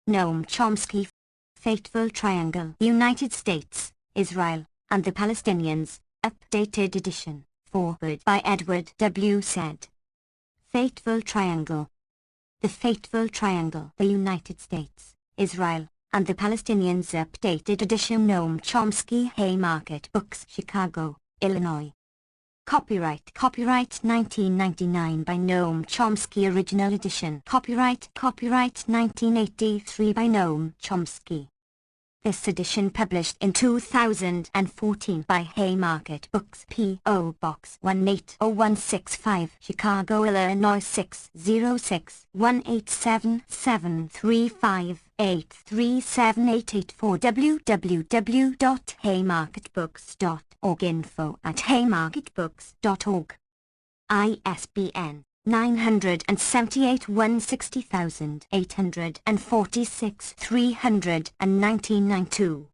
Noam Chomsky Fateful Triangle, United States, Israel, and the Palestinians, updated edition, foreword by Edward W. Said. Fateful Triangle. The Fateful Triangle, the United States, Israel, and the Palestinians, updated edition. Noam Chomsky, Haymarket Books, Chicago, Illinois. Copyright 1999 by Noam Chomsky. Original edition. Copyright 1983 by Noam Chomsky. This edition published in 2014 by Haymarket Books. P.O. Box 180165, Chicago, Illinois 606-187-735-837-884. www.haymarketbooks.org. info@haymarketbooks.org. ISBN 978-160,846 319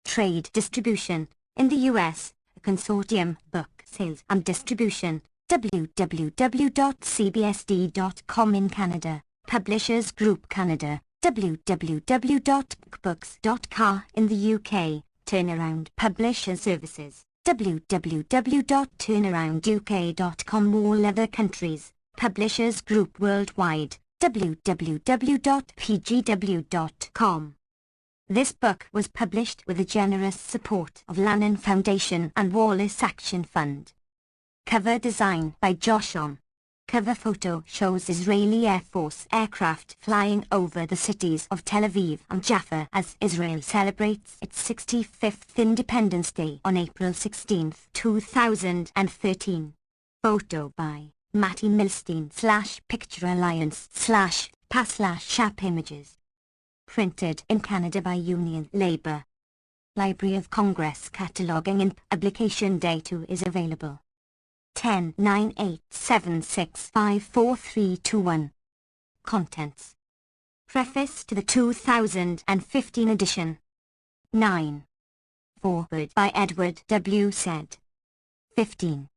Trade distribution. In the U.S., a consortium, book sales and distribution, www.cbsd.com. In Canada, Publishers Group Canada, www.bookbooks.car. In the UK, Turnaround Publisher Services, www.turnarounduk.com. All other countries, Publishers Group Worldwide, www.pgw.com. This book was published with the generous support of Lannan Foundation and Wallace Action Fund. Cover design by Josh On. Cover photo shows Israeli Air Force aircraft flying over the cities of Tel Aviv and Jaffa as Israel celebrates its 65th Independence Day on April 16, 2013. Photo by Matty Milstein /Picture Alliance /PA/Shap Images. Printed in Canada by Union Labour. Library of Congress cataloging and publication date is available. 10-9-8-7-6-5-4-3-2-1. Contents. Preface to the 2015 edition. 9. Foreword by Edward W. Said. 15.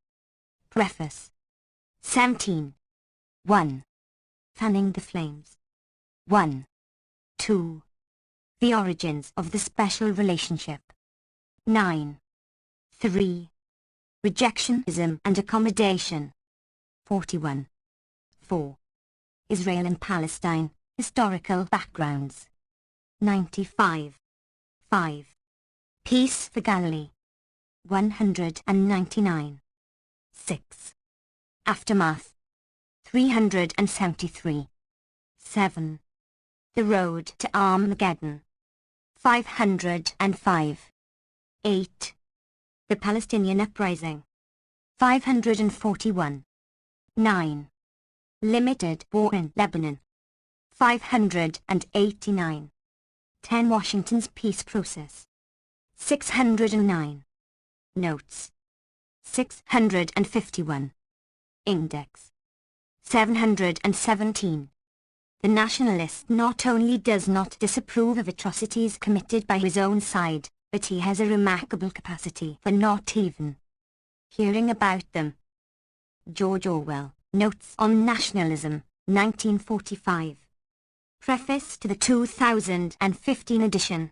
Preface. 17. 1. Fanning the Flames. 1. 2. The origins of the special relationship. 9. 3. Rejectionism and accommodation. 41. 4. Israel and Palestine, historical backgrounds. 95. 5. Peace for Galilee. 199. 6. Aftermath. 373. 7. The Road to Armageddon. 505. 8. The Palestinian Uprising. 541. 9. Limited War in Lebanon. 589. 10. Washington's Peace Process. 609. Notes. 651. Index. 717. The nationalist not only does not disapprove of atrocities committed by his own side, but he has a remarkable capacity for not even hearing about them. George Orwell, Notes on Nationalism, 1945. Preface to the 2015 edition.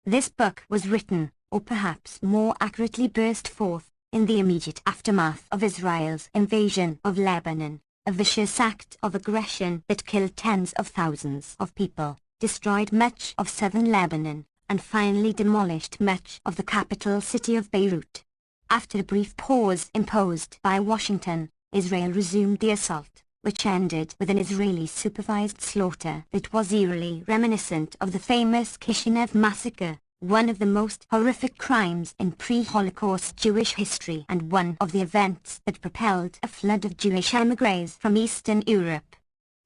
This book was written, or perhaps more accurately burst forth, in the immediate aftermath of Israel's invasion of Lebanon, a vicious act of aggression that killed tens of thousands of people, destroyed much of southern Lebanon, and finally demolished much of the capital city of Beirut. After a brief pause imposed by Washington, Israel resumed the assault, which ended with an Israeli-supervised slaughter that was eerily reminiscent of the famous Kishinev massacre, one of the most horrific crimes in pre-Holocaust Jewish history and one of the events that propelled a flood of Jewish émigrés from Eastern Europe.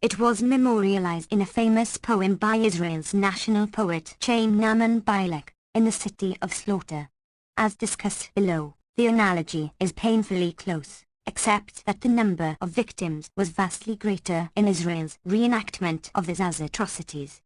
It was memorialized in a famous poem by Israel's national poet Chaim Nahman Bilek, in the City of Slaughter. As discussed below, the analogy is painfully close, except that the number of victims was vastly greater in Israel's reenactment of these atrocities.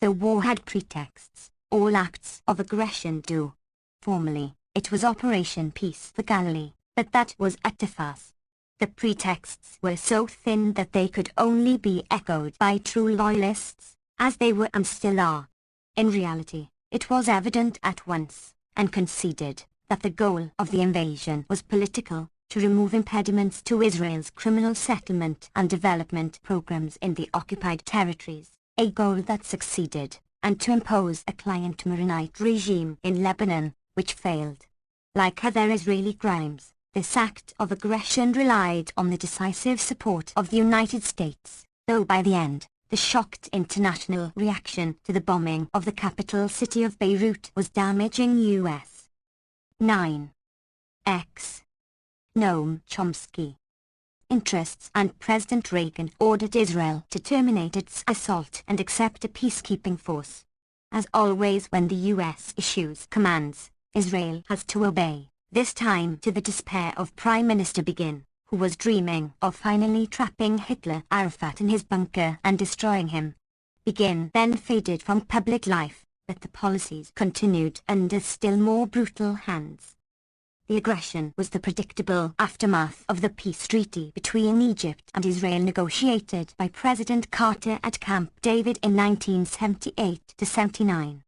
The war had pretexts, all acts of aggression do. Formally, it was Operation Peace for Galilee, but that was utter farce. The pretexts were so thin that they could only be echoed by true loyalists, as they were and still are. In reality, it was evident at once, and conceded, that the goal of the invasion was political, to remove impediments to Israel's criminal settlement and development programs in the occupied territories, a goal that succeeded, and to impose a client Maronite regime in Lebanon, which failed. Like other Israeli crimes, this act of aggression relied on the decisive support of the United States, though by the end, the shocked international reaction to the bombing of the capital city of Beirut was damaging U.S. 9. X. Noam Chomsky interests, and President Reagan ordered Israel to terminate its assault and accept a peacekeeping force. As always when the U.S. issues commands, Israel has to obey, this time to the despair of Prime Minister Begin, who was dreaming of finally trapping Hitler Arafat in his bunker and destroying him. Begin then faded from public life, but the policies continued under still more brutal hands. The aggression was the predictable aftermath of the peace treaty between Egypt and Israel negotiated by President Carter at Camp David in 1978-79.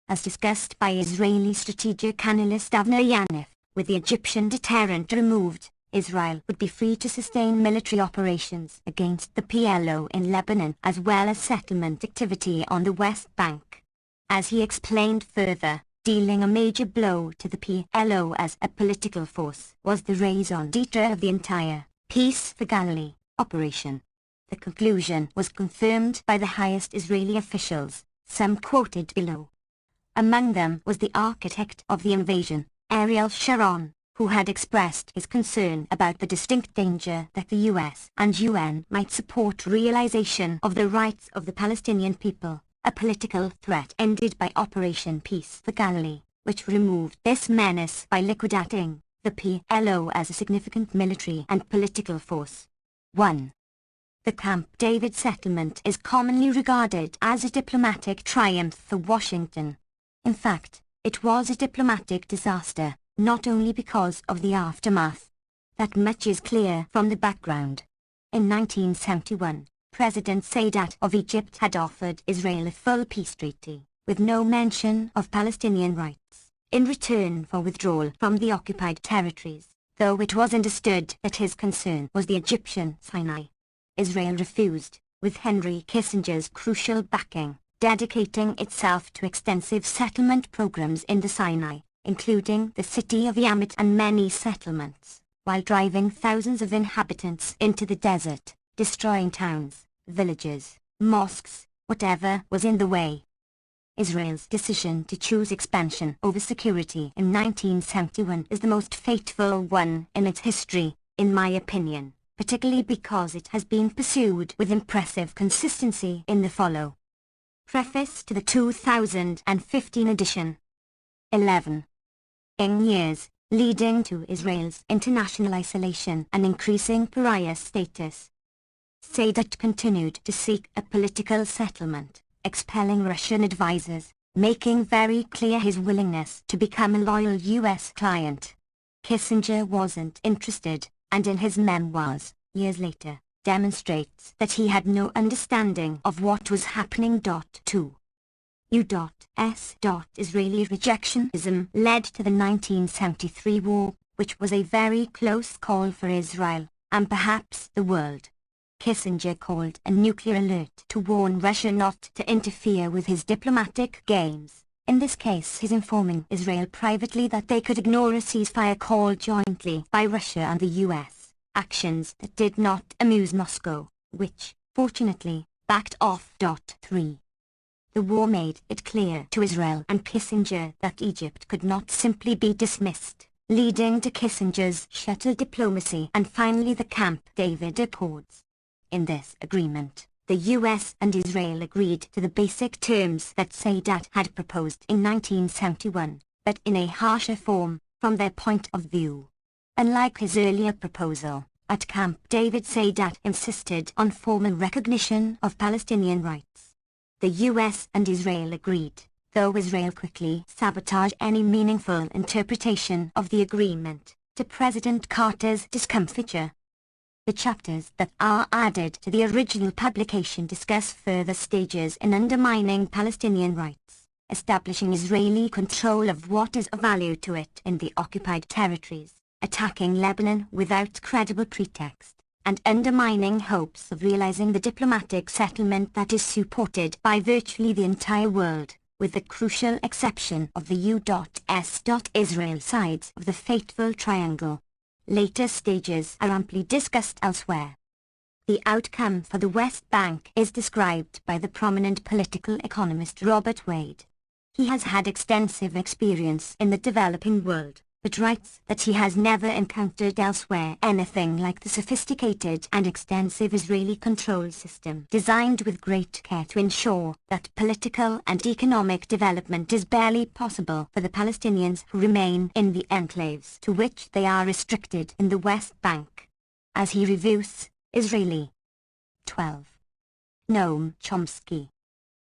As discussed by Israeli strategic analyst Avner Yanif, with the Egyptian deterrent removed, Israel would be free to sustain military operations against the PLO in Lebanon as well as settlement activity on the West Bank. As he explained further, dealing a major blow to the PLO as a political force was the raison d'etre of the entire Peace for Galilee operation. The conclusion was confirmed by the highest Israeli officials, some quoted below. Among them was the architect of the invasion, Ariel Sharon, who had expressed his concern about the distinct danger that the US and UN might support realization of the rights of the Palestinian people, a political threat ended by Operation Peace for Galilee, which removed this menace by liquidating the PLO as a significant military and political force. 1. The Camp David settlement is commonly regarded as a diplomatic triumph for Washington. In fact, it was a diplomatic disaster, not only because of the aftermath. That much is clear from the background. In 1971, President Sadat of Egypt had offered Israel a full peace treaty, with no mention of Palestinian rights, in return for withdrawal from the occupied territories, though it was understood that his concern was the Egyptian Sinai. Israel refused, with Henry Kissinger's crucial backing, dedicating itself to extensive settlement programs in the Sinai, including the city of Yamat and many settlements, while driving thousands of inhabitants into the desert, destroying towns, villages, mosques, whatever was in the way. Israel's decision to choose expansion over security in 1971 is the most fateful one in its history, in my opinion, particularly because it has been pursued with impressive consistency in the follow. Preface to the 2015 edition. 11. In years leading to Israel's international isolation and increasing pariah status, Sadat continued to seek a political settlement, expelling Russian advisors, making very clear his willingness to become a loyal U.S. client. Kissinger wasn't interested, and in his memoirs, years later, demonstrates that he had no understanding of what was happening. 2. U.S. Israeli rejectionism led to the 1973 war, which was a very close call for Israel, and perhaps the world. Kissinger called a nuclear alert to warn Russia not to interfere with his diplomatic games, in this case his informing Israel privately that they could ignore a ceasefire call jointly by Russia and the US, actions that did not amuse Moscow, which, fortunately, backed off. 3. The war made it clear to Israel and Kissinger that Egypt could not simply be dismissed, leading to Kissinger's shuttle diplomacy and finally the Camp David Accords. In this agreement, the US and Israel agreed to the basic terms that Sadat had proposed in 1971, but in a harsher form, from their point of view. Unlike his earlier proposal, at Camp David Sadat insisted on formal recognition of Palestinian rights. The US and Israel agreed, though Israel quickly sabotaged any meaningful interpretation of the agreement, to President Carter's discomfiture. The chapters that are added to the original publication discuss further stages in undermining Palestinian rights, establishing Israeli control of what is of value to it in the occupied territories, attacking Lebanon without credible pretext, and undermining hopes of realizing the diplomatic settlement that is supported by virtually the entire world, with the crucial exception of the U.S. Israel sides of the fateful triangle. Later stages are amply discussed elsewhere. The outcome for the West Bank is described by the prominent political economist Robert Wade. He has had extensive experience in the developing world, but writes that he has never encountered elsewhere anything like the sophisticated and extensive Israeli control system designed with great care to ensure that political and economic development is barely possible for the Palestinians who remain in the enclaves to which they are restricted in the West Bank. As he reviews, Israeli 12. Noam Chomsky.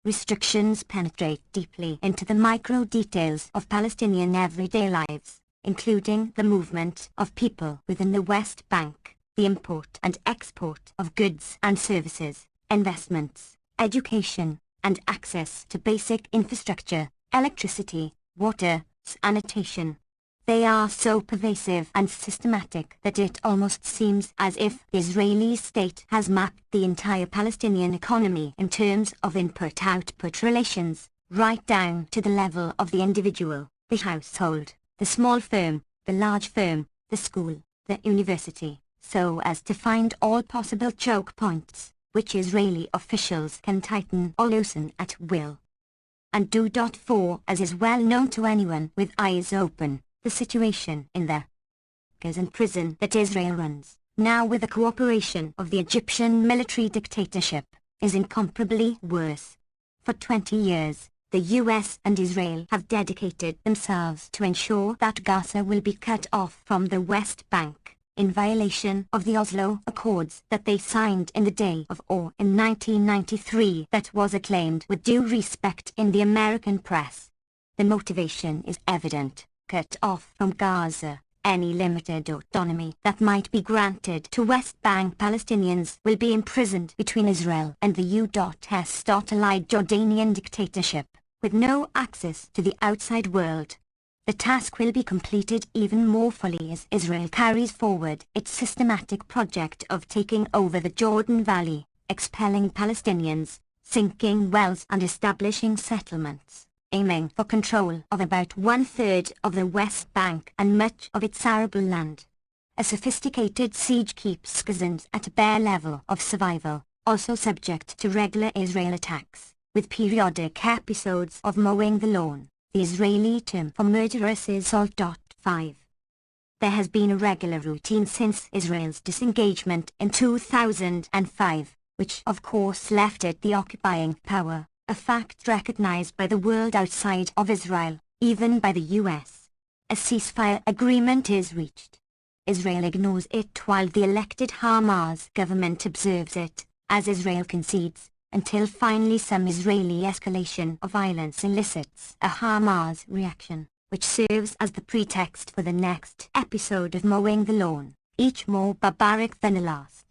Restrictions penetrate deeply into the micro details of Palestinian everyday lives, including the movement of people within the West Bank, the import and export of goods and services, investments, education, and access to basic infrastructure, electricity, water, sanitation. They are so pervasive and systematic that it almost seems as if the Israeli state has mapped the entire Palestinian economy in terms of input-output relations, right down to the level of the individual, the household, the small firm, the large firm, the school, the university, so as to find all possible choke points, which Israeli officials can tighten or loosen at will. And for, as is well known to anyone with eyes open, the situation in the Gaza prison that Israel runs, now with the cooperation of the Egyptian military dictatorship, is incomparably worse. For 20 years, the US and Israel have dedicated themselves to ensure that Gaza will be cut off from the West Bank, in violation of the Oslo Accords that they signed in the Day of Awe in 1993 that was acclaimed with due respect in the American press. The motivation is evident: cut off from Gaza. Any limited autonomy that might be granted to West Bank Palestinians will be imprisoned between Israel and the U.S. allied Jordanian dictatorship, with no access to the outside world. The task will be completed even more fully as Israel carries forward its systematic project of taking over the Jordan Valley, expelling Palestinians, sinking wells and establishing settlements, aiming for control of about 1/3 of the West Bank and much of its arable land. A sophisticated siege keeps Gazans at a bare level of survival, also subject to regular Israel attacks, with periodic episodes of mowing the lawn, the Israeli term for murderous assault. 5. There has been a regular routine since Israel's disengagement in 2005, which of course left it the occupying power, a fact recognized by the world outside of Israel, even by the US. A ceasefire agreement is reached. Israel ignores it while the elected Hamas government observes it, as Israel concedes, until finally some Israeli escalation of violence elicits a Hamas reaction, which serves as the pretext for the next episode of mowing the lawn, each more barbaric than the last.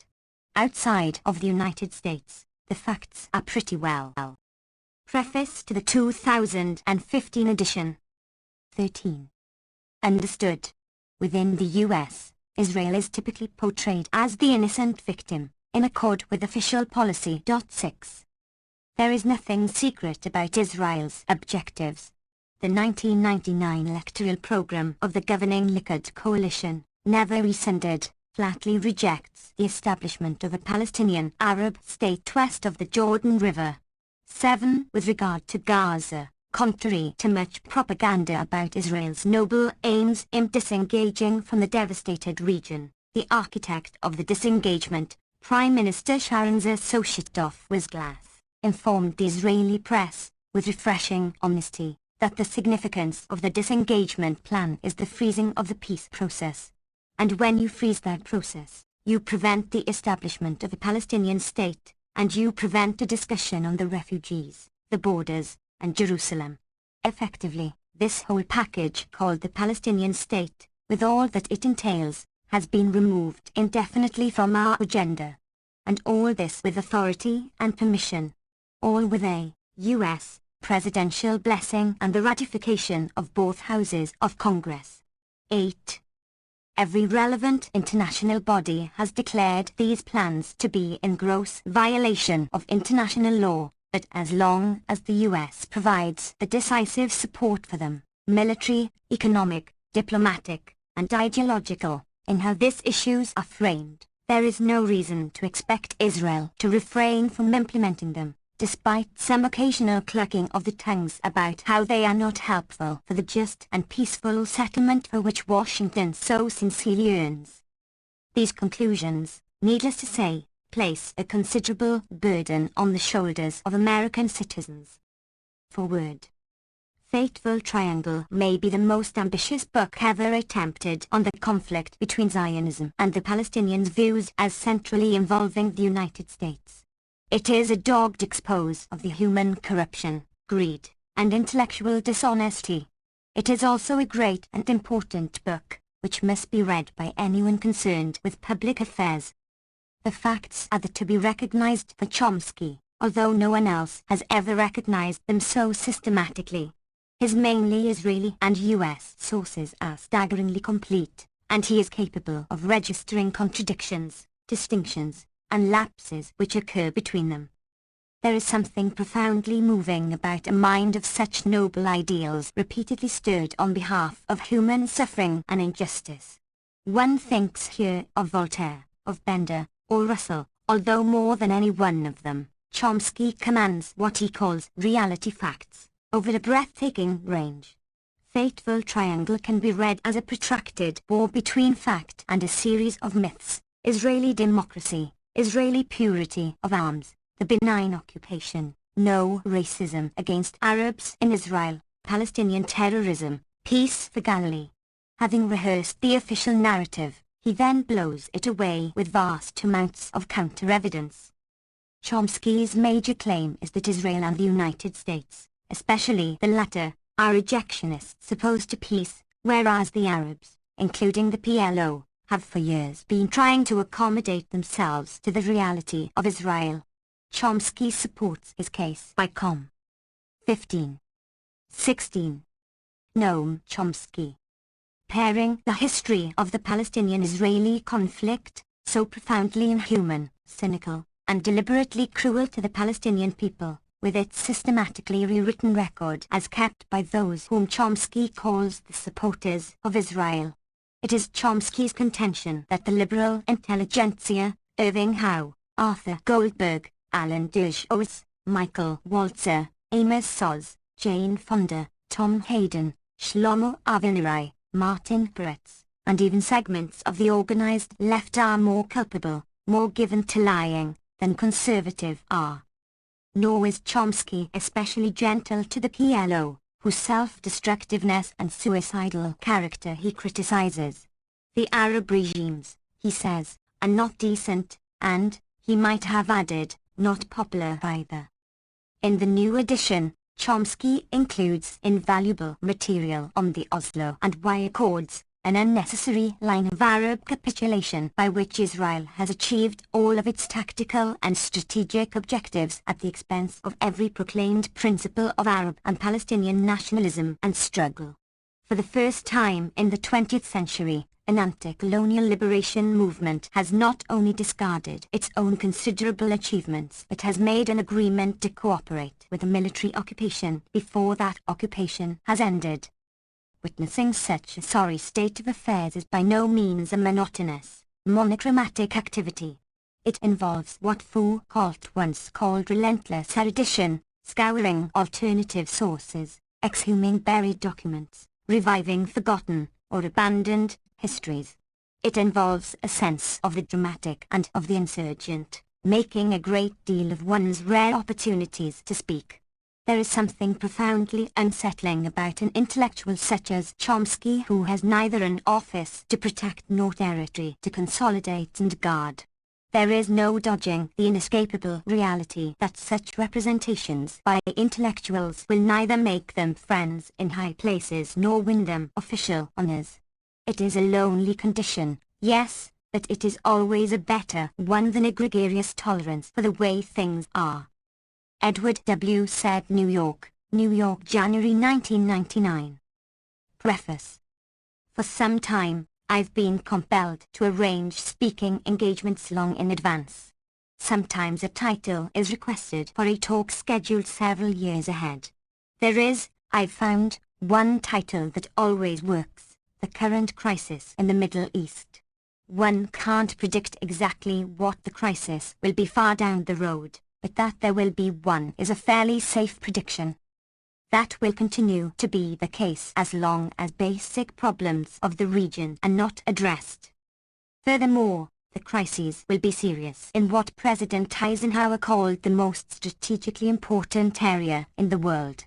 Outside of the United States, the facts are pretty well. Preface to the 2015 edition. 13. Understood. Within the US, Israel is typically portrayed as the innocent victim, in accord with official policy. 6. There is nothing secret about Israel's objectives. The 1999 electoral program of the governing Likud coalition, never rescinded, flatly rejects the establishment of a Palestinian Arab state west of the Jordan River. 7. With regard to Gaza, contrary to much propaganda about Israel's noble aims in disengaging from the devastated region, the architect of the disengagement, Prime Minister Sharon's associate was Glass, informed the Israeli press, with refreshing honesty, that the significance of the disengagement plan is the freezing of the peace process. And when you freeze that process, you prevent the establishment of a Palestinian state, and you prevent a discussion on the refugees, the borders, and Jerusalem. Effectively, this whole package called the Palestinian state, with all that it entails, has been removed indefinitely from our agenda. And all this with authority and permission. All with a U.S. presidential blessing and the ratification of both houses of Congress. 8. Every relevant international body has declared these plans to be in gross violation of international law, but as long as the U.S. provides the decisive support for them, military, economic, diplomatic, and ideological, in how these issues are framed, there is no reason to expect Israel to refrain from implementing them, despite some occasional clucking of the tongues about how they are not helpful for the just and peaceful settlement for which Washington so sincerely yearns. These conclusions, needless to say, place a considerable burden on the shoulders of American citizens. Forward. Fateful Triangle may be the most ambitious book ever attempted on the conflict between Zionism and the Palestinians' views as centrally involving the United States. It is a dogged expose of the human corruption, greed, and intellectual dishonesty. It is also a great and important book, which must be read by anyone concerned with public affairs. The facts are to be recognized for Chomsky, although no one else has ever recognized them so systematically. His mainly Israeli and U.S. sources are staggeringly complete, and he is capable of registering contradictions, distinctions, and lapses which occur between them. There is something profoundly moving about a mind of such noble ideals repeatedly stirred on behalf of human suffering and injustice. One thinks here of Voltaire, of Bender, or Russell, although more than any one of them, Chomsky commands what he calls reality facts, over a breathtaking range. Fateful Triangle can be read as a protracted war between fact and a series of myths: Israeli democracy, Israeli purity of arms, the benign occupation, no racism against Arabs in Israel, Palestinian terrorism, peace for Galilee. Having rehearsed the official narrative, he then blows it away with vast amounts of counter-evidence. Chomsky's major claim is that Israel and the United States, especially the latter, are ejectionists opposed to peace, whereas the Arabs, including the PLO, have for years been trying to accommodate themselves to the reality of Israel. Chomsky supports his case by com. 15. 16. Noam Chomsky. Pairing the history of the Palestinian-Israeli conflict, so profoundly inhuman, cynical, and deliberately cruel to the Palestinian people, with its systematically rewritten record as kept by those whom Chomsky calls the supporters of Israel. It is Chomsky's contention that the liberal intelligentsia, Irving Howe, Arthur Goldberg, Alan Dershowitz, Michael Walzer, Amos Soz, Jane Fonda, Tom Hayden, Shlomo Avineri, Martin Peretz, and even segments of the organized left are more culpable, more given to lying, than conservative are. Nor is Chomsky especially gentle to the PLO, whose self-destructiveness and suicidal character he criticizes. The Arab regimes, he says, are not decent, and, he might have added, not popular either. In the new edition, Chomsky includes invaluable material on the Oslo and Wye Accords, an unnecessary line of Arab capitulation by which Israel has achieved all of its tactical and strategic objectives at the expense of every proclaimed principle of Arab and Palestinian nationalism and struggle. For the first time in the 20th century, an anti-colonial liberation movement has not only discarded its own considerable achievements but has made an agreement to cooperate with a military occupation before that occupation has ended. Witnessing such a sorry state of affairs is by no means a monotonous, monochromatic activity. It involves what Foucault once called relentless erudition, scouring alternative sources, exhuming buried documents, reviving forgotten, or abandoned, histories. It involves a sense of the dramatic and of the insurgent, making a great deal of one's rare opportunities to speak. There is something profoundly unsettling about an intellectual such as Chomsky who has neither an office to protect nor territory to consolidate and guard. There is no dodging the inescapable reality that such representations by intellectuals will neither make them friends in high places nor win them official honors. It is a lonely condition, Yes, but it is always a better one than a gregarious tolerance for the way things are. Edward W. said, New York, January 1999. Preface. For some time, I've been compelled to arrange speaking engagements long in advance. Sometimes a title is requested for a talk scheduled several years ahead. There is, I've found, one title that always works: the current crisis in the Middle East. One can't predict exactly what the crisis will be far down the road, but that there will be one is a fairly safe prediction. That will continue to be the case as long as basic problems of the region are not addressed. Furthermore, the crises will be serious in what President Eisenhower called the most strategically important area in the world.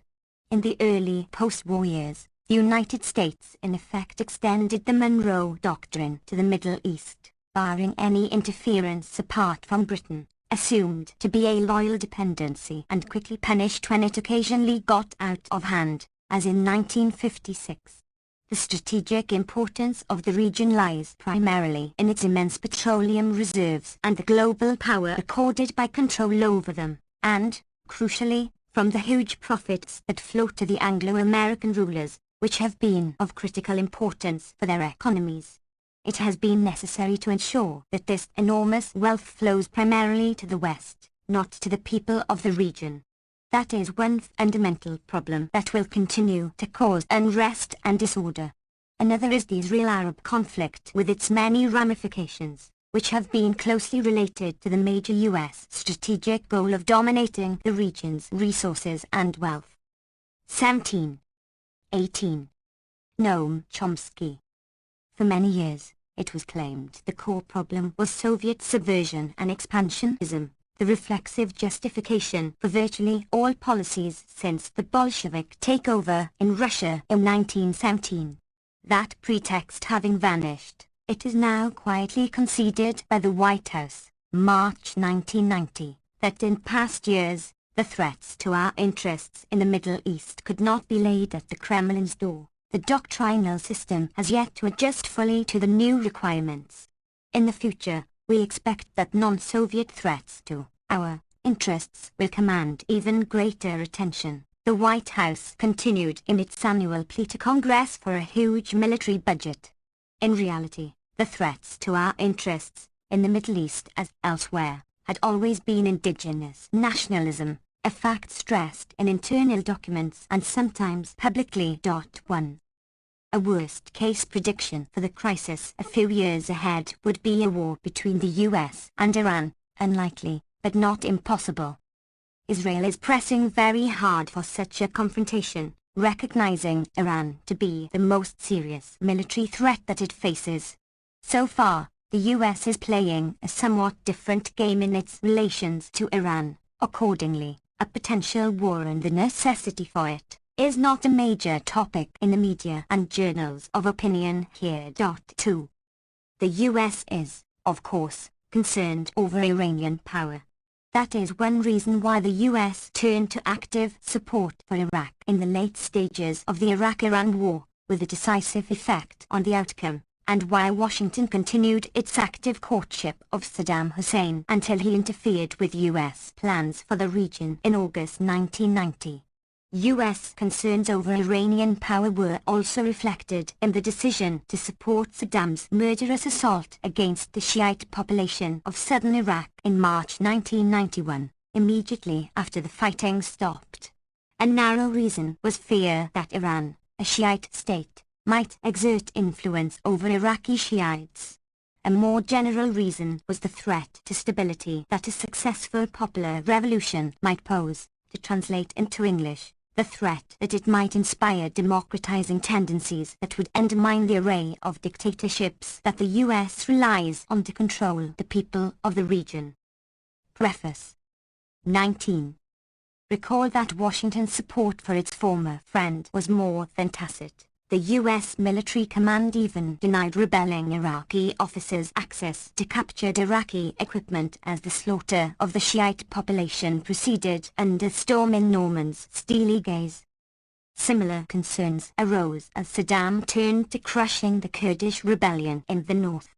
In the early post-war years, the United States in effect extended the Monroe Doctrine to the Middle East, barring any interference apart from Britain, assumed to be a loyal dependency and quickly punished when it occasionally got out of hand, as in 1956. The strategic importance of the region lies primarily in its immense petroleum reserves and the global power accorded by control over them, and, crucially, from the huge profits that flow to the Anglo-American rulers, which have been of critical importance for their economies. It has been necessary to ensure that this enormous wealth flows primarily to the West, not to the people of the region. That is one fundamental problem that will continue to cause unrest and disorder. Another is the Israel-Arab conflict with its many ramifications, which have been closely related to the major U.S. strategic goal of dominating the region's resources and wealth. 17. 18. Noam Chomsky. For many years, it was claimed the core problem was Soviet subversion and expansionism, the reflexive justification for virtually all policies since the Bolshevik takeover in Russia in 1917. That pretext having vanished, it is now quietly conceded by the White House, March 1990, that in past years, the threats to our interests in the Middle East could not be laid at the Kremlin's door. The doctrinal system has yet to adjust fully to the new requirements. In the future, we expect that non-Soviet threats to our interests will command even greater attention. The White House continued in its annual plea to Congress for a huge military budget. In reality, the threats to our interests, in the Middle East as elsewhere, had always been indigenous nationalism, a fact stressed in internal documents and sometimes publicly. 1. A worst-case prediction for the crisis a few years ahead would be a war between the US and Iran, unlikely, but not impossible. Israel is pressing very hard for such a confrontation, recognizing Iran to be the most serious military threat that it faces. So far, the US is playing a somewhat different game in its relations to Iran. Accordingly, a potential war and the necessity for it is not a major topic in the media and journals of opinion here. 2. The US is, of course, concerned over Iranian power. That is one reason why the US turned to active support for Iraq in the late stages of the Iraq-Iran war, with a decisive effect on the outcome, and why Washington continued its active courtship of Saddam Hussein until he interfered with US plans for the region in August 1990. US concerns over Iranian power were also reflected in the decision to support Saddam's murderous assault against the Shiite population of southern Iraq in March 1991, immediately after the fighting stopped. A narrow reason was fear that Iran, a Shiite state, might exert influence over Iraqi Shiites. A more general reason was the threat to stability that a successful popular revolution might pose. To translate into English, the threat that it might inspire democratizing tendencies that would undermine the array of dictatorships that the US relies on to control the people of the region. Preface. 19. Recall that Washington's support for its former friend was more than tacit. The US military command even denied rebelling Iraqi officers access to captured Iraqi equipment as the slaughter of the Shiite population proceeded under storming Norman's steely gaze. Similar concerns arose as Saddam turned to crushing the Kurdish rebellion in the north.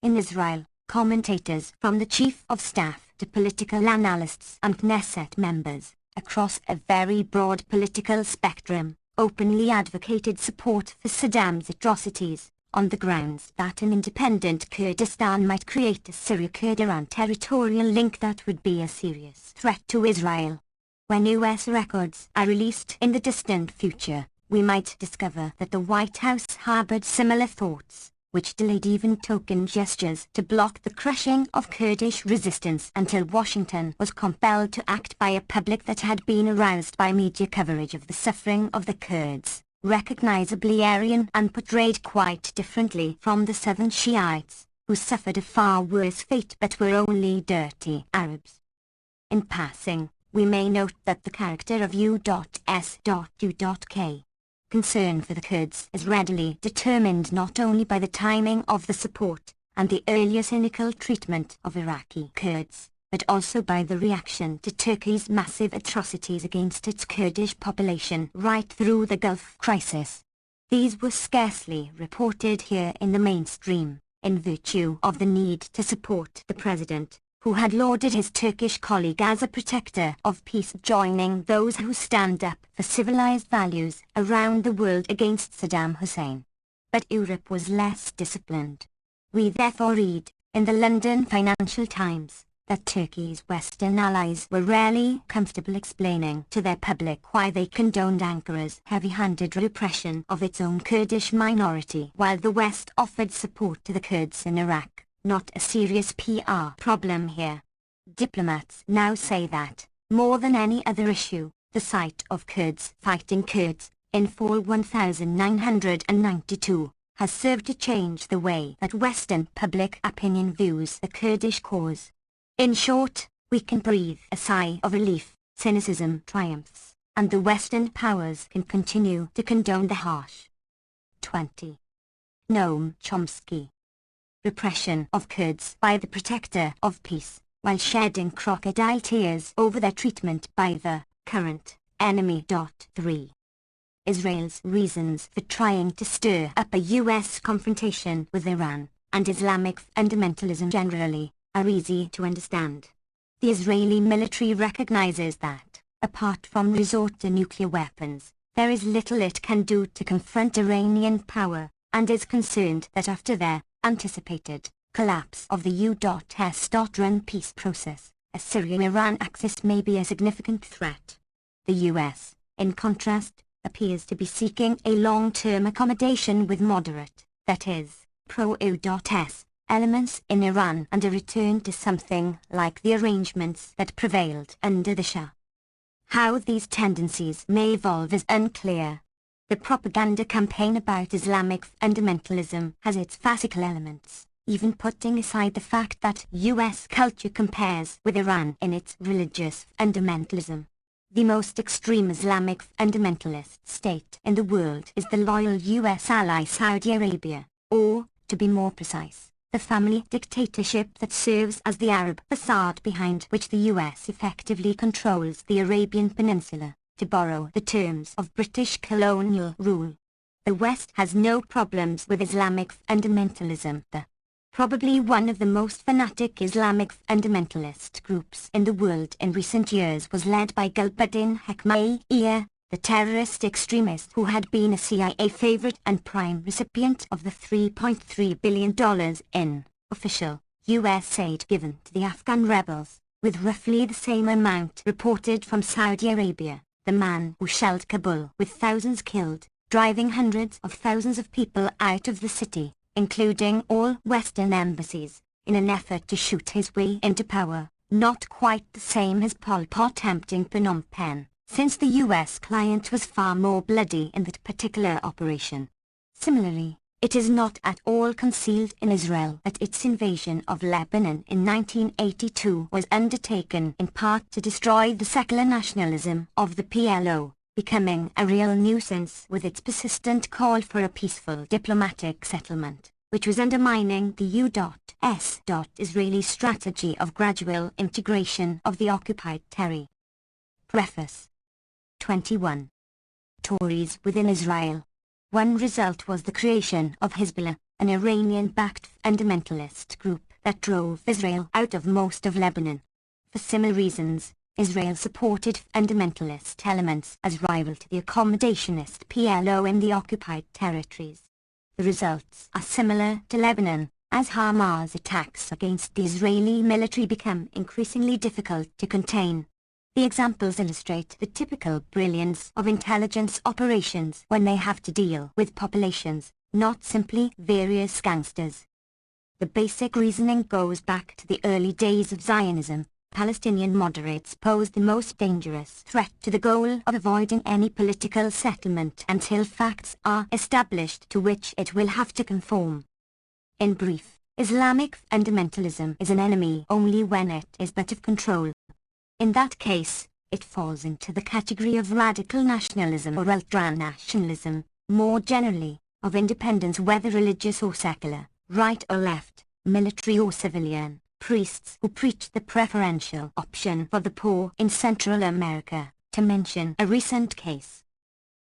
In Israel, commentators from the Chief of Staff to political analysts and Knesset members, across a very broad political spectrum, openly advocated support for Saddam's atrocities, on the grounds that an independent Kurdistan might create a Syria-Kurd-Iran territorial link that would be a serious threat to Israel. When US records are released in the distant future, we might discover that the White House harbored similar thoughts, which delayed even token gestures to block the crushing of Kurdish resistance until Washington was compelled to act by a public that had been aroused by media coverage of the suffering of the Kurds, recognizably Aryan and portrayed quite differently from the southern Shiites, who suffered a far worse fate but were only dirty Arabs. In passing, we may note that the character of U.S.U.K. concern for the Kurds is readily determined not only by the timing of the support and the earlier cynical treatment of Iraqi Kurds, but also by the reaction to Turkey's massive atrocities against its Kurdish population right through the Gulf crisis. These were scarcely reported here in the mainstream, in virtue of the need to support the president, who had lauded his Turkish colleague as a protector of peace, joining those who stand up for civilized values around the world against Saddam Hussein. But Europe was less disciplined. We therefore read, in the London Financial Times, that Turkey's Western allies were rarely comfortable explaining to their public why they condoned Ankara's heavy-handed repression of its own Kurdish minority while the West offered support to the Kurds in Iraq. Not a serious PR problem here. Diplomats now say that, more than any other issue, the sight of Kurds fighting Kurds, in fall 1992, has served to change the way that Western public opinion views the Kurdish cause. In short, we can breathe a sigh of relief, cynicism triumphs, and the Western powers can continue to condone the harsh. 20. Noam Chomsky. Repression of Kurds by the protector of peace, while shedding crocodile tears over their treatment by the current enemy. 3. Israel's reasons for trying to stir up a U.S. confrontation with Iran, and Islamic fundamentalism generally, are easy to understand. The Israeli military recognizes that, apart from resort to nuclear weapons, there is little it can do to confront Iranian power, and is concerned that after their anticipated collapse of the U.S.-run peace process, a Syria-Iran axis may be a significant threat. The U.S., in contrast, appears to be seeking a long-term accommodation with moderate, that is, pro-U.S. elements in Iran and a return to something like the arrangements that prevailed under the Shah. How these tendencies may evolve is unclear. The propaganda campaign about Islamic fundamentalism has its farcical elements, even putting aside the fact that U.S. culture compares with Iran in its religious fundamentalism. The most extreme Islamic fundamentalist state in the world is the loyal U.S. ally Saudi Arabia, or, to be more precise, the family dictatorship that serves as the Arab facade behind which the U.S. effectively controls the Arabian Peninsula, to borrow the terms of British colonial rule. The West has no problems with Islamic fundamentalism. Probably one of the most fanatic Islamic fundamentalist groups in the world in recent years was led by Gulbuddin Hekmaiyeh, the terrorist extremist who had been a CIA favorite and prime recipient of the $3.3 billion in official U.S. aid given to the Afghan rebels, with roughly the same amount reported from Saudi Arabia. The man who shelled Kabul with thousands killed, driving hundreds of thousands of people out of the city, including all Western embassies, in an effort to shoot his way into power, not quite the same as Pol Pot tempting Phnom Penh, since the U.S. client was far more bloody in that particular operation. Similarly, it is not at all concealed in Israel that its invasion of Lebanon in 1982 was undertaken in part to destroy the secular nationalism of the PLO, becoming a real nuisance with its persistent call for a peaceful diplomatic settlement, which was undermining the U.S. Israeli strategy of gradual integration of the occupied territory. Preface. 21. Tories within Israel. One result was the creation of Hezbollah, an Iranian-backed fundamentalist group that drove Israel out of most of Lebanon. For similar reasons, Israel supported fundamentalist elements as rival to the accommodationist PLO in the occupied territories. The results are similar to Lebanon, as Hamas attacks against the Israeli military become increasingly difficult to contain. The examples illustrate the typical brilliance of intelligence operations when they have to deal with populations, not simply various gangsters. The basic reasoning goes back to the early days of Zionism. Palestinian moderates pose the most dangerous threat to the goal of avoiding any political settlement until facts are established to which it will have to conform. In brief, Islamic fundamentalism is an enemy only when it is out of control. In that case, it falls into the category of radical nationalism or ultranationalism, more generally, of independence whether religious or secular, right or left, military or civilian. Priests who preach the preferential option for the poor in Central America, to mention a recent case.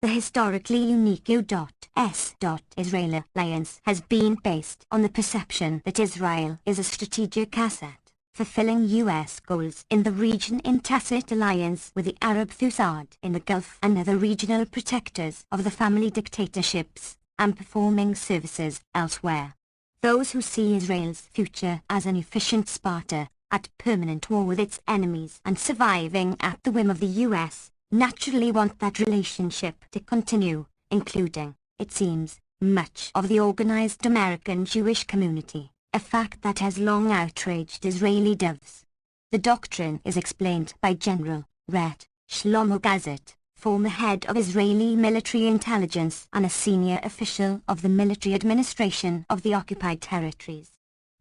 The historically unique U.S.-Israel alliance has been based on the perception that Israel is a strategic asset, fulfilling U.S. goals in the region in tacit alliance with the Arab Fusad in the Gulf and other regional protectors of the family dictatorships, and performing services elsewhere. Those who see Israel's future as an efficient Sparta, at permanent war with its enemies and surviving at the whim of the U.S., naturally want that relationship to continue, including, it seems, much of the organized American Jewish community, a fact that has long outraged Israeli doves. The doctrine is explained by General Ret Shlomo Gazet, former head of Israeli military intelligence and a senior official of the military administration of the occupied territories.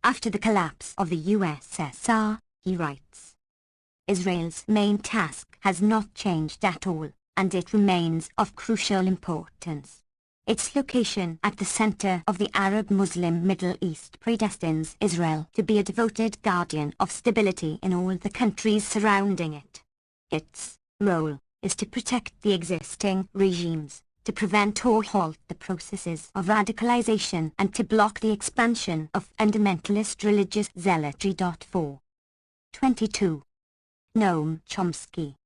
After the collapse of the USSR, he writes, Israel's main task has not changed at all, and it remains of crucial importance. Its location at the center of the Arab-Muslim Middle East predestines Israel to be a devoted guardian of stability in all the countries surrounding it. Its role is to protect the existing regimes, to prevent or halt the processes of radicalization and to block the expansion of fundamentalist religious zealotry. 422. Noam Chomsky.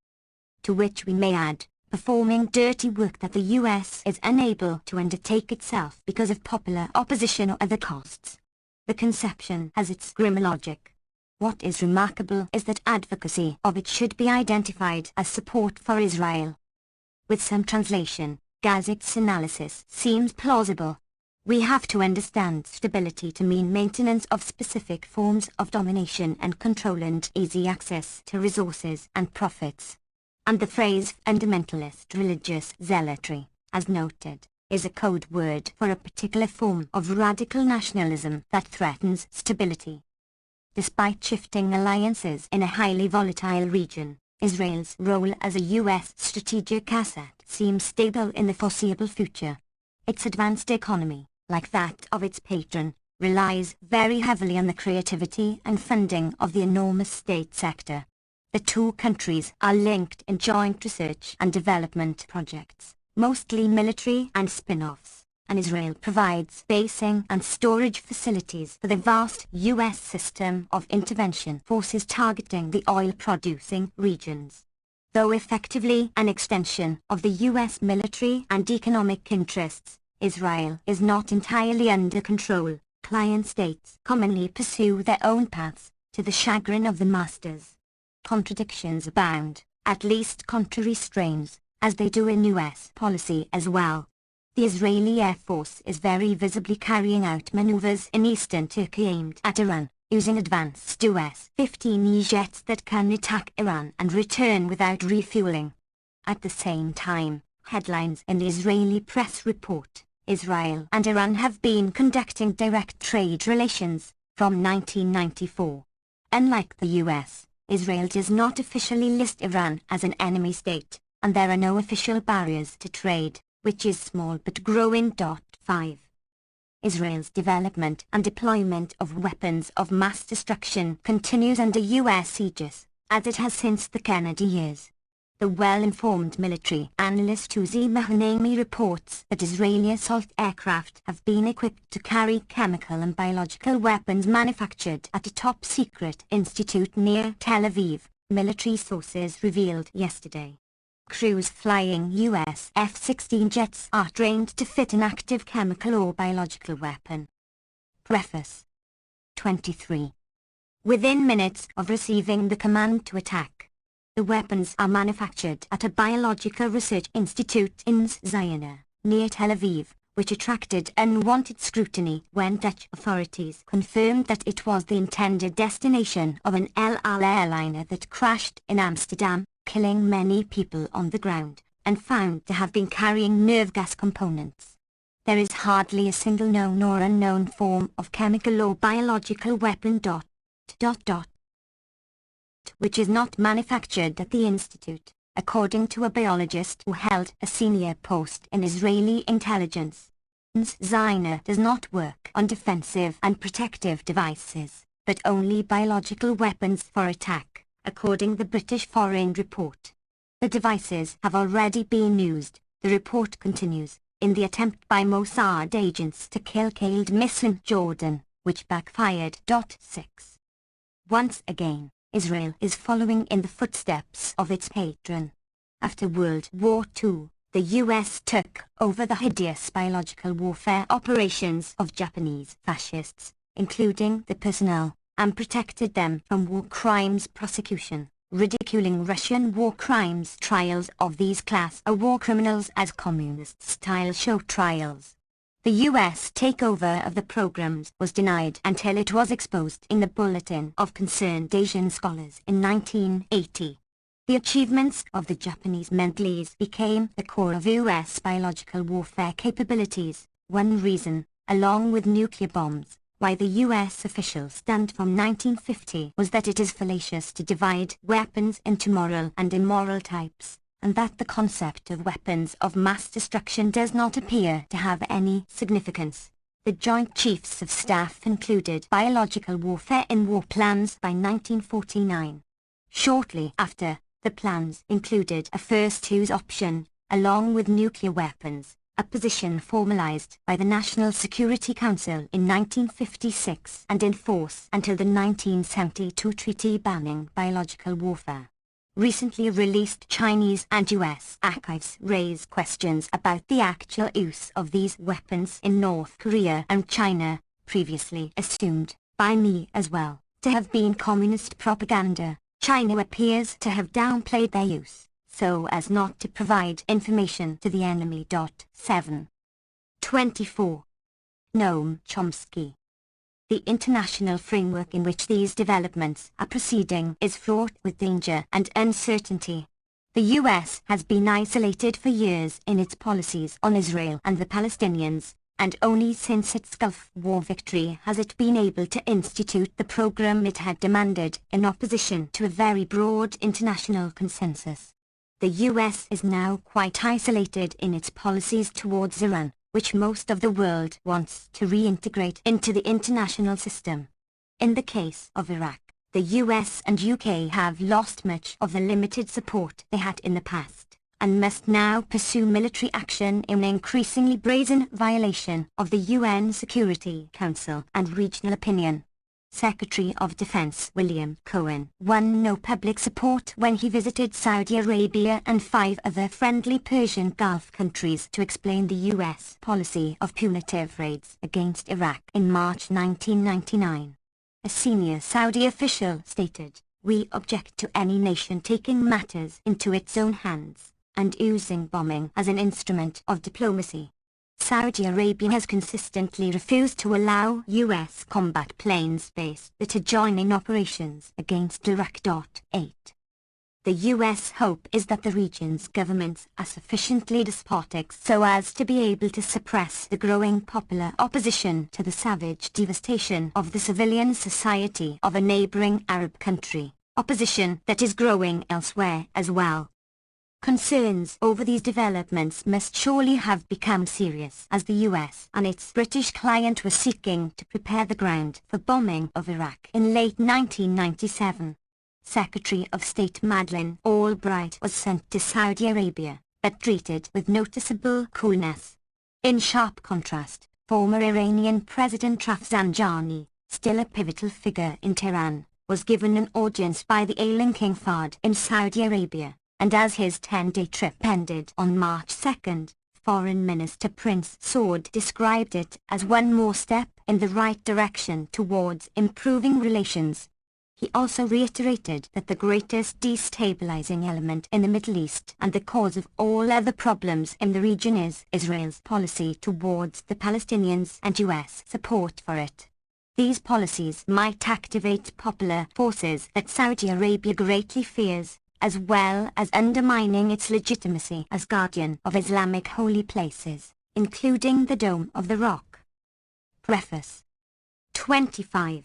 To which we may add, performing dirty work that the U.S. is unable to undertake itself because of popular opposition or other costs. The conception has its grim logic. What is remarkable is that advocacy of it should be identified as support for Israel. With some translation, Gazet's analysis seems plausible. We have to understand stability to mean maintenance of specific forms of domination and control and easy access to resources and profits. And the phrase fundamentalist religious zealotry, as noted, is a code word for a particular form of radical nationalism that threatens stability. Despite shifting alliances in a highly volatile region, Israel's role as a U.S. strategic asset seems stable in the foreseeable future. Its advanced economy, like that of its patron, relies very heavily on the creativity and funding of the enormous state sector. The two countries are linked in joint research and development projects, mostly military and spin-offs, and Israel provides basing and storage facilities for the vast U.S. system of intervention forces targeting the oil-producing regions. Though effectively an extension of the U.S. military and economic interests, Israel is not entirely under control. Client states commonly pursue their own paths, to the chagrin of the masters. Contradictions abound, at least contrary strains, as they do in U.S. policy as well. The Israeli Air Force is very visibly carrying out maneuvers in eastern Turkey aimed at Iran, using advanced US-15E jets that can attack Iran and return without refueling. At the same time, headlines in the Israeli press report, Israel and Iran have been conducting direct trade relations from 1994. Unlike the US, Israel does not officially list Iran as an enemy state, and there are no official barriers to trade, which is small but growing. 5. Israel's development and deployment of weapons of mass destruction continues under U.S. aegis, as it has since the Kennedy years. The well-informed military analyst Uzi Mahanemi reports that Israeli assault aircraft have been equipped to carry chemical and biological weapons manufactured at a top-secret institute near Tel Aviv, military sources revealed yesterday. Crews flying US F-16 jets are trained to fit an active chemical or biological weapon. Preface 23. Within minutes of receiving the command to attack, the weapons are manufactured at a biological research institute in Zion, near Tel Aviv, which attracted unwanted scrutiny when Dutch authorities confirmed that it was the intended destination of an El Al airliner that crashed in Amsterdam, killing many people on the ground, and found to have been carrying nerve gas components. There is hardly a single known or unknown form of chemical or biological weapon ... which is not manufactured at the institute, according to a biologist who held a senior post in Israeli intelligence. Zion does not work on defensive and protective devices, but only biological weapons for attack, according to the British Foreign Report. The devices have already been used, the report continues, in the attempt by Mossad agents to kill Khaled Misson Jordan, which backfired. 6. Once again, Israel is following in the footsteps of its patron. After World War II, the US took over the hideous biological warfare operations of Japanese fascists, including the personnel, and protected them from war crimes prosecution, ridiculing Russian war crimes trials of these class of war criminals as communist-style show trials. The US takeover of the programs was denied until it was exposed in the Bulletin of Concerned Asian Scholars in 1980. The achievements of the Japanese Mendleys became the core of US biological warfare capabilities, one reason, along with nuclear bombs, why the US official stand from 1950 was that it is fallacious to divide weapons into moral and immoral types, and that the concept of weapons of mass destruction does not appear to have any significance. The Joint Chiefs of Staff included biological warfare in war plans by 1949. Shortly after, the plans included a first-use option, along with nuclear weapons, a position formalized by the National Security Council in 1956 and in force until the 1972 treaty banning biological warfare. Recently released Chinese and US archives raise questions about the actual use of these weapons in North Korea and China, previously assumed, by me as well, to have been communist propaganda. China appears to have downplayed their use, so as not to provide information to the enemy. 7. 24. Noam Chomsky. The international framework in which these developments are proceeding is fraught with danger and uncertainty. The US has been isolated for years in its policies on Israel and the Palestinians, and only since its Gulf War victory has it been able to institute the program it had demanded in opposition to a very broad international consensus. The US is now quite isolated in its policies towards Iran, which most of the world wants to reintegrate into the international system. In the case of Iraq, the US and UK have lost much of the limited support they had in the past, and must now pursue military action in increasingly brazen violation of the UN Security Council and regional opinion. Secretary of Defense William Cohen won no public support when he visited Saudi Arabia and 5 other friendly Persian Gulf countries to explain the US policy of punitive raids against Iraq in March 1999. A senior Saudi official stated, "We object to any nation taking matters into its own hands and using bombing as an instrument of diplomacy." Saudi Arabia has consistently refused to allow US combat planes based to join in operations against Iraq. 8. The US hope is that the region's governments are sufficiently despotic so as to be able to suppress the growing popular opposition to the savage devastation of the civilian society of a neighboring Arab country, opposition that is growing elsewhere as well. Concerns over these developments must surely have become serious as the US and its British client were seeking to prepare the ground for bombing of Iraq in late 1997. Secretary of State Madeleine Albright was sent to Saudi Arabia, but treated with noticeable coolness. In sharp contrast, former Iranian President Rafsanjani, still a pivotal figure in Tehran, was given an audience by the ailing King Fahd in Saudi Arabia, and as his 10-day trip ended on March 2nd, Foreign Minister Prince Saud described it as one more step in the right direction towards improving relations. He also reiterated that the greatest destabilizing element in the Middle East and the cause of all other problems in the region is Israel's policy towards the Palestinians and U.S. support for it. These policies might activate popular forces that Saudi Arabia greatly fears, as well as undermining its legitimacy as guardian of Islamic holy places, including the Dome of the Rock. Preface 25.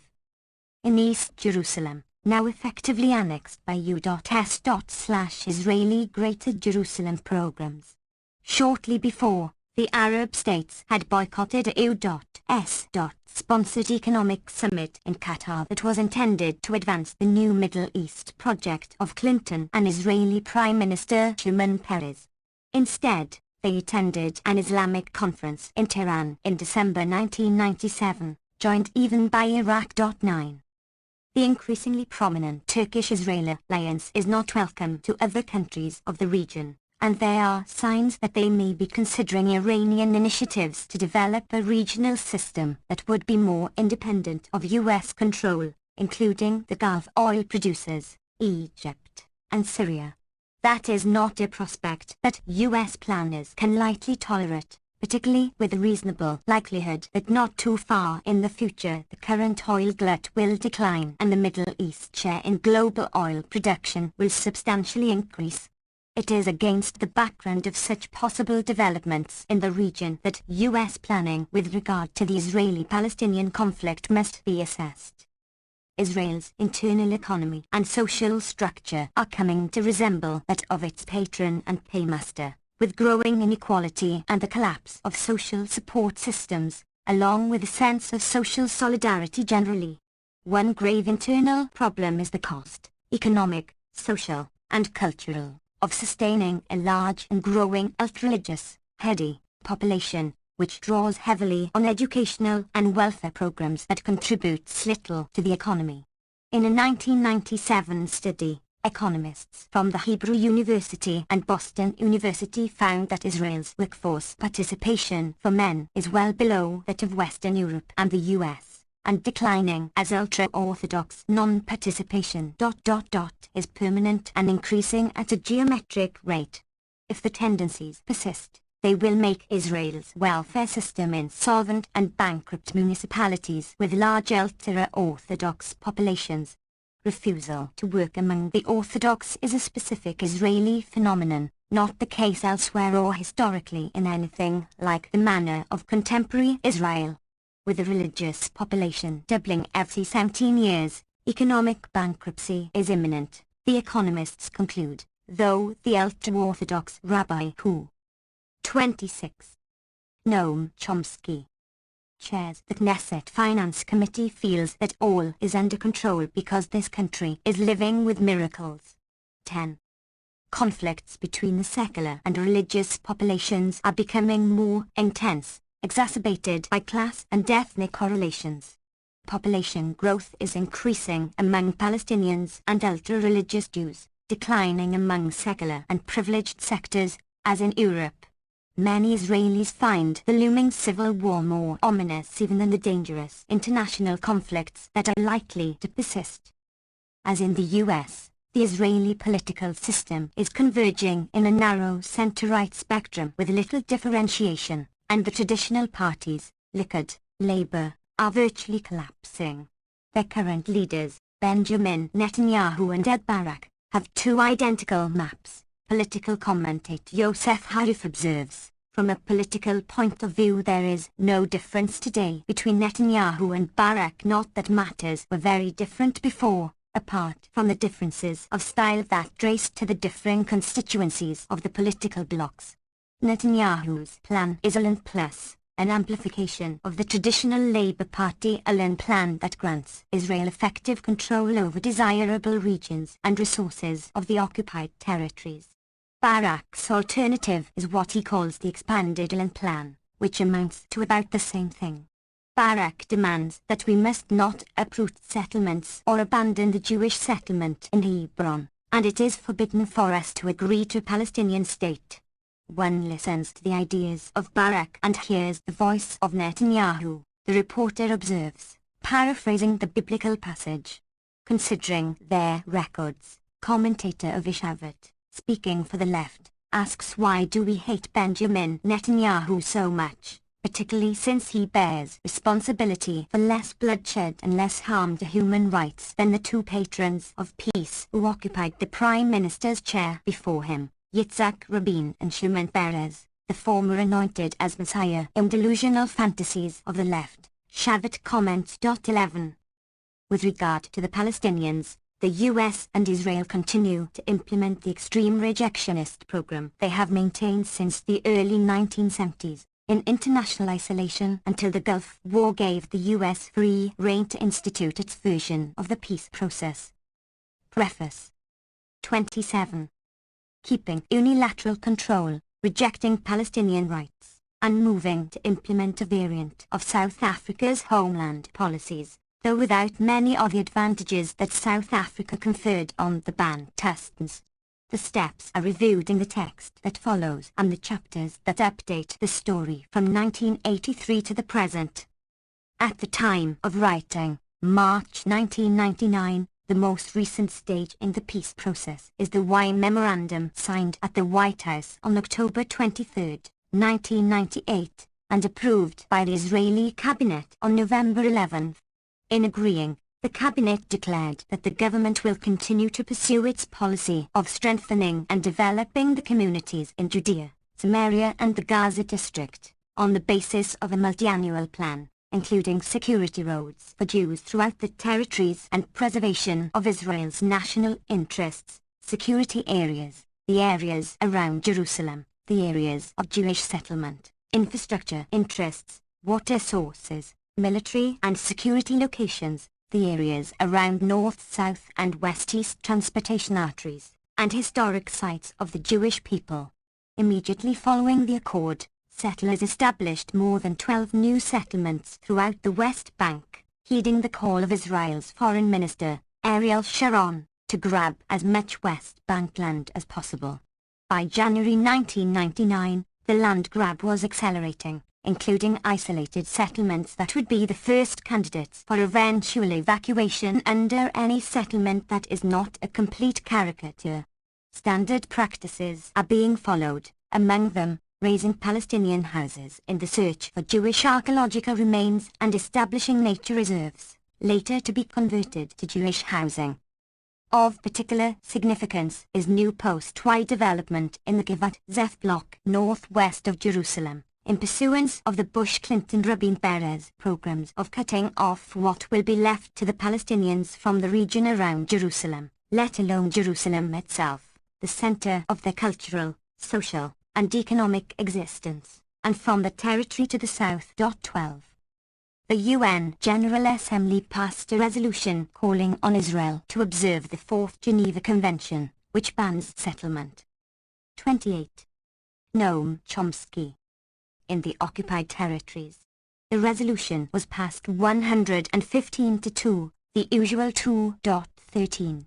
In East Jerusalem, now effectively annexed by U.S./Israeli Greater Jerusalem programs. Shortly before, the Arab states had boycotted a U.S.-sponsored economic summit in Qatar that was intended to advance the new Middle East project of Clinton and Israeli Prime Minister Shimon Peres. Instead, they attended an Islamic conference in Tehran in December 1997, joined even by Iraq. 9. The increasingly prominent Turkish-Israeli alliance is not welcome to other countries of the region, and there are signs that they may be considering Iranian initiatives to develop a regional system that would be more independent of U.S. control, including the Gulf oil producers, Egypt, and Syria. That is not a prospect that U.S. planners can lightly tolerate, particularly with the reasonable likelihood that not too far in the future the current oil glut will decline and the Middle East share in global oil production will substantially increase. It is against the background of such possible developments in the region that U.S. planning with regard to the Israeli-Palestinian conflict must be assessed. Israel's internal economy and social structure are coming to resemble that of its patron and paymaster, with growing inequality and the collapse of social support systems, along with a sense of social solidarity generally. One grave internal problem is the cost, economic, social, and cultural, of sustaining a large and growing ultra-religious, heady population, which draws heavily on educational and welfare programs that contributes little to the economy. In a 1997 study, economists from the Hebrew University and Boston University found that Israel's workforce participation for men is well below that of Western Europe and the US, and declining as ultra-Orthodox non-participation is permanent and increasing at a geometric rate. If the tendencies persist, they will make Israel's welfare system insolvent and bankrupt municipalities with large ultra-Orthodox populations. Refusal to work among the Orthodox is a specific Israeli phenomenon, not the case elsewhere or historically in anything like the manner of contemporary Israel. With the religious population doubling every 17 years, economic bankruptcy is imminent, the economists conclude, though the ultra-Orthodox Rabbi Hu. 26. Noam Chomsky chairs the Knesset Finance Committee feels that all is under control because this country is living with miracles. 10. Conflicts between the secular and religious populations are becoming more intense, exacerbated by class and ethnic correlations. Population growth is increasing among Palestinians and ultra-religious Jews, declining among secular and privileged sectors, as in Europe. Many Israelis find the looming civil war more ominous even than the dangerous international conflicts that are likely to persist. As in the US, the Israeli political system is converging in a narrow center-right spectrum with little differentiation, and the traditional parties, Likud, Labour, are virtually collapsing. Their current leaders, Benjamin Netanyahu and Ed Barak, have two identical maps. Political commentator Yosef Harif observes, from a political point of view there is no difference today between Netanyahu and Barak, not that matters were very different before, apart from the differences of style that traced to the differing constituencies of the political blocs. Netanyahu's plan is Iran plus, an amplification of the traditional Labour Party Allen plan that grants Israel effective control over desirable regions and resources of the occupied territories. Barak's alternative is what he calls the expanded Allen plan, which amounts to about the same thing. Barak demands that we must not uproot settlements or abandon the Jewish settlement in Hebron, and it is forbidden for us to agree to a Palestinian state. One listens to the ideas of Barak and hears the voice of Netanyahu, the reporter observes, paraphrasing the biblical passage. Considering their records, commentator Avishavat, speaking for the left, asks why do we hate Benjamin Netanyahu so much, particularly since he bears responsibility for less bloodshed and less harm to human rights than the two patrons of peace who occupied the Prime Minister's chair before him, Yitzhak Rabin and Shimon Peres, the former anointed as Messiah in delusional fantasies of the left. Shavat comments. 11. With regard to the Palestinians, the US and Israel continue to implement the extreme rejectionist program they have maintained since the early 1970s, in international isolation until the Gulf War gave the US free rein to institute its version of the peace process. Preface. 27. Keeping unilateral control, rejecting Palestinian rights, and moving to implement a variant of South Africa's homeland policies, though without many of the advantages that South Africa conferred on the Bantustans. The steps are reviewed in the text that follows and the chapters that update the story from 1983 to the present. At the time of writing, March 1999, the most recent stage in the peace process is the Wye Memorandum signed at the White House on October 23, 1998, and approved by the Israeli cabinet on November 11. In agreeing, the cabinet declared that the government will continue to pursue its policy of strengthening and developing the communities in Judea, Samaria and the Gaza district, on the basis of a multi-annual plan, including security roads for Jews throughout the territories and preservation of Israel's national interests, security areas, the areas around Jerusalem, the areas of Jewish settlement, infrastructure interests, water sources, military and security locations, the areas around north, south and west-east transportation arteries, and historic sites of the Jewish people. Immediately following the accord, settlers established more than 12 new settlements throughout the West Bank, heeding the call of Israel's Foreign Minister, Ariel Sharon, to grab as much West Bank land as possible. By January 1999, the land grab was accelerating, including isolated settlements that would be the first candidates for eventual evacuation under any settlement that is not a complete caricature. Standard practices are being followed, among them, raising Palestinian houses in the search for Jewish archaeological remains and establishing nature reserves, later to be converted to Jewish housing. Of particular significance is new post-Wye development in the Givat Zeth block northwest of Jerusalem, in pursuance of the Bush-Clinton-Rabin-Peres programs of cutting off what will be left to the Palestinians from the region around Jerusalem, let alone Jerusalem itself, the center of their cultural, social, and economic existence, and from the territory to the south. 12. The UN General Assembly passed a resolution calling on Israel to observe the Fourth Geneva Convention, which bans settlement. 28. Noam Chomsky. In the occupied territories, the resolution was passed 115 to 2, the usual 2.13.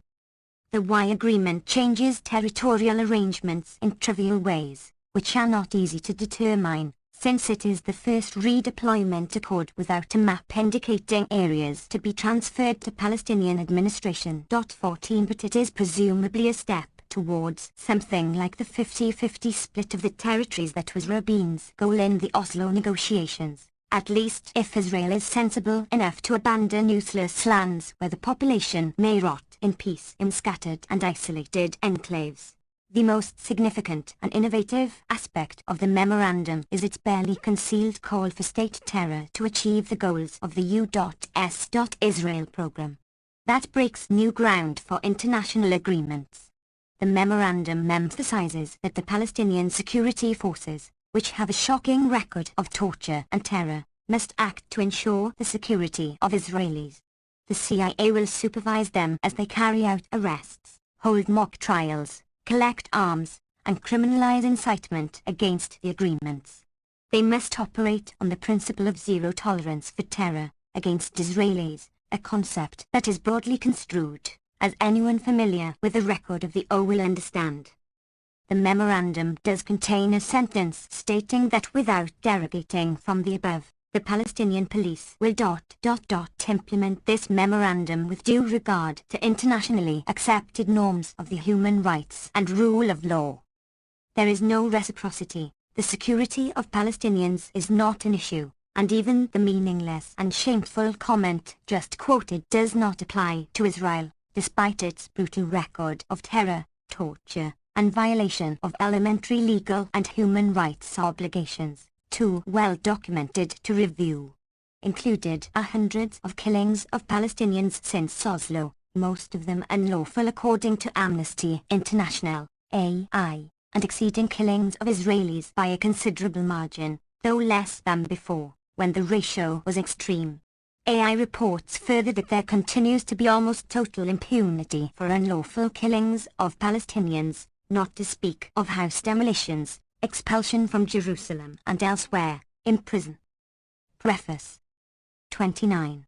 The Wye Agreement changes territorial arrangements in trivial ways, which are not easy to determine, since it is the first redeployment accord without a map indicating areas to be transferred to Palestinian administration. 14. But it is presumably a step towards something like the 50-50 split of the territories that was Rabin's goal in the Oslo negotiations, at least if Israel is sensible enough to abandon useless lands where the population may rot in peace in scattered and isolated enclaves. The most significant and innovative aspect of the memorandum is its barely concealed call for state terror to achieve the goals of the U.S. Israel program. That breaks new ground for international agreements. The memorandum emphasizes that the Palestinian security forces, which have a shocking record of torture and terror, must act to ensure the security of Israelis. The CIA will supervise them as they carry out arrests, hold mock trials, collect arms, and criminalize incitement against the agreements. They must operate on the principle of zero tolerance for terror against Israelis, a concept that is broadly construed, as anyone familiar with the record of the O will understand. The memorandum does contain a sentence stating that without derogating from the above, the Palestinian police will ... implement this memorandum with due regard to internationally accepted norms of the human rights and rule of law. There is no reciprocity. The security of Palestinians is not an issue, and even the meaningless and shameful comment just quoted does not apply to Israel, despite its brutal record of terror, torture, and violation of elementary legal and human rights obligations, too well documented to review. Included are hundreds of killings of Palestinians since Oslo, most of them unlawful according to Amnesty International, AI, and exceeding killings of Israelis by a considerable margin, though less than before, when the ratio was extreme. AI reports further that there continues to be almost total impunity for unlawful killings of Palestinians, not to speak of house demolitions, expulsion from Jerusalem and elsewhere, in prison. Preface 29.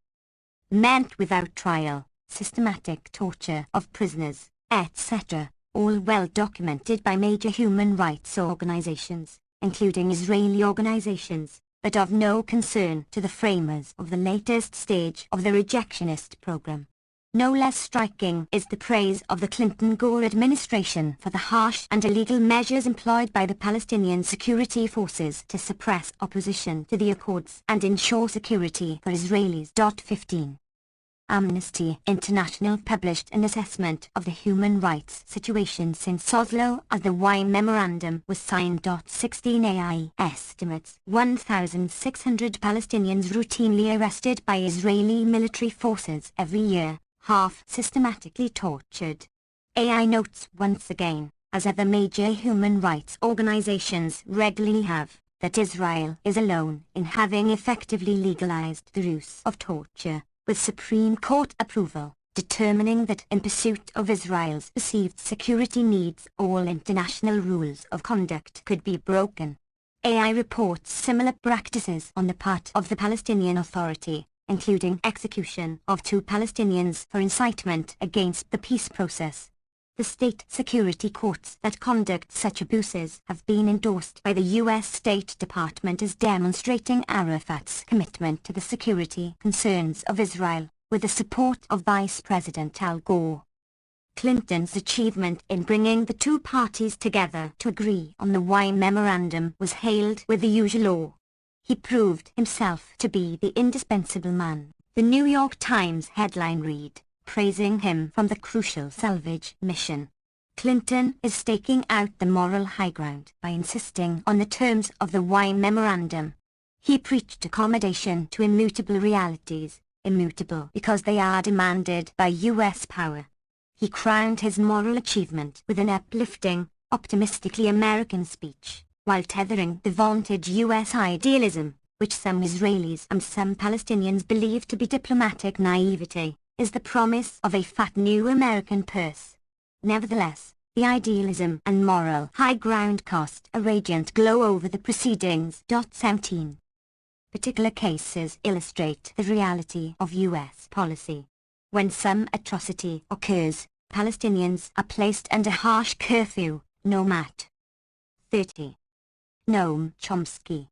Meant without trial, systematic torture of prisoners, etc., all well documented by major human rights organizations, including Israeli organizations, but of no concern to the framers of the latest stage of the rejectionist program. No less striking is the praise of the Clinton-Gore administration for the harsh and illegal measures employed by the Palestinian security forces to suppress opposition to the Accords and ensure security for Israelis. 15. Amnesty International published an assessment of the human rights situation since Oslo as the Y Memorandum was signed. 16 AI estimates 1,600 Palestinians routinely arrested by Israeli military forces every year, half systematically tortured. AI notes once again, as other major human rights organizations regularly have, that Israel is alone in having effectively legalized the use of torture, with Supreme Court approval, determining that in pursuit of Israel's perceived security needs all international rules of conduct could be broken. AI reports similar practices on the part of the Palestinian Authority, including execution of 2 Palestinians for incitement against the peace process. The state security courts that conduct such abuses have been endorsed by the U.S. State Department as demonstrating Arafat's commitment to the security concerns of Israel, with the support of Vice President Al Gore. Clinton's achievement in bringing the 2 parties together to agree on the Y Memorandum was hailed with the usual awe. He proved himself to be the indispensable man, the New York Times headline read, praising him from the crucial salvage mission. Clinton is staking out the moral high ground by insisting on the terms of the Y Memorandum. He preached accommodation to immutable realities, immutable because they are demanded by U.S. power. He crowned his moral achievement with an uplifting, optimistically American speech, while tethering the vaunted U.S. idealism, which some Israelis and some Palestinians believe to be diplomatic naivety, is the promise of a fat new American purse. Nevertheless, the idealism and moral high ground cast a radiant glow over the proceedings. 17. Particular cases illustrate the reality of U.S. policy. When some atrocity occurs, Palestinians are placed under harsh curfew, no mat. 30. Noam Chomsky.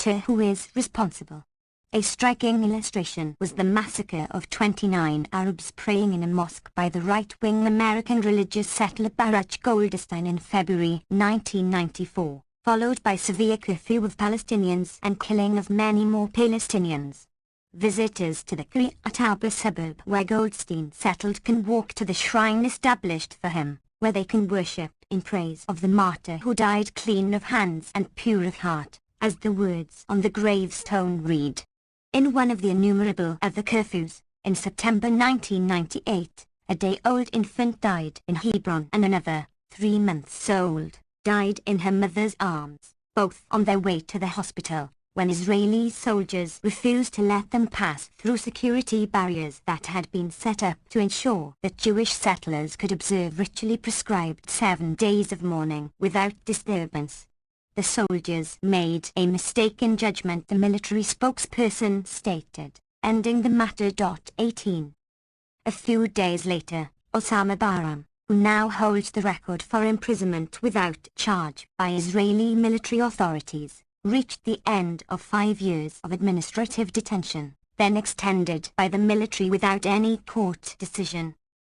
To who is responsible? A striking illustration was the massacre of 29 Arabs praying in a mosque by the right-wing American religious settler Baruch Goldstein in February 1994, followed by severe curfew of Palestinians and killing of many more Palestinians. Visitors to the Kiryat Arba suburb where Goldstein settled can walk to the shrine established for him, where they can worship in praise of the martyr who died clean of hands and pure of heart, as the words on the gravestone read. In one of the innumerable other curfews, in September 1998, a day-old infant died in Hebron and another, 3 months old, died in her mother's arms, both on their way to the hospital, when Israeli soldiers refused to let them pass through security barriers that had been set up to ensure that Jewish settlers could observe ritually prescribed 7 days of mourning without disturbance. The soldiers made a mistake in judgment, the military spokesperson stated, ending the matter. 18. A few days later, Osama Bahram, who now holds the record for imprisonment without charge by Israeli military authorities, reached the end of 5 years of administrative detention, then extended by the military without any court decision.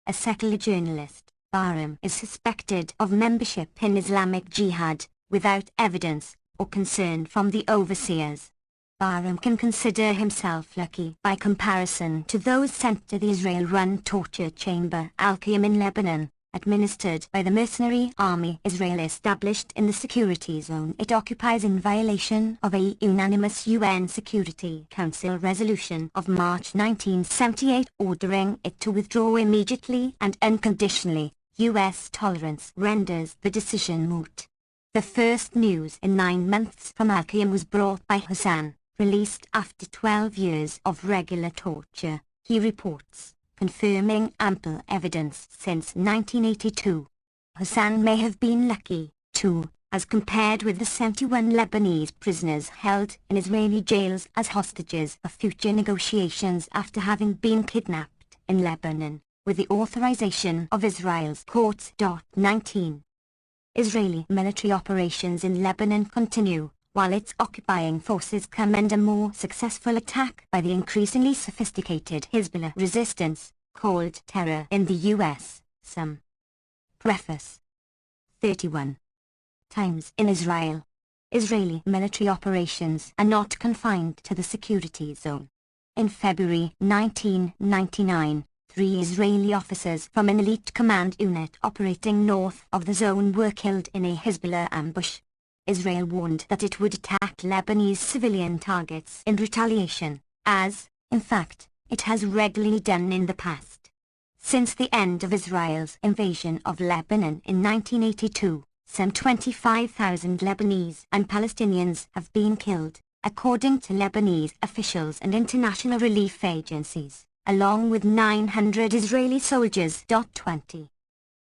A secular journalist, Bahram is suspected of membership in Islamic Jihad, without evidence or concern from the overseers. Bahram can consider himself lucky by comparison to those sent to the Israel-run torture chamber Al-Qaim in Lebanon, administered by the mercenary army Israel established in the security zone it occupies in violation of a unanimous UN Security Council resolution of March 1978 ordering it to withdraw immediately and unconditionally. US tolerance renders the decision moot. The first news in 9 months from Al-Qaim was brought by Hassan, released after 12 years of regular torture, he reports, confirming ample evidence since 1982. Hassan may have been lucky, too, as compared with the 71 Lebanese prisoners held in Israeli jails as hostages of future negotiations after having been kidnapped in Lebanon, with the authorization of Israel's courts. 19. Israeli military operations in Lebanon continue, while its occupying forces commend a more successful attack by the increasingly sophisticated Hezbollah resistance, called terror in the U.S. Some. Preface. 31. Times in Israel. Israeli military operations are not confined to the security zone. In February 1999, 3 Israeli officers from an elite command unit operating north of the zone were killed in a Hezbollah ambush. Israel warned that it would attack Lebanese civilian targets in retaliation, as, in fact, it has regularly done in the past. Since the end of Israel's invasion of Lebanon in 1982, some 25,000 Lebanese and Palestinians have been killed, according to Lebanese officials and international relief agencies, along with 900 Israeli soldiers. 20.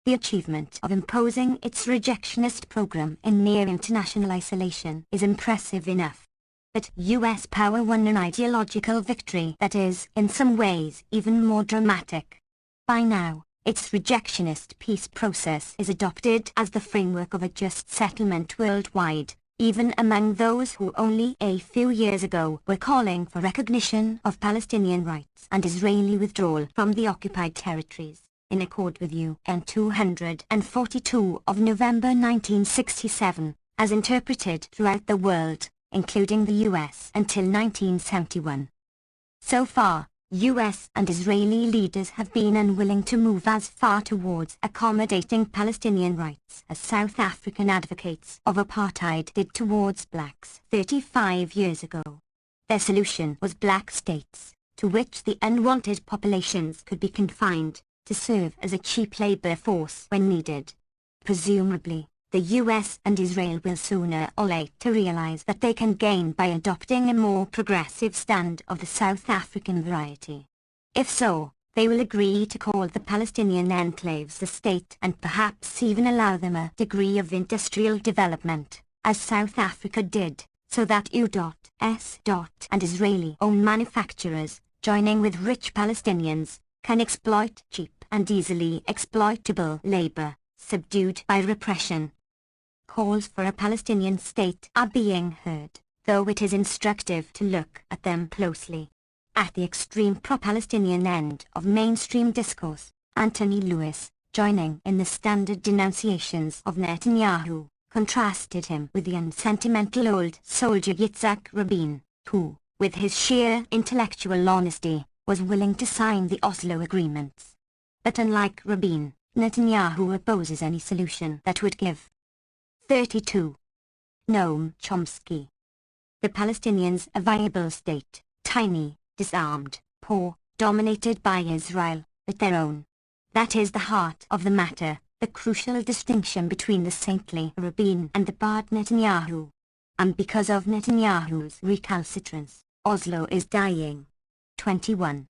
The achievement of imposing its rejectionist program in near international isolation is impressive enough. But US power won an ideological victory that is, in some ways, even more dramatic. By now, its rejectionist peace process is adopted as the framework of a just settlement worldwide, even among those who only a few years ago were calling for recognition of Palestinian rights and Israeli withdrawal from the occupied territories, in accord with UN 242 of November 1967, as interpreted throughout the world, including the US until 1971. So far, US and Israeli leaders have been unwilling to move as far towards accommodating Palestinian rights as South African advocates of apartheid did towards blacks 35 years ago. Their solution was black states, to which the unwanted populations could be confined, to serve as a cheap labor force when needed. Presumably, the US and Israel will sooner or later realize that they can gain by adopting a more progressive stand of the South African variety. If so, they will agree to call the Palestinian enclaves a state and perhaps even allow them a degree of industrial development, as South Africa did, so that U.S. and Israeli-owned manufacturers, joining with rich Palestinians, can exploit cheap and easily exploitable labor, subdued by repression. Calls for a Palestinian state are being heard, though it is instructive to look at them closely. At the extreme pro-Palestinian end of mainstream discourse, Anthony Lewis, joining in the standard denunciations of Netanyahu, contrasted him with the unsentimental old soldier Yitzhak Rabin, who, with his sheer intellectual honesty, was willing to sign the Oslo agreements. But unlike Rabin, Netanyahu opposes any solution that would give. 32. Noam Chomsky. The Palestinians a viable state, tiny, disarmed, poor, dominated by Israel, but their own. That is the heart of the matter, the crucial distinction between the saintly Rabin and the bad Netanyahu. and because of Netanyahu's recalcitrance, Oslo is dying. 21.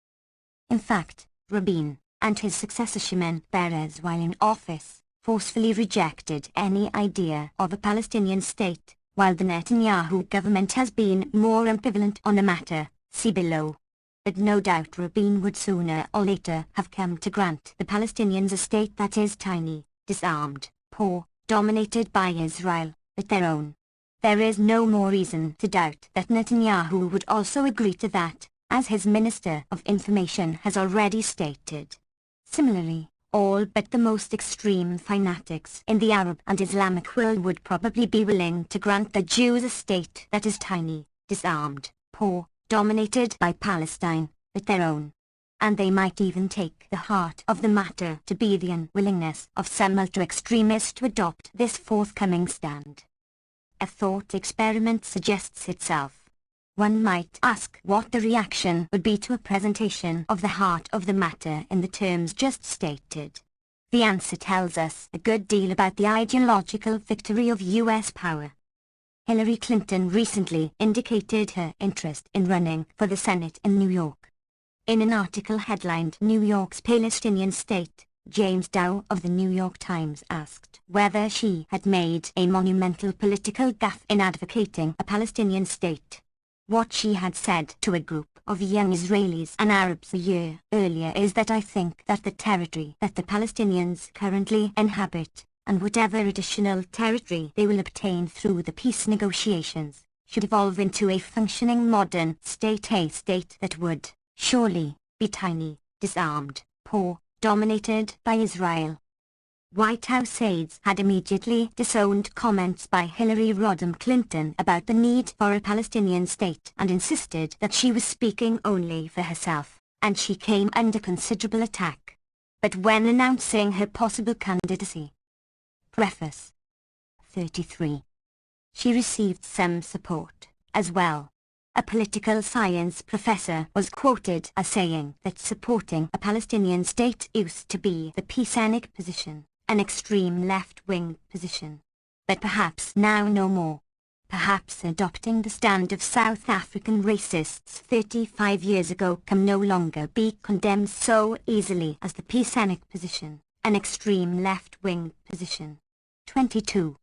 In fact, Rabin, and his successor Shimon Peres while in office, forcefully rejected any idea of a Palestinian state, while the Netanyahu government has been more ambivalent on the matter, see below. But no doubt Rabin would sooner or later have come to grant the Palestinians a state that is tiny, disarmed, poor, dominated by Israel, but their own. There is no more reason to doubt that Netanyahu would also agree to that, as his Minister of Information has already stated. Similarly, all but the most extreme fanatics in the Arab and Islamic world would probably be willing to grant the Jews a state that is tiny, disarmed, poor, dominated by Palestine, but their own. And they might even take the heart of the matter to be the unwillingness of some ultra-extremists to adopt this forthcoming stand. A thought experiment suggests itself. One might ask what the reaction would be to a presentation of the heart of the matter in the terms just stated. The answer tells us a good deal about the ideological victory of U.S. power. Hillary Clinton recently indicated her interest in running for the Senate in New York. In an article headlined New York's Palestinian State, James Dow of the New York Times asked whether she had made a monumental political gaffe in advocating a Palestinian state. What she had said to a group of young Israelis and Arabs a year earlier is that I think that the territory that the Palestinians currently inhabit, and whatever additional territory they will obtain through the peace negotiations, should evolve into a functioning modern state, a state that would, surely, be tiny, disarmed, poor, dominated by Israel. White House aides had immediately disowned comments by Hillary Rodham Clinton about the need for a Palestinian state and insisted that she was speaking only for herself, and she came under considerable attack. But when announcing her possible candidacy. Preface. 33. She received some support, as well. A political science professor was quoted as saying that supporting a Palestinian state used to be the peacenic position, an extreme left-wing position. But perhaps now no more. Perhaps adopting the stand of South African racists 35 years ago can no longer be condemned so easily as the peacenic position, an extreme left-wing position. 22.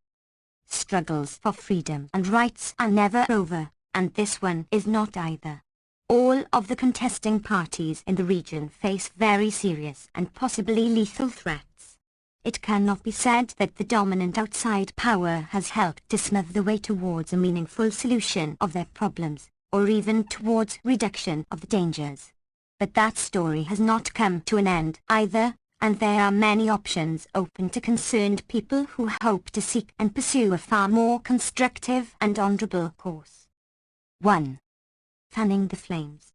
Struggles for freedom and rights are never over. And this one is not either. All of the contesting parties in the region face very serious and possibly lethal threats. It cannot be said that the dominant outside power has helped to smooth the way towards a meaningful solution of their problems, or even towards reduction of the dangers. But that story has not come to an end either, and there are many options open to concerned people who hope to seek and pursue a far more constructive and honorable course. 1. Fanning the flames.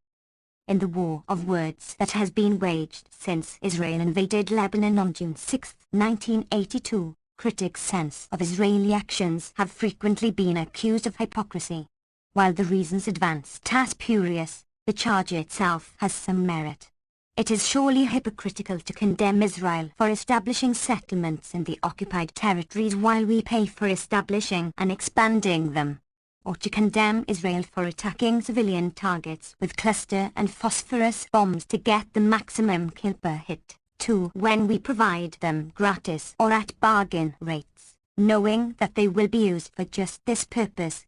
In the war of words that has been waged since Israel invaded Lebanon on June 6, 1982, critics' sense of Israeli actions have frequently been accused of hypocrisy. While the reasons advanced as spurious, the charge itself has some merit. It is surely hypocritical to condemn Israel for establishing settlements in the occupied territories while we pay for establishing and expanding them, or to condemn Israel for attacking civilian targets with cluster and phosphorus bombs to get the maximum kill per hit, 2. When we provide them gratis or at bargain rates, knowing that they will be used for just this purpose.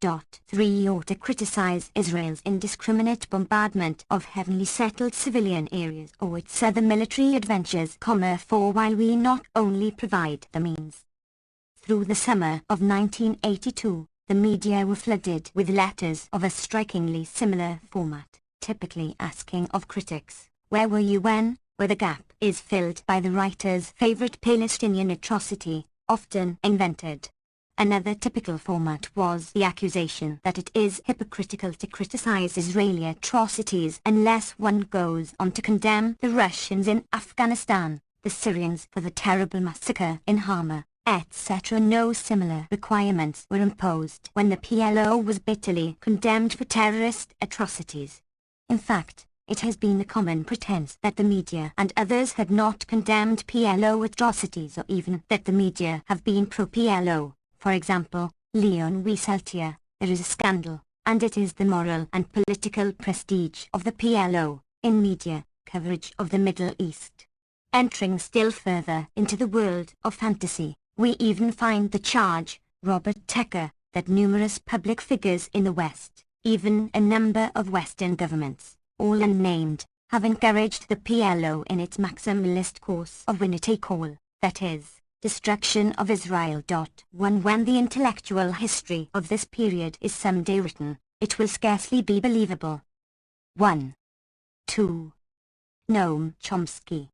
3. Or to criticize Israel's indiscriminate bombardment of heavily settled civilian areas or its other military adventures. 4. While we not only provide the means. Through the summer of 1982, the media were flooded with letters of a strikingly similar format, typically asking of critics, where were you when, where the gap is filled by the writer's favorite Palestinian atrocity, often invented. Another typical format was the accusation that it is hypocritical to criticize Israeli atrocities unless one goes on to condemn the Russians in Afghanistan, the Syrians for the terrible massacre in Hama, etc. No similar requirements were imposed when the PLO was bitterly condemned for terrorist atrocities. In fact, it has been the common pretense that the media and others had not condemned PLO atrocities, or even that the media have been pro-PLO. For example, Leon Wieseltier, there is a scandal, and it is the moral and political prestige of the PLO, in media coverage of the Middle East. Entering still further into the world of fantasy, we even find the charge, Robert Tucker, that numerous public figures in the West, even a number of Western governments, all unnamed, have encouraged the PLO in its maximalist course of winner-take-all, that is, destruction of Israel. When the intellectual history of this period is someday written, it will scarcely be believable. 1. 2. Noam Chomsky.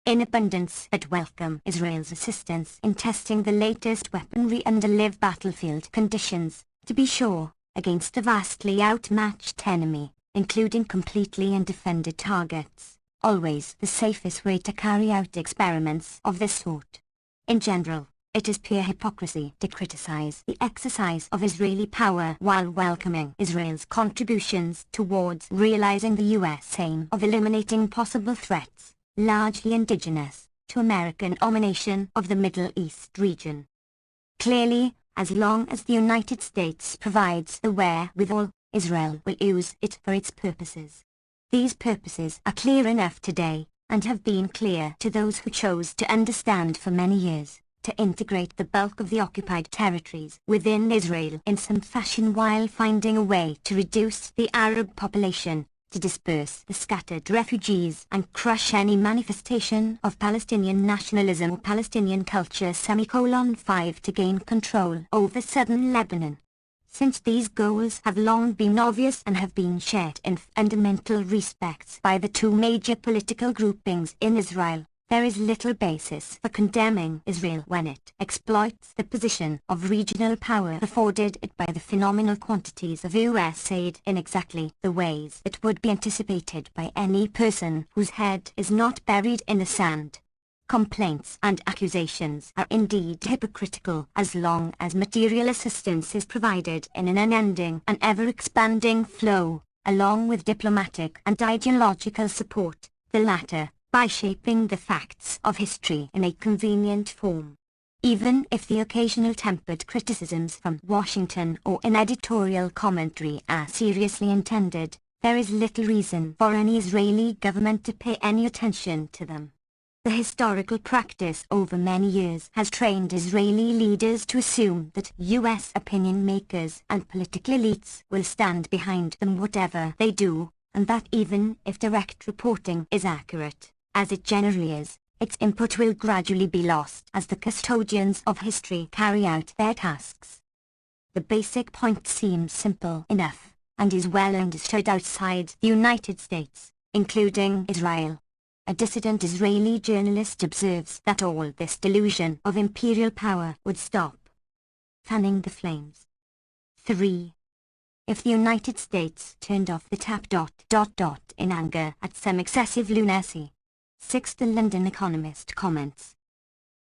In abundance but welcome Israel's assistance in testing the latest weaponry under live battlefield conditions, to be sure, against a vastly outmatched enemy, including completely undefended targets, always the safest way to carry out experiments of this sort. In general, it is pure hypocrisy to criticize the exercise of Israeli power while welcoming Israel's contributions towards realizing the U.S. aim of eliminating possible threats, largely indigenous, to American domination of the Middle East region. Clearly, as long as the United States provides the wherewithal, Israel will use it for its purposes. These purposes are clear enough today, and have been clear to those who chose to understand for many years, to integrate the bulk of the occupied territories within Israel in some fashion while finding a way to reduce the Arab population, to disperse the scattered refugees and crush any manifestation of Palestinian nationalism or Palestinian culture. 5 To gain control over southern Lebanon. Since these goals have long been obvious and have been shared in fundamental respects by the two major political groupings in Israel, there is little basis for condemning Israel when it exploits the position of regional power afforded it by the phenomenal quantities of U.S. aid in exactly the ways that would be anticipated by any person whose head is not buried in the sand. Complaints and accusations are indeed hypocritical as long as material assistance is provided in an unending and ever-expanding flow, along with diplomatic and ideological support, the latter by shaping the facts of history in a convenient form. Even if the occasional tempered criticisms from Washington or in editorial commentary are seriously intended, there is little reason for any Israeli government to pay any attention to them. The historical practice over many years has trained Israeli leaders to assume that U.S. opinion makers and political elites will stand behind them whatever they do, and that even if direct reporting is accurate, as it generally is, its input will gradually be lost as the custodians of history carry out their tasks. The basic point seems simple enough, and is well understood outside the United States, including Israel. A dissident Israeli journalist observes that all this delusion of imperial power would stop fanning the flames. 3. If the United States turned off the tap... in anger at some excessive lunacy. 6. The London Economist comments.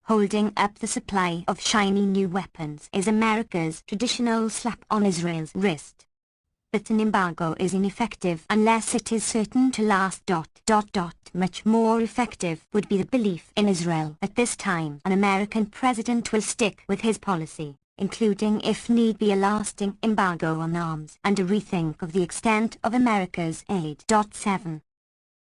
Holding up the supply of shiny new weapons is America's traditional slap on Israel's wrist. But an embargo is ineffective unless it is certain to last... Much more effective would be the belief in Israel at this time an American president will stick with his policy, including if need be a lasting embargo on arms and a rethink of the extent of America's aid. 7.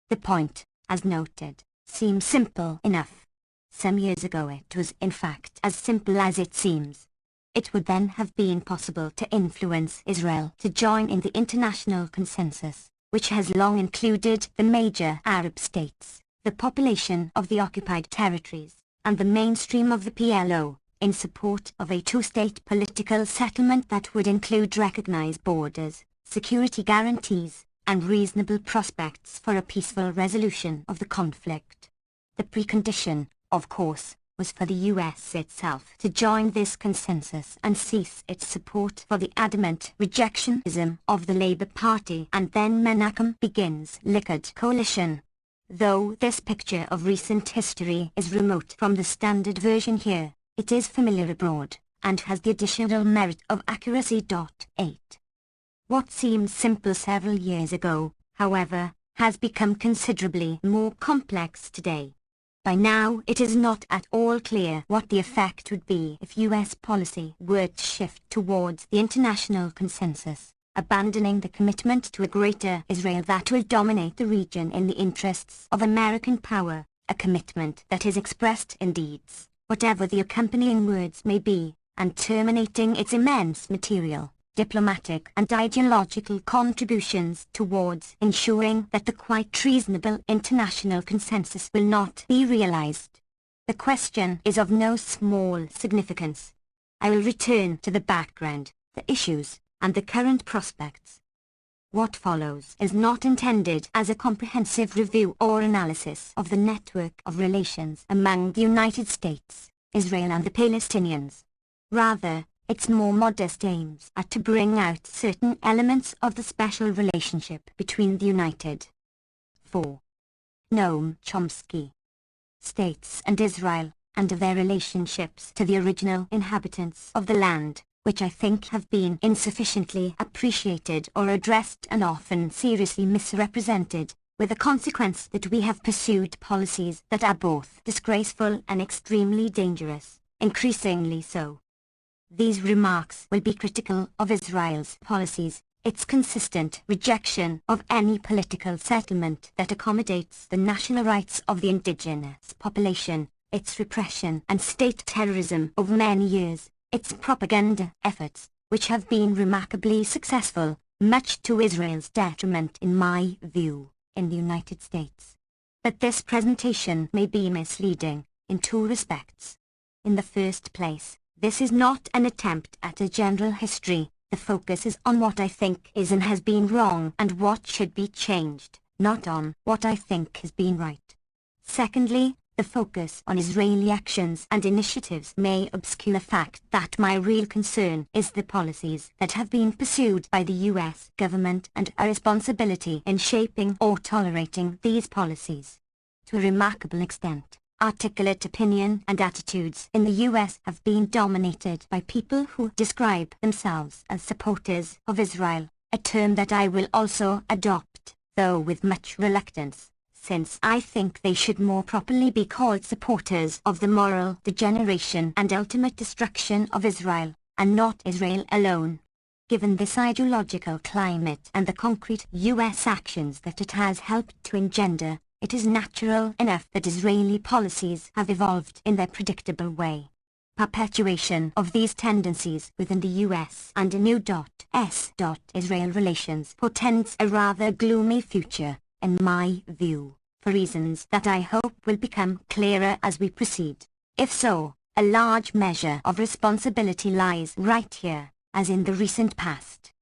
The point, as noted, seems simple enough. Some years ago it was in fact as simple as it seems. It would then have been possible to influence Israel to join in the international consensus, which has long included the major Arab states, the population of the occupied territories, and the mainstream of the PLO, in support of a two-state political settlement that would include recognized borders, security guarantees, and reasonable prospects for a peaceful resolution of the conflict. The precondition, of course, was for the U.S. itself to join this consensus and cease its support for the adamant rejectionism of the Labour Party, and then Menachem Begin's Likud coalition. Though this picture of recent history is remote from the standard version here, it is familiar abroad, and has the additional merit of accuracy. 8. What seemed simple several years ago, however, has become considerably more complex today. By now it is not at all clear what the effect would be if US policy were to shift towards the international consensus, abandoning the commitment to a greater Israel that will dominate the region in the interests of American power, a commitment that is expressed in deeds, whatever the accompanying words may be, and terminating its immense material, diplomatic and ideological contributions towards ensuring that the quite treasonable international consensus will not be realized. The question is of no small significance. I will return to the background, the issues, and the current prospects. What follows is not intended as a comprehensive review or analysis of the network of relations among the United States, Israel and the Palestinians. Rather, its more modest aims are to bring out certain elements of the special relationship between the United 4. Noam Chomsky States and Israel, and of their relationships to the original inhabitants of the land, which I think have been insufficiently appreciated or addressed and often seriously misrepresented, with the consequence that we have pursued policies that are both disgraceful and extremely dangerous, increasingly so. These remarks will be critical of Israel's policies, its consistent rejection of any political settlement that accommodates the national rights of the indigenous population, its repression and state terrorism over many years, its propaganda efforts, which have been remarkably successful, much to Israel's detriment in my view, in the United States. But this presentation may be misleading, in two respects. In the first place, this is not an attempt at a general history. The focus is on what I think is and has been wrong and what should be changed, not on what I think has been right. Secondly, the focus on Israeli actions and initiatives may obscure the fact that my real concern is the policies that have been pursued by the US government and our responsibility in shaping or tolerating these policies. To a remarkable extent, articulate opinion and attitudes in the US have been dominated by people who describe themselves as supporters of Israel, a term that I will also adopt, though with much reluctance, since I think they should more properly be called supporters of the moral degeneration and ultimate destruction of Israel, and not Israel alone. Given this ideological climate and the concrete US actions that it has helped to engender, it is natural enough that Israeli policies have evolved in their predictable way. Perpetuation of these tendencies within the US and a new Israel relations portends a rather gloomy future, in my view, for reasons that I hope will become clearer as we proceed. If so, a large measure of responsibility lies right here, as in the recent past.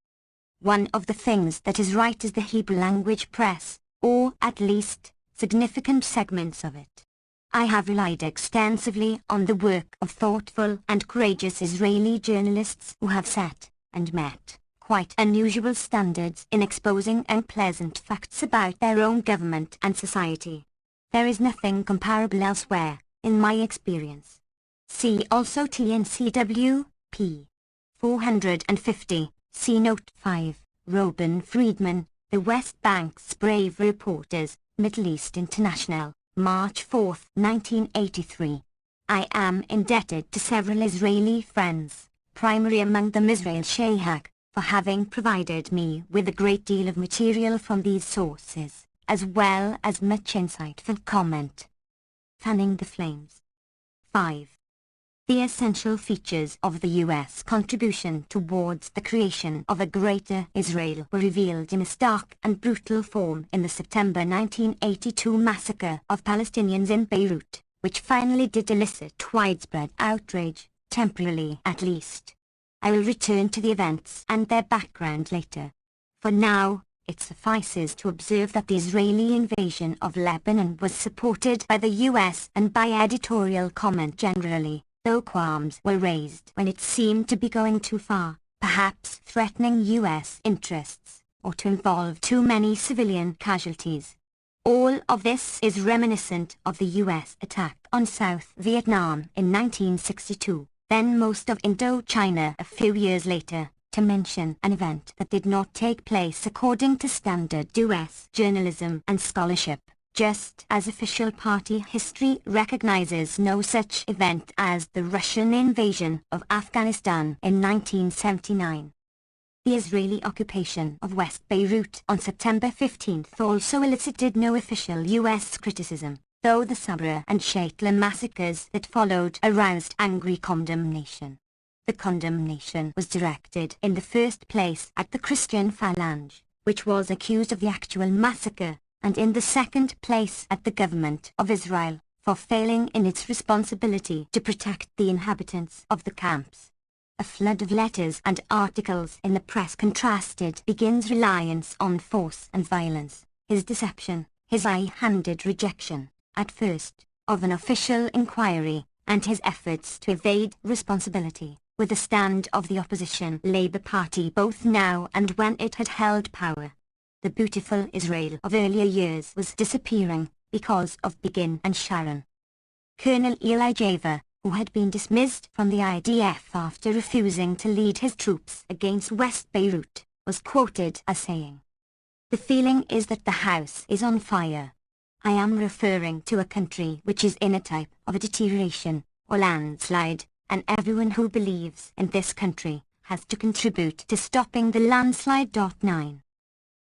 One of the things that is right is the Hebrew language press, or at least, significant segments of it. I have relied extensively on the work of thoughtful and courageous Israeli journalists who have set, and met, quite unusual standards in exposing unpleasant facts about their own government and society. There is nothing comparable elsewhere, in my experience. See also TNCW, p. 450, see Note 5, Robin Friedman, The West Bank's Brave Reporters, Middle East International, March 4, 1983. I am indebted to several Israeli friends, primary among them Israel Shahak, for having provided me with a great deal of material from these sources, as well as much insightful comment. Fanning the flames. 5. The essential features of the U.S. contribution towards the creation of a greater Israel were revealed in a stark and brutal form in the September 1982 massacre of Palestinians in Beirut, which finally did elicit widespread outrage, temporarily at least. I will return to the events and their background later. For now, it suffices to observe that the Israeli invasion of Lebanon was supported by the U.S. and by editorial comment generally, though qualms were raised when it seemed to be going too far, perhaps threatening U.S. interests, or to involve too many civilian casualties. All of this is reminiscent of the U.S. attack on South Vietnam in 1962, then most of Indochina a few years later, to mention an event that did not take place according to standard U.S. journalism and scholarship, just as official party history recognizes no such event as the Russian invasion of Afghanistan in 1979. The Israeli occupation of West Beirut on September 15 also elicited no official U.S. criticism, though the Sabra and Shatila massacres that followed aroused angry condemnation. The condemnation was directed in the first place at the Christian Phalange, which was accused of the actual massacre, and in the second place at the government of Israel, for failing in its responsibility to protect the inhabitants of the camps. A flood of letters and articles in the press contrasted Begin's reliance on force and violence, his deception, his high-handed rejection, at first, of an official inquiry, and his efforts to evade responsibility, with the stand of the opposition Labour Party both now and when it had held power. The beautiful Israel of earlier years was disappearing, because of Begin and Sharon. Colonel Eli Javer, who had been dismissed from the IDF after refusing to lead his troops against West Beirut, was quoted as saying, "The feeling is that the house is on fire. I am referring to a country which is in a type of a deterioration, or landslide, and everyone who believes in this country has to contribute to stopping the landslide." 9.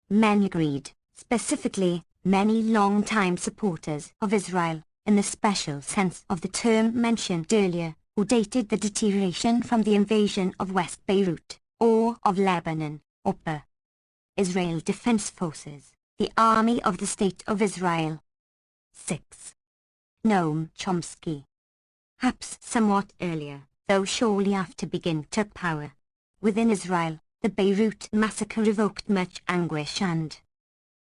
Many agreed, specifically, many long-time supporters of Israel, in the special sense of the term mentioned earlier, who dated the deterioration from the invasion of West Beirut, or of Lebanon, UPA. Israel Defense Forces, the Army of the State of Israel. 6. Noam Chomsky. Perhaps somewhat earlier, though shortly after Begin took power. Within Israel, the Beirut massacre evoked much anguish and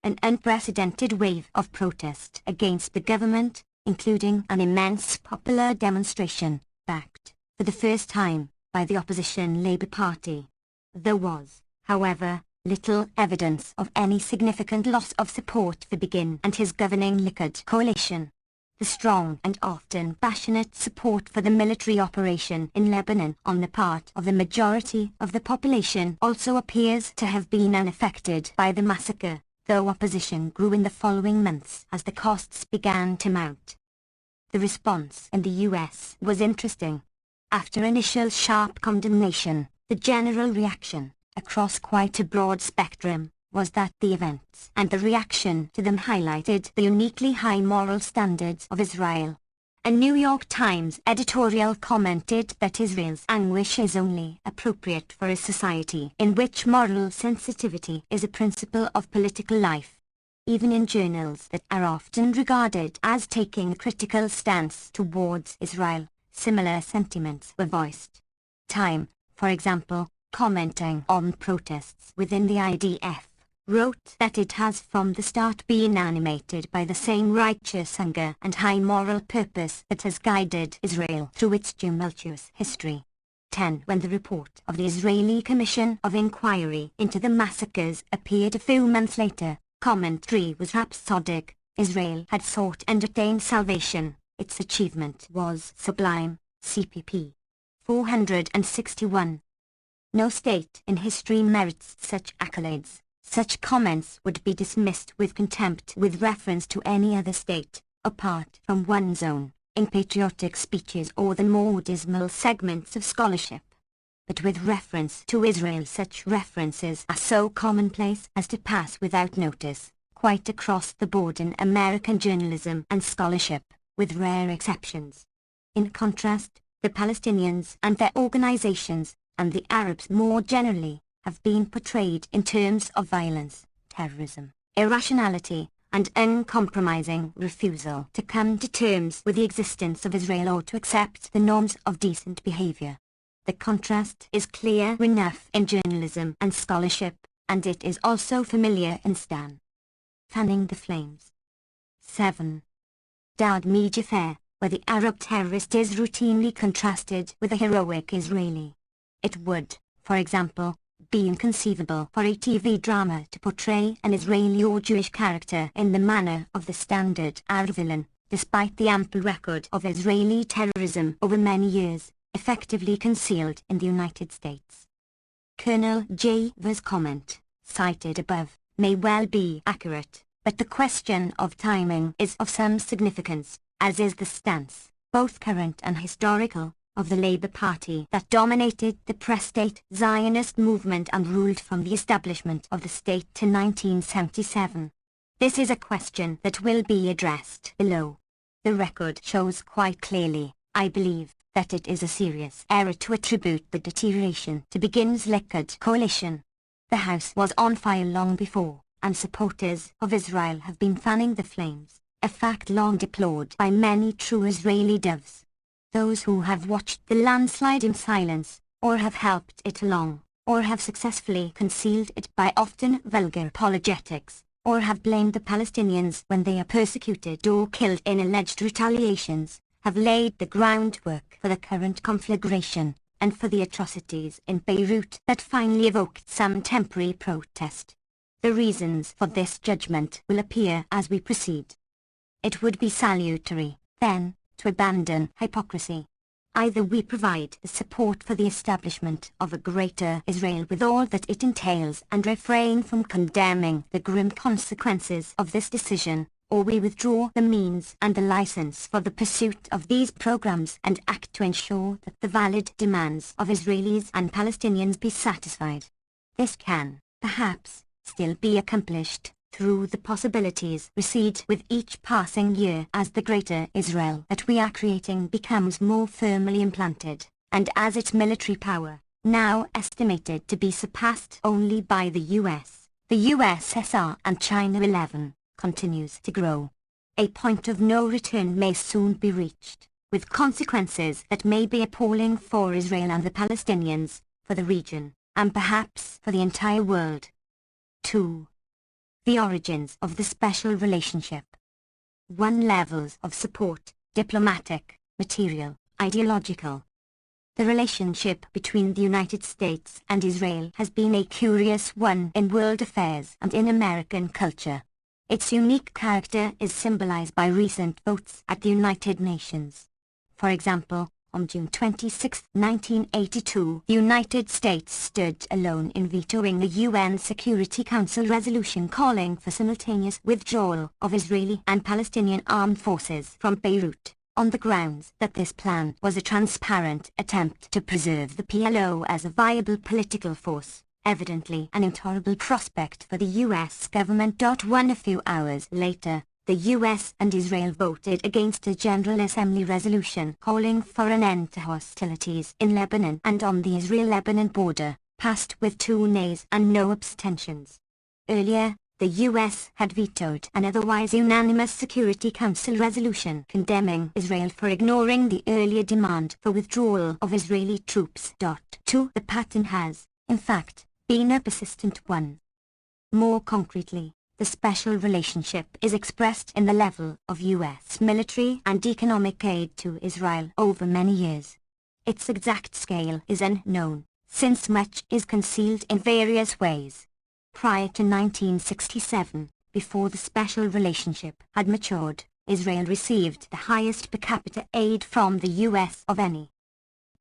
an unprecedented wave of protest against the government, including an immense popular demonstration, backed, for the first time, by the opposition Labour Party. There was, however, little evidence of any significant loss of support for Begin and his governing Likud coalition. The strong and often passionate support for the military operation in Lebanon on the part of the majority of the population also appears to have been unaffected by the massacre, though opposition grew in the following months as the costs began to mount. The response in the US was interesting. After initial sharp condemnation, the general reaction, across quite a broad spectrum, was that the events and the reaction to them highlighted the uniquely high moral standards of Israel. A New York Times editorial commented that Israel's anguish is only appropriate for a society in which moral sensitivity is a principle of political life. Even in journals that are often regarded as taking a critical stance towards Israel, similar sentiments were voiced. Time, for example, commenting on protests within the IDF, wrote that it has from the start been animated by the same righteous anger and high moral purpose that has guided Israel through its tumultuous history. 10. When the report of the Israeli Commission of Inquiry into the massacres appeared a few months later, commentary was rhapsodic. Israel had sought and attained salvation. Its achievement was sublime. CPP 461. No state in history merits such accolades. Such comments would be dismissed with contempt with reference to any other state, apart from one's own, in patriotic speeches or the more dismal segments of scholarship. But with reference to Israel, such references are so commonplace as to pass without notice, quite across the board in American journalism and scholarship, with rare exceptions. In contrast, the Palestinians and their organizations, and the Arabs more generally, have been portrayed in terms of violence, terrorism, irrationality, and uncompromising refusal to come to terms with the existence of Israel or to accept the norms of decent behavior. The contrast is clear enough in journalism and scholarship, and it is also familiar in Stan. Fanning the flames. 7. Dawd Media, where the Arab terrorist is routinely contrasted with a heroic Israeli. It would, for example, be inconceivable for a TV drama to portray an Israeli or Jewish character in the manner of the standard Arab villain, despite the ample record of Israeli terrorism over many years, effectively concealed in the United States. Colonel Javer's comment, cited above, may well be accurate, But the question of timing is of some significance, as is the stance, both current and historical, of the Labour Party that dominated the pre-state Zionist movement and ruled from the establishment of the state to 1977. This is a question that will be addressed below. The record shows quite clearly, I believe, that it is a serious error to attribute the deterioration to Begin's Likud coalition. The house was on fire long before, and supporters of Israel have been fanning the flames, a fact long deplored by many true Israeli doves. Those who have watched the landslide in silence, or have helped it along, or have successfully concealed it by often vulgar apologetics, or have blamed the Palestinians when they are persecuted or killed in alleged retaliations, have laid the groundwork for the current conflagration, and for the atrocities in Beirut that finally evoked some temporary protest. The reasons for this judgment will appear as we proceed. It would be salutary, then, to abandon hypocrisy. Either we provide the support for the establishment of a greater Israel with all that it entails and refrain from condemning the grim consequences of this decision, or we withdraw the means and the license for the pursuit of these programs and act to ensure that the valid demands of Israelis and Palestinians be satisfied. This can, perhaps, still be accomplished through the possibilities recede with each passing year as the greater Israel that we are creating becomes more firmly implanted, and as its military power, now estimated to be surpassed only by the US, the USSR and China 11, continues to grow. A point of no return may soon be reached, with consequences that may be appalling for Israel and the Palestinians, for the region, and perhaps for the entire world. 2. The origins of the special relationship. 1. Levels of support, diplomatic, material, ideological. The relationship between the United States and Israel has been a curious one in world affairs and in American culture. Its unique character is symbolized by recent votes at the United Nations. For example, on June 26, 1982, the United States stood alone in vetoing the UN Security Council resolution calling for simultaneous withdrawal of Israeli and Palestinian armed forces from Beirut, on the grounds that this plan was a transparent attempt to preserve the PLO as a viable political force, evidently an intolerable prospect for the US government. A few hours later, the US and Israel voted against a General Assembly resolution calling for an end to hostilities in Lebanon and on the Israel-Lebanon border, passed with 2 nays and no abstentions. Earlier, the US had vetoed an otherwise unanimous Security Council resolution condemning Israel for ignoring the earlier demand for withdrawal of Israeli troops. 2. The pattern has, in fact, been a persistent one. More concretely, the special relationship is expressed in the level of U.S. military and economic aid to Israel over many years. Its exact scale is unknown, since much is concealed in various ways. Prior to 1967, before the special relationship had matured, Israel received the highest per capita aid from the U.S. of any.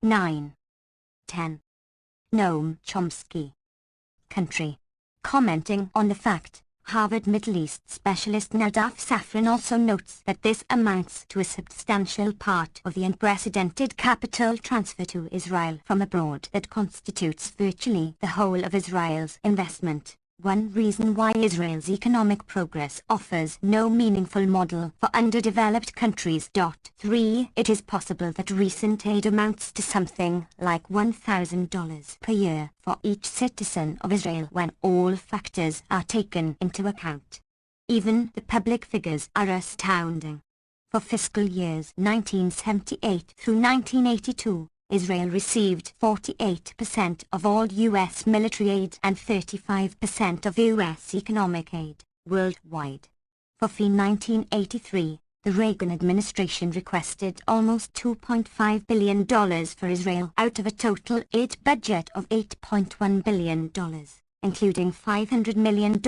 9. 10. Noam Chomsky. Country. Commenting on the fact, Harvard Middle East specialist Nadav Safran also notes that this amounts to a substantial part of the unprecedented capital transfer to Israel from abroad that constitutes virtually the whole of Israel's investment. One reason why Israel's economic progress offers no meaningful model for underdeveloped countries. 3. It is possible that recent aid amounts to something like $1,000 per year for each citizen of Israel when all factors are taken into account. Even the public figures are astounding. For fiscal years 1978 through 1982, Israel received 48% of all U.S. military aid and 35% of U.S. economic aid, worldwide. For 1983, the Reagan administration requested almost $2.5 billion for Israel out of a total aid budget of $8.1 billion, including $500 million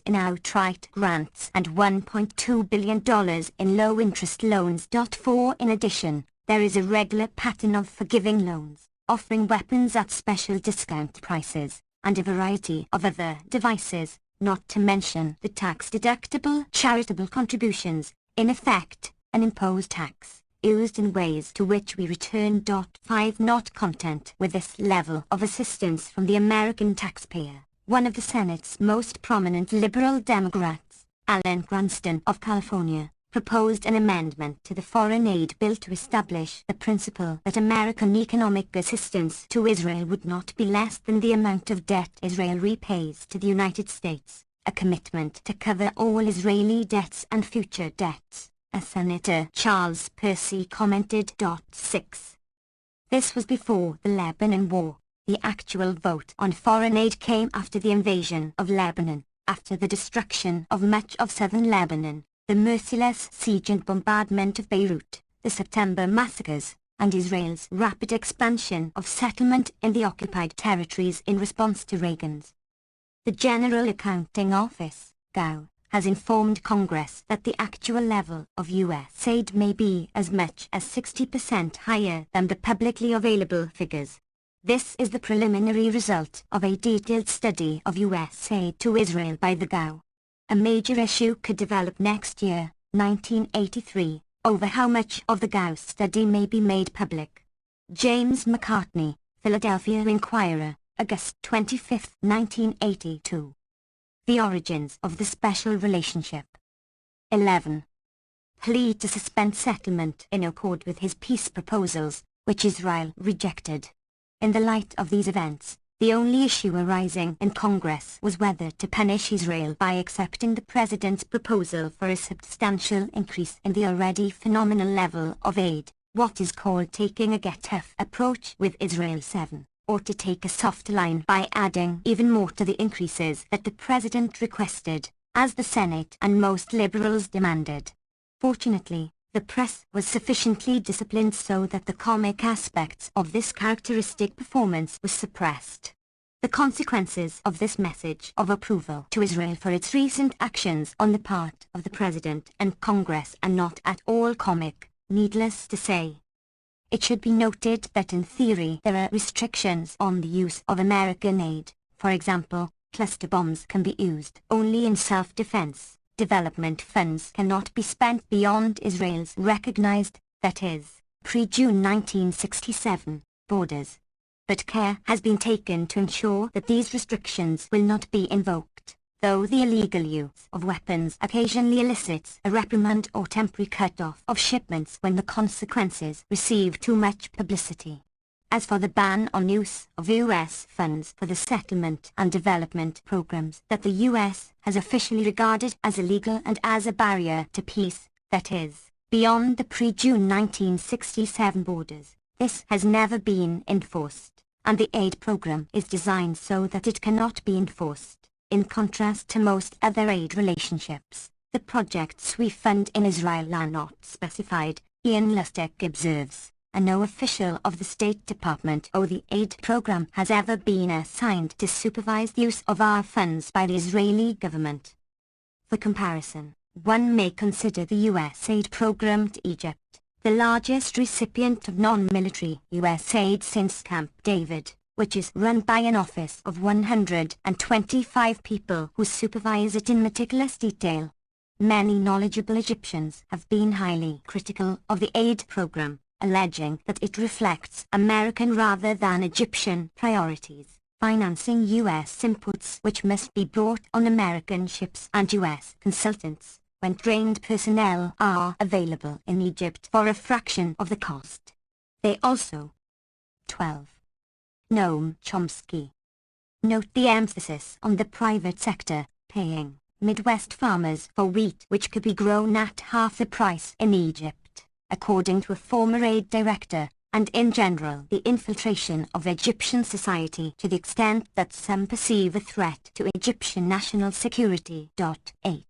in outright grants and $1.2 billion in low-interest loans. 4. In addition, there is a regular pattern of forgiving loans, offering weapons at special discount prices, and a variety of other devices, not to mention the tax-deductible charitable contributions, in effect, an imposed tax, used in ways to which we return. 5. Not content with this level of assistance from the American taxpayer, one of the Senate's most prominent liberal Democrats, Alan Cranston of California, proposed an amendment to the foreign aid bill to establish the principle that American economic assistance to Israel would not be less than the amount of debt Israel repays to the United States, a commitment to cover all Israeli debts and future debts, as Senator Charles Percy commented. 6. This was before the Lebanon War. The actual vote on foreign aid came after the invasion of Lebanon, after the destruction of much of southern Lebanon, the merciless siege and bombardment of Beirut, the September massacres, and Israel's rapid expansion of settlement in the occupied territories in response to Reagan's. The General Accounting Office, GAO, has informed Congress that the actual level of U.S. aid may be as much as 60% higher than the publicly available figures. This is the preliminary result of a detailed study of U.S. aid to Israel by the GAO. A major issue could develop next year, 1983, over how much of the GAO study may be made public. James McCartney, Philadelphia Inquirer, August 25, 1982. The origins of the special relationship. 11. Plea to suspend settlement in accord with his peace proposals, which Israel rejected. In the light of these events, the only issue arising in Congress was whether to punish Israel by accepting the President's proposal for a substantial increase in the already phenomenal level of aid, what is called taking a get-tough approach with Israel 7, or to take a soft line by adding even more to the increases that the President requested, as the Senate and most liberals demanded. Fortunately, the press was sufficiently disciplined so that the comic aspects of this characteristic performance was suppressed. The consequences of this message of approval to Israel for its recent actions on the part of the President and Congress are not at all comic, needless to say. It should be noted that in theory there are restrictions on the use of American aid. For example, cluster bombs can be used only in self-defense. Development funds cannot be spent beyond Israel's recognized, that is, pre-June 1967, borders. But care has been taken to ensure that these restrictions will not be invoked, though the illegal use of weapons occasionally elicits a reprimand or temporary cut-off of shipments when the consequences receive too much publicity. As for the ban on use of U.S. funds for the settlement and development programs that the U.S. has officially regarded as illegal and as a barrier to peace, that is, beyond the pre-June 1967 borders, this has never been enforced, and the aid program is designed so that it cannot be enforced. In contrast to most other aid relationships, the projects we fund in Israel are not specified, Ian Lustig observes. And no official of the State Department or the aid program has ever been assigned to supervise the use of our funds by the Israeli government. For comparison, one may consider the U.S. aid program to Egypt, the largest recipient of non-military U.S. aid since Camp David, which is run by an office of 125 people who supervise it in meticulous detail. Many knowledgeable Egyptians have been highly critical of the aid program, alleging that it reflects American rather than Egyptian priorities, financing U.S. inputs which must be brought on American ships and U.S. consultants, when trained personnel are available in Egypt for a fraction of the cost. They also. 12. Noam Chomsky. Note the emphasis on the private sector, paying Midwest farmers for wheat which could be grown at half the price in Egypt. According to a former aid director, and in general the infiltration of Egyptian society to the extent that some perceive a threat to Egyptian national security. 8.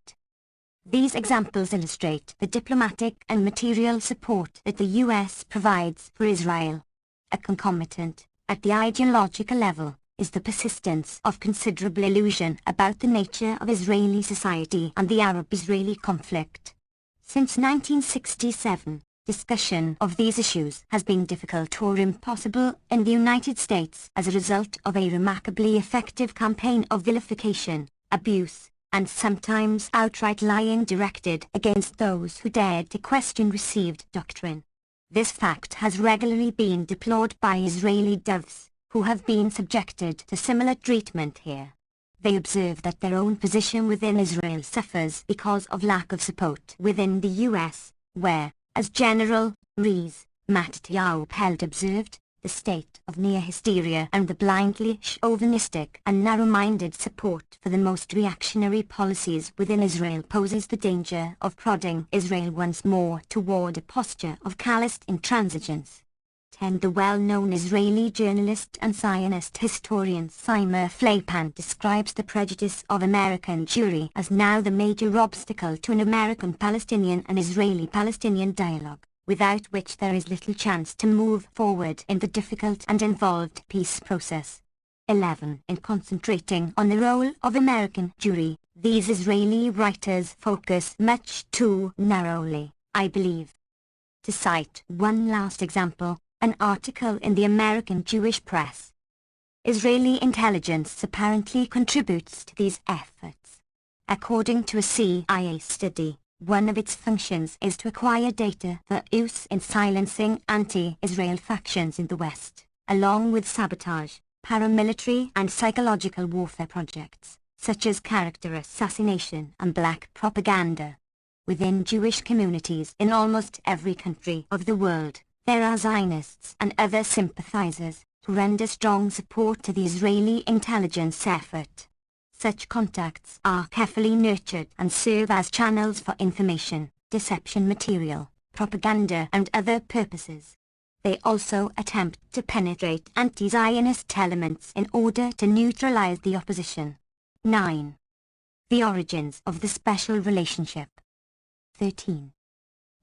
These examples illustrate the diplomatic and material support that the U.S. provides for Israel. A concomitant, at the ideological level, is the persistence of considerable illusion about the nature of Israeli society and the Arab-Israeli conflict. Since 1967, discussion of these issues has been difficult or impossible in the United States as a result of a remarkably effective campaign of vilification, abuse, and sometimes outright lying directed against those who dared to question received doctrine. This fact has regularly been deplored by Israeli doves, who have been subjected to similar treatment here. They observe that their own position within Israel suffers because of lack of support within the US, where, as General Rees Mattiyahu observed, the state of near-hysteria and the blindly chauvinistic and narrow-minded support for the most reactionary policies within Israel poses the danger of prodding Israel once more toward a posture of calloused intransigence. 10. The well-known Israeli journalist and Zionist historian Seymour Flapan describes the prejudice of American Jewry as now the major obstacle to an American-Palestinian and Israeli-Palestinian dialogue, without which there is little chance to move forward in the difficult and involved peace process. 11. In concentrating on the role of American Jewry, these Israeli writers focus much too narrowly, I believe. To cite one last example, an article in the American Jewish press. Israeli intelligence apparently contributes to these efforts. According to a CIA study, one of its functions is to acquire data for use in silencing anti-Israel factions in the West, along with sabotage, paramilitary and psychological warfare projects, such as character assassination and black propaganda. Within Jewish communities in almost every country of the world, there are Zionists and other sympathizers who render strong support to the Israeli intelligence effort. Such contacts are carefully nurtured and serve as channels for information, deception material, propaganda and other purposes. They also attempt to penetrate anti-Zionist elements in order to neutralize the opposition. 9. The origins of the special relationship. 13.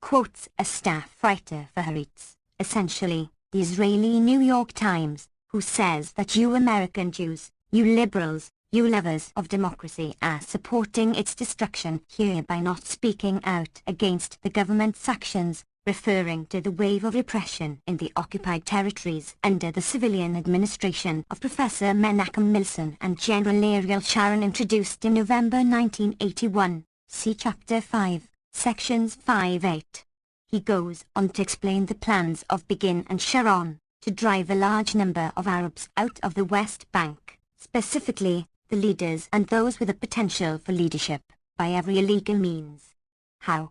Quotes a staff writer for Haaretz, essentially, the Israeli New York Times, who says that you American Jews, you liberals, you lovers of democracy are supporting its destruction here by not speaking out against the government's actions, referring to the wave of repression in the occupied territories under the civilian administration of Professor Menachem Milson and General Ariel Sharon introduced in November 1981, see Chapter 5, Sections 5-8. He goes on to explain the plans of Begin and Sharon to drive a large number of Arabs out of the West Bank, specifically the leaders and those with the potential for leadership, by every illegal means. How?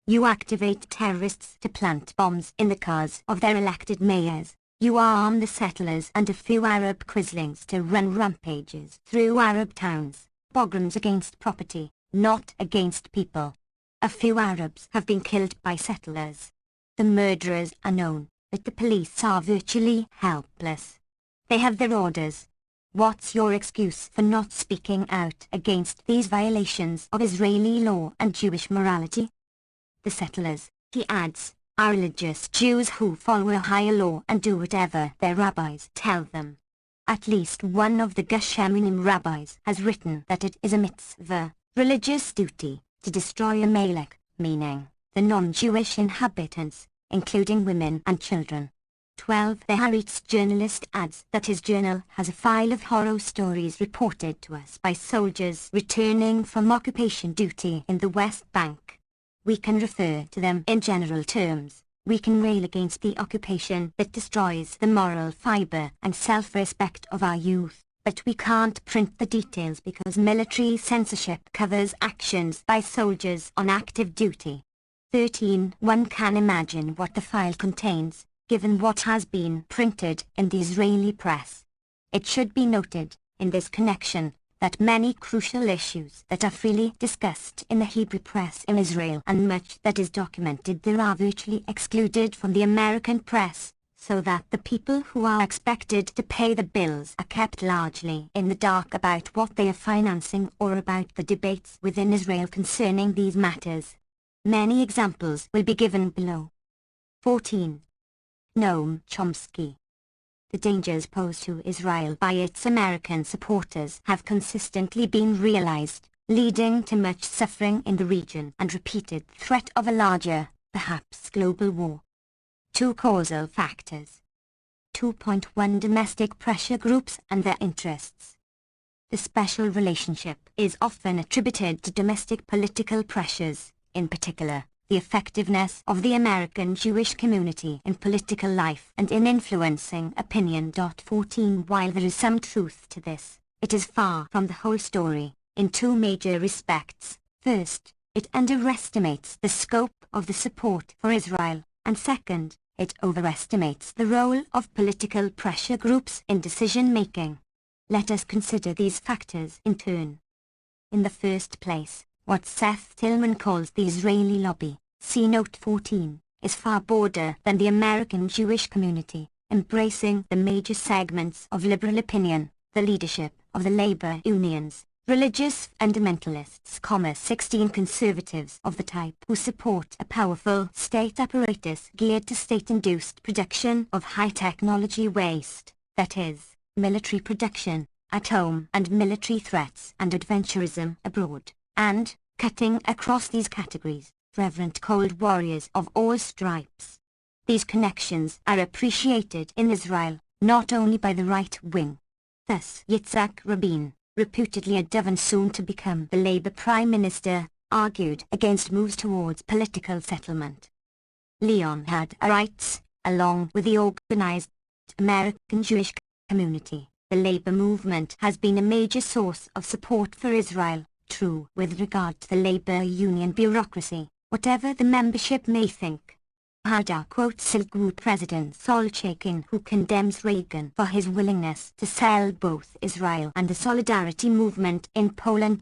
You activate terrorists to plant bombs in the cars of their elected mayors. You arm the settlers and a few Arab quislings to run rampages through Arab towns, pogroms against property, not against people. A few Arabs have been killed by settlers. The murderers are known, but the police are virtually helpless. They have their orders. What's your excuse for not speaking out against these violations of Israeli law and Jewish morality? The settlers, he adds, are religious Jews who follow a higher law and do whatever their rabbis tell them. At least one of the Gush Emunim rabbis has written that it is a mitzvah, religious duty, to destroy Amalek, meaning the non-Jewish inhabitants, including women and children. 12. The Haaretz journalist adds that his journal has a file of horror stories reported to us by soldiers returning from occupation duty in the West Bank. We can refer to them in general terms. We can rail against the occupation that destroys the moral fiber and self-respect of our youth, but we can't print the details because military censorship covers actions by soldiers on active duty. 13. One can imagine what the file contains, given what has been printed in the Israeli press. It should be noted, in this connection, that many crucial issues that are freely discussed in the Hebrew press in Israel and much that is documented there are virtually excluded from the American press, so that the people who are expected to pay the bills are kept largely in the dark about what they are financing or about the debates within Israel concerning these matters. Many examples will be given below. 14. Noam Chomsky. The dangers posed to Israel by its American supporters have consistently been realized, leading to much suffering in the region and repeated threat of a larger, perhaps global war. 2 causal factors. 2.1 Domestic pressure groups and their interests. The special relationship is often attributed to domestic political pressures, in particular, the effectiveness of the American Jewish community in political life and in influencing opinion. 14 While there is some truth to this, it is far from the whole story, in two major respects. First, it underestimates the scope of the support for Israel, and second, it overestimates the role of political pressure groups in decision-making. Let us consider these factors in turn. In the first place, what Seth Tillman calls the Israeli lobby, see note 14, is far broader than the American Jewish community, embracing the major segments of liberal opinion, the leadership of the labor unions, religious fundamentalists, 16 conservatives of the type who support a powerful state apparatus geared to state-induced production of high-technology waste, that is, military production at home and military threats and adventurism abroad, and, cutting across these categories, reverent cold warriors of all stripes. These connections are appreciated in Israel, not only by the right wing. Thus Yitzhak Rabin, reputedly a dove and soon to become the Labour Prime Minister, argued against moves towards political settlement. Leon had rights, along with the organized American Jewish community. The labor movement has been a major source of support for Israel, true with regard to the labor union bureaucracy, whatever the membership may think. Hada quotes Likud President Solzhenitsyn, who condemns Reagan for his willingness to sell both Israel and the Solidarity movement in Poland.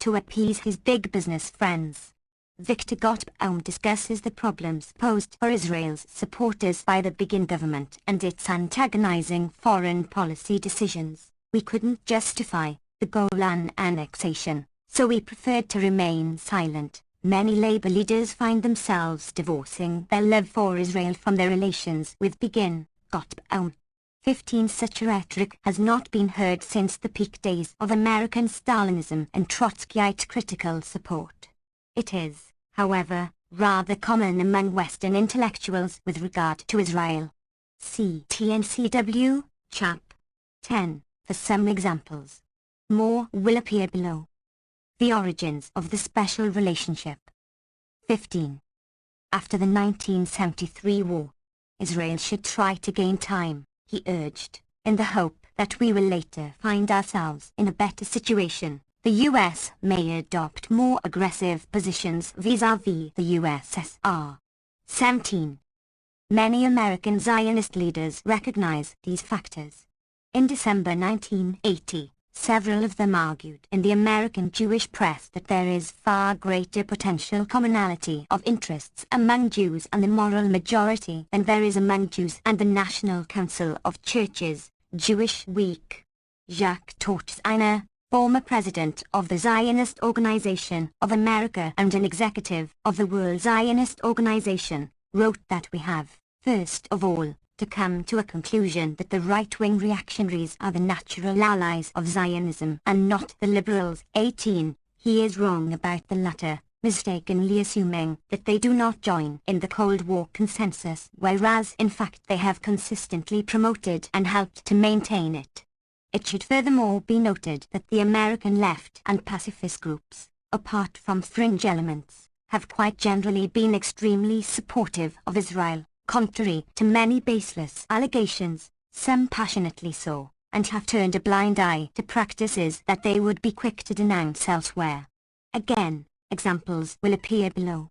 To appease his big business friends. Victor Gottbaum discusses the problems posed for Israel's supporters by the Begin government and its antagonizing foreign policy decisions. We couldn't justify the Golan annexation, so we preferred to remain silent. Many labor leaders find themselves divorcing their love for Israel from their relations with Begin, Gottbaum. 15 Such rhetoric has not been heard since the peak days of American Stalinism and Trotskyite critical support. It is, however, rather common among Western intellectuals with regard to Israel. See TNCW, Chap. 10, for some examples. More will appear below. The origins of the special relationship. 15. After the 1973 war, Israel should try to gain time, he urged, in the hope that we will later find ourselves in a better situation. The U.S. may adopt more aggressive positions vis-à-vis the USSR. 17. Many American Zionist leaders recognize these factors. In December 1980, several of them argued in the American Jewish press that there is far greater potential commonality of interests among Jews and the moral majority than there is among Jews and the National Council of Churches, Jewish Week. Jacques Tortziner, former president of the Zionist Organization of America and an executive of the World Zionist Organization, wrote that we have, first of all, to come to a conclusion that the right-wing reactionaries are the natural allies of Zionism and not the liberals. 18. He is wrong about the latter, mistakenly assuming that they do not join in the Cold War consensus, whereas in fact they have consistently promoted and helped to maintain it. It should furthermore be noted that the American left and pacifist groups, apart from fringe elements, have quite generally been extremely supportive of Israel, contrary to many baseless allegations, some passionately so, and have turned a blind eye to practices that they would be quick to denounce elsewhere. Again, examples will appear below.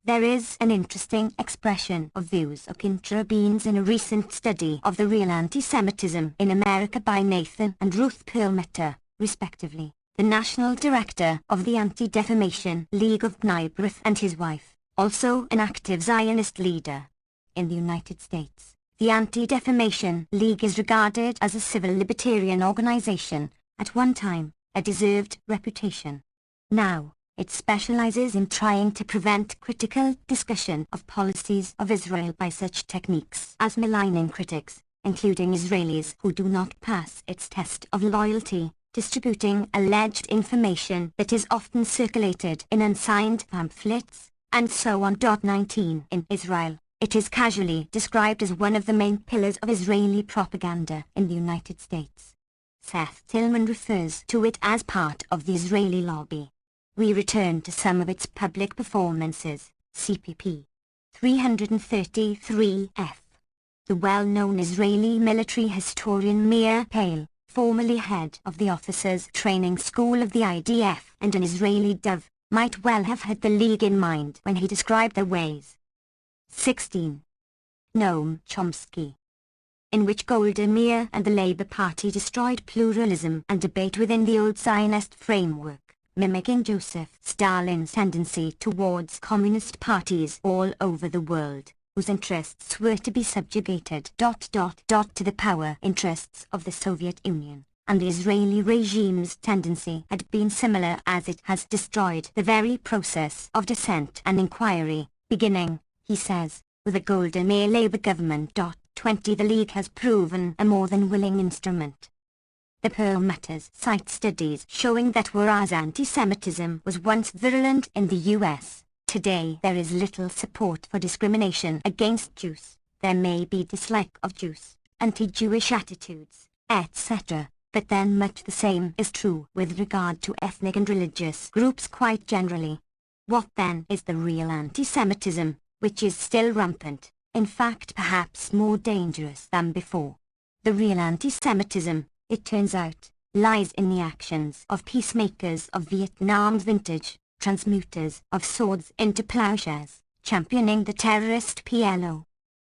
There is an interesting expression of views akin to Rabin's in a recent study of the real anti-Semitism in America by Nathan and Ruth Perlmutter, respectively, the national director of the Anti-Defamation League of Bnei B'rith and his wife, also an active Zionist leader. In the United States, the Anti-Defamation League is regarded as a civil libertarian organization, at one time, a deserved reputation. Now, it specializes in trying to prevent critical discussion of policies of Israel by such techniques as maligning critics, including Israelis who do not pass its test of loyalty, distributing alleged information that is often circulated in unsigned pamphlets, and so on. 19. In Israel, it is casually described as one of the main pillars of Israeli propaganda in the United States. Seth Tillman refers to it as part of the Israeli lobby. We return to some of its public performances. CPP 333-F. The well-known Israeli military historian Meir Pale, formerly head of the Officers Training School of the IDF and an Israeli dove, might well have had the League in mind when he described their ways. 16. Noam Chomsky. In which Golda Meir and the Labour Party destroyed pluralism and debate within the old Zionist framework, mimicking Joseph Stalin's tendency towards communist parties all over the world, whose interests were to be subjugated to the power interests of the Soviet Union, and the Israeli regime's tendency had been similar as it has destroyed the very process of dissent and inquiry, beginning, he says, with the Golda Meir Labour government. 20 The League has proven a more than willing instrument. The Pearl Matters cite studies showing that whereas anti-Semitism was once virulent in the US, today there is little support for discrimination against Jews. There may be dislike of Jews, anti-Jewish attitudes, etc., but then much the same is true with regard to ethnic and religious groups quite generally. What then is the real anti-Semitism, which is still rampant, in fact perhaps more dangerous than before? The real anti-Semitism, it turns out, lies in the actions of peacemakers of Vietnam's vintage, transmuters of swords into plowshares, championing the terrorist PLO.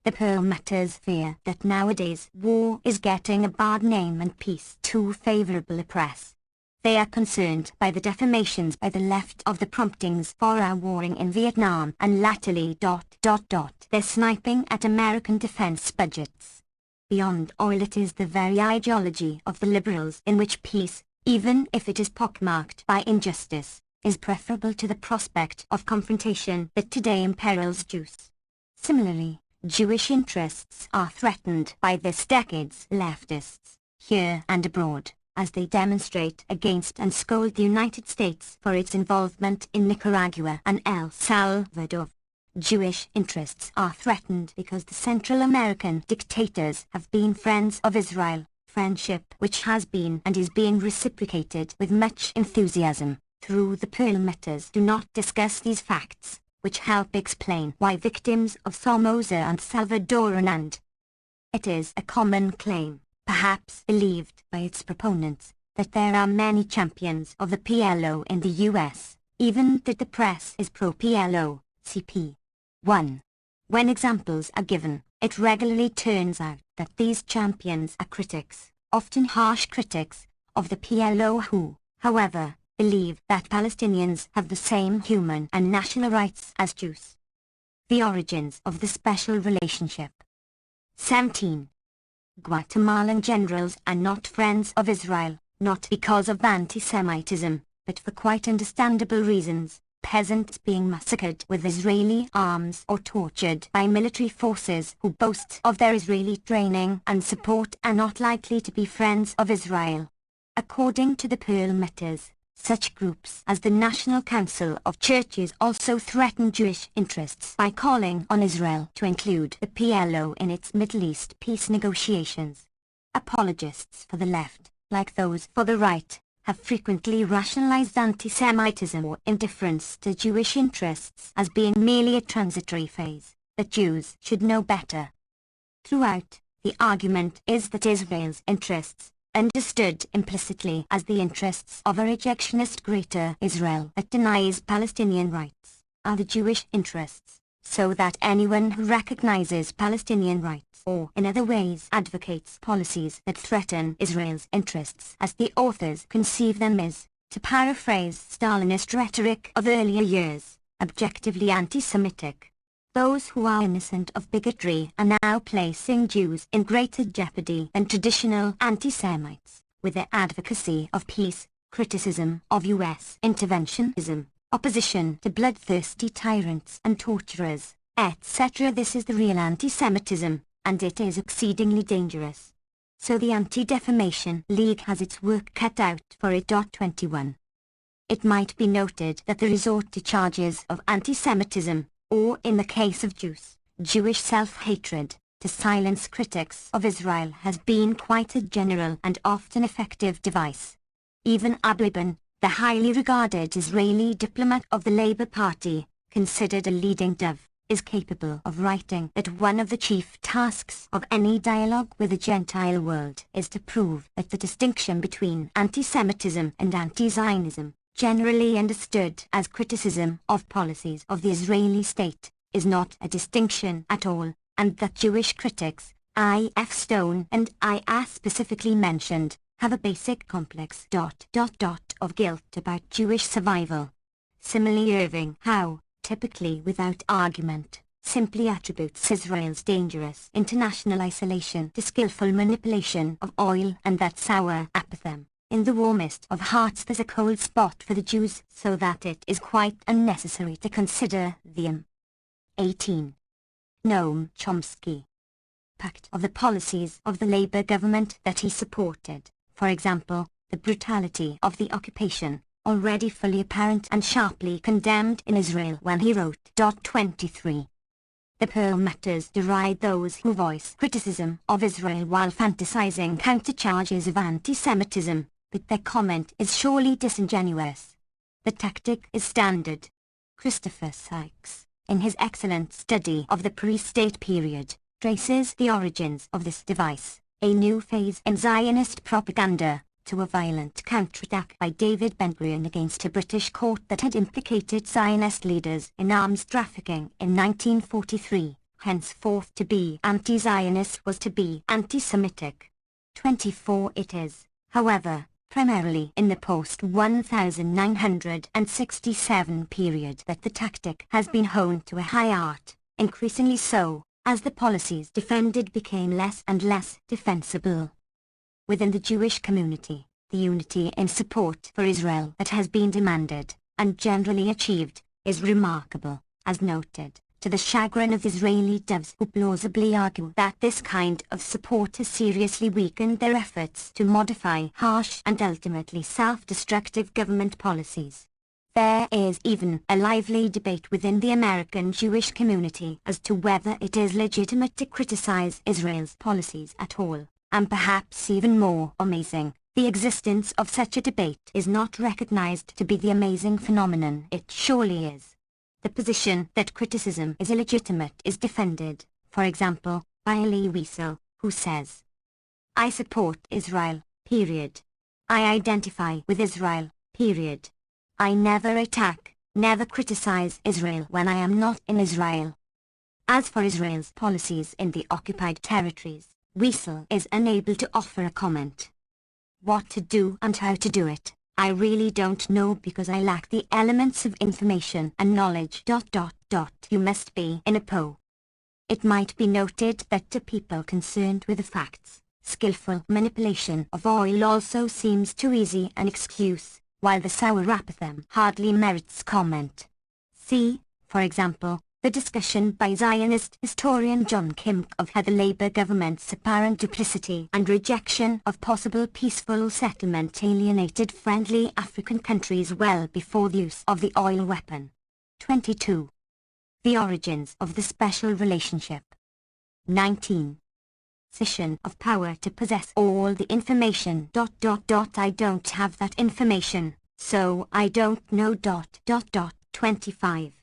The Pearl Matters fear that nowadays war is getting a bad name and peace too favorable a press. They are concerned by the defamations by the left of the promptings for our warring in Vietnam and latterly ... They're sniping at American defense budgets. Beyond oil it is the very ideology of the liberals in which peace, even if it is pockmarked by injustice, is preferable to the prospect of confrontation that today imperils Jews. Similarly, Jewish interests are threatened by this decade's leftists, here and abroad, as they demonstrate against and scold the United States for its involvement in Nicaragua and El Salvador. Jewish interests are threatened because the Central American dictators have been friends of Israel, friendship which has been and is being reciprocated with much enthusiasm. Through the Pearl Matters do not discuss these facts, which help explain why victims of Somoza and Salvadoran and it is a common claim, perhaps believed by its proponents, that there are many champions of the PLO in the US, even that the press is pro-PLO, CP. 1. When examples are given, it regularly turns out that these champions are critics, often harsh critics, of the PLO who, however, believe that Palestinians have the same human and national rights as Jews. The origins of the special relationship. 17. Guatemalan generals are not friends of Israel, not because of anti-Semitism, but for quite understandable reasons. Peasants being massacred with Israeli arms or tortured by military forces who boast of their Israeli training and support are not likely to be friends of Israel. According to the Pearl Matters, such groups as the National Council of Churches also threaten Jewish interests by calling on Israel to include the PLO in its Middle East peace negotiations. Apologists for the left, like those for the right, have frequently rationalized anti-Semitism or indifference to Jewish interests as being merely a transitory phase, that Jews should know better. Throughout, the argument is that Israel's interests, understood implicitly as the interests of a rejectionist Greater Israel that denies Palestinian rights, are the Jewish interests, so that anyone who recognizes Palestinian rights or in other ways advocates policies that threaten Israel's interests as the authors conceive them is, to paraphrase Stalinist rhetoric of earlier years, objectively anti-Semitic. Those who are innocent of bigotry are now placing Jews in greater jeopardy than traditional anti-Semites, with their advocacy of peace, criticism of US interventionism, opposition to bloodthirsty tyrants and torturers, etc. This is the real anti-Semitism, and it is exceedingly dangerous. So the Anti-Defamation League has its work cut out for it. 21. It might be noted that the resort to charges of anti-Semitism, or in the case of Jews, Jewish self-hatred, to silence critics of Israel has been quite a general and often effective device. Even Abu Ibn, the highly regarded Israeli diplomat of the Labour Party, considered a leading dove, is capable of writing that one of the chief tasks of any dialogue with the Gentile world is to prove that the distinction between anti-Semitism and anti-Zionism, generally understood as criticism of policies of the Israeli state, is not a distinction at all, and that Jewish critics, I.F. Stone and I.A. specifically mentioned, have a basic complex ... of guilt about Jewish survival. Similarly, Irving Howe, typically without argument, simply attributes Israel's dangerous international isolation to skillful manipulation of oil and that sour apathy. In the warmest of hearts there's a cold spot for the Jews, so that it is quite unnecessary to consider them. 18. Noam Chomsky. Pact of the policies of the Labour government that he supported, for example, the brutality of the occupation, already fully apparent and sharply condemned in Israel when he wrote. 23. The Pearl Matters deride those who voice criticism of Israel while fantasizing countercharges of anti-Semitism, but their comment is surely disingenuous. The tactic is standard. Christopher Sykes, in his excellent study of the pre-state period, traces the origins of this device, a new phase in Zionist propaganda, to a violent counterattack by David Ben-Gurion against a British court that had implicated Zionist leaders in arms trafficking in 1943. Henceforth, to be anti-Zionist was to be anti-Semitic. 24. It is, however, primarily in the post-1967 period that the tactic has been honed to a high art, increasingly so, as the policies defended became less and less defensible. Within the Jewish community, the unity in support for Israel that has been demanded, and generally achieved, is remarkable, as noted, to the chagrin of Israeli doves who plausibly argue that this kind of support has seriously weakened their efforts to modify harsh and ultimately self-destructive government policies. There is even a lively debate within the American Jewish community as to whether it is legitimate to criticize Israel's policies at all. And perhaps even more amazing, the existence of such a debate is not recognized to be the amazing phenomenon it surely is. The position that criticism is illegitimate is defended, for example, by Elie Wiesel, who says, "I support Israel, period. I identify with Israel, period. I never attack, never criticize Israel when I am not in Israel." As for Israel's policies in the occupied territories, Wiesel is unable to offer a comment. What to do and how to do it, I really don't know because I lack the elements of information and knowledge. You must be in a PO. It might be noted that to people concerned with the facts, skillful manipulation of oil also seems too easy an excuse, while the sour apathem hardly merits comment. See, for example, the discussion by Zionist historian John Kimk of how the Labour government's apparent duplicity and rejection of possible peaceful settlement alienated friendly African countries well before the use of the oil weapon. 22. The origins of the special relationship. 19. Position of power to possess all the information. I don't have that information, so I don't know. 25.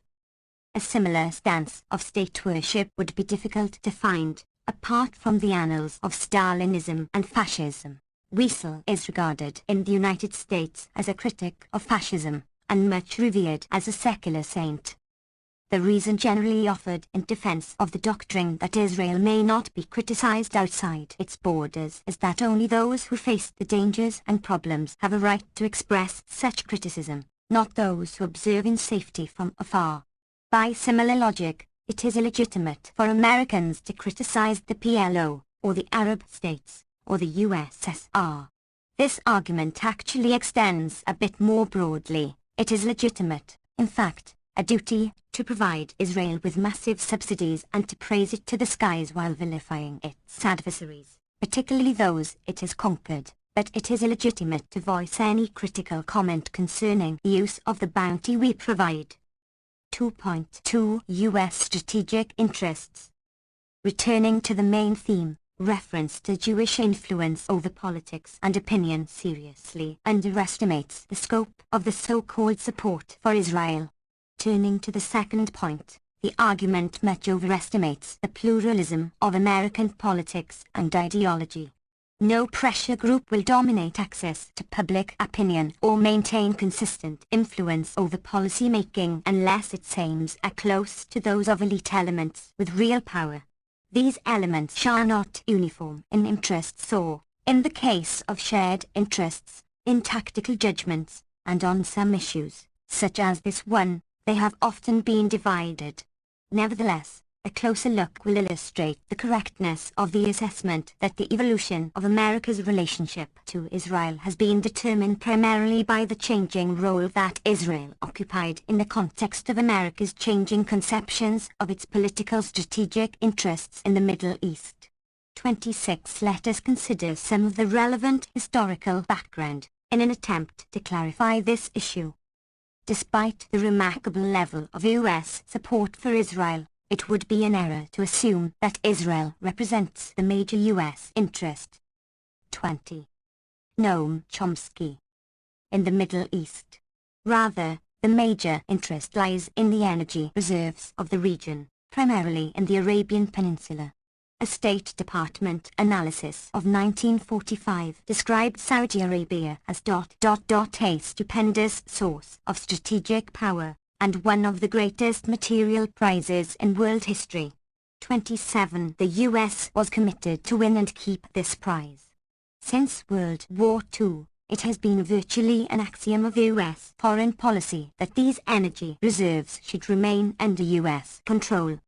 A similar stance of state worship would be difficult to find, apart from the annals of Stalinism and fascism. Wiesel is regarded in the United States as a critic of fascism, and much revered as a secular saint. The reason generally offered in defense of the doctrine that Israel may not be criticized outside its borders is that only those who face the dangers and problems have a right to express such criticism, not those who observe in safety from afar. By similar logic, it is illegitimate for Americans to criticize the PLO, or the Arab states, or the USSR. This argument actually extends a bit more broadly. It is legitimate, in fact, a duty, to provide Israel with massive subsidies and to praise it to the skies while vilifying its adversaries, particularly those it has conquered. But it is illegitimate to voice any critical comment concerning the use of the bounty we provide. 2.2 U.S. Strategic Interests. returning to the main theme, reference to Jewish influence over politics and opinion seriously underestimates the scope of the so-called support for Israel. Turning to the second point, the argument much overestimates the pluralism of American politics and ideology. No pressure group will dominate access to public opinion or maintain consistent influence over policy making unless its aims are close to those of elite elements with real power. These elements are not uniform in interests or, in the case of shared interests, in tactical judgments, and on some issues, such as this one, they have often been divided. Nevertheless, a closer look will illustrate the correctness of the assessment that the evolution of America's relationship to Israel has been determined primarily by the changing role that Israel occupied in the context of America's changing conceptions of its political strategic interests in the Middle East. 26. Let us consider some of the relevant historical background in an attempt to clarify this issue. Despite the remarkable level of U.S. support for Israel, it would be an error to assume that Israel represents the major U.S. interest. 20. Noam Chomsky. In the Middle East. Rather, the major interest lies in the energy reserves of the region, primarily in the Arabian Peninsula. A State Department analysis of 1945 described Saudi Arabia as a stupendous source of strategic power, and one of the greatest material prizes in world history. 27. The U.S. was committed to win and keep this prize. Since World War II, it has been virtually an axiom of U.S. foreign policy that these energy reserves should remain under U.S. control.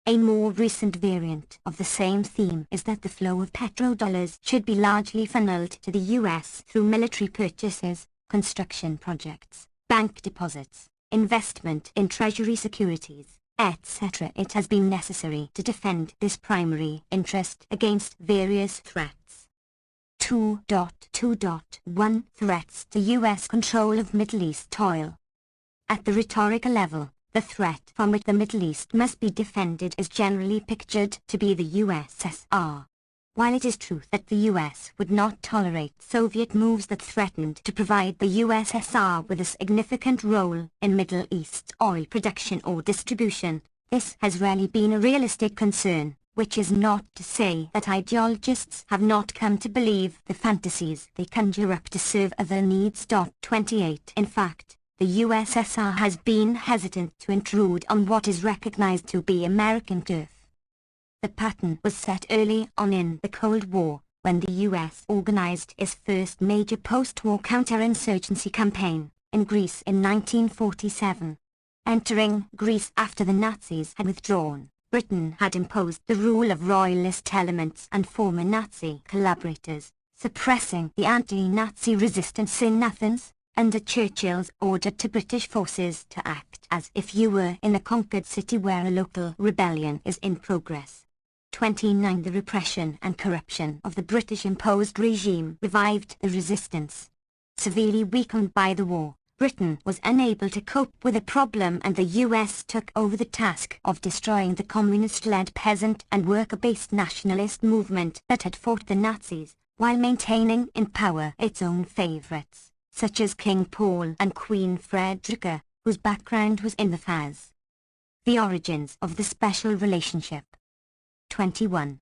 A more recent variant of the same theme is that the flow of petrodollars should be largely funneled to the U.S. through military purchases, construction projects, bank deposits, investment in treasury securities, etc. It has been necessary to defend this primary interest against various threats. 2.2.1 Threats to U.S. control of Middle East oil. At the rhetorical level, the threat from which the Middle East must be defended is generally pictured to be the USSR. While it is true that the US would not tolerate Soviet moves that threatened to provide the USSR with a significant role in Middle East oil production or distribution, this has rarely been a realistic concern, which is not to say that ideologists have not come to believe the fantasies they conjure up to serve other needs. 28 In fact, the USSR has been hesitant to intrude on what is recognized to be American turf. The pattern was set early on in the Cold War, when the U.S. organized its first major post-war counterinsurgency campaign, in Greece in 1947. Entering Greece after the Nazis had withdrawn, Britain had imposed the rule of royalist elements and former Nazi collaborators, suppressing the anti-Nazi resistance in Athens, under Churchill's order to British forces to act as if you were in a conquered city where a local rebellion is in progress. 29 The repression and corruption of the British-imposed regime revived the resistance. Severely weakened by the war, Britain was unable to cope with the problem, and the US took over the task of destroying the communist-led peasant and worker-based nationalist movement that had fought the Nazis, while maintaining in power its own favorites, such as King Paul and Queen Frederica, whose background was in the Faz. The origins of the special relationship. 21.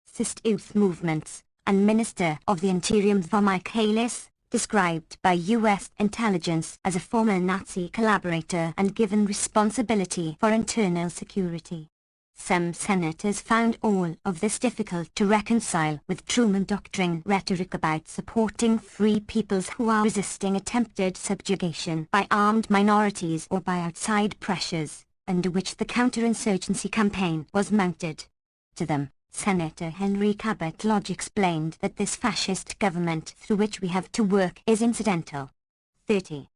Fascist youth movements, and Minister of the Interior Michaelis, described by U.S. intelligence as a former Nazi collaborator and given responsibility for internal security. Some senators found all of this difficult to reconcile with Truman Doctrine rhetoric about supporting free peoples who are resisting attempted subjugation by armed minorities or by outside pressures, under which the counterinsurgency campaign was mounted. To them, Senator Henry Cabot Lodge explained that this fascist government through which we have to work is incidental. 30.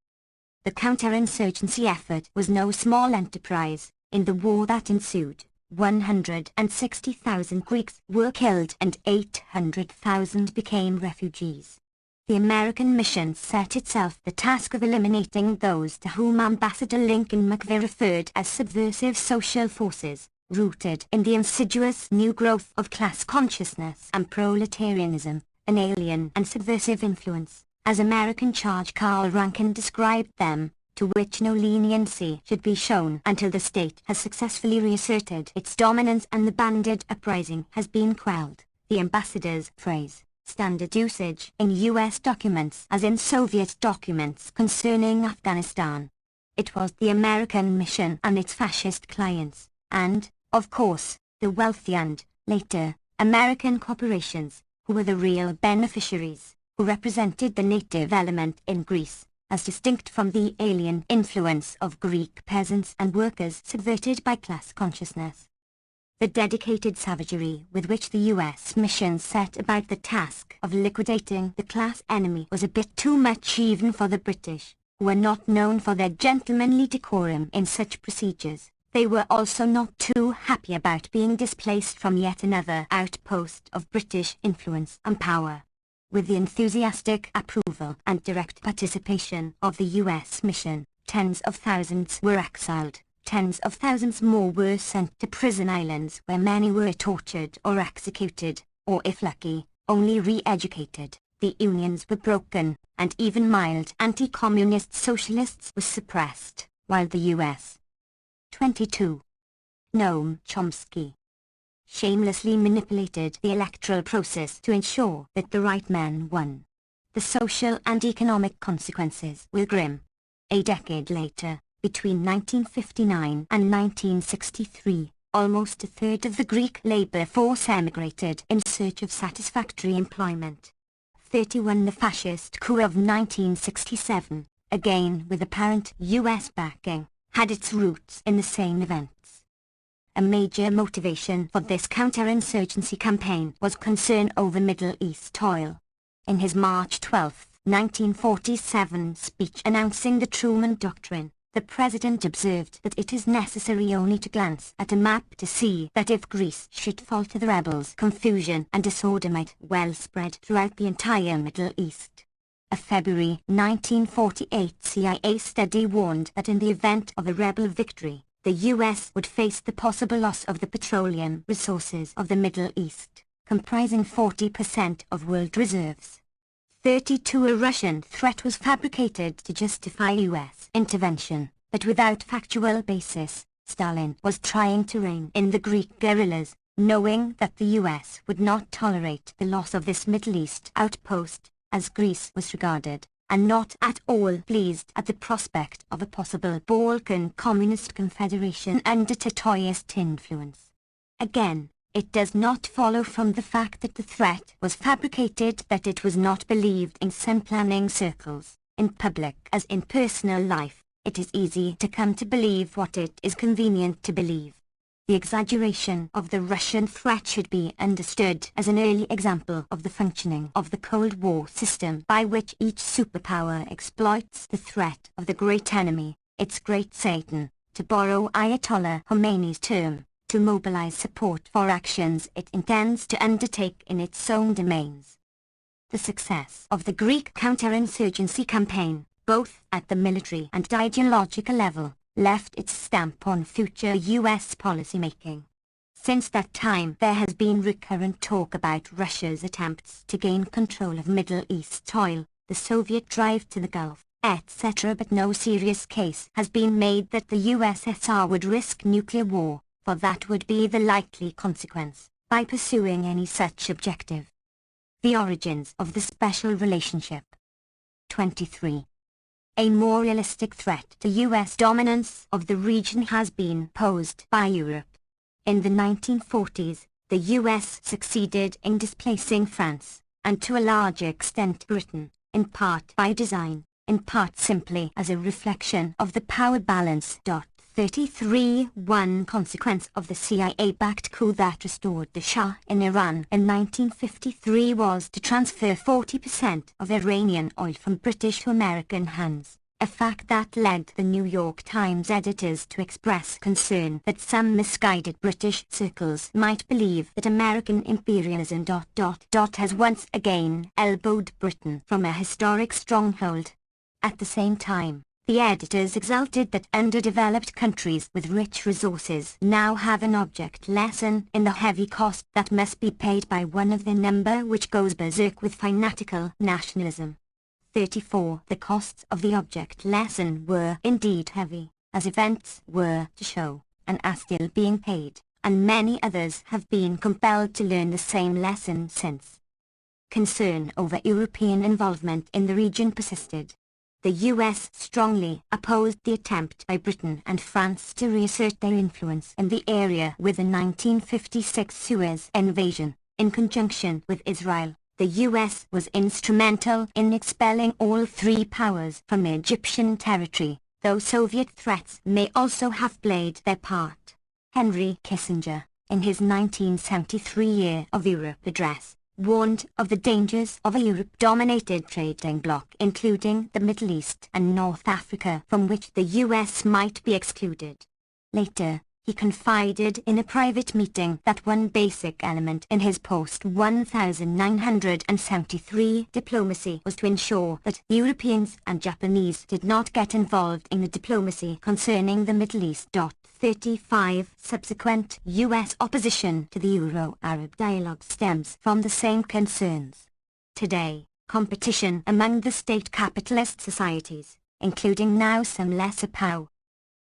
The counterinsurgency effort was no small enterprise. In the war that ensued, 160,000 Greeks were killed and 800,000 became refugees. The American mission set itself the task of eliminating those to whom Ambassador Lincoln McVeigh referred as subversive social forces, rooted in the insidious new growth of class consciousness and proletarianism, an alien and subversive influence, as American Charge Carl Rankin described them, to which no leniency should be shown until the state has successfully reasserted its dominance and the bandit uprising has been quelled. The ambassador's phrase, standard usage in U.S. documents as in Soviet documents concerning Afghanistan. It was the American mission and its fascist clients, and, of course, the wealthy and, later, American corporations, who were the real beneficiaries, who represented the native element in Greece, as distinct from the alien influence of Greek peasants and workers subverted by class consciousness. The dedicated savagery with which the U.S. mission set about the task of liquidating the class enemy was a bit too much even for the British, who were not known for their gentlemanly decorum in such procedures. They were also not too happy about being displaced from yet another outpost of British influence and power. With the enthusiastic approval and direct participation of the U.S. mission, tens of thousands were exiled, tens of thousands more were sent to prison islands where many were tortured or executed, or if lucky, only re-educated. The unions were broken, and even mild anti-communist socialists were suppressed, while the U.S. 22. Noam Chomsky shamelessly manipulated the electoral process to ensure that the right man won. The social and economic consequences were grim. A decade later, between 1959 and 1963, almost a third of the Greek labor force emigrated in search of satisfactory employment. 31. The fascist coup of 1967, again with apparent U.S. backing, had its roots in the same events. A major motivation for this counterinsurgency campaign was concern over Middle East oil. In his March 12, 1947 speech announcing the Truman Doctrine, the President observed that it is necessary only to glance at a map to see that if Greece should fall to the rebels, confusion and disorder might well spread throughout the entire Middle East. A February 1948 CIA study warned that in the event of a rebel victory, the U.S. would face the possible loss of the petroleum resources of the Middle East, comprising 40% of world reserves. 32. A Russian threat was fabricated to justify U.S. intervention, but without factual basis. Stalin was trying to rein in the Greek guerrillas, knowing that the U.S. would not tolerate the loss of this Middle East outpost, as Greece was regarded, and not at all pleased at the prospect of a possible Balkan Communist Confederation under Titoist influence. Again, it does not follow from the fact that the threat was fabricated that it was not believed in some planning circles. In public as in personal life, it is easy to come to believe what it is convenient to believe. The exaggeration of the Russian threat should be understood as an early example of the functioning of the Cold War system by which each superpower exploits the threat of the great enemy, its great Satan, to borrow Ayatollah Khomeini's term, to mobilize support for actions it intends to undertake in its own domains. The success of the Greek counterinsurgency campaign, both at the military and ideological level, left its stamp on future U.S. policymaking. Since that time there has been recurrent talk about Russia's attempts to gain control of Middle East oil, the Soviet drive to the Gulf, etc. But no serious case has been made that the USSR would risk nuclear war, for that would be the likely consequence, by pursuing any such objective. The origins of the special relationship. 23. A more realistic threat to U.S. dominance of the region has been posed by Europe. In the 1940s, the U.S. succeeded in displacing France, and to a large extent Britain, in part by design, in part simply as a reflection of the power balance. 33. One consequence of the CIA-backed coup that restored the Shah in Iran in 1953 was to transfer 40% of Iranian oil from British to American hands, a fact that led the New York Times editors to express concern that some misguided British circles might believe that American imperialism... has once again elbowed Britain from a historic stronghold. At the same time, The editors exulted that underdeveloped countries with rich resources now have an object lesson in the heavy cost that must be paid by one of their number which goes berserk with fanatical nationalism. 34. The costs of the object lesson were indeed heavy, as events were to show, and are still being paid, and many others have been compelled to learn the same lesson since. Concern over European involvement in the region persisted. The US strongly opposed the attempt by Britain and France to reassert their influence in the area with the 1956 Suez invasion. In conjunction with Israel, the US was instrumental in expelling all three powers from Egyptian territory, though Soviet threats may also have played their part. Henry Kissinger, in his 1973 Year of Europe address, warned of the dangers of a Europe-dominated trading bloc including the Middle East and North Africa from which the US might be excluded. Later, he confided in a private meeting that one basic element in his post-1973 diplomacy was to ensure that Europeans and Japanese did not get involved in the diplomacy concerning the Middle East. 35 Subsequent U.S. opposition to the Euro-Arab dialogue stems from the same concerns. Today, competition among the state capitalist societies, including now some lesser power,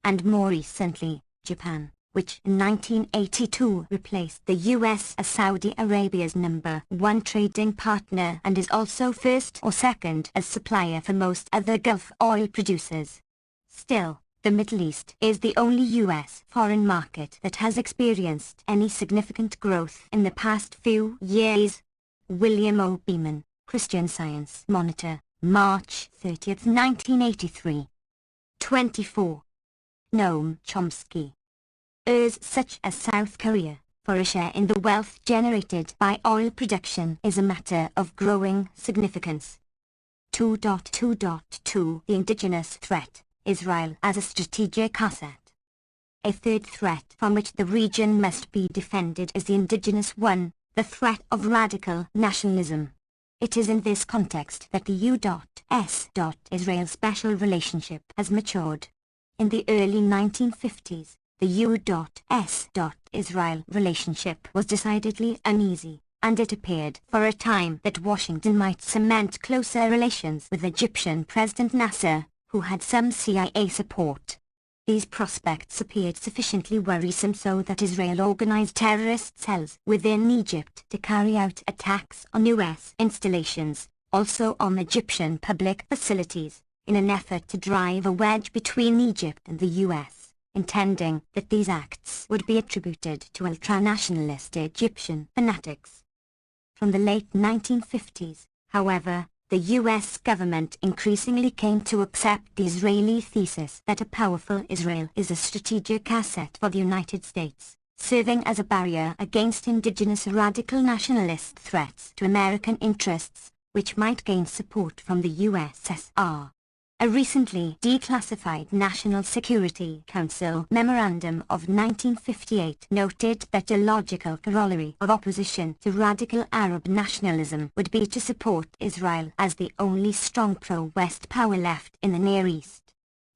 and more recently, Japan, which in 1982 replaced the U.S. as Saudi Arabia's number one trading partner and is also first or second as supplier for most other Gulf oil producers. Still, the Middle East is the only U.S. foreign market that has experienced any significant growth in the past few years. William O. Beeman, Christian Science Monitor, March 30, 1983. 24. Noam Chomsky. Such as South Korea, for a share in the wealth generated by oil production is a matter of growing significance. 2.2.2 The indigenous threat. Israel as a strategic asset. A third threat from which the region must be defended is the indigenous one, the threat of radical nationalism. It is in this context that the U.S.-Israel special relationship has matured. In the early 1950s, the U.S.-Israel relationship was decidedly uneasy, and it appeared for a time that Washington might cement closer relations with Egyptian President Nasser, who had some CIA support. These prospects appeared sufficiently worrisome so that Israel organized terrorist cells within Egypt to carry out attacks on U.S. installations, also on Egyptian public facilities, in an effort to drive a wedge between Egypt and the U.S., intending that these acts would be attributed to ultranationalist Egyptian fanatics. From the late 1950s, however, the U.S. government increasingly came to accept the Israeli thesis that a powerful Israel is a strategic asset for the United States, serving as a barrier against indigenous radical nationalist threats to American interests, which might gain support from the USSR. A recently declassified National Security Council memorandum of 1958 noted that a logical corollary of opposition to radical Arab nationalism would be to support Israel as the only strong pro-West power left in the Near East.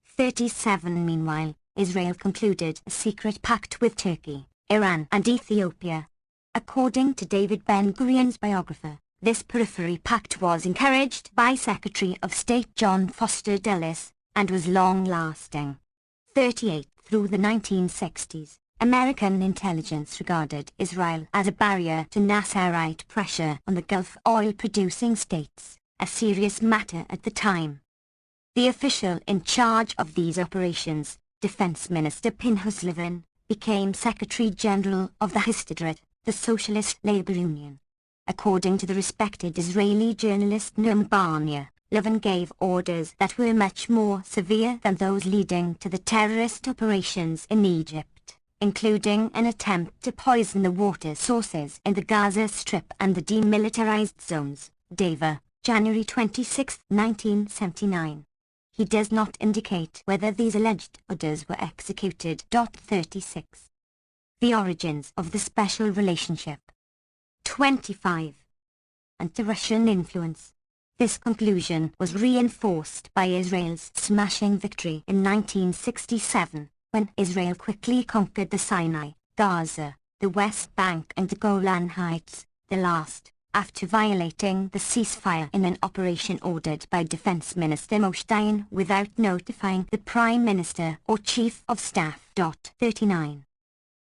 37 Meanwhile, Israel concluded a secret pact with Turkey, Iran and Ethiopia. According to David Ben-Gurion's biographer, this periphery pact was encouraged by Secretary of State John Foster Dulles, and was long-lasting. 38 Through the 1960s, American intelligence regarded Israel as a barrier to Nasserite pressure on the Gulf oil-producing states, a serious matter at the time. The official in charge of these operations, Defense Minister Pinchas Levin, became Secretary General of the Histadrut, the Socialist Labor Union. According to the respected Israeli journalist Noam Chomsky, Levin gave orders that were much more severe than those leading to the terrorist operations in Egypt, including an attempt to poison the water sources in the Gaza Strip and the demilitarized zones. Deva, January 26, 1979. He does not indicate whether these alleged orders were executed. 36. The origins of the special relationship. 25. Anti-Russian influence. This conclusion was reinforced by Israel's smashing victory in 1967, when Israel quickly conquered the Sinai, Gaza, the West Bank and the Golan Heights, the last, after violating the ceasefire in an operation ordered by Defense Minister Moshe Dayan without notifying the Prime Minister or Chief of Staff. 39.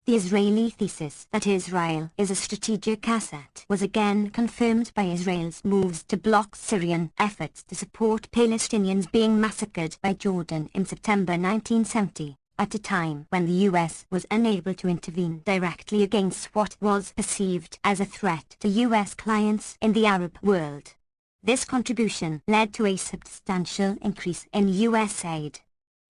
The Israeli thesis that Israel is a strategic asset was again confirmed by Israel's moves to block Syrian efforts to support Palestinians being massacred by Jordan in September 1970, at a time when the US was unable to intervene directly against what was perceived as a threat to US clients in the Arab world. This contribution led to a substantial increase in US aid.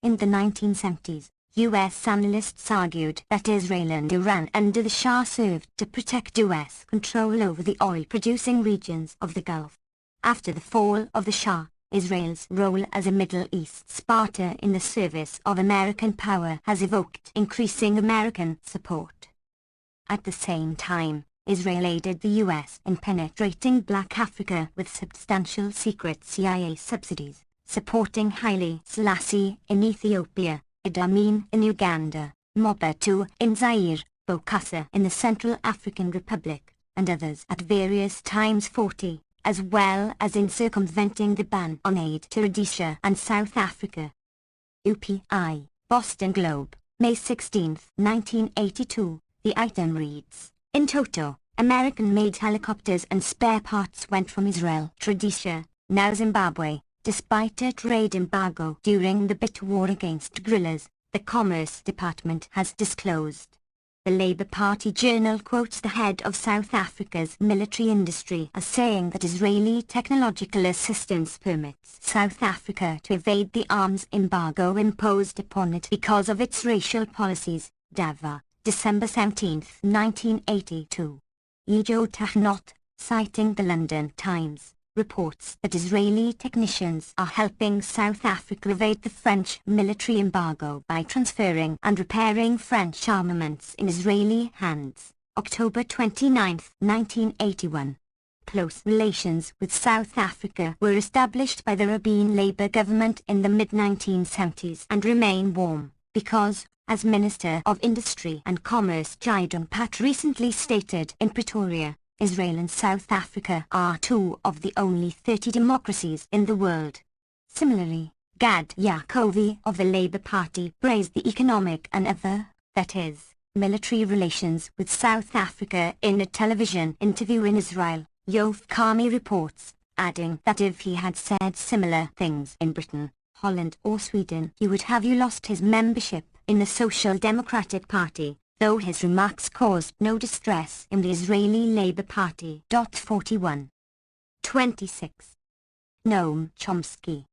In the 1970s, US analysts argued that Israel and Iran under the Shah served to protect US control over the oil-producing regions of the Gulf. After the fall of the Shah, Israel's role as a Middle East Sparta in the service of American power has evoked increasing American support. At the same time, Israel aided the US in penetrating Black Africa with substantial secret CIA subsidies, supporting Haile Selassie in Ethiopia, Idi Amin in Uganda, Mobutu in Zaire, Bokassa in the Central African Republic, and others at various times. 40, as well as in circumventing the ban on aid to Rhodesia and South Africa. UPI, Boston Globe, May 16, 1982, the item reads, in total, American-made helicopters and spare parts went from Israel to Rhodesia, now Zimbabwe, despite a trade embargo during the bitter war against guerrillas, the Commerce Department has disclosed. The Labour Party journal quotes the head of South Africa's military industry as saying that Israeli technological assistance permits South Africa to evade the arms embargo imposed upon it because of its racial policies. Dava, December 17, 1982. Ijo Tahnot, citing the London Times, reports that Israeli technicians are helping South Africa evade the French military embargo by transferring and repairing French armaments in Israeli hands. October 29, 1981. Close relations with South Africa were established by the Rabin Labour government in the mid-1970s and remain warm, because, as Minister of Industry and Commerce Gideon Pat recently stated in Pretoria, Israel and South Africa are two of the only 30 democracies in the world. Similarly, Gad Yacovi of the Labour Party praised the economic and other, that is, military relations with South Africa in a television interview in Israel, Yoav Karmi reports, adding that if he had said similar things in Britain, Holland or Sweden he would have lost his membership in the Social Democratic Party, though his remarks caused no distress in the Israeli Labour Party. 41. 26. Noam Chomsky.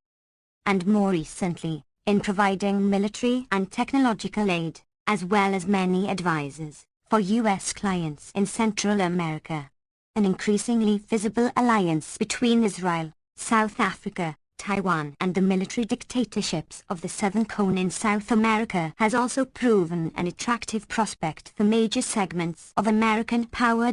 And more recently, in providing military and technological aid, as well as many advisors, for U.S. clients in Central America. An increasingly visible alliance between Israel, South Africa, Taiwan and the military dictatorships of the Southern Cone in South America has also proven an attractive prospect for major segments of American power.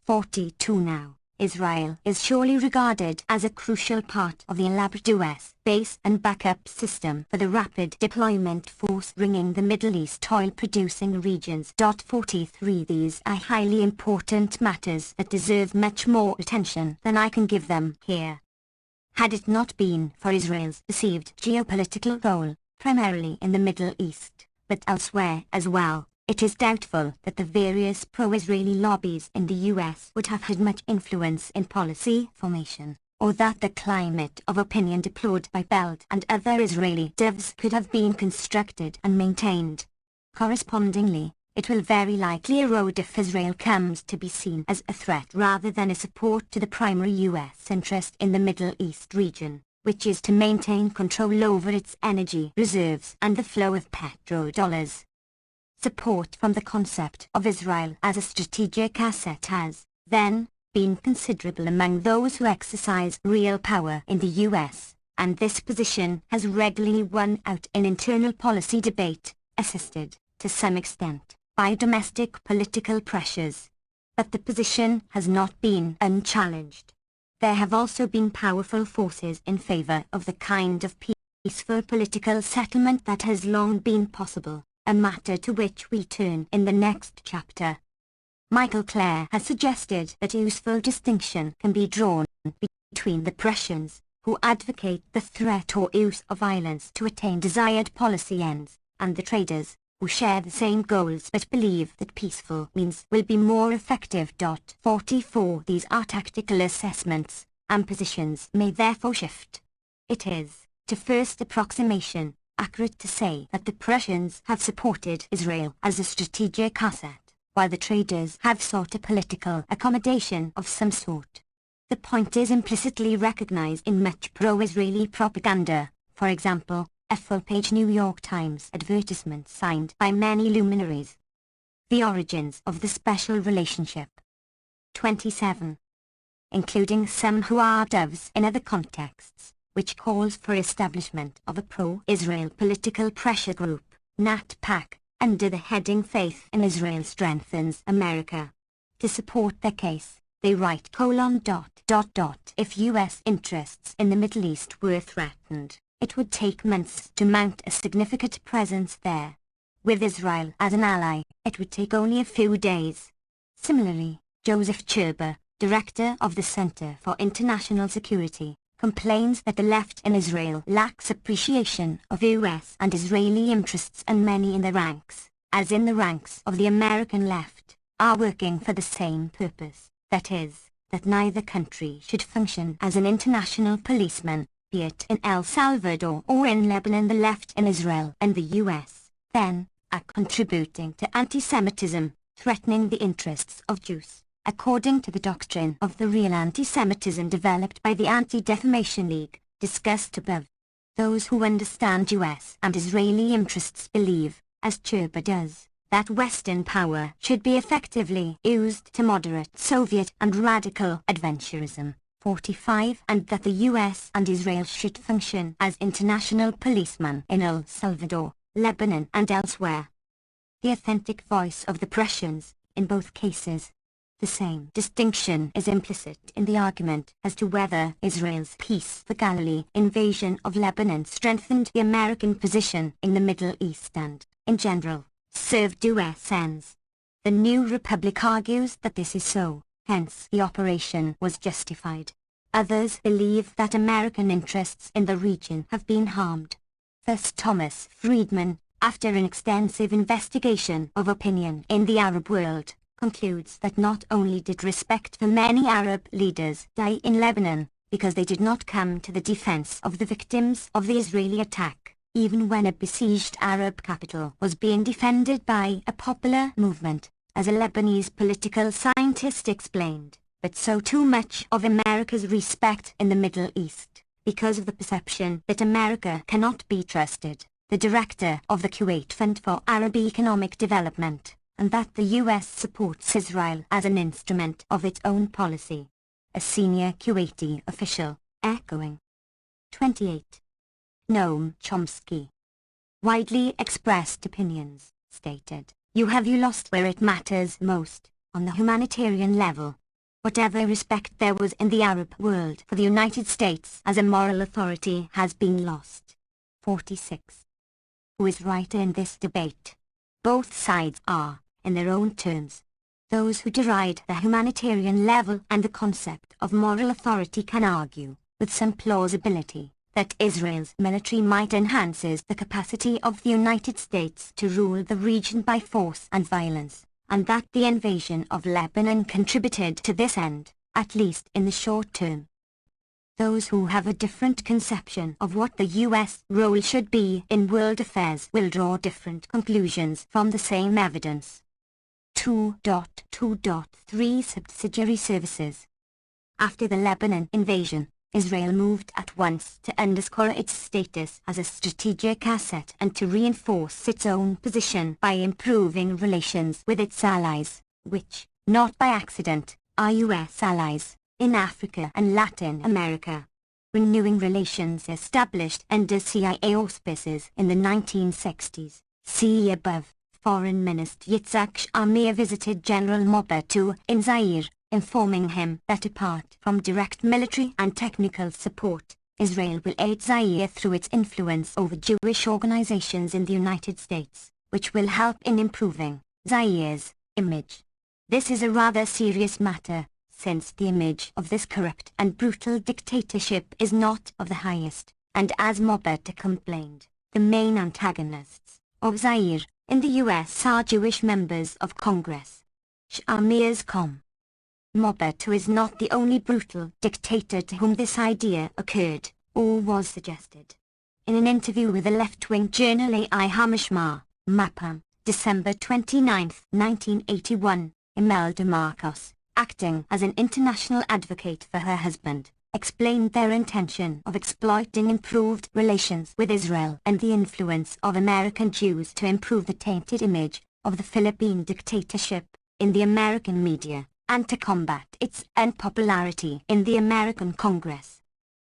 42 Now, Israel is surely regarded as a crucial part of the elaborate US base and backup system for the rapid deployment force ringing the Middle East oil-producing regions. 43 These are highly important matters that deserve much more attention than I can give them here. Had it not been for Israel's perceived geopolitical role, primarily in the Middle East, but elsewhere as well, it is doubtful that the various pro-Israeli lobbies in the US would have had much influence in policy formation, or that the climate of opinion deplored by Belt and other Israeli devs could have been constructed and maintained. Correspondingly, it will very likely erode if Israel comes to be seen as a threat rather than a support to the primary U.S. interest in the Middle East region, which is to maintain control over its energy reserves and the flow of petrodollars. Support from the concept of Israel as a strategic asset has, then, been considerable among those who exercise real power in the U.S., and this position has regularly won out in internal policy debate, assisted, to some extent, by domestic political pressures. But the position has not been unchallenged. there have also been powerful forces in favor of the kind of peaceful political settlement that has long been possible, a matter to which we turn in the next chapter. Michael Clare has suggested that a useful distinction can be drawn between the Prussians, who advocate the threat or use of violence to attain desired policy ends, and the traders, who share the same goals but believe that peaceful means will be more effective. 44 These are tactical assessments, and positions may therefore shift. It is, to first approximation, accurate to say that the Prussians have supported Israel as a strategic asset, while the traders have sought a political accommodation of some sort. The point is implicitly recognized in much pro-Israeli propaganda, for example, a full-page New York Times advertisement signed by many luminaries. The origins of the special relationship. 27. Including some who are doves in other contexts, which calls for establishment of a pro-Israel political pressure group, NATPAC, under the heading Faith in Israel Strengthens America. To support their case, they write: If U.S. interests in the Middle East were threatened, it would take months to mount a significant presence there. With Israel as an ally, it would take only a few days. Similarly, Joseph Cherba, director of the Center for International Security, complains that the left in Israel lacks appreciation of U.S. and Israeli interests, and many in the ranks, as in the ranks of the American left, are working for the same purpose, that is, that neither country should function as an international policeman, be it in El Salvador or in Lebanon. The left in Israel and the U.S., then, are contributing to anti-Semitism, threatening the interests of Jews, according to the doctrine of the real anti-Semitism developed by the Anti-Defamation League, discussed above. Those who understand U.S. and Israeli interests believe, as Cherba does, that Western power should be effectively used to moderate Soviet and radical adventurism. 45 And that the U.S. and Israel should function as international policemen in El Salvador, Lebanon and elsewhere. The authentic voice of the Prussians, in both cases. The same distinction is implicit in the argument as to whether Israel's Peace for Galilee invasion of Lebanon strengthened the American position in the Middle East and, in general, served U.S. ends. The New Republic argues that this is so, hence the operation was justified. Others believe that American interests in the region have been harmed. Thus Thomas Friedman, after an extensive investigation of opinion in the Arab world, concludes that not only did respect for many Arab leaders die in Lebanon, because they did not come to the defense of the victims of the Israeli attack, even when a besieged Arab capital was being defended by a popular movement, as a Lebanese political scientist explained, but so too much of America's respect in the Middle East, because of the perception that America cannot be trusted, the director of the Kuwait Fund for Arab Economic Development, and that the U.S. supports Israel as an instrument of its own policy. A senior Kuwaiti official, echoing. 28. Noam Chomsky. Widely expressed opinions, stated, you lost where it matters most, on the humanitarian level. Whatever respect there was in the Arab world for the United States as a moral authority has been lost. 46. Who is right in this debate? Both sides are, in their own terms. Those who deride the humanitarian level and the concept of moral authority can argue, with some plausibility, that Israel's military might enhances the capacity of the United States to rule the region by force and violence, and that the invasion of Lebanon contributed to this end, at least in the short term. Those who have a different conception of what the U.S. role should be in world affairs will draw different conclusions from the same evidence. 2.2.3 Subsidiary services. After the Lebanon invasion, Israel moved at once to underscore its status as a strategic asset and to reinforce its own position by improving relations with its allies, which, not by accident, are U.S. allies, in Africa and Latin America. Renewing relations established under CIA auspices in the 1960s. See above. Foreign Minister Yitzhak Shamir visited General Mobutu in Zaire, informing him that apart from direct military and technical support, Israel will aid Zaire through its influence over Jewish organizations in the United States, which will help in improving Zaire's image. This is a rather serious matter, since the image of this corrupt and brutal dictatorship is not of the highest, and as Mobet complained, the main antagonists of Zaire in the US are Jewish members of Congress. Shamirs.com. Mobet, who is not the only brutal dictator to whom this idea occurred, or was suggested. In an interview with the left-wing journal AI Hamishma, Mapam, December 29, 1981, Imelda Marcos, acting as an international advocate for her husband, explained their intention of exploiting improved relations with Israel and the influence of American Jews to improve the tainted image of the Philippine dictatorship in the American media, and to combat its unpopularity in the American Congress.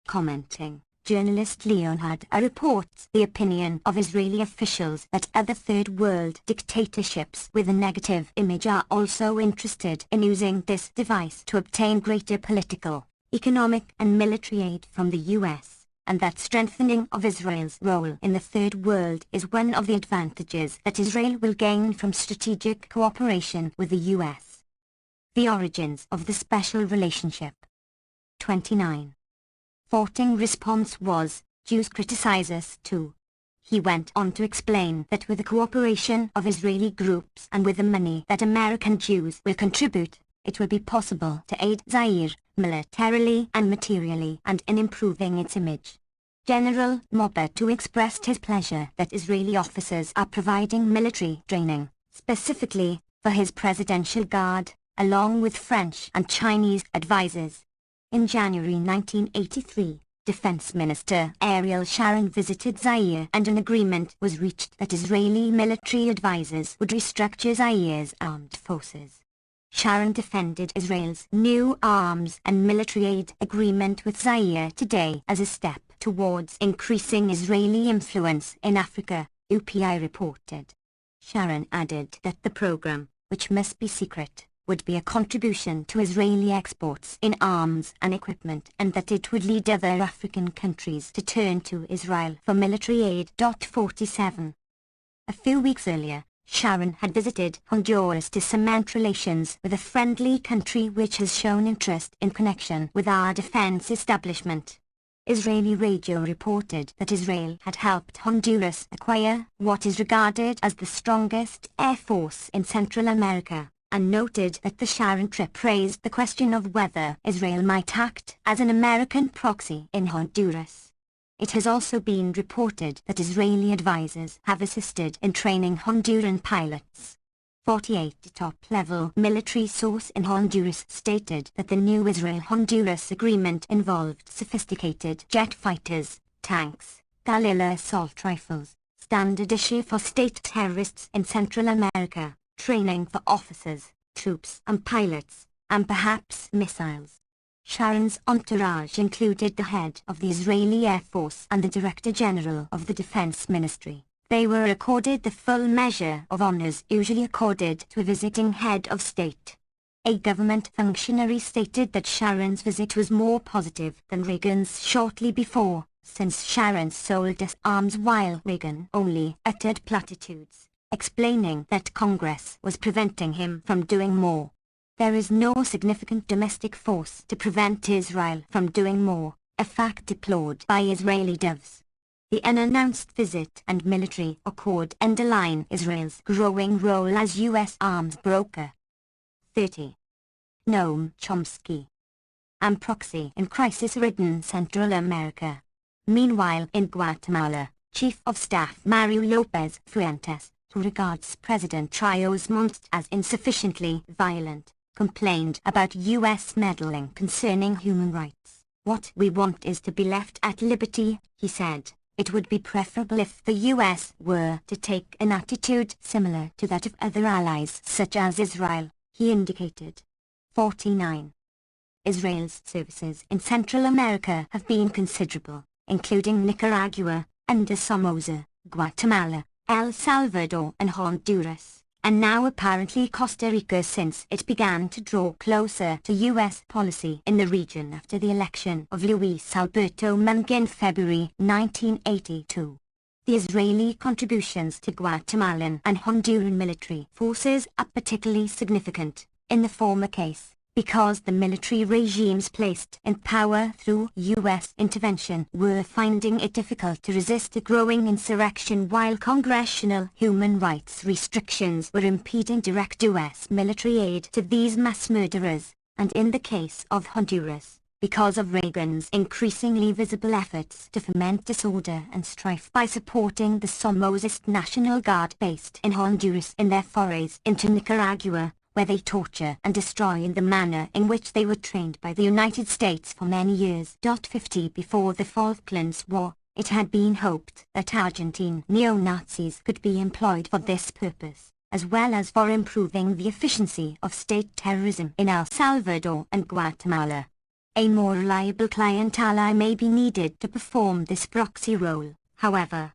Commenting, journalist Leonhard reports the opinion of Israeli officials that other third-world dictatorships with a negative image are also interested in using this device to obtain greater political, economic and military aid from the US, and that strengthening of Israel's role in the Third World is one of the advantages that Israel will gain from strategic cooperation with the US. The origins of the special relationship. 29. Forting response was, Jews criticize us too. He went on to explain that with the cooperation of Israeli groups and with the money that American Jews will contribute, it will be possible to aid Zaire militarily and materially and in improving its image. General Mobutu expressed his pleasure that Israeli officers are providing military training, specifically for his presidential guard, along with French and Chinese advisors. In January 1983, Defense Minister Ariel Sharon visited Zaire and an agreement was reached that Israeli military advisors would restructure Zaire's armed forces. Sharon defended Israel's new arms and military aid agreement with Zaire today as a step towards increasing Israeli influence in Africa, UPI reported. Sharon added that the program, which must be secret, would be a contribution to Israeli exports in arms and equipment and that it would lead other African countries to turn to Israel for military aid. 47. A few weeks earlier, Sharon had visited Honduras to cement relations with a friendly country which has shown interest in connection with our defense establishment. Israeli radio reported that Israel had helped Honduras acquire what is regarded as the strongest air force in Central America, and noted that the Sharon trip raised the question of whether Israel might act as an American proxy in Honduras. It has also been reported that Israeli advisors have assisted in training Honduran pilots. 48. Top-level military source in Honduras stated that the new Israel-Honduras agreement involved sophisticated jet fighters, tanks, Galil assault rifles, standard issue for state terrorists in Central America, training for officers, troops and pilots, and perhaps missiles. Sharon's entourage included the head of the Israeli Air Force and the Director General of the Defense Ministry. They were accorded the full measure of honors usually accorded to a visiting head of state. A government functionary stated that Sharon's visit was more positive than Reagan's shortly before, since Sharon sold us arms while Reagan only uttered platitudes, explaining that Congress was preventing him from doing more. There is no significant domestic force to prevent Israel from doing more, a fact deplored by Israeli doves. The unannounced visit and military accord underline Israel's growing role as U.S. arms broker. 30. Noam Chomsky. Am proxy in crisis-ridden Central America. Meanwhile in Guatemala, Chief of Staff Mario Lopez Fuentes, who regards President Trios Montt as insufficiently violent, complained about U.S. meddling concerning human rights. What we want is to be left at liberty, he said. It would be preferable if the U.S. were to take an attitude similar to that of other allies such as Israel, he indicated. 49. Israel's services in Central America have been considerable, including Nicaragua, under Somoza, Guatemala, El Salvador and Honduras. and now apparently Costa Rica since it began to draw closer to U.S. policy in the region after the election of Luis Alberto Munga in February 1982. The Israeli contributions to Guatemalan and Honduran military forces are particularly significant, in the former case, because the military regimes placed in power through U.S. intervention were finding it difficult to resist a growing insurrection, while congressional human rights restrictions were impeding direct U.S. military aid to these mass murderers, and in the case of Honduras, because of Reagan's increasingly visible efforts to foment disorder and strife by supporting the Somozist National Guard based in Honduras in their forays into Nicaragua, where they torture and destroy in the manner in which they were trained by the United States for many years. 50 Before the Falklands War, it had been hoped that Argentine neo-Nazis could be employed for this purpose, as well as for improving the efficiency of state terrorism in El Salvador and Guatemala. A more reliable client ally may be needed to perform this proxy role, however.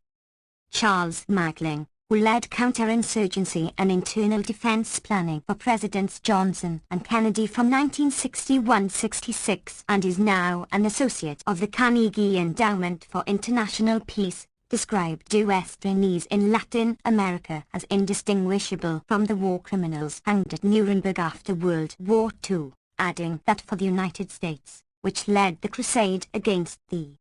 Charles Mackling, who led counterinsurgency and internal defense planning for Presidents Johnson and Kennedy from 1961-66 and is now an associate of the Carnegie Endowment for International Peace, described U.S. trainees in Latin America as indistinguishable from the war criminals hanged at Nuremberg after World War II, adding that for the United States, which led the crusade against the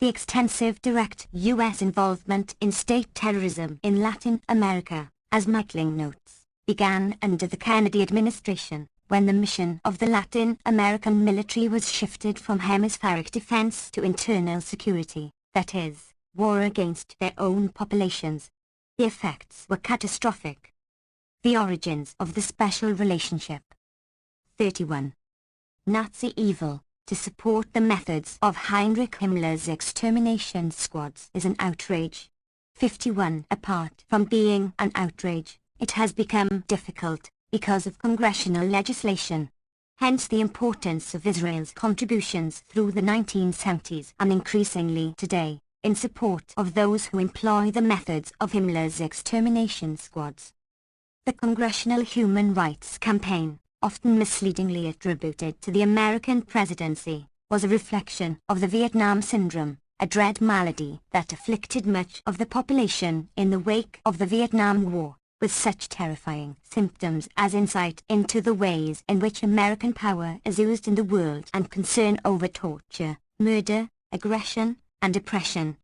extensive direct U.S. involvement in state terrorism in Latin America, as Mackling notes, began under the Kennedy administration, when the mission of the Latin American military was shifted from hemispheric defense to internal security, that is, war against their own populations. The effects were catastrophic. The origins of the special relationship. 31. Nazi evil. To support the methods of Heinrich Himmler's extermination squads is an outrage. 51. Apart from being an outrage, it has become difficult, because of congressional legislation. Hence the importance of Israel's contributions through the 1970s and increasingly today, in support of those who employ the methods of Himmler's extermination squads. The Congressional Human Rights Campaign, often misleadingly attributed to the American presidency, was a reflection of the Vietnam Syndrome, a dread malady that afflicted much of the population in the wake of the Vietnam War, with such terrifying symptoms as insight into the ways in which American power is used in the world and concern over torture, murder, aggression, and oppression.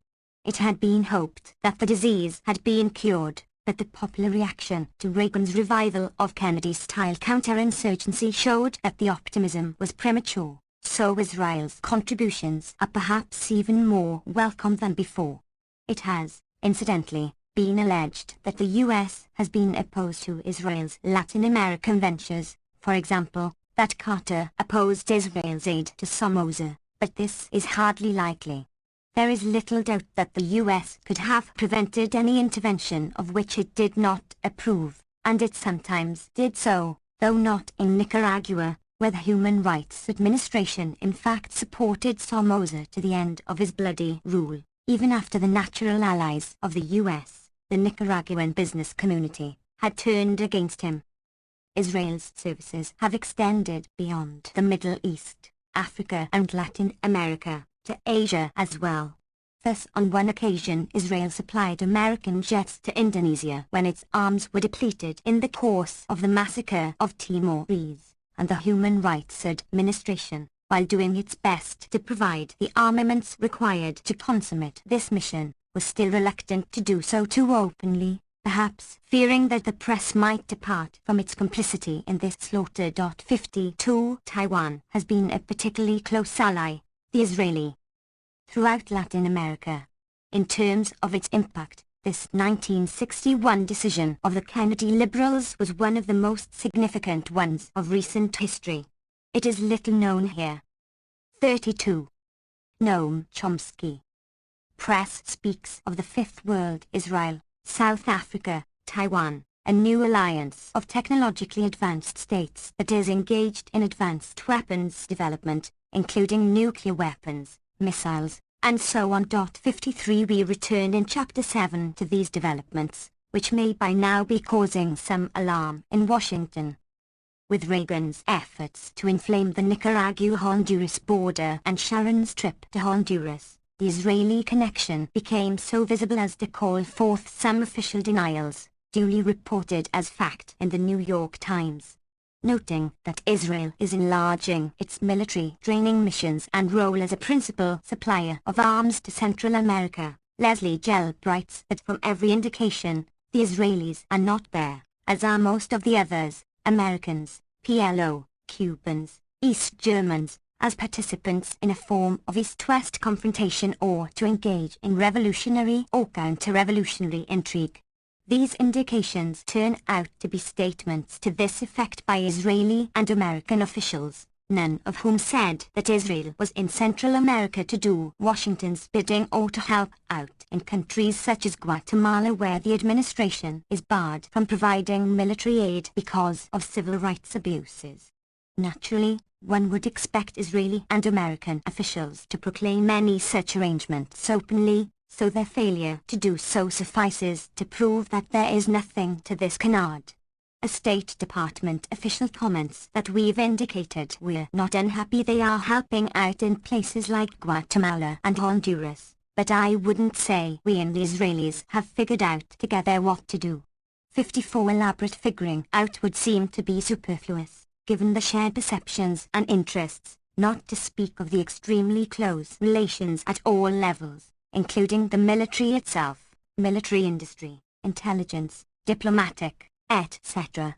It had been hoped that the disease had been cured, but the popular reaction to Reagan's revival of Kennedy-style counterinsurgency showed that the optimism was premature, so Israel's contributions are perhaps even more welcome than before. It has, incidentally, been alleged that the U.S. has been opposed to Israel's Latin American ventures, for example, that Carter opposed Israel's aid to Somoza, but this is hardly likely. There is little doubt that the U.S. could have prevented any intervention of which it did not approve, and it sometimes did so, though not in Nicaragua, where the Human Rights Administration in fact supported Somoza to the end of his bloody rule, even after the natural allies of the U.S., the Nicaraguan business community, had turned against him. Israel's services have extended beyond the Middle East, Africa and Latin America, to Asia as well. Thus, on one occasion Israel supplied American jets to Indonesia when its arms were depleted in the course of the massacre of Timorese, and the Human Rights Administration, while doing its best to provide the armaments required to consummate this mission, was still reluctant to do so too openly, perhaps fearing that the press might depart from its complicity in this slaughter. 52 Taiwan has been a particularly close ally, the Israeli, throughout Latin America. In terms of its impact, this 1961 decision of the Kennedy liberals was one of the most significant ones of recent history. It is little known here. 32. Noam Chomsky. Press speaks of the Fifth World, Israel, South Africa, Taiwan, a new alliance of technologically advanced states that is engaged in advanced weapons development, including nuclear weapons, missiles, and so on. 53 We return in Chapter 7 to these developments, which may by now be causing some alarm in Washington. With Reagan's efforts to inflame the Nicaragua-Honduras border and Sharon's trip to Honduras, the Israeli connection became so visible as to call forth some official denials, duly reported as fact in the New York Times. Noting that Israel is enlarging its military training missions and role as a principal supplier of arms to Central America, Leslie Gelb writes that from every indication, the Israelis are not there, as are most of the others, Americans, PLO, Cubans, East Germans, as participants in a form of East-West confrontation or to engage in revolutionary or counter-revolutionary intrigue. These indications turn out to be statements to this effect by Israeli and American officials, none of whom said that Israel was in Central America to do Washington's bidding or to help out in countries such as Guatemala, where the administration is barred from providing military aid because of civil rights abuses. Naturally, one would expect Israeli and American officials to proclaim any such arrangements openly, so their failure to do so suffices to prove that there is nothing to this canard. A State Department official comments that we've indicated we're not unhappy they are helping out in places like Guatemala and Honduras, but I wouldn't say we and the Israelis have figured out together what to do. 54 Elaborate figuring out would seem to be superfluous, given the shared perceptions and interests, not to speak of the extremely close relations at all levels, including the military itself, military industry, intelligence, diplomatic, etc.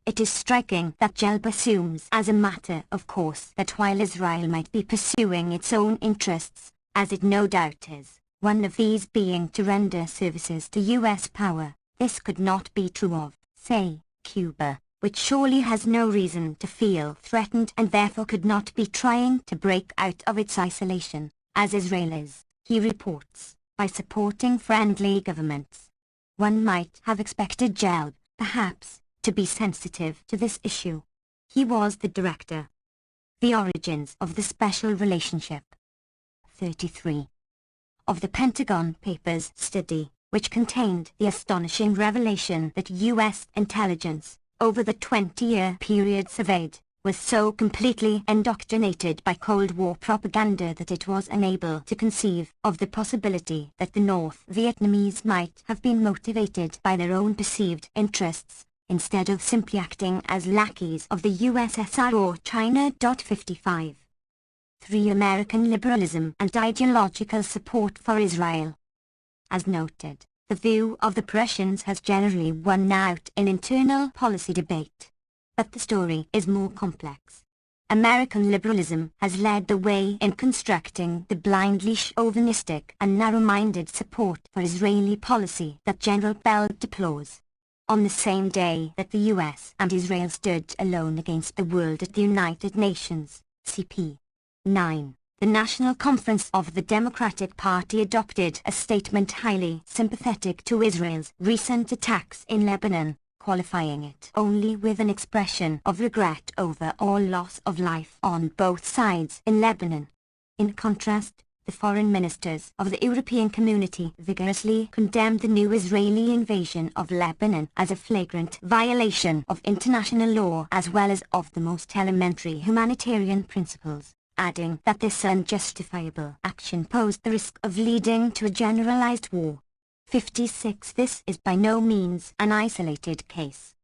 It is striking that Gelb assumes as a matter of course that while Israel might be pursuing its own interests, as it no doubt is, one of these being to render services to U.S. power, this could not be true of, say, Cuba, which surely has no reason to feel threatened and therefore could not be trying to break out of its isolation, as Israel is, he reports, by supporting friendly governments. One might have expected Gelb, perhaps, to be sensitive to this issue. He was the director. The origins of the special relationship. 33. Of the Pentagon Papers study, which contained the astonishing revelation that U.S. intelligence, over the 20-year period surveyed, was so completely indoctrinated by Cold War propaganda that it was unable to conceive of the possibility that the North Vietnamese might have been motivated by their own perceived interests, instead of simply acting as lackeys of the USSR or China. 55. 3. American liberalism and ideological support for Israel. As noted, the view of the Prussians has generally won out in internal policy debate. But the story is more complex. American liberalism has led the way in constructing the blindly chauvinistic and narrow-minded support for Israeli policy that General Bell deplores. On the same day that the U.S. and Israel stood alone against the world at the United Nations, CP. 9, the National Conference of the Democratic Party adopted a statement highly sympathetic to Israel's recent attacks in Lebanon, qualifying it only with an expression of regret over all loss of life on both sides in Lebanon. In contrast, the foreign ministers of the European Community vigorously condemned the new Israeli invasion of Lebanon as a flagrant violation of international law as well as of the most elementary humanitarian principles, adding that this unjustifiable action posed the risk of leading to a generalized war. 56. This is by no means an isolated case.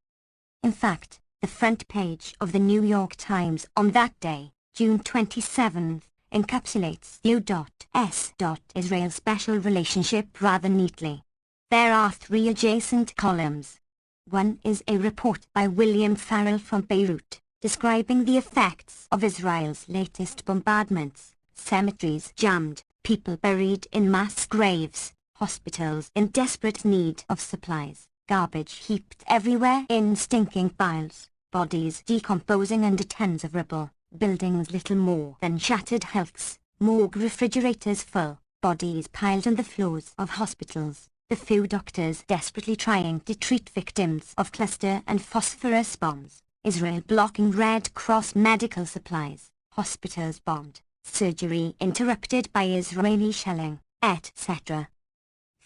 In fact, the front page of the New York Times on that day, June 27, encapsulates U.S. Israel special relationship rather neatly. There are 3 adjacent columns. One is a report by William Farrell from Beirut, describing the effects of Israel's latest bombardments, cemeteries jammed, people buried in mass graves, hospitals in desperate need of supplies, garbage heaped everywhere in stinking piles, bodies decomposing under tons of rubble, buildings little more than shattered hulks, morgue refrigerators full, bodies piled on the floors of hospitals, the few doctors desperately trying to treat victims of cluster and phosphorus bombs, Israel blocking Red Cross medical supplies, hospitals bombed, surgery interrupted by Israeli shelling, etc.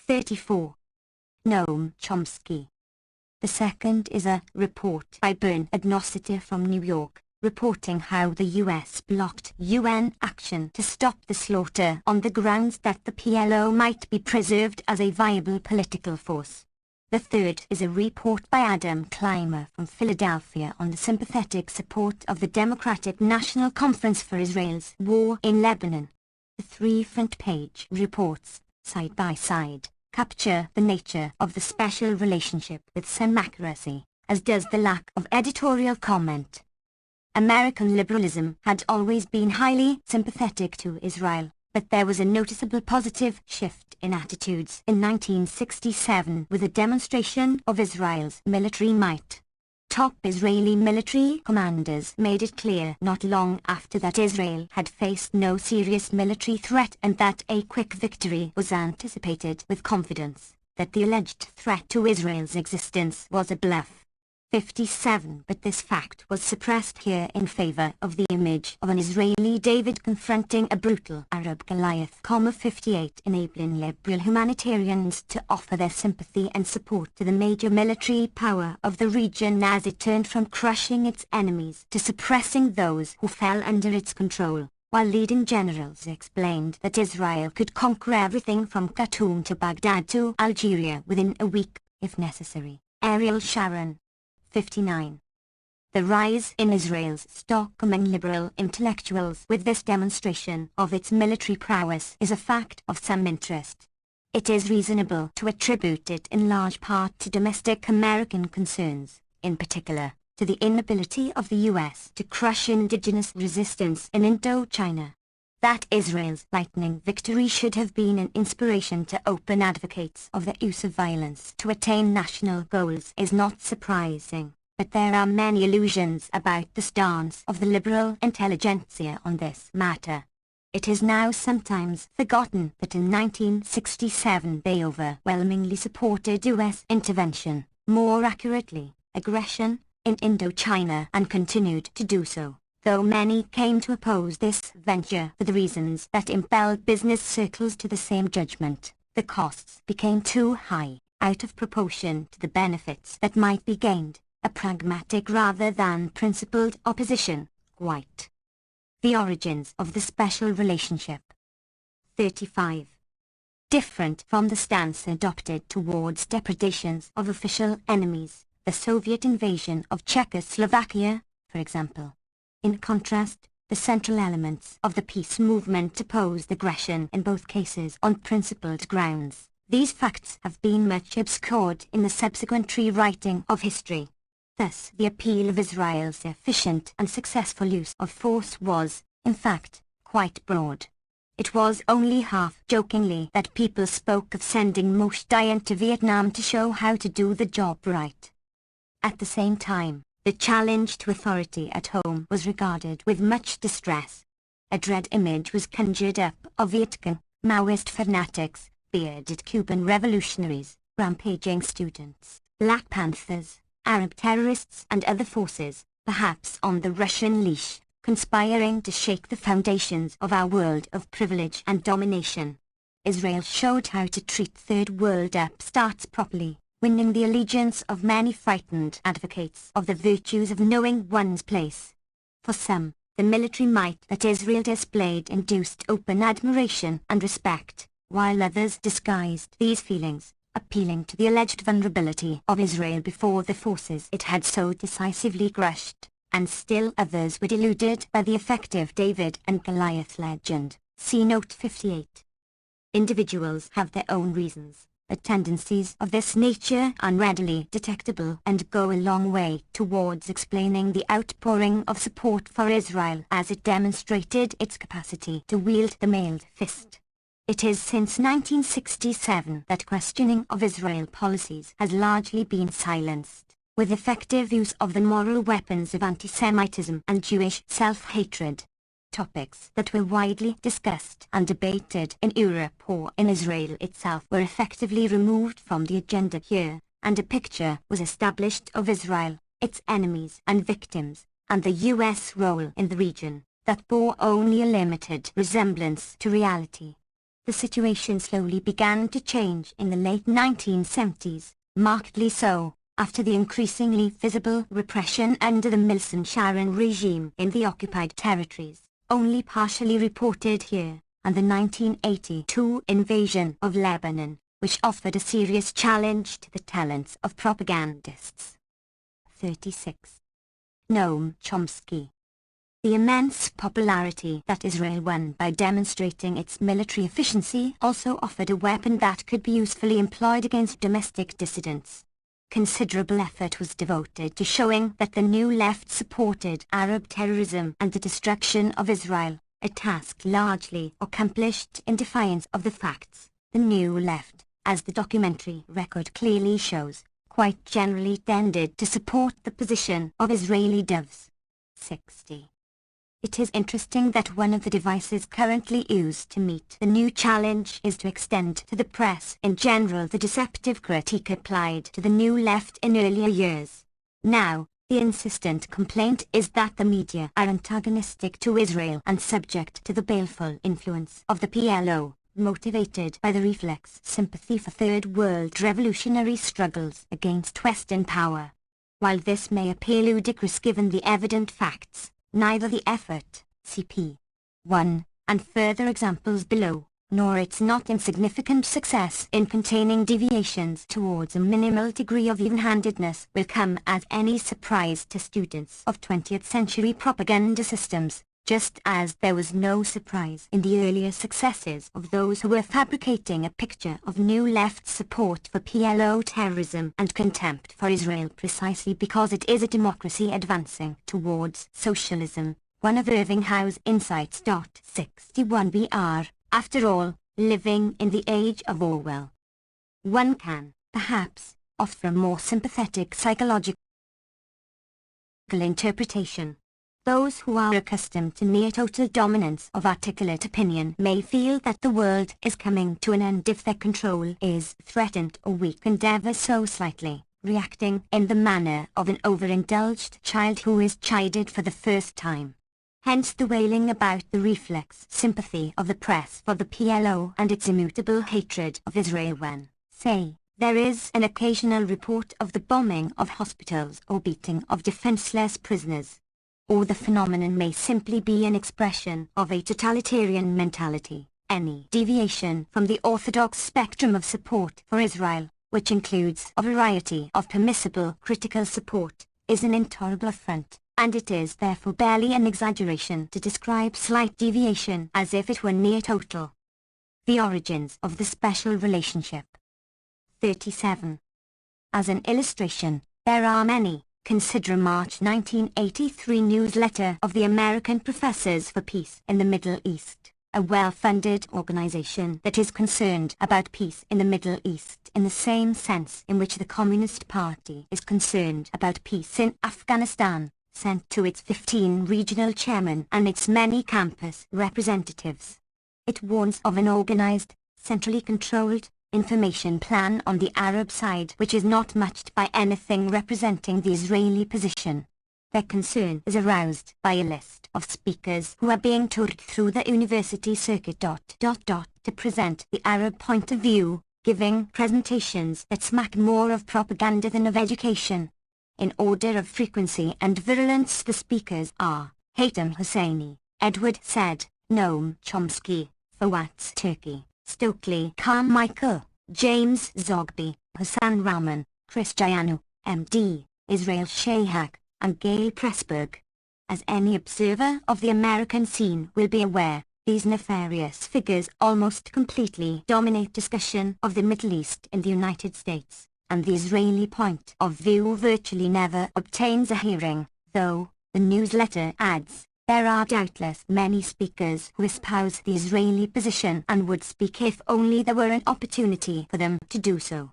34. Noam Chomsky. The second is a report by Bernard Nossiter from New York, reporting how the US blocked UN action to stop the slaughter on the grounds that the PLO might be preserved as a viable political force. The third is a report by Adam Clymer from Philadelphia on the sympathetic support of the Democratic National Conference for Israel's war in Lebanon. The three front-page reports, side by side, capture the nature of the special relationship with some accuracy, as does the lack of editorial comment. American liberalism had always been highly sympathetic to Israel, but there was a noticeable positive shift in attitudes in 1967 with a demonstration of Israel's military might. Top Israeli military commanders made it clear not long after that Israel had faced no serious military threat and that a quick victory was anticipated with confidence, that the alleged threat to Israel's existence was a bluff. 57 But this fact was suppressed here in favor of the image of an Israeli David confronting a brutal Arab Goliath. 58 Enabling liberal humanitarians to offer their sympathy and support to the major military power of the region as it turned from crushing its enemies to suppressing those who fell under its control, while leading generals explained that Israel could conquer everything from Khartoum to Baghdad to Algeria within a week, if necessary. Ariel Sharon. 59. The rise in Israel's stock among liberal intellectuals with this demonstration of its military prowess is a fact of some interest. It is reasonable to attribute it in large part to domestic American concerns, in particular, to the inability of the U.S. to crush indigenous resistance in Indochina. That Israel's lightning victory should have been an inspiration to open advocates of the use of violence to attain national goals is not surprising, but there are many illusions about the stance of the liberal intelligentsia on this matter. It is now sometimes forgotten that in 1967 they overwhelmingly supported U.S. intervention, more accurately, aggression, in Indochina and continued to do so, though many came to oppose this venture for the reasons that impelled business circles to the same judgment. The costs became too high, out of proportion to the benefits that might be gained, a pragmatic rather than principled opposition, White. The origins of the special relationship. 35. Different from the stance adopted towards depredations of official enemies, the Soviet invasion of Czechoslovakia, for example. In contrast, the central elements of the peace movement opposed aggression in both cases on principled grounds. These facts have been much obscured in the subsequent rewriting of history. Thus, the appeal of Israel's efficient and successful use of force was, in fact, quite broad. It was only half-jokingly that people spoke of sending Moshe into Vietnam to show how to do the job right. At the same time, the challenge to authority at home was regarded with much distress. A dread image was conjured up of Viet Cong, Maoist fanatics, bearded Cuban revolutionaries, rampaging students, Black Panthers, Arab terrorists and other forces, perhaps on the Russian leash, conspiring to shake the foundations of our world of privilege and domination. Israel showed how to treat third world upstarts properly, winning the allegiance of many frightened advocates of the virtues of knowing one's place. For some, the military might that Israel displayed induced open admiration and respect, while others disguised these feelings, appealing to the alleged vulnerability of Israel before the forces it had so decisively crushed, and still others were deluded by the effective David and Goliath legend. See Note 58. Individuals have their own reasons. The tendencies of this nature are readily detectable and go a long way towards explaining the outpouring of support for Israel as it demonstrated its capacity to wield the mailed fist. It is since 1967 that questioning of Israel policies has largely been silenced, with effective use of the moral weapons of anti-Semitism and Jewish self-hatred. Topics that were widely discussed and debated in Europe or in Israel itself were effectively removed from the agenda here, and a picture was established of Israel, its enemies and victims, and the U.S. role in the region, that bore only a limited resemblance to reality. The situation slowly began to change in the late 1970s, markedly so, after the increasingly visible repression under the Milson-Sharon regime in the occupied territories, only partially reported here, and the 1982 invasion of Lebanon, which offered a serious challenge to the talents of propagandists. 36. Noam Chomsky. The immense popularity that Israel won by demonstrating its military efficiency also offered a weapon that could be usefully employed against domestic dissidents. Considerable effort was devoted to showing that the New Left supported Arab terrorism and the destruction of Israel, a task largely accomplished in defiance of the facts. The New Left, as the documentary record clearly shows, quite generally tended to support the position of Israeli doves. 60. It is interesting that one of the devices currently used to meet the new challenge is to extend to the press in general the deceptive critique applied to the New Left in earlier years. Now, the insistent complaint is that the media are antagonistic to Israel and subject to the baleful influence of the PLO, motivated by the reflex sympathy for Third World revolutionary struggles against Western power. While this may appear ludicrous given the evident facts, neither the effort, cp. 1, and further examples below, nor its not insignificant success in containing deviations towards a minimal degree of even-handedness will come as any surprise to students of 20th century propaganda systems, just as there was no surprise in the earlier successes of those who were fabricating a picture of New Left support for PLO terrorism and contempt for Israel precisely because it is a democracy advancing towards socialism. One of Irving Howe's insights. 61 BR, after all, living in the age of Orwell. One can, perhaps, offer a more sympathetic psychological interpretation. Those who are accustomed to near-total dominance of articulate opinion may feel that the world is coming to an end if their control is threatened or weakened ever so slightly, reacting in the manner of an overindulged child who is chided for the first time. Hence the wailing about the reflex sympathy of the press for the PLO and its immutable hatred of Israel when, say, there is an occasional report of the bombing of hospitals or beating of defenseless prisoners. Or the phenomenon may simply be an expression of a totalitarian mentality. Any deviation from the orthodox spectrum of support for Israel, which includes a variety of permissible critical support, is an intolerable affront, and it is therefore barely an exaggeration to describe slight deviation as if it were near total. The origins of the special relationship. 37. As an illustration, there are many. Consider a March 1983 newsletter of the American Professors for Peace in the Middle East, a well-funded organization that is concerned about peace in the Middle East in the same sense in which the Communist Party is concerned about peace in Afghanistan, sent to its 15 regional chairmen and its many campus representatives. It warns of an organized, centrally controlled, information plan on the Arab side which is not matched by anything representing the Israeli position. Their concern is aroused by a list of speakers who are being toured through the university circuit. To present the Arab point of view, giving presentations that smack more of propaganda than of education. In order of frequency and virulence the speakers are Haytham Hosseini, Edward Said, Noam Chomsky, Fawaz Turki, Stokely Carmichael, James Zogby, Hassan Rahman, Cristiano, M.D., Israel Shahak, and Gail Pressburg. As any observer of the American scene will be aware, these nefarious figures almost completely dominate discussion of the Middle East in the United States, and the Israeli point of view virtually never obtains a hearing, though, the newsletter adds, there are doubtless many speakers who espouse the Israeli position and would speak if only there were an opportunity for them to do so.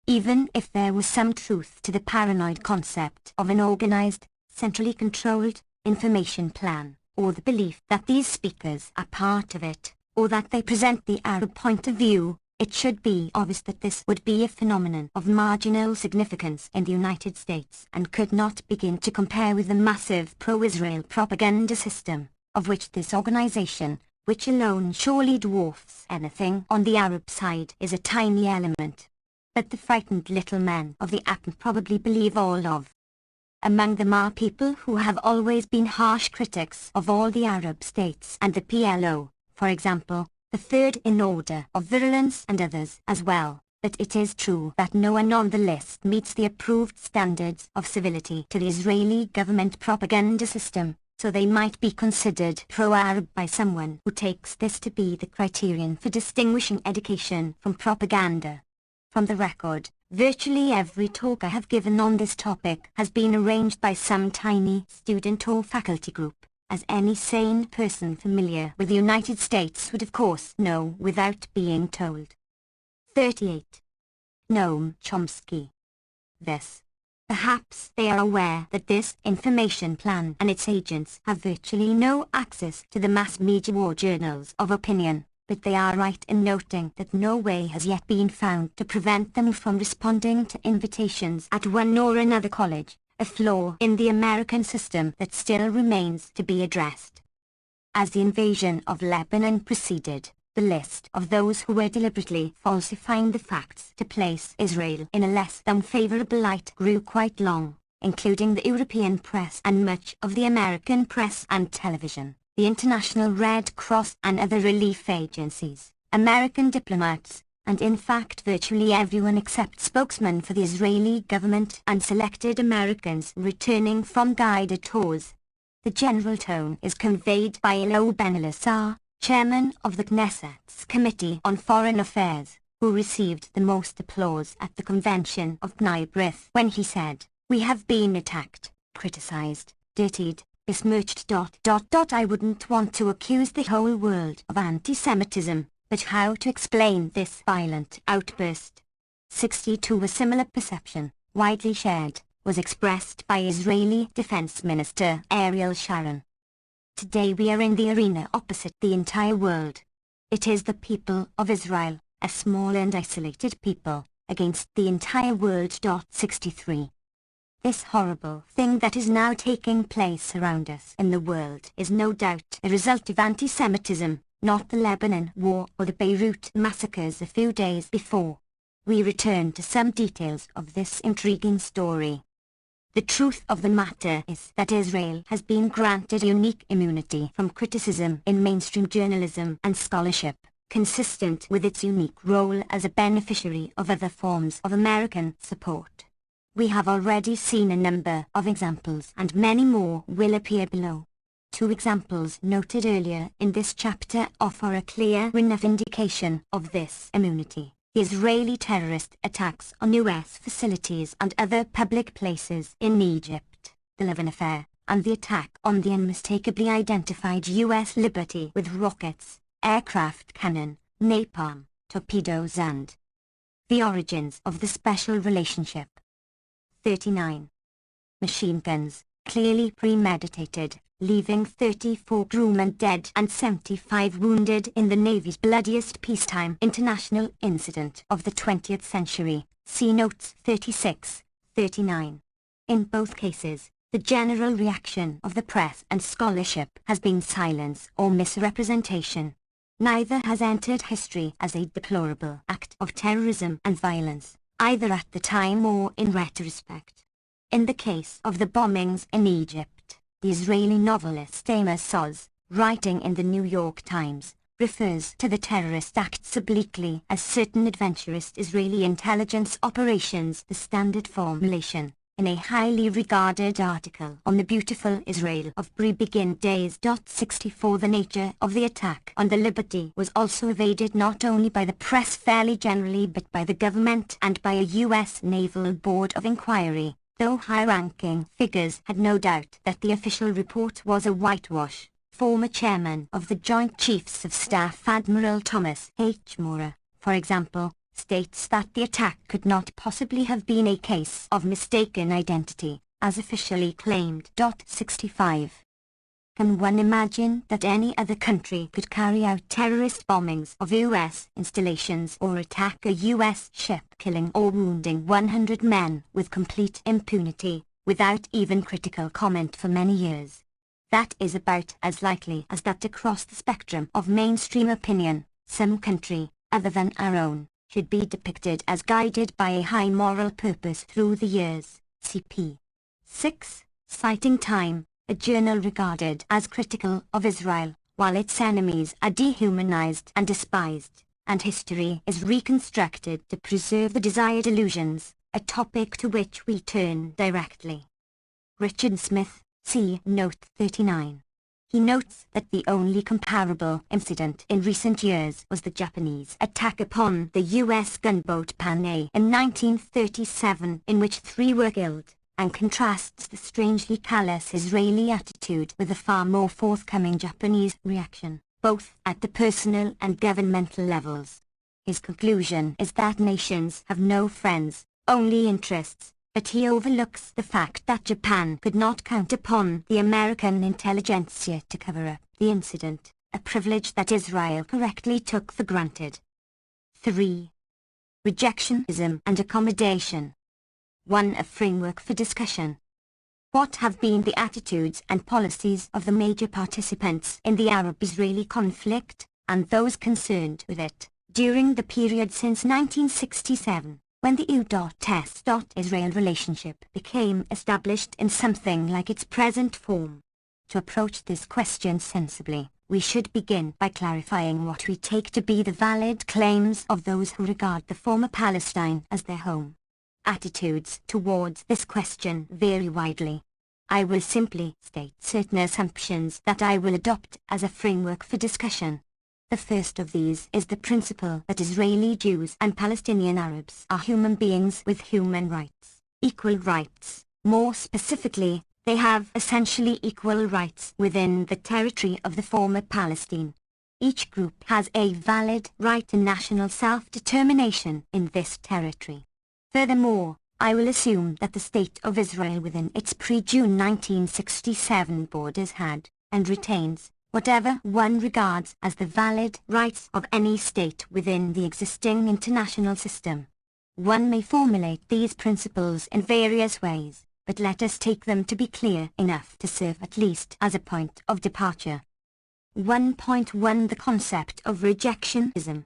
Even if there was some truth to the paranoid concept of an organized, centrally controlled, information plan, or the belief that these speakers are part of it, or that they present the Arab point of view, it should be obvious that this would be a phenomenon of marginal significance in the United States and could not begin to compare with the massive pro-Israel propaganda system, of which this organization, which alone surely dwarfs anything on the Arab side, is a tiny element. But the frightened little men of the atom probably believe all of. Among them are people who have always been harsh critics of all the Arab states and the PLO, for example, the third in order of virulence, and others as well. But it is true that no one on the list meets the approved standards of civility to the Israeli government propaganda system, so they might be considered pro-Arab by someone who takes this to be the criterion for distinguishing education from propaganda. From the record, virtually every talk I have given on this topic has been arranged by some tiny student or faculty group, as any sane person familiar with the United States would of course know without being told. 38. Noam Chomsky. This. Perhaps they are aware that this information plan and its agents have virtually no access to the mass media or journals of opinion, but they are right in noting that no way has yet been found to prevent them from responding to invitations at one or another college, a flaw in the American system that still remains to be addressed. As the invasion of Lebanon proceeded, the list of those who were deliberately falsifying the facts to place Israel in a less than favorable light grew quite long, including the European press and much of the American press and television, the International Red Cross and other relief agencies, American diplomats, and in fact virtually everyone except spokesmen for the Israeli government and selected Americans returning from guided tours. The general tone is conveyed by Elo Ben-Elazar, chairman of the Knesset's Committee on Foreign Affairs, who received the most applause at the convention of Bnei B'rith when he said, "We have been attacked, criticized, dirtied, besmirched. I wouldn't want to accuse the whole world of anti-Semitism, but how to explain this violent outburst?" 62. A similar perception, widely shared, was expressed by Israeli Defense Minister Ariel Sharon. Today we are in the arena opposite the entire world. It is the people of Israel, a small and isolated people, against the entire world. 63. This horrible thing that is now taking place around us in the world is no doubt a result of anti-Semitism, not the Lebanon war or the Beirut massacres a few days before. We return to some details of this intriguing story. The truth of the matter is that Israel has been granted unique immunity from criticism in mainstream journalism and scholarship, consistent with its unique role as a beneficiary of other forms of American support. We have already seen a number of examples and many more will appear below. 2 examples noted earlier in this chapter offer a clear enough indication of this immunity. The Israeli terrorist attacks on U.S. facilities and other public places in Egypt, the Levin affair, and the attack on the unmistakably identified U.S. Liberty with rockets, aircraft cannon, napalm, torpedoes and the origins of the special relationship. 39. Machine guns, clearly premeditated, leaving 34 crewmen dead and 75 wounded in the Navy's bloodiest peacetime international incident of the 20th century, see notes 36, 39. In both cases, the general reaction of the press and scholarship has been silence or misrepresentation. Neither has entered history as a deplorable act of terrorism and violence, either at the time or in retrospect. In the case of the bombings in Egypt, the Israeli novelist Amos Oz, writing in the New York Times, refers to the terrorist acts obliquely as certain adventurous Israeli intelligence operations, the standard formulation, in a highly regarded article on the beautiful Israel of pre-begin days. 64. The nature of the attack on the Liberty was also evaded not only by the press fairly generally but by the government and by a U.S. Naval Board of Inquiry, though high-ranking figures had no doubt that the official report was a whitewash. Former chairman of the Joint Chiefs of Staff Admiral Thomas H. Maurer, for example, states that the attack could not possibly have been a case of mistaken identity, as officially claimed. 65. Can one imagine that any other country could carry out terrorist bombings of U.S. installations or attack a U.S. ship, killing or wounding 100 men with complete impunity, without even critical comment for many years? That is about as likely as that across the spectrum of mainstream opinion, some country, other than our own, should be depicted as guided by a high moral purpose through the years. CP 6. Citing Time, a journal regarded as critical of Israel, while its enemies are dehumanized and despised, and history is reconstructed to preserve the desired illusions, a topic to which we turn directly. Richard Smith, see Note 39. He notes that the only comparable incident in recent years was the Japanese attack upon the U.S. gunboat Panay in 1937, in which 3 were killed, and contrasts the strangely callous Israeli attitude with the far more forthcoming Japanese reaction, both at the personal and governmental levels. His conclusion is that nations have no friends, only interests, but he overlooks the fact that Japan could not count upon the American intelligentsia to cover up the incident, a privilege that Israel correctly took for granted. 3. Rejectionism and accommodation. 1. A framework for discussion. What have been the attitudes and policies of the major participants in the Arab-Israeli conflict, and those concerned with it, during the period since 1967? When the U.S.-Israel relationship became established in something like its present form? To approach this question sensibly, we should begin by clarifying what we take to be the valid claims of those who regard the former Palestine as their home. Attitudes towards this question vary widely. I will simply state certain assumptions that I will adopt as a framework for discussion. The first of these is the principle that Israeli Jews and Palestinian Arabs are human beings with human rights, equal rights. More specifically, they have essentially equal rights within the territory of the former Palestine. Each group has a valid right to national self-determination in this territory. Furthermore, I will assume that the State of Israel within its pre-June 1967 borders had, and retains, whatever one regards as the valid rights of any state within the existing international system. One may formulate these principles in various ways, but let us take them to be clear enough to serve at least as a point of departure. 1.1 The concept of rejectionism.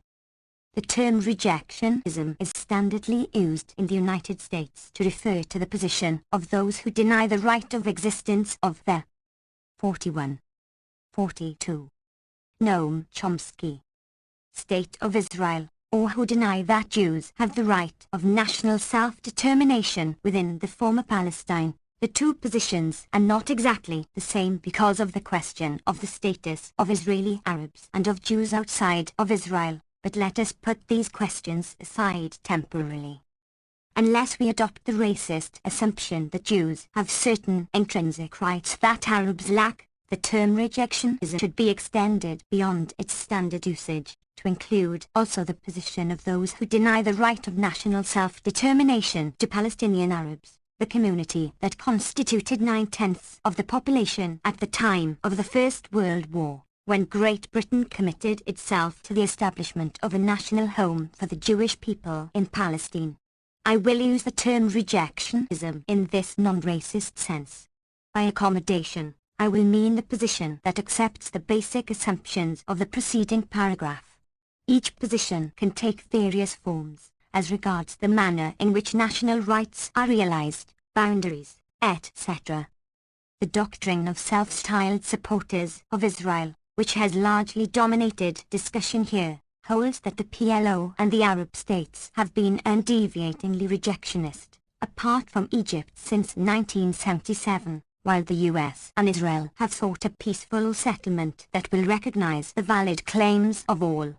The term rejectionism is standardly used in the United States to refer to the position of those who deny the right of existence of the 41. 42. Noam Chomsky. State of Israel, or who deny that Jews have the right of national self-determination within the former Palestine. The two positions are not exactly the same because of the question of the status of Israeli Arabs and of Jews outside of Israel, but let us put these questions aside temporarily. Unless we adopt the racist assumption that Jews have certain intrinsic rights that Arabs lack, the term rejectionism should be extended beyond its standard usage, to include also the position of those who deny the right of national self-determination to Palestinian Arabs, the community that constituted 9/10 of the population at the time of the First World War, when Great Britain committed itself to the establishment of a national home for the Jewish people in Palestine. I will use the term rejectionism in this non-racist sense. By accommodation, I will mean the position that accepts the basic assumptions of the preceding paragraph. Each position can take various forms, as regards the manner in which national rights are realized, boundaries, etc. The doctrine of self-styled supporters of Israel, which has largely dominated discussion here, holds that the PLO and the Arab states have been undeviatingly rejectionist, apart from Egypt since 1977. While the US and Israel have sought a peaceful settlement that will recognize the valid claims of all.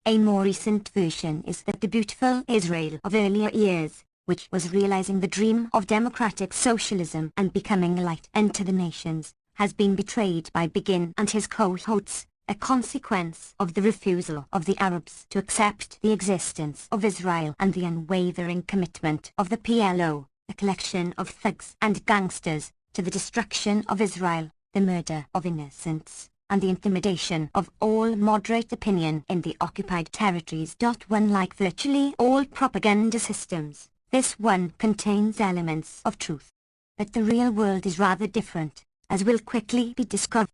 A more recent version is that the beautiful Israel of earlier years, which was realizing the dream of democratic socialism and becoming a light unto the nations, has been betrayed by Begin and his cohorts, a consequence of the refusal of the Arabs to accept the existence of Israel and the unwavering commitment of the PLO, a collection of thugs and gangsters, to the destruction of Israel, the murder of innocents, and the intimidation of all moderate opinion in the occupied territories. Like virtually all propaganda systems, this one contains elements of truth. But the real world is rather different, as will quickly be discovered.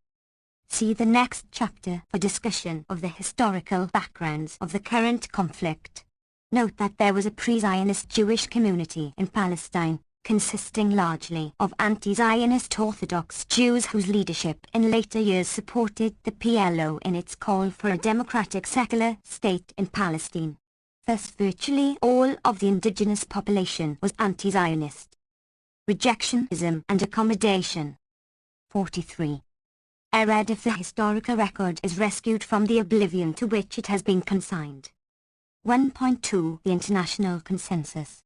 See the next chapter for discussion of the historical backgrounds of the current conflict. Note that there was a pre-Zionist Jewish community in Palestine, consisting largely of anti-Zionist Orthodox Jews whose leadership in later years supported the PLO in its call for a democratic secular state in Palestine. Thus virtually all of the indigenous population was anti-Zionist. Rejectionism and accommodation. 43. Error if the historical record is rescued from the oblivion to which it has been consigned. 1.2 The International Consensus.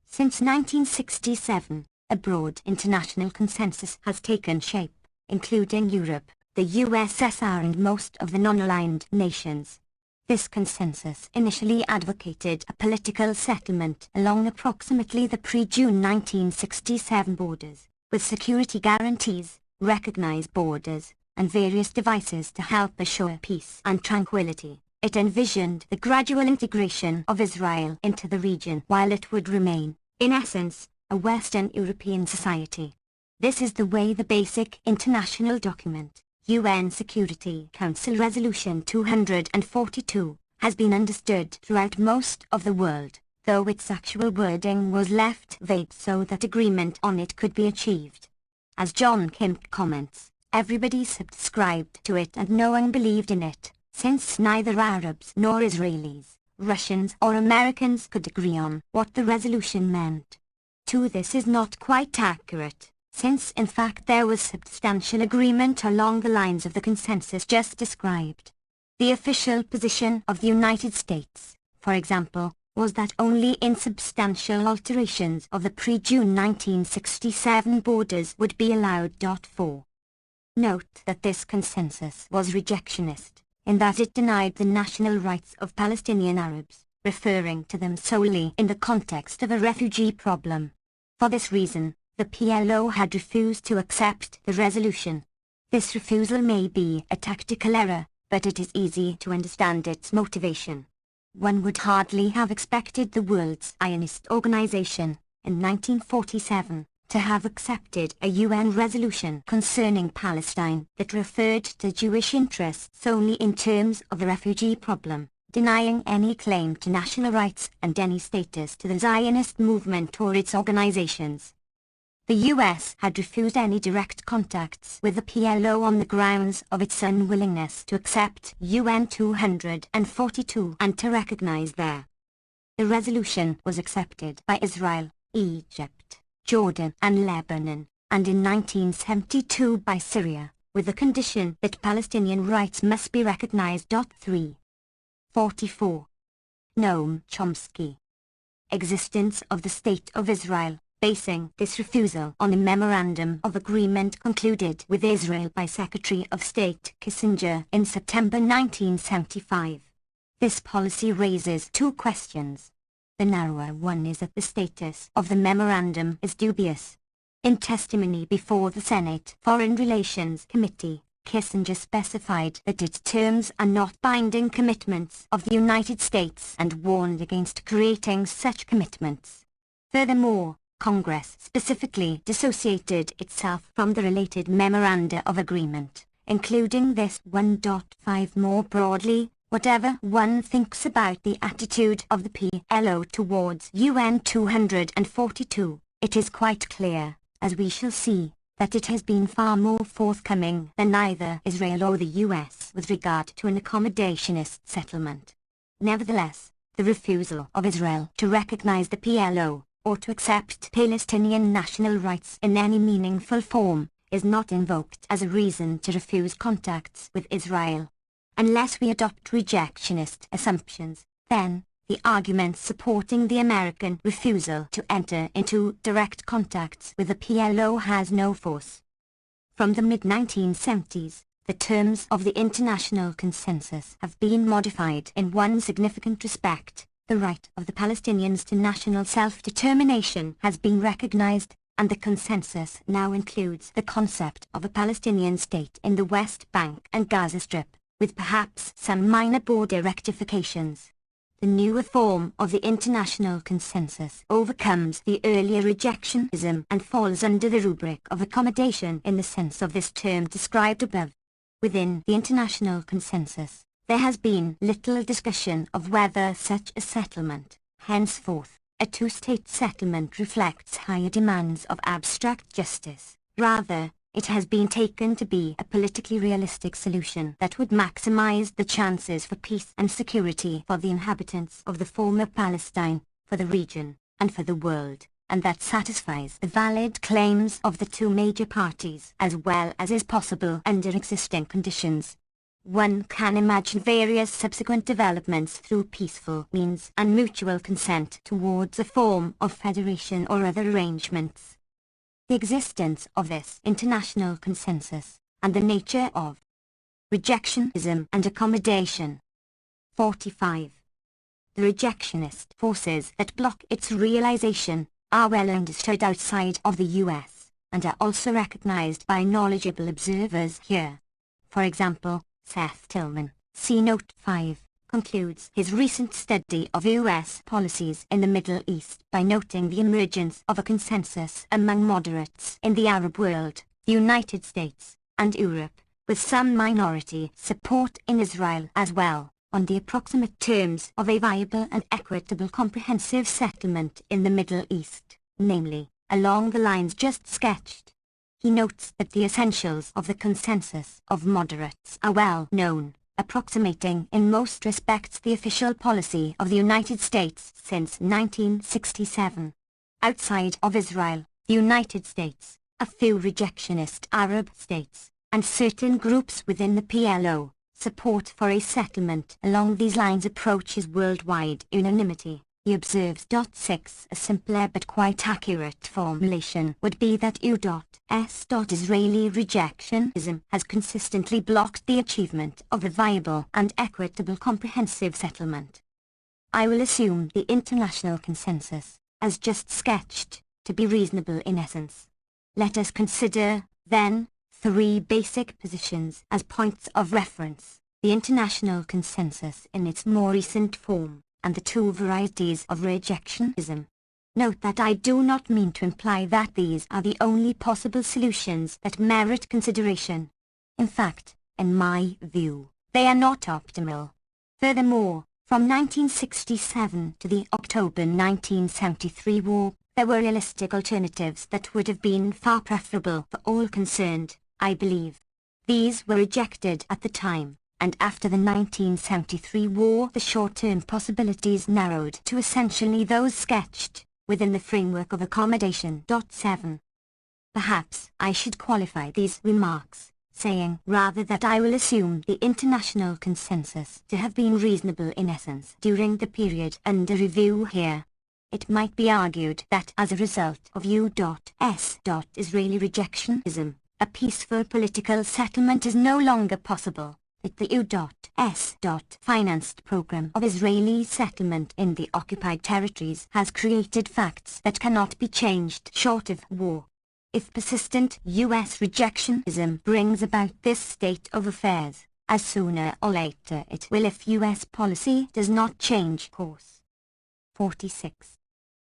Since 1967, a broad international consensus has taken shape, including Europe, the USSR and most of the non-aligned nations. This consensus initially advocated a political settlement along approximately the pre-June 1967 borders, with security guarantees, recognized borders, and various devices to help assure peace and tranquility. It envisioned the gradual integration of Israel into the region while it would remain, in essence, a Western European society. This is the way the basic international document, UN Security Council Resolution 242, has been understood throughout most of the world, though its actual wording was left vague so that agreement on it could be achieved. As John Kimk comments, everybody subscribed to it and no one believed in it, since neither Arabs nor Israelis, Russians or Americans could agree on what the resolution meant. 2. This is not quite accurate, since in fact there was substantial agreement along the lines of the consensus just described. The official position of the United States, for example, was that only insubstantial alterations of the pre-June 1967 borders would be allowed. 4. Note that this consensus was rejectionist, in that it denied the national rights of Palestinian Arabs, referring to them solely in the context of a refugee problem. For this reason, the PLO had refused to accept the resolution. This refusal may be a tactical error, but it is easy to understand its motivation. One would hardly have expected the world's Zionist organization, in 1947, to have accepted a UN resolution concerning Palestine that referred to Jewish interests only in terms of the refugee problem, denying any claim to national rights and any status to the Zionist movement or its organizations. The US had refused any direct contacts with the PLO on the grounds of its unwillingness to accept UN 242 and to recognize their. The resolution was accepted by Israel, Egypt, Jordan and Lebanon, and in 1972 by Syria, with the condition that Palestinian rights must be recognized. 3. 44. Noam Chomsky. Existence of the State of Israel, basing this refusal on a memorandum of agreement concluded with Israel by Secretary of State Kissinger in September 1975. This policy raises two questions. The narrower one is that the status of the memorandum is dubious. In testimony before the Senate Foreign Relations Committee, Kissinger specified that its terms are not binding commitments of the United States and warned against creating such commitments. Furthermore, Congress specifically dissociated itself from the related memoranda of agreement, including this. 1.5 More broadly, whatever one thinks about the attitude of the PLO towards UN 242, it is quite clear, as we shall see, that it has been far more forthcoming than either Israel or the US with regard to an accommodationist settlement. Nevertheless, the refusal of Israel to recognize the PLO, or to accept Palestinian national rights in any meaningful form, is not invoked as a reason to refuse contacts with Israel. Unless we adopt rejectionist assumptions, then, the argument supporting the American refusal to enter into direct contacts with the PLO has no force. From the mid-1970s, the terms of the international consensus have been modified in one significant respect. The right of the Palestinians to national self-determination has been recognized, and the consensus now includes the concept of a Palestinian state in the West Bank and Gaza Strip, with perhaps some minor border rectifications. The newer form of the international consensus overcomes the earlier rejectionism and falls under the rubric of accommodation in the sense of this term described above. Within the international consensus, there has been little discussion of whether such a settlement, henceforth, a two-state settlement, reflects higher demands of abstract justice. Rather, it has been taken to be a politically realistic solution that would maximize the chances for peace and security for the inhabitants of the former Palestine, for the region, and for the world, and that satisfies the valid claims of the two major parties as well as is possible under existing conditions. One can imagine various subsequent developments through peaceful means and mutual consent towards a form of federation or other arrangements. The existence of this international consensus, and the nature of rejectionism and accommodation. 45. The rejectionist forces that block its realization are well understood outside of the US, and are also recognized by knowledgeable observers here. For example, Seth Tillman, see Note 5, concludes his recent study of US policies in the Middle East by noting the emergence of a consensus among moderates in the Arab world, the United States, and Europe, with some minority support in Israel as well, on the approximate terms of a viable and equitable comprehensive settlement in the Middle East, namely, along the lines just sketched. He notes that the essentials of the consensus of moderates are well known, approximating in most respects the official policy of the United States since 1967. Outside of Israel, the United States, a few rejectionist Arab states, and certain groups within the PLO, support for a settlement along these lines approaches worldwide unanimity. He observes. 6. A simpler but quite accurate formulation would be that U.S. Israeli rejectionism has consistently blocked the achievement of a viable and equitable comprehensive settlement. I will assume the international consensus, as just sketched, to be reasonable in essence. Let us consider, then, three basic positions as points of reference: the international consensus in its more recent form, and the two varieties of rejectionism. Note that I do not mean to imply that these are the only possible solutions that merit consideration. In fact, in my view, they are not optimal. Furthermore, from 1967 to the October 1973 war, there were realistic alternatives that would have been far preferable for all concerned, I believe. These were rejected at the time, and after the 1973 war the short-term possibilities narrowed to essentially those sketched within the framework of accommodation. 7. Perhaps I should qualify these remarks, saying rather that I will assume the international consensus to have been reasonable in essence during the period under review here. It might be argued that as a result of U.S. Israeli rejectionism, a peaceful political settlement is no longer possible, that the U.S. financed program of Israeli settlement in the occupied territories has created facts that cannot be changed short of war. If persistent U.S. rejectionism brings about this state of affairs, as sooner or later it will if U.S. policy does not change course. 46.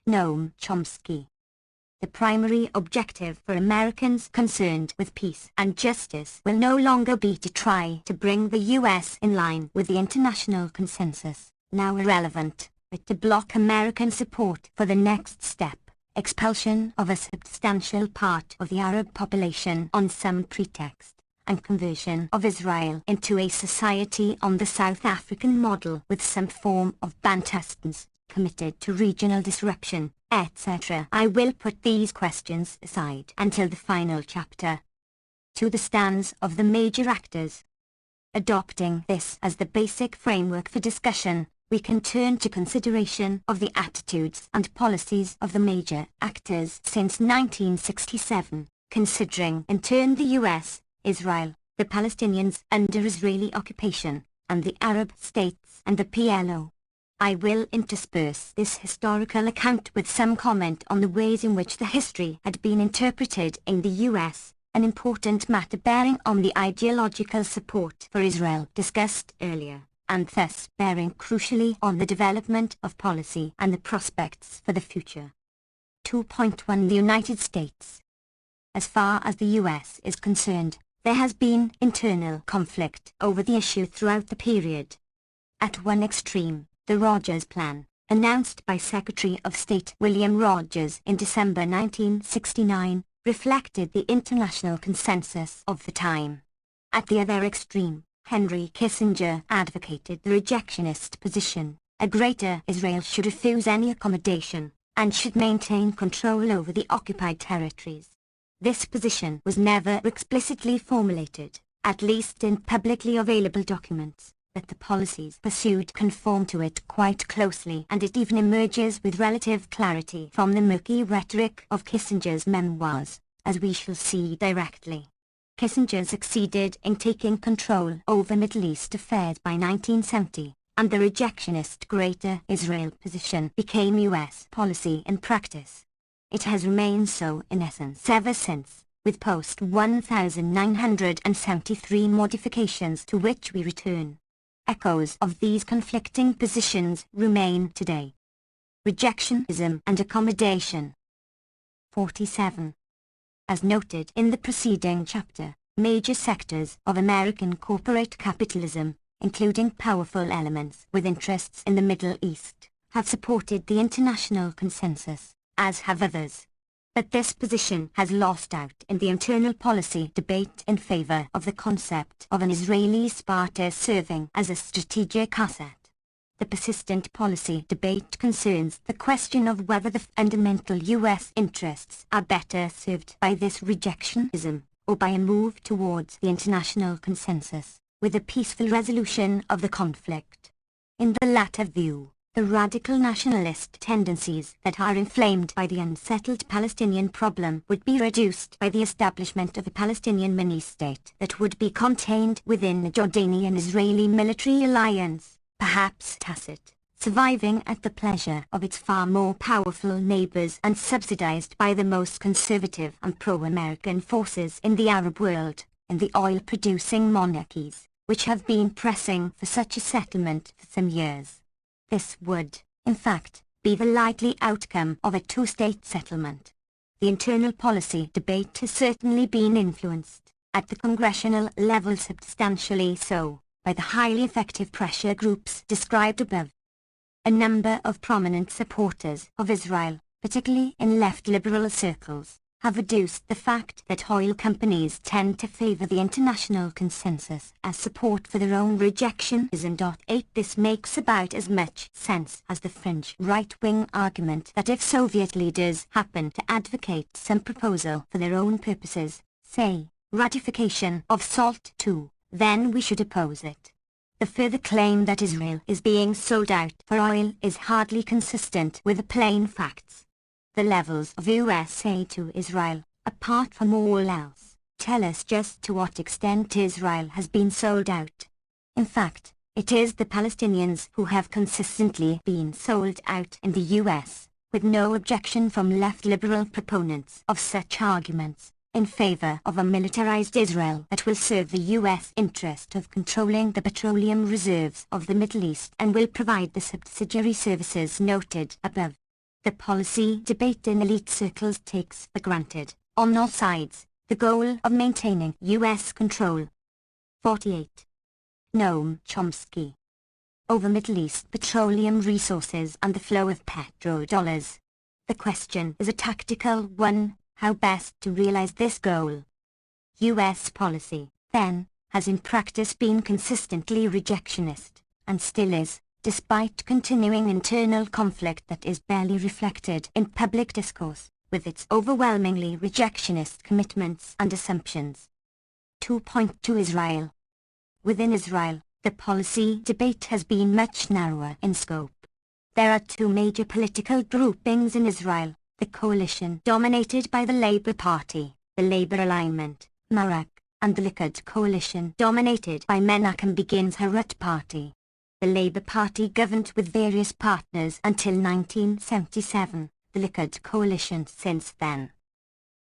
Noam Chomsky. The primary objective for Americans concerned with peace and justice will no longer be to try to bring the U.S. in line with the international consensus, now irrelevant, but to block American support for the next step, expulsion of a substantial part of the Arab population on some pretext, and conversion of Israel into a society on the South African model with some form of Bantustans, committed to regional disruption, etc. I will put these questions aside until the final chapter. To the stands of the major actors. Adopting this as the basic framework for discussion, we can turn to consideration of the attitudes and policies of the major actors since 1967, considering in turn the US, Israel, the Palestinians under Israeli occupation, and the Arab states and the PLO. I will intersperse this historical account with some comment on the ways in which the history had been interpreted in the US, an important matter bearing on the ideological support for Israel discussed earlier, and thus bearing crucially on the development of policy and the prospects for the future. 2.1 The United States. As far as the US is concerned, there has been internal conflict over the issue throughout the period. At one extreme, the Rogers Plan, announced by Secretary of State William Rogers in December 1969, reflected the international consensus of the time. At the other extreme, Henry Kissinger advocated the rejectionist position: a greater Israel should refuse any accommodation, and should maintain control over the occupied territories. This position was never explicitly formulated, at least in publicly available documents, but the policies pursued conform to it quite closely, and it even emerges with relative clarity from the murky rhetoric of Kissinger's memoirs, as we shall see directly. Kissinger succeeded in taking control over Middle East affairs by 1970, and the rejectionist Greater Israel position became US policy in practice. It has remained so in essence ever since, with post-1973 modifications to which we return. Echoes of these conflicting positions remain today. Rejectionism and accommodation. 47. As noted in the preceding chapter, major sectors of American corporate capitalism, including powerful elements with interests in the Middle East, have supported the international consensus, as have others. But this position has lost out in the internal policy debate in favor of the concept of an Israeli Sparta serving as a strategic asset. The persistent policy debate concerns the question of whether the fundamental US interests are better served by this rejectionism, or by a move towards the international consensus, with a peaceful resolution of the conflict. In the latter view, the radical nationalist tendencies that are inflamed by the unsettled Palestinian problem would be reduced by the establishment of a Palestinian mini-state that would be contained within a Jordanian-Israeli military alliance, perhaps tacit, surviving at the pleasure of its far more powerful neighbors and subsidized by the most conservative and pro-American forces in the Arab world, in the oil-producing monarchies, which have been pressing for such a settlement for some years. This would, in fact, be the likely outcome of a two-state settlement. The internal policy debate has certainly been influenced, at the congressional level substantially so, by the highly effective pressure groups described above. A number of prominent supporters of Israel, particularly in left liberal circles, have adduced the fact that oil companies tend to favor the international consensus as support for their own rejectionism. 8 This makes about as much sense as the fringe right-wing argument that if Soviet leaders happen to advocate some proposal for their own purposes, say, ratification of SALT II, then we should oppose it. The further claim that Israel is being sold out for oil is hardly consistent with the plain facts. The levels of US aid to Israel, apart from all else, tell us just to what extent Israel has been sold out. In fact, it is the Palestinians who have consistently been sold out in the US, with no objection from left liberal proponents of such arguments, in favor of a militarized Israel that will serve the US interest of controlling the petroleum reserves of the Middle East and will provide the subsidiary services noted above. The policy debate in elite circles takes for granted, on all sides, the goal of maintaining US control. 48. Noam Chomsky. Over Middle East petroleum resources and the flow of petrodollars. The question is a tactical one: how best to realize this goal? US policy, then, has in practice been consistently rejectionist, and still is, despite continuing internal conflict that is barely reflected in public discourse, with its overwhelmingly rejectionist commitments and assumptions. 2.2 Israel. Within Israel, the policy debate has been much narrower in scope. There are two major political groupings in Israel: the coalition dominated by the Labour Party, the Labour Alignment, Marak, and the Likud coalition dominated by Menachem Begin's Harut Party. The Labour Party governed with various partners until 1977, the Likud coalition since then.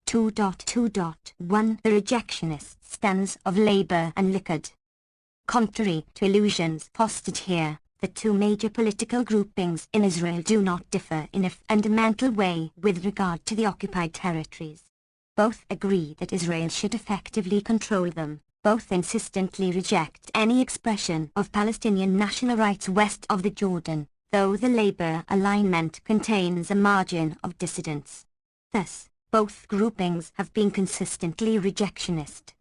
2.2.1 The rejectionist stance of Labour and Likud. Contrary to illusions fostered here, the two major political groupings in Israel do not differ in a fundamental way with regard to the occupied territories. Both agree that Israel should effectively control them. Both insistently reject any expression of Palestinian national rights west of the Jordan, though the Labour alignment contains a margin of dissidence. Thus, both groupings have been consistently rejectionist.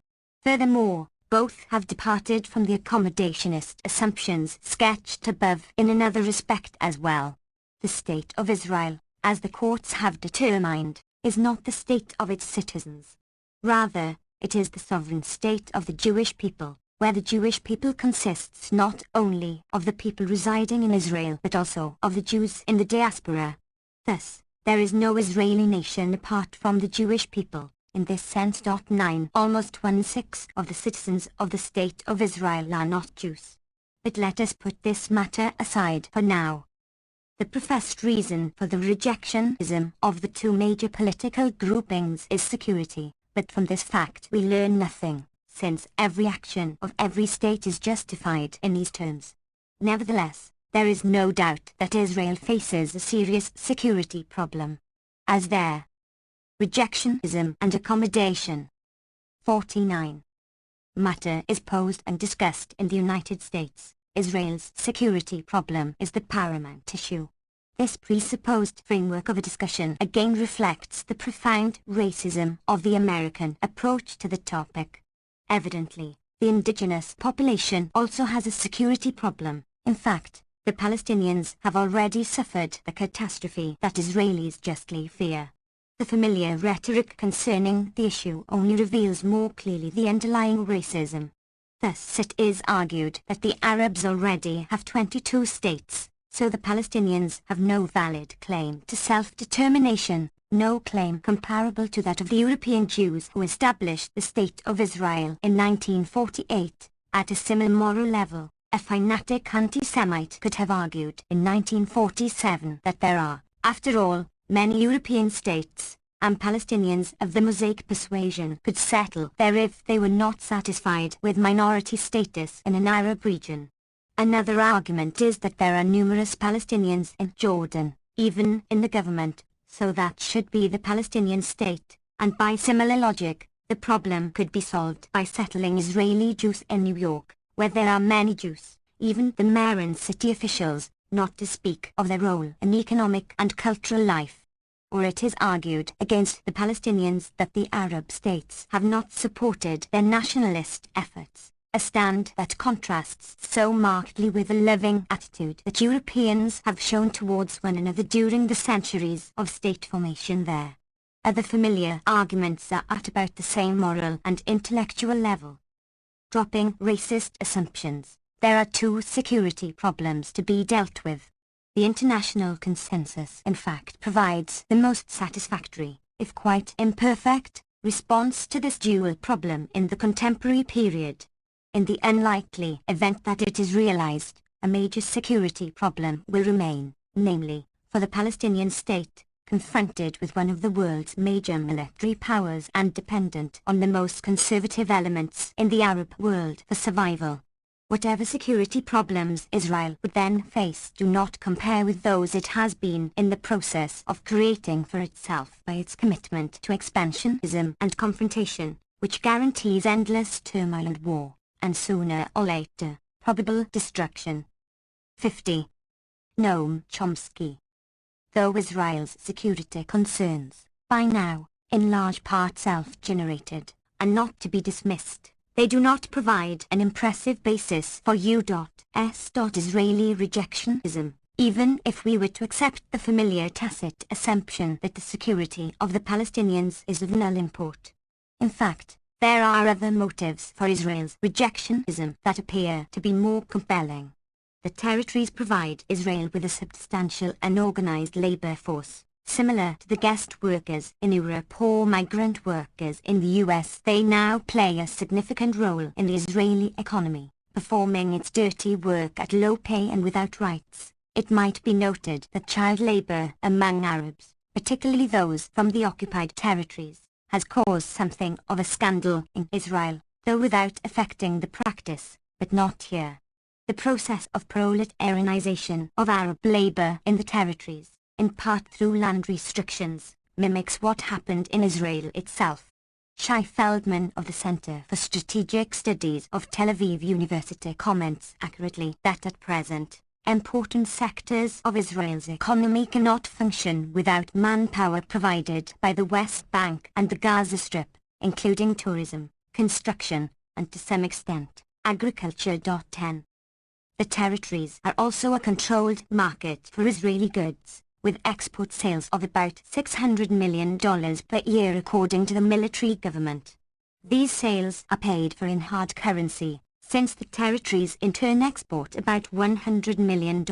Furthermore, both have departed from the accommodationist assumptions sketched above in another respect as well. The State of Israel, as the courts have determined, is not the state of its citizens. Rather, it is the sovereign state of the Jewish people, where the Jewish people consists not only of the people residing in Israel but also of the Jews in the diaspora. Thus, there is no Israeli nation apart from the Jewish people. In this sense, 9, almost 1/6 of the citizens of the State of Israel are not Jews. But let us put this matter aside for now. The professed reason for the rejectionism of the two major political groupings is security, but from this fact we learn nothing, since every action of every state is justified in these terms. Nevertheless, there is no doubt that Israel faces a serious security problem. As there, rejectionism and accommodation. 49. Matter is posed and discussed in the United States. Israel's security problem is the paramount issue. This presupposed framework of a discussion again reflects the profound racism of the American approach to the topic. Evidently, the indigenous population also has a security problem. In fact, the Palestinians have already suffered the catastrophe that Israelis justly fear. The familiar rhetoric concerning the issue only reveals more clearly the underlying racism. Thus it is argued that the Arabs already have 22 states, so the Palestinians have no valid claim to self-determination, no claim comparable to that of the European Jews who established the State of Israel in 1948. At a similar moral level, a fanatic anti-Semite could have argued in 1947 that there are, after all, many European states, and Palestinians of the Mosaic persuasion could settle there if they were not satisfied with minority status in an Arab region. Another argument is that there are numerous Palestinians in Jordan, even in the government, so that should be the Palestinian state, and by similar logic, the problem could be solved by settling Israeli Jews in New York, where there are many Jews, even the mayor and city officials, not to speak of their role in economic and cultural life. Or it is argued against the Palestinians that the Arab states have not supported their nationalist efforts, a stand that contrasts so markedly with the loving attitude that Europeans have shown towards one another during the centuries of state formation there. Other familiar arguments are at about the same moral and intellectual level. Dropping racist assumptions, there are two security problems to be dealt with. The international consensus in fact provides the most satisfactory, if quite imperfect, response to this dual problem in the contemporary period. In the unlikely event that it is realized, a major security problem will remain, namely, for the Palestinian state, confronted with one of the world's major military powers and dependent on the most conservative elements in the Arab world for survival. Whatever security problems Israel would then face do not compare with those it has been in the process of creating for itself by its commitment to expansionism and confrontation, which guarantees endless turmoil and war, and sooner or later, probable destruction. 50. Noam Chomsky. Though Israel's security concerns, by now, in large part self-generated, are not to be dismissed, they do not provide an impressive basis for U.S. Israeli rejectionism, even if we were to accept the familiar tacit assumption that the security of the Palestinians is of null import. In fact, there are other motives for Israel's rejectionism that appear to be more compelling. The territories provide Israel with a substantial unorganized labor force, similar to the guest workers in Europe or migrant workers in the US. They now play a significant role in the Israeli economy, performing its dirty work at low pay and without rights. It might be noted that child labor among Arabs, particularly those from the occupied territories, has caused something of a scandal in Israel, though without affecting the practice. but not here. The process of proletarianization of Arab labor in the territories, in part through land restrictions, mimics what happened in Israel itself. Shai Feldman of the Center for Strategic Studies of Tel Aviv University comments accurately that at present, important sectors of Israel's economy cannot function without manpower provided by the West Bank and the Gaza Strip, including tourism, construction, and to some extent, agriculture. 10. The territories are also a controlled market for Israeli goods, with export sales of about $600 million per year according to the military government. These sales are paid for in hard currency, since the territories in turn export about $100 million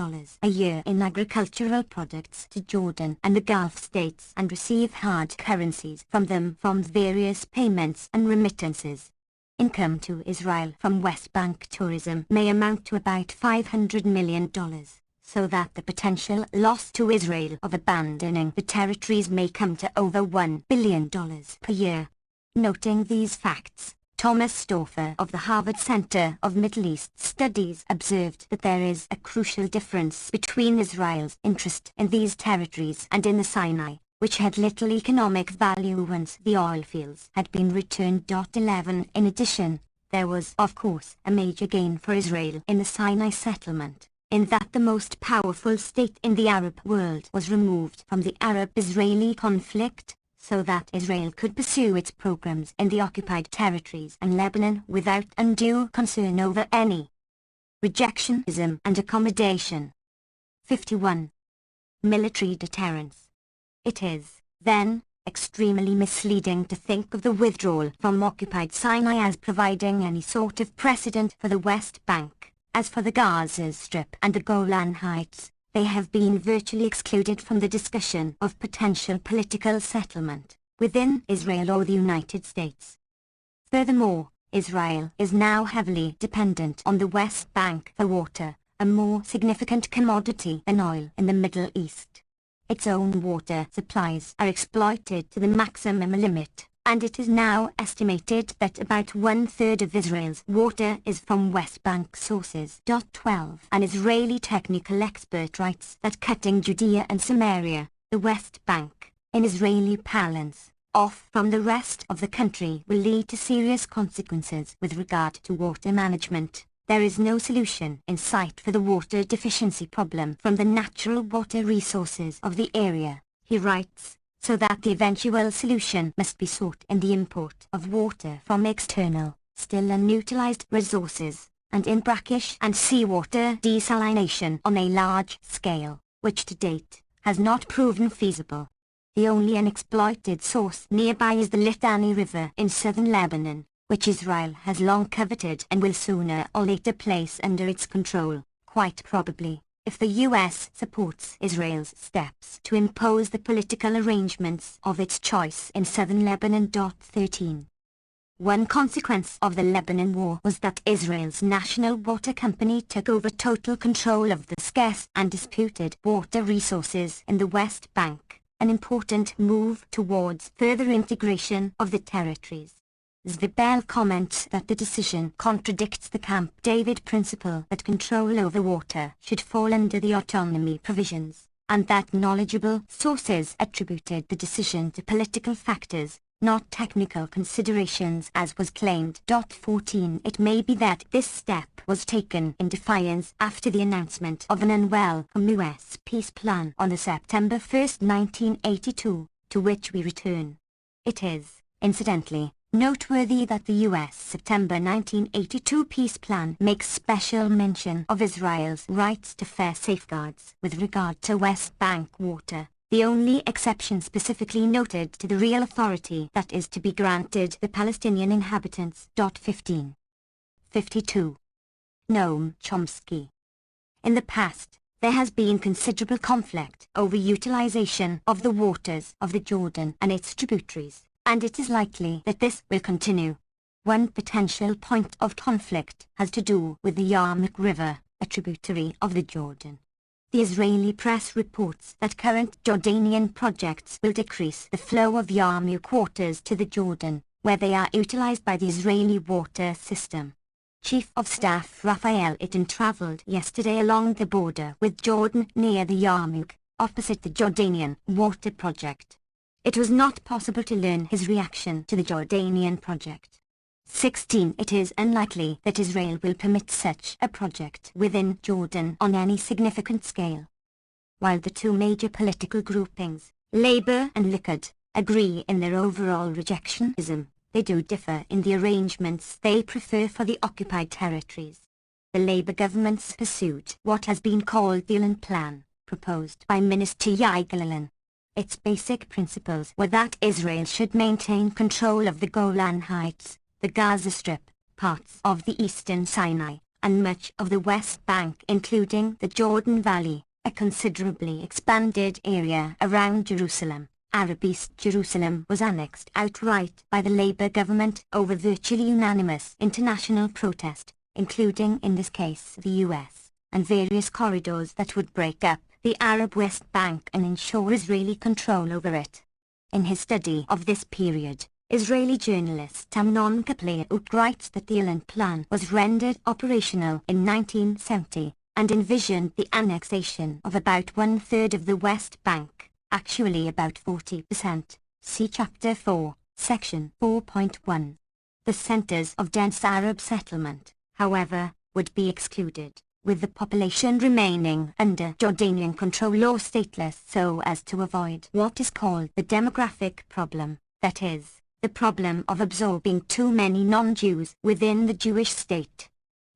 a year in agricultural products to Jordan and the Gulf states and receive hard currencies from them from various payments and remittances. Income to Israel from West Bank tourism may amount to about $500 million. So that the potential loss to Israel of abandoning the territories may come to over $1 billion per year. Noting these facts, Thomas Stauffer of the Harvard Center of Middle East Studies observed that there is a crucial difference between Israel's interest in these territories and in the Sinai, which had little economic value once the oil fields had been returned. 11. In addition, there was of course a major gain for Israel in the Sinai settlement, in that the most powerful state in the Arab world was removed from the Arab-Israeli conflict, so that Israel could pursue its programs in the occupied territories and Lebanon without undue concern over any rejectionism and accommodation. 51. Military deterrence. It is, then, extremely misleading to think of the withdrawal from occupied Sinai as providing any sort of precedent for the West Bank. As for the Gaza Strip and the Golan Heights, they have been virtually excluded from the discussion of potential political settlement within Israel or the United States. Furthermore, Israel is now heavily dependent on the West Bank for water, a more significant commodity than oil in the Middle East. Its own water supplies are exploited to the maximum limit, and it is now estimated that about 1/3 of Israel's water is from West Bank sources. 12. An Israeli technical expert writes that cutting Judea and Samaria, the West Bank, in Israeli parlance, off from the rest of the country will lead to serious consequences with regard to water management. There is no solution in sight for the water deficiency problem from the natural water resources of the area, he writes, so that the eventual solution must be sought in the import of water from external, still unutilized resources, and in brackish and seawater desalination on a large scale, which to date has not proven feasible. The only unexploited source nearby is the Litani River in southern Lebanon, which Israel has long coveted and will sooner or later place under its control, quite probably, if the U.S. supports Israel's steps to impose the political arrangements of its choice in southern Lebanon. 13. One consequence of the Lebanon War was that Israel's national water company took over total control of the scarce and disputed water resources in the West Bank, an important move towards further integration of the territories. Zvibel comments that the decision contradicts the Camp David principle that control over water should fall under the autonomy provisions, and that knowledgeable sources attributed the decision to political factors, not technical considerations as was claimed. 14. It may be that this step was taken in defiance after the announcement of an unwelcome U.S. peace plan on the September 1, 1982, to which we return. It is, incidentally, noteworthy that the U.S. September 1982 peace plan makes special mention of Israel's rights to fair safeguards with regard to West Bank water, the only exception specifically noted to the real authority that is to be granted the Palestinian inhabitants. 15. 52. Noam Chomsky. In the past, there has been considerable conflict over utilization of the waters of the Jordan and its tributaries, and it is likely that this will continue. One potential point of conflict has to do with the Yarmouk River, a tributary of the Jordan. The Israeli press reports that current Jordanian projects will decrease the flow of Yarmouk waters to the Jordan, where they are utilized by the Israeli water system. Chief of Staff Raphael Itten travelled yesterday along the border with Jordan near the Yarmouk, opposite the Jordanian water project. It was not possible to learn his reaction to the Jordanian project. 16. It is unlikely that Israel will permit such a project within Jordan on any significant scale. While the two major political groupings, Labour and Likud, agree in their overall rejectionism, they do differ in the arrangements they prefer for the occupied territories. The Labour government's pursued what has been called the Iran Plan, proposed by Minister Yair Lapid. Its basic principles were that Israel should maintain control of the Golan Heights, the Gaza Strip, parts of the eastern Sinai, and much of the West Bank including the Jordan Valley, a considerably expanded area around Jerusalem. Arab East Jerusalem was annexed outright by the Labour government over virtually unanimous international protest, including in this case the US, and various corridors that would break up the Arab West Bank and ensure Israeli control over it. In his study of this period, Israeli journalist Noam Chomsky Fateful writes that the Iran Plan was rendered operational in 1970, and envisioned the annexation of about one-third of the West Bank, actually about 40%. See Chapter 4, Section 4.1. The centers of dense Arab settlement, however, would be excluded, with the population remaining under Jordanian control or stateless so as to avoid what is called the demographic problem, that is, the problem of absorbing too many non-Jews within the Jewish state.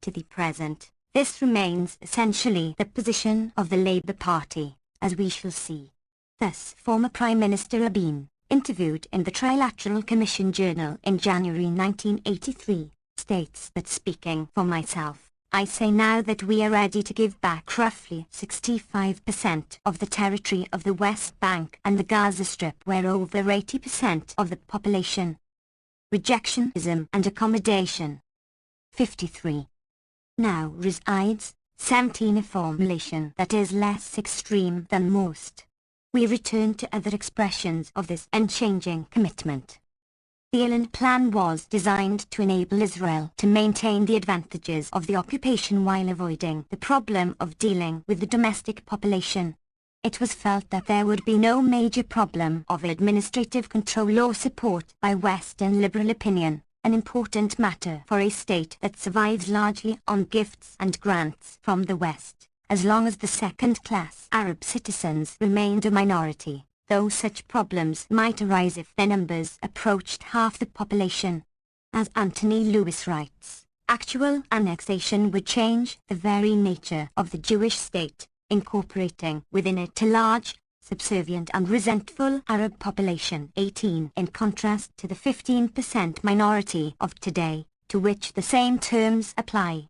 To the present, this remains essentially the position of the Labour Party, as we shall see. Thus, former Prime Minister Rabin, interviewed in the Trilateral Commission Journal in January 1983, states that speaking for myself, I say now that we are ready to give back roughly 65% of the territory of the West Bank and the Gaza Strip where over 80% of the population. Rejectionism and accommodation. 53. Now resides, 17 a formulation that is less extreme than most. We return to other expressions of this unchanging commitment. The Iran Plan was designed to enable Israel to maintain the advantages of the occupation while avoiding the problem of dealing with the domestic population. It was felt that there would be no major problem of administrative control or support by Western liberal opinion, an important matter for a state that survives largely on gifts and grants from the West, as long as the second-class Arab citizens remained a minority, though such problems might arise if their numbers approached half the population. As Anthony Lewis writes, actual annexation would change the very nature of the Jewish state, incorporating within it a large, subservient and resentful Arab population 18 in contrast to the 15% minority of today, to which the same terms apply.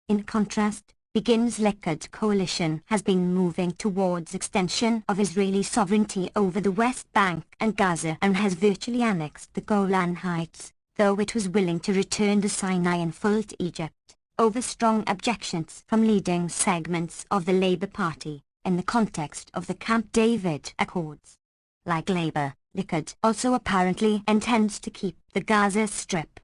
In contrast, Begin's Likud coalition has been moving towards extension of Israeli sovereignty over the West Bank and Gaza and has virtually annexed the Golan Heights, though it was willing to return the Sinai in full to Egypt, over strong objections from leading segments of the Labour Party, in the context of the Camp David Accords. Like Labour, Likud also apparently intends to keep the Gaza Strip.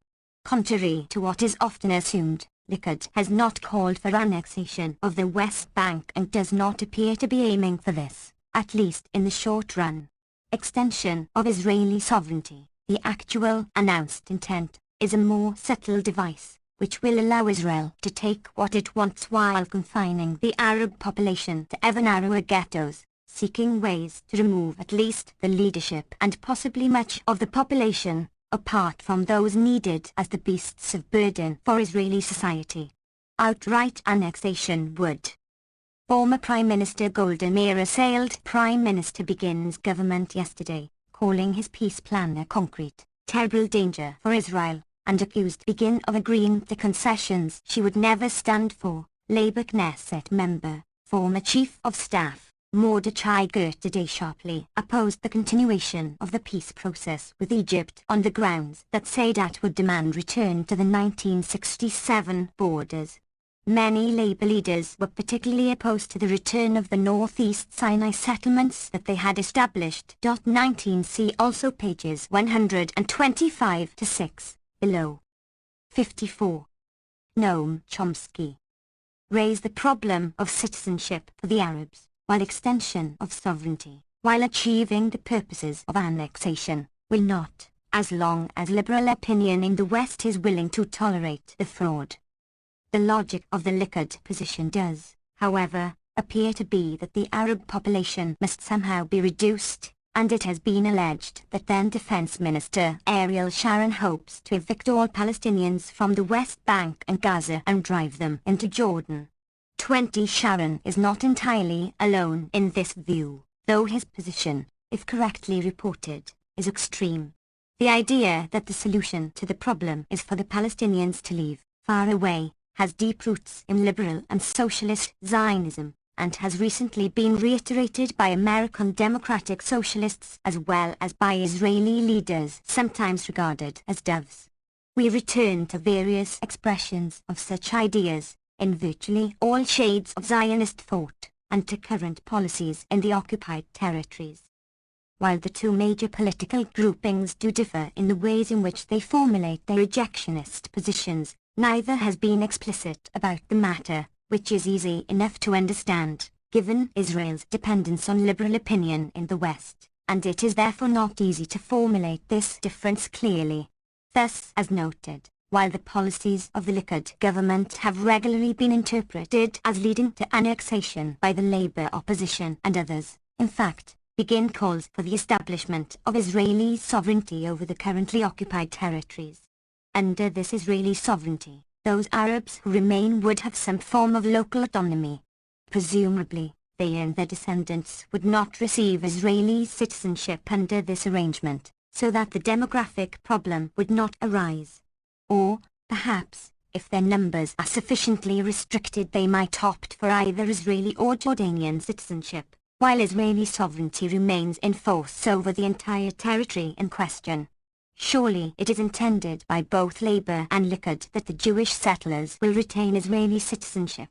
Contrary to what is often assumed, Likud has not called for annexation of the West Bank and does not appear to be aiming for this, at least in the short run. Extension of Israeli sovereignty, the actual announced intent, is a more subtle device, which will allow Israel to take what it wants while confining the Arab population to ever narrower ghettos, seeking ways to remove at least the leadership and possibly much of the population, apart from those needed as the beasts of burden for Israeli society. Outright annexation would. Former Prime Minister Golda Meir assailed Prime Minister Begin's government yesterday, calling his peace plan a concrete, terrible danger for Israel, and accused Begin of agreeing to concessions she would never stand for. Labour Knesset member, former Chief of Staff, Mordechai Gertadeh sharply opposed the continuation of the peace process with Egypt on the grounds that Sadat would demand return to the 1967 borders. Many Labour leaders were particularly opposed to the return of the northeast Sinai settlements that they had established. 19 See also pages 125 to 6, below. 54. Noam Chomsky, raise the problem of citizenship for the Arabs, while extension of sovereignty, while achieving the purposes of annexation, will not, as long as liberal opinion in the West is willing to tolerate the fraud. The logic of the Likud position does, however, appear to be that the Arab population must somehow be reduced, and it has been alleged that then Defense Minister Ariel Sharon hopes to evict all Palestinians from the West Bank and Gaza and drive them into Jordan. 20 Sharon is not entirely alone in this view, though his position, if correctly reported, is extreme. The idea that the solution to the problem is for the Palestinians to leave far away has deep roots in liberal and socialist Zionism, and has recently been reiterated by American democratic socialists as well as by Israeli leaders sometimes regarded as doves. We return to various expressions of such ideas in virtually all shades of Zionist thought, and to current policies in the occupied territories. While the two major political groupings do differ in the ways in which they formulate their rejectionist positions, neither has been explicit about the matter, which is easy enough to understand, given Israel's dependence on liberal opinion in the West, and it is therefore not easy to formulate this difference clearly. Thus, as noted, while the policies of the Likud government have regularly been interpreted as leading to annexation by the Labour opposition and others, in fact, begin calls for the establishment of Israeli sovereignty over the currently occupied territories. Under this Israeli sovereignty, those Arabs who remain would have some form of local autonomy. Presumably, they and their descendants would not receive Israeli citizenship under this arrangement, so that the demographic problem would not arise. Or, perhaps, if their numbers are sufficiently restricted, they might opt for either Israeli or Jordanian citizenship, while Israeli sovereignty remains in force over the entire territory in question. Surely it is intended by both Labour and Likud that the Jewish settlers will retain Israeli citizenship.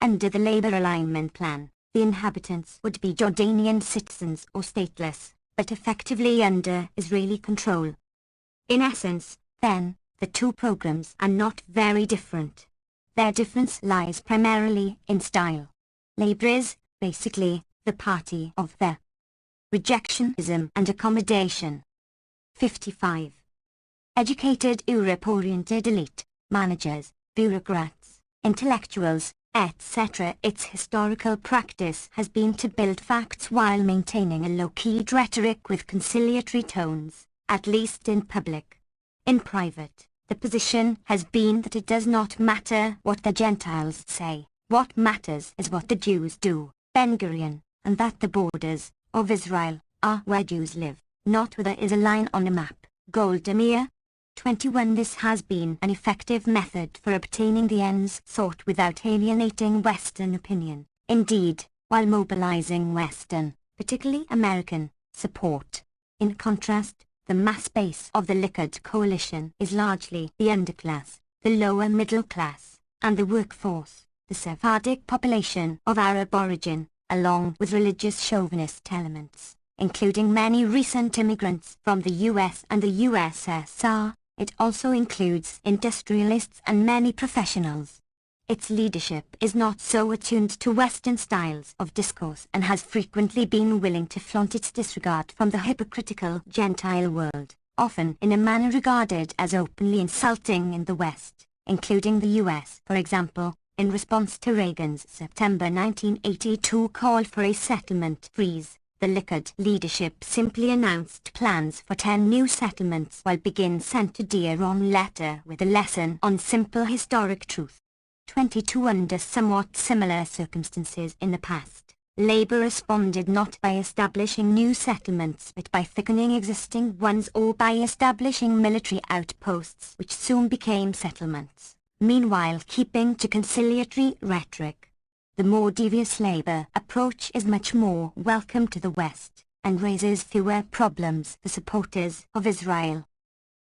Under the Labour alignment plan, the inhabitants would be Jordanian citizens or stateless, but effectively under Israeli control. In essence, then, the two programs are not very different. Their difference lies primarily in style. Labour is, basically, the party of the rejectionism and accommodation. 55. Educated Europe-oriented elite, managers, bureaucrats, intellectuals, etc. Its historical practice has been to build facts while maintaining a low-keyed rhetoric with conciliatory tones, at least in public. In private, the position has been that it does not matter what the Gentiles say, what matters is what the Jews do, Ben-Gurion, and that the borders of Israel are where Jews live, not where there is a line on a map, Golda Meir. 21. This has been an effective method for obtaining the ends sought without alienating Western opinion, indeed, while mobilizing Western, particularly American, support. In contrast, the mass base of the Likud coalition is largely the underclass, the lower middle class, and the workforce, the Sephardic population of Arab origin, along with religious chauvinist elements, including many recent immigrants from the US and the USSR. It also includes industrialists and many professionals. Its leadership is not so attuned to Western styles of discourse and has frequently been willing to flaunt its disregard from the hypocritical Gentile world, often in a manner regarded as openly insulting in the West, including the US. For example, in response to Reagan's September 1982 call for a settlement freeze, the Likud leadership simply announced plans for 10 new settlements while Begin sent to Dear on letter with a lesson on simple historic truth. 22. Under somewhat similar circumstances in the past, Labour responded not by establishing new settlements but by thickening existing ones or by establishing military outposts which soon became settlements, meanwhile keeping to conciliatory rhetoric. The more devious Labour approach is much more welcome to the West, and raises fewer problems for supporters of Israel.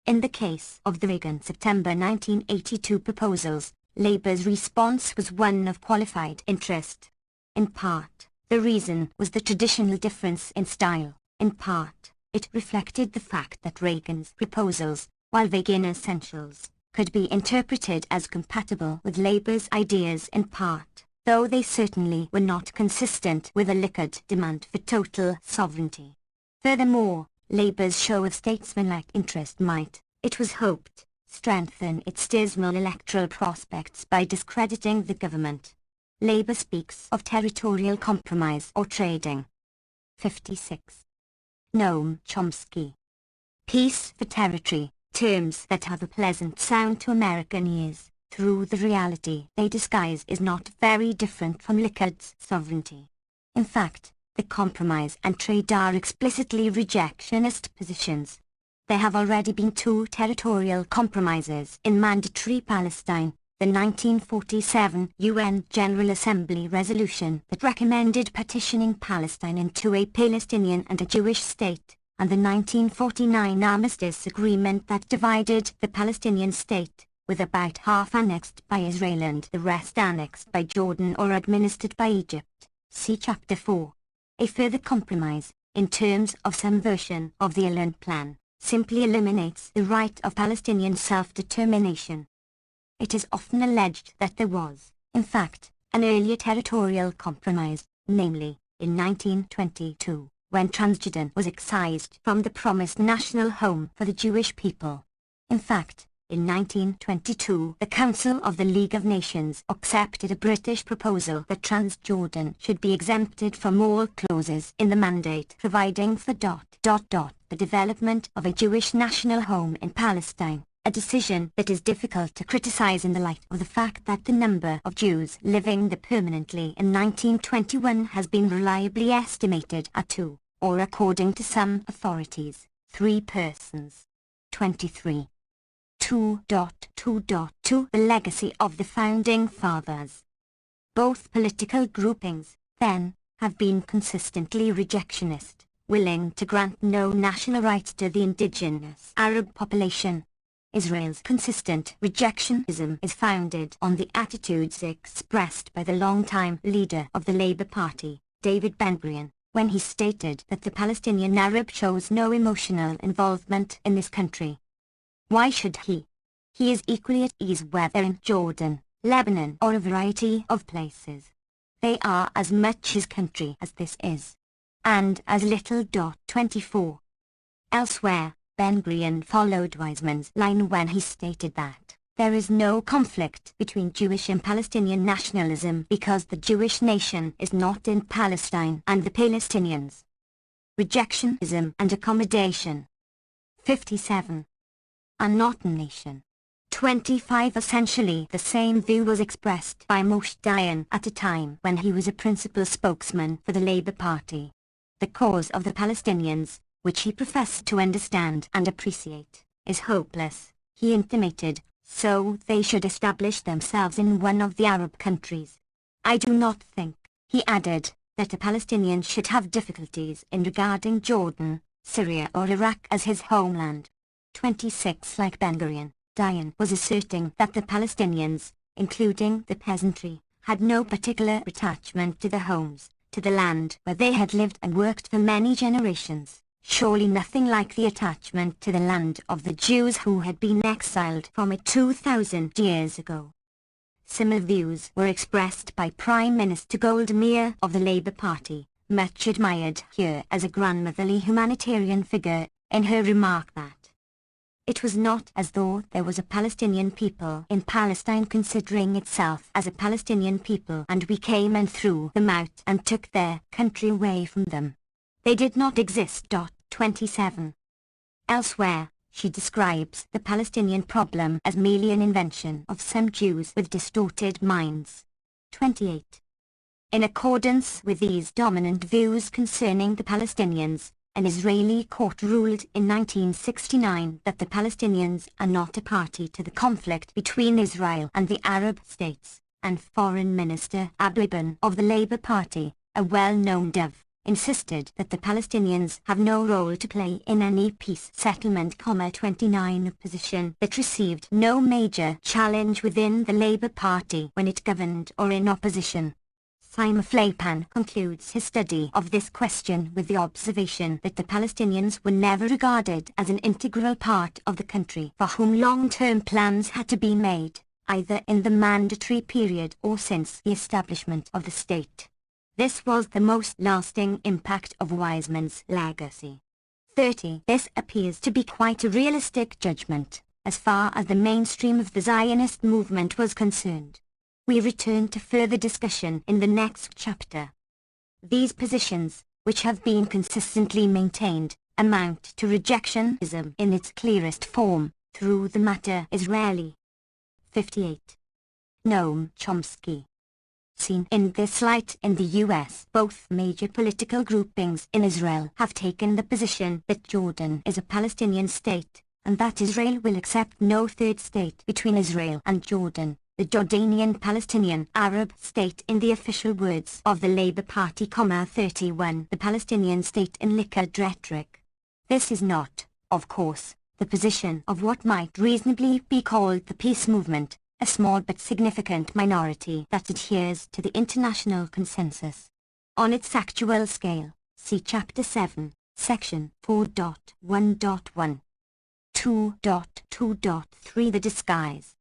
In the case of the Reagan September 1982 proposals, Labour's response was one of qualified interest. In part, the reason was the traditional difference in style. In part, it reflected the fact that Reagan's proposals, while vague in essentials, could be interpreted as compatible with Labour's ideas in part, though they certainly were not consistent with a liquid demand for total sovereignty. Furthermore, Labour's show of statesmanlike interest might, it was hoped, strengthen its dismal electoral prospects by discrediting the government. Labour speaks of territorial compromise or trading. 56. Noam Chomsky. Peace for territory, terms that have a pleasant sound to American ears, through the reality they disguise is not very different from liquid sovereignty. In fact, the compromise and trade are explicitly rejectionist positions. There have already been 2 territorial compromises in mandatory Palestine, the 1947 UN General Assembly resolution that recommended partitioning Palestine into a Palestinian and a Jewish state, and the 1949 Armistice Agreement that divided the Palestinian state, with about half annexed by Israel and the rest annexed by Jordan or administered by Egypt. See Chapter 4. A further compromise, in terms of some version of the Allen Plan, simply eliminates the right of Palestinian self-determination. It is often alleged that there was, in fact, an earlier territorial compromise, namely, in 1922, when Transjordan was excised from the promised national home for the Jewish people. In fact, in 1922 the Council of the League of Nations accepted a British proposal that Transjordan should be exempted from all clauses in the mandate providing for the development of a Jewish national home in Palestine. A decision that is difficult to criticize in the light of the fact that the number of Jews living there permanently in 1921 has been reliably estimated at 2, or according to some authorities, 3 persons. 23. 2.2.2 The legacy of the Founding Fathers. Both political groupings, then, have been consistently rejectionist, willing to grant no national rights to the indigenous Arab population. Israel's consistent rejectionism is founded on the attitudes expressed by the longtime leader of the Labour Party, David Ben-Gurion, when he stated that the Palestinian Arab shows no emotional involvement in this country. Why should he? He is equally at ease whether in Jordan, Lebanon or a variety of places. They are as much his country as this is. And as little. 24. Elsewhere, Ben-Gurion followed Weizmann's line when he stated that there is no conflict between Jewish and Palestinian nationalism because the Jewish nation is not in Palestine and the Palestinians. Rejectionism and accommodation. 57. And not a nation. 25. Essentially the same view was expressed by Moshe Dayan at a time when he was a principal spokesman for the Labour Party. The cause of the Palestinians, which he professed to understand and appreciate, is hopeless, he intimated, so they should establish themselves in one of the Arab countries. I do not think, he added, that a Palestinian should have difficulties in regarding Jordan, Syria or Iraq as his homeland. 26. Like Ben-Gurion, Dayan was asserting that the Palestinians, including the peasantry, had no particular attachment to their homes, to the land where they had lived and worked for many generations. Surely nothing like the attachment to the land of the Jews who had been exiled from it 2,000 years ago. Similar views were expressed by Prime Minister Golda Meir of the Labour Party, much admired here as a grandmotherly humanitarian figure, in her remark that it was not as though there was a Palestinian people in Palestine considering itself as a Palestinian people and we came and threw them out and took their country away from them. They did not exist. 27. Elsewhere, she describes the Palestinian problem as merely an invention of some Jews with distorted minds. 28. In accordance with these dominant views concerning the Palestinians, an Israeli court ruled in 1969 that the Palestinians are not a party to the conflict between Israel and the Arab states, and Foreign Minister Abu Ibn of the Labour Party, a well-known dove, insisted that the Palestinians have no role to play in any peace settlement. 29. A position that received no major challenge within the Labour Party when it governed or in opposition. Simon Flaypan concludes his study of this question with the observation that the Palestinians were never regarded as an integral part of the country for whom long-term plans had to be made, either in the mandatory period or since the establishment of the state. This was the most lasting impact of Weizmann's legacy. 30. This appears to be quite a realistic judgment, as far as the mainstream of the Zionist movement was concerned. We return to further discussion in the next chapter. These positions, which have been consistently maintained, amount to rejectionism in its clearest form, through the matter Israeli. 58. Noam Chomsky. Seen in this light in the U.S., both major political groupings in Israel have taken the position that Jordan is a Palestinian state, and that Israel will accept no third state between Israel and Jordan, the Jordanian Palestinian Arab state in the official words of the Labour Party, 31, the Palestinian state in liquid rhetoric. This is not, of course, the position of what might reasonably be called the peace movement, a small but significant minority that adheres to the international consensus. On its actual scale, see Chapter 7, Section 4.1.1. 2.2.3. The disguise.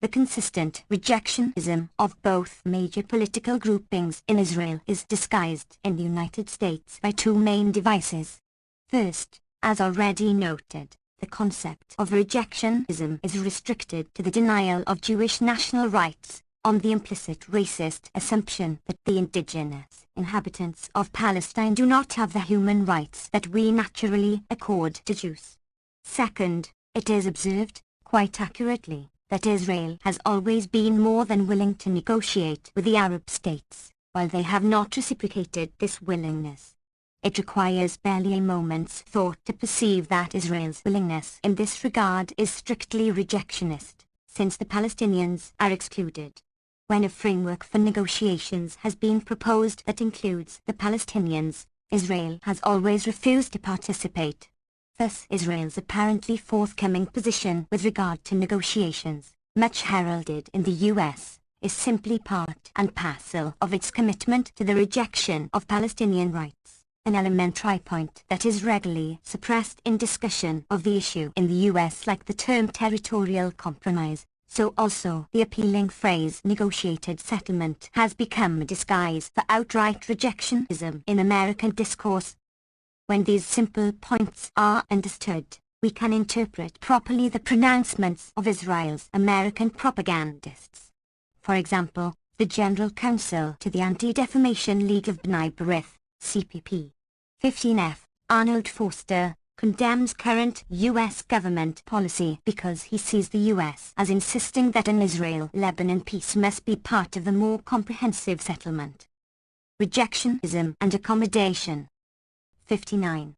The consistent rejectionism of both major political groupings in Israel is disguised in the United States by two main devices. First, as already noted, the concept of rejectionism is restricted to the denial of Jewish national rights, on the implicit racist assumption that the indigenous inhabitants of Palestine do not have the human rights that we naturally accord to Jews. Second, it is observed, quite accurately, that Israel has always been more than willing to negotiate with the Arab states, while they have not reciprocated this willingness. It requires barely a moment's thought to perceive that Israel's willingness in this regard is strictly rejectionist, since the Palestinians are excluded. When a framework for negotiations has been proposed that includes the Palestinians, Israel has always refused to participate. Thus Israel's apparently forthcoming position with regard to negotiations, much heralded in the U.S., is simply part and parcel of its commitment to the rejection of Palestinian rights, an elementary point that is regularly suppressed in discussion of the issue in the U.S. like the term territorial compromise, so also the appealing phrase negotiated settlement has become a disguise for outright rejectionism in American discourse. When these simple points are understood, we can interpret properly the pronouncements of Israel's American propagandists. For example, the General Counsel to the Anti-Defamation League of B'nai B'rith, CPP. 15F, Arnold Foster, condemns current U.S. government policy because he sees the U.S. as insisting that an Israel-Lebanon peace must be part of a more comprehensive settlement. Rejectionism and accommodation. 59.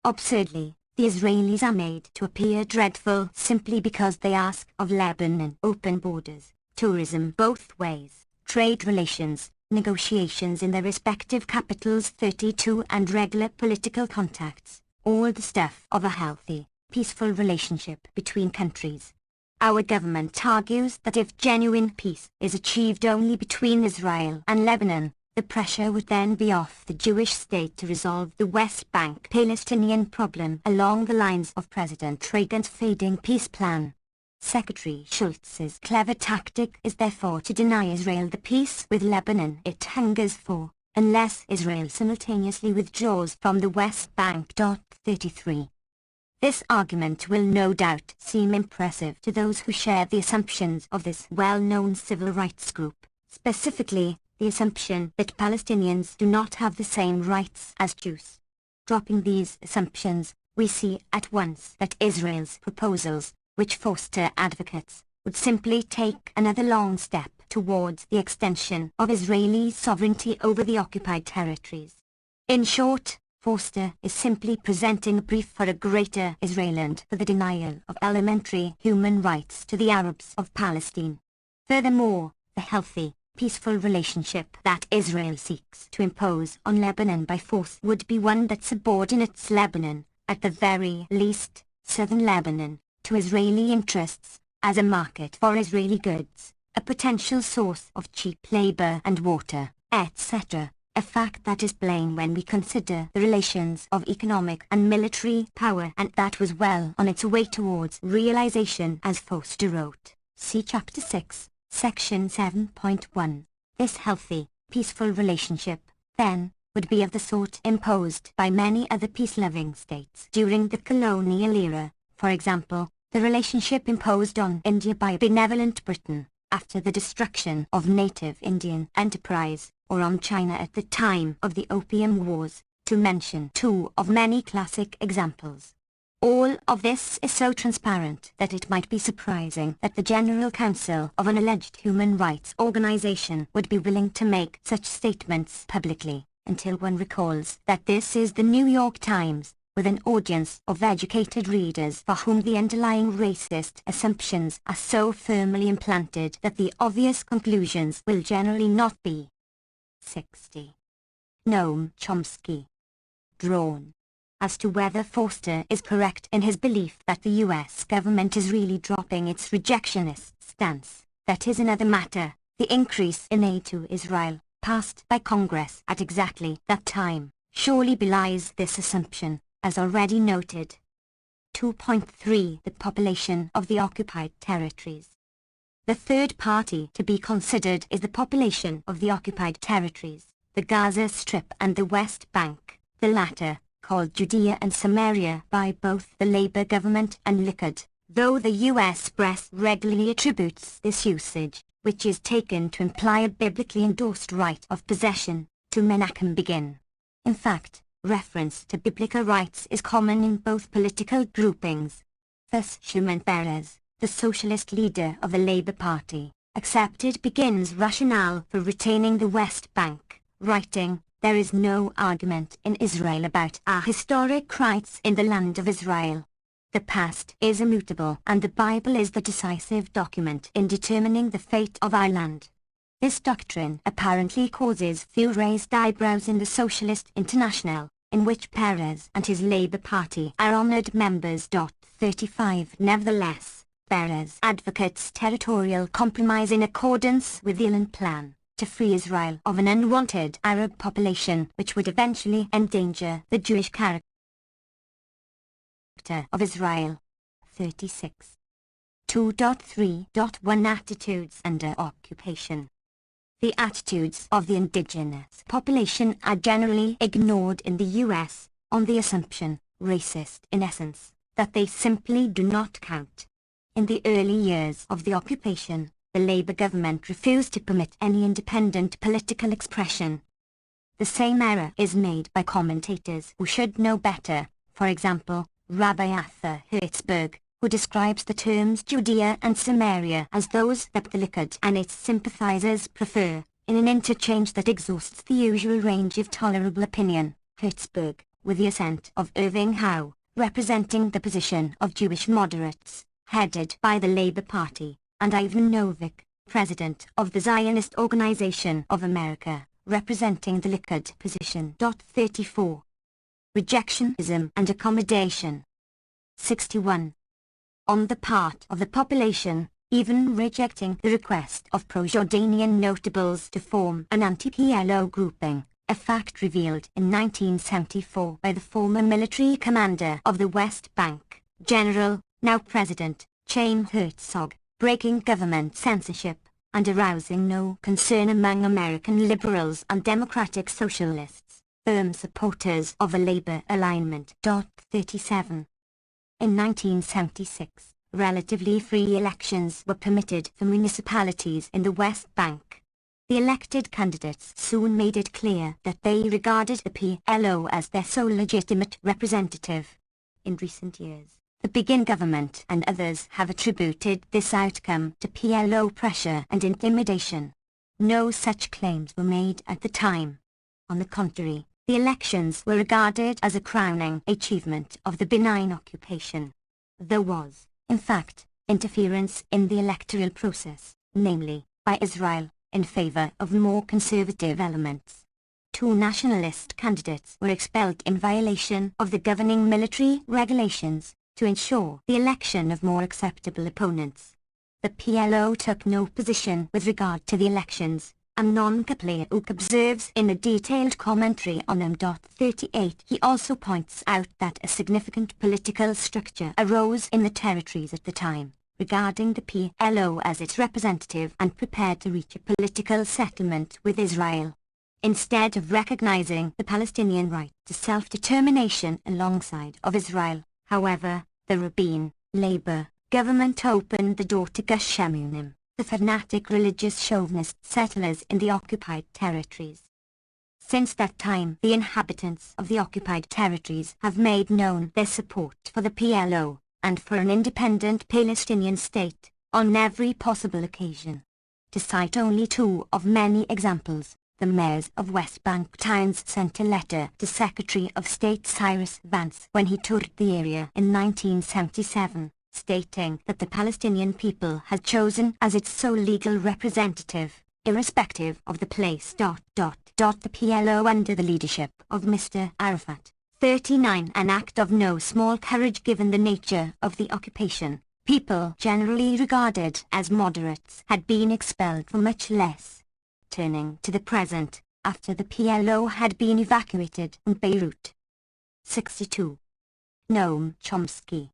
Absurdly, the Israelis are made to appear dreadful simply because they ask of Lebanon open borders, tourism both ways, trade relations, negotiations in their respective capitals 32 and regular political contacts, all the stuff of a healthy, peaceful relationship between countries. Our government argues that if genuine peace is achieved only between Israel and Lebanon, the pressure would then be off the Jewish state to resolve the West Bank Palestinian problem along the lines of President Reagan's fading peace plan. Secretary Schultz's clever tactic is therefore to deny Israel the peace with Lebanon it hungers for, unless Israel simultaneously withdraws from the West Bank. 33. This argument will no doubt seem impressive to those who share the assumptions of this well-known civil rights group, specifically, the assumption that Palestinians do not have the same rights as Jews. Dropping these assumptions, we see at once that Israel's proposals, which Foster advocates, would simply take another long step towards the extension of Israeli sovereignty over the occupied territories. In short, Foster is simply presenting a brief for a greater Israel and for the denial of elementary human rights to the Arabs of Palestine. Furthermore, the healthy, peaceful relationship that Israel seeks to impose on Lebanon by force would be one that subordinates Lebanon, at the very least, southern Lebanon, to Israeli interests, as a market for Israeli goods, a potential source of cheap labor and water, etc., a fact that is plain when we consider the relations of economic and military power, and that was well on its way towards realization, as Foster wrote. See Chapter 6, Section 7.1. This healthy, peaceful relationship, then, would be of the sort imposed by many other peace-loving states during the colonial era, for example, the relationship imposed on India by benevolent Britain after the destruction of native Indian enterprise, or on China at the time of the Opium Wars, to mention two of many classic examples. All of this is so transparent that it might be surprising that the General Counsel of an alleged human rights organization would be willing to make such statements publicly, until one recalls that this is the New York Times, with an audience of educated readers for whom the underlying racist assumptions are so firmly implanted that the obvious conclusions will generally not be 60. Noam Chomsky. Drawn. As to whether Foster is correct in his belief that the US government is really dropping its rejectionist stance, that is another matter. The increase in aid to Israel, passed by Congress at exactly that time, surely belies this assumption, as already noted. 2.3. The population of the occupied territories. The third party to be considered is the population of the occupied territories, the Gaza Strip and the West Bank, the latter, called Judea and Samaria by both the Labour government and Likud, though the US press regularly attributes this usage, which is taken to imply a biblically endorsed right of possession, to Menachem Begin. In fact, reference to biblical rights is common in both political groupings. Thus Shimon Peres, the socialist leader of the Labour Party, accepted Begin's rationale for retaining the West Bank, writing, "There is no argument in Israel about our historic rights in the land of Israel. The past is immutable and the Bible is the decisive document in determining the fate of our land." This doctrine apparently causes few raised eyebrows in the Socialist International, in which Peres and his Labour Party are honoured members. 35. Nevertheless, Peres advocates territorial compromise in accordance with the Iran Plan, to free Israel of an unwanted Arab population which would eventually endanger the Jewish character of Israel. 36. 2.3.1 Attitudes under occupation. The attitudes of the indigenous population are generally ignored in the US, on the assumption, racist in essence, that they simply do not count. In the early years of the occupation, the Labour government refused to permit any independent political expression. The same error is made by commentators who should know better, for example, Rabbi Arthur Hertzberg, who describes the terms Judea and Samaria as those that the Likud and its sympathizers prefer, in an interchange that exhausts the usual range of tolerable opinion. Hertzberg, with the assent of Irving Howe, representing the position of Jewish moderates, headed by the Labour Party, and Ivan Novick, president of the Zionist Organization of America, representing the Likud position. 34. Rejectionism and accommodation. 61. On the part of the population, even rejecting the request of pro-Jordanian notables to form an anti-PLO grouping, a fact revealed in 1974 by the former military commander of the West Bank, General, now President, Chaim Herzog, breaking government censorship, and arousing no concern among American liberals and democratic socialists, firm supporters of a Labour alignment. 37. In 1976, relatively free elections were permitted for municipalities in the West Bank. The elected candidates soon made it clear that they regarded the PLO as their sole legitimate representative. In recent years, the Begin government and others have attributed this outcome to PLO pressure and intimidation. No such claims were made at the time. On the contrary, the elections were regarded as a crowning achievement of the benign occupation. There was, in fact, interference in the electoral process, namely, by Israel, in favor of more conservative elements. 2 nationalist candidates were expelled in violation of the governing military regulations, to ensure the election of more acceptable opponents. The PLO took no position with regard to the elections, Noam Chomsky observes in a detailed commentary on M.38. He also points out that a significant political structure arose in the territories at the time, regarding the PLO as its representative and prepared to reach a political settlement with Israel. Instead of recognizing the Palestinian right to self-determination alongside of Israel, however, the Rabin, Labour, government opened the door to Gush Emunim, the fanatic religious chauvinist settlers in the occupied territories. Since that time, the inhabitants of the occupied territories have made known their support for the PLO, and for an independent Palestinian state, on every possible occasion. To cite only two of many examples, the mayors of West Bank towns sent a letter to Secretary of State Cyrus Vance when he toured the area in 1977, stating that the Palestinian people had chosen as its sole legal representative, irrespective of the place. The PLO under the leadership of Mr. Arafat. 39. An act of no small courage given the nature of the occupation. People generally regarded as moderates had been expelled for much less. Turning to the present, after the PLO had been evacuated from Beirut. 62. Noam Chomsky.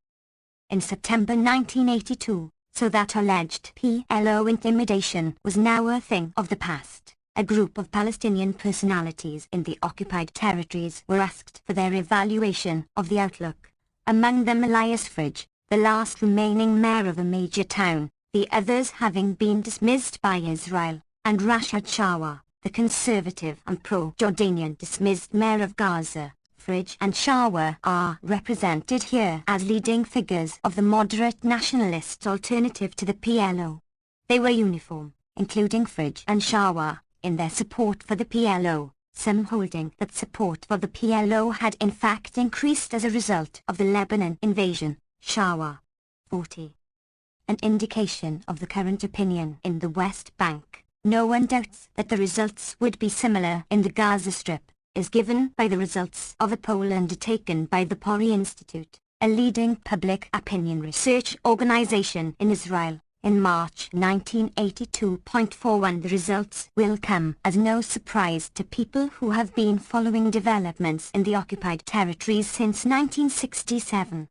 In September 1982, so that alleged PLO intimidation was now a thing of the past, a group of Palestinian personalities in the occupied territories were asked for their evaluation of the outlook. Among them Elias Fridge, the last remaining mayor of a major town, the others having been dismissed by Israel, and Rashad Shawa, the conservative and pro-Jordanian dismissed mayor of Gaza. Fridge and Shawa are represented here as leading figures of the moderate nationalist alternative to the PLO. They were uniform, including Fridge and Shawa, in their support for the PLO, some holding that support for the PLO had in fact increased as a result of the Lebanon invasion. Shawa. 40. An indication of the current opinion in the West Bank. No one doubts that the results would be similar in the Gaza Strip, is given by the results of a poll undertaken by the Pori Institute, a leading public opinion research organization in Israel, in March 1982.41. The results will come as no surprise to people who have been following developments in the occupied territories since 1967.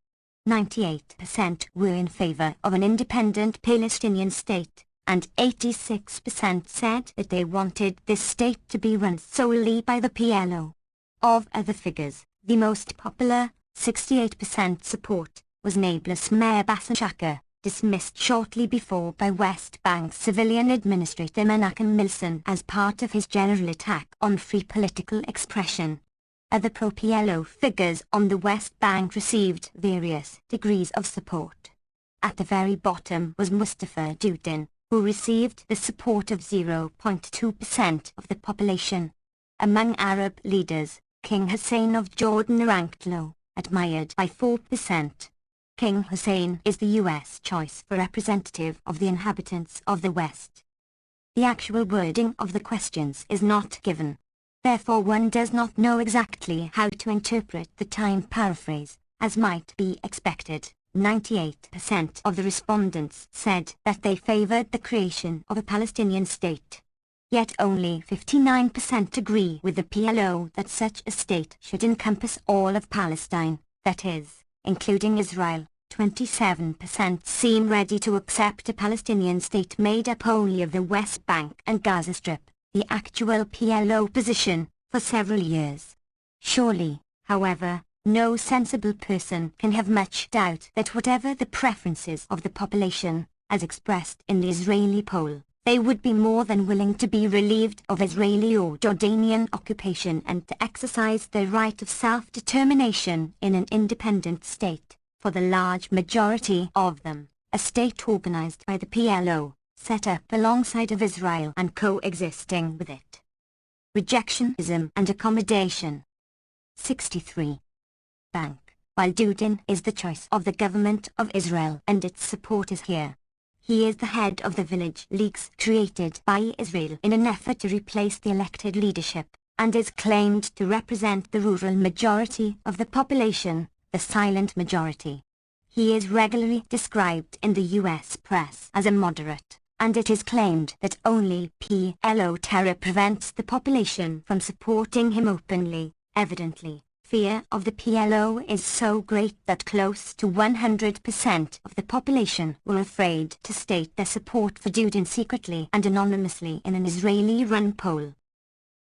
98% were in favor of an independent Palestinian state, and 86% said that they wanted this state to be run solely by the PLO. Of other figures, the most popular, 68% support, was Nablus Mayor Bassem Shaka, dismissed shortly before by West Bank civilian administrator Menachem Milson as part of his general attack on free political expression. Other pro-PLO figures on the West Bank received various degrees of support. At the very bottom was Mustafa Dudin, who received the support of 0.2% of the population. Among Arab leaders, King Hussein of Jordan ranked low, admired by 4%. King Hussein is the U.S. choice for representative of the inhabitants of the West. The actual wording of the questions is not given. Therefore one does not know exactly how to interpret the Time paraphrase, as might be expected. 98% of the respondents said that they favored the creation of a Palestinian state. Yet only 59% agree with the PLO that such a state should encompass all of Palestine, that is, including Israel. 27% seem ready to accept a Palestinian state made up only of the West Bank and Gaza Strip, the actual PLO position, for several years. Surely, however, no sensible person can have much doubt that whatever the preferences of the population, as expressed in the Israeli poll, they would be more than willing to be relieved of Israeli or Jordanian occupation and to exercise their right of self-determination in an independent state, for the large majority of them, a state organized by the PLO, set up alongside of Israel and coexisting with it. Rejectionism and accommodation. 63. Bank. While Dudin is the choice of the government of Israel and its supporters here, he is the head of the village leagues created by Israel in an effort to replace the elected leadership, and is claimed to represent the rural majority of the population, the silent majority. He is regularly described in the U.S. press as a moderate, and it is claimed that only PLO terror prevents the population from supporting him openly. Evidently, fear of the PLO is so great that close to 100% of the population were afraid to state their support for Dudin secretly and anonymously in an Israeli-run poll.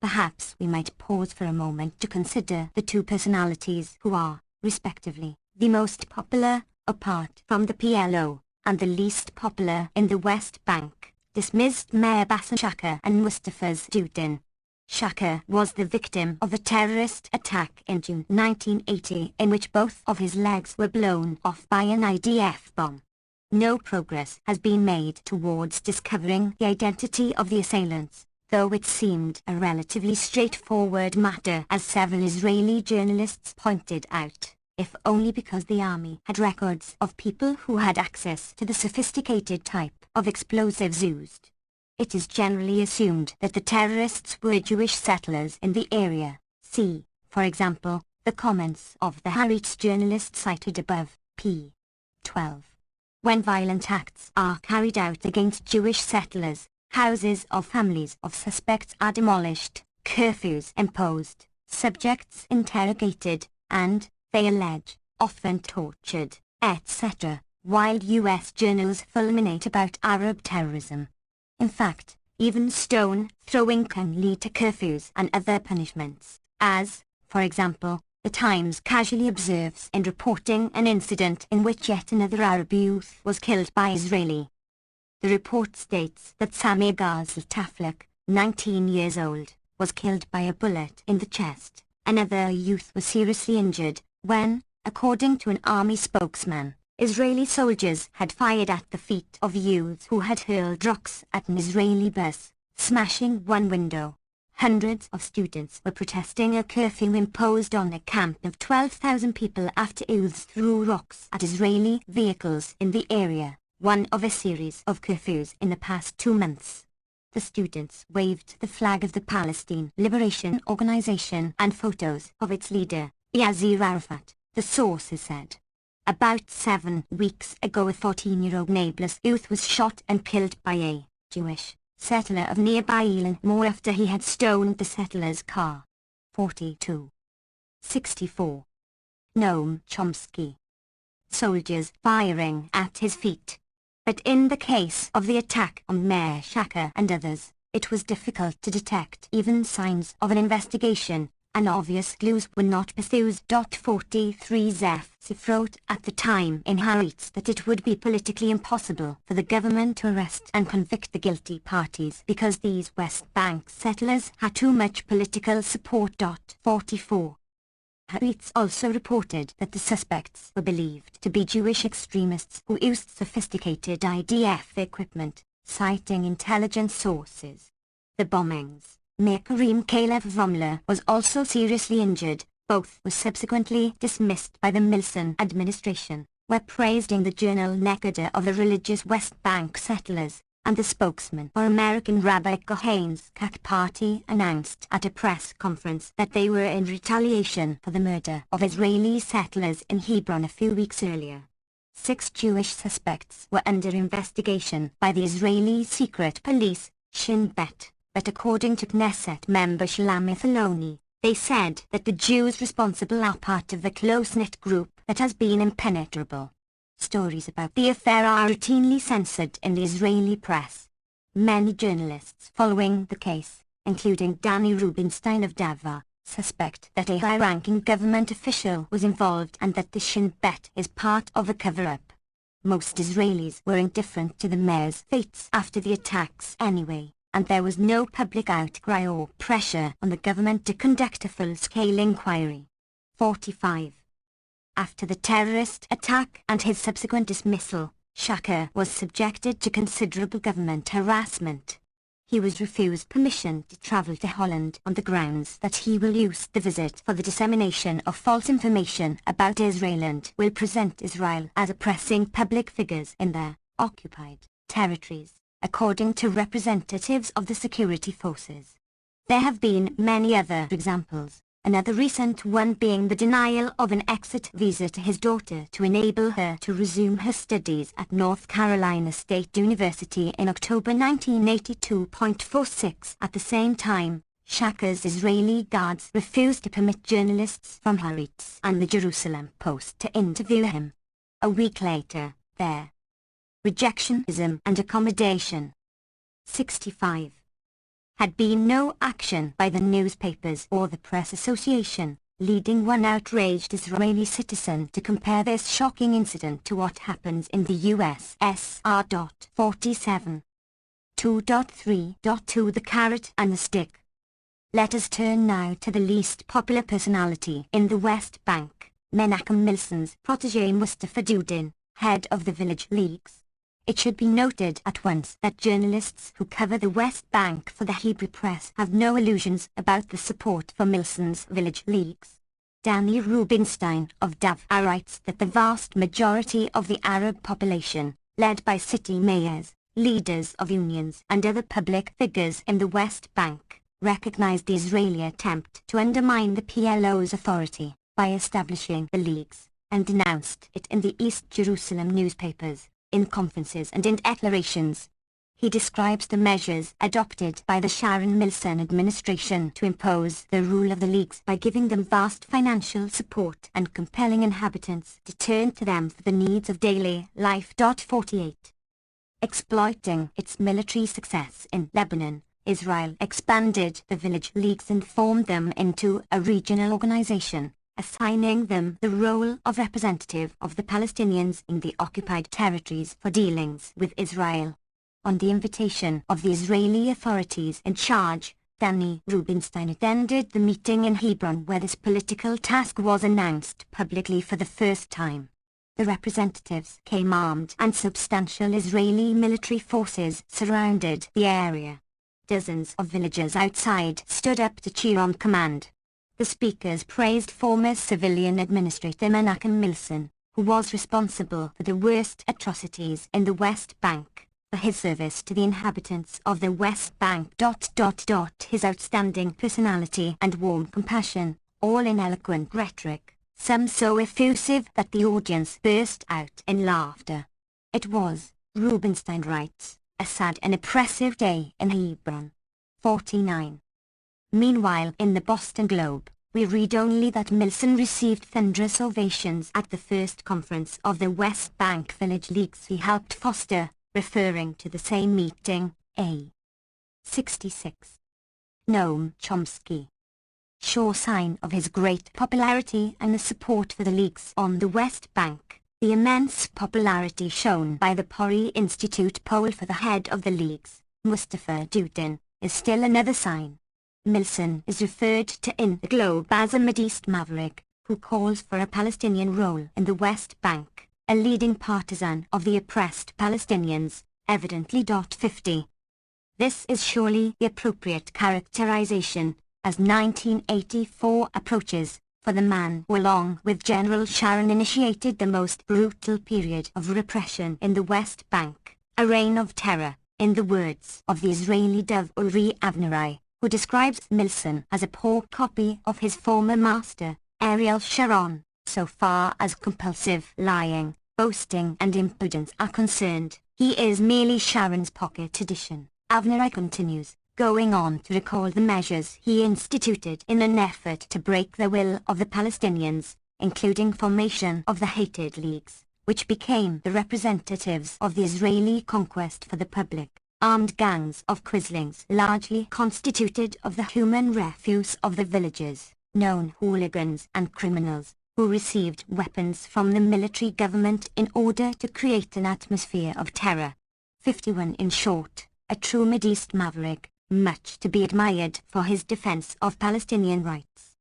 Perhaps we might pause for a moment to consider the two personalities who are, respectively, the most popular, apart from the PLO, and the least popular in the West Bank, dismissed Mayor Bassem Shaka and Mustafa's Dudin. Shaka was the victim of a terrorist attack in June 1980 in which both of his legs were blown off by an IDF bomb. No progress has been made towards discovering the identity of the assailants, though it seemed a relatively straightforward matter as several Israeli journalists pointed out, if only because the army had records of people who had access to the sophisticated type of explosives used. It is generally assumed that the terrorists were Jewish settlers in the area. See, for example, the comments of the Haaretz journalist cited above, p. 12. When violent acts are carried out against Jewish settlers, houses of families of suspects are demolished, curfews imposed, subjects interrogated, and, they allege, often tortured, etc., while U.S. journals fulminate about Arab terrorism. In fact, even stone throwing can lead to curfews and other punishments, as, for example, the Times casually observes in reporting an incident in which yet another Arab youth was killed by Israeli. The report states that Samir Ghazal Taflak, 19 years old, was killed by a bullet in the chest. Another youth was seriously injured when, according to an army spokesman, Israeli soldiers had fired at the feet of youths who had hurled rocks at an Israeli bus, smashing one window. Hundreds of students were protesting a curfew imposed on a camp of 12,000 people after youths threw rocks at Israeli vehicles in the area, one of a series of curfews in the past 2 months. The students waved the flag of the Palestine Liberation Organization and photos of its leader, Yasser Arafat, the sources said. About 7 weeks ago a 14-year-old Nablus youth was shot and killed by a Jewish settler of nearby Elan Moor after he had stoned the settler's car. 42. 64. Noam Chomsky. Soldiers firing at his feet. But in the case of the attack on Mayor Shaka and others, it was difficult to detect even signs of an investigation, and obvious clues were not pursued. 43 Zef wrote at the time in Haaretz that it would be politically impossible for the government to arrest and convict the guilty parties because these West Bank settlers had too much political support. 44. Haaretz also reported that the suspects were believed to be Jewish extremists who used sophisticated IDF equipment, citing intelligence sources. The bombings. Mayor Karim Kalev Vomler was also seriously injured. Both were subsequently dismissed by the Milson administration, where praising the journal Nekada of the religious West Bank settlers, and the spokesman for American Rabbi Cohen's CAC party announced at a press conference that they were in retaliation for the murder of Israeli settlers in Hebron a few weeks earlier. 6 Jewish suspects were under investigation by the Israeli secret police, Shin Bet. But according to Knesset member Shlomo Aloni, they said that the Jews responsible are part of the close-knit group that has been impenetrable. Stories about the affair are routinely censored in the Israeli press. Many journalists following the case, including Danny Rubinstein of Dava, suspect that a high-ranking government official was involved and that the Shin Bet is part of a cover-up. Most Israelis were indifferent to the mayor's fates after the attacks anyway, and there was no public outcry or pressure on the government to conduct a full-scale inquiry. 45. After the terrorist attack and his subsequent dismissal, Shaka was subjected to considerable government harassment. He was refused permission to travel to Holland on the grounds that he will use the visit for the dissemination of false information about Israel and will present Israel as oppressing public figures in their occupied territories, according to representatives of the security forces. There have been many other examples, Another recent one being the denial of an exit visa to his daughter to enable her to resume her studies at North Carolina State University in October 1982.46. At the same time, Shaka's Israeli guards refused to permit journalists from Haaretz and the Jerusalem Post to interview him. A week later, their rejectionism and accommodation. 65. Had been no action by the newspapers or the press association, leading one outraged Israeli citizen to compare this shocking incident to what happens in the USSR. 47. 2.3.2 The Carrot and the Stick. Let us turn now to the least popular personality in the West Bank, Menachem Milson's protégé Mustafa Dudin, head of the Village Leagues. It should be noted at once that journalists who cover the West Bank for the Hebrew press have no illusions about the support for Milson's Village Leagues. Danny Rubinstein of Davao writes that the vast majority of the Arab population, led by city mayors, leaders of unions and other public figures in the West Bank, recognized the Israeli attempt to undermine the PLO's authority by establishing the Leagues, and denounced it in the East Jerusalem newspapers, in conferences and in declarations. He describes the measures adopted by the Sharon Milson administration to impose the rule of the Leagues by giving them vast financial support and compelling inhabitants to turn to them for the needs of daily life. 48. Exploiting its military success in Lebanon, Israel expanded the Village Leagues and formed them into a regional organization, assigning them the role of representative of the Palestinians in the occupied territories for dealings with Israel. On the invitation of the Israeli authorities in charge, Danny Rubinstein attended the meeting in Hebron where this political task was announced publicly for the first time. The representatives came armed and substantial Israeli military forces surrounded the area. Dozens of villagers outside stood up to cheer on command. The speakers praised former civilian administrator Menachem Milson, who was responsible for the worst atrocities in the West Bank, for his service to the inhabitants of the West Bank. His outstanding personality and warm compassion, all in eloquent rhetoric, some so effusive that the audience burst out in laughter. It was, Rubinstein writes, a sad and oppressive day in Hebron. 49. Meanwhile, in the Boston Globe, we read only that Milson received thunderous ovations at the first conference of the West Bank Village Leagues he helped foster, referring to the same meeting, a. 66. Noam Chomsky. Sure sign of his great popularity and the support for the Leagues on the West Bank, the immense popularity shown by the Pori Institute poll for the head of the Leagues, Mustafa Dudin, is still another sign. Milson is referred to in the Globe as a Mideast maverick, who calls for a Palestinian role in the West Bank, a leading partisan of the oppressed Palestinians, evidently. 50. This is surely the appropriate characterization, as 1984 approaches, for the man who along with General Sharon initiated the most brutal period of repression in the West Bank, a reign of terror, in the words of the Israeli dove Uri Avnerai, who describes Milson as a poor copy of his former master, Ariel Sharon, so far as compulsive lying, boasting and impudence are concerned. He is merely Sharon's pocket edition. Avnerai continues, going on to recall the measures he instituted in an effort to break the will of the Palestinians, including formation of the hated Leagues, which became the representatives of the Israeli conquest for the public. Armed gangs of quislings largely constituted of the human refuse of the villages, known hooligans and criminals, who received weapons from the military government in order to create an atmosphere of terror. 51. In short, a true Mideast maverick, much to be admired for his defense of Palestinian rights.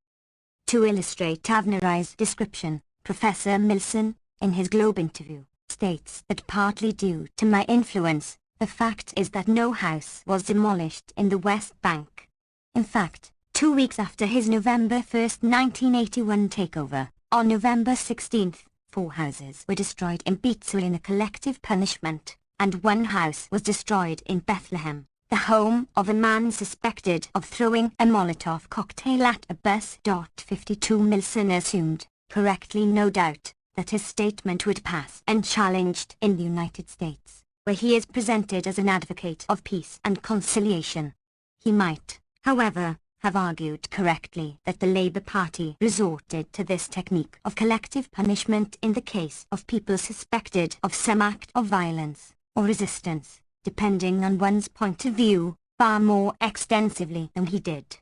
To illustrate Avnerai's description, Professor Milson, in his Globe interview, states that partly due to my influence, the fact is that no house was demolished in the West Bank. In fact, 2 weeks after his November 1, 1981 takeover, on November 16, 4 houses were destroyed in Beitzel in a collective punishment, and 1 house was destroyed in Bethlehem, the home of a man suspected of throwing a Molotov cocktail at a bus. 52 Milson assumed, correctly no doubt, that his statement would pass unchallenged in the United States, where he is presented as an advocate of peace and conciliation. He might, however, have argued correctly that the Labour Party resorted to this technique of collective punishment in the case of people suspected of some act of violence or resistance, depending on one's point of view, far more extensively than he did.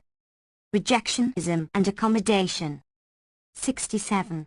Rejectionism and accommodation. 67.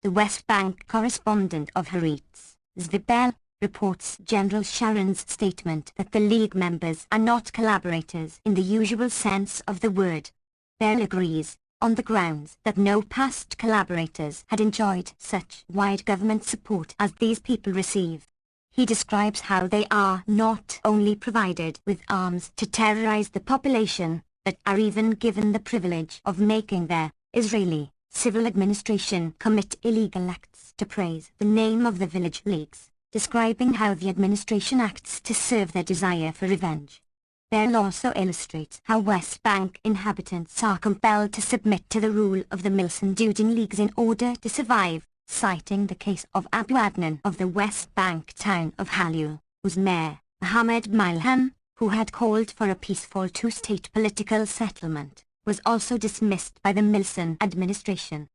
The West Bank correspondent of Haaretz, Zvi Bell, reports General Sharon's statement that the League members are not collaborators in the usual sense of the word. Bell agrees, on the grounds that no past collaborators had enjoyed such wide government support as these people receive. He describes how they are not only provided with arms to terrorize the population, but are even given the privilege of making their Israeli civil administration commit illegal acts to praise the name of the village leagues, describing how the administration acts to serve their desire for revenge. Bell also illustrates how West Bank inhabitants are compelled to submit to the rule of the Milson-Dudin leagues in order to survive, citing the case of Abu Adnan of the West Bank town of Halul, whose mayor, Mohammed Milham, who had called for a peaceful two-state political settlement, was also dismissed by the Milson administration.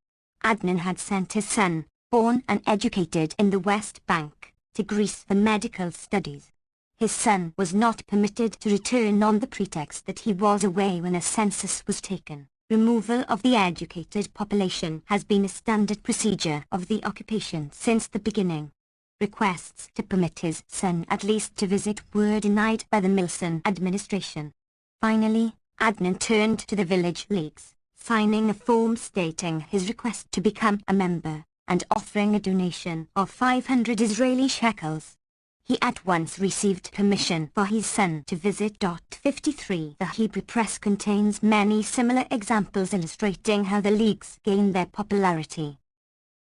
Adnan had sent his son, born and educated in the West Bank, to Greece for medical studies. His son was not permitted to return on the pretext that he was away when a census was taken. Removal of the educated population has been a standard procedure of the occupation since the beginning. Requests to permit his son at least to visit were denied by the Milson administration. Finally, Adnan turned to the village leagues, signing a form stating his request to become a member, and offering a donation of 500 Israeli shekels. He at once received permission for his son to visit. 53 The Hebrew press contains many similar examples illustrating how the leagues gained their popularity.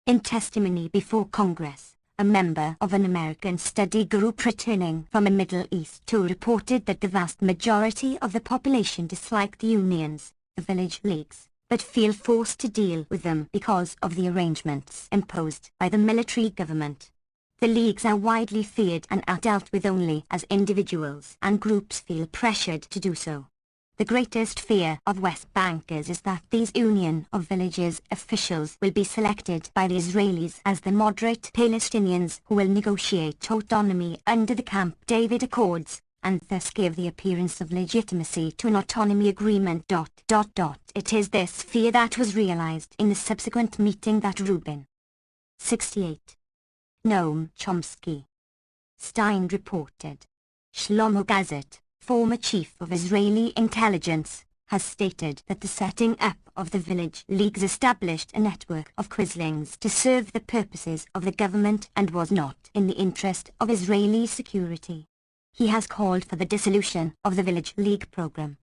In testimony before Congress, a member of an American study group returning from a Middle East tour reported that the vast majority of the population dislike the unions, the village leagues, but feel forced to deal with them because of the arrangements imposed by the military government. The leagues are widely feared and are dealt with only as individuals, and groups feel pressured to do so. The greatest fear of West Bankers is that these Union of Villages officials will be selected by the Israelis as the moderate Palestinians who will negotiate autonomy under the Camp David Accords, and thus give the appearance of legitimacy to an autonomy agreement. It is this fear that was realized in the subsequent meeting that Rubin. 68. Noam Chomsky. Stein reported. Shlomo Gazet, former chief of Israeli intelligence, has stated that the setting up of the village leagues established a network of quislings to serve the purposes of the government and was not in the interest of Israeli security. He has called for the dissolution of the village league program.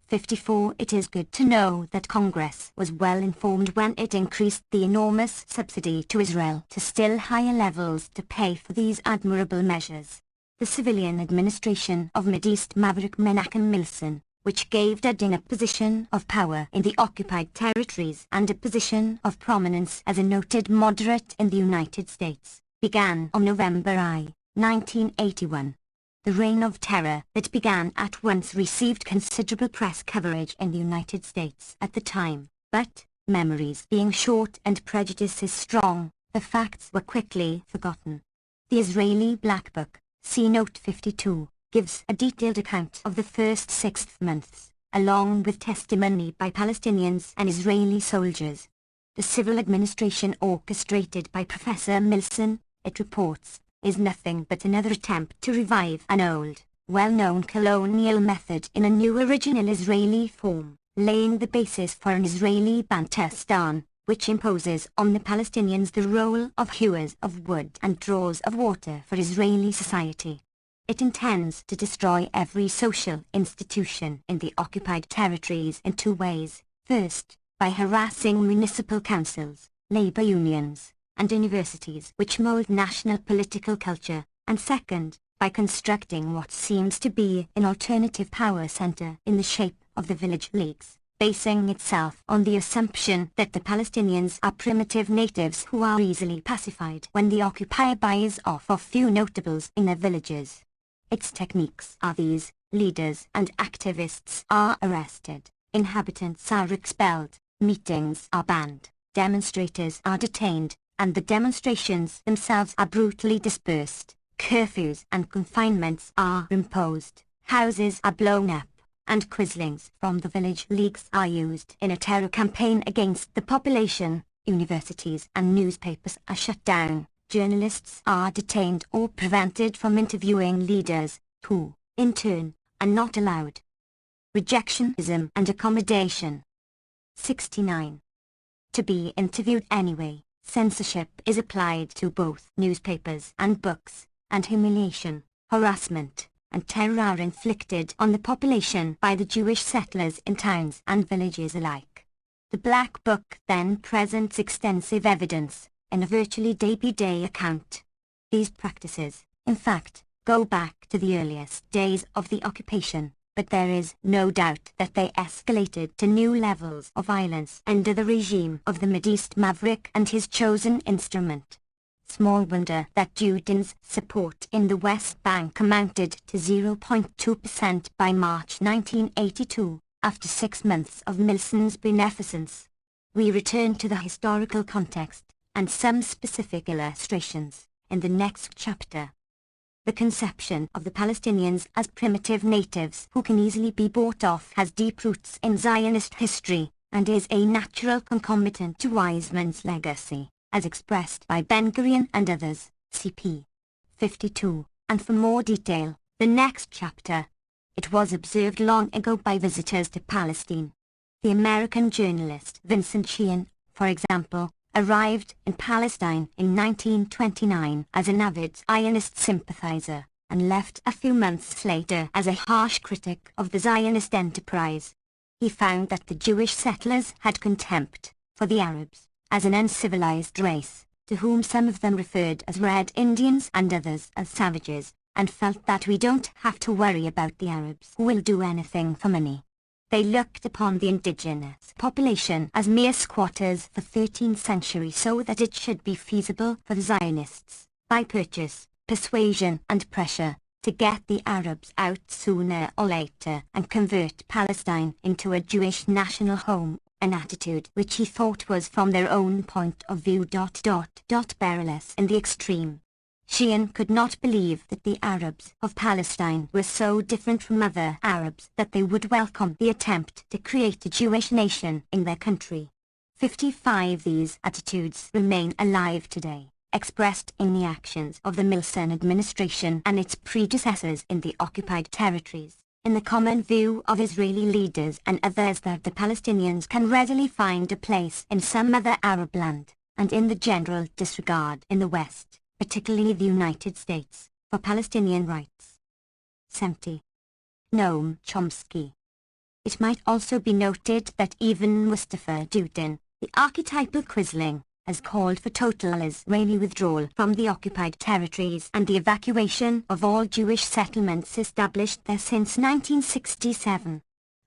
54 It is good to know that Congress was well informed when it increased the enormous subsidy to Israel to still higher levels to pay for these admirable measures. The civilian administration of Mideast Maverick Menachem Milson, which gave Dudin a position of power in the occupied territories and a position of prominence as a noted moderate in the United States, began on November 1981. The reign of terror that began at once received considerable press coverage in the United States at the time, but, memories being short and prejudices strong, the facts were quickly forgotten. The Israeli Black Book, see Note 52, gives a detailed account of the first 6 months, along with testimony by Palestinians and Israeli soldiers. The civil administration orchestrated by Professor Milson, it reports, is nothing but another attempt to revive an old, well-known colonial method in a new original Israeli form, laying the basis for an Israeli Bantustan, which imposes on the Palestinians the role of hewers of wood and drawers of water for Israeli society. It intends to destroy every social institution in the occupied territories in 2 ways. First, by harassing municipal councils, labor unions, and universities which mold national political culture, and second, by by constructing what seems to be an alternative power center in the shape of the village leagues, basing itself on the assumption that the Palestinians are primitive natives who are easily pacified when the occupier buys off of few notables in their villages. Its techniques are these: leaders and activists are arrested, inhabitants are expelled, meetings are banned, demonstrators are detained, and the demonstrations themselves are brutally dispersed, curfews and confinements are imposed, houses are blown up, and quislings from the village leagues are used in a terror campaign against the population. Universities and newspapers are shut down, journalists are detained or prevented from interviewing leaders, who, in turn, are not allowed. Rejectionism and accommodation. 69. To be interviewed anyway, censorship is applied to both newspapers and books, and humiliation, harassment, and terror are inflicted on the population by the Jewish settlers in towns and villages alike. The Black Book then presents extensive evidence, in a virtually day-by-day account. These practices, in fact, go back to the earliest days of the occupation, but there is no doubt that they escalated to new levels of violence under the regime of the Mideast maverick and his chosen instrument. Small wonder that Juden's support in the West Bank amounted to 0.2% by March 1982, after 6 months of Milson's beneficence. We return to the historical context, and some specific illustrations, in the next chapter. The conception of the Palestinians as primitive natives who can easily be bought off has deep roots in Zionist history, and is a natural concomitant to Weizmann's legacy, as expressed by Ben-Gurion and others, cp. 52, and for more detail, the next chapter. It was observed long ago by visitors to Palestine. The American journalist Vincent Sheehan, for example, arrived in Palestine in 1929 as an avid Zionist sympathizer, and left a few months later as a harsh critic of the Zionist enterprise. He found that the Jewish settlers had contempt for the Arabs, as an uncivilized race, to whom some of them referred as Red Indians and others as savages, and felt that we don't have to worry about the Arabs who will do anything for money. They looked upon the indigenous population as mere squatters for 13th century, so that it should be feasible for the Zionists, by purchase, persuasion and pressure, to get the Arabs out sooner or later and convert Palestine into a Jewish national home, an attitude which he thought was from their own point of view perilous in the extreme. Sheehan could not believe that the Arabs of Palestine were so different from other Arabs that they would welcome the attempt to create a Jewish nation in their country. 55 These attitudes remain alive today, expressed in the actions of the Milson administration and its predecessors in the occupied territories, in the common view of Israeli leaders and others that the Palestinians can readily find a place in some other Arab land, and in the general disregard in the West, particularly the United States, for Palestinian rights. 70. Noam Chomsky. It might also be noted that even Mustafa Dudin, the archetypal quisling, has called for total Israeli withdrawal from the occupied territories and the evacuation of all Jewish settlements established there since 1967.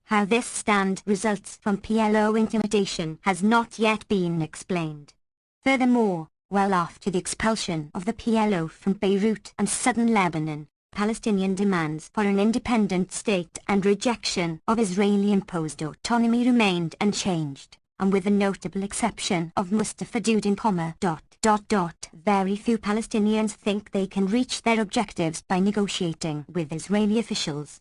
How this stand results from PLO intimidation has not yet been explained. Furthermore, well after the expulsion of the PLO from Beirut and southern Lebanon, Palestinian demands for an independent state and rejection of Israeli-imposed autonomy remained unchanged, and with the notable exception of Mustafa Dudin, very few Palestinians think they can reach their objectives by negotiating with Israeli officials.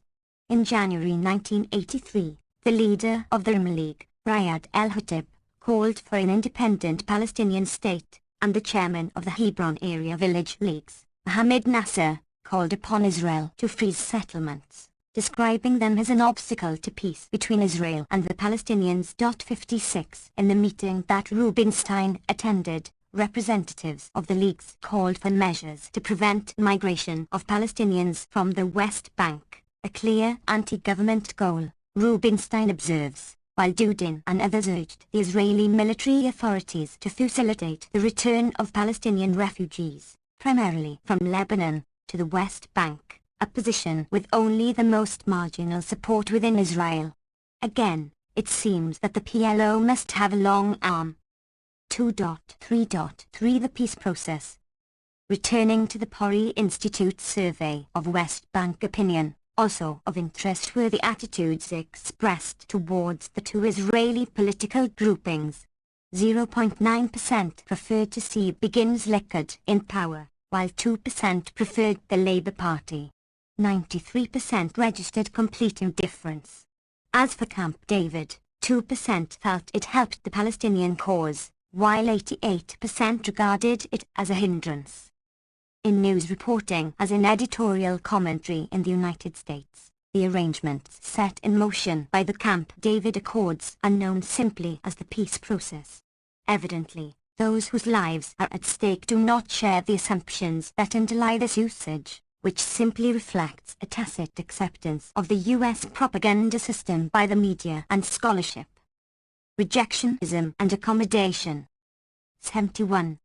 In January 1983, the leader of the Rima League, Riyad al-Hatib, called for an independent Palestinian state, and the chairman of the Hebron area village leagues, Mohammed Nasser, called upon Israel to freeze settlements, describing them as an obstacle to peace between Israel and the Palestinians. 56 In the meeting that Rubinstein attended, representatives of the leagues called for measures to prevent migration of Palestinians from the West Bank, a clear anti-government goal, Rubinstein observes, while Dudin and others urged the Israeli military authorities to facilitate the return of Palestinian refugees, primarily from Lebanon, to the West Bank, a position with only the most marginal support within Israel. Again, it seems that the PLO must have a long arm. 2.3.3 The peace process. Returning to the Pori Institute's survey of West Bank opinion, also of interest were the attitudes expressed towards the two Israeli political groupings. 0.9% preferred to see Begin's Likud in power, while 2% preferred the Labour Party. 93% registered complete indifference. As for Camp David, 2% felt it helped the Palestinian cause, while 88% regarded it as a hindrance. In news reporting as in editorial commentary in the United States, the arrangements set in motion by the Camp David Accords are known simply as the peace process. Evidently, those whose lives are at stake do not share the assumptions that underlie this usage, which simply reflects a tacit acceptance of the U.S. propaganda system by the media and scholarship. Rejectionism and accommodation. 71.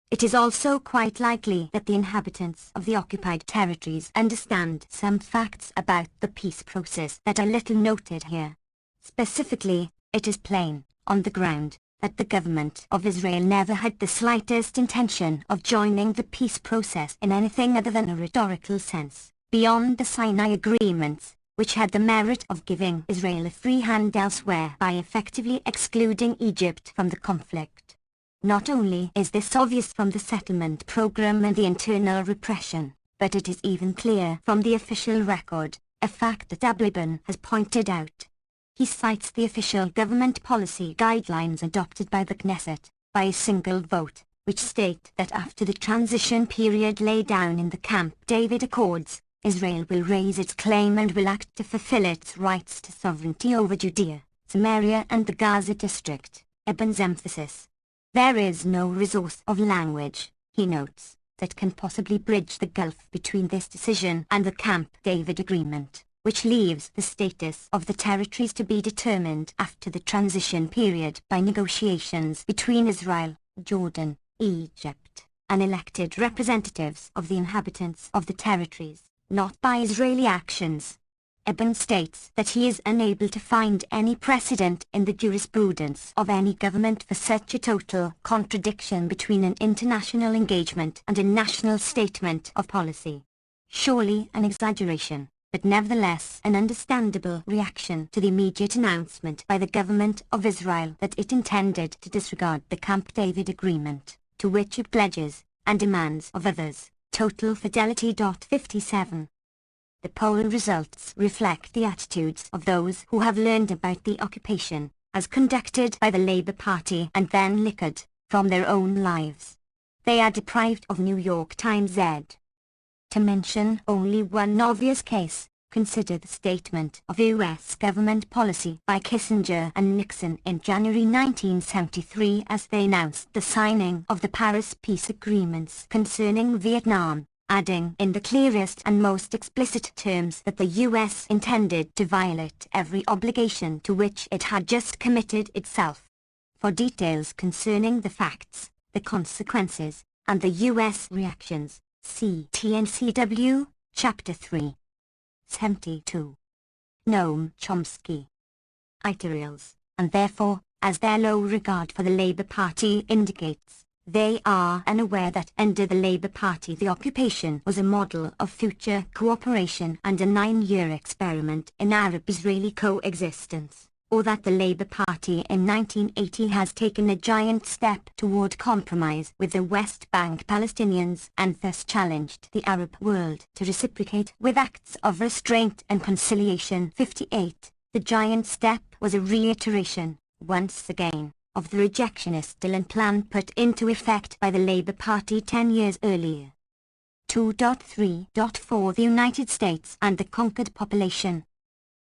It is also quite likely that the inhabitants of the occupied territories understand some facts about the peace process that are little noted here. Specifically, it is plain, on the ground, that the government of Israel never had the slightest intention of joining the peace process in anything other than a rhetorical sense, beyond the Sinai agreements, which had the merit of giving Israel a free hand elsewhere by effectively excluding Egypt from the conflict. Not only is this obvious from the settlement program and the internal repression, but it is even clear from the official record, a fact that Abu Ibn has pointed out. He cites the official government policy guidelines adopted by the Knesset, by a single vote, which state that after the transition period laid down in the Camp David Accords, Israel will raise its claim and will act to fulfill its rights to sovereignty over Judea, Samaria and the Gaza district. Ibn's emphasis. There is no resource of language, he notes, that can possibly bridge the gulf between this decision and the Camp David Agreement, which leaves the status of the territories to be determined after the transition period by negotiations between Israel, Jordan, Egypt, and elected representatives of the inhabitants of the territories, not by Israeli actions. Ibn states that he is unable to find any precedent in the jurisprudence of any government for such a total contradiction between an international engagement and a national statement of policy. Surely an exaggeration, but nevertheless an understandable reaction to the immediate announcement by the government of Israel that it intended to disregard the Camp David Agreement, to which it pledges, and demands of others, total fidelity. 57. The poll results reflect the attitudes of those who have learned about the occupation, as conducted by the Labour Party and then Likud, from their own lives. They are deprived of New York Times ed. To mention only one obvious case, consider the statement of U.S. government policy by Kissinger and Nixon in January 1973 as they announced the signing of the Paris peace agreements concerning Vietnam, adding in the clearest and most explicit terms that the U.S. intended to violate every obligation to which it had just committed itself. For details concerning the facts, the consequences, and the U.S. reactions, see TNCW, Chapter 3. 72. Noam Chomsky. Editorials, and therefore, as their low regard for the Labour Party indicates, they are unaware that under the Labour Party the occupation was a model of future cooperation and a 9-year experiment in Arab-Israeli coexistence, or that the Labour Party in 1980 has taken a giant step toward compromise with the West Bank Palestinians and thus challenged the Arab world to reciprocate with acts of restraint and conciliation. 58. The giant step was a reiteration, once again, of the rejectionist Dylan plan put into effect by the Labour Party 10 years earlier. 2.3.4 The United States and the conquered population.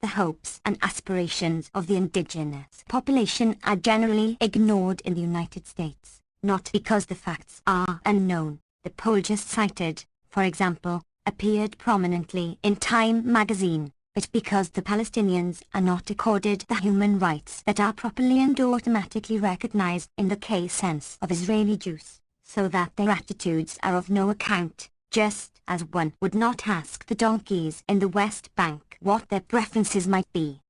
The hopes and aspirations of the indigenous population are generally ignored in the United States, not because the facts are unknown. The poll just cited, for example, appeared prominently in Time magazine, but because the Palestinians are not accorded the human rights that are properly and automatically recognized in the case sense of Israeli Jews, so that their attitudes are of no account, just as one would not ask the donkeys in the West Bank what their preferences might be.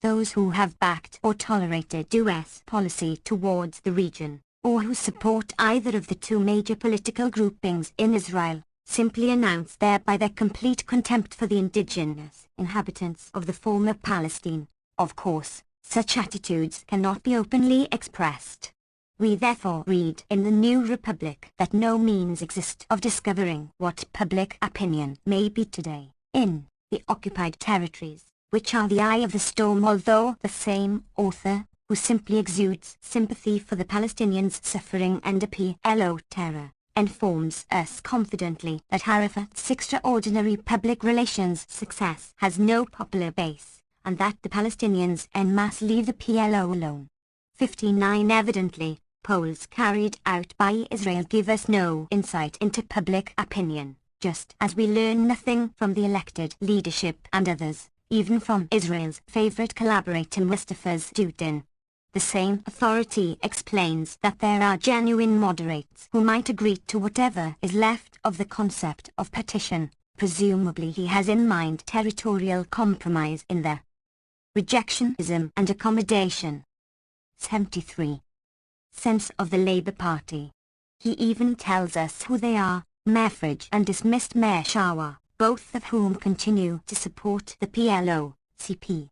Those who have backed or tolerated US policy towards the region, or who support either of the two major political groupings in Israel, simply announce thereby their complete contempt for the indigenous inhabitants of the former Palestine. Of course, such attitudes cannot be openly expressed. We therefore read in the New Republic that no means exist of discovering what public opinion may be today in the occupied territories, which are the eye of the storm, although the same author, who simply exudes sympathy for the Palestinians' suffering under PLO terror, informs us confidently that Arafat's extraordinary public relations success has no popular base, and that the Palestinians en masse leave the PLO alone. 59 Evidently, polls carried out by Israel give us no insight into public opinion, just as we learn nothing from the elected leadership and others, even from Israel's favorite collaborator Mustafa Zudin. The same authority explains that there are genuine moderates who might agree to whatever is left of the concept of partition. Presumably he has in mind territorial compromise in the rejectionism and accommodation. 73. Sense of the Labour Party. He even tells us who they are, Mefraj and dismissed Mayor Shawa, both of whom continue to support the PLO, CP.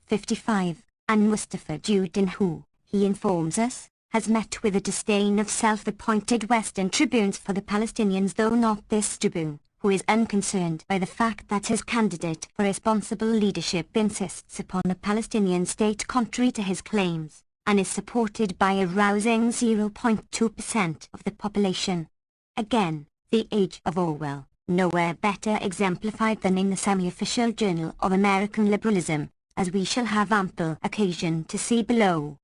55. And Mustafa Judin, who, he informs us, has met with a disdain of self-appointed Western tribunes for the Palestinians, though not this tribune, who is unconcerned by the fact that his candidate for responsible leadership insists upon a Palestinian state contrary to his claims, and is supported by a rousing 0.2% of the population. Again, the age of Orwell, nowhere better exemplified than in the semi-official Journal of American Liberalism, as we shall have ample occasion to see below.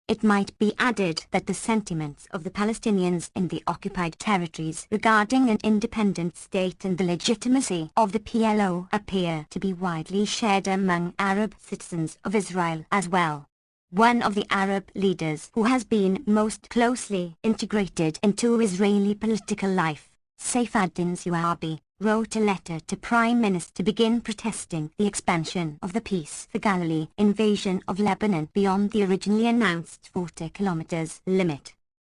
It might be added that the sentiments of the Palestinians in the occupied territories regarding an independent state and the legitimacy of the PLO appear to be widely shared among Arab citizens of Israel as well. One of the Arab leaders who has been most closely integrated into Israeli political life, Saifuddin Zuabi, wrote a letter to Prime Minister to begin protesting the expansion of the Peace for Galilee invasion of Lebanon beyond the originally announced 40 kilometers limit.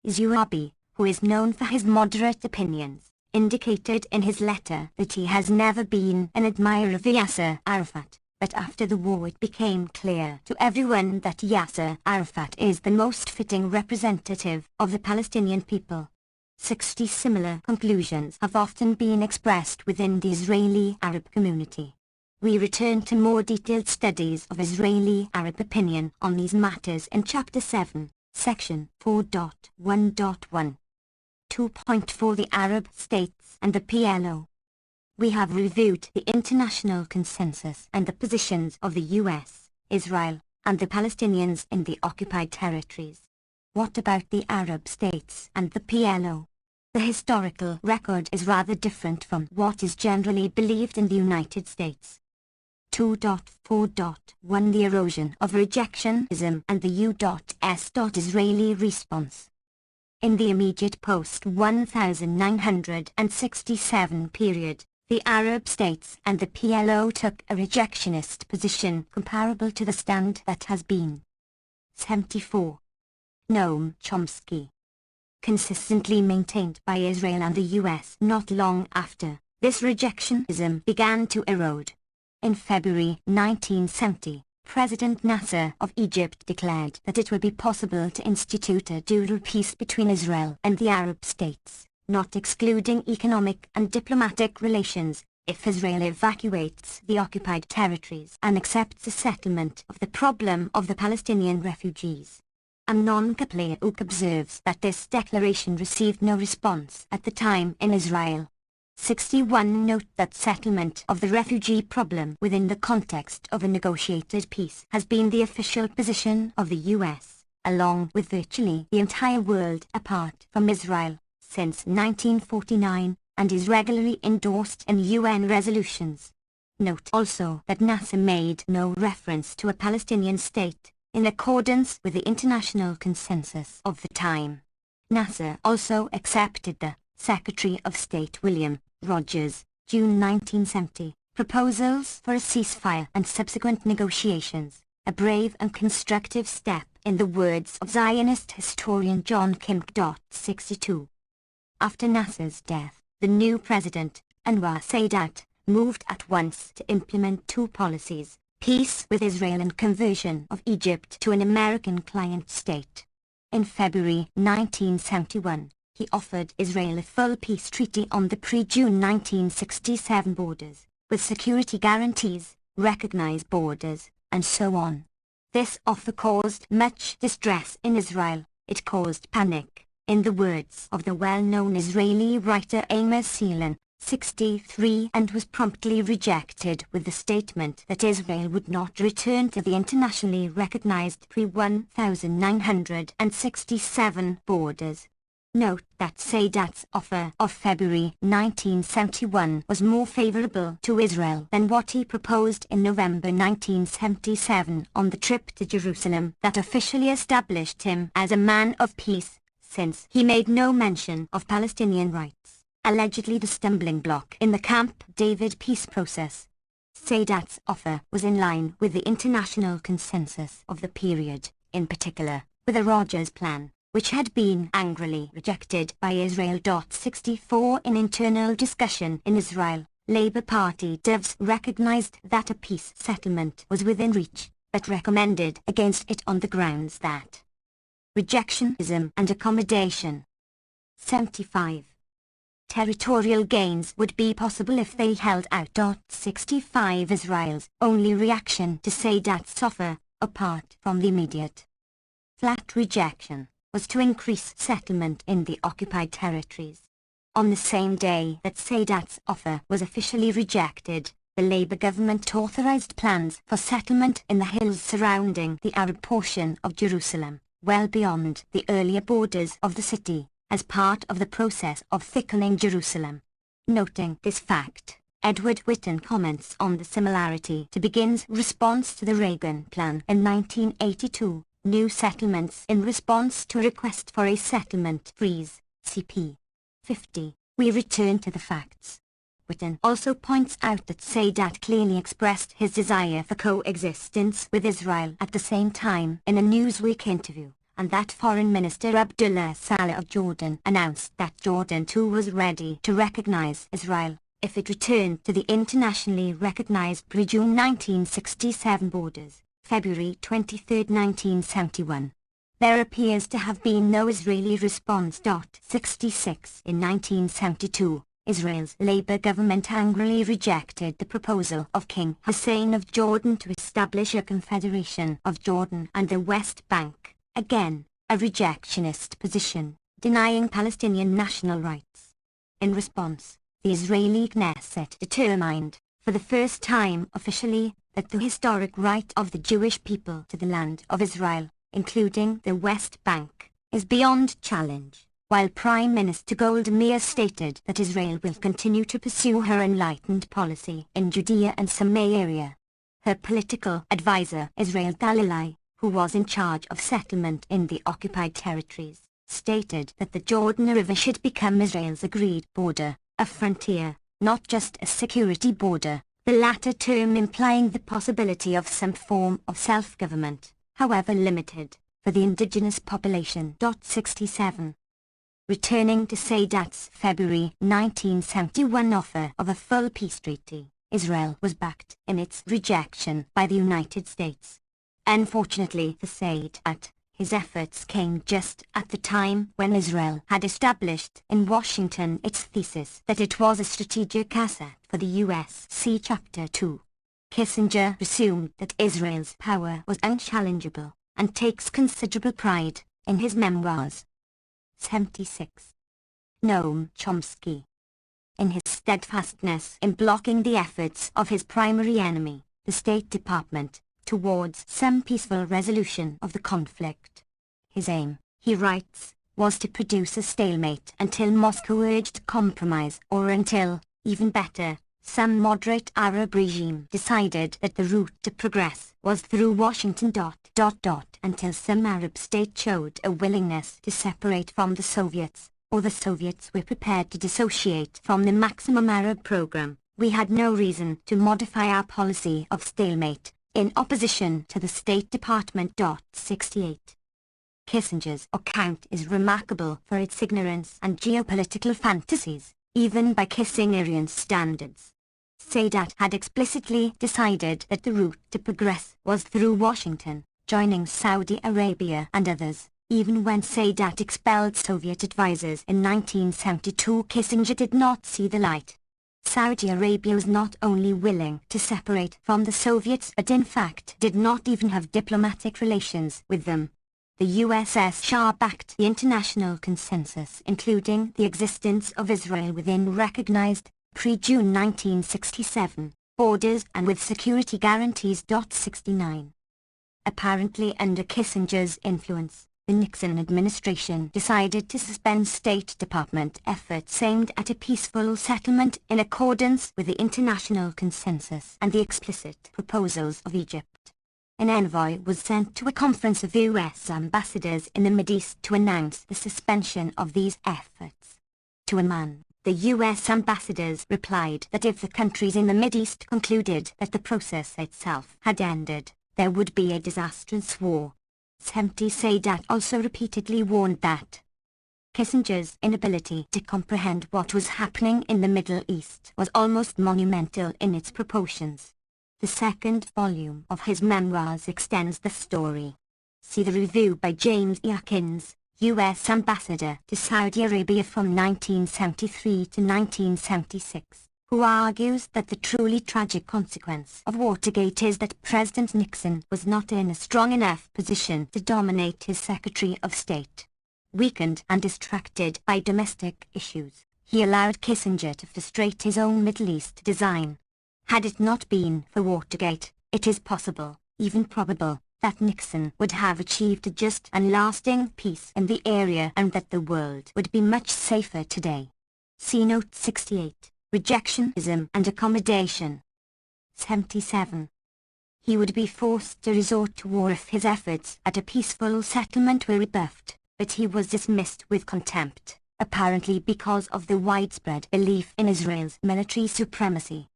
Zuabi, who is known for his moderate opinions, indicated in his letter that he has never been an admirer of Yasser Arafat, but after the war it became clear to everyone that Yasser Arafat is the most fitting representative of the Palestinian people. 60 similar conclusions have often been expressed within the Israeli Arab community. We return to more detailed studies of Israeli Arab opinion on these matters in Chapter 7, Section 4.1.1. 2.4 The Arab States and the PLO. We have reviewed the international consensus and the positions of the US, Israel, and the Palestinians in the occupied territories. What about the Arab states and the PLO? The historical record is rather different from what is generally believed in the United States. 2.4.1 The erosion of rejectionism and the U.S. Israeli response. In the immediate post-1967 period, the Arab states and the PLO took a rejectionist position comparable to the stand that has been 74. Noam Chomsky. Consistently maintained by Israel and the US. Not long after, this rejectionism began to erode. In February 1970, President Nasser of Egypt declared that it would be possible to institute a dual peace between Israel and the Arab states, not excluding economic and diplomatic relations, if Israel evacuates the occupied territories and accepts a settlement of the problem of the Palestinian refugees. Amnon Kaplaouk observes that this declaration received no response at the time in Israel. 61 Note that settlement of the refugee problem within the context of a negotiated peace has been the official position of the US, along with virtually the entire world apart from Israel, since 1949, and is regularly endorsed in UN resolutions. Note also that Nasser made no reference to a Palestinian state, in accordance with the international consensus of the time. Nasser also accepted the Secretary of State William Rogers, June 1970, proposals for a ceasefire and subsequent negotiations, a brave and constructive step in the words of Zionist historian John Kimk. 62. After Nasser's death, the new president, Anwar Sadat, moved at once to implement two policies: peace with Israel and conversion of Egypt to an American client state. In February 1971, he offered Israel a full peace treaty on the pre-June 1967 borders, with security guarantees, recognized borders, and so on. This offer caused much distress in Israel. It caused panic, in the words of the well-known Israeli writer Amos Selan, 63, and was promptly rejected with the statement that Israel would not return to the internationally recognized pre-1967 borders. Note that Sadat's offer of February 1971 was more favorable to Israel than what he proposed in November 1977 on the trip to Jerusalem that officially established him as a man of peace, since he made no mention of Palestinian rights, allegedly the stumbling block in the Camp David peace process. Sadat's offer was in line with the international consensus of the period, in particular, with the Rogers Plan, which had been angrily rejected by Israel. 64 In internal discussion in Israel, Labour Party devs recognized that a peace settlement was within reach, but recommended against it on the grounds that rejectionism and accommodation. 75. Territorial gains would be possible if they held out. 65 Israel's only reaction to Sadat's offer, apart from the immediate flat rejection, was to increase settlement in the occupied territories. On the same day that Sadat's offer was officially rejected, the Labour government authorised plans for settlement in the hills surrounding the Arab portion of Jerusalem, well beyond the earlier borders of the city, as part of the process of thickening Jerusalem. Noting this fact, Edward Whitten comments on the similarity to Begin's response to the Reagan Plan in 1982. New settlements in response to a request for a settlement freeze, CP 50. We return to the facts. Whitten also points out that Sadat clearly expressed his desire for coexistence with Israel at the same time in a Newsweek interview, and that Foreign Minister Abdullah Saleh of Jordan announced that Jordan too was ready to recognize Israel if it returned to the internationally recognized pre-June 1967 borders. February 23, 1971. There appears to have been no Israeli response. 66 In 1972, Israel's Labour government angrily rejected the proposal of King Hussein of Jordan to establish a confederation of Jordan and the West Bank, again, a rejectionist position, denying Palestinian national rights. In response, the Israeli Knesset determined, for the first time officially, that the historic right of the Jewish people to the land of Israel, including the West Bank, is beyond challenge, while Prime Minister Golda Meir stated that Israel will continue to pursue her enlightened policy in Judea and Samaria. Her political advisor Israel Galilei, who was in charge of settlement in the occupied territories, stated that the Jordan River should become Israel's agreed border, a frontier, not just a security border, the latter term implying the possibility of some form of self-government, however limited, for the indigenous population. 67. Returning to Sadat's February 1971 offer of a full peace treaty, Israel was backed in its rejection by the United States. Unfortunately for Sadat, his efforts came just at the time when Israel had established in Washington its thesis that it was a strategic asset for the U.S. See Chapter 2. Kissinger assumed that Israel's power was unchallengeable, and takes considerable pride in his memoirs. 76. Noam Chomsky. In his steadfastness in blocking the efforts of his primary enemy, the State Department, towards some peaceful resolution of the conflict. His aim, he writes, was to produce a stalemate until Moscow urged compromise or until, even better, some moderate Arab regime decided that the route to progress was through Washington. Until some Arab state showed a willingness to separate from the Soviets, or the Soviets were prepared to dissociate from the maximum Arab program, we had no reason to modify our policy of stalemate, in opposition to the State Department. 68. Kissinger's account is remarkable for its ignorance and geopolitical fantasies, even by Kissingerian standards. Sadat had explicitly decided that the route to progress was through Washington, joining Saudi Arabia and others. Even when Sadat expelled Soviet advisors in 1972, Kissinger did not see the light. Saudi Arabia was not only willing to separate from the Soviets but in fact did not even have diplomatic relations with them. The USSR backed the international consensus, including the existence of Israel within recognized, pre-June 1967, borders and with security guarantees. 69. Apparently under Kissinger's influence, the Nixon administration decided to suspend State Department efforts aimed at a peaceful settlement in accordance with the international consensus and the explicit proposals of Egypt. An envoy was sent to a conference of U.S. ambassadors in the Mideast to announce the suspension of these efforts. To a man, the U.S. ambassadors replied that if the countries in the Mideast concluded that the process itself had ended, there would be a disastrous war. 70. Sadat also repeatedly warned that Kissinger's inability to comprehend what was happening in the Middle East was almost monumental in its proportions. The second volume of his memoirs extends the story. See the review by James E. Atkins, U.S. Ambassador to Saudi Arabia from 1973 to 1976, who argues that the truly tragic consequence of Watergate is that President Nixon was not in a strong enough position to dominate his Secretary of State. Weakened and distracted by domestic issues, he allowed Kissinger to frustrate his own Middle East design. Had it not been for Watergate, it is possible, even probable, that Nixon would have achieved a just and lasting peace in the area and that the world would be much safer today. See Note 68, Rejectionism and Accommodation. 77. He would be forced to resort to war if his efforts at a peaceful settlement were rebuffed, but he was dismissed with contempt, apparently because of the widespread belief in Israel's military supremacy.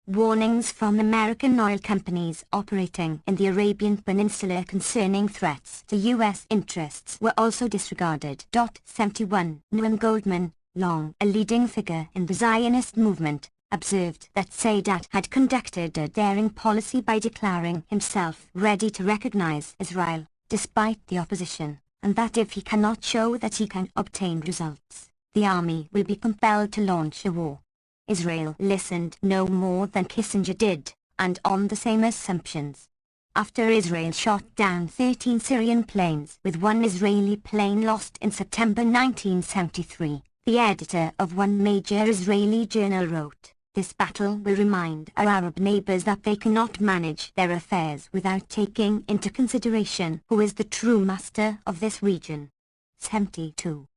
Warnings from American oil companies operating in the Arabian Peninsula concerning threats to U.S. interests were also disregarded. 71. Noam Goldman, long a leading figure in the Zionist movement, observed that Sadat had conducted a daring policy by declaring himself ready to recognize Israel, despite the opposition, and that if he cannot show that he can obtain results, the army will be compelled to launch a war. Israel listened no more than Kissinger did, and on the same assumptions. After Israel shot down 13 Syrian planes with one Israeli plane lost in September 1973, the editor of one major Israeli journal wrote, "This battle will remind our Arab neighbors that they cannot manage their affairs without taking into consideration who is the true master of this region." 72.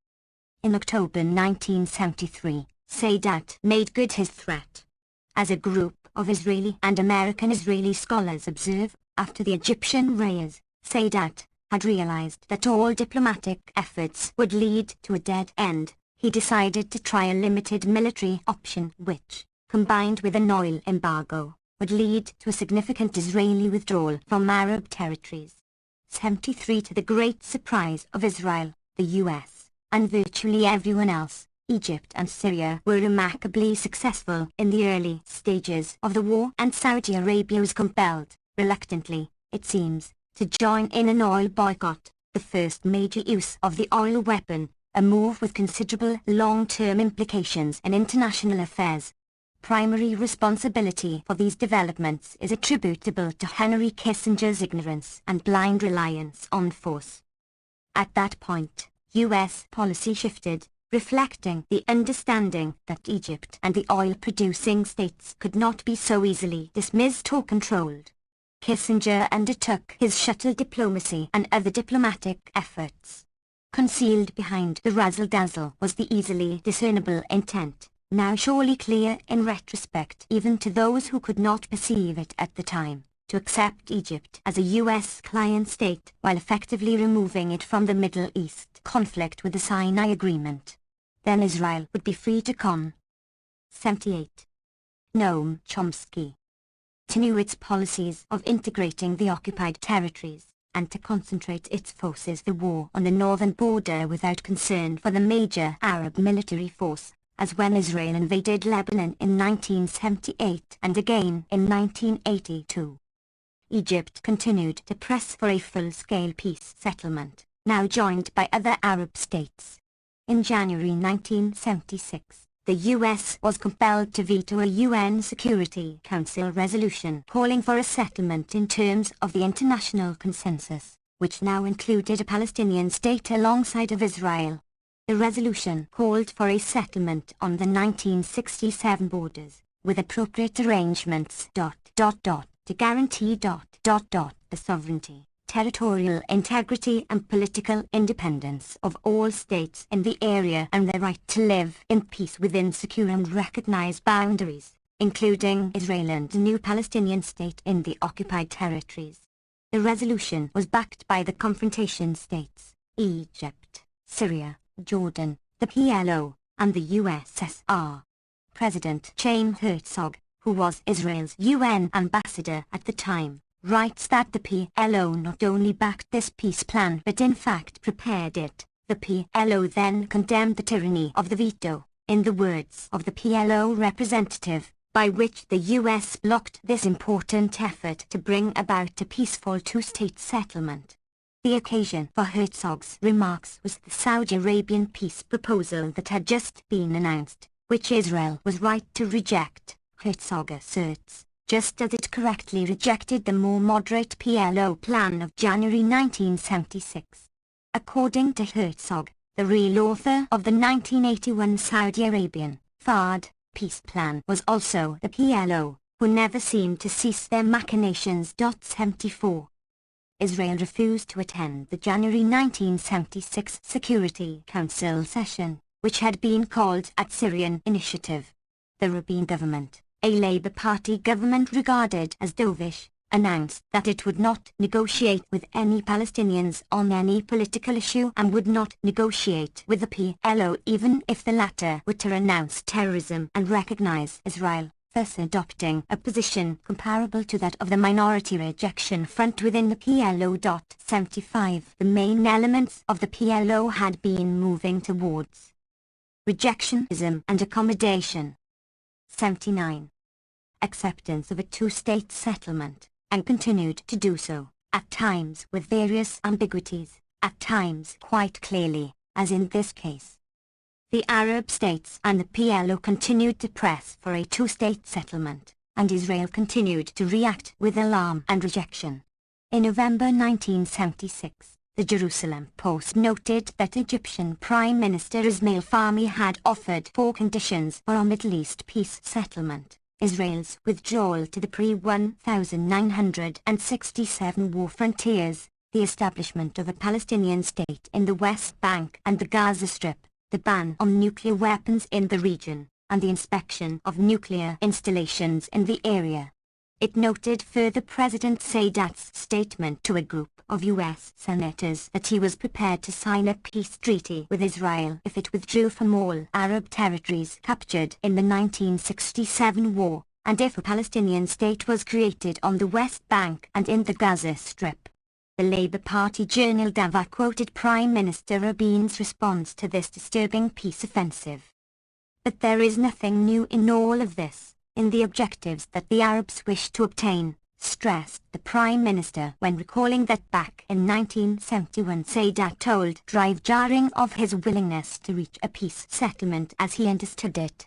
In October 1973, Sadat made good his threat. As a group of Israeli and American Israeli scholars observe, after the Egyptian raids, Sadat had realized that all diplomatic efforts would lead to a dead end. He decided to try a limited military option which, combined with an oil embargo, would lead to a significant Israeli withdrawal from Arab territories. 73. To the great surprise of Israel, the U.S., and virtually everyone else, Egypt and Syria were remarkably successful in the early stages of the war, and Saudi Arabia was compelled, reluctantly, it seems, to join in an oil boycott, the first major use of the oil weapon, a move with considerable long-term implications in international affairs. Primary responsibility for these developments is attributable to Henry Kissinger's ignorance and blind reliance on force. At that point, U.S. policy shifted, reflecting the understanding that Egypt and the oil-producing states could not be so easily dismissed or controlled. Kissinger undertook his shuttle diplomacy and other diplomatic efforts. Concealed behind the razzle-dazzle was the easily discernible intent, now surely clear in retrospect even to those who could not perceive it at the time, to accept Egypt as a U.S. client state while effectively removing it from the Middle East conflict with the Sinai Agreement. then Israel would be free to come. 78. Noam Chomsky. Continue its policies of integrating the occupied territories, and to concentrate its forces for war on the northern border without concern for the major Arab military force, as when Israel invaded Lebanon in 1978 and again in 1982. Egypt continued to press for a full-scale peace settlement, now joined by other Arab states. In January 1976, the U.S. was compelled to veto a UN Security Council resolution calling for a settlement in terms of the international consensus, which now included a Palestinian state alongside of Israel. The resolution called for a settlement on the 1967 borders, with appropriate arrangements ... to guarantee ... the sovereignty, territorial integrity and political independence of all states in the area and their right to live in peace within secure and recognized boundaries, including Israel and a new Palestinian state in the occupied territories. The resolution was backed by the confrontation states, Egypt, Syria, Jordan, the PLO, and the USSR. President Chaim Herzog, who was Israel's UN ambassador at the time, writes that the PLO not only backed this peace plan but in fact prepared it. The PLO then condemned the tyranny of the veto, in the words of the PLO representative, by which the US blocked this important effort to bring about a peaceful two-state settlement. The occasion for Herzog's remarks was the Saudi Arabian peace proposal that had just been announced, which Israel was right to reject, Herzog asserts, just as it correctly rejected the more moderate PLO plan of January 1976. According to Herzog, the real author of the 1981 Saudi Arabian, Fard, peace plan was also the PLO, who never seemed to cease their machinations. 74. Israel refused to attend the January 1976 Security Council session, which had been called at Syrian initiative. The Rabin government, a Labour Party government regarded as dovish, announced that it would not negotiate with any Palestinians on any political issue and would not negotiate with the PLO even if the latter were to renounce terrorism and recognize Israel, thus adopting a position comparable to that of the minority rejection front within the PLO. 75. The main elements of the PLO had been moving towards rejectionism and accommodation. 79. Acceptance of a two-state settlement, and continued to do so, at times with various ambiguities, at times quite clearly, as in this case. The Arab states and the PLO continued to press for a two-state settlement, and Israel continued to react with alarm and rejection. In November 1976, the Jerusalem Post noted that Egyptian Prime Minister Ismail Fahmy had offered 4 conditions for a Middle East peace settlement: Israel's withdrawal to the pre-1967 war frontiers, the establishment of a Palestinian state in the West Bank and the Gaza Strip, the ban on nuclear weapons in the region, and the inspection of nuclear installations in the area. It noted further President Sadat's statement to a group of U.S. senators that he was prepared to sign a peace treaty with Israel if it withdrew from all Arab territories captured in the 1967 war, and if a Palestinian state was created on the West Bank and in the Gaza Strip. The Labour Party journal Dava quoted Prime Minister Rabin's response to this disturbing peace offensive. But there is nothing new in all of this, in the objectives that the Arabs wish to obtain, stressed the Prime Minister when recalling that back in 1971 Sadat told Drive Jarring of his willingness to reach a peace settlement as he understood it.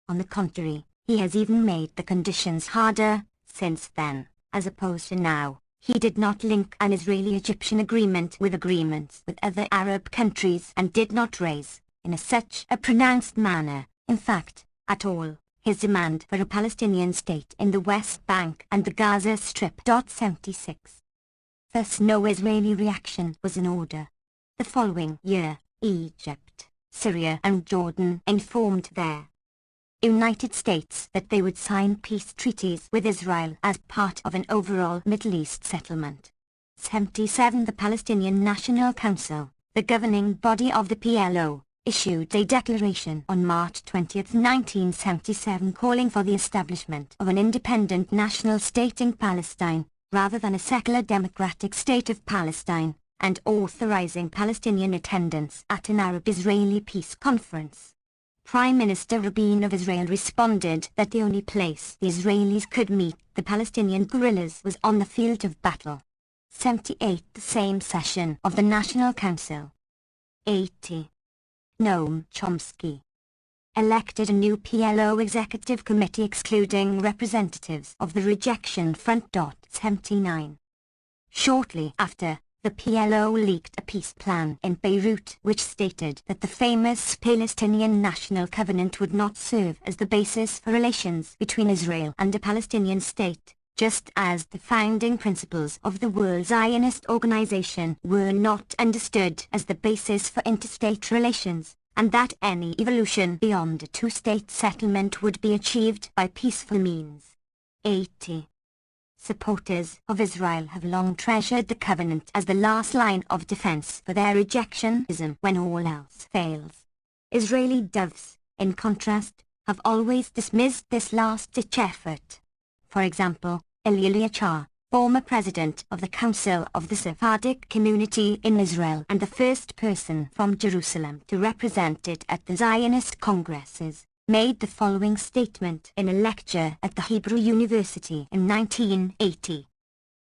On the contrary, he has even made the conditions harder, since then, as opposed to now. He did not link an Israeli-Egyptian agreement with agreements with other Arab countries and did not raise, in such a pronounced manner, in fact, at all, his demand for a Palestinian state in the West Bank and the Gaza Strip. 76. Thus no Israeli reaction was in order. The following year, Egypt, Syria and Jordan informed their United States that they would sign peace treaties with Israel as part of an overall Middle East settlement. 77. The Palestinian National Council, the governing body of the PLO, issued a declaration on March 20, 1977 calling for the establishment of an independent national state in Palestine, rather than a secular democratic state of Palestine, and authorizing Palestinian attendance at an Arab-Israeli peace conference. Prime Minister Rabin of Israel responded that the only place the Israelis could meet the Palestinian guerrillas was on the field of battle. 78. The same session of the National Council. 80. Noam Chomsky elected a new PLO executive committee excluding representatives of the Rejection Front. 79. Shortly after, the PLO leaked a peace plan in Beirut which stated that the famous Palestinian National Covenant would not serve as the basis for relations between Israel and a Palestinian state, just as the founding principles of the World Zionist Organization were not understood as the basis for interstate relations, and that any evolution beyond a two-state settlement would be achieved by peaceful means. 80. Supporters of Israel have long treasured the covenant as the last line of defense for their rejectionism when all else fails. Israeli doves, in contrast, have always dismissed this last-ditch effort. For example, Elie Achar, former president of the Council of the Sephardic Community in Israel and the first person from Jerusalem to represent it at the Zionist Congresses, made the following statement in a lecture at the Hebrew University in 1980.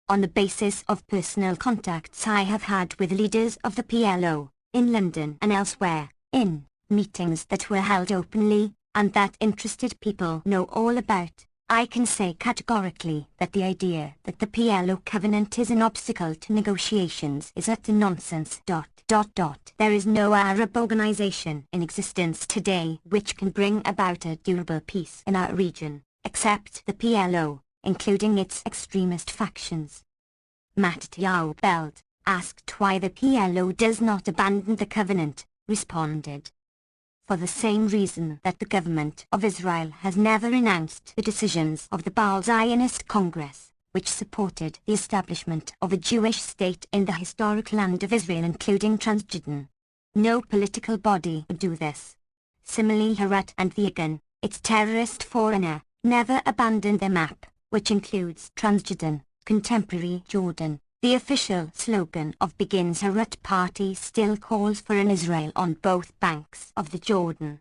On the basis of personal contacts I have had with leaders of the PLO, in London and elsewhere, in meetings that were held openly, and that interested people know all about, I can say categorically that the idea that the PLO covenant is an obstacle to negotiations is utter nonsense. There is no Arab organization in existence today which can bring about a durable peace in our region, except the PLO, including its extremist factions. Matthew Beld, asked why the PLO does not abandon the covenant, responded, for the same reason that the government of Israel has never renounced the decisions of the Baal Zionist Congress, which supported the establishment of a Jewish state in the historic land of Israel including Transjordan. No political body would do this. Similarly, Herat and Vegan, its terrorist foreigner, never abandoned their map, which includes Transjordan, contemporary Jordan. The official slogan of Begin's Herat Party still calls for an Israel on both banks of the Jordan.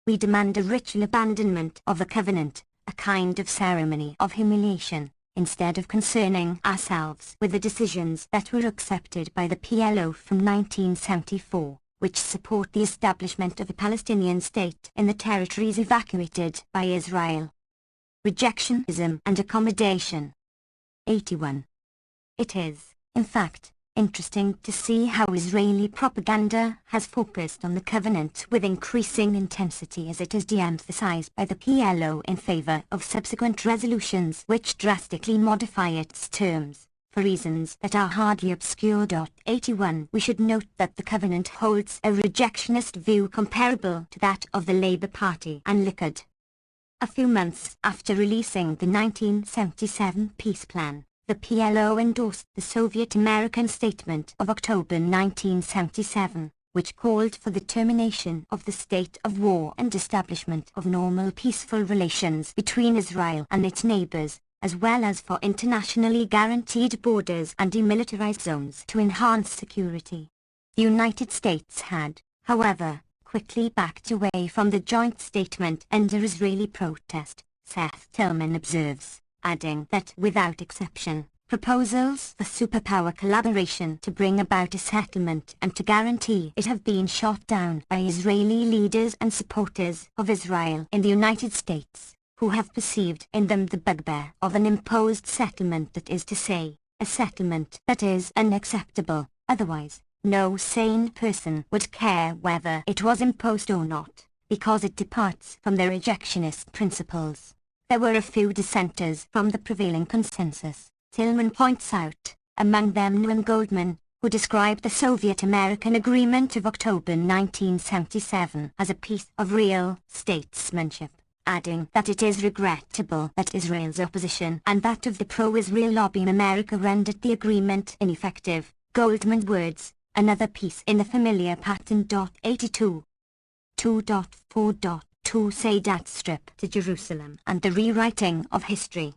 We demand a ritual abandonment of the covenant, a kind of ceremony of humiliation, instead of concerning ourselves with the decisions that were accepted by the PLO from 1974, which support the establishment of a Palestinian state in the territories evacuated by Israel. Rejectionism and accommodation. 81. It is, in fact, interesting to see how Israeli propaganda has focused on the covenant with increasing intensity as it is de-emphasized by the PLO in favor of subsequent resolutions which drastically modify its terms, for reasons that are hardly obscure. 81. We should note that the covenant holds a rejectionist view comparable to that of the Labour Party and Likud. A few months after releasing the 1977 peace plan, the PLO endorsed the Soviet-American Statement of October 1977, which called for the termination of the state of war and establishment of normal peaceful relations between Israel and its neighbors, as well as for internationally guaranteed borders and demilitarized zones to enhance security. The United States had, however, quickly backed away from the joint statement under Israeli protest, Seth Tillman observes, adding that without exception, proposals for superpower collaboration to bring about a settlement and to guarantee it have been shot down by Israeli leaders and supporters of Israel in the United States, who have perceived in them the bugbear of an imposed settlement, that is to say, a settlement that is unacceptable. Otherwise, no sane person would care whether it was imposed or not, because it departs from their rejectionist principles. There were a few dissenters from the prevailing consensus, Tillman points out, among them Noam Goldman, who described the Soviet-American Agreement of October 1977 as a piece of real statesmanship, adding that it is regrettable that Israel's opposition and that of the pro-Israel lobby in America rendered the agreement ineffective. Goldman's words, another piece in the familiar pattern. 82. 82.4.2 Sadat's trip to Jerusalem and the rewriting of history.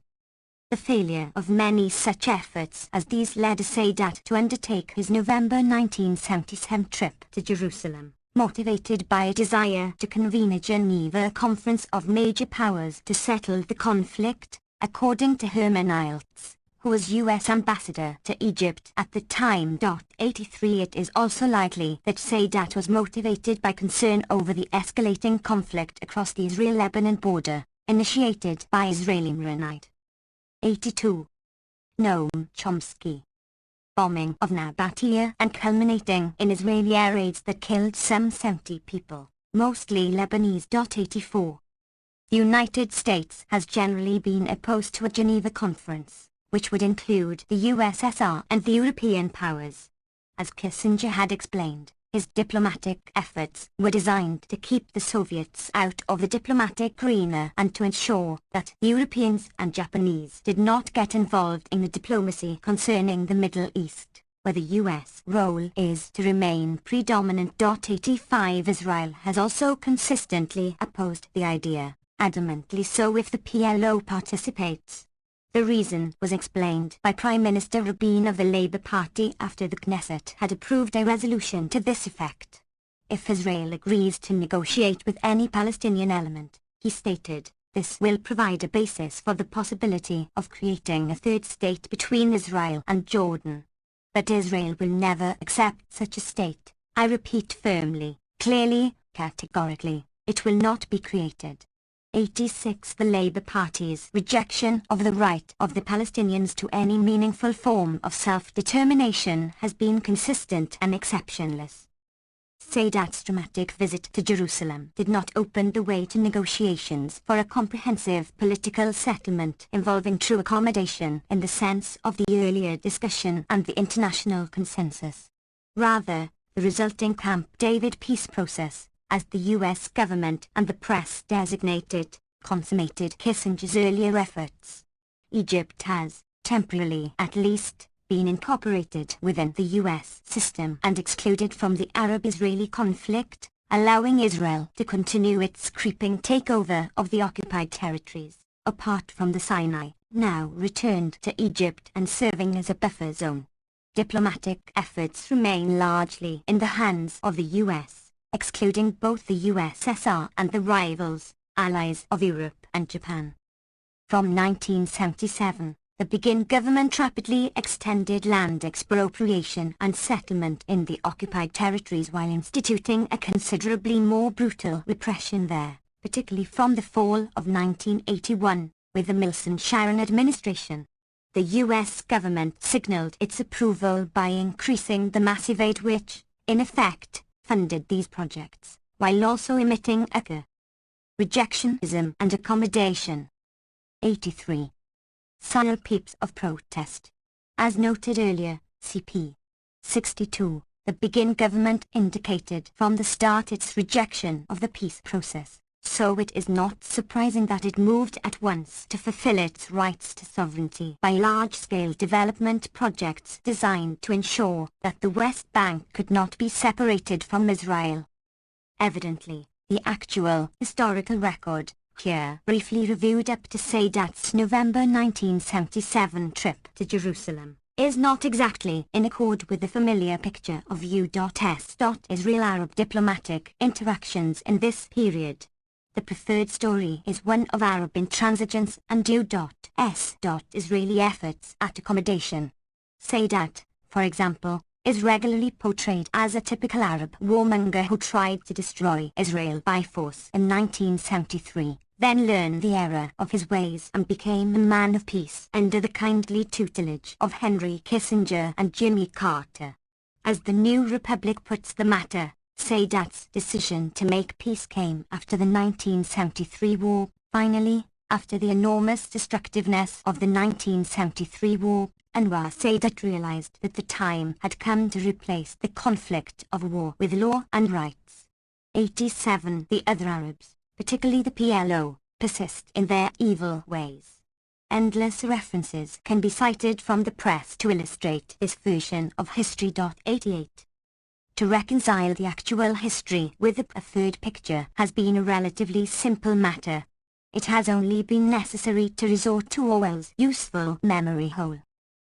The failure of many such efforts as these led Sadat to undertake his November 1977 trip to Jerusalem, motivated by a desire to convene a Geneva Conference of Major Powers to settle the conflict, according to Herman Iltz, who was U.S. ambassador to Egypt at the time. 83 It is also likely that Sadat was motivated by concern over the escalating conflict across the Israel-Lebanon border, initiated by Israeli Maronite. 82. Noam Chomsky. Bombing of Nabatea and culminating in Israeli air raids that killed some 70 people, mostly Lebanese. 84. The United States has generally been opposed to a Geneva Conference, which would include the USSR and the European powers. As Kissinger had explained, his diplomatic efforts were designed to keep the Soviets out of the diplomatic arena and to ensure that Europeans and Japanese did not get involved in the diplomacy concerning the Middle East, where the U.S. role is to remain predominant. 85 Israel has also consistently opposed the idea, adamantly so if the PLO participates. The reason was explained by Prime Minister Rabin of the Labour Party after the Knesset had approved a resolution to this effect. If Israel agrees to negotiate with any Palestinian element, he stated, this will provide a basis for the possibility of creating a third state between Israel and Jordan. But Israel will never accept such a state. I repeat firmly, clearly, categorically, it will not be created. 86 The Labour Party's rejection of the right of the Palestinians to any meaningful form of self-determination has been consistent and exceptionless. Sadat's dramatic visit to Jerusalem did not open the way to negotiations for a comprehensive political settlement involving true accommodation in the sense of the earlier discussion and the international consensus. Rather, the resulting Camp David peace process, as the U.S. government and the press designate it, consummated Kissinger's earlier efforts. Egypt has, temporarily at least, been incorporated within the U.S. system and excluded from the Arab-Israeli conflict, allowing Israel to continue its creeping takeover of the occupied territories, apart from the Sinai, now returned to Egypt and serving as a buffer zone. Diplomatic efforts remain largely in the hands of the U.S., excluding both the USSR and the rivals, allies of Europe and Japan. From 1977, the Begin government rapidly extended land expropriation and settlement in the occupied territories while instituting a considerably more brutal repression there, particularly from the fall of 1981, with the Wilson-Sharon administration. The U.S. government signaled its approval by increasing the massive aid which, in effect, funded these projects, while also emitting a rejectionism and accommodation. 83. Silent peeps of protest. As noted earlier, CP 62, the Begin government indicated from the start its rejection of the peace process, so it is not surprising that it moved at once to fulfill its rights to sovereignty by large-scale development projects designed to ensure that the West Bank could not be separated from Israel. Evidently, the actual historical record, here briefly reviewed up to Sadat's November 1977 trip to Jerusalem, is not exactly in accord with the familiar picture of U.S. Israel-Arab diplomatic interactions in this period. The preferred story is one of Arab intransigence and U.S. Israeli efforts at accommodation. Sadat, for example, is regularly portrayed as a typical Arab warmonger who tried to destroy Israel by force in 1973, then learned the error of his ways and became a man of peace under the kindly tutelage of Henry Kissinger and Jimmy Carter. As the New Republic puts the matter, Sadat's decision to make peace came after the 1973 war. Finally, after the enormous destructiveness of the 1973 war, Anwar Sadat realized that the time had come to replace the conflict of war with law and rights. 87 The other Arabs, particularly the PLO, persist in their evil ways. Endless references can be cited from the press to illustrate this version of history. 88. To reconcile the actual history with a preferred picture has been a relatively simple matter. It has only been necessary to resort to Orwell's useful memory hole.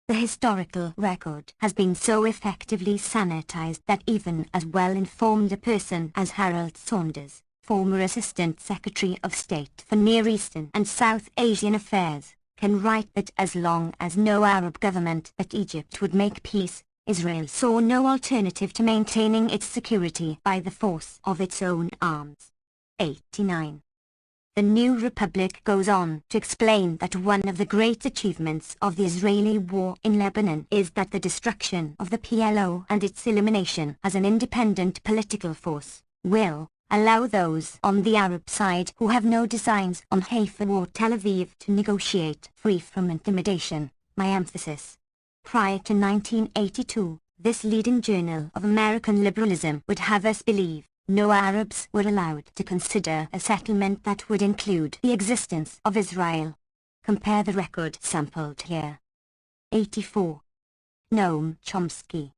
The historical record has been so effectively sanitized that even as well-informed a person as Harold Saunders, former Assistant Secretary of State for Near Eastern and South Asian Affairs, can write that as long as no Arab government but Egypt would make peace, Israel saw no alternative to maintaining its security by the force of its own arms. 89. The New Republic goes on to explain that one of the great achievements of the Israeli war in Lebanon is that the destruction of the PLO and its elimination as an independent political force will allow those on the Arab side who have no designs on Haifa or Tel Aviv to negotiate free from intimidation. My emphasis. Prior to 1982, this leading journal of American liberalism would have us believe no Arabs were allowed to consider a settlement that would include the existence of Israel. Compare the record sampled here. 84. Noam Chomsky.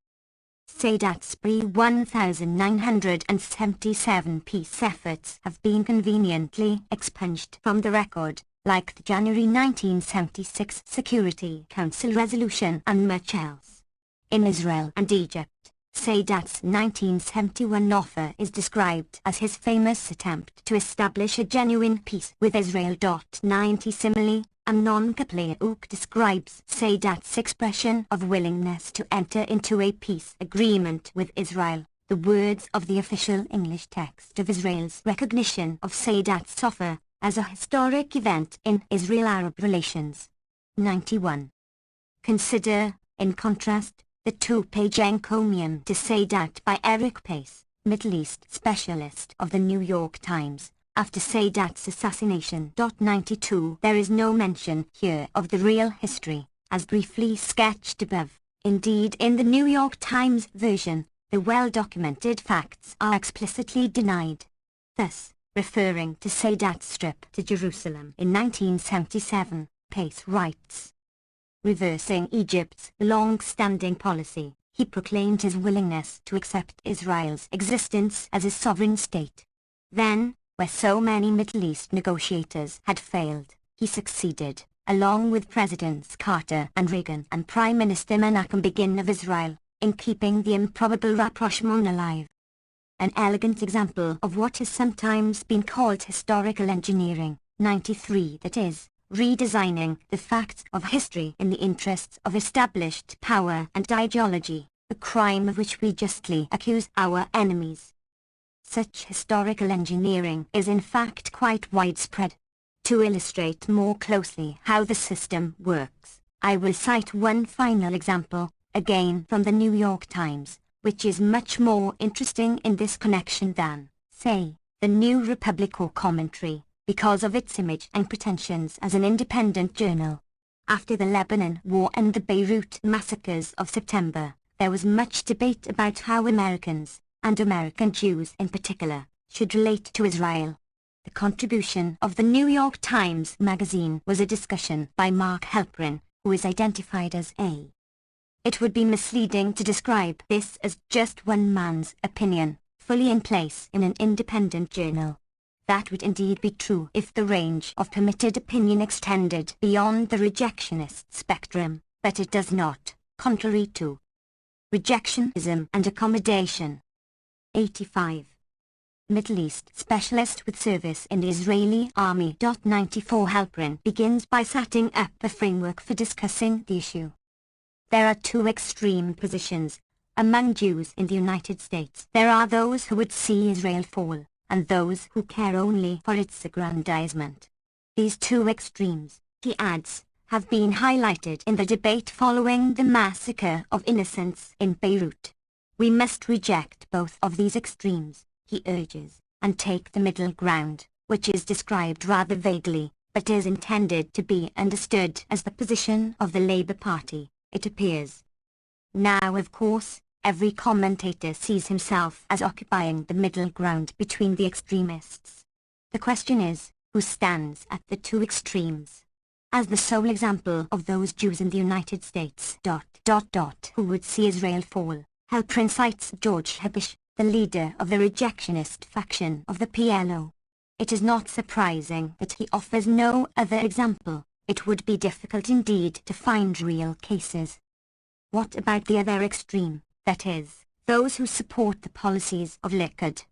Sadat's pre-1977 peace efforts have been conveniently expunged from the record, like the January 1976 Security Council resolution and much else. In Israel and Egypt, Sadat's 1971 offer is described as his famous attempt to establish a genuine peace with Israel. 90 Similarly, Amnon Kapliuk describes Sadat's expression of willingness to enter into a peace agreement with Israel, the words of the official English text of Israel's recognition of Sadat's offer, as a historic event in Israel-Arab relations. 91. Consider, in contrast, the two-page encomium to Sadat by Eric Pace, Middle East specialist of the New York Times, after Sadat's assassination. 92. There is no mention here of the real history, as briefly sketched above. Indeed, in the New York Times version, the well-documented facts are explicitly denied. Thus, referring to Sadat's trip to Jerusalem in 1977, Pace writes, reversing Egypt's long-standing policy, he proclaimed his willingness to accept Israel's existence as a sovereign state. Then, where so many Middle East negotiators had failed, he succeeded, along with Presidents Carter and Reagan and Prime Minister Menachem Begin of Israel, in keeping the improbable rapprochement alive. An elegant example of what has sometimes been called historical engineering. 93. That is, redesigning the facts of history in the interests of established power and ideology, a crime of which we justly accuse our enemies. Such historical engineering is in fact quite widespread. To illustrate more closely how the system works, I will cite one final example, again from the New York Times, which is much more interesting in this connection than, say, the New Republic or Commentary, because of its image and pretensions as an independent journal. After the Lebanon War and the Beirut massacres of September, there was much debate about how Americans, and American Jews in particular, should relate to Israel. The contribution of the New York Times magazine was a discussion by Mark Halperin, who is identified as A. It would be misleading to describe this as just one man's opinion, fully in place in an independent journal. That would indeed be true if the range of permitted opinion extended beyond the rejectionist spectrum, but it does not, contrary to rejectionism and accommodation. 85. Middle East specialist with service in the Israeli Army. 94 Halperin begins by setting up a framework for discussing the issue. There are two extreme positions among Jews in the United States. There are those who would see Israel fall, and those who care only for its aggrandizement. These two extremes, he adds, have been highlighted in the debate following the massacre of innocents in Beirut. We must reject both of these extremes, he urges, and take the middle ground, which is described rather vaguely, but is intended to be understood as the position of the Labour Party, it appears. Now, of course, every commentator sees himself as occupying the middle ground between the extremists. The question is, who stands at the two extremes? As the sole example of those Jews in the United States... who would see Israel fall, Halprin cites George Habush, the leader of the rejectionist faction of the PLO. It is not surprising that he offers no other example. It would be difficult indeed to find real cases. What about the other extreme, that is, those who support the policies of Likud?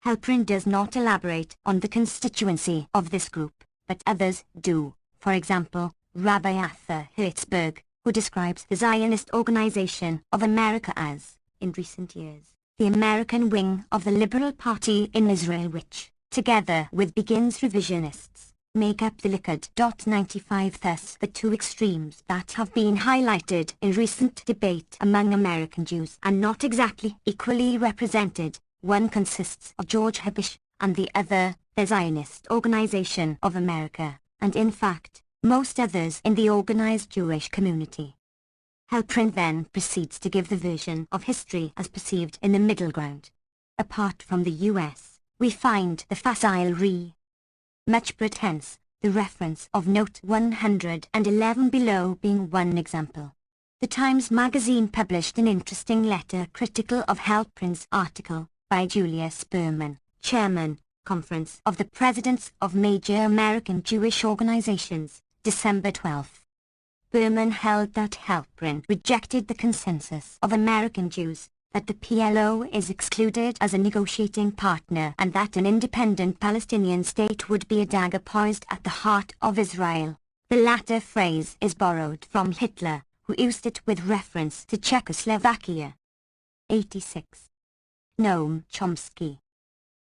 Halprin does not elaborate on the constituency of this group, but others do. For example, Rabbi Arthur Hertzberg, who describes the Zionist Organization of America as, in recent years, the American wing of the Liberal Party in Israel which, together with Begin's revisionists, make up the Likud. 95 Thus the two extremes that have been highlighted in recent debate among American Jews are not exactly equally represented. One consists of George Habush, and the other, the Zionist Organization of America, and in fact, most others in the organized Jewish community. Halprin then proceeds to give the version of history as perceived in the middle ground. Apart from the US, we find the facile much pretense, the reference of note 111 below being one example. The Times magazine published an interesting letter critical of Halprin's article, by Julius Berman, Chairman, Conference of the Presidents of Major American Jewish Organizations, December 12. Berman held that Halprin rejected the consensus of American Jews, that the PLO is excluded as a negotiating partner and that an independent Palestinian state would be a dagger poised at the heart of Israel. The latter phrase is borrowed from Hitler, who used it with reference to Czechoslovakia. 86. Noam Chomsky.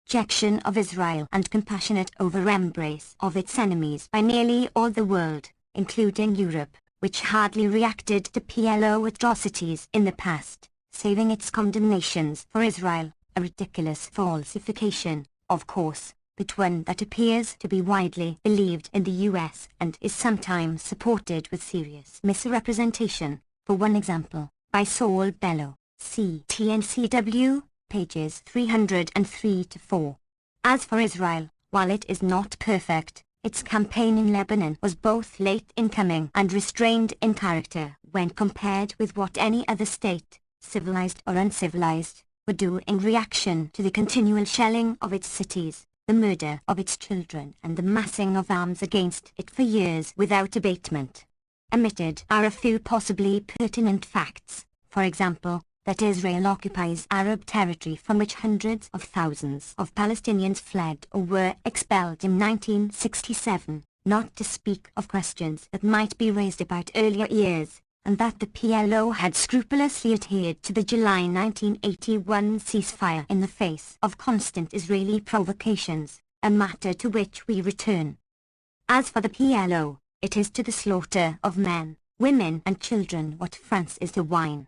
Rejection of Israel and compassionate over-embrace of its enemies by nearly all the world, including Europe, which hardly reacted to PLO atrocities in the past, saving its condemnations for Israel, a ridiculous falsification, of course, but one that appears to be widely believed in the US and is sometimes supported with serious misrepresentation, for one example, by Saul Bellow, CTNCW, pages 303-4. As for Israel, while it is not perfect, its campaign in Lebanon was both late in coming and restrained in character when compared with what any other state, civilized or uncivilized, would do in reaction to the continual shelling of its cities, the murder of its children and the massing of arms against it for years without abatement. Omitted are a few possibly pertinent facts, for example, that Israel occupies Arab territory from which hundreds of thousands of Palestinians fled or were expelled in 1967, not to speak of questions that might be raised about earlier years, and that the PLO had scrupulously adhered to the July 1981 ceasefire in the face of constant Israeli provocations, a matter to which we return. As for the PLO, it is to the slaughter of men, women and children what France is to wine.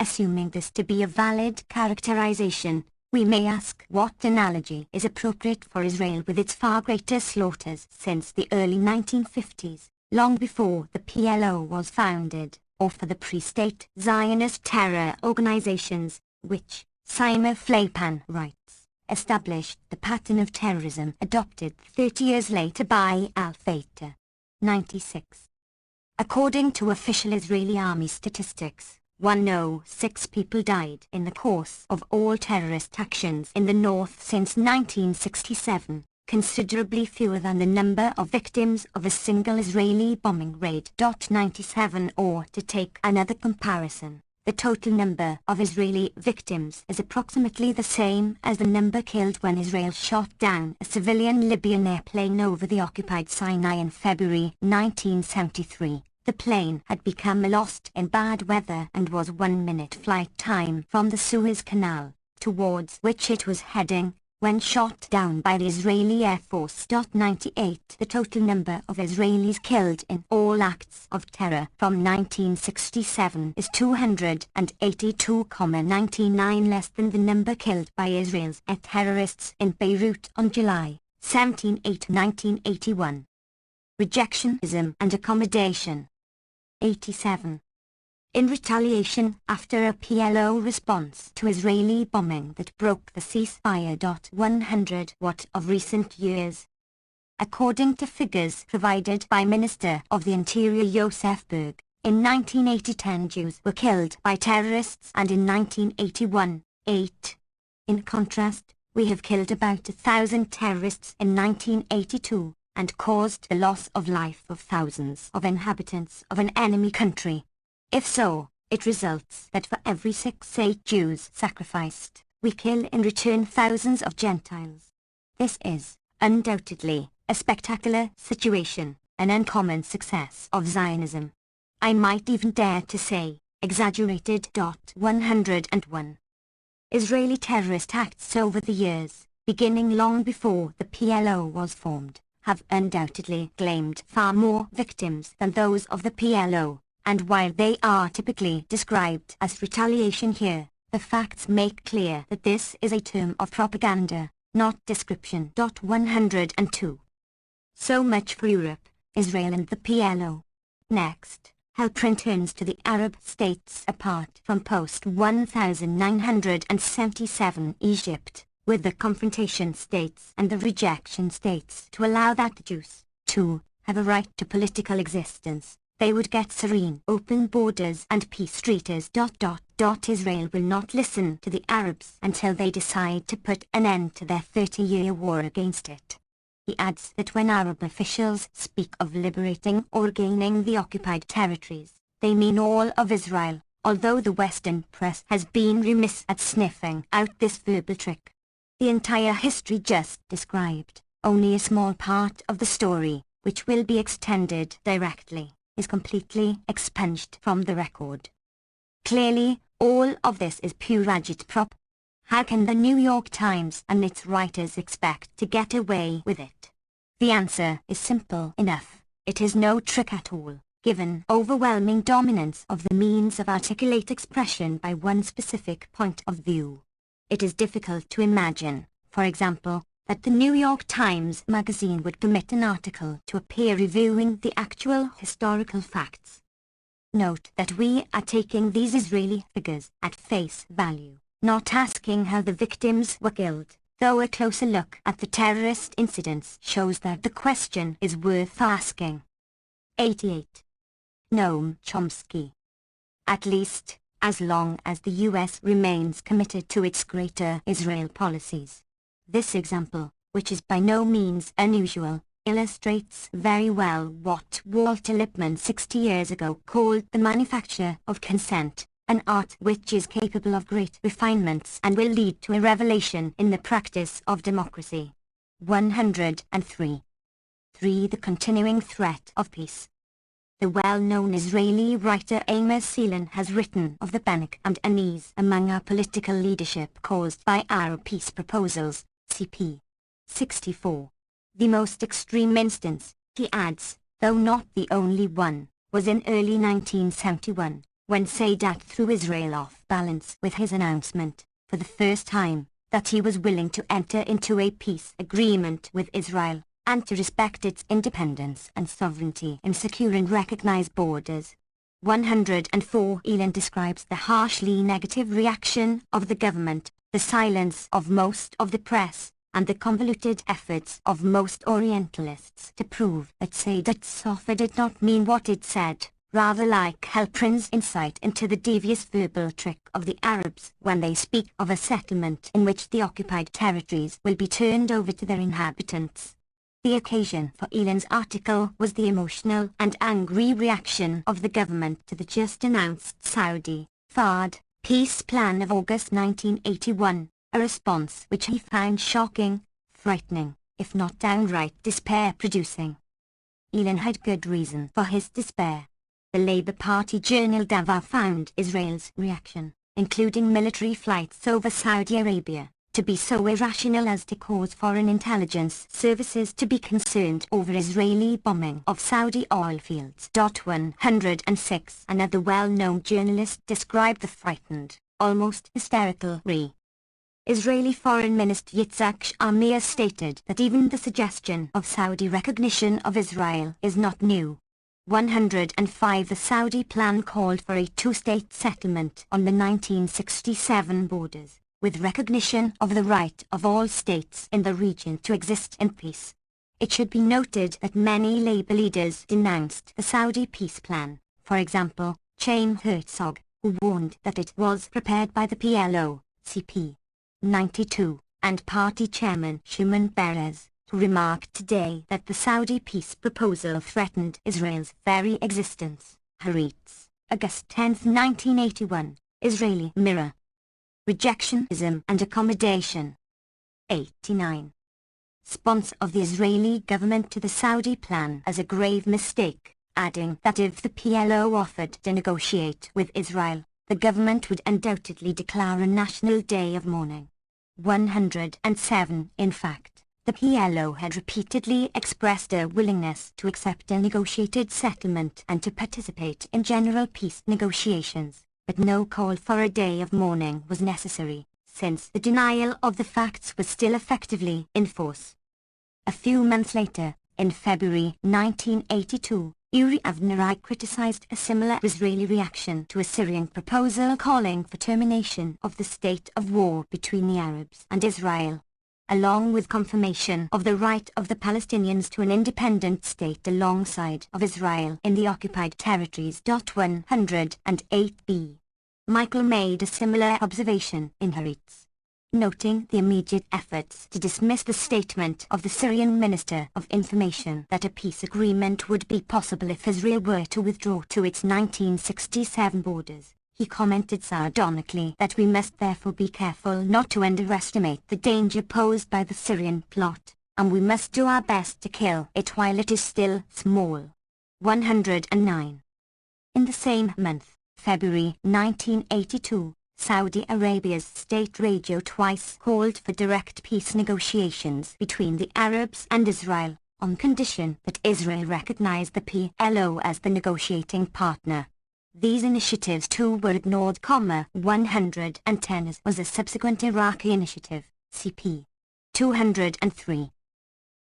Assuming this to be a valid characterization, we may ask what analogy is appropriate for Israel with its far greater slaughters since the early 1950s, long before the PLO was founded, or for the pre-state Zionist terror organizations, which, Seymour Flapan writes, established the pattern of terrorism adopted 30 years later by Al-Fatah. 96. According to official Israeli army statistics, 106 people died in the course of all terrorist actions in the north since 1967, considerably fewer than the number of victims of a single Israeli bombing raid. 97 Or to take another comparison, the total number of Israeli victims is approximately the same as the number killed when Israel shot down a civilian Libyan airplane over the occupied Sinai in February 1973. The plane had become lost in bad weather and was 1 minute flight time from the Suez Canal, towards which it was heading, when shot down by the Israeli Air Force. 98 The total number of Israelis killed in all acts of terror from 1967 is 282,99, less than the number killed by Israel's terrorists in Beirut on July 17, 1981. Rejectionism and accommodation. 87. In retaliation after a PLO response to Israeli bombing that broke the ceasefire. 100 What of recent years? According to figures provided by Minister of the Interior Yosef Berg, In 1980 10 Jews were killed by terrorists, and in 1981, 8. In contrast, we have killed about 1,000 terrorists in 1982, and caused the loss of life of thousands of inhabitants of an enemy country. If so, it results that for every 6-8 Jews sacrificed, we kill in return thousands of Gentiles. This is, undoubtedly, a spectacular situation, an uncommon success of Zionism. I might even dare to say, exaggerated. 101. Israeli terrorist acts over the years, beginning long before the PLO was formed, have undoubtedly claimed far more victims than those of the PLO, and while they are typically described as retaliation here, the facts make clear that this is a term of propaganda, not description. 102. So much for Europe, Israel and the PLO. Next, Halprin turns to the Arab states apart from post-1977 Egypt, with the confrontation states and the rejection states to allow that Jews, too, have a right to political existence. They would get serene open borders and peace treaties. Israel will not listen to the Arabs until they decide to put an end to their 30-year war against it. He adds that when Arab officials speak of liberating or gaining the occupied territories, they mean all of Israel, although the Western press has been remiss at sniffing out this verbal trick. The entire history just described, only a small part of the story, which will be extended directly, is completely expunged from the record. Clearly, all of this is pure agitprop. How can the New York Times and its writers expect to get away with it? The answer is simple enough. It is no trick at all, given overwhelming dominance of the means of articulate expression by one specific point of view. It is difficult to imagine, for example, that the New York Times magazine would permit an article to appear reviewing the actual historical facts. Note that we are taking these Israeli figures at face value, not asking how the victims were killed, though a closer look at the terrorist incidents shows that the question is worth asking. 88. Noam Chomsky. At least, as long as the US remains committed to its Greater Israel policies. This example, which is by no means unusual, illustrates very well what Walter Lippmann 60 years ago called the manufacture of consent, an art which is capable of great refinements and will lead to a revelation in the practice of democracy. 103. 3. The continuing threat of peace. The well-known Israeli writer Amos Selan has written of the panic and unease among our political leadership caused by our peace proposals, CP. 64. The most extreme instance, he adds, though not the only one, was in early 1971, when Sadat threw Israel off balance with his announcement, for the first time, that he was willing to enter into a peace agreement with Israel, and to respect its independence and sovereignty in secure and recognized borders. 104. Elan describes the harshly negative reaction of the government, the silence of most of the press, and the convoluted efforts of most Orientalists to prove that Sadat's offer did not mean what it said, rather like Halprin's insight into the devious verbal trick of the Arabs when they speak of a settlement in which the occupied territories will be turned over to their inhabitants. The occasion for Elan's article was the emotional and angry reaction of the government to the just-announced Saudi Fard peace plan of August 1981. A response which he found shocking, frightening, if not downright despair-producing. Elan had good reason for his despair. The Labour Party journal Davar found Israel's reaction, including military flights over Saudi Arabia, to be so irrational as to cause foreign intelligence services to be concerned over Israeli bombing of Saudi oil fields. 106. Another well-known journalist described the frightened, almost hysterical Israeli Foreign Minister Yitzhak Shamir stated that even the suggestion of Saudi recognition of Israel is not new. 105. The Saudi plan called for a two-state settlement on the 1967 borders, with recognition of the right of all states in the region to exist in peace. It should be noted that many Labour leaders denounced the Saudi peace plan, For example, Chaim Herzog, who warned that it was prepared by the PLO, CP 92, and party chairman Shimon Peres, who remarked today that the Saudi peace proposal threatened Israel's very existence. Haaretz, August 10, 1981, Israeli Mirror. Rejectionism and accommodation. 89. Response of the Israeli government to the Saudi plan as a grave mistake, adding that if the PLO offered to negotiate with Israel, the government would undoubtedly declare a national day of mourning. 107. In fact, the PLO had repeatedly expressed a willingness to accept a negotiated settlement and to participate in general peace negotiations, but no call for a day of mourning was necessary, since the denial of the facts was still effectively in force. A few months later, in February 1982, Uri Avnerai criticized a similar Israeli reaction to a Syrian proposal calling for termination of the state of war between the Arabs and Israel, along with confirmation of the right of the Palestinians to an independent state alongside of Israel in the occupied territories. 108b. Michael made a similar observation in Haaretz, noting the immediate efforts to dismiss the statement of the Syrian Minister of Information that a peace agreement would be possible if Israel were to withdraw to its 1967 borders. He commented sardonically that we must therefore be careful not to underestimate the danger posed by the Syrian plot, and we must do our best to kill it while it is still small. 109. In the same month, February 1982, Saudi Arabia's state radio twice called for direct peace negotiations between the Arabs and Israel, on condition that Israel recognized the PLO as the negotiating partner. These initiatives too were ignored. 110 as was a subsequent Iraqi initiative, CP 203.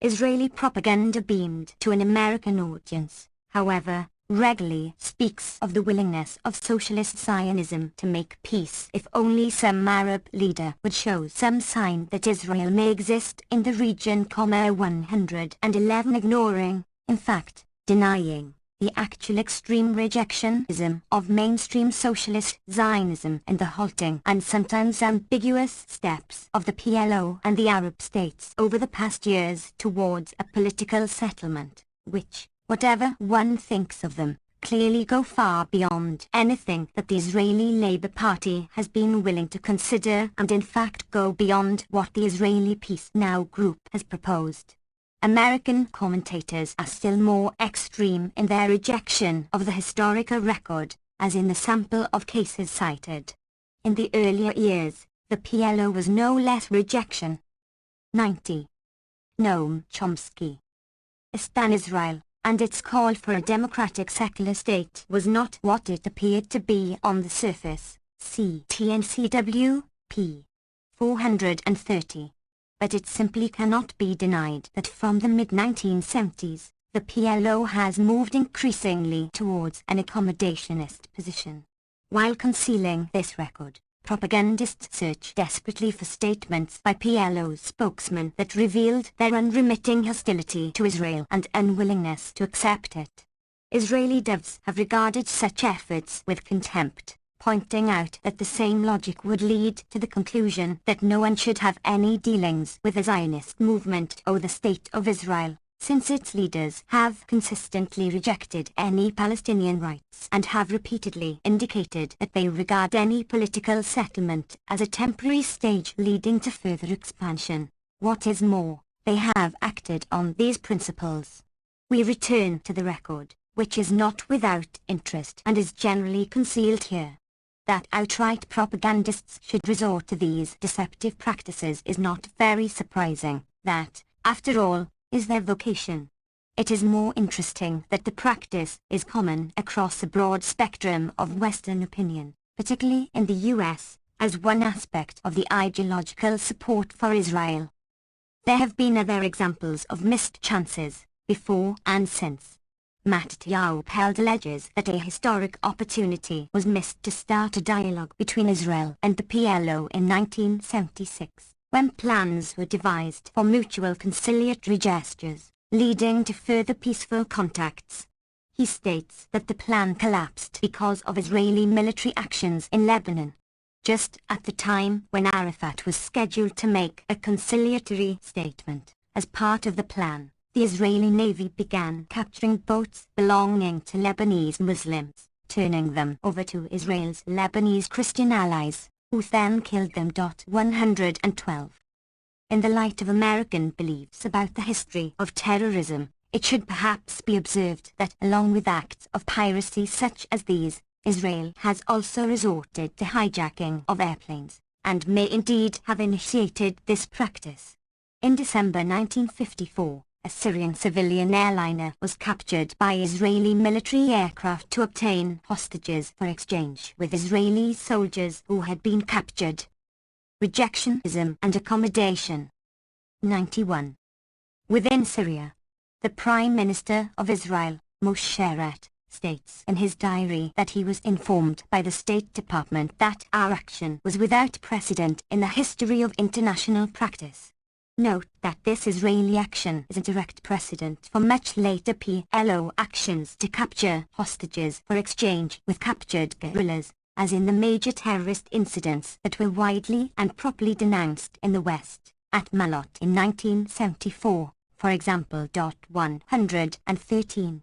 Israeli propaganda beamed to an American audience, however, regularly speaks of the willingness of socialist Zionism to make peace if only some Arab leader would show some sign that Israel may exist in the region. 111 ignoring, in fact, denying, the actual extreme rejectionism of mainstream socialist Zionism and the halting and sometimes ambiguous steps of the PLO and the Arab states over the past years towards a political settlement, which, whatever one thinks of them, clearly go far beyond anything that the Israeli Labour Party has been willing to consider and in fact go beyond what the Israeli Peace Now group has proposed. American commentators are still more extreme in their rejection of the historical record, as in the sample of cases cited. In the earlier years, the PLO was no less rejection. 90. Noam Chomsky. Israel, and its call for a democratic secular state was not what it appeared to be on the surface, see TNCW, p. 430. But it simply cannot be denied that from the mid-1970s, the PLO has moved increasingly towards an accommodationist position. While concealing this record, propagandists search desperately for statements by PLO spokesmen that revealed their unremitting hostility to Israel and unwillingness to accept it. Israeli devs have regarded such efforts with contempt, pointing out that the same logic would lead to the conclusion that no one should have any dealings with the Zionist movement or the State of Israel, since its leaders have consistently rejected any Palestinian rights and have repeatedly indicated that they regard any political settlement as a temporary stage leading to further expansion. What is more, they have acted on these principles. We return to the record, which is not without interest and is generally concealed here. That outright propagandists should resort to these deceptive practices is not very surprising. That, after all, is their vocation. It is more interesting that the practice is common across a broad spectrum of Western opinion, particularly in the US, as one aspect of the ideological support for Israel. There have been other examples of missed chances, before and since. Matthew Peld alleges that a historic opportunity was missed to start a dialogue between Israel and the PLO in 1976, when plans were devised for mutual conciliatory gestures, leading to further peaceful contacts. He states that the plan collapsed because of Israeli military actions in Lebanon, just at the time when Arafat was scheduled to make a conciliatory statement. As part of the plan, the Israeli Navy began capturing boats belonging to Lebanese Muslims, turning them over to Israel's Lebanese Christian allies, who then killed them. 112. In the light of American beliefs about the history of terrorism, it should perhaps be observed that along with acts of piracy such as these, Israel has also resorted to hijacking of airplanes, and may indeed have initiated this practice. In December 1954, a Syrian civilian airliner was captured by Israeli military aircraft to obtain hostages for exchange with Israeli soldiers who had been captured. Rejectionism and accommodation. 91. Within Syria, the Prime Minister of Israel, Moshe Eret, states in his diary that he was informed by the State Department that our action was without precedent in the history of international practice. Note that this Israeli action is a direct precedent for much later PLO actions to capture hostages for exchange with captured guerrillas, as in the major terrorist incidents that were widely and properly denounced in the West, at Malot in 1974, for example. 113.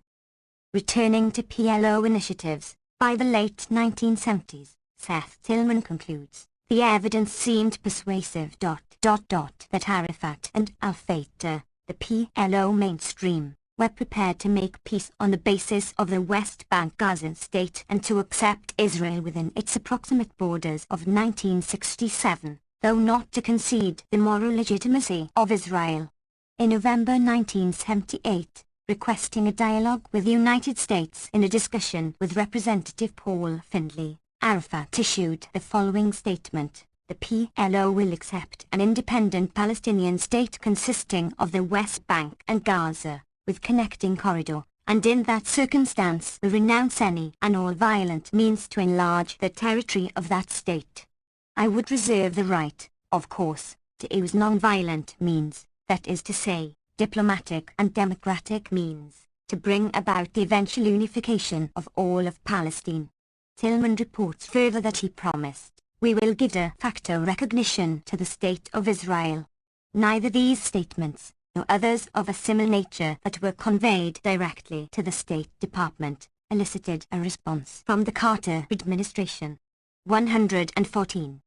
Returning to PLO initiatives, by the late 1970s, Seth Tillman concludes, the evidence seemed persuasive. That Arafat and Al-Fatah, the PLO mainstream, were prepared to make peace on the basis of the West Bank Gaza state and to accept Israel within its approximate borders of 1967, though not to concede the moral legitimacy of Israel. In November 1978, requesting a dialogue with the United States in a discussion with Representative Paul Findlay, Arafat issued the following statement: the PLO will accept an independent Palestinian state consisting of the West Bank and Gaza, with connecting corridor, and in that circumstance will renounce any and all violent means to enlarge the territory of that state. I would reserve the right, of course, to use non-violent means, that is to say, diplomatic and democratic means, to bring about the eventual unification of all of Palestine. Tillman reports further that he promised, we will give de facto recognition to the State of Israel. Neither these statements, nor others of a similar nature that were conveyed directly to the State Department, elicited a response from the Carter administration. 114.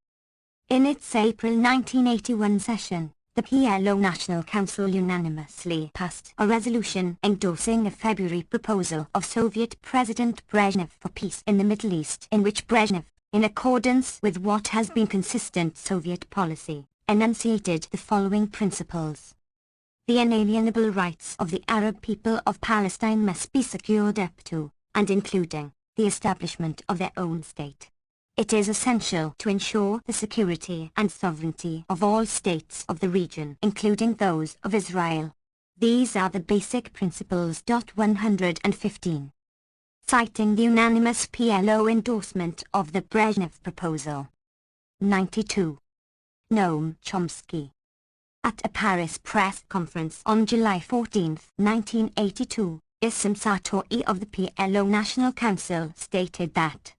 In its April 1981 session, the PLO National Council unanimously passed a resolution endorsing a February proposal of Soviet President Brezhnev for peace in the Middle East, in which Brezhnev, in accordance with what has been consistent Soviet policy, enunciated the following principles. The inalienable rights of the Arab people of Palestine must be secured up to, and including, the establishment of their own state. It is essential to ensure the security and sovereignty of all states of the region, including those of Israel. These are the basic principles. 115. Citing the unanimous PLO endorsement of the Brezhnev proposal. 92. Noam Chomsky. At a Paris press conference on July 14, 1982, Issam Satori of the PLO National Council stated that,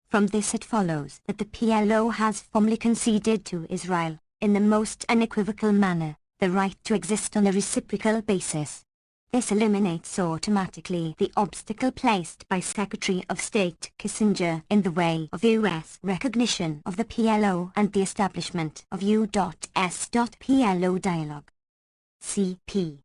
from this it follows that the PLO has formally conceded to Israel, in the most unequivocal manner, the right to exist on a reciprocal basis. This eliminates automatically the obstacle placed by Secretary of State Kissinger in the way of U.S. recognition of the PLO and the establishment of U.S.PLO dialogue. CP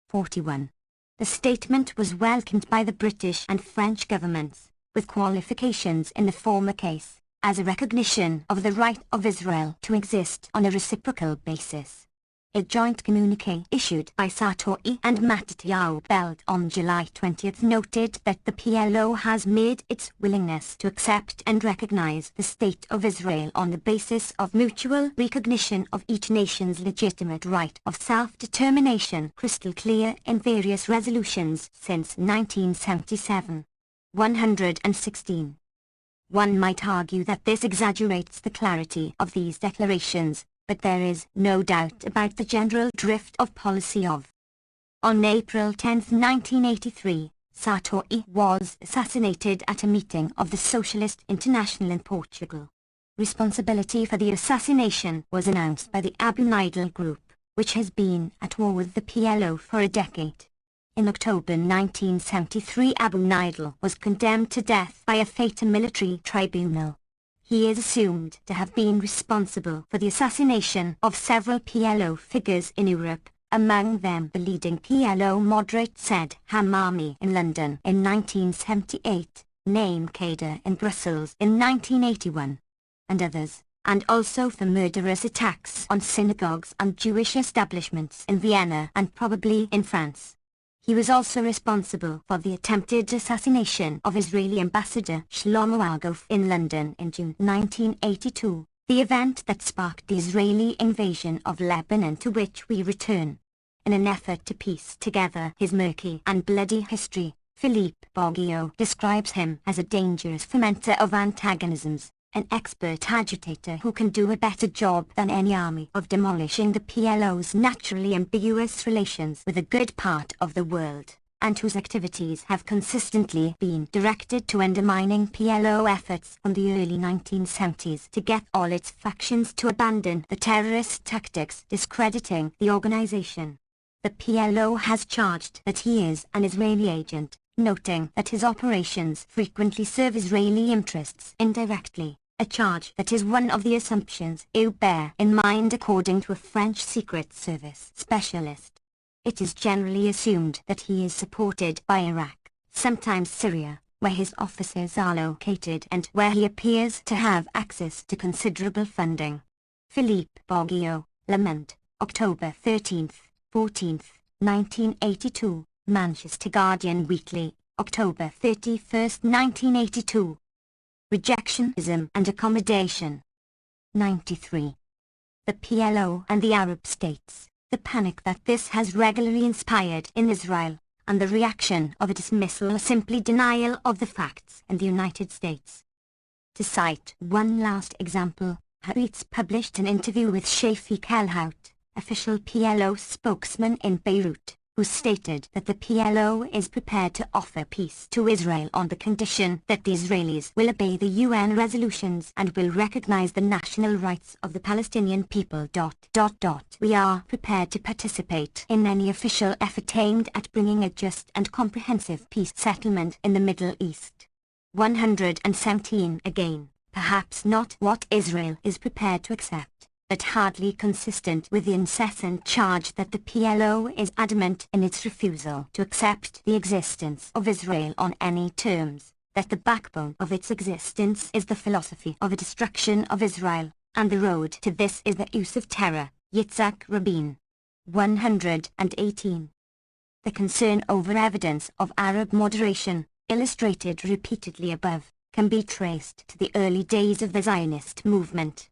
41. The statement was welcomed by the British and French governments, with qualifications in the former case, as a recognition of the right of Israel to exist on a reciprocal basis. A joint communiqué issued by Satori and Mattieu Beld on July 20 noted that the PLO has made its willingness to accept and recognize the State of Israel on the basis of mutual recognition of each nation's legitimate right of self-determination crystal clear in various resolutions since 1977. 116. One might argue that this exaggerates the clarity of these declarations, but there is no doubt about the general drift of policy of. On April 10, 1983, Sartori was assassinated at a meeting of the Socialist International in Portugal. Responsibility for the assassination was announced by the Abu Nidal group, which has been at war with the PLO for a decade. In October 1973, Abu Nidal was condemned to death by a Fatah military tribunal. He is assumed to have been responsible for the assassination of several PLO figures in Europe, among them the leading PLO moderate Said Hamami in London in 1978, Naim Kader in Brussels in 1981, and others, and also for murderous attacks on synagogues and Jewish establishments in Vienna and probably in France. He was also responsible for the attempted assassination of Israeli ambassador Shlomo Argov in London in June 1982, the event that sparked the Israeli invasion of Lebanon, to which we return. In an effort to piece together his murky and bloody history, Philippe Boggio describes him as a dangerous fomenter of antagonisms, an expert agitator who can do a better job than any army of demolishing the PLO's naturally ambiguous relations with a good part of the world, and whose activities have consistently been directed to undermining PLO efforts from the early 1970s to get all its factions to abandon the terrorist tactics discrediting the organization. The PLO has charged that he is an Israeli agent, noting that his operations frequently serve Israeli interests indirectly, a charge that is one of the assumptions you bear in mind according to a French Secret Service specialist. It is generally assumed that he is supported by Iraq, sometimes Syria, where his offices are located and where he appears to have access to considerable funding. Philippe Boggio, Le Monde, October 13th, 14th, 1982. Manchester Guardian Weekly, October 31st, 1982. Rejectionism and accommodation. 93. The PLO and the Arab states, the panic that this has regularly inspired in Israel, and the reaction of a dismissal or simply denial of the facts in the United States. To cite one last example, Haaretz published an interview with Shafik El-Hout, official PLO spokesman in Beirut, who stated that the PLO is prepared to offer peace to Israel on the condition that the Israelis will obey the UN resolutions and will recognize the national rights of the Palestinian people. We are prepared to participate in any official effort aimed at bringing a just and comprehensive peace settlement in the Middle East. 117 Again, perhaps not what Israel is prepared to accept, but hardly consistent with the incessant charge that the PLO is adamant in its refusal to accept the existence of Israel on any terms, that the backbone of its existence is the philosophy of a destruction of Israel, and the road to this is the use of terror. Yitzhak Rabin. 118. The concern over evidence of Arab moderation, illustrated repeatedly above, can be traced to the early days of the Zionist movement.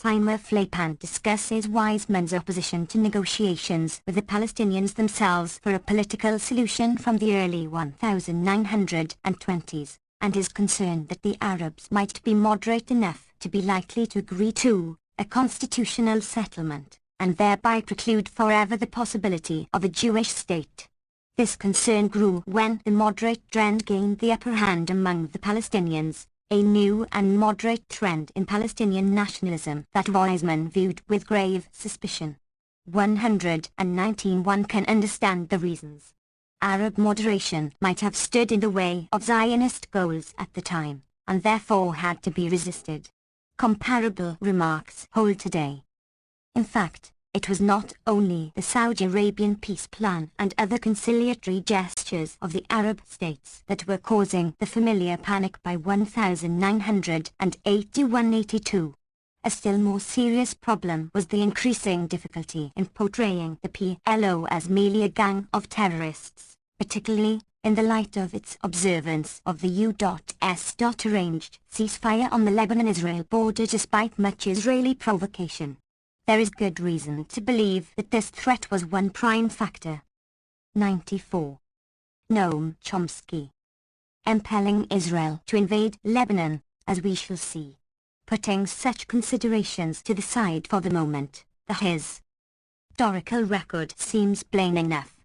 Seymour Flapan discusses Weizmann's opposition to negotiations with the Palestinians themselves for a political solution from the early 1920s, and his concern that the Arabs might be moderate enough to be likely to agree to a constitutional settlement, and thereby preclude forever the possibility of a Jewish state. This concern grew when the moderate trend gained the upper hand among the Palestinians, a new and moderate trend in Palestinian nationalism that Weizmann viewed with grave suspicion. 119 One can understand the reasons. Arab moderation might have stood in the way of Zionist goals at the time, and therefore had to be resisted. Comparable remarks hold today. In fact, it was not only the Saudi Arabian peace plan and other conciliatory gestures of the Arab states that were causing the familiar panic by 1981-82. A still more serious problem was the increasing difficulty in portraying the PLO as merely a gang of terrorists, particularly in the light of its observance of the U.S. arranged ceasefire on the Lebanon-Israel border despite much Israeli provocation. There is good reason to believe that this threat was one prime factor. 94. Noam Chomsky. Impelling Israel to invade Lebanon, as we shall see. Putting such considerations to the side for the moment, his historical record seems plain enough.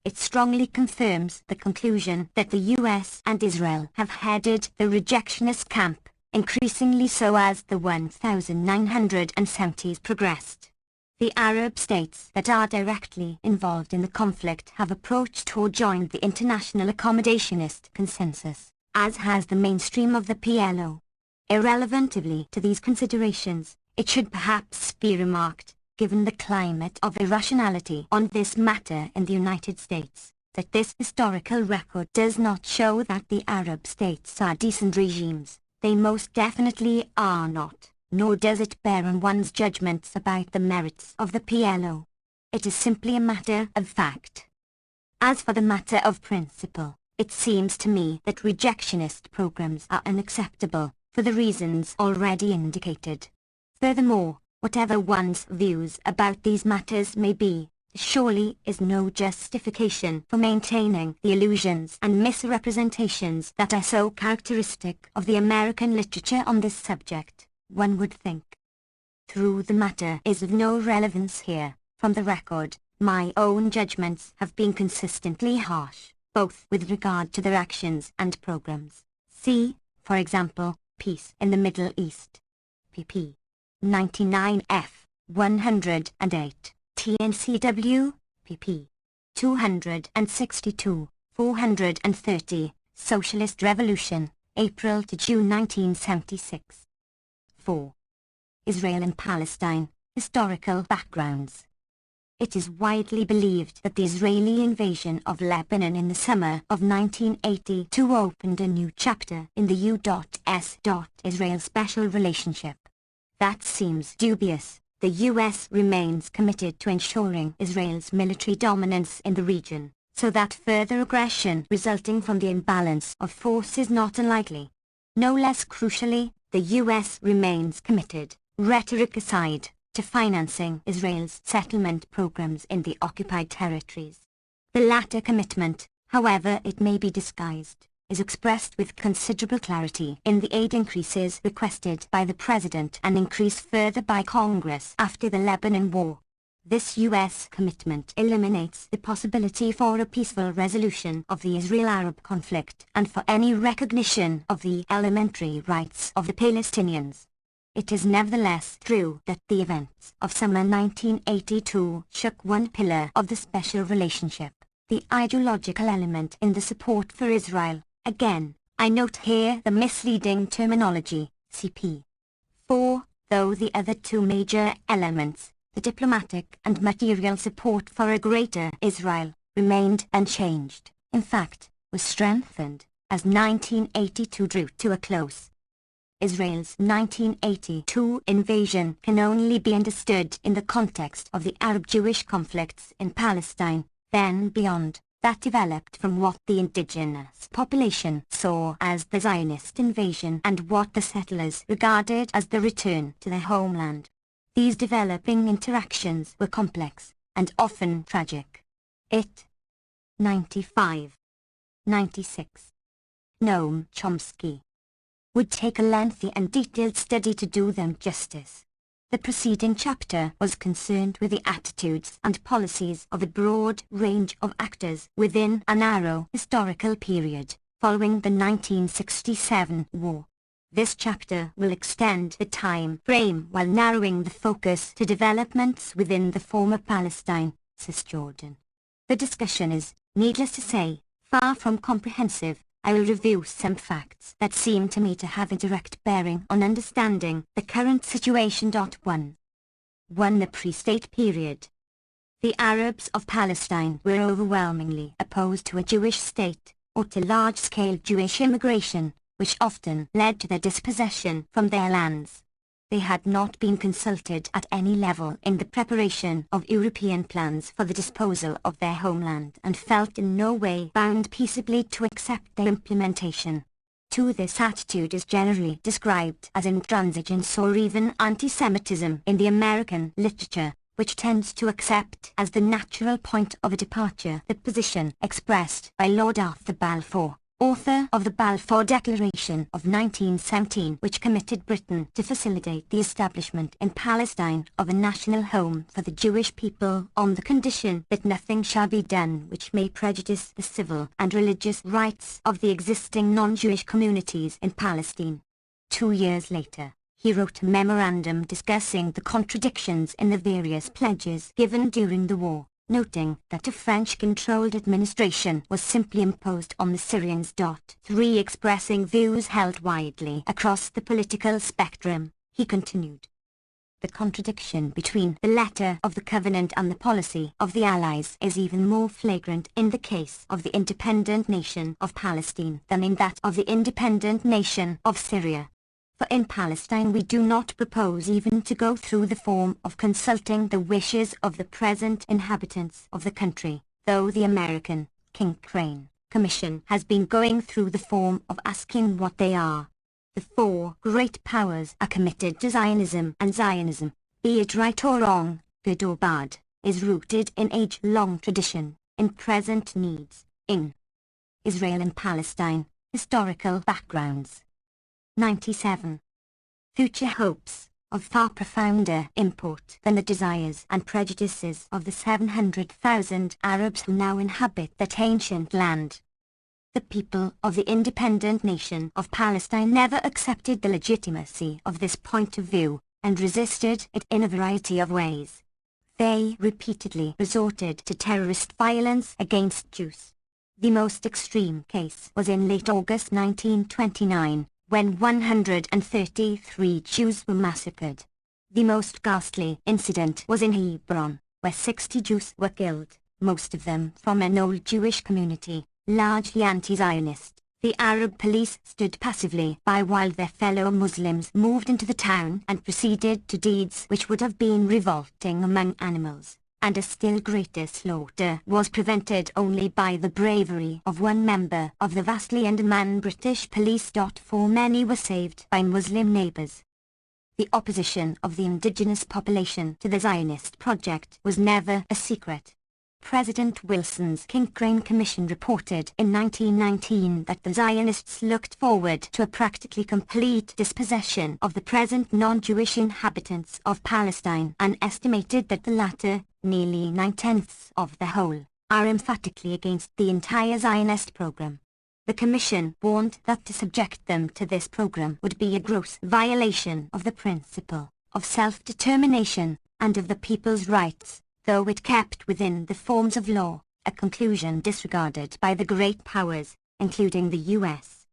It strongly confirms the conclusion that the US and Israel have headed the rejectionist camp, increasingly so as the 1970s progressed. The Arab states that are directly involved in the conflict have approached or joined the international accommodationist consensus, as has the mainstream of the PLO. Irrelevantly to these considerations, it should perhaps be remarked, given the climate of irrationality on this matter in the United States, that this historical record does not show that the Arab states are decent regimes. They most definitely are not, nor does it bear on one's judgments about the merits of the PLO. It is simply a matter of fact. As for the matter of principle, it seems to me that rejectionist programs are unacceptable, for the reasons already indicated. Furthermore, whatever one's views about these matters may be, surely is no justification for maintaining the illusions and misrepresentations that are so characteristic of the American literature on this subject, one would think. Though the matter is of no relevance here, from the record, my own judgments have been consistently harsh, both with regard to their actions and programs. See, for example, Peace in the Middle East. pp. 99f, 108, TNCW, pp. 262, 430, Socialist Revolution, April to June 1976. 4. Israel and Palestine, Historical Backgrounds. It is widely believed that the Israeli invasion of Lebanon in the summer of 1982 opened a new chapter in the U.S.-Israel special relationship. That seems dubious. The U.S. remains committed to ensuring Israel's military dominance in the region, so that further aggression resulting from the imbalance of force is not unlikely. No less crucially, the U.S. remains committed, rhetoric aside, to financing Israel's settlement programs in the occupied territories. The latter commitment, however it may be disguised, is expressed with considerable clarity in the aid increases requested by the President and increased further by Congress after the Lebanon War. This U.S. commitment eliminates the possibility for a peaceful resolution of the Israel-Arab conflict and for any recognition of the elementary rights of the Palestinians. It is nevertheless true that the events of summer 1982 shook one pillar of the special relationship, the ideological element in the support for Israel. Again, I note here the misleading terminology, CP. 4, though the other two major elements, the diplomatic and material support for a greater Israel, remained unchanged, in fact, was strengthened, as 1982 drew to a close. Israel's 1982 invasion can only be understood in the context of the Arab-Jewish conflicts in Palestine, then beyond, that developed from what the indigenous population saw as the Zionist invasion and what the settlers regarded as the return to their homeland. These developing interactions were complex, and often tragic. It. 95. 96. Noam Chomsky. Would take a lengthy and detailed study to do them justice. The preceding chapter was concerned with the attitudes and policies of a broad range of actors within a narrow historical period, following the 1967 war. This chapter will extend the time frame while narrowing the focus to developments within the former Palestine, Cisjordan. The discussion is, needless to say, far from comprehensive. I will review some facts that seem to me to have a direct bearing on understanding the current situation. 1. The pre-state period. The Arabs of Palestine were overwhelmingly opposed to a Jewish state, or to large-scale Jewish immigration, which often led to their dispossession from their lands. They had not been consulted at any level in the preparation of European plans for the disposal of their homeland and felt in no way bound peaceably to accept their implementation. 2. This attitude is generally described as intransigence or even anti-Semitism in the American literature, which tends to accept as the natural point of a departure the position expressed by Lord Arthur Balfour, author of the Balfour Declaration of 1917, which committed Britain to facilitate the establishment in Palestine of a national home for the Jewish people on the condition that nothing shall be done which may prejudice the civil and religious rights of the existing non-Jewish communities in Palestine. 2 years later, he wrote a memorandum discussing the contradictions in the various pledges given during the war, noting that a French-controlled administration was simply imposed on the Syrians. 3. Expressing views held widely across the political spectrum, he continued. The contradiction between the letter of the covenant and the policy of the Allies is even more flagrant in the case of the independent nation of Palestine than in that of the independent nation of Syria. For in Palestine we do not propose even to go through the form of consulting the wishes of the present inhabitants of the country, though the American King Crane Commission has been going through the form of asking what they are. The 4 great powers are committed to Zionism, and Zionism, be it right or wrong, good or bad, is rooted in age-long tradition, in present needs, in Israel and Palestine, historical backgrounds. 97. Future hopes, of far profounder import than the desires and prejudices of the 700,000 Arabs who now inhabit that ancient land. The people of the independent nation of Palestine never accepted the legitimacy of this point of view, and resisted it in a variety of ways. They repeatedly resorted to terrorist violence against Jews. The most extreme case was in late August 1929, when 133 Jews were massacred. The most ghastly incident was in Hebron, where 60 Jews were killed, most of them from an old Jewish community, largely anti-Zionist. The Arab police stood passively by while their fellow Muslims moved into the town and proceeded to deeds which would have been revolting among animals, and a still greater slaughter was prevented only by the bravery of one member of the vastly undermanned British police. 4 Many were saved by Muslim neighbours. The opposition of the indigenous population to the Zionist project was never a secret. President Wilson's King Crane Commission reported in 1919 that the Zionists looked forward to a practically complete dispossession of the present non-Jewish inhabitants of Palestine, and estimated that the latter, nearly 9/10 of the whole, are emphatically against the entire Zionist program. The Commission warned that to subject them to this program would be a gross violation of the principle of self-determination and of the people's rights, though it kept within the forms of law, a conclusion disregarded by the great powers, including the U.S.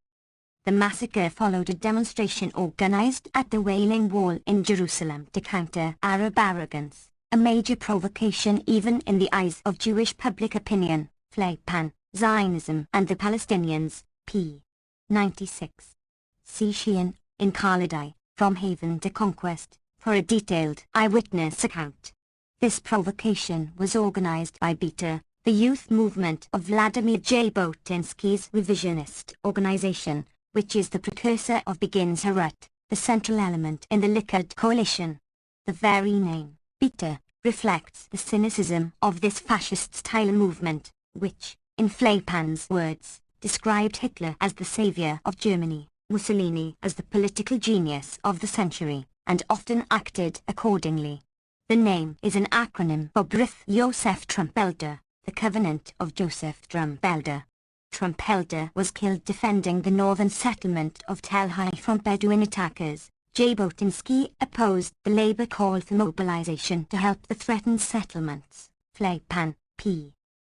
The massacre followed a demonstration organized at the Wailing Wall in Jerusalem to counter Arab arrogance, a major provocation even in the eyes of Jewish public opinion. Fleipan, Zionism and the Palestinians, p. 96. See Sheehan, in Khalidai, From Haven to Conquest, for a detailed eyewitness account. This provocation was organized by Beta, the youth movement of Vladimir J. Botinsky's revisionist organization, which is the precursor of Begin's Herut, the central element in the Likud coalition. The very name, Beta, reflects the cynicism of this fascist-style movement, which, in Fleipan's words, described Hitler as the savior of Germany, Mussolini as the political genius of the century, and often acted accordingly. The name is an acronym for Brith Joseph Trumpelder, the Covenant of Joseph Trumpelder. Trumpelder was killed defending the northern settlement of Tel Hai from Bedouin attackers. J. Botinsky opposed the Labour call for mobilization to help the threatened settlements. Fleipan, p.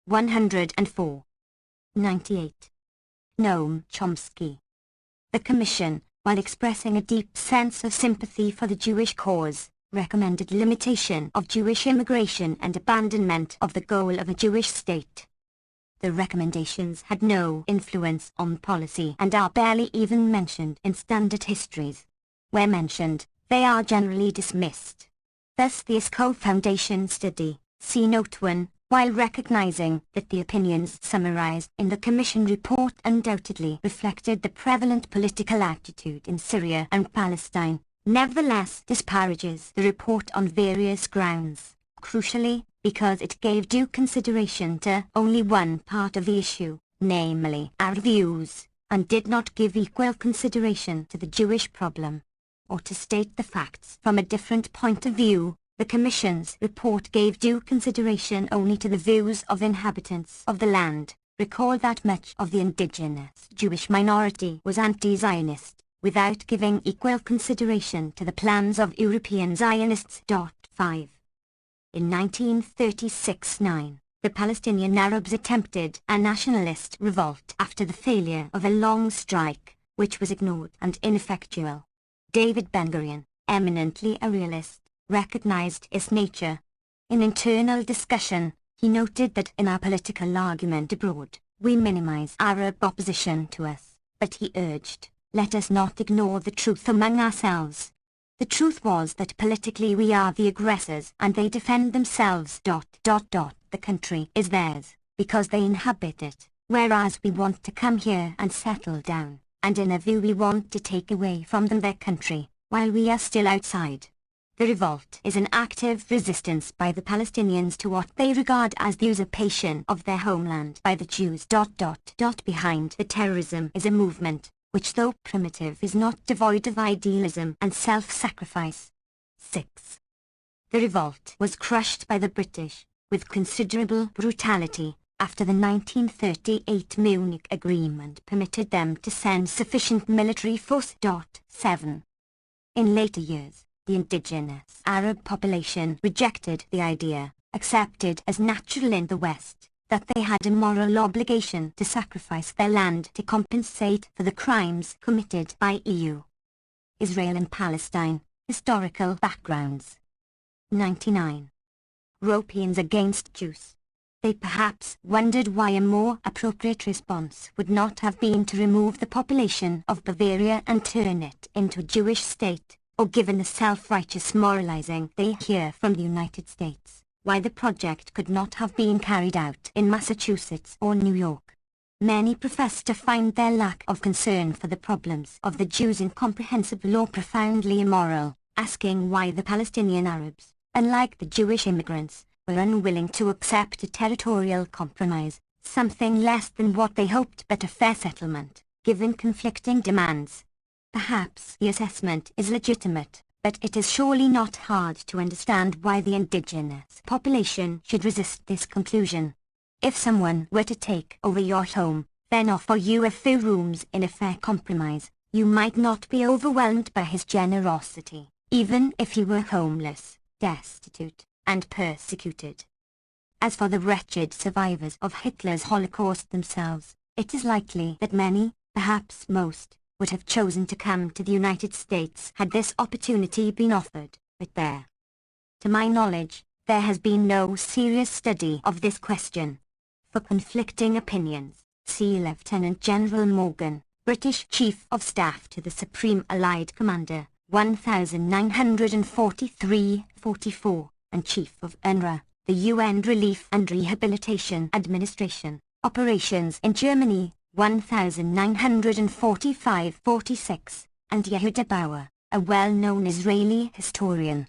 104. 98. Noam Chomsky. The Commission, while expressing a deep sense of sympathy for the Jewish cause, recommended limitation of Jewish immigration and abandonment of the goal of a Jewish state. The recommendations had no influence on policy and are barely even mentioned in standard histories. Where mentioned, they are generally dismissed. Thus the ISKO Foundation study, see Note 1, while recognizing that the opinions summarized in the Commission report undoubtedly reflected the prevalent political attitude in Syria and Palestine, nevertheless disparages the report on various grounds, crucially, because it gave due consideration to only one part of the issue, namely our views, and did not give equal consideration to the Jewish problem. Or to state the facts from a different point of view, the Commission's report gave due consideration only to the views of inhabitants of the land. Recall that much of the indigenous Jewish minority was anti-Zionist, without giving equal consideration to the plans of European Zionists. 5. In 1936-9, the Palestinian Arabs attempted a nationalist revolt after the failure of a long strike, which was ignored and ineffectual. David Ben-Gurion, eminently a realist, recognized its nature. In internal discussion, he noted that in our political argument abroad, we minimize Arab opposition to us, but he urged, let us not ignore the truth among ourselves. The truth was that politically we are the aggressors and they defend themselves. The country is theirs, because they inhabit it, whereas we want to come here and settle down, and in a view we want to take away from them their country, while we are still outside. The revolt is an active resistance by the Palestinians to what they regard as the usurpation of their homeland by the Jews. Behind the terrorism is a movement, which though primitive is not devoid of idealism and self-sacrifice. 6. The revolt was crushed by the British, with considerable brutality, after the 1938 Munich Agreement permitted them to send sufficient military force. 7. In later years, the indigenous Arab population rejected the idea, accepted as natural in the West, that they had a moral obligation to sacrifice their land to compensate for the crimes committed by EU. Israel and Palestine, historical backgrounds. 99. Europeans against Jews. They perhaps wondered why a more appropriate response would not have been to remove the population of Bavaria and turn it into a Jewish state, or given the self-righteous moralizing they hear from the United States, why the project could not have been carried out in Massachusetts or New York. Many profess to find their lack of concern for the problems of the Jews incomprehensible or profoundly immoral, asking why the Palestinian Arabs, unlike the Jewish immigrants, were unwilling to accept a territorial compromise, something less than what they hoped but a fair settlement, given conflicting demands. Perhaps the assessment is legitimate, but it is surely not hard to understand why the indigenous population should resist this conclusion. If someone were to take over your home, then offer you a few rooms in a fair compromise, you might not be overwhelmed by his generosity, even if he were homeless, destitute, and persecuted. As for the wretched survivors of Hitler's Holocaust themselves, it is likely that many, perhaps most, would have chosen to come to the United States had this opportunity been offered, but there. To my knowledge, there has been no serious study of this question. For conflicting opinions, see Lieutenant General Morgan, British Chief of Staff to the Supreme Allied Commander, 1943-44, and Chief of UNRWA, the UN Relief and Rehabilitation Administration, Operations in Germany, 1945-46, and Yehuda Bauer, a well-known Israeli historian.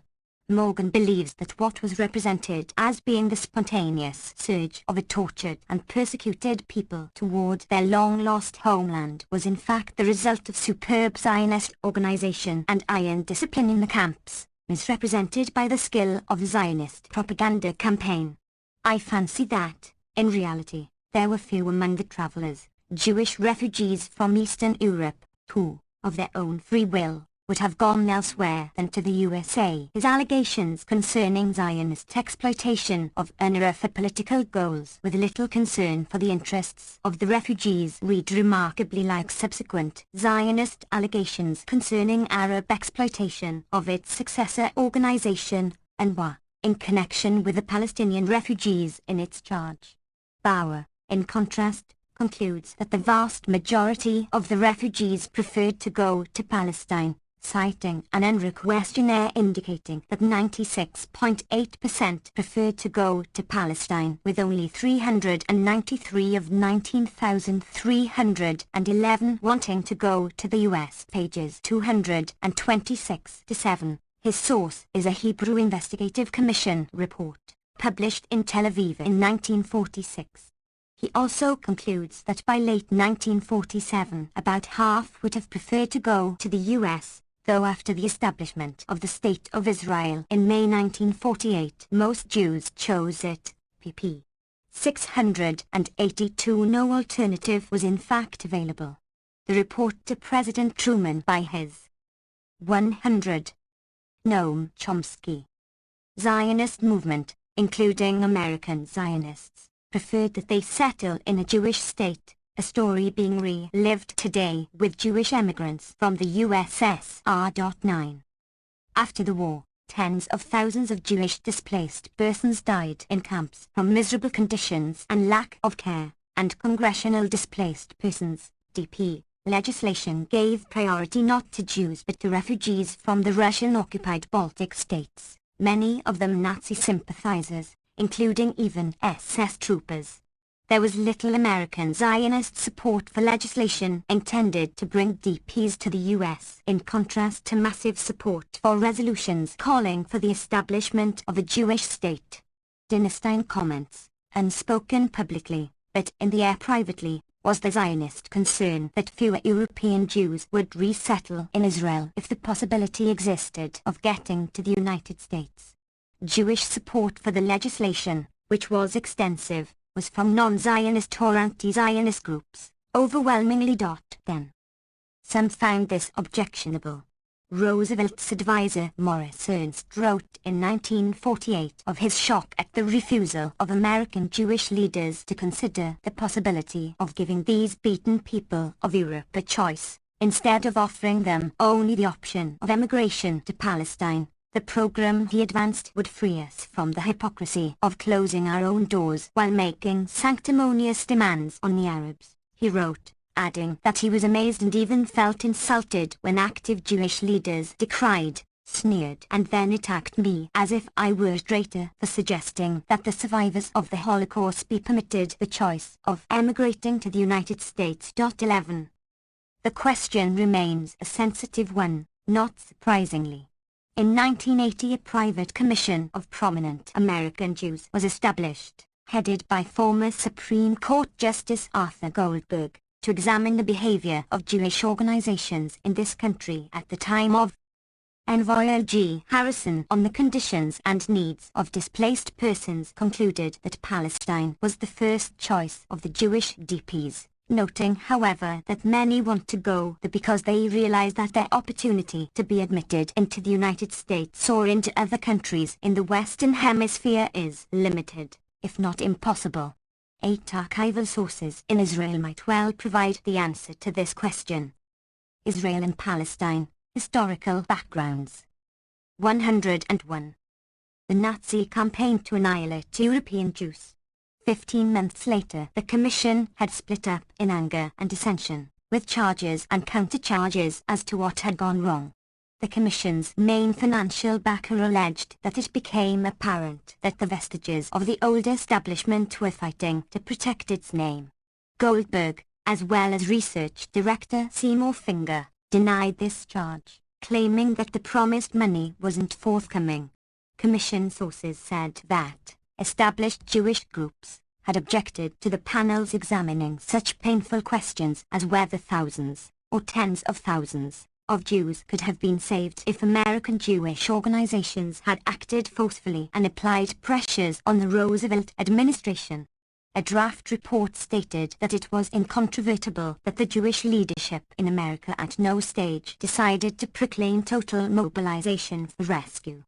Morgan believes that what was represented as being the spontaneous surge of a tortured and persecuted people toward their long-lost homeland was in fact the result of superb Zionist organization and iron discipline in the camps, misrepresented by the skill of the Zionist propaganda campaign. I fancy that, in reality, there were few among the travelers, Jewish refugees from Eastern Europe, who, of their own free will, would have gone elsewhere than to the USA. His allegations concerning Zionist exploitation of UNRWA for political goals with little concern for the interests of the refugees read remarkably like subsequent Zionist allegations concerning Arab exploitation of its successor organization, UNRWA, in connection with the Palestinian refugees in its charge. Bauer, in contrast, concludes that the vast majority of the refugees preferred to go to Palestine, citing an UNRWA questionnaire indicating that 96.8% preferred to go to Palestine, with only 393 of 19,311 wanting to go to the US. Pages 226-7. His source is a Hebrew Investigative Commission report, published in Tel Aviv in 1946. He also concludes that by late 1947 about half would have preferred to go to the US, though after the establishment of the State of Israel in May 1948 most Jews chose it. pp. 682. No alternative was in fact available. The report to President Truman by his 100. Noam Chomsky. Zionist movement, including American Zionists, preferred that they settle in a Jewish state, a story being relived today with Jewish emigrants from the USSR. 9. After the war, tens of thousands of Jewish displaced persons died in camps from miserable conditions and lack of care, and Congressional Displaced Persons (DP) legislation gave priority not to Jews but to refugees from the Russian-occupied Baltic states, many of them Nazi sympathizers, including even SS troopers. There was little American Zionist support for legislation intended to bring DPs to the US, in contrast to massive support for resolutions calling for the establishment of a Jewish state. Dinnerstein comments, unspoken publicly, but in the air privately, was the Zionist concern that fewer European Jews would resettle in Israel if the possibility existed of getting to the United States. Jewish support for the legislation, which was extensive, was from non-Zionist or anti-Zionist groups, overwhelmingly. Then. Some found this objectionable. Roosevelt's advisor Morris Ernst wrote in 1948 of his shock at the refusal of American Jewish leaders to consider the possibility of giving these beaten people of Europe a choice, instead of offering them only the option of emigration to Palestine. The program he advanced would free us from the hypocrisy of closing our own doors while making sanctimonious demands on the Arabs, he wrote, adding that he was amazed and even felt insulted when active Jewish leaders decried, sneered and then attacked me as if I were a traitor for suggesting that the survivors of the Holocaust be permitted the choice of emigrating to the United States. 11. The question remains a sensitive one, not surprisingly. In 1980 a private commission of prominent American Jews was established, headed by former Supreme Court Justice Arthur Goldberg, to examine the behavior of Jewish organizations in this country at the time of Envoy L.G. Harrison on the conditions and needs of displaced persons concluded that Palestine was the first choice of the Jewish DPs. Noting however that many want to go there because they realize that their opportunity to be admitted into the United States or into other countries in the Western Hemisphere is limited, if not impossible. 8 archival sources in Israel might well provide the answer to this question. Israel and Palestine, historical backgrounds. 101. The Nazi campaign to annihilate European Jews. 15 months later the Commission had split up in anger and dissension, with charges and counter-charges as to what had gone wrong. The Commission's main financial backer alleged that it became apparent that the vestiges of the old establishment were fighting to protect its name. Goldberg, as well as research director Seymour Finger, denied this charge, claiming that the promised money wasn't forthcoming. Commission sources said that established Jewish groups had objected to the panels examining such painful questions as whether thousands, or tens of thousands, of Jews could have been saved if American Jewish organizations had acted forcefully and applied pressures on the Roosevelt administration. A draft report stated that it was incontrovertible that the Jewish leadership in America at no stage decided to proclaim total mobilization for rescue.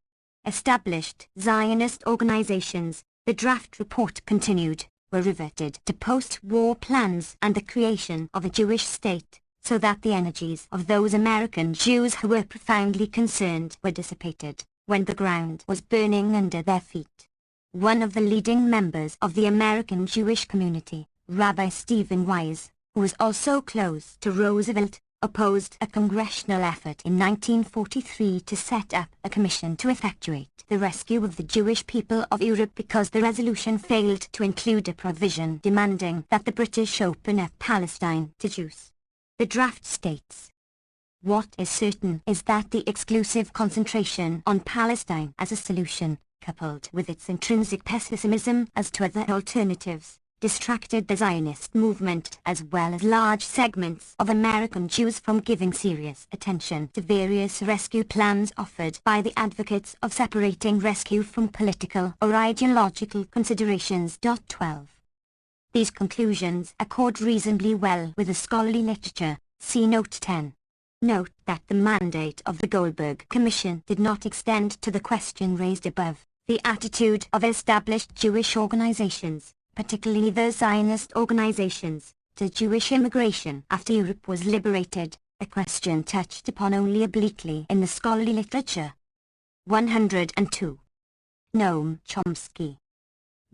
Established Zionist organizations, the draft report continued, were reverted to post-war plans and the creation of a Jewish state, so that the energies of those American Jews who were profoundly concerned were dissipated, when the ground was burning under their feet. One of the leading members of the American Jewish community, Rabbi Stephen Wise, who was also close to Roosevelt, opposed a congressional effort in 1943 to set up a commission to effectuate the rescue of the Jewish people of Europe because the resolution failed to include a provision demanding that the British open up Palestine to Jews. The draft states, "What is certain is that the exclusive concentration on Palestine as a solution, coupled with its intrinsic pessimism as to other alternatives, distracted the Zionist movement as well as large segments of American Jews from giving serious attention to various rescue plans offered by the advocates of separating rescue from political or ideological considerations. 12. These conclusions accord reasonably well with the scholarly literature, see Note 10. Note that the mandate of the Goldberg Commission did not extend to the question raised above. The attitude of established Jewish organizations, particularly the Zionist organizations, to Jewish immigration after Europe was liberated, a question touched upon only obliquely in the scholarly literature. 102. Noam Chomsky.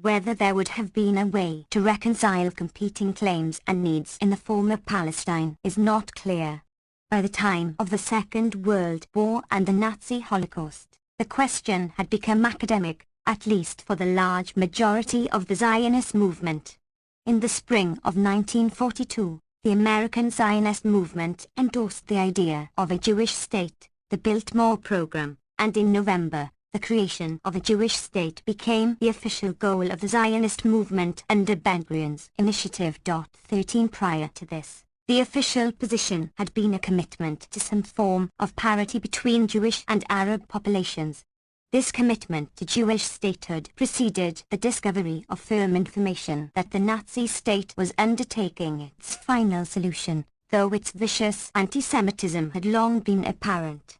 Whether there would have been a way to reconcile competing claims and needs in the former Palestine is not clear. By the time of the Second World War and the Nazi Holocaust, the question had become academic, at least for the large majority of the Zionist movement. In the spring of 1942, the American Zionist movement endorsed the idea of a Jewish state, the Biltmore program, and in November, the creation of a Jewish state became the official goal of the Zionist movement under Ben-Gurion's Initiative. 13. Prior to this, the official position had been a commitment to some form of parity between Jewish and Arab populations. This commitment to Jewish statehood preceded the discovery of firm information that the Nazi state was undertaking its final solution, though its vicious anti-Semitism had long been apparent.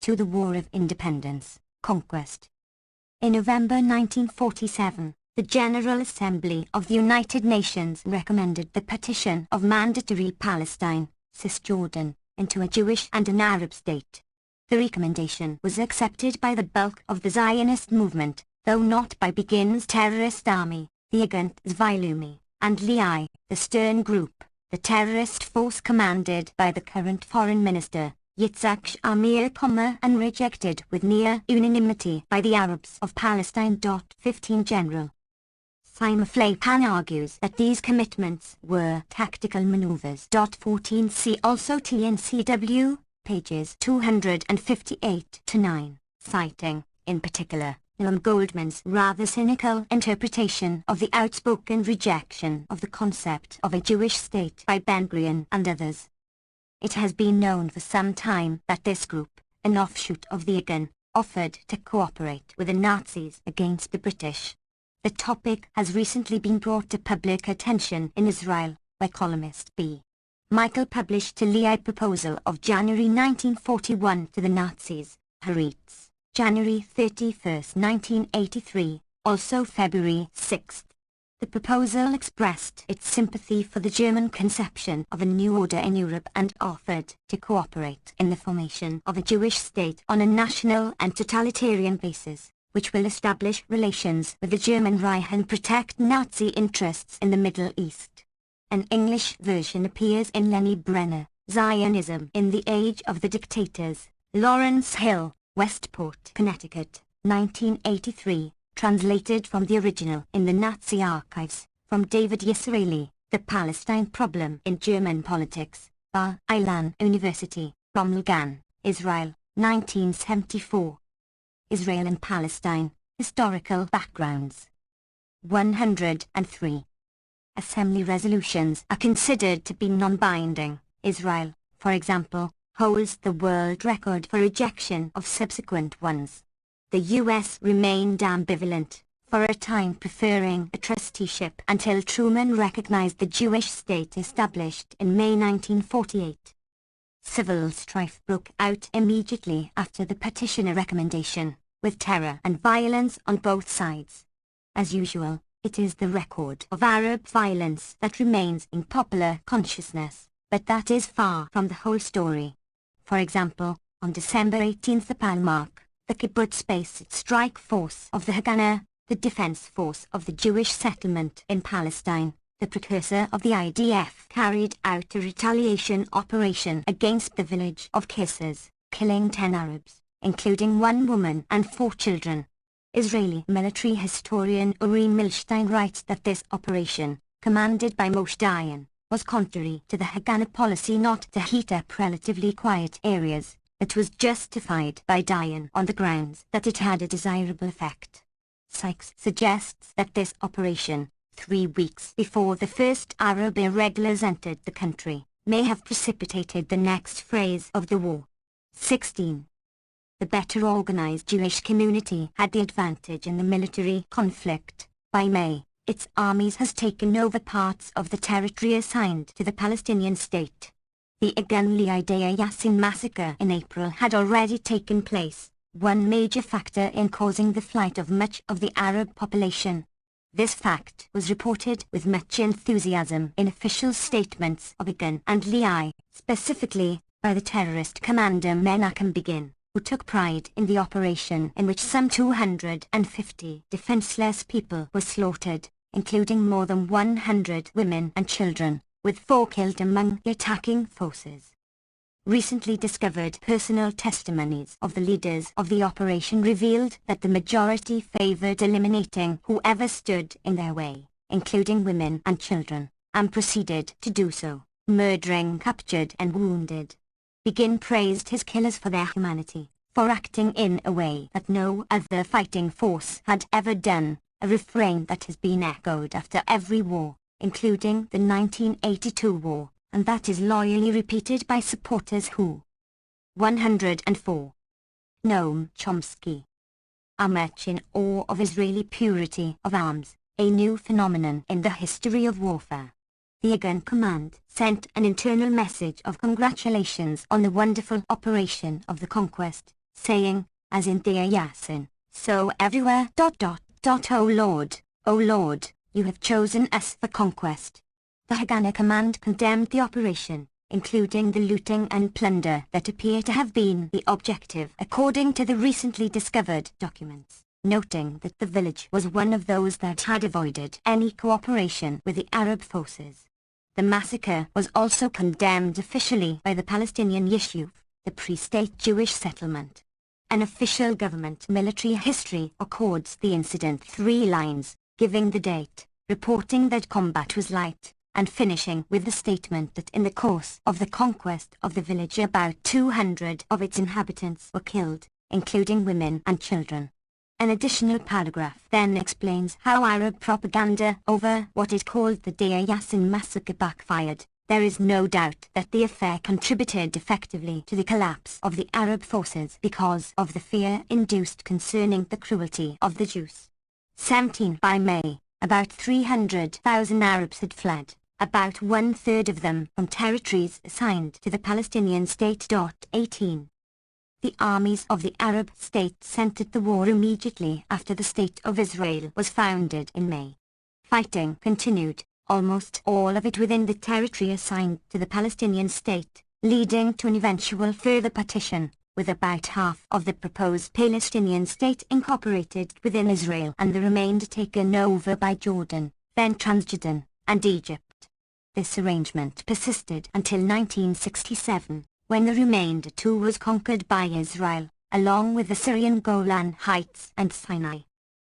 To the War of Independence, Conquest. In November 1947, the General Assembly of the United Nations recommended the partition of mandatory Palestine, Cisjordan, into a Jewish and an Arab state. The recommendation was accepted by the bulk of the Zionist movement, though not by Begin's terrorist army, the Agant Zvilumi, and Lehi, the Stern Group, the terrorist force commanded by the current Foreign Minister, Yitzhak Shamir, and rejected with near unanimity by the Arabs of Palestine. 15. General Simon Flapan argues that these commitments were tactical maneuvers. 14. See also TNCW, pages 258-9, citing, in particular, Noam Goldman's rather cynical interpretation of the outspoken rejection of the concept of a Jewish state by Ben-Gurion and others. It has been known for some time that this group, an offshoot of the IGAN, offered to cooperate with the Nazis against the British. The topic has recently been brought to public attention in Israel, where columnist B. Michael published a Lehi proposal of January 1941 to the Nazis, Haaretz, January 31, 1983, also February 6. The proposal expressed its sympathy for the German conception of a new order in Europe and offered to cooperate in the formation of a Jewish state on a national and totalitarian basis, which will establish relations with the German Reich and protect Nazi interests in the Middle East. An English version appears in Lenny Brenner, Zionism in the Age of the Dictators, Lawrence Hill, Westport, Connecticut, 1983, translated from the original in the Nazi Archives, from David Yisraeli, The Palestine Problem in German Politics, Bar Ilan University, Ramat, Israel, 1974. Israel and Palestine, Historical Backgrounds. 103. Assembly resolutions are considered to be non-binding. Israel, for example, holds the world record for rejection of subsequent ones. The U.S. remained ambivalent, for a time preferring a trusteeship until Truman recognized the Jewish state established in May 1948. Civil strife broke out immediately after the petitioner recommendation, with terror and violence on both sides. As usual, it is the record of Arab violence that remains in popular consciousness, but that is far from the whole story. For example, on December 18 the Palmach, the kibbutz-based strike force of the Haganah, the defense force of the Jewish settlement in Palestine, the precursor of the IDF, carried out a retaliation operation against the village of Kissers, killing 10 Arabs, including 1 woman and 4 children. Israeli military historian Uri Milstein writes that this operation, commanded by Moshe Dayan, was contrary to the Haganah policy not to heat up relatively quiet areas. It was justified by Dayan on the grounds that it had a desirable effect. Sykes suggests that this operation, 3 weeks before the first Arab irregulars entered the country, may have precipitated the next phase of the war. 16. The better organized Jewish community had the advantage in the military conflict. By May, its armies has taken over parts of the territory assigned to the Palestinian state. The Igan Deir Yassin massacre in April had already taken place, one major factor in causing the flight of much of the Arab population. This fact was reported with much enthusiasm in official statements of Igan and Lehi, specifically by the terrorist commander Menachem Begin, who took pride in the operation in which some 250 defenseless people were slaughtered, including more than 100 women and children, with 4 killed among the attacking forces. Recently discovered personal testimonies of the leaders of the operation revealed that the majority favored eliminating whoever stood in their way, including women and children, and proceeded to do so, murdering captured and wounded. Begin praised his killers for their humanity, for acting in a way that no other fighting force had ever done, a refrain that has been echoed after every war, including the 1982 war, and that is loyally repeated by supporters who. 104. Noam Chomsky. Are much in awe of Israeli purity of arms, a new phenomenon in the history of warfare. The Igan command sent an internal message of congratulations on the wonderful operation of the conquest, saying, as in Deir Yassin, so everywhere ... O Lord, you have chosen us for conquest. The Haganah command condemned the operation, including the looting and plunder that appear to have been the objective according to the recently discovered documents, noting that the village was one of those that had avoided any cooperation with the Arab forces. The massacre was also condemned officially by the Palestinian Yishuv, the pre-state Jewish settlement. An official government military history accords the incident 3 lines, giving the date, reporting that combat was light, and finishing with the statement that in the course of the conquest of the village about 200 of its inhabitants were killed, including women and children. An additional paragraph then explains how Arab propaganda over what is called the Deir Yassin massacre backfired. There is no doubt that the affair contributed effectively to the collapse of the Arab forces because of the fear induced concerning the cruelty of the Jews. 17. By May, about 300,000 Arabs had fled, about 1/3 of them from territories assigned to the Palestinian state. 18. The armies of the Arab states entered the war immediately after the State of Israel was founded in May. Fighting continued, almost all of it within the territory assigned to the Palestinian state, leading to an eventual further partition, with about half of the proposed Palestinian state incorporated within Israel and the remainder taken over by Jordan, then Transjordan, and Egypt. This arrangement persisted until 1967, when the remainder too was conquered by Israel, along with the Syrian Golan Heights and Sinai.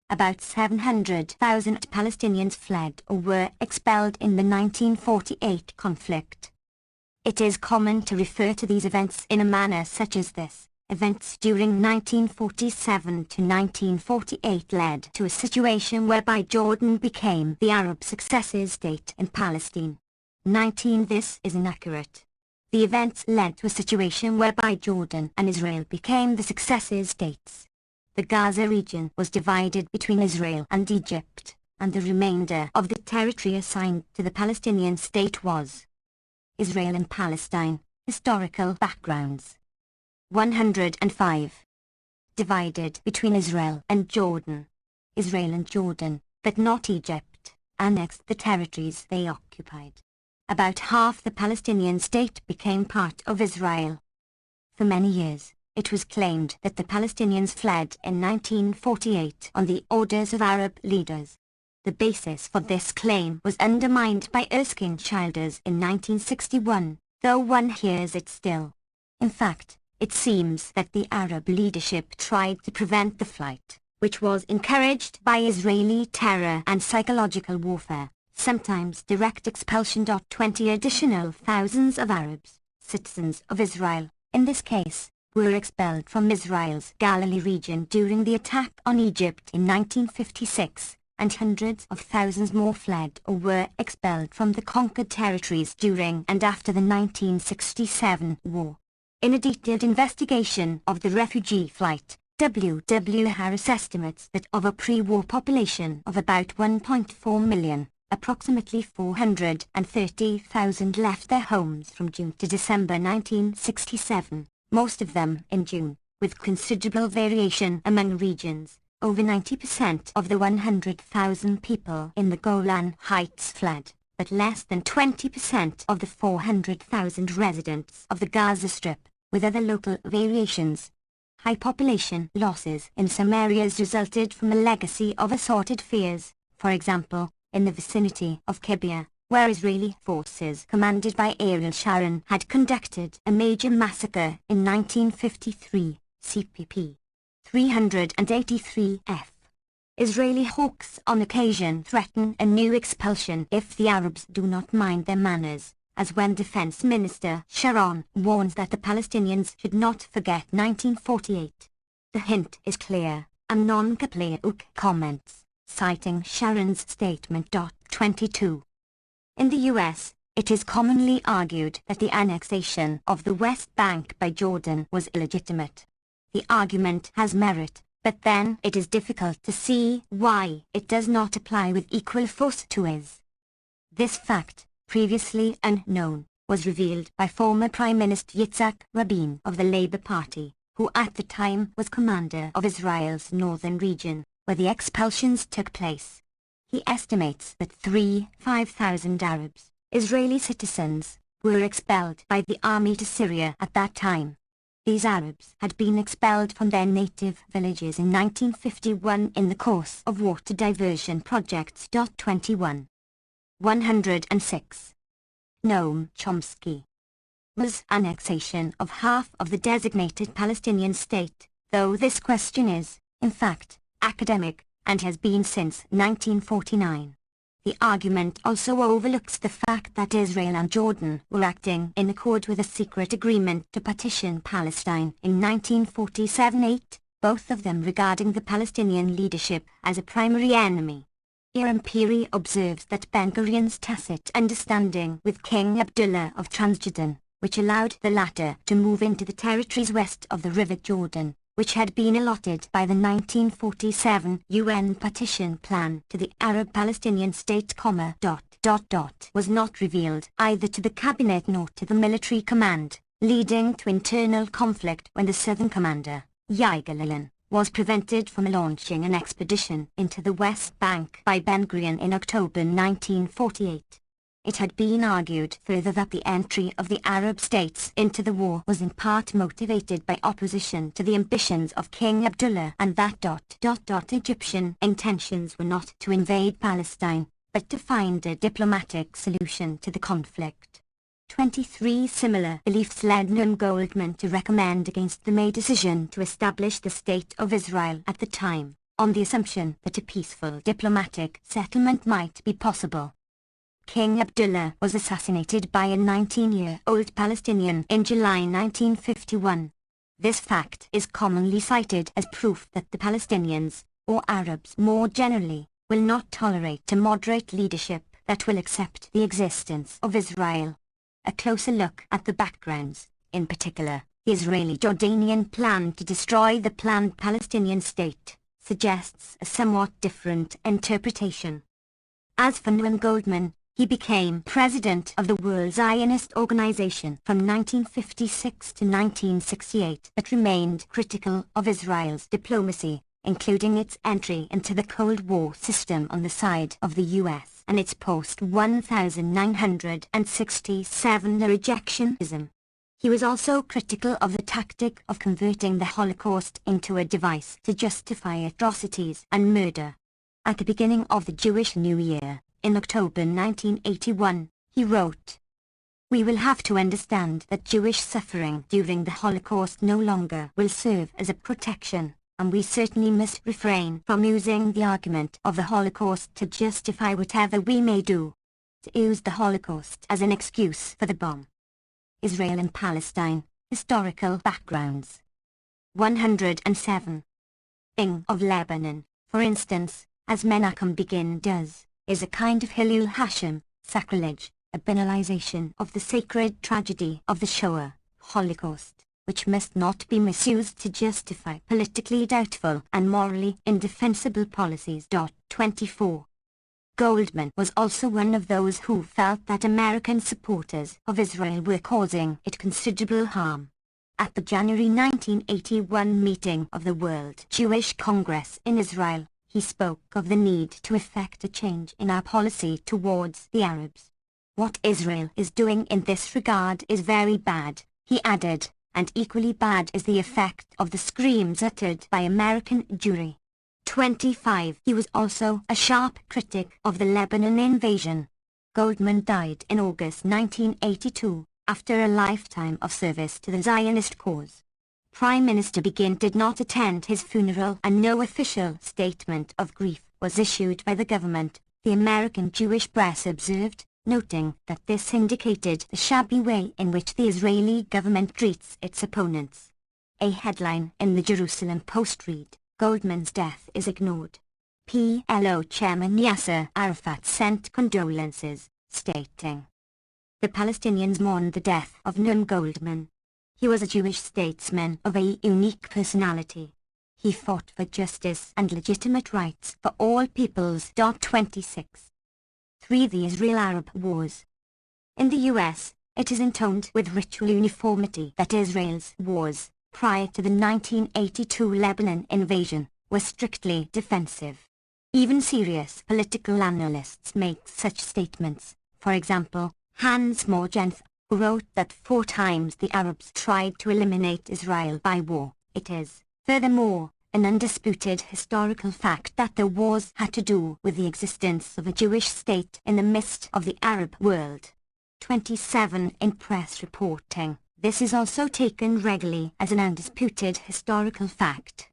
About 700,000 Palestinians fled or were expelled in the 1948 conflict. It is common to refer to these events in a manner such as this. Events during 1947 to 1948 led to a situation whereby Jordan became the Arab successor state in Palestine. 19. This is inaccurate. The events led to a situation whereby Jordan and Israel became the successor states. The Gaza region was divided between Israel and Egypt, and the remainder of the territory assigned to the Palestinian state was Israel and Palestine. Historical backgrounds. 105. Divided between Israel and Jordan. Israel and Jordan, but not Egypt, annexed the territories they occupied. About half the Palestinian state became part of Israel. For many years, it was claimed that the Palestinians fled in 1948 on the orders of Arab leaders. The basis for this claim was undermined by Erskine Childers in 1961, though one hears it still. In fact, it seems that the Arab leadership tried to prevent the flight, which was encouraged by Israeli terror and psychological warfare, sometimes direct expulsion. 20 additional thousands of Arabs, citizens of Israel, in this case, were expelled from Israel's Galilee region during the attack on Egypt in 1956, and hundreds of thousands more fled or were expelled from the conquered territories during and after the 1967 war. In a detailed investigation of the refugee flight, W. Harris estimates that of a pre-war population of about 1.4 million, approximately 430,000 left their homes from June to December 1967, most of them in June, with considerable variation among regions. Over 90% of the 100,000 people in the Golan Heights fled, but less than 20% of the 400,000 residents of the Gaza Strip, with other local variations. High population losses in some areas resulted from a legacy of assorted fears, for example, in the vicinity of Kibbutz, where Israeli forces commanded by Ariel Sharon had conducted a major massacre in 1953, CPP 383-F. Israeli hawks on occasion threaten a new expulsion if the Arabs do not mind their manners, as when Defense Minister Sharon warns that the Palestinians should not forget 1948. The hint is clear, and non-Kapliuk comments, citing Sharon's statement. 22. In the U.S., it is commonly argued that the annexation of the West Bank by Jordan was illegitimate. The argument has merit, but then it is difficult to see why it does not apply with equal force to Israel. This fact, previously unknown, was revealed by former Prime Minister Yitzhak Rabin of the Labour Party, who at the time was commander of Israel's northern region, where the expulsions took place. He estimates that 5,000 Arabs, Israeli citizens, were expelled by the army to Syria at that time. These Arabs had been expelled from their native villages in 1951 in the course of water diversion projects. 21. 106. Noam Chomsky. Was annexation of half of the designated Palestinian state, though this question is, in fact, academic, and has been since 1949. The argument also overlooks the fact that Israel and Jordan were acting in accord with a secret agreement to partition Palestine in 1947-8, both of them regarding the Palestinian leadership as a primary enemy. Iram Piri observes that Ben-Gurion's tacit understanding with King Abdullah of Transjordan, which allowed the latter to move into the territories west of the River Jordan, which had been allotted by the 1947 UN partition plan to the Arab-Palestinian state, was not revealed either to the cabinet nor to the military command, leading to internal conflict when the southern commander, Yigal was prevented from launching an expedition into the West Bank by Ben-Gurion in October 1948. It had been argued further that the entry of the Arab states into the war was in part motivated by opposition to the ambitions of King Abdullah, and that Egyptian intentions were not to invade Palestine, but to find a diplomatic solution to the conflict. 23 similar beliefs led Noam Goldman to recommend against the May decision to establish the State of Israel at the time, on the assumption that a peaceful diplomatic settlement might be possible. King Abdullah was assassinated by a 19-year-old Palestinian in July 1951. This fact is commonly cited as proof that the Palestinians, or Arabs more generally, will not tolerate a moderate leadership that will accept the existence of Israel. A closer look at the backgrounds, in particular, the Israeli-Jordanian plan to destroy the planned Palestinian state, suggests a somewhat different interpretation. As for Noam Goldman, he became president of the World Zionist Organization from 1956 to 1968, but remained critical of Israel's diplomacy, including its entry into the Cold War system on the side of the U.S. and its post-1967 rejectionism. He was also critical of the tactic of converting the Holocaust into a device to justify atrocities and murder. At the beginning of the Jewish New Year, in October 1981, he wrote, "We will have to understand that Jewish suffering during the Holocaust no longer will serve as a protection, and we certainly must refrain from using the argument of the Holocaust to justify whatever we may do. To use the Holocaust as an excuse for the bomb." Israel and Palestine, historical backgrounds. 107. King of Lebanon, for instance, as Menachem Begin does, is a kind of Hilul Hashem, sacrilege, a banalization of the sacred tragedy of the Shoah, Holocaust, which must not be misused to justify politically doubtful and morally indefensible policies. 24. Goldman was also one of those who felt that American supporters of Israel were causing it considerable harm. At the January 1981 meeting of the World Jewish Congress in Israel, he spoke of the need to effect a change in our policy towards the Arabs. What Israel is doing in this regard is very bad, he added, and equally bad is the effect of the screams uttered by American Jewry. 25. He was also a sharp critic of the Lebanon invasion. Goldman died in August 1982, after a lifetime of service to the Zionist cause. Prime Minister Begin did not attend his funeral and no official statement of grief was issued by the government, the American Jewish press observed, noting that this indicated the shabby way in which the Israeli government treats its opponents. A headline in the Jerusalem Post read, "Goldman's death is ignored." PLO Chairman Yasser Arafat sent condolences, stating, "The Palestinians mourn the death of Noam Goldman. He was a Jewish statesman of a unique personality. He fought for justice and legitimate rights for all peoples." 26. 3. The Israel-Arab Wars. In the U.S., it is intoned with ritual uniformity that Israel's wars, prior to the 1982 Lebanon invasion, were strictly defensive. Even serious political analysts make such statements. For example, Hans Morgenthau, who wrote that 4 times the Arabs tried to eliminate Israel by war. It is, furthermore, an undisputed historical fact that the wars had to do with the existence of a Jewish state in the midst of the Arab world. 27. In press reporting, this is also taken regularly as an undisputed historical fact.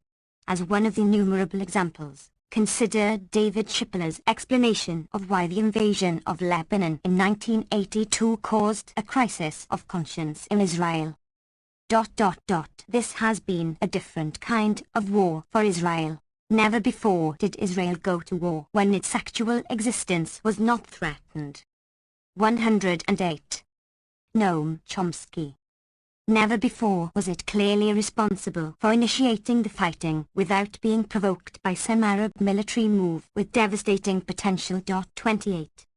As one of the innumerable examples, consider David Shipler's explanation of why the invasion of Lebanon in 1982 caused a crisis of conscience in Israel. This has been a different kind of war for Israel. Never before did Israel go to war when its actual existence was not threatened. 108. Noam Chomsky. Never before was it clearly responsible for initiating the fighting without being provoked by some Arab military move with devastating potential. 28.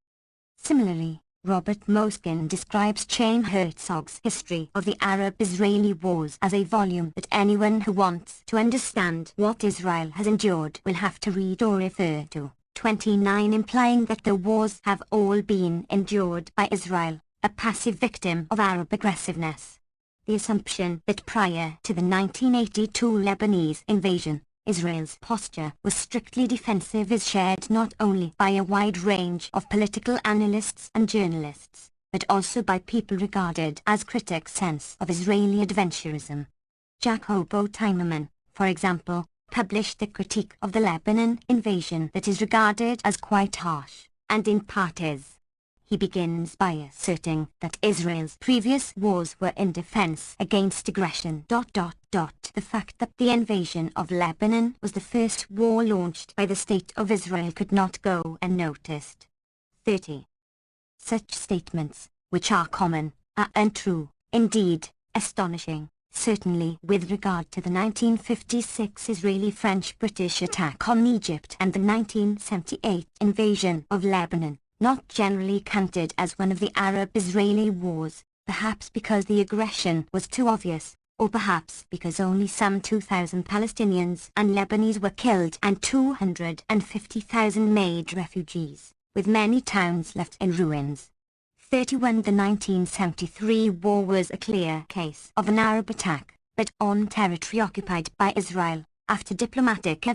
Similarly, Robert Moskin describes Chaim Herzog's History of the Arab-Israeli Wars as a volume that anyone who wants to understand what Israel has endured will have to read or refer to. 29. Implying that the wars have all been endured by Israel, a passive victim of Arab aggressiveness. The assumption that prior to the 1982 Lebanese invasion, Israel's posture was strictly defensive is shared not only by a wide range of political analysts and journalists, but also by people regarded as critics sense of Israeli adventurism. Jacobo Timerman, for example, published a critique of the Lebanon invasion that is regarded as quite harsh, and in part is. He begins by asserting that Israel's previous wars were in defense against aggression. The fact that the invasion of Lebanon was the first war launched by the State of Israel could not go unnoticed. 30. Such statements, which are common, are untrue, indeed, astonishing, certainly with regard to the 1956 Israeli-French-British attack on Egypt and the 1978 invasion of Lebanon. Not generally counted as one of the Arab-Israeli wars, perhaps because the aggression was too obvious, or perhaps because only some 2,000 Palestinians and Lebanese were killed and 250,000 made refugees, with many towns left in ruins. 31. The 1973 war was a clear case of an Arab attack, but on territory occupied by Israel, after diplomatic.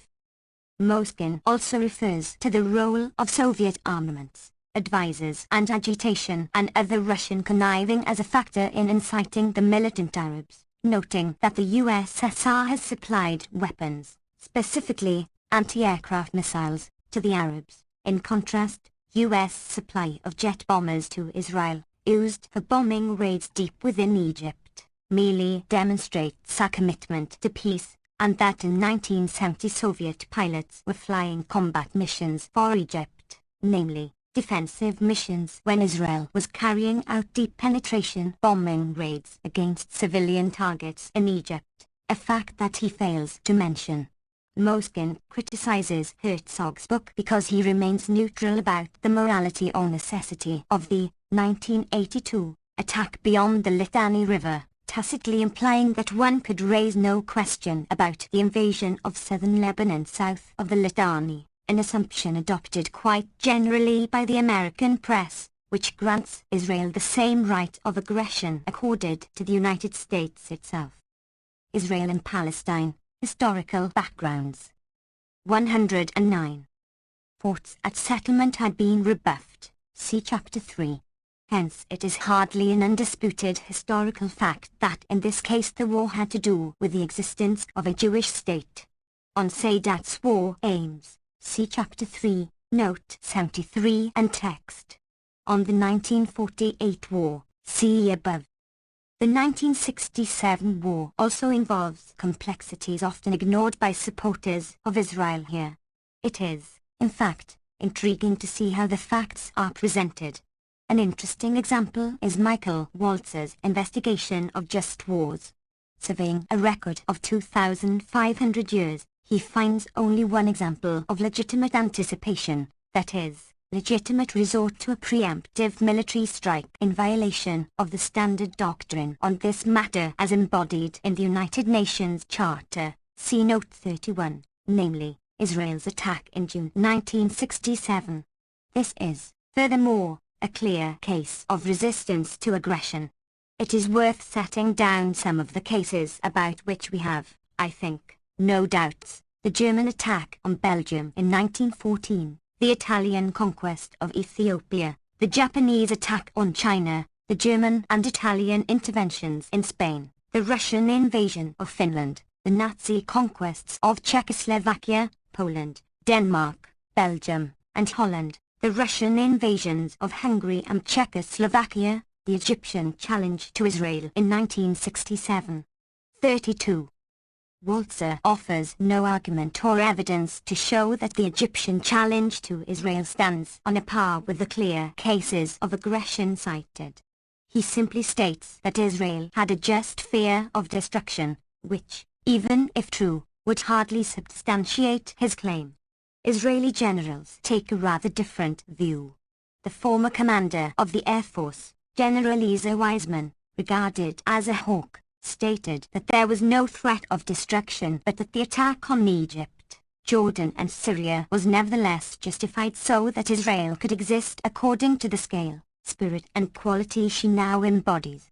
Moskin also refers to the role of Soviet armaments, advisors and agitation and other Russian conniving as a factor in inciting the militant Arabs, noting that the USSR has supplied weapons, specifically anti-aircraft missiles, to the Arabs. In contrast, U.S. supply of jet bombers to Israel, used for bombing raids deep within Egypt, merely demonstrates our commitment to peace, and that in 1970 Soviet pilots were flying combat missions for Egypt, namely, defensive missions when Israel was carrying out deep penetration bombing raids against civilian targets in Egypt, a fact that he fails to mention. Moskin criticizes Herzog's book because he remains neutral about the morality or necessity of the 1982 attack beyond the Litani River, tacitly implying that one could raise no question about the invasion of southern Lebanon south of the Litani, an assumption adopted quite generally by the American press, which grants Israel the same right of aggression accorded to the United States itself. Israel and Palestine, Historical Backgrounds. 109. Forts at settlement had been rebuffed, see Chapter 3. Hence it is hardly an undisputed historical fact that in this case the war had to do with the existence of a Jewish state. On Sadat's war aims, see Chapter 3, Note 73 and text. On the 1948 war, see above. The 1967 war also involves complexities often ignored by supporters of Israel here. It is, in fact, intriguing to see how the facts are presented. An interesting example is Michael Walzer's investigation of just wars. Surveying a record of 2,500 years, he finds only one example of legitimate anticipation, that is, legitimate resort to a preemptive military strike in violation of the standard doctrine on this matter as embodied in the United Nations Charter, see Note 31, namely, Israel's attack in June 1967. This is, furthermore, a clear case of resistance to aggression. It is worth setting down some of the cases about which we have, I think, no doubts: the German attack on Belgium in 1914, the Italian conquest of Ethiopia, the Japanese attack on China, the German and Italian interventions in Spain, the Russian invasion of Finland, the Nazi conquests of Czechoslovakia, Poland, Denmark, Belgium, and Holland, the Russian invasions of Hungary and Czechoslovakia, the Egyptian challenge to Israel in 1967. 32. Walzer offers no argument or evidence to show that the Egyptian challenge to Israel stands on a par with the clear cases of aggression cited. He simply states that Israel had a just fear of destruction, which, even if true, would hardly substantiate his claim. Israeli generals take a rather different view. The former commander of the Air Force, General Ezer Weizmann, regarded as a hawk, stated that there was no threat of destruction but that the attack on Egypt, Jordan and Syria was nevertheless justified so that Israel could exist according to the scale, spirit and quality she now embodies.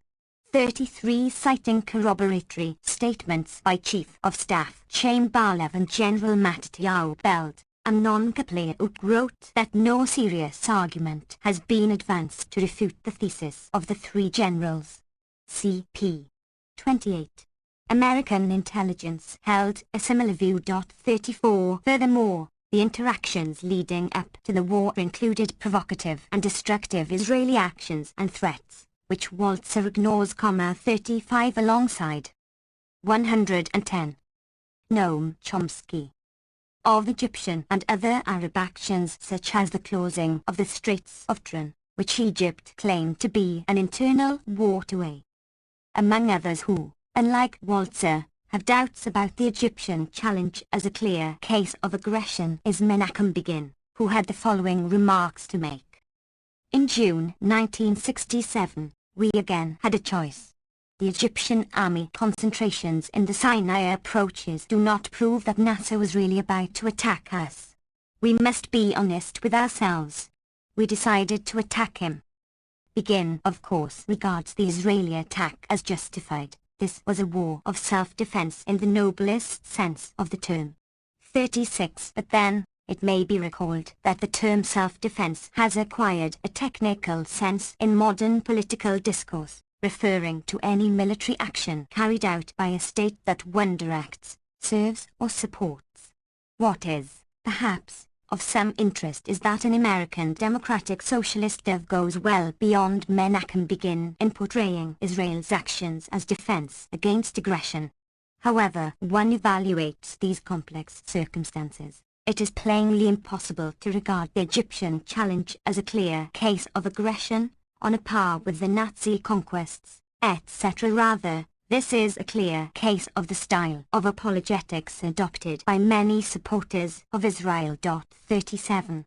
33. Citing corroboratory statements by Chief of Staff Chaim Bar-Lev and General Mattiyahu Belt, Amnon Kapliuk wrote that no serious argument has been advanced to refute the thesis of the three generals. C.P. 28. American intelligence held a similar view. 34. Furthermore, the interactions leading up to the war included provocative and destructive Israeli actions and threats, which Walzer ignores. 35. Alongside 110. Noam Chomsky. Of Egyptian and other Arab actions such as the closing of the Straits of Tran, which Egypt claimed to be an internal waterway. Among others who, unlike Walzer, have doubts about the Egyptian challenge as a clear case of aggression is Menachem Begin, who had the following remarks to make. In June 1967, we again had a choice. The Egyptian army concentrations in the Sinai approaches do not prove that Nasser was really about to attack us. We must be honest with ourselves. We decided to attack him. Begin, of course, regards the Israeli attack as justified. This was a war of self-defense in the noblest sense of the term. 36. But then, it may be recalled that the term self-defense has acquired a technical sense in modern political discourse, referring to any military action carried out by a state that one directs, serves or supports. What is, perhaps, of some interest is that an American Democratic Socialist dev goes well beyond Menachem Begin in portraying Israel's actions as defense against aggression. However one evaluates these complex circumstances, it is plainly impossible to regard the Egyptian challenge as a clear case of aggression, on a par with the Nazi conquests, etc. Rather, this is a clear case of the style of apologetics adopted by many supporters of Israel. 37.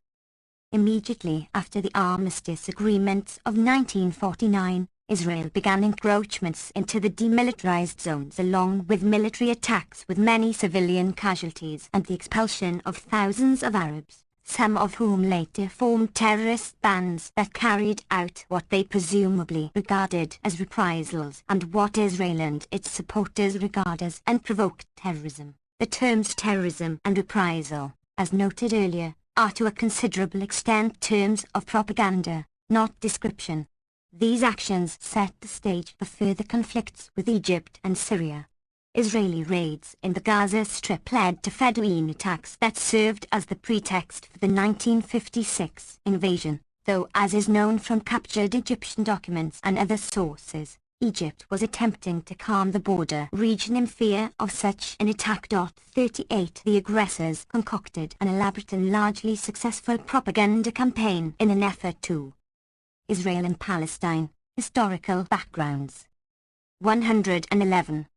Immediately after the armistice agreements of 1949, Israel began encroachments into the demilitarized zones along with military attacks with many civilian casualties and the expulsion of thousands of Arabs, some of whom later formed terrorist bands that carried out what they presumably regarded as reprisals and what Israel and its supporters regard as unprovoked terrorism. The terms terrorism and reprisal, as noted earlier, are to a considerable extent terms of propaganda, not description. These actions set the stage for further conflicts with Egypt and Syria. Israeli raids in the Gaza Strip led to Bedouin attacks that served as the pretext for the 1956 invasion, though as is known from captured Egyptian documents and other sources, Egypt was attempting to calm the border region in fear of such an attack. 38 The aggressors concocted an elaborate and largely successful propaganda campaign in an effort to Israel and Palestine, historical backgrounds. 111.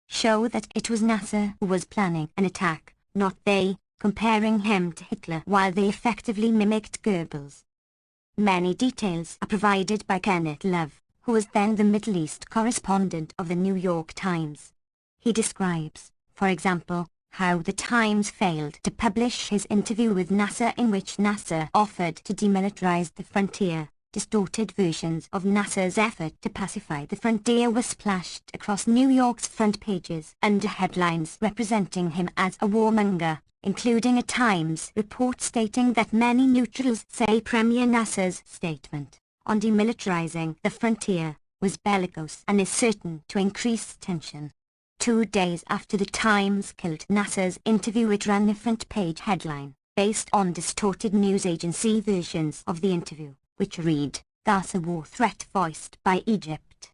Show that it was Nasser who was planning an attack, not they, comparing him to Hitler while they effectively mimicked Goebbels. Many details are provided by Kenneth Love, who was then the Middle East correspondent of the New York Times. He describes, for example, how the Times failed to publish his interview with Nasser in which Nasser offered to demilitarize the frontier. Distorted versions of Nasser's effort to pacify the frontier were splashed across New York's front pages under headlines representing him as a warmonger, including a Times report stating that many neutrals say Premier Nasser's statement on demilitarizing the frontier was bellicose and is certain to increase tension. 2 days after the Times killed Nasser's interview, it ran the front page headline, based on distorted news agency versions of the interview, which read, Gaza war threat voiced by Egypt.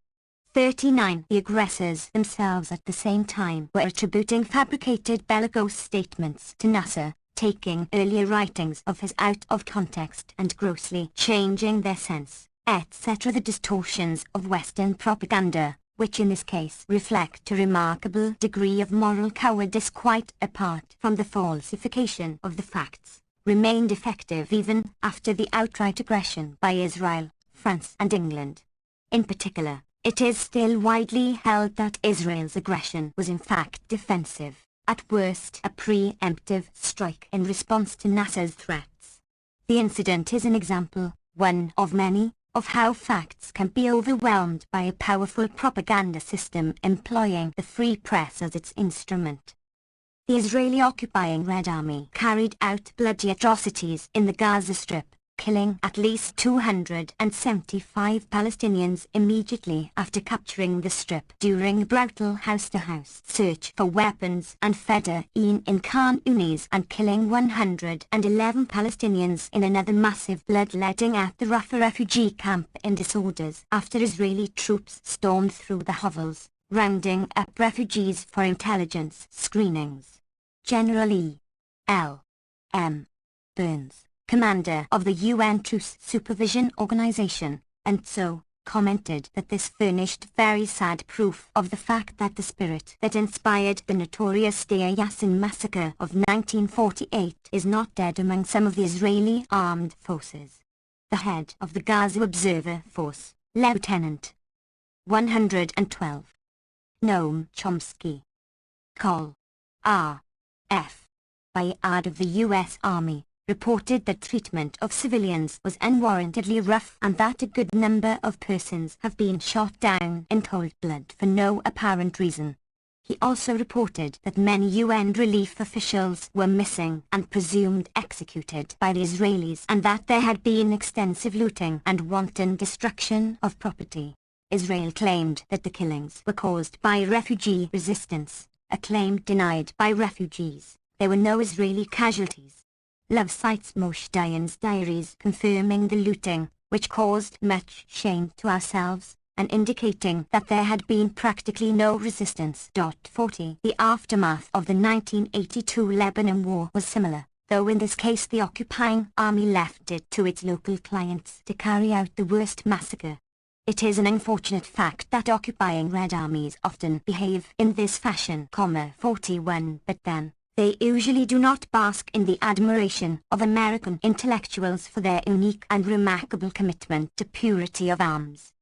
39 The aggressors themselves at the same time were attributing fabricated bellicose statements to Nasser, taking earlier writings of his out of context and grossly changing their sense, etc. The distortions of Western propaganda, which in this case reflect a remarkable degree of moral cowardice quite apart from the falsification of the facts, remained effective even after the outright aggression by Israel, France and England. In particular, it is still widely held that Israel's aggression was in fact defensive, at worst a preemptive strike in response to Nasser's threats. The incident is an example, one of many, of how facts can be overwhelmed by a powerful propaganda system employing the free press as its instrument. The Israeli occupying Red Army carried out bloody atrocities in the Gaza Strip, killing at least 275 Palestinians immediately after capturing the Strip during a brutal house-to-house search for weapons and fodder in Khan Yunis, and killing 111 Palestinians in another massive bloodletting at the Rafah refugee camp in disorders after Israeli troops stormed through the hovels, rounding up refugees for intelligence screenings. General E. L. M. Burns, commander of the UN Truce Supervision Organization, and so commented that this furnished very sad proof of the fact that the spirit that inspired the notorious Deir Yassin massacre of 1948 is not dead among some of the Israeli armed forces. The head of the Gaza Observer Force, Lieutenant 112. Noam Chomsky. Col. R. F. Bayard of the U.S. Army, reported that treatment of civilians was unwarrantedly rough and that a good number of persons have been shot down in cold blood for no apparent reason. He also reported that many UN relief officials were missing and presumed executed by the Israelis, and that there had been extensive looting and wanton destruction of property. Israel claimed that the killings were caused by refugee resistance, a claim denied by refugees. There were no Israeli casualties. Love cites Moshe Dayan's diaries confirming the looting, which caused much shame to ourselves, and indicating that there had been practically no resistance. 40. The aftermath of the 1982 Lebanon War was similar, though in this case the occupying army left it to its local clients to carry out the worst massacre. It is an unfortunate fact that occupying Red Armies often behave in this fashion. 41. But then, they usually do not bask in the admiration of American intellectuals for their unique and remarkable commitment to purity of arms.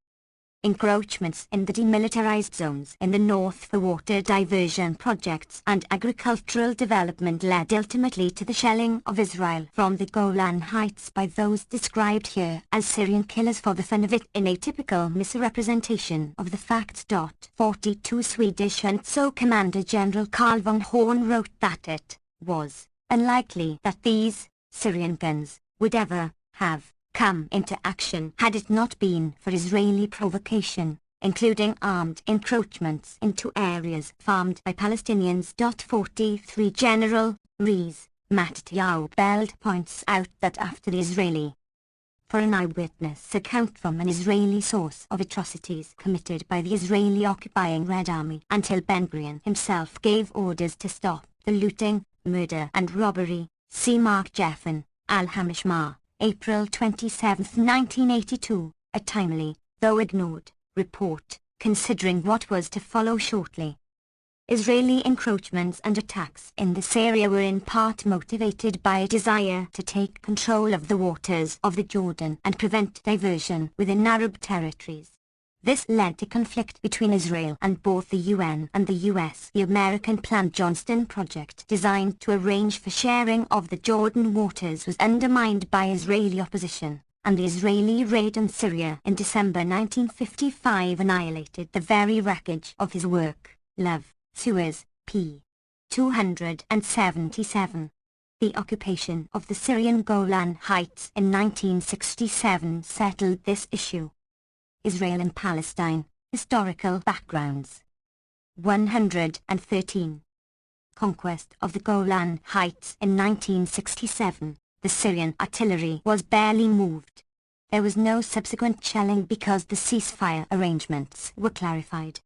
Encroachments in the demilitarized zones in the north for water diversion projects and agricultural development led ultimately to the shelling of Israel from the Golan Heights by those described here as Syrian killers for the fun of it, in a typical misrepresentation of the facts. 42. Swedish UNTSO Commander General Carl von Horn wrote that it was unlikely that these Syrian guns would ever have come into action had it not been for Israeli provocation, including armed encroachments into areas farmed by Palestinians. 43. General Rees Mattiau Beld points out that after the Israeli for an eyewitness account from an Israeli source of atrocities committed by the Israeli occupying Red Army until Ben-Gurion himself gave orders to stop the looting, murder and robbery. See Mark Jeffen, Al-Hamishmah, April 27, 1982, a timely, though ignored, report, considering what was to follow shortly. Israeli encroachments and attacks in this area were in part motivated by a desire to take control of the waters of the Jordan and prevent diversion within Arab territories. This led to conflict between Israel and both the UN and the US. The American planned Johnston Project, designed to arrange for sharing of the Jordan waters, was undermined by Israeli opposition, and the Israeli raid on Syria in December 1955 annihilated the very wreckage of his work. Love, Suez, p. 277. The occupation of the Syrian Golan Heights in 1967 settled this issue. Israel and Palestine, historical backgrounds. 113. Conquest of the Golan Heights in 1967, the Syrian artillery was barely moved. There was no subsequent shelling because the ceasefire arrangements were clarified.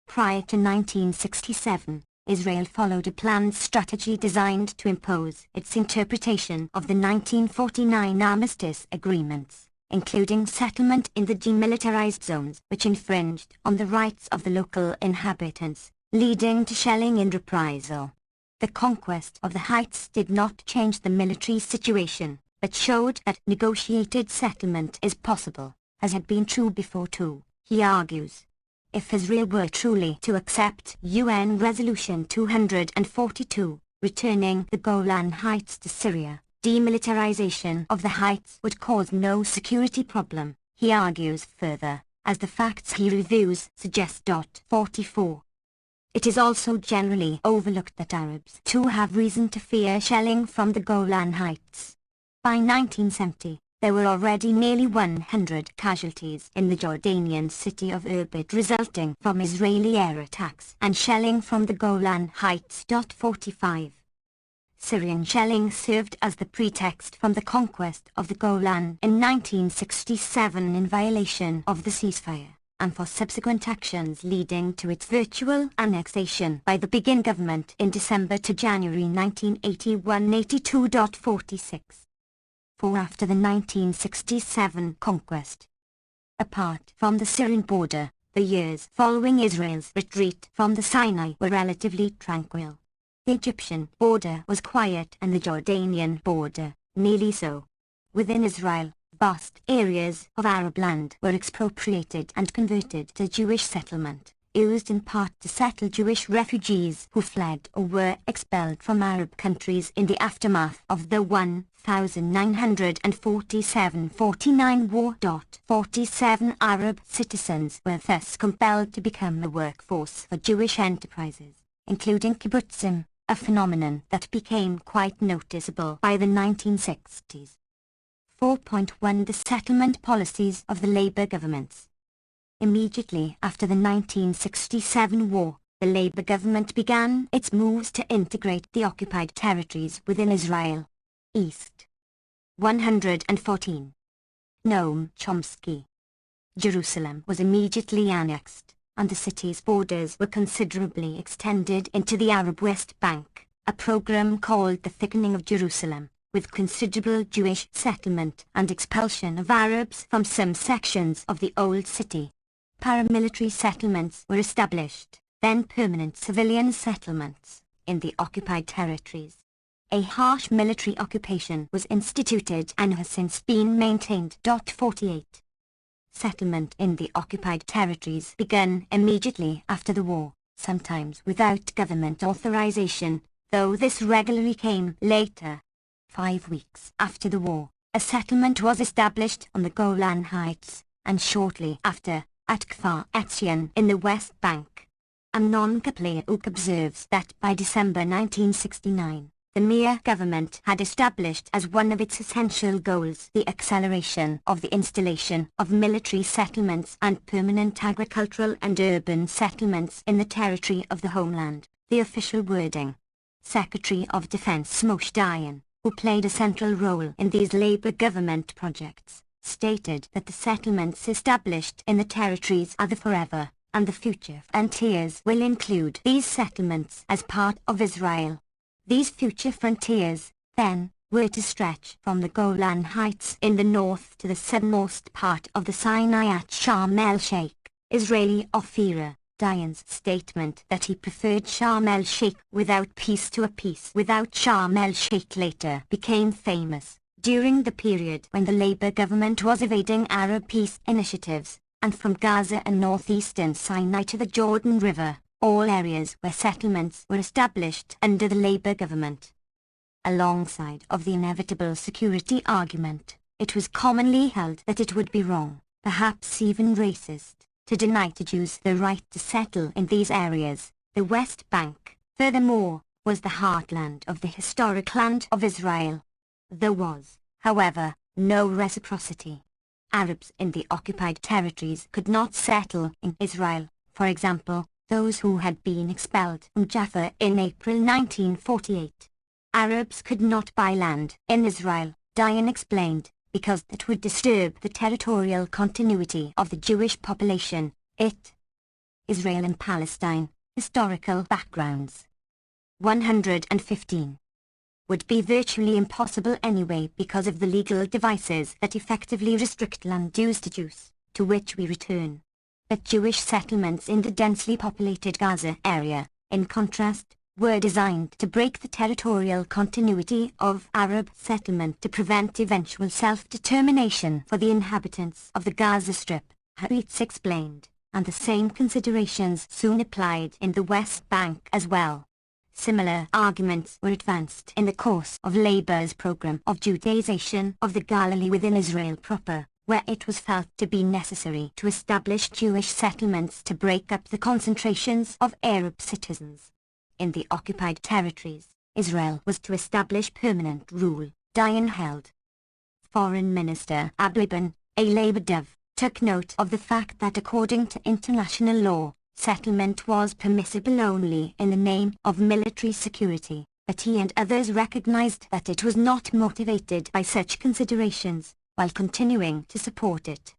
Prior to 1967, Israel followed a planned strategy designed to impose its interpretation of the 1949 armistice agreements, including settlement in the demilitarized zones, which infringed on the rights of the local inhabitants, leading to shelling in reprisal. The conquest of the Heights did not change the military situation, but showed that negotiated settlement is possible, as had been true before too, he argues. If Israel were truly to accept UN Resolution 242, returning the Golan Heights to Syria, demilitarization of the Heights would cause no security problem, he argues further, as the facts he reviews suggest. 44. It is also generally overlooked that Arabs too have reason to fear shelling from the Golan Heights. By 1970, there were already nearly 100 casualties in the Jordanian city of Irbid resulting from Israeli air attacks and shelling from the Golan Heights. 45. Syrian shelling served as the pretext from the conquest of the Golan in 1967 in violation of the ceasefire, and for subsequent actions leading to its virtual annexation by the Begin government in December to January 1981. 82.46. For after the 1967 conquest, apart from the Syrian border, the years following Israel's retreat from the Sinai were relatively tranquil. The Egyptian border was quiet and the Jordanian border, nearly so. Within Israel, vast areas of Arab land were expropriated and converted to Jewish settlement, used in part to settle Jewish refugees who fled or were expelled from Arab countries in the aftermath of the 1947-49 war. 47 Arab citizens were thus compelled to become the workforce for Jewish enterprises, including kibbutzim, a phenomenon that became quite noticeable by the 1960s. 4.1 The settlement policies of the Labour governments. Immediately after the 1967 war, the Labour government began its moves to integrate the occupied territories within Israel. East. 114. Noam Chomsky Jerusalem was immediately annexed, and the city's borders were considerably extended into the Arab West Bank, a program called the Thickening of Jerusalem, with considerable Jewish settlement and expulsion of Arabs from some sections of the Old City. Paramilitary settlements were established, then permanent civilian settlements, in the occupied territories. A harsh military occupation was instituted and has since been maintained. 48. Settlement in the occupied territories began immediately after the war, sometimes without government authorization, though this regularly came later. 5 weeks after the war, a settlement was established on the Golan Heights, and shortly after, at Kfar Etzion in the West Bank. Amnon Kapliuk observes that by December 1969, the Mir government had established as one of its essential goals the acceleration of the installation of military settlements and permanent agricultural and urban settlements in the territory of the homeland. The official wording. Secretary of Defense Moshe Dayan, who played a central role in these Labour government projects, stated that the settlements established in the territories are the forever, and the future frontiers will include these settlements as part of Israel. These future frontiers, then, were to stretch from the Golan Heights in the north to the southernmost part of the Sinai at Sharm el-Sheikh, Israeli Ophira. Dayan's statement that he preferred Sharm el-Sheikh without peace to a peace without Sharm el-Sheikh later became famous, during the period when the Labour government was evading Arab peace initiatives, and from Gaza and northeastern Sinai to the Jordan River, all areas where settlements were established under the Labour government. Alongside of the inevitable security argument, it was commonly held that it would be wrong, perhaps even racist, to deny to Jews the right to settle in these areas. The West Bank, furthermore, was the heartland of the historic land of Israel. There was, however, no reciprocity. Arabs in the occupied territories could not settle in Israel, for example, those who had been expelled from Jaffa in April 1948. Arabs could not buy land in Israel, Dayan explained, because that would disturb the territorial continuity of the Jewish population. Israel and Palestine, historical backgrounds. 115. Would be virtually impossible anyway because of the legal devices that effectively restrict land use to Jews, to which we return. But Jewish settlements in the densely populated Gaza area, in contrast, were designed to break the territorial continuity of Arab settlement to prevent eventual self-determination for the inhabitants of the Gaza Strip, Haaretz explained, and the same considerations soon applied in the West Bank as well. Similar arguments were advanced in the course of Labour's program of Judaization of the Galilee within Israel proper, where it was felt to be necessary to establish Jewish settlements to break up the concentrations of Arab citizens. In the occupied territories, Israel was to establish permanent rule, Dayan held. Foreign Minister Abdu Ibn, a Labour dove, took note of the fact that according to international law, settlement was permissible only in the name of military security, but he and others recognized that it was not motivated by such considerations, while continuing to support it.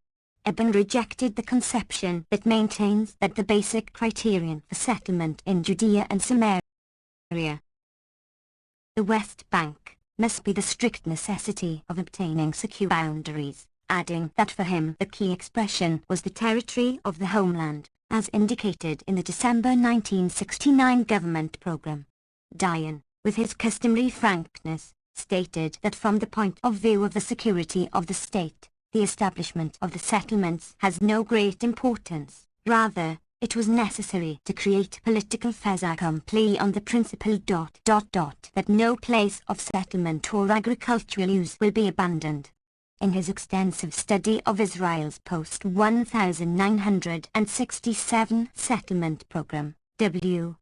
Ibn rejected the conception that maintains that the basic criterion for settlement in Judea and Samaria, the West Bank, must be the strict necessity of obtaining secure boundaries, adding that for him the key expression was the territory of the homeland, as indicated in the December 1969 government program. Dayan, with his customary frankness, stated that from the point of view of the security of the state, the establishment of the settlements has no great importance. Rather, it was necessary to create political fait accompli on the principle ... that no place of settlement or agricultural use will be abandoned. In his extensive study of Israel's post-1967 settlement program, W.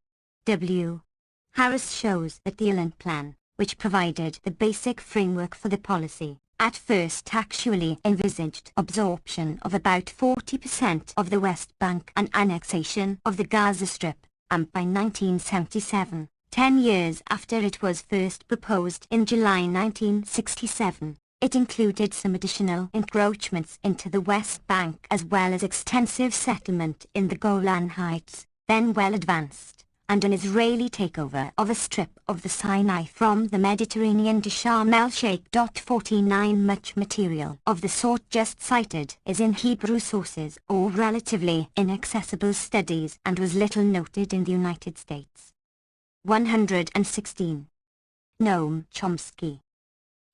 Harris shows that the Elan Plan, which provided the basic framework for the policy, at first actually envisaged absorption of about 40% of the West Bank and annexation of the Gaza Strip, and by 1977, 10 years after it was first proposed in July 1967, It included some additional encroachments into the West Bank as well as extensive settlement in the Golan Heights, then well advanced, and an Israeli takeover of a strip of the Sinai from the Mediterranean to Sharm el-Sheikh. 49 Much material of the sort just cited is in Hebrew sources or relatively inaccessible studies and was little noted in the United States. 116. Noam Chomsky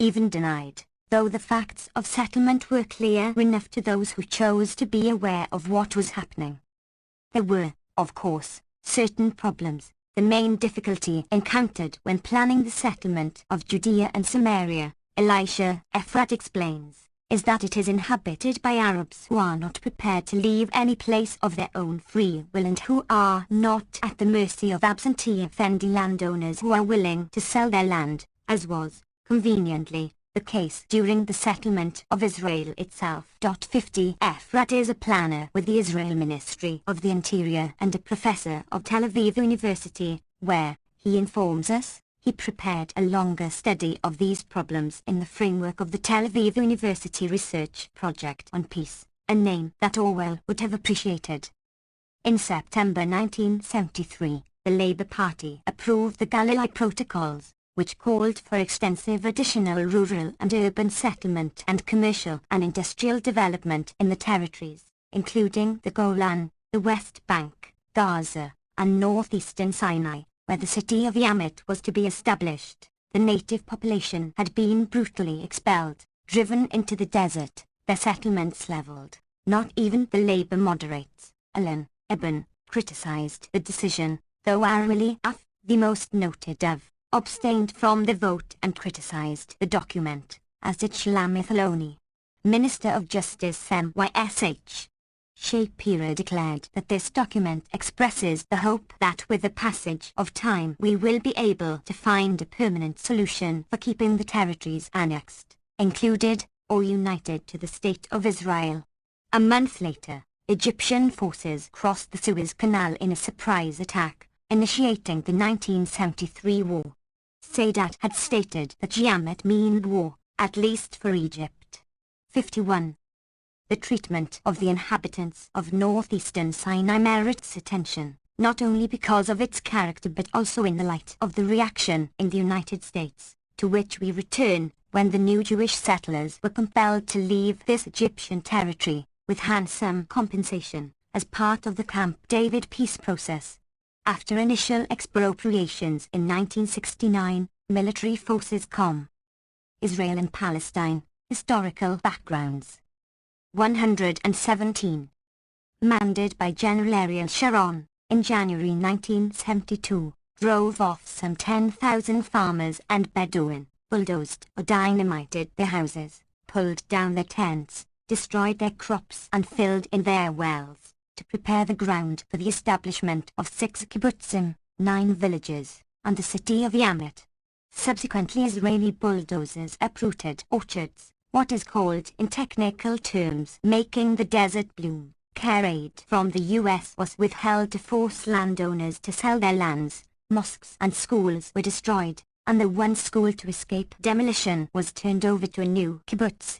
even denied, though the facts of settlement were clear enough to those who chose to be aware of what was happening. There were, of course, certain problems. The main difficulty encountered when planning the settlement of Judea and Samaria, Elisha Ephrat explains, is that it is inhabited by Arabs who are not prepared to leave any place of their own free will and who are not at the mercy of absentee effendi landowners who are willing to sell their land, as was, conveniently, the case during the settlement of Israel itself. 50 Ephrat is a planner with the Israel Ministry of the Interior and a professor of Tel Aviv University, where, he informs us, he prepared a longer study of these problems in the framework of the Tel Aviv University Research Project on Peace, a name that Orwell would have appreciated. In September 1973, the Labour Party approved the Galilee Protocols, which called for extensive additional rural and urban settlement and commercial and industrial development in the territories, including the Golan, the West Bank, Gaza, and northeastern Sinai, where the city of Yamat was to be established. The native population had been brutally expelled, driven into the desert, their settlements leveled. Not even the Labour moderates, Alan Eben, criticized the decision, though Arali Af, the most noted of, abstained from the vote and criticized the document, as did Shlomo Aloni, Minister of Justice MYSH. Shapira declared that this document expresses the hope that with the passage of time we will be able to find a permanent solution for keeping the territories annexed, included, or united to the State of Israel. A month later, Egyptian forces crossed the Suez Canal in a surprise attack, initiating the 1973 war. Sadat had stated that Yamat meant war, at least for Egypt. 51. The treatment of the inhabitants of northeastern Sinai merits attention, not only because of its character but also in the light of the reaction in the United States, to which we return, when the new Jewish settlers were compelled to leave this Egyptian territory, with handsome compensation, as part of the Camp David peace process. After initial expropriations in 1969, military forces come. Israel and Palestine, historical backgrounds. 117. Mandate by General Ariel Sharon, in January 1972, drove off some 10,000 farmers and Bedouin, bulldozed or dynamited their houses, pulled down their tents, destroyed their crops and filled in their wells, to prepare the ground for the establishment of 6 kibbutzim, 9 villages, and the city of Yamat. Subsequently Israeli bulldozers uprooted orchards, what is called in technical terms making the desert bloom. Care aid from the U.S. was withheld to force landowners to sell their lands, mosques and schools were destroyed, and the one school to escape demolition was turned over to a new kibbutz.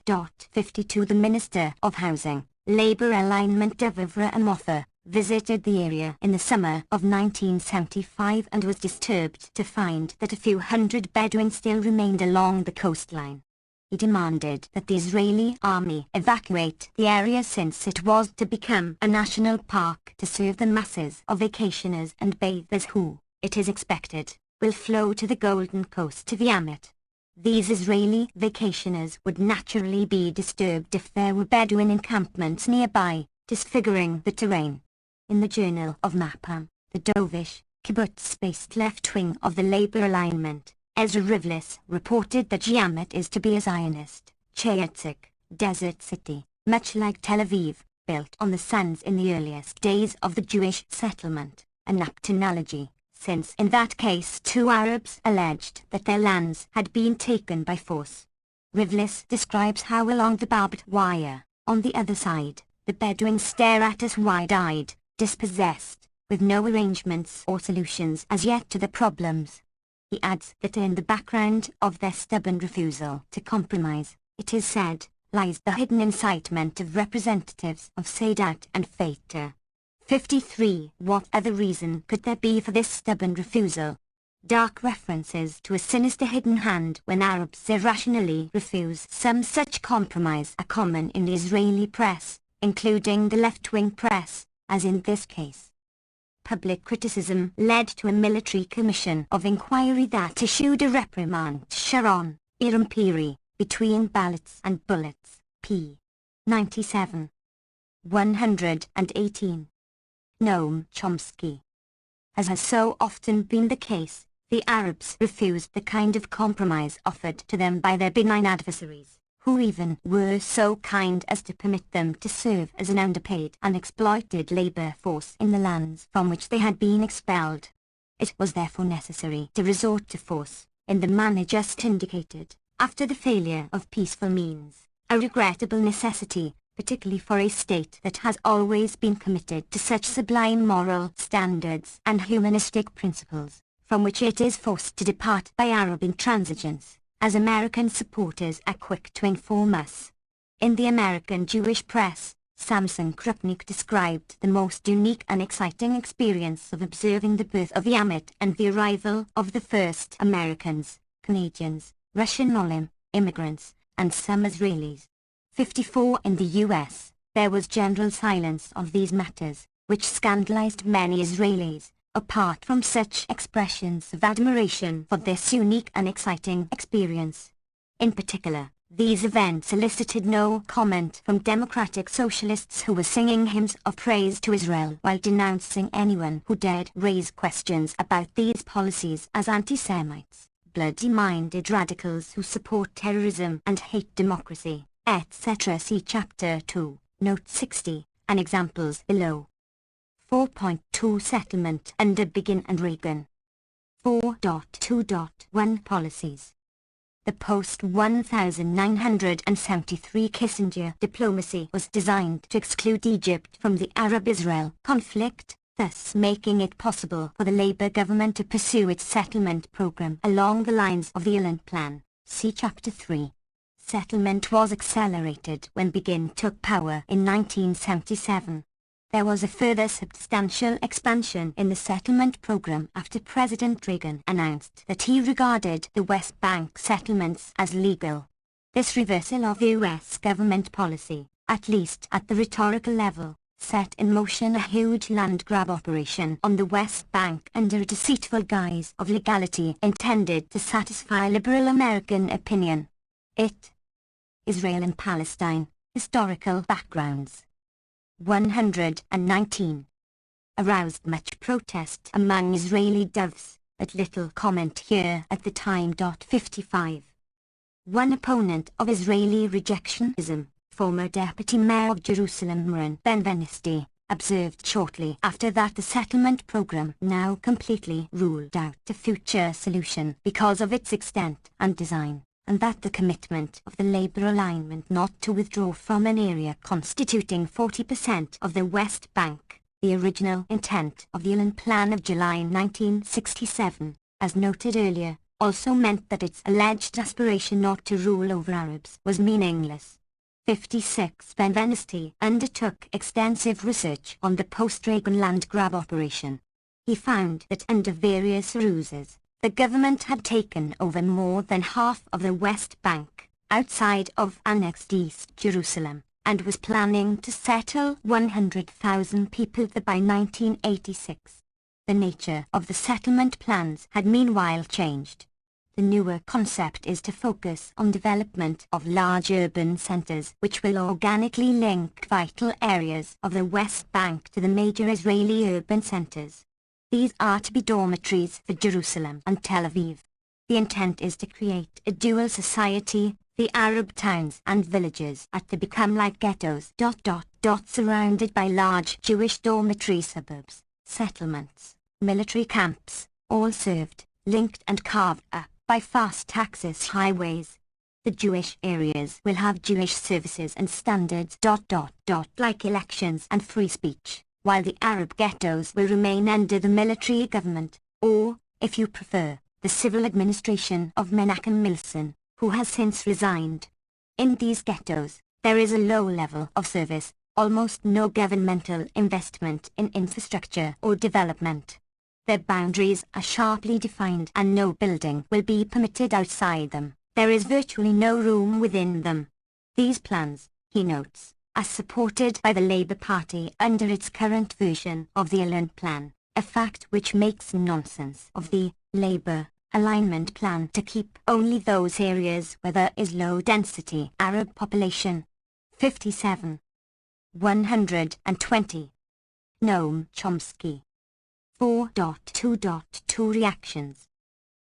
52 The Minister of Housing, Labor Alignment Avivra Amotha, visited the area in the summer of 1975 and was disturbed to find that a few hundred Bedouins still remained along the coastline. He demanded that the Israeli army evacuate the area since it was to become a national park to serve the masses of vacationers and bathers who, it is expected, will flow to the Golden Coast of Yamat. These Israeli vacationers would naturally be disturbed if there were Bedouin encampments nearby, disfiguring the terrain. In the Journal of Mapam, the dovish, kibbutz-based left wing of the labor alignment, Ezra Rivlis reported that Yamat is to be a Zionist, Chayatzik, desert city, much like Tel Aviv, built on the sands in the earliest days of the Jewish settlement, an apt analogy, since in that case 2 Arabs alleged that their lands had been taken by force. Rivlis describes how along the barbed wire, on the other side, the Bedouins stare at us wide-eyed, dispossessed, with no arrangements or solutions as yet to the problems. He adds that in the background of their stubborn refusal to compromise, it is said, lies the hidden incitement of representatives of Sadat and Fatah. 53. What other reason could there be for this stubborn refusal? Dark references to a sinister hidden hand when Arabs irrationally refuse some such compromise are common in the Israeli press, including the left-wing press, as in this case. Public criticism led to a military commission of inquiry that issued a reprimand to Sharon, Iram Piri, between ballots and bullets, p. 97. 118. Noam Chomsky. As has so often been the case, the Arabs refused the kind of compromise offered to them by their benign adversaries, who even were so kind as to permit them to serve as an underpaid and exploited labor force in the lands from which they had been expelled. It was therefore necessary to resort to force, in the manner just indicated, after the failure of peaceful means, a regrettable necessity, particularly for a state that has always been committed to such sublime moral standards and humanistic principles, from which it is forced to depart by Arab intransigence, as American supporters are quick to inform us. In the American Jewish press, Samson Krupnik described the most unique and exciting experience of observing the birth of Yamit and the arrival of the first Americans, Canadians, Russian Olim, immigrants, and some Israelis. 54. In the U.S., there was general silence on these matters, which scandalized many Israelis, apart from such expressions of admiration for this unique and exciting experience. In particular, these events elicited no comment from democratic socialists who were singing hymns of praise to Israel while denouncing anyone who dared raise questions about these policies as anti-Semites, bloody-minded radicals who support terrorism and hate democracy, etc. See Chapter 2, Note 60, and examples below. 4.2 Settlement under Begin and Reagan. 4.2.1 Policies. The post-1973 Kissinger diplomacy was designed to exclude Egypt from the Arab-Israel conflict, thus making it possible for the Labour government to pursue its settlement program along the lines of the Ireland Plan. See Chapter 3. Settlement was accelerated when Begin took power in 1977. There was a further substantial expansion in the settlement program after President Reagan announced that he regarded the West Bank settlements as legal. This reversal of U.S. government policy, at least at the rhetorical level, set in motion a huge land grab operation on the West Bank under a deceitful guise of legality intended to satisfy liberal American opinion. Israel and Palestine, Historical Backgrounds. 119. Aroused much protest among Israeli doves, but little comment here at the time. 55. One opponent of Israeli rejectionism, former Deputy Mayor of Jerusalem Ron Ben-Venisti, observed shortly after that the settlement program now completely ruled out a future solution because of its extent and design, and that the commitment of the Labour alignment not to withdraw from an area constituting 40% of the West Bank, the original intent of the Ireland Plan of July 1967, as noted earlier, also meant that its alleged aspiration not to rule over Arabs was meaningless. 56. Ben-Venisti undertook extensive research on the post-Reagan land grab operation. He found that under various ruses, the government had taken over more than half of the West Bank, outside of annexed East Jerusalem, and was planning to settle 100,000 people there by 1986. The nature of the settlement plans had meanwhile changed. The newer concept is to focus on development of large urban centers which will organically link vital areas of the West Bank to the major Israeli urban centers. These are to be dormitories for Jerusalem and Tel Aviv. The intent is to create a dual society. The Arab towns and villages are to become like ghettos. Surrounded by large Jewish dormitory suburbs, settlements, military camps, all served, linked and carved up by fast access highways. The Jewish areas will have Jewish services and standards. Like elections and free speech, while the Arab ghettos will remain under the military government, or, if you prefer, the civil administration of Menachem Milson, who has since resigned. In these ghettos, there is a low level of service, almost no governmental investment in infrastructure or development. Their boundaries are sharply defined and no building will be permitted outside them. There is virtually no room within them. These plans, he notes, are supported by the Labour Party under its current version of the Alignment Plan, a fact which makes nonsense of the Labour Alignment Plan to keep only those areas where there is low-density Arab population. 57. 120. Noam Chomsky. 4.2.2 Reactions.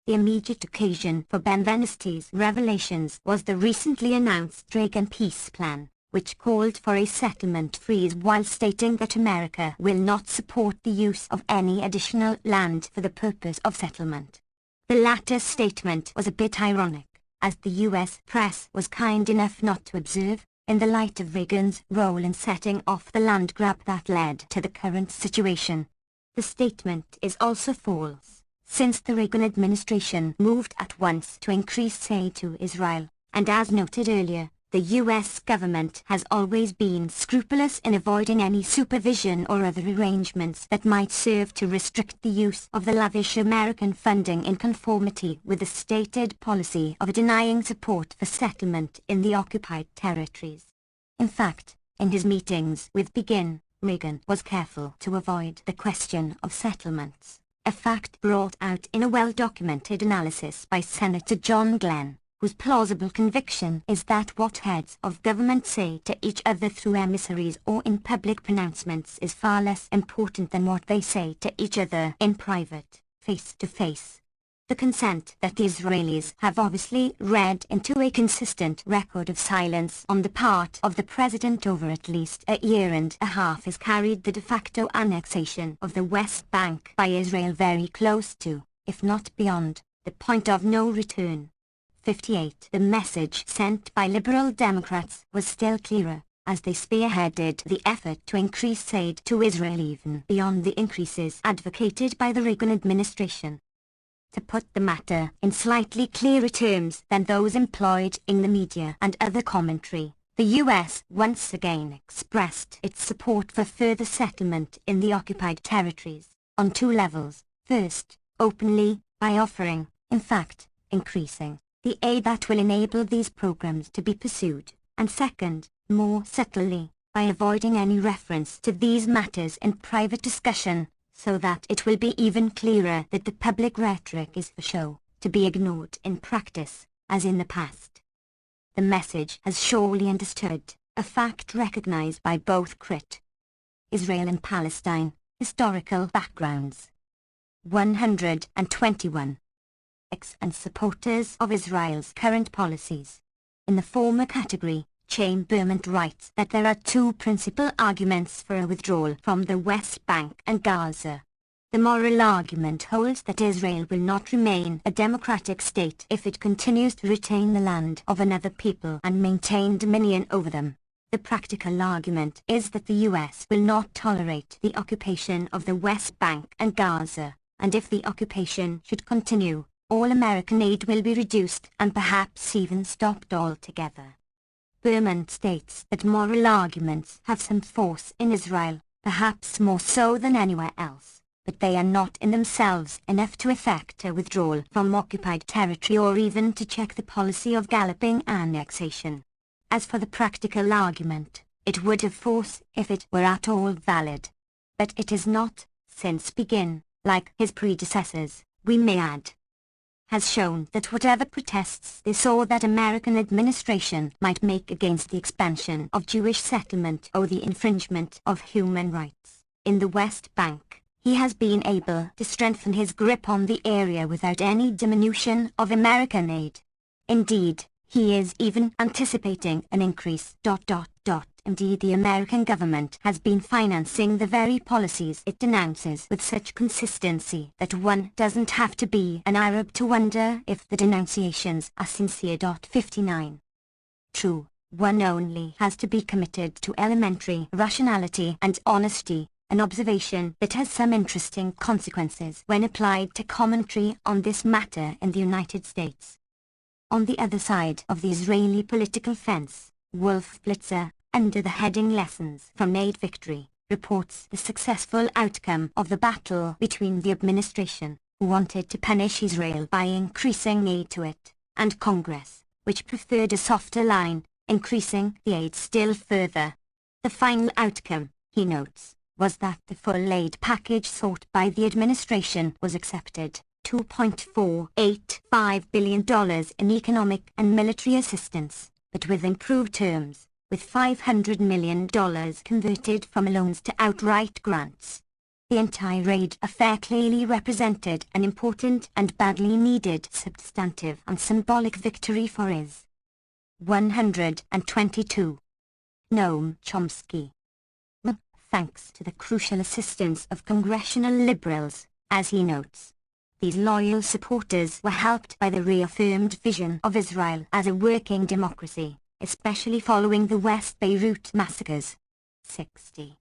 The immediate occasion for Ben Venesti's revelations was the recently announced Reagan peace plan, which called for a settlement freeze while stating that America will not support the use of any additional land for the purpose of settlement. The latter statement was a bit ironic, as the U.S. press was kind enough not to observe, in the light of Reagan's role in setting off the land grab that led to the current situation. The statement is also false, since the Reagan administration moved at once to increase aid to Israel, and as noted earlier, the U.S. government has always been scrupulous in avoiding any supervision or other arrangements that might serve to restrict the use of the lavish American funding in conformity with the stated policy of denying support for settlement in the occupied territories. In fact, in his meetings with Begin, Reagan was careful to avoid the question of settlements, a fact brought out in a well-documented analysis by Senator John Glenn, whose plausible conviction is that what heads of government say to each other through emissaries or in public pronouncements is far less important than what they say to each other in private, face-to-face. The consent that the Israelis have obviously read into a consistent record of silence on the part of the president over at least a year and a half has carried the de facto annexation of the West Bank by Israel very close to, if not beyond, the point of no return. 58. The message sent by Liberal Democrats was still clearer, as they spearheaded the effort to increase aid to Israel even beyond the increases advocated by the Reagan administration. To put the matter in slightly clearer terms than those employed in the media and other commentary, the U.S. once again expressed its support for further settlement in the occupied territories, on two levels. First, openly, by offering, in fact, increasing, the aid that will enable these programs to be pursued, and second, more subtly, by avoiding any reference to these matters in private discussion, so that it will be even clearer that the public rhetoric is for show, to be ignored in practice, as in the past. The message has surely understood, a fact recognized by both crit. Israel and Palestine, historical backgrounds. 121. And supporters of Israel's current policies. In the former category, Chamberlain writes that there are two principal arguments for a withdrawal from the West Bank and Gaza. The moral argument holds that Israel will not remain a democratic state if it continues to retain the land of another people and maintain dominion over them. The practical argument is that the U.S. will not tolerate the occupation of the West Bank and Gaza, and if the occupation should continue, all American aid will be reduced and perhaps even stopped altogether. Berman states that moral arguments have some force in Israel, perhaps more so than anywhere else, but they are not in themselves enough to effect a withdrawal from occupied territory or even to check the policy of galloping annexation. As for the practical argument, it would have force if it were at all valid. But it is not, since Begin, like his predecessors, we may add, has shown that whatever protests this or that American administration might make against the expansion of Jewish settlement or the infringement of human rights in the West Bank, he has been able to strengthen his grip on the area without any diminution of American aid. Indeed, he is even anticipating an increase. Indeed, the American government has been financing the very policies it denounces with such consistency that one doesn't have to be an Arab to wonder if the denunciations are sincere. 59. True, one only has to be committed to elementary rationality and honesty, an observation that has some interesting consequences when applied to commentary on this matter in the United States. On the other side of the Israeli political fence, Wolf Blitzer, under the heading Lessons from Aid Victory, reports the successful outcome of the battle between the administration, who wanted to punish Israel by increasing aid to it, and Congress, which preferred a softer line, increasing the aid still further. The final outcome, he notes, was that the full aid package sought by the administration was accepted, $2.485 billion in economic and military assistance, but with improved terms, with $500 million converted from loans to outright grants. The entire aid affair clearly represented an important and badly needed substantive and symbolic victory for Is. 122. Noam Chomsky. Thanks to the crucial assistance of congressional liberals, as he notes, these loyal supporters were helped by the reaffirmed vision of Israel as a working democracy, especially following the West Beirut massacres. 60.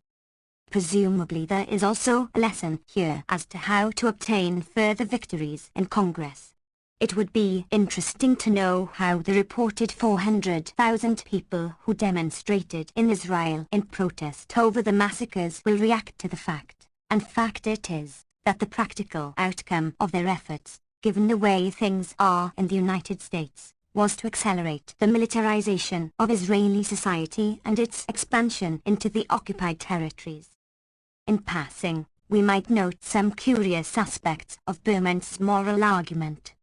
Presumably there is also a lesson here as to how to obtain further victories in Congress. It would be interesting to know how the reported 400,000 people who demonstrated in Israel in protest over the massacres will react to the fact, and fact it is, that the practical outcome of their efforts, given the way things are in the United States, was to accelerate the militarization of Israeli society and its expansion into the occupied territories. In passing, we might note some curious aspects of Berman's moral argument.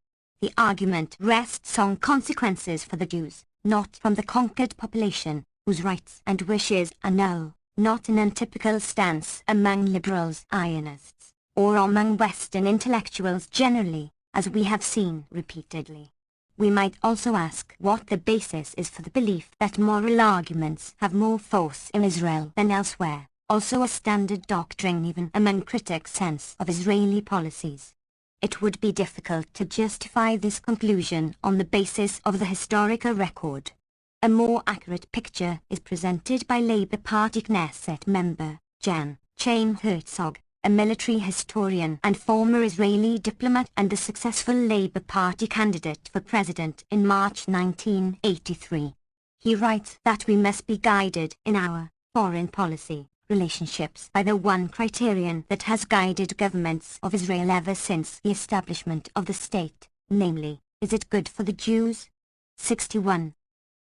The argument rests on consequences for the Jews, not from the conquered population, whose rights and wishes are null, not an untypical stance among liberals, Zionists, or among Western intellectuals generally, as we have seen repeatedly. We might also ask what the basis is for the belief that moral arguments have more force in Israel than elsewhere, also a standard doctrine even among critics' sense of Israeli policies. It would be difficult to justify this conclusion on the basis of the historical record. A more accurate picture is presented by Labour Party Knesset member, Jan Chaim Herzog, a military historian and former Israeli diplomat and a successful Labour Party candidate for president in March 1983. He writes that we must be guided in our foreign policy relationships by the one criterion that has guided governments of Israel ever since the establishment of the state, namely, is it good for the Jews? 61.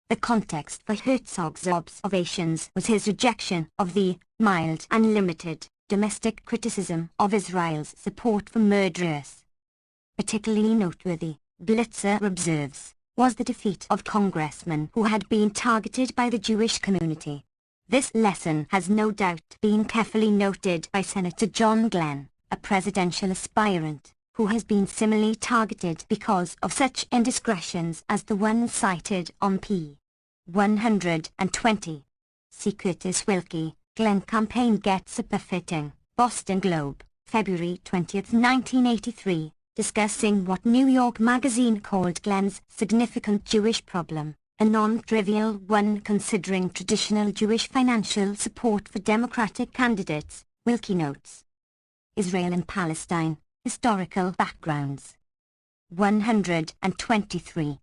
The context for Herzog's observations was his rejection of the mild and limited domestic criticism of Israel's support for murderers. Particularly noteworthy, Blitzer observes, was the defeat of congressmen who had been targeted by the Jewish community. This lesson has no doubt been carefully noted by Senator John Glenn, a presidential aspirant, who has been similarly targeted because of such indiscretions as the one cited on p. 120. C. Curtis Wilkie, Glenn campaign gets a befitting, Boston Globe, February 20, 1983, discussing what New York Magazine called Glenn's significant Jewish problem. A non-trivial one considering traditional Jewish financial support for Democratic candidates, Wilkie notes. Israel and Palestine, Historical Backgrounds. 123.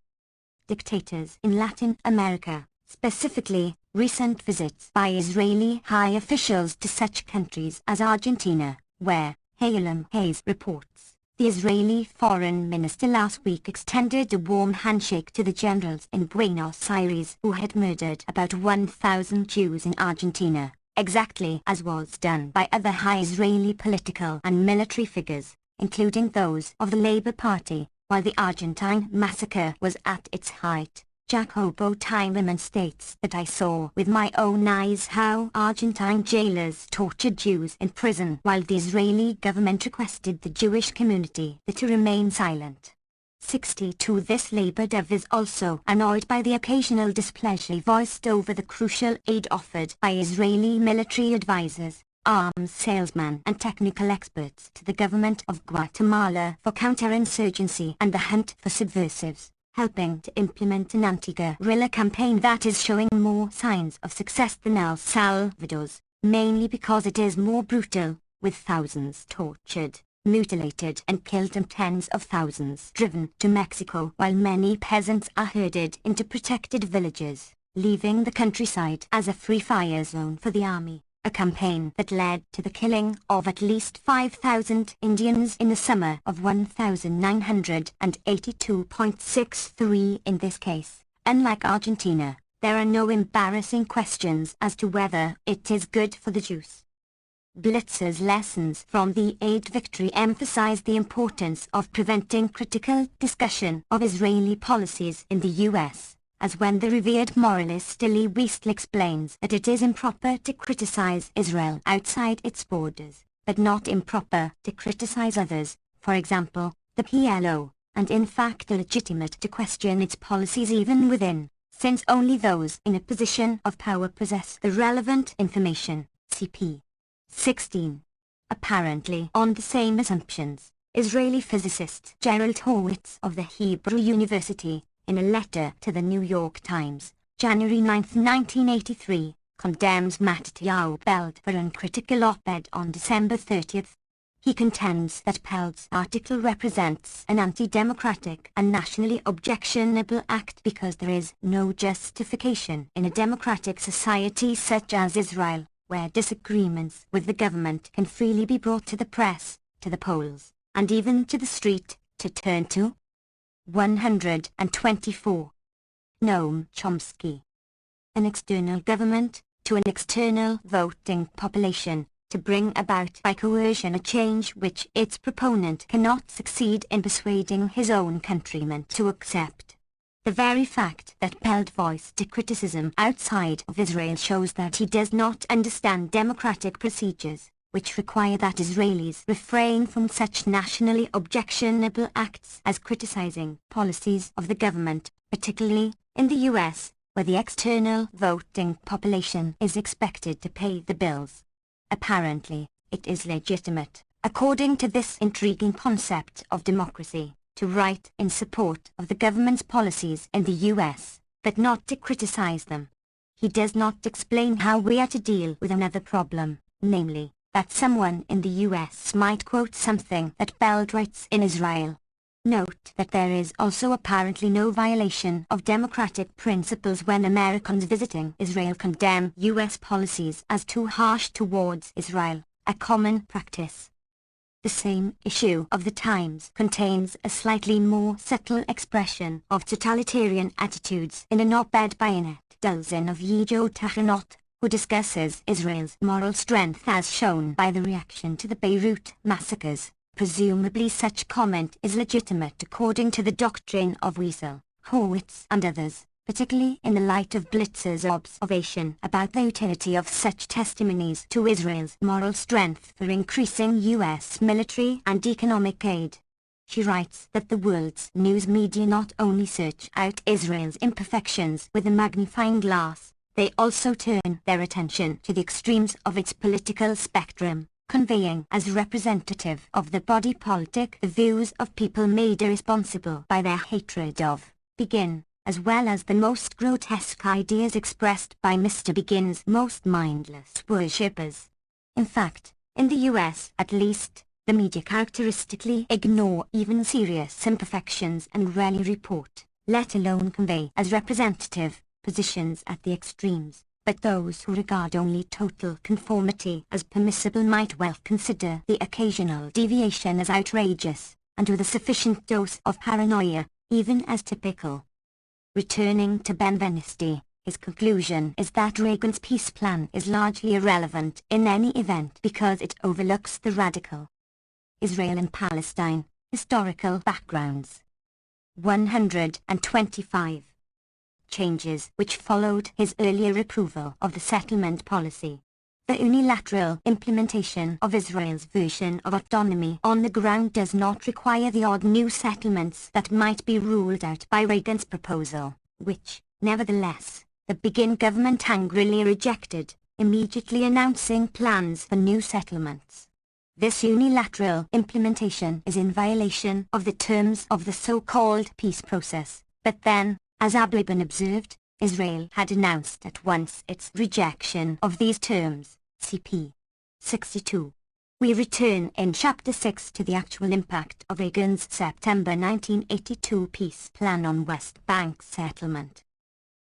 Dictators in Latin America, specifically, recent visits by Israeli high officials to such countries as Argentina, where, Halem Hayes reports, the Israeli foreign minister last week extended a warm handshake to the generals in Buenos Aires who had murdered about 1,000 Jews in Argentina, exactly as was done by other high Israeli political and military figures, including those of the Labour Party, while the Argentine massacre was at its height. Jacobo Timerman states that I saw with my own eyes how Argentine jailers tortured Jews in prison while the Israeli government requested the Jewish community to remain silent. 62. This Labour dev is also annoyed by the occasional displeasure voiced over the crucial aid offered by Israeli military advisors, arms salesmen and technical experts to the government of Guatemala for counterinsurgency and the hunt for subversives, helping to implement an anti-guerrilla campaign that is showing more signs of success than El Salvador's, mainly because it is more brutal, with thousands tortured, mutilated and killed and tens of thousands driven to Mexico, while many peasants are herded into protected villages, leaving the countryside as a free fire zone for the army. A campaign that led to the killing of at least 5,000 Indians in the summer of 1982.63 in this case. Unlike Argentina, there are no embarrassing questions as to whether it is good for the Jews. Blitzer's lessons from the Aid victory emphasize the importance of preventing critical discussion of Israeli policies in the U.S., as when the revered moralist Elie Wiesel explains that it is improper to criticize Israel outside its borders, but not improper to criticize others, for example, the PLO, and in fact illegitimate to question its policies even within, since only those in a position of power possess the relevant information. CP 16. Apparently on the same assumptions, Israeli physicist Gerald Horwitz of the Hebrew University, in a letter to the New York Times, January 9, 1983, condemns Mattias Peld for an uncritical op-ed on December 30. He contends that Peld's article represents an anti-democratic and nationally objectionable act because there is no justification in a democratic society such as Israel, where disagreements with the government can freely be brought to the press, to the polls, and even to the street, to turn to. 124. Noam Chomsky. An external government, to an external voting population, to bring about by coercion a change which its proponent cannot succeed in persuading his own countrymen to accept. The very fact that Peld voiced criticism outside of Israel shows that he does not understand democratic procedures, which require that Israelis refrain from such nationally objectionable acts as criticizing policies of the government, particularly in the U.S., where the external voting population is expected to pay the bills. Apparently, it is legitimate, according to this intriguing concept of democracy, to write in support of the government's policies in the U.S., but not to criticize them. He does not explain how we are to deal with another problem, namely, that someone in the U.S. might quote something that Peld writes in Israel. Note that there is also apparently no violation of democratic principles when Americans visiting Israel condemn U.S. policies as too harsh towards Israel, a common practice. The same issue of the Times contains a slightly more subtle expression of totalitarian attitudes in an op-ed by Annette Dulzin of Yedioth Ahronoth, who discusses Israel's moral strength as shown by the reaction to the Beirut massacres. Presumably such comment is legitimate according to the doctrine of Wiesel, Horwitz and others, particularly in the light of Blitzer's observation about the utility of such testimonies to Israel's moral strength for increasing U.S. military and economic aid. She writes that the world's news media not only search out Israel's imperfections with a magnifying glass, they also turn their attention to the extremes of its political spectrum, conveying as representative of the body politic the views of people made irresponsible by their hatred of Begin, as well as the most grotesque ideas expressed by Mr. Begin's most mindless worshippers. In fact, in the US at least, the media characteristically ignore even serious imperfections and rarely report, let alone convey as representative, positions at the extremes, but those who regard only total conformity as permissible might well consider the occasional deviation as outrageous, and with a sufficient dose of paranoia, even as typical. Returning to Benveniste, his conclusion is that Reagan's peace plan is largely irrelevant in any event because it overlooks the radical. Israel and Palestine, historical backgrounds. 125. Changes which followed his earlier approval of the settlement policy. The unilateral implementation of Israel's version of autonomy on the ground does not require the odd new settlements that might be ruled out by Reagan's proposal, which, nevertheless, the Begin government angrily rejected, immediately announcing plans for new settlements. This unilateral implementation is in violation of the terms of the so-called peace process, but then, as Abu Ibn observed, Israel had announced at once its rejection of these terms, CP 62. We return in Chapter 6 to the actual impact of Reagan's September 1982 peace plan on West Bank settlement.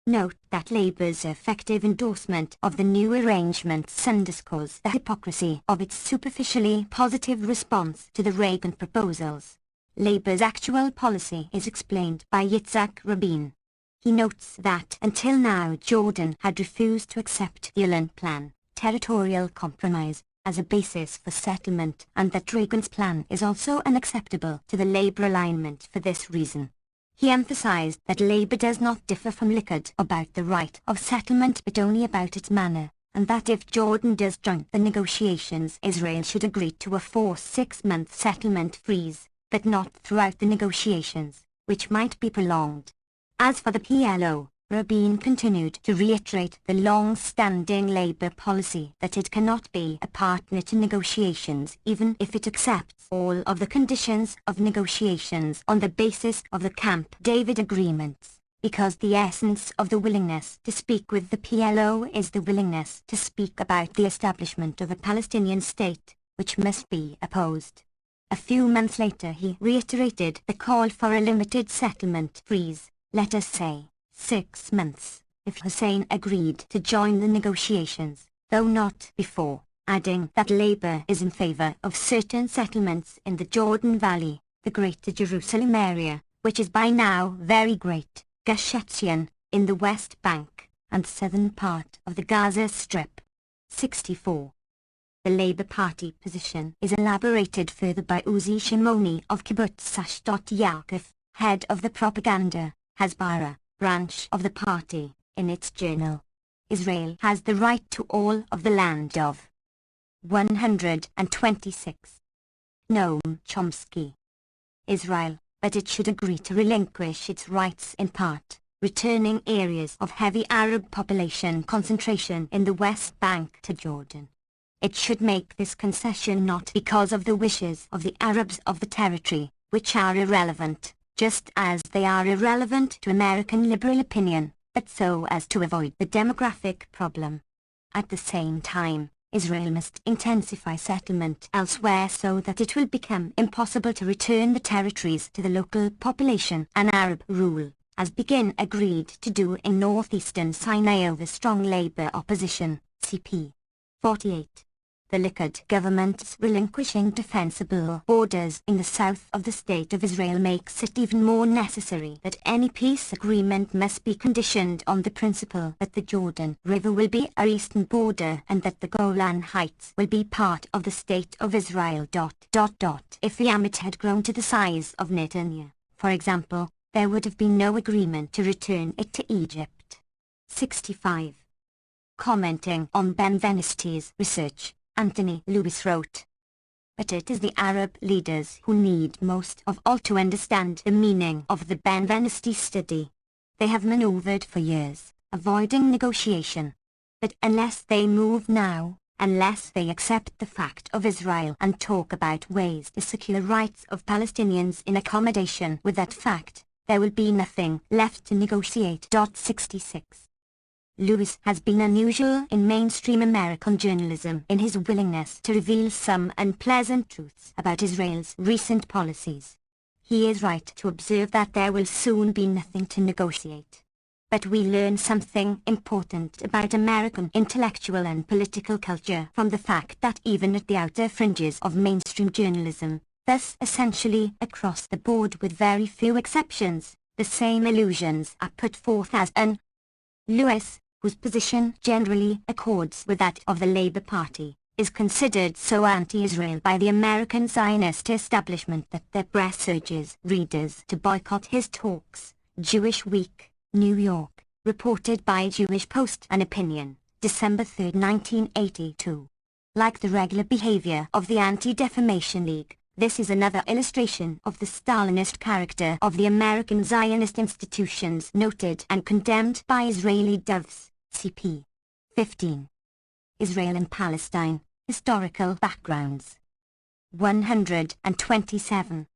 Note that Labour's effective endorsement of the new arrangements underscores the hypocrisy of its superficially positive response to the Reagan proposals. Labour's actual policy is explained by Yitzhak Rabin. He notes that until now Jordan had refused to accept the Ulan Plan, territorial compromise, as a basis for settlement, and that Reagan's plan is also unacceptable to the Labour alignment for this reason. He emphasized that Labour does not differ from Likud about the right of settlement but only about its manner, and that if Jordan does join the negotiations, Israel should agree to a 6-month settlement freeze, but not throughout the negotiations, which might be prolonged. As for the PLO, Rabin continued to reiterate the long-standing Labour policy that it cannot be a partner to negotiations even if it accepts all of the conditions of negotiations on the basis of the Camp David agreements, because the essence of the willingness to speak with the PLO is the willingness to speak about the establishment of a Palestinian state, which must be opposed. A few months later he reiterated the call for a limited settlement freeze, let us say 6 months, if Hussein agreed to join the negotiations, though not before, adding that Labour is in favour of certain settlements in the Jordan Valley, the Greater Jerusalem area, which is by now very great, Gush Etzion, in the West Bank, and southern part of the Gaza Strip. 64. The Labour Party position is elaborated further by Uzi Shimoni of Kibbutz Ashdod Yaakov, head of the propaganda Hasbara branch of the party, in its journal. Israel has the right to all of the land of 126. Noam Chomsky. Israel, but it should agree to relinquish its rights in part, returning areas of heavy Arab population concentration in the West Bank to Jordan. It should make this concession not because of the wishes of the Arabs of the territory, which are irrelevant, just as they are irrelevant to American liberal opinion, but so as to avoid the demographic problem. At the same time, Israel must intensify settlement elsewhere so that it will become impossible to return the territories to the local population and Arab rule, as Begin agreed to do in northeastern Sinai over strong Labour opposition, CP. 48. The Likud government's relinquishing defensible borders in the south of the State of Israel makes it even more necessary that any peace agreement must be conditioned on the principle that the Jordan River will be our eastern border and that the Golan Heights will be part of the State of Israel. If the Amit had grown to the size of Netanya, for example, there would have been no agreement to return it to Egypt. 65. Commenting on Ben-Venesti's research, Anthony Lewis wrote, "But it is the Arab leaders who need most of all to understand the meaning of the Ben-Venesti study. They have maneuvered for years, avoiding negotiation. But unless they move now, unless they accept the fact of Israel and talk about ways to secure rights of Palestinians in accommodation with that fact, there will be nothing left to negotiate." 66. Lewis has been unusual in mainstream American journalism in his willingness to reveal some unpleasant truths about Israel's recent policies. He is right to observe that there will soon be nothing to negotiate. But we learn something important about American intellectual and political culture from the fact that even at the outer fringes of mainstream journalism, thus essentially across the board with very few exceptions, the same illusions are put forth as an Lewis, whose position generally accords with that of the Labour Party, is considered so anti-Israel by the American Zionist establishment that their press urges readers to boycott his talks. Jewish Week, New York, reported by Jewish Post and Opinion, December 3, 1982. Like the regular behavior of the Anti-Defamation League, this is another illustration of the Stalinist character of the American Zionist institutions noted and condemned by Israeli doves, CP. 15. Israel and Palestine, Historical Backgrounds. 127.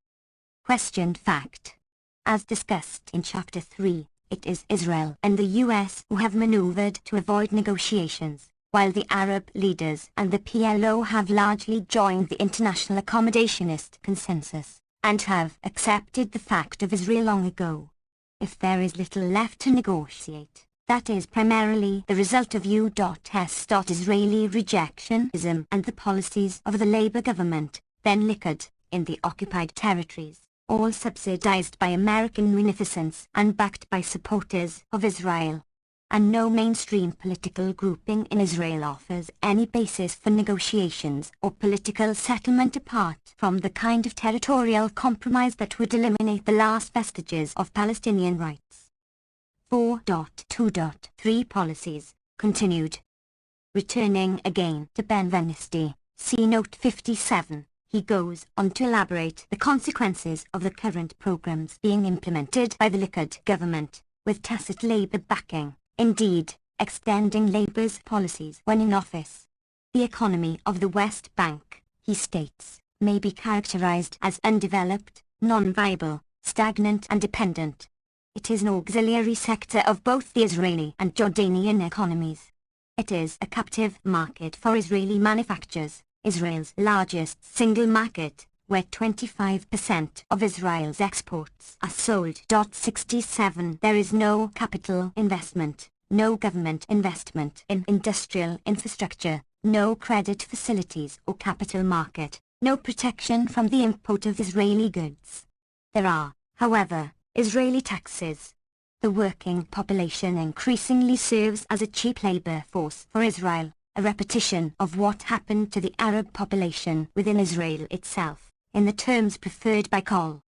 Questioned fact. As discussed in Chapter 3, it is Israel and the US who have maneuvered to avoid negotiations, while the Arab leaders and the PLO have largely joined the international accommodationist consensus, and have accepted the fact of Israel long ago. If there is little left to negotiate, that is primarily the result of U.S. Israeli rejectionism and the policies of the Labour government, then Likud, in the occupied territories, all subsidized by American munificence and backed by supporters of Israel. And no mainstream political grouping in Israel offers any basis for negotiations or political settlement apart from the kind of territorial compromise that would eliminate the last vestiges of Palestinian rights. 4.2.3 Policies, continued. Returning again to Ben Venesti, see note 57, he goes on to elaborate the consequences of the current programs being implemented by the Likud government, with tacit Labour backing. Indeed, extending Labour's policies when in office. The economy of the West Bank, he states, may be characterized as undeveloped, non-viable, stagnant and dependent. It is an auxiliary sector of both the Israeli and Jordanian economies. It is a captive market for Israeli manufacturers, Israel's largest single market, where 25% of Israel's exports are sold. 67 There is no capital investment, no government investment in industrial infrastructure, no credit facilities or capital market, no protection from the import of Israeli goods. There are, however, Israeli taxes. The working population increasingly serves as a cheap labor force for Israel, a repetition of what happened to the Arab population within Israel itself, in the terms preferred by Col.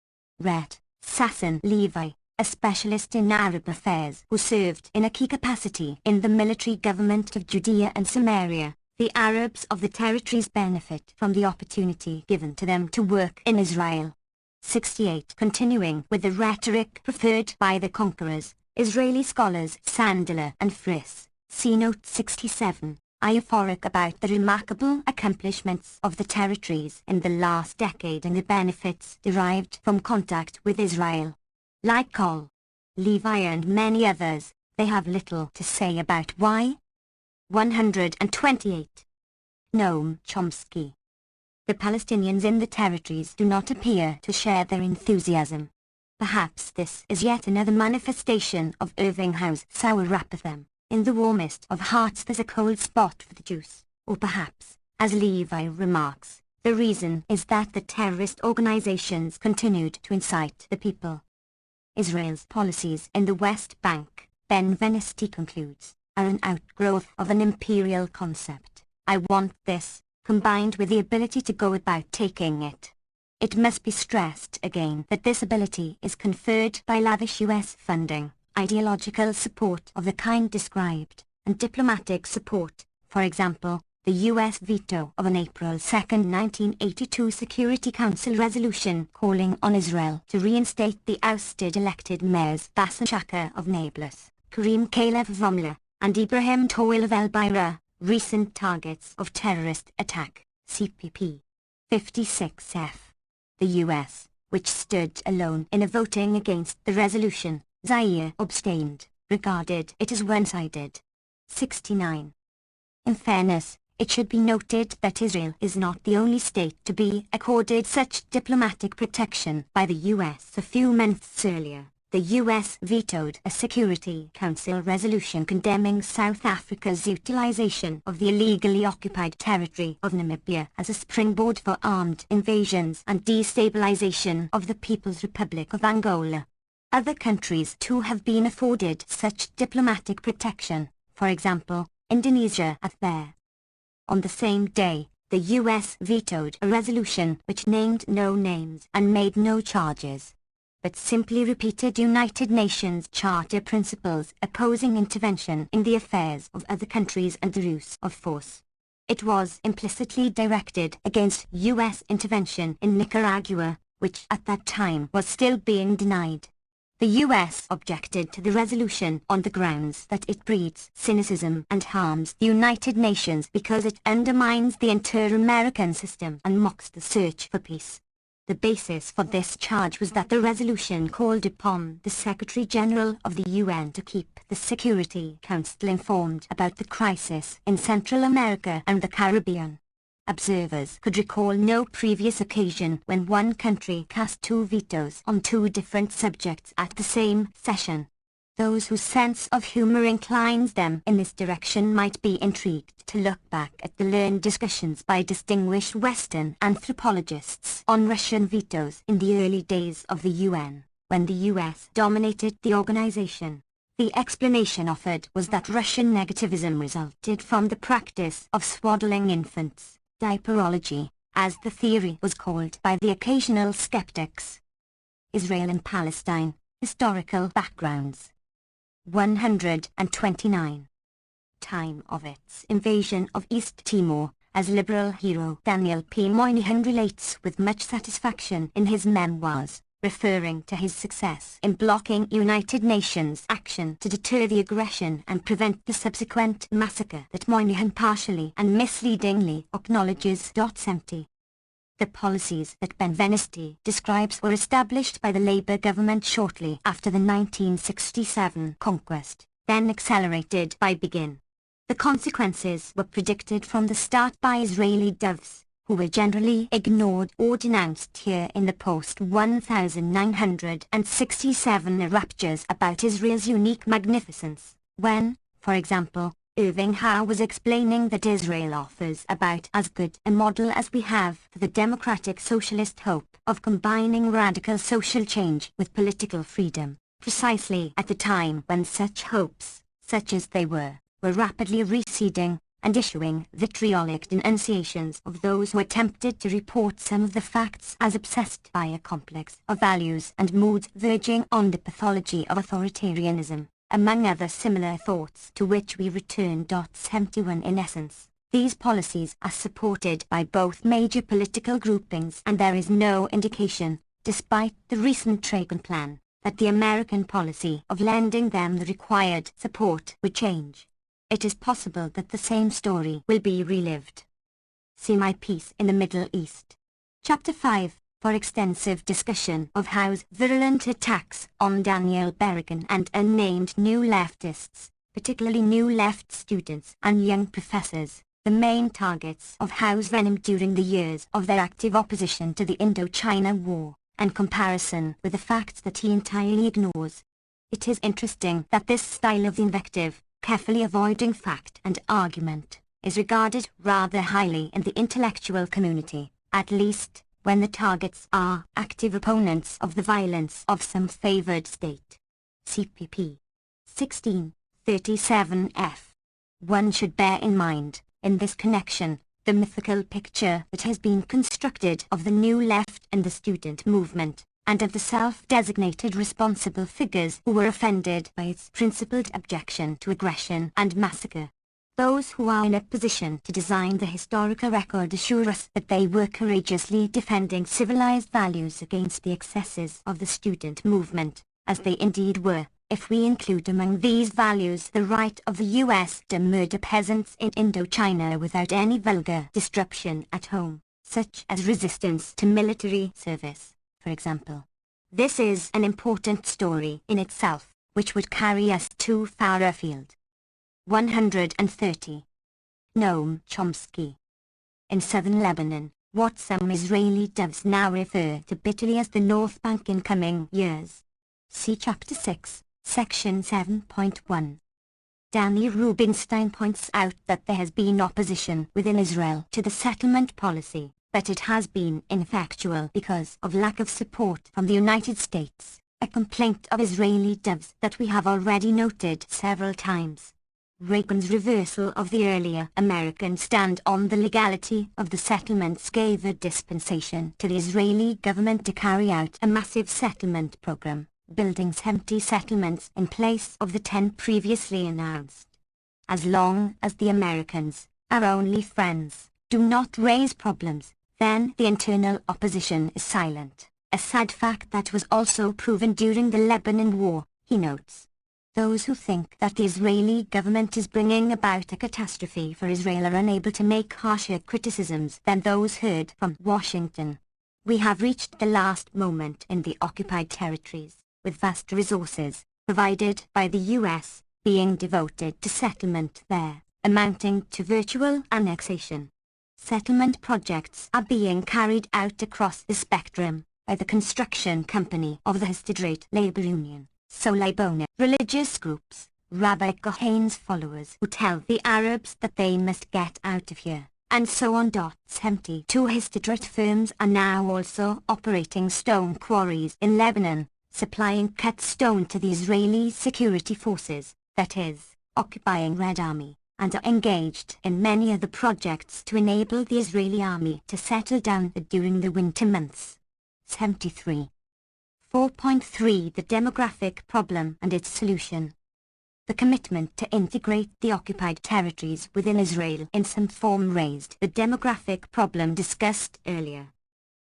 Ret. Sasson Levi, a specialist in Arab affairs who served in a key capacity in the military government of Judea and Samaria. The Arabs of the territories benefit from the opportunity given to them to work in Israel. 68 Continuing with the rhetoric preferred by the conquerors, Israeli scholars Sandler and Friss, see note 67. Are euphoric about the remarkable accomplishments of the territories in the last decade and the benefits derived from contact with Israel. Like Col. Levi and many others, they have little to say about why. 128. Noam Chomsky. The Palestinians in the territories do not appear to share their enthusiasm. Perhaps this is yet another manifestation of Irving Howe's sour apathy. In the warmest of hearts there's a cold spot for the Jews, or perhaps, as Levi remarks, the reason is that the terrorist organizations continued to incite the people. Israel's policies in the West Bank, Ben Venesti concludes, are an outgrowth of an imperial concept. I want this, combined with the ability to go about taking it. It must be stressed again that this ability is conferred by lavish U.S. funding, ideological support of the kind described, and diplomatic support, for example, the U.S. veto of an April 2, 1982 Security Council resolution calling on Israel to reinstate the ousted elected mayors Bassem Shaka of Nablus, Karim Kalev of Ramla, and Ibrahim Toil of El Beira, recent targets of terrorist attack, CPP. 56F. The U.S., which stood alone in a voting against the resolution, Zaire abstained, regarded it as one-sided. 69. In fairness, it should be noted that Israel is not the only state to be accorded such diplomatic protection by the U.S. A few months earlier, the U.S. vetoed a Security Council resolution condemning South Africa's utilization of the illegally occupied territory of Namibia as a springboard for armed invasions and destabilization of the People's Republic of Angola. Other countries too have been afforded such diplomatic protection, for example, Indonesia and there. On the same day, the U.S. vetoed a resolution which named no names and made no charges, but simply repeated United Nations Charter principles opposing intervention in the affairs of other countries and the use of force. It was implicitly directed against U.S. intervention in Nicaragua, which at that time was still being denied. The U.S. objected to the resolution on the grounds that it breeds cynicism and harms the United Nations because it undermines the inter-American system and mocks the search for peace. The basis for this charge was that the resolution called upon the Secretary-General of the UN to keep the Security Council informed about the crisis in Central America and the Caribbean. Observers could recall no previous occasion when one country cast two vetoes on two different subjects at the same session. Those whose sense of humor inclines them in this direction might be intrigued to look back at the learned discussions by distinguished Western anthropologists on Russian vetoes in the early days of the UN, when the US dominated the organization. The explanation offered was that Russian negativism resulted from the practice of swaddling infants, diaperology, as the theory was called by the occasional skeptics. Israel and Palestine, historical backgrounds. 129. Time of its invasion of East Timor, as liberal hero Daniel P. Moynihan relates with much satisfaction in his memoirs, referring to his success in blocking United Nations action to deter the aggression and prevent the subsequent massacre that Moynihan partially and misleadingly acknowledges. 70. The policies that Benveniste describes were established by the Labour government shortly after the 1967 conquest, then accelerated by Begin. The consequences were predicted from the start by Israeli doves, who were generally ignored or denounced here in the post-1967 raptures about Israel's unique magnificence, when, for example, Irving Howe was explaining that Israel offers about as good a model as we have for the democratic socialist hope of combining radical social change with political freedom, precisely at the time when such hopes, such as they were rapidly receding, and issuing vitriolic denunciations of those who attempted to report some of the facts as obsessed by a complex of values and moods verging on the pathology of authoritarianism, among other similar thoughts to which we return. 71. In essence, these policies are supported by both major political groupings, and there is no indication, despite the recent Reagan plan, that the American policy of lending them the required support would change. It is possible that the same story will be relived. See my piece in the Middle East. Chapter 5, for extensive discussion of Howe's virulent attacks on Daniel Berrigan and unnamed New Leftists, particularly New Left students and young professors, the main targets of Howe's venom during the years of their active opposition to the Indochina War, and comparison with the facts that he entirely ignores. It is interesting that this style of invective, carefully avoiding fact and argument, is regarded rather highly in the intellectual community, at least when the targets are active opponents of the violence of some favored state. CPP 1637F. One should bear in mind, in this connection, the mythical picture that has been constructed of the New Left and the student movement, and of the self-designated responsible figures who were offended by its principled objection to aggression and massacre. Those who are in a position to design the historical record assure us that they were courageously defending civilized values against the excesses of the student movement, as they indeed were, if we include among these values the right of the US to murder peasants in Indochina without any vulgar disruption at home, such as resistance to military service, for example. This is an important story in itself, which would carry us too far afield. 130. Noam Chomsky. In southern Lebanon, what some Israeli doves now refer to bitterly as the North Bank in coming years. See Chapter 6, Section 7.1. Danny Rubinstein points out that there has been opposition within Israel to the settlement policy, but it has been ineffectual because of lack of support from the United States, a complaint of Israeli doves that we have already noted several times. Reagan's reversal of the earlier American stand on the legality of the settlements gave a dispensation to the Israeli government to carry out a massive settlement program, building 70 settlements in place of the 10 previously announced. As long as the Americans, our only friends, do not raise problems, then the internal opposition is silent, a sad fact that was also proven during the Lebanon War, he notes. Those who think that the Israeli government is bringing about a catastrophe for Israel are unable to make harsher criticisms than those heard from Washington. We have reached the last moment in the occupied territories, with vast resources, provided by the US, being devoted to settlement there, amounting to virtual annexation. Settlement projects are being carried out across the spectrum by the construction company of the Histadrite Labor Union, Solibona religious groups, Rabbi Kohane's followers who tell the Arabs that they must get out of here, and so on. 72 Histadrite firms are now also operating stone quarries in Lebanon, supplying cut stone to the Israeli security forces, that is, occupying Red Army, and are engaged in many other projects to enable the Israeli army to settle down during the winter months. 73. 4.3 The demographic problem and its solution. The commitment to integrate the occupied territories within Israel in some form raised the demographic problem discussed earlier.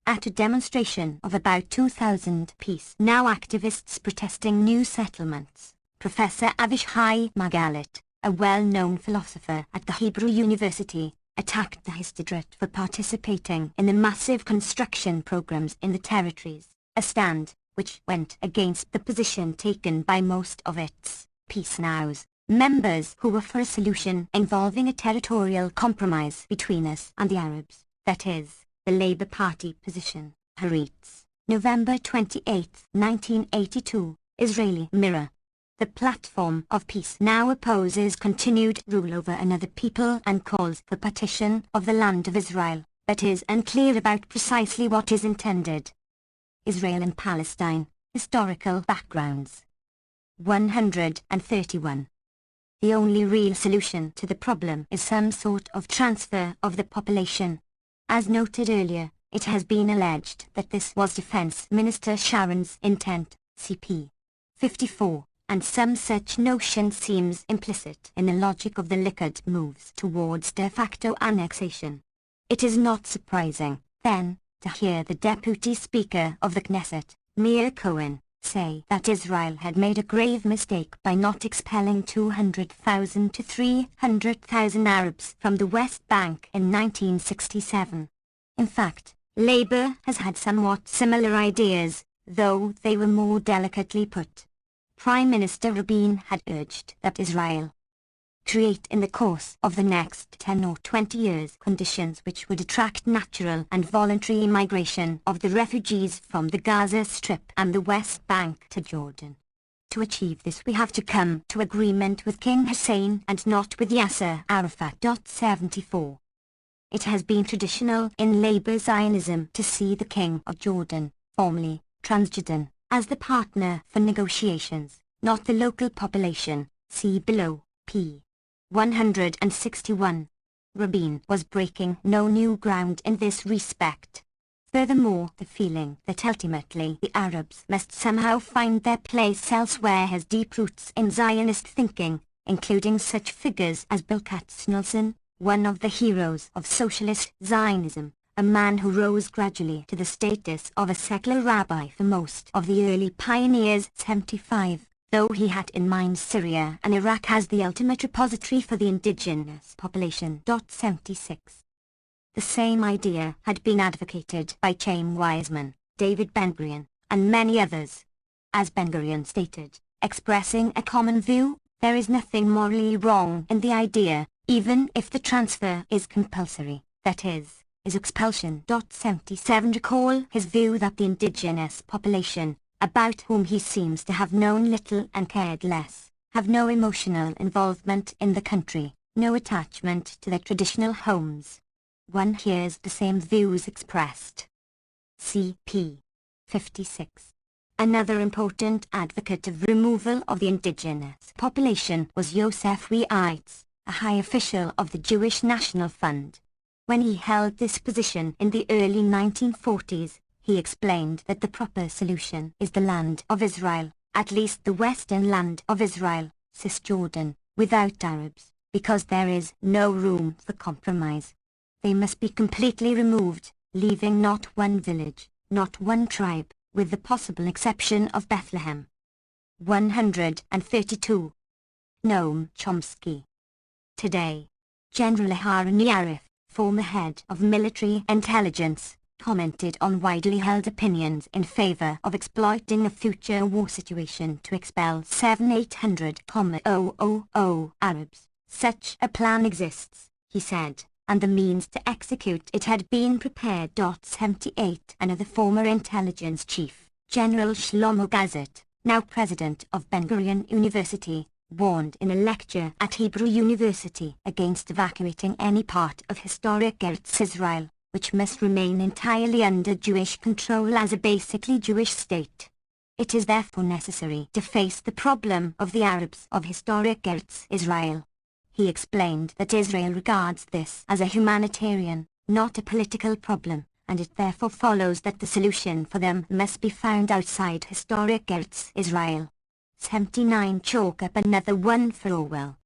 At a demonstration of about 2,000 Peace Now activists protesting new settlements, Professor Avishai Margalit, a well-known philosopher at the Hebrew University, attacked the Histadrite for participating in the massive construction programs in the territories, a stand which went against the position taken by most of its Peace Now's members who were for a solution involving a territorial compromise between us and the Arabs, that is, the Labour Party position. Haaretz, November 28, 1982, Israeli Mirror. The platform of Peace Now opposes continued rule over another people and calls for partition of the land of Israel, but is unclear about precisely what is intended. Israel and Palestine, Historical Backgrounds. 131. The only real solution to the problem is some sort of transfer of the population. As noted earlier, it has been alleged that this was Defense Minister Sharon's intent, CP 54. And some such notion seems implicit in the logic of the Likud moves towards de facto annexation. It is not surprising, then, to hear the Deputy Speaker of the Knesset, Meir Cohen, say that Israel had made a grave mistake by not expelling 200,000 to 300,000 Arabs from the West Bank in 1967. In fact, Labour has had somewhat similar ideas, though they were more delicately put. Prime Minister Rabin had urged that Israel create in the course of the next 10 or 20 years conditions which would attract natural and voluntary migration of the refugees from the Gaza Strip and the West Bank to Jordan. To achieve this we have to come to agreement with King Hussein and not with Yasser Arafat. 74. It has been traditional in Labour Zionism to see the King of Jordan, formerly Transjordan, as the partner for negotiations, not the local population. See below, p. 161. Rabin was breaking no new ground in this respect. Furthermore, the feeling that ultimately the Arabs must somehow find their place elsewhere has deep roots in Zionist thinking, including such figures as Bill Katznelson, one of the heroes of socialist Zionism, a man who rose gradually to the status of a secular rabbi for most of the early pioneers. 75. Though he had in mind Syria and Iraq as the ultimate repository for the indigenous population. 76. The same idea had been advocated by Chaim Weizmann, David Ben-Gurion, and many others. As Ben-Gurion stated, expressing a common view, there is nothing morally wrong in the idea, even if the transfer is compulsory, that is expulsion. 77. Recall his view that the indigenous population, about whom he seems to have known little and cared less, have no emotional involvement in the country, no attachment to their traditional homes. One hears the same views expressed. CP 56. Another important advocate of removal of the indigenous population was Yosef Weitz, a high official of the Jewish National Fund. When he held this position in the early 1940s, he explained that the proper solution is the land of Israel, at least the western land of Israel, Cisjordan, without Arabs, because there is no room for compromise. They must be completely removed, leaving not one village, not one tribe, with the possible exception of Bethlehem. 132. Noam Chomsky. Today, General Aharon Yarif, former head of military intelligence, commented on widely held opinions in favor of exploiting a future war situation to expel 7,800,000 Arabs. Such a plan exists, he said, and the means to execute it had been prepared. 78 Another former intelligence chief, General Shlomo Gazet, now president of Ben-Gurion University, warned in a lecture at Hebrew University against evacuating any part of historic Eretz Israel, which must remain entirely under Jewish control as a basically Jewish state. It is therefore necessary to face the problem of the Arabs of historic Eretz Israel. He explained that Israel regards this as a humanitarian, not a political problem, and it therefore follows that the solution for them must be found outside historic Eretz Israel. 79 Chalk up another one for Orwell.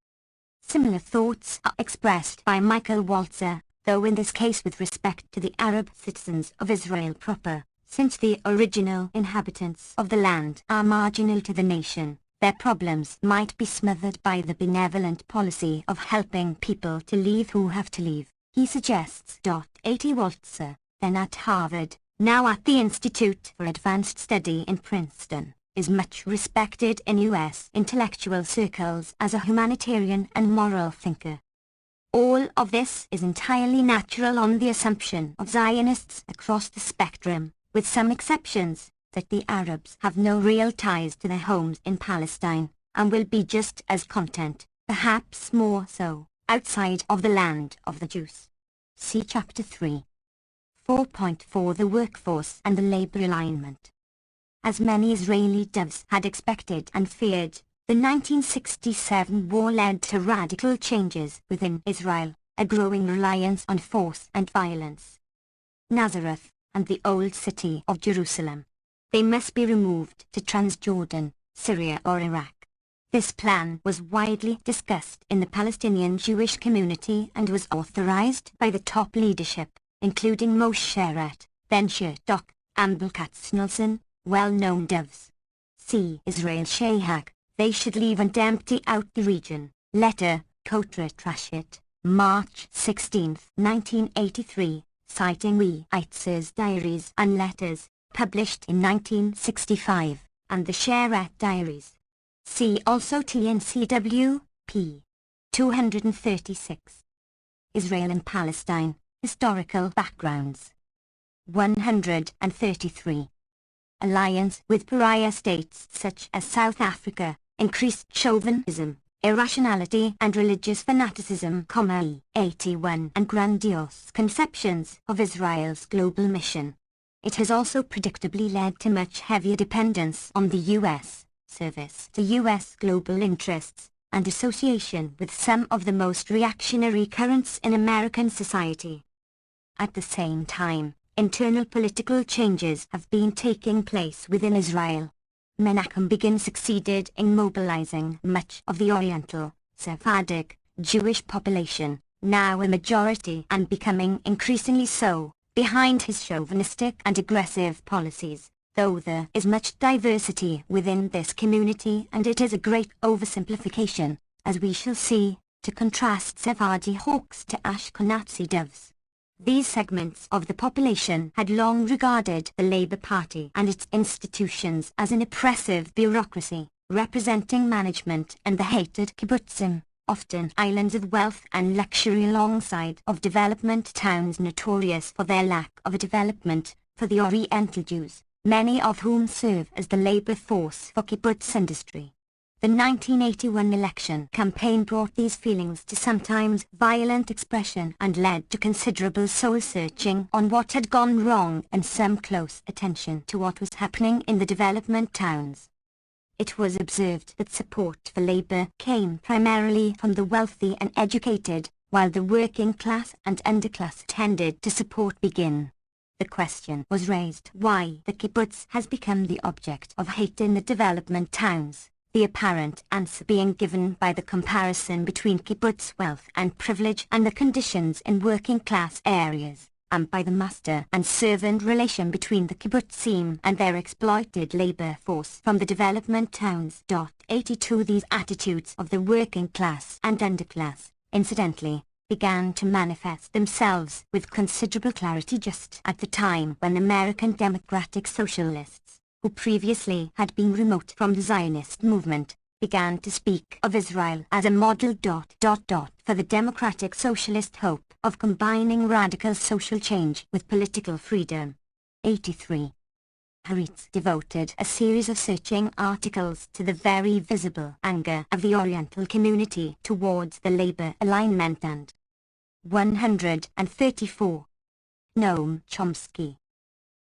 Similar thoughts are expressed by Michael Walzer, though in this case with respect to the Arab citizens of Israel proper, since the original inhabitants of the land are marginal to the nation, their problems might be smothered by the benevolent policy of helping people to leave who have to leave, he suggests. 80 Walzer, then at Harvard, now at the Institute for Advanced Study in Princeton, is much respected in U.S. intellectual circles as a humanitarian and moral thinker. All of this is entirely natural on the assumption of Zionists across the spectrum, with some exceptions, that the Arabs have no real ties to their homes in Palestine, and will be just as content, perhaps more so, outside of the land of the Jews. See Chapter 3. 4.4 The workforce and the labor alignment. As many Israeli doves had expected and feared, the 1967 war led to radical changes within Israel, a growing reliance on force and violence. Nazareth, and the old city of Jerusalem. They must be removed to Transjordan, Syria or Iraq. This plan was widely discussed in the Palestinian Jewish community and was authorized by the top leadership, including Moshe Rat, Ben Shertok, Ambel Katznelson, well-known doves. See Israel Shayhak, they should leave and empty out the region. Letter, Kotra Trashit, March 16, 1983, citing We Eitz's diaries and letters, published in 1965, and the Sherat diaries. See also TNCW, p. 236. Israel and Palestine, Historical Backgrounds. 133. Alliance with pariah states such as South Africa, increased chauvinism, irrationality and religious fanaticism, E. 81 and grandiose conceptions of Israel's global mission. It has also predictably led to much heavier dependence on the U.S., service to U.S. global interests, and association with some of the most reactionary currents in American society. At the same time, internal political changes have been taking place within Israel. Menachem Begin succeeded in mobilizing much of the Oriental, Sephardic, Jewish population, now a majority and becoming increasingly so, behind his chauvinistic and aggressive policies, though there is much diversity within this community and it is a great oversimplification, as we shall see, to contrast Sephardi hawks to Ashkenazi doves. These segments of the population had long regarded the Labour Party and its institutions as an oppressive bureaucracy, representing management and the hated kibbutzim, often islands of wealth and luxury alongside of development towns notorious for their lack of a development for the Oriental Jews, many of whom serve as the labour force for kibbutz industry. The 1981 election campaign brought these feelings to sometimes violent expression and led to considerable soul-searching on what had gone wrong and some close attention to what was happening in the development towns. It was observed that support for Labour came primarily from the wealthy and educated, while the working class and underclass tended to support Begin. The question was raised why the kibbutz has become the object of hate in the development towns. The apparent answer being given by the comparison between kibbutz wealth and privilege and the conditions in working class areas, and by the master and servant relation between the kibbutzim and their exploited labor force from the development towns. 82 These attitudes of the working class and underclass, incidentally, began to manifest themselves with considerable clarity just at the time when American Democratic Socialists, who previously had been remote from the Zionist movement, began to speak of Israel as a model ... for the democratic socialist hope of combining radical social change with political freedom. 83. Haaretz devoted a series of searching articles to the very visible anger of the Oriental community towards the labor alignment and 134. Noam Chomsky.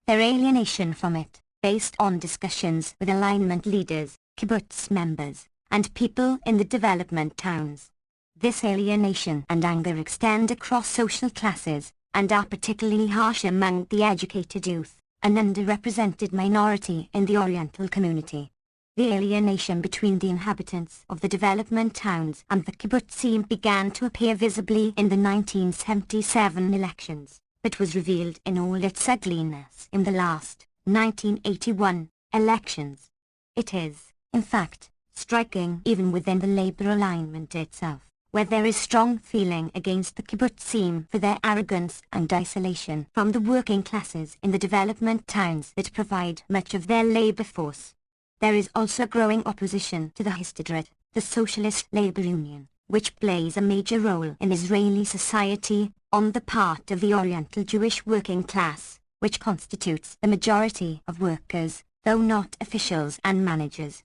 Their alienation from it, based on discussions with alignment leaders, kibbutz members, and people in the development towns. This alienation and anger extend across social classes, and are particularly harsh among the educated youth, an underrepresented minority in the Oriental community. The alienation between the inhabitants of the development towns and the kibbutzim began to appear visibly in the 1977 elections, but was revealed in all its ugliness in the last, 1981, elections. It is, in fact, striking even within the labor alignment itself, where there is strong feeling against the kibbutzim for their arrogance and isolation from the working classes in the development towns that provide much of their labor force. There is also growing opposition to the Histadrut, the Socialist Labor Union, which plays a major role in Israeli society, on the part of the Oriental Jewish working class, which constitutes the majority of workers, though not officials and managers.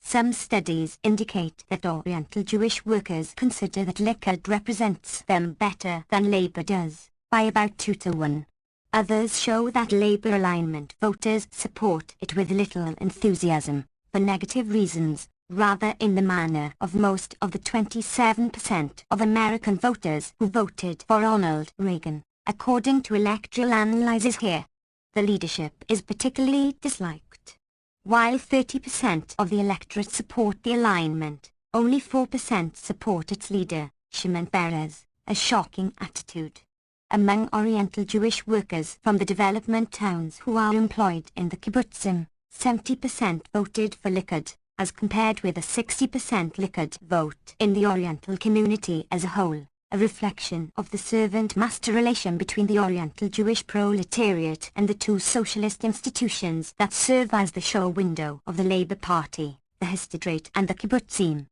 Some studies indicate that Oriental Jewish workers consider that Likud represents them better than Labour does, by about 2-1. Others show that Labour alignment voters support it with little enthusiasm, for negative reasons, rather in the manner of most of the 27% of American voters who voted for Ronald Reagan, according to electoral analyses here. The leadership is particularly disliked. While 30% of the electorate support the alignment, only 4% support its leader, Shimon Peres, a shocking attitude. Among Oriental Jewish workers from the development towns who are employed in the kibbutzim, 70% voted for Likud, as compared with a 60% Likud vote in the Oriental community as a whole, a reflection of the servant-master relation between the Oriental Jewish proletariat and the two socialist institutions that serve as the show window of the Labour Party, the Histadrut and the kibbutzim.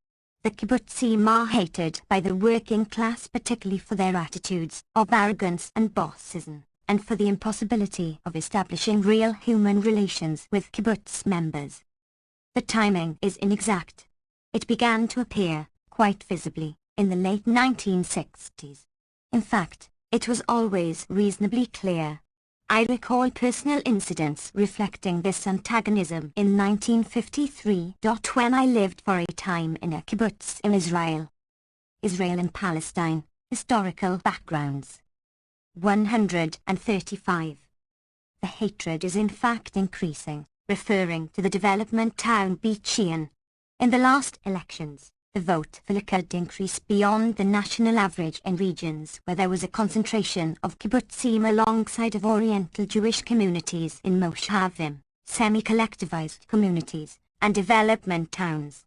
The kibbutzim are hated by the working class particularly for their attitudes of arrogance and bossism, and for the impossibility of establishing real human relations with kibbutz members. The timing is inexact. It began to appear, quite visibly, in the late 1960s. In fact, it was always reasonably clear. I recall personal incidents reflecting this antagonism in 1953. When I lived for a time in a kibbutz in Israel. Israel and Palestine, historical backgrounds. 135. The hatred is in fact increasing, referring to the development town Beit Shean. In the last elections, the vote for Likud increased beyond the national average in regions where there was a concentration of kibbutzim alongside of Oriental Jewish communities in moshavim, semi-collectivized communities, and development towns.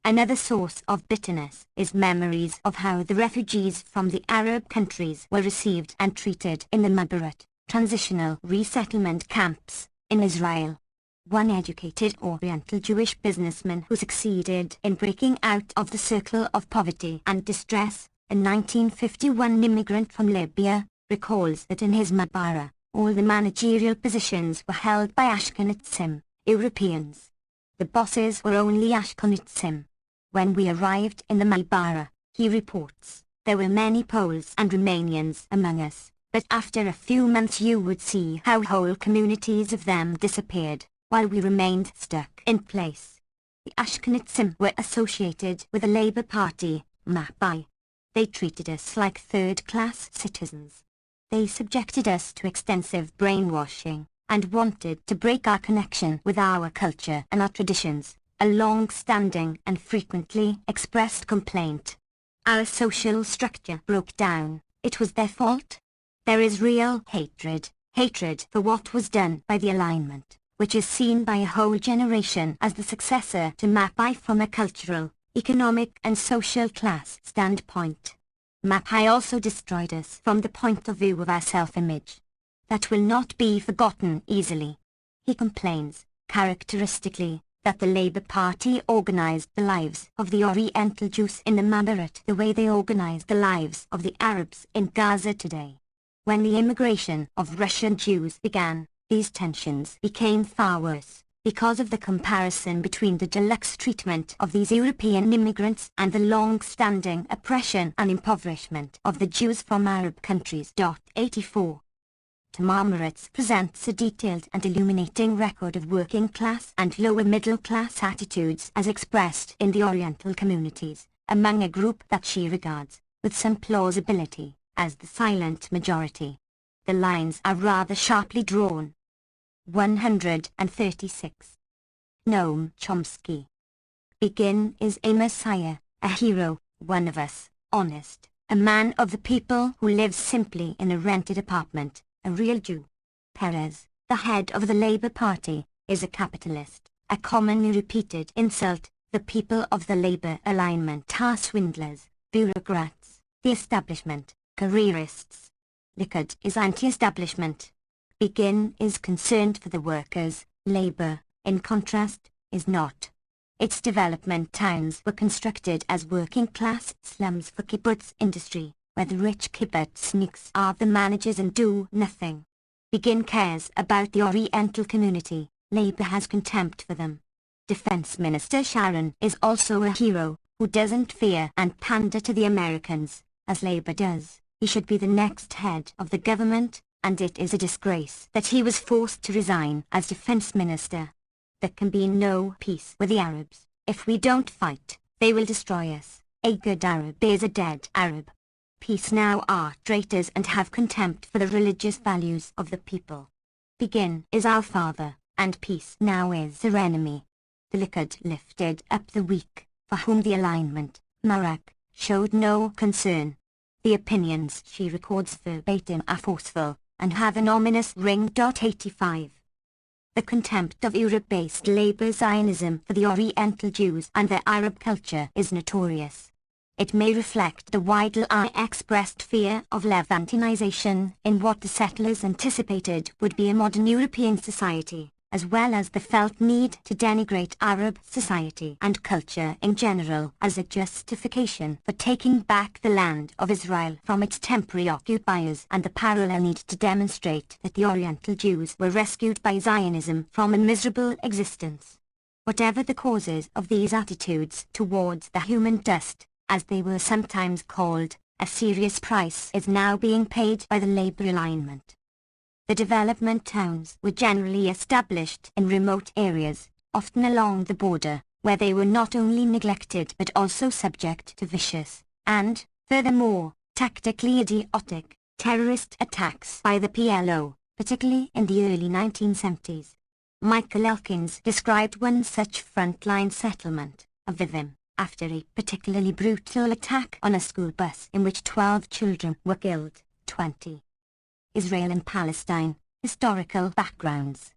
Another source of bitterness is memories of how the refugees from the Arab countries were received and treated in the Mabarat, transitional resettlement camps, in Israel. One educated Oriental Jewish businessman who succeeded in breaking out of the circle of poverty and distress, a 1951 immigrant from Libya, recalls that in his Mabara, all the managerial positions were held by Ashkenazim, Europeans. The bosses were only Ashkenazim. When we arrived in the Mabara, he reports, there were many Poles and Romanians among us, but after a few months you would see how whole communities of them disappeared, while we remained stuck in place. The Ashkenazim were associated with the Labour Party, Mapai. They treated us like third-class citizens. They subjected us to extensive brainwashing, and wanted to break our connection with our culture and our traditions, a long-standing and frequently expressed complaint. Our social structure broke down. It was their fault. There is real hatred for what was done by the alignment, which is seen by a whole generation as the successor to Mapai from a cultural, economic and social class standpoint. Mapai also destroyed us from the point of view of our self-image. That will not be forgotten easily. He complains, characteristically, that the Labour Party organized the lives of the Oriental Jews in the Mabarat the way they organized the lives of the Arabs in Gaza today. When the immigration of Russian Jews began, these tensions became far worse, because of the comparison between the deluxe treatment of these European immigrants and the long-standing oppression and impoverishment of the Jews from Arab countries. 84. Marmaritz presents a detailed and illuminating record of working-class and lower-middle-class attitudes as expressed in the Oriental communities, among a group that she regards, with some plausibility, as the silent majority. The lines are rather sharply drawn. 136. Noam Chomsky. Begin is a messiah, a hero, one of us, honest, a man of the people who lives simply in a rented apartment, a real Jew. Perez, the head of the Labour Party, is a capitalist, a commonly repeated insult. The people of the Labour alignment are swindlers, bureaucrats, the establishment, careerists. Likud is anti-establishment. Begin is concerned for the workers, Labour, in contrast, is not. Its development towns were constructed as working-class slums for kibbutz industry, where the rich kibbutzniks are the managers and do nothing. Begin cares about the Oriental community, Labour has contempt for them. Defense Minister Sharon is also a hero, who doesn't fear and pander to the Americans, as Labour does. He should be the next head of the government, and it is a disgrace that he was forced to resign as Defense Minister. There can be no peace with the Arabs. If we don't fight, they will destroy us. A good Arab is a dead Arab. Peace now are traitors and have contempt for the religious values of the people. Begin is our father, and peace now is their enemy. The Likud lifted up the weak, for whom the alignment, Marak, showed no concern. The opinions she records verbatim are forceful, and have an ominous ring. 85. The contempt of Europe-based Labour Zionism for the Oriental Jews and their Arab culture is notorious. It may reflect the widely expressed fear of Levantinization in what the settlers anticipated would be a modern European society, as well as the felt need to denigrate Arab society and culture in general as a justification for taking back the land of Israel from its temporary occupiers, and the parallel need to demonstrate that the Oriental Jews were rescued by Zionism from a miserable existence. Whatever the causes of these attitudes towards the human dust, as they were sometimes called, a serious price is now being paid by the Labour alignment. The development towns were generally established in remote areas, often along the border, where they were not only neglected but also subject to vicious, and, furthermore, tactically idiotic, terrorist attacks by the PLO, particularly in the early 1970s. Michael Elkins described one such frontline settlement, Avivim, after a particularly brutal attack on a school bus in which 12 children were killed. 20. Israel and Palestine, historical backgrounds.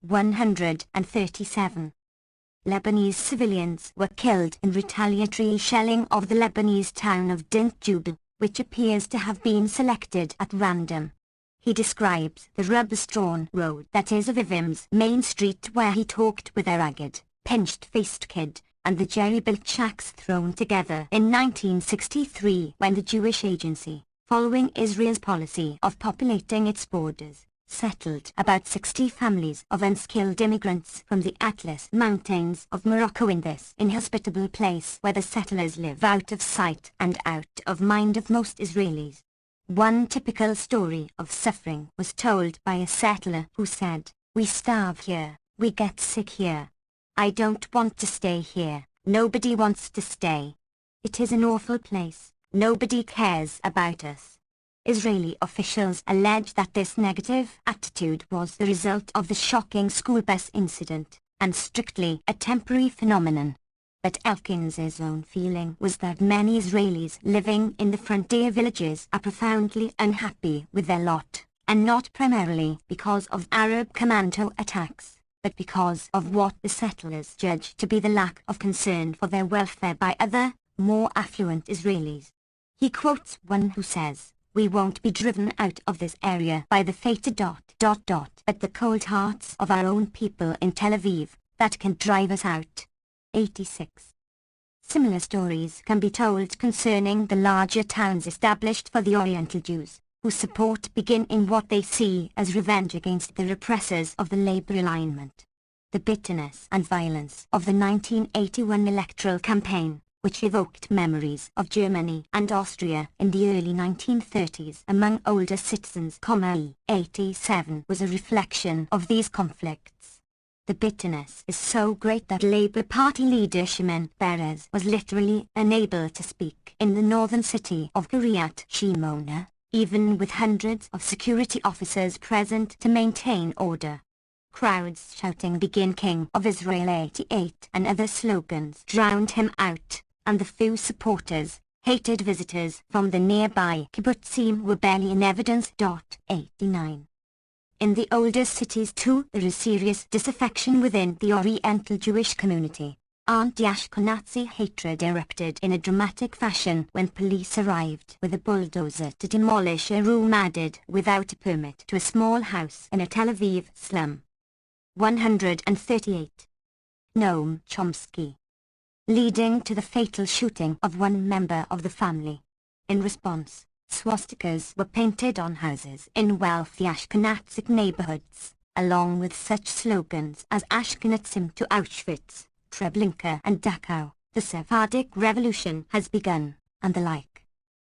137. Lebanese civilians were killed in retaliatory shelling of the Lebanese town of Dint Jubal, which appears to have been selected at random. He describes the rubber-strewn road that is Avivim's main street, where he talked with a ragged, pinched-faced kid, and the jerry-built shacks thrown together in 1963 when the Jewish Agency, following Israel's policy of populating its borders, settled about 60 families of unskilled immigrants from the Atlas Mountains of Morocco in this inhospitable place where the settlers live out of sight and out of mind of most Israelis. One typical story of suffering was told by a settler who said, "We starve here, we get sick here. I don't want to stay here, nobody wants to stay. It is an awful place, nobody cares about us." Israeli officials allege that this negative attitude was the result of the shocking school bus incident, and strictly a temporary phenomenon. But Elkins's own feeling was that many Israelis living in the frontier villages are profoundly unhappy with their lot, and not primarily because of Arab commando attacks, but because of what the settlers judge to be the lack of concern for their welfare by other, more affluent Israelis. He quotes one who says, "We won't be driven out of this area by the fated ... but the cold hearts of our own people in Tel Aviv, that can drive us out." 86. Similar stories can be told concerning the larger towns established for the Oriental Jews, whose support begin in what they see as revenge against the repressors of the labor alignment. The bitterness and violence of the 1981 electoral campaign, which evoked memories of Germany and Austria in the early 1930s among older citizens, 87 was a reflection of these conflicts. The bitterness is so great that Labour Party leader Shimon Peres was literally unable to speak in the northern city of Kiryat Shimona, even with hundreds of security officers present to maintain order. Crowds shouting "Begin King of Israel 88" and other slogans drowned him out, and the few supporters, hated visitors from the nearby kibbutzim were barely in evidence. 89. In the older cities too there is serious disaffection within the Oriental Jewish community. Anti-Ashkenazi hatred erupted in a dramatic fashion when police arrived with a bulldozer to demolish a room added without a permit to a small house in a Tel Aviv slum. 138. Noam Chomsky. Leading to the fatal shooting of one member of the family. In response, swastikas were painted on houses in wealthy Ashkenazic neighborhoods, along with such slogans as "Ashkenazim to Auschwitz," "Treblinka and Dachau," "The Sephardic Revolution has begun," and the like.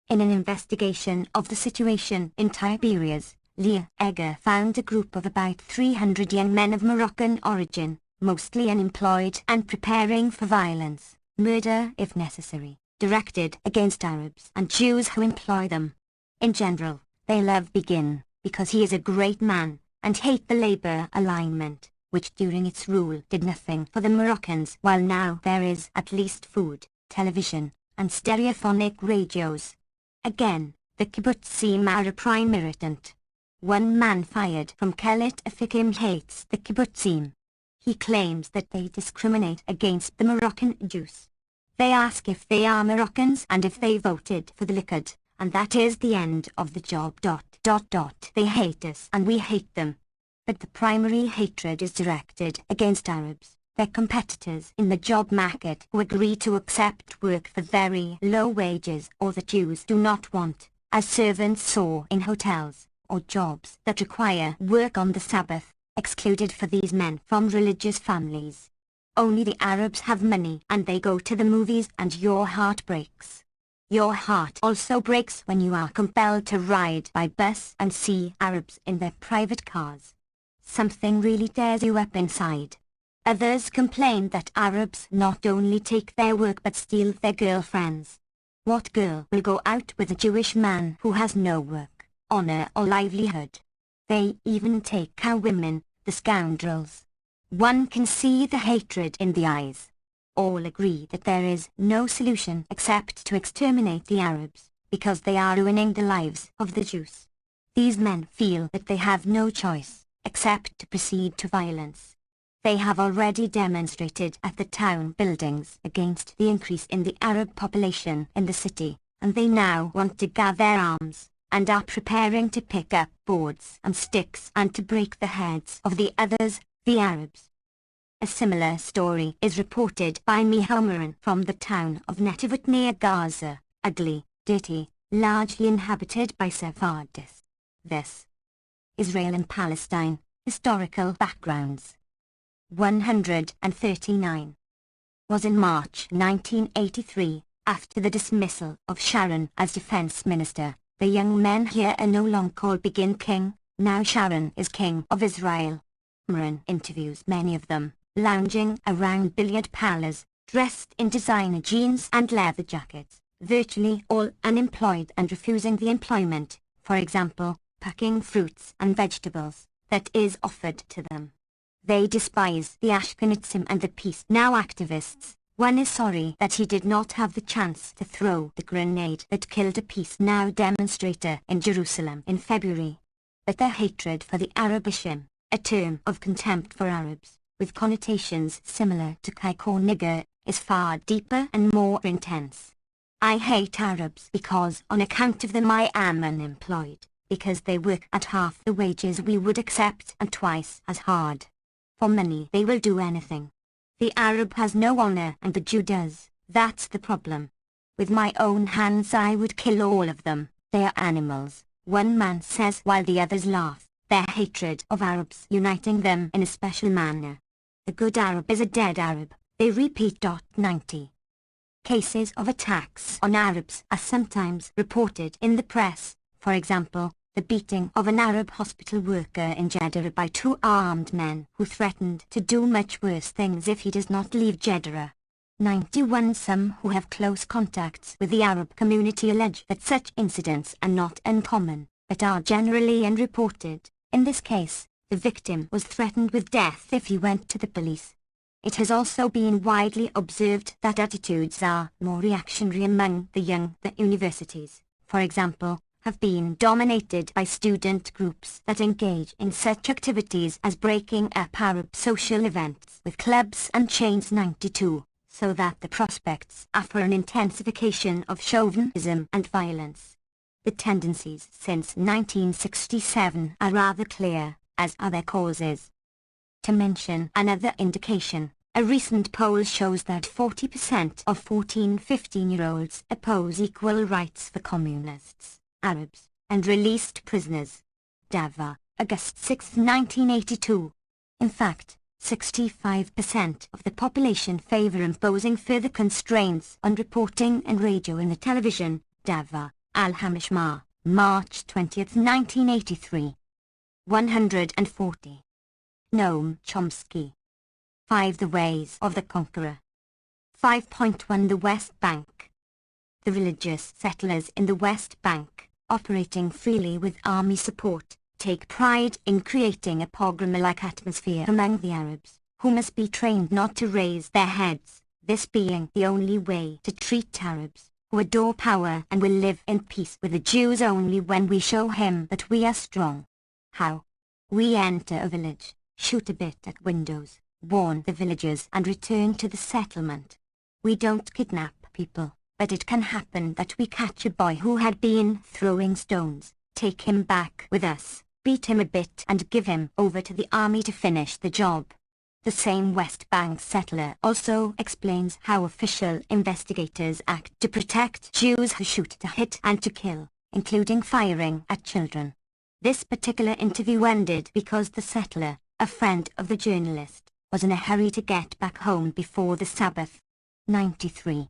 In an investigation of the situation in Tiberias, Leah Egger found a group of about 300 young men of Moroccan origin, mostly unemployed and preparing for violence, murder if necessary, directed against Arabs and Jews who employ them. In general, they love Begin, because he is a great man, and hate the labor alignment, which during its rule did nothing for the Moroccans, while now there is at least food, television, and stereophonic radios. Again, the kibbutzim are a prime irritant. One man fired from Kelet Afikim hates the kibbutzim. He claims that they discriminate against the Moroccan Jews. They ask if they are Moroccans and if they voted for the Likud, and that is the end of the job. They hate us and we hate them. But the primary hatred is directed against Arabs, their competitors in the job market who agree to accept work for very low wages or that Jews do not want, as servants saw in hotels, or jobs that require work on the Sabbath, excluded for these men from religious families. Only the Arabs have money and they go to the movies and your heart breaks. Your heart also breaks when you are compelled to ride by bus and see Arabs in their private cars. Something really tears you up inside. Others complain that Arabs not only take their work but steal their girlfriends. What girl will go out with a Jewish man who has no work, honor or livelihood? They even take our women, the scoundrels. One can see the hatred in the eyes. All agree that there is no solution except to exterminate the Arabs, because they are ruining the lives of the Jews. These men feel that they have no choice, except to proceed to violence. They have already demonstrated at the town buildings against the increase in the Arab population in the city, and they now want to gather arms, and are preparing to pick up boards and sticks and to break the heads of the others, the Arabs. A similar story is reported by Mihomeran from the town of Netivot near Gaza, ugly, dirty, largely inhabited by Sephardists. This. Israel and Palestine, historical backgrounds. 139. Was in March 1983, after the dismissal of Sharon as defense minister, the young men here are no longer called Begin King, now Sharon is King of Israel. Moran interviews many of them, lounging around billiard parlors, dressed in designer jeans and leather jackets, virtually all unemployed and refusing the employment, for example, packing fruits and vegetables, that is offered to them. They despise the Ashkenazim and the Peace Now activists. One is sorry that he did not have the chance to throw the grenade that killed a Peace Now demonstrator in Jerusalem in February. But their hatred for the Arabishim, a term of contempt for Arabs, with connotations similar to kike or nigger, is far deeper and more intense. I hate Arabs because on account of them I am unemployed, because they work at half the wages we would accept and twice as hard. For money they will do anything. The Arab has no honor and the Jew does, that's the problem. With my own hands I would kill all of them, they are animals, one man says while the others laugh, their hatred of Arabs uniting them in a special manner. The good Arab is a dead Arab, they repeat. 90. Cases of attacks on Arabs are sometimes reported in the press, for example, the beating of an Arab hospital worker in Jeddah by two armed men who threatened to do much worse things if he does not leave Jeddah. 91. Some who have close contacts with the Arab community allege that such incidents are not uncommon, but are generally unreported. In this case, the victim was threatened with death if he went to the police. It has also been widely observed that attitudes are more reactionary among the young. The universities, for example, have been dominated by student groups that engage in such activities as breaking up Arab social events with clubs and chains. 92, so that the prospects are for an intensification of chauvinism and violence. The tendencies since 1967 are rather clear, as are their causes. To mention another indication, a recent poll shows that 40% of 14-15-year-olds oppose equal rights for communists, Arabs, and released prisoners. Davao, August 6, 1982. In fact, 65% of the population favor imposing further constraints on reporting and radio and the television. Davao, Al-Hamishma, March 20, 1983. 140. Noam Chomsky. 5. The Ways of the Conqueror. 5.1. The West Bank. The religious settlers in the West Bank, operating freely with army support, take pride in creating a pogrom-like atmosphere among the Arabs, who must be trained not to raise their heads, this being the only way to treat Arabs, who adore power and will live in peace with the Jews only when we show him that we are strong. How? We enter a village, shoot a bit at windows, warn the villagers and return to the settlement. We don't kidnap people, but it can happen that we catch a boy who had been throwing stones, take him back with us, beat him a bit and give him over to the army to finish the job. The same West Bank settler also explains how official investigators act to protect Jews who shoot to hit and to kill, including firing at children. This particular interview ended because the settler, a friend of the journalist, was in a hurry to get back home before the Sabbath. 93.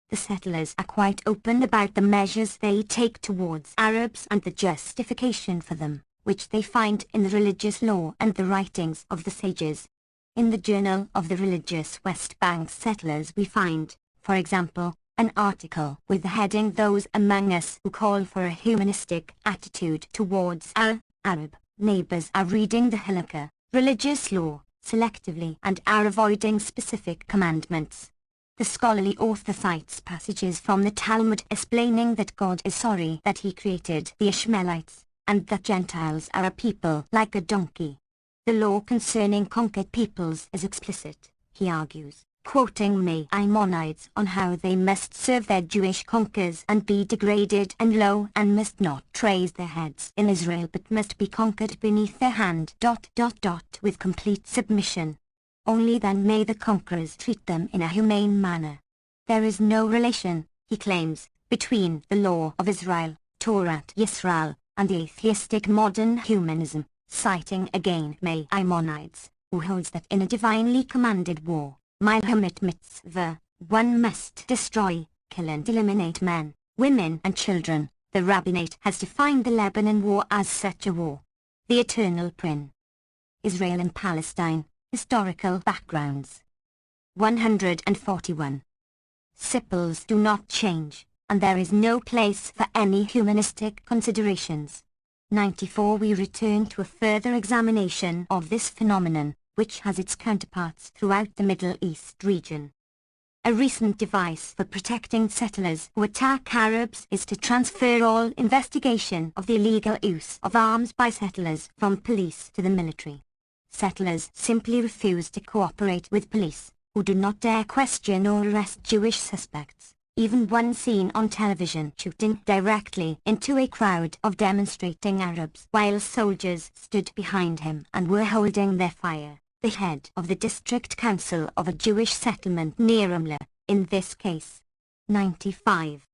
The settlers are quite open about the measures they take towards Arabs and the justification for them, which they find in the religious law and the writings of the sages. In the Journal of the Religious West Bank Settlers we find, for example, an article with the heading "Those Among Us Who Call for a Humanistic Attitude Towards Our Arab Neighbors Are Reading the Halakha, religious law, selectively and are avoiding specific commandments." The scholarly author cites passages from the Talmud explaining that God is sorry that he created the Ishmaelites, and that Gentiles are a people like a donkey. The law concerning conquered peoples is explicit, he argues, quoting Maimonides on how they must serve their Jewish conquerors and be degraded and low and must not raise their heads in Israel but must be conquered beneath their hand. With complete submission. Only then may the conquerors treat them in a humane manner. There is no relation, he claims, between the law of Israel, Torah Yisrael, and the atheistic modern humanism, citing again Maimonides, who holds that in a divinely commanded war, Milhamit Mitzvah, one must destroy, kill and eliminate men, women and children. The rabbinate has defined the Lebanon War as such a war. The Eternal Prin. Israel and Palestine, historical backgrounds. 141. Sipples do not change, and there is no place for any humanistic considerations. 94. We return to a further examination of this phenomenon, which has its counterparts throughout the Middle East region. A recent device for protecting settlers who attack Arabs is to transfer all investigation of the illegal use of arms by settlers from police to the military. Settlers simply refuse to cooperate with police, who do not dare question or arrest Jewish suspects, even one seen on television shooting directly into a crowd of demonstrating Arabs while soldiers stood behind him and were holding their fire. The head of the district council of a Jewish settlement near Ramla, in this case. 95.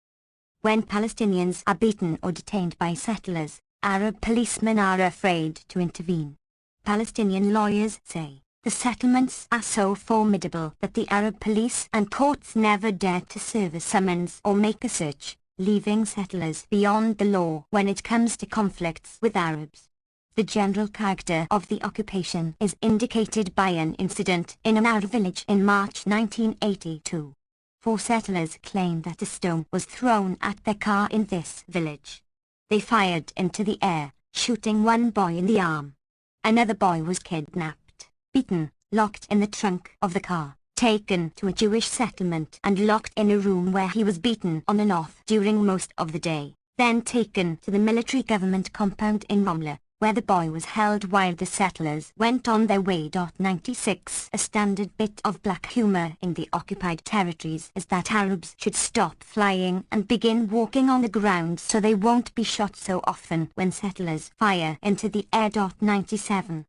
When Palestinians are beaten or detained by settlers, Arab policemen are afraid to intervene. Palestinian lawyers say, the settlements are so formidable that the Arab police and courts never dare to serve a summons or make a search, leaving settlers beyond the law when it comes to conflicts with Arabs. The general character of the occupation is indicated by an incident in an Arab village in March 1982. 4 settlers claim that a stone was thrown at their car in this village. They fired into the air, shooting one boy in the arm. Another boy was kidnapped, beaten, locked in the trunk of the car, taken to a Jewish settlement and locked in a room where he was beaten on and off during most of the day, then taken to the military government compound in Ramla, where the boy was held while the settlers went on their way. 96 A standard bit of black humor in the occupied territories is that Arabs should stop flying and begin walking on the ground so they won't be shot so often when settlers fire into the air. 97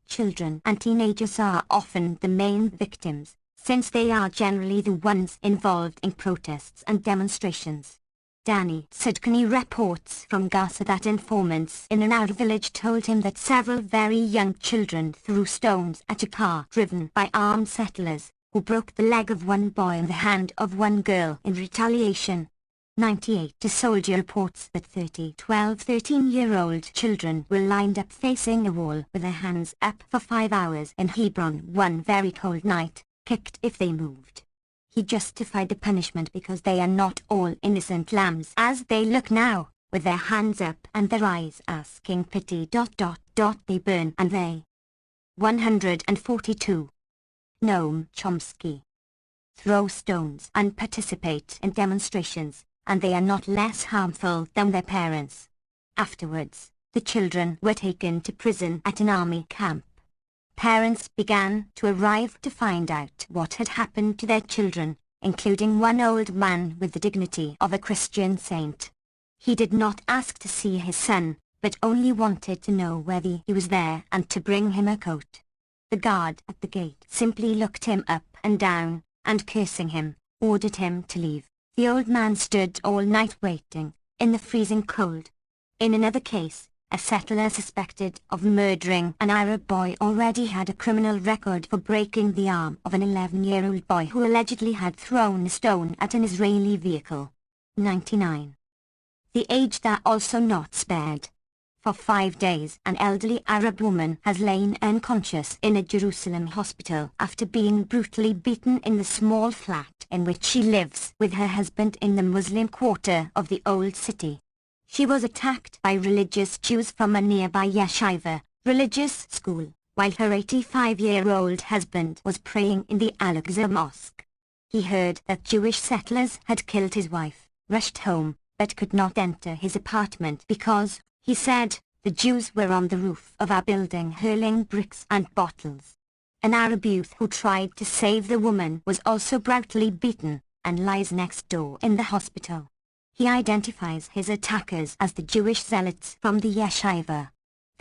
Children and teenagers are often the main victims, since they are generally the ones involved in protests and demonstrations. Danny Sidkani reports from Gaza that informants in an Arab village told him that several very young children threw stones at a car driven by armed settlers, who broke the leg of one boy and the hand of one girl in retaliation. 98 A soldier reports that 13-year-old children were lined up facing a wall with their hands up for 5 hours in Hebron one very cold night, kicked if they moved. He justified the punishment because they are not all innocent lambs as they look now, with their hands up and their eyes asking pity. They burn and they. 142. Noam Chomsky. Throw stones and participate in demonstrations, and they are not less harmful than their parents. Afterwards, the children were taken to prison at an army camp. Parents began to arrive to find out what had happened to their children, including one old man with the dignity of a Christian saint. He did not ask to see his son, but only wanted to know whether he was there and to bring him a coat. The guard at the gate simply looked him up and down, and cursing him, ordered him to leave. The old man stood all night waiting, in the freezing cold. In another case, a settler suspected of murdering an Arab boy already had a criminal record for breaking the arm of an 11-year-old boy who allegedly had thrown a stone at an Israeli vehicle. 99. The aged are also not spared. For 5 days an elderly Arab woman has lain unconscious in a Jerusalem hospital after being brutally beaten in the small flat in which she lives with her husband in the Muslim quarter of the old city. She was attacked by religious Jews from a nearby yeshiva, religious school, while her 85-year-old husband was praying in the Al-Aqsa mosque. He heard that Jewish settlers had killed his wife, rushed home, but could not enter his apartment because, he said, the Jews were on the roof of our building hurling bricks and bottles. An Arab youth who tried to save the woman was also brutally beaten, and lies next door in the hospital. He identifies his attackers as the Jewish zealots from the yeshiva.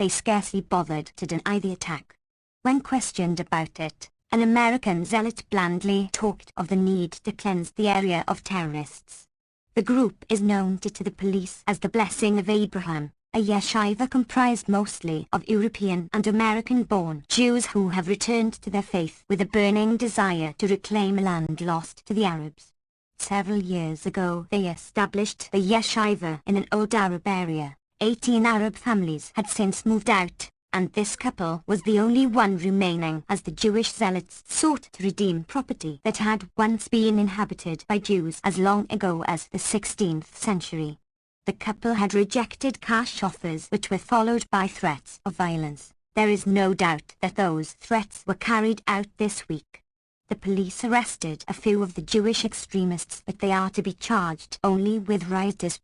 They scarcely bothered to deny the attack. When questioned about it, an American zealot blandly talked of the need to cleanse the area of terrorists. The group is known to the police as the Blessing of Abraham, a yeshiva comprised mostly of European and American-born Jews who have returned to their faith with a burning desire to reclaim land lost to the Arabs. Several years ago they established the yeshiva in an old Arab area. 18 Arab families had since moved out, and this couple was the only one remaining as the Jewish zealots sought to redeem property that had once been inhabited by Jews as long ago as the 16th century. The couple had rejected cash offers which were followed by threats of violence. There is no doubt that those threats were carried out this week. The police arrested a few of the Jewish extremists, but they are to be charged only with riotous.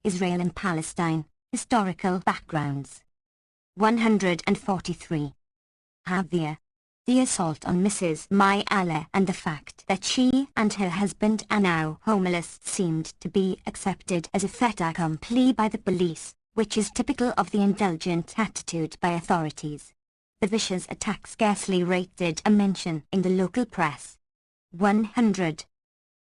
Israel and Palestine, historical backgrounds. 143. Havia. The assault on Mrs. Myala and the fact that she and her husband are now homeless seemed to be accepted as a fait accompli by the police, which is typical of the indulgent attitude by authorities. The vicious attack scarcely rated a mention in the local press. 100.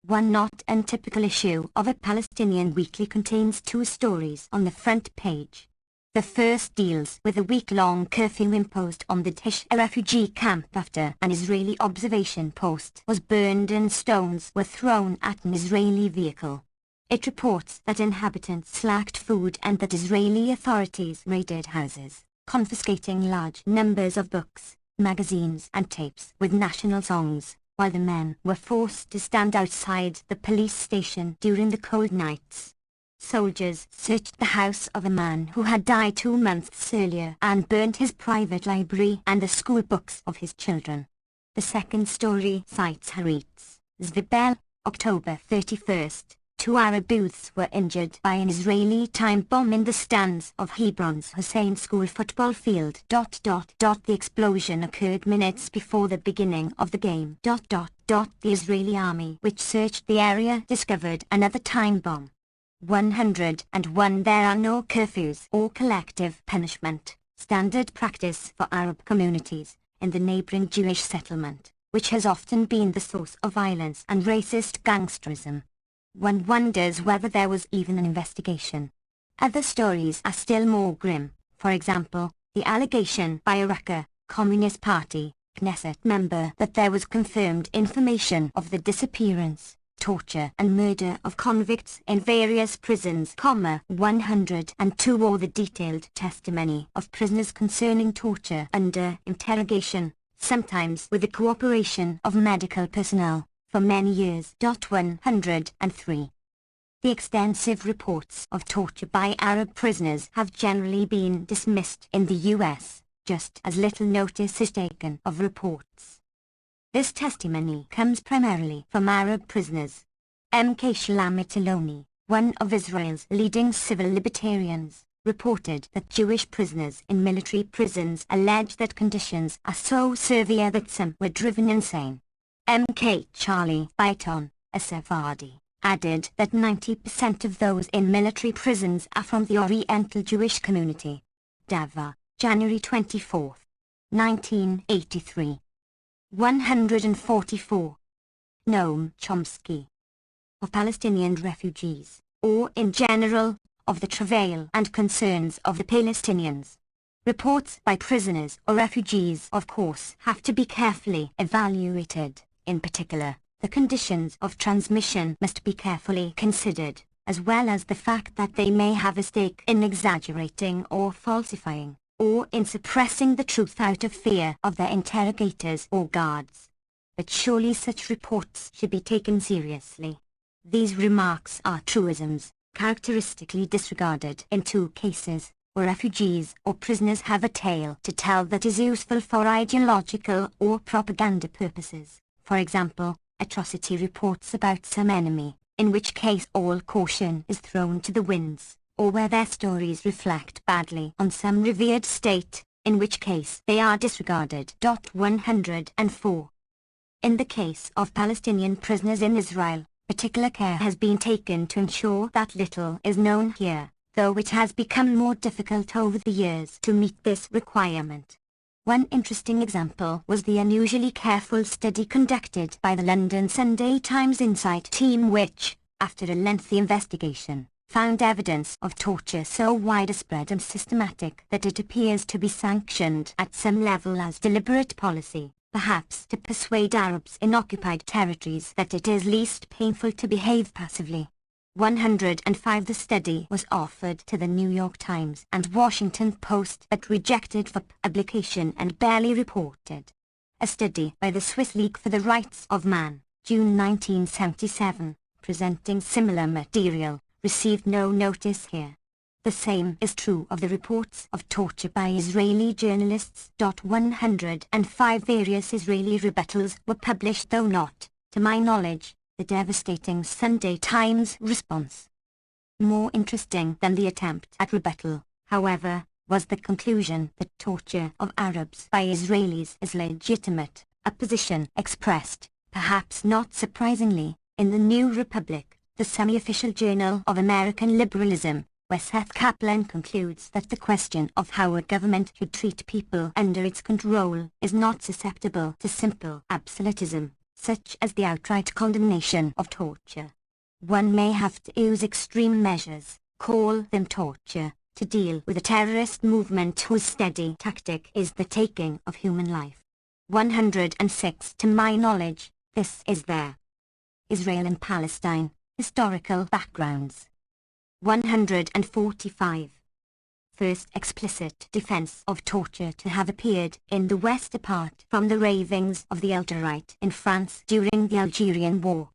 One not untypical issue of a Palestinian weekly contains two stories on the front page. The first deals with a week-long curfew imposed on the Tish, a refugee camp after an Israeli observation post was burned and stones were thrown at an Israeli vehicle. It reports that inhabitants lacked food and that Israeli authorities raided houses, confiscating large numbers of books, magazines and tapes with national songs, while the men were forced to stand outside the police station during the cold nights. Soldiers searched the house of a man who had died 2 months earlier and burned his private library and the school books of his children. The second story cites Haaretz, Zvibel, October 31st. 2 Arab youths were injured by an Israeli time bomb in the stands of Hebron's Hussein School football field. The explosion occurred minutes before the beginning of the game. The Israeli army which searched the area discovered another time bomb. 101. There are no curfews or collective punishment, standard practice for Arab communities, in the neighboring Jewish settlement, which has often been the source of violence and racist gangsterism. One wonders whether there was even an investigation. Other stories are still more grim, for example, the allegation by a Raqqa Communist Party Knesset member that there was confirmed information of the disappearance, torture and murder of convicts in various prisons. 102. Or the detailed testimony of prisoners concerning torture under interrogation, sometimes with the cooperation of medical personnel, for many years. 103. The extensive reports of torture by Arab prisoners have generally been dismissed in the US, just as little notice is taken of reports. This testimony comes primarily from Arab prisoners. M.K. Shlomo Tiloni, one of Israel's leading civil libertarians, reported that Jewish prisoners in military prisons allege that conditions are so severe that some were driven insane. M.K. Charlie Byton, a Sephardi, added that 90% of those in military prisons are from the Oriental Jewish community. Dava, January 24, 1983. 144. Noam Chomsky. Of Palestinian refugees, or in general, of the travail and concerns of the Palestinians. Reports by prisoners or refugees of course have to be carefully evaluated. In particular, the conditions of transmission must be carefully considered, as well as the fact that they may have a stake in exaggerating or falsifying, or in suppressing the truth out of fear of their interrogators or guards. But surely such reports should be taken seriously. These remarks are truisms, characteristically disregarded in 2 cases, where refugees or prisoners have a tale to tell that is useful for ideological or propaganda purposes. For example, atrocity reports about some enemy, in which case all caution is thrown to the winds, or where their stories reflect badly on some revered state, in which case they are disregarded. 104. In the case of Palestinian prisoners in Israel, particular care has been taken to ensure that little is known here, though it has become more difficult over the years to meet this requirement. One interesting example was the unusually careful study conducted by the London Sunday Times Insight team which, after a lengthy investigation, found evidence of torture so widespread and systematic that it appears to be sanctioned at some level as deliberate policy, perhaps to persuade Arabs in occupied territories that it is least painful to behave passively. 105. The study was offered to the New York Times and Washington Post but rejected for publication and barely reported. A study by the Swiss League for the Rights of Man, June 1977, presenting similar material, received no notice here. The same is true of the reports of torture by Israeli journalists. 105. Various Israeli rebuttals were published, though not, to my knowledge, the devastating Sunday Times response. More interesting than the attempt at rebuttal, however, was the conclusion that torture of Arabs by Israelis is legitimate, a position expressed, perhaps not surprisingly, in the New Republic, the semi-official journal of American liberalism, where Seth Kaplan concludes that the question of how a government should treat people under its control is not susceptible to simple absolutism, such as the outright condemnation of torture. One may have to use extreme measures, call them torture, to deal with a terrorist movement whose steady tactic is the taking of human life. 106. To my knowledge, this is there. Israel and Palestine, historical backgrounds. 145. First explicit defense of torture to have appeared in the West apart from the ravings of the alt-right in France during the Algerian War.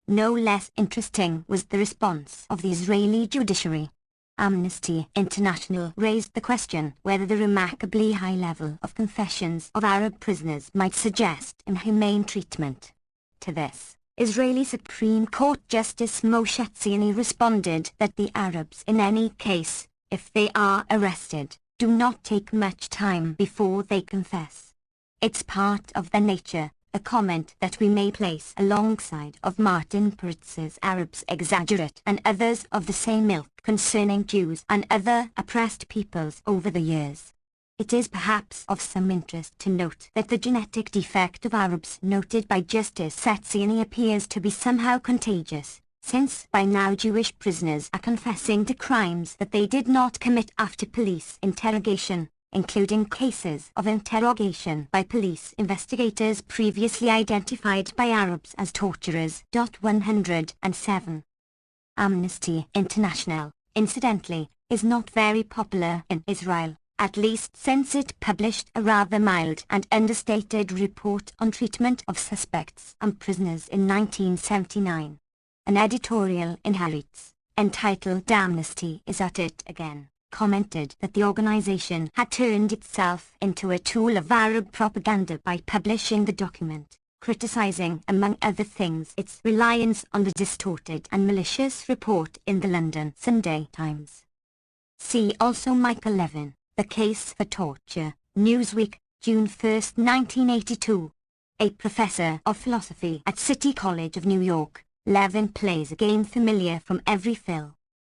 No less interesting was the response of the Israeli judiciary. Amnesty International raised the question whether the remarkably high level of confessions of Arab prisoners might suggest inhumane treatment. To this, Israeli Supreme Court Justice Moshe Tzioni responded that the Arabs in any case, if they are arrested, do not take much time before they confess. It's part of their nature, a comment that we may place alongside of Martin Peritz's Arabs exaggerate and others of the same ilk concerning Jews and other oppressed peoples over the years. It is perhaps of some interest to note that the genetic defect of Arabs noted by Justice Tzioni appears to be somehow contagious, since by now Jewish prisoners are confessing to crimes that they did not commit after police interrogation, including cases of interrogation by police investigators previously identified by Arabs as torturers. 107. Amnesty International, incidentally, is not very popular in Israel, at least since it published a rather mild and understated report on treatment of suspects and prisoners in 1979. An editorial in Haaretz, entitled "Amnesty is at it again," commented that the organization had turned itself into a tool of Arab propaganda by publishing the document, criticizing among other things its reliance on the distorted and malicious report in the London Sunday Times. See also Michael Levin, The Case for Torture, Newsweek, June 1, 1982. A professor of philosophy at City College of New York, Levin plays a game familiar from every Phil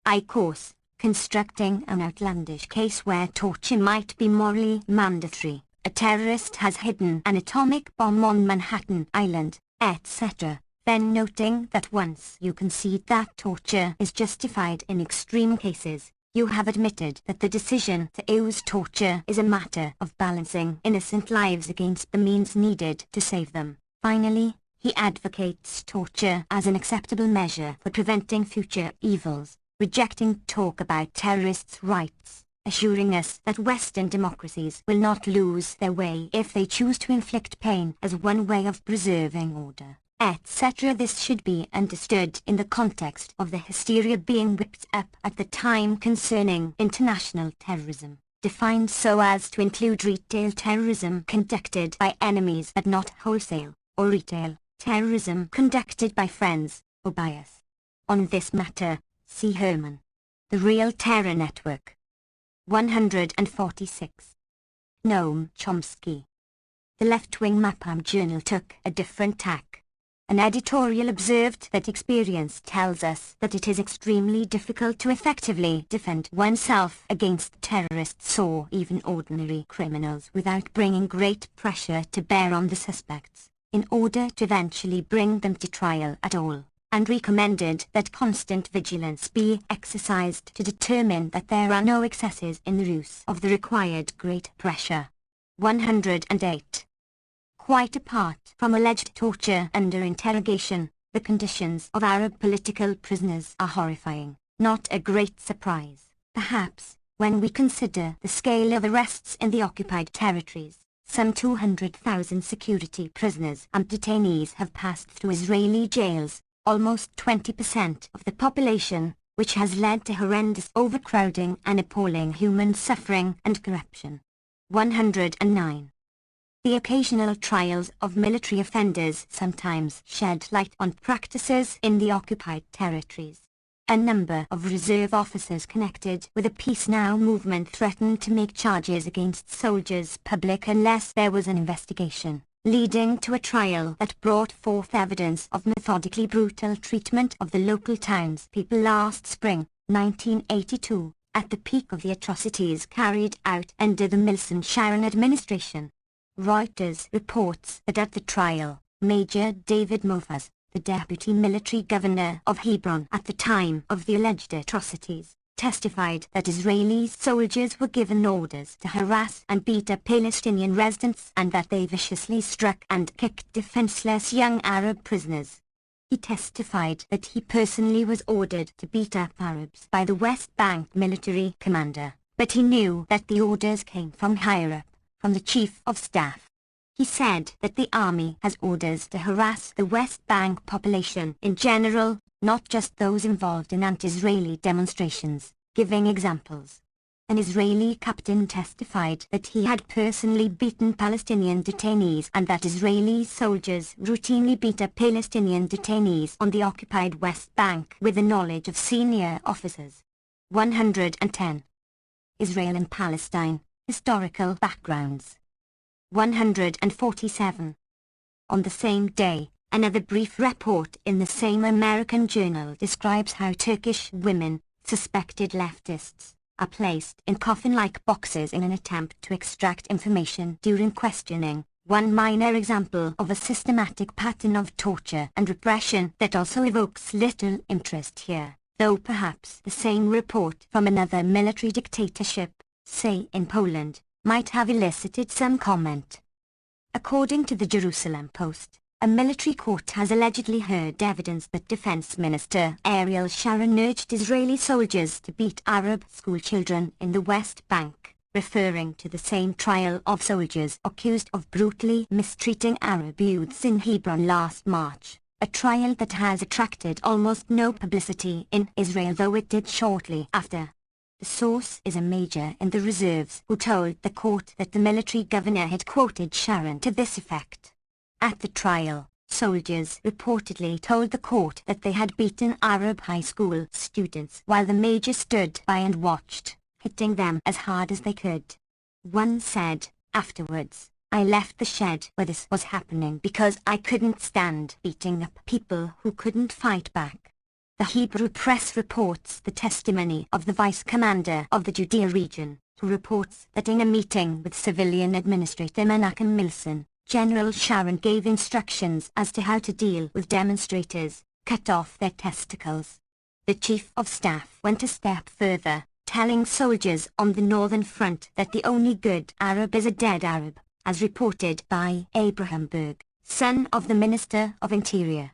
I course, constructing an outlandish case where torture might be morally mandatory. A terrorist has hidden an atomic bomb on Manhattan Island, etc., then noting that once you concede that torture is justified in extreme cases, you have admitted that the decision to use torture is a matter of balancing innocent lives against the means needed to save them. Finally, he advocates torture as an acceptable measure for preventing future evils, rejecting talk about terrorists' rights, assuring us that Western democracies will not lose their way if they choose to inflict pain as one way of preserving order, etc. This should be understood in the context of the hysteria being whipped up at the time concerning international terrorism, defined so as to include retail terrorism conducted by enemies but not wholesale, or retail terrorism conducted by friends, or bias. On this matter, see Herman. The Real Terror Network. 146. Noam Chomsky. The left-wing Mapam journal took a different tack. An editorial observed that experience tells us that it is extremely difficult to effectively defend oneself against terrorists or even ordinary criminals without bringing great pressure to bear on the suspects, in order to eventually bring them to trial at all, and recommended that constant vigilance be exercised to determine that there are no excesses in the use of the required great pressure. 108. Quite apart from alleged torture under interrogation, the conditions of Arab political prisoners are horrifying, not a great surprise, perhaps, when we consider the scale of arrests in the occupied territories. Some 200,000 security prisoners and detainees have passed through Israeli jails, almost 20% of the population, which has led to horrendous overcrowding and appalling human suffering and corruption. 109. The occasional trials of military offenders sometimes shed light on practices in the occupied territories. A number of reserve officers connected with the Peace Now movement threatened to make charges against soldiers public unless there was an investigation, leading to a trial that brought forth evidence of methodically brutal treatment of the local townspeople last spring, 1982, at the peak of the atrocities carried out under the Milson-Sharon administration. Reuters reports that at the trial, Major David Mofaz, the deputy military governor of Hebron at the time of the alleged atrocities, testified that Israeli soldiers were given orders to harass and beat up Palestinian residents and that they viciously struck and kicked defenseless young Arab prisoners. He testified that he personally was ordered to beat up Arabs by the West Bank military commander, but he knew that the orders came from higher up, from the Chief of Staff. He said that the army has orders to harass the West Bank population in general, not just those involved in anti-Israeli demonstrations, giving examples. An Israeli captain testified that he had personally beaten Palestinian detainees and that Israeli soldiers routinely beat up Palestinian detainees on the occupied West Bank with the knowledge of senior officers. 110. Israel and Palestine, historical backgrounds. 147. On the same day, another brief report in the same American journal describes how Turkish women, suspected leftists, are placed in coffin-like boxes in an attempt to extract information during questioning, one minor example of a systematic pattern of torture and repression that also evokes little interest here, though perhaps the same report from another military dictatorship, say in Poland, might have elicited some comment. According to the Jerusalem Post, a military court has allegedly heard evidence that Defense Minister Ariel Sharon urged Israeli soldiers to beat Arab schoolchildren in the West Bank, referring to the same trial of soldiers accused of brutally mistreating Arab youths in Hebron last March, a trial that has attracted almost no publicity in Israel, though it did shortly after. The source is a major in the reserves who told the court that the military governor had quoted Sharon to this effect. At the trial, soldiers reportedly told the court that they had beaten Arab high school students while the major stood by and watched, hitting them as hard as they could. One said, afterwards, "I left the shed where this was happening because I couldn't stand beating up people who couldn't fight back." The Hebrew press reports the testimony of the vice commander of the Judea region, who reports that in a meeting with civilian administrator Menachem Milson, General Sharon gave instructions as to how to deal with demonstrators, cut off their testicles. The Chief of Staff went a step further, telling soldiers on the Northern Front that the only good Arab is a dead Arab, as reported by Abraham Berg, son of the Minister of Interior.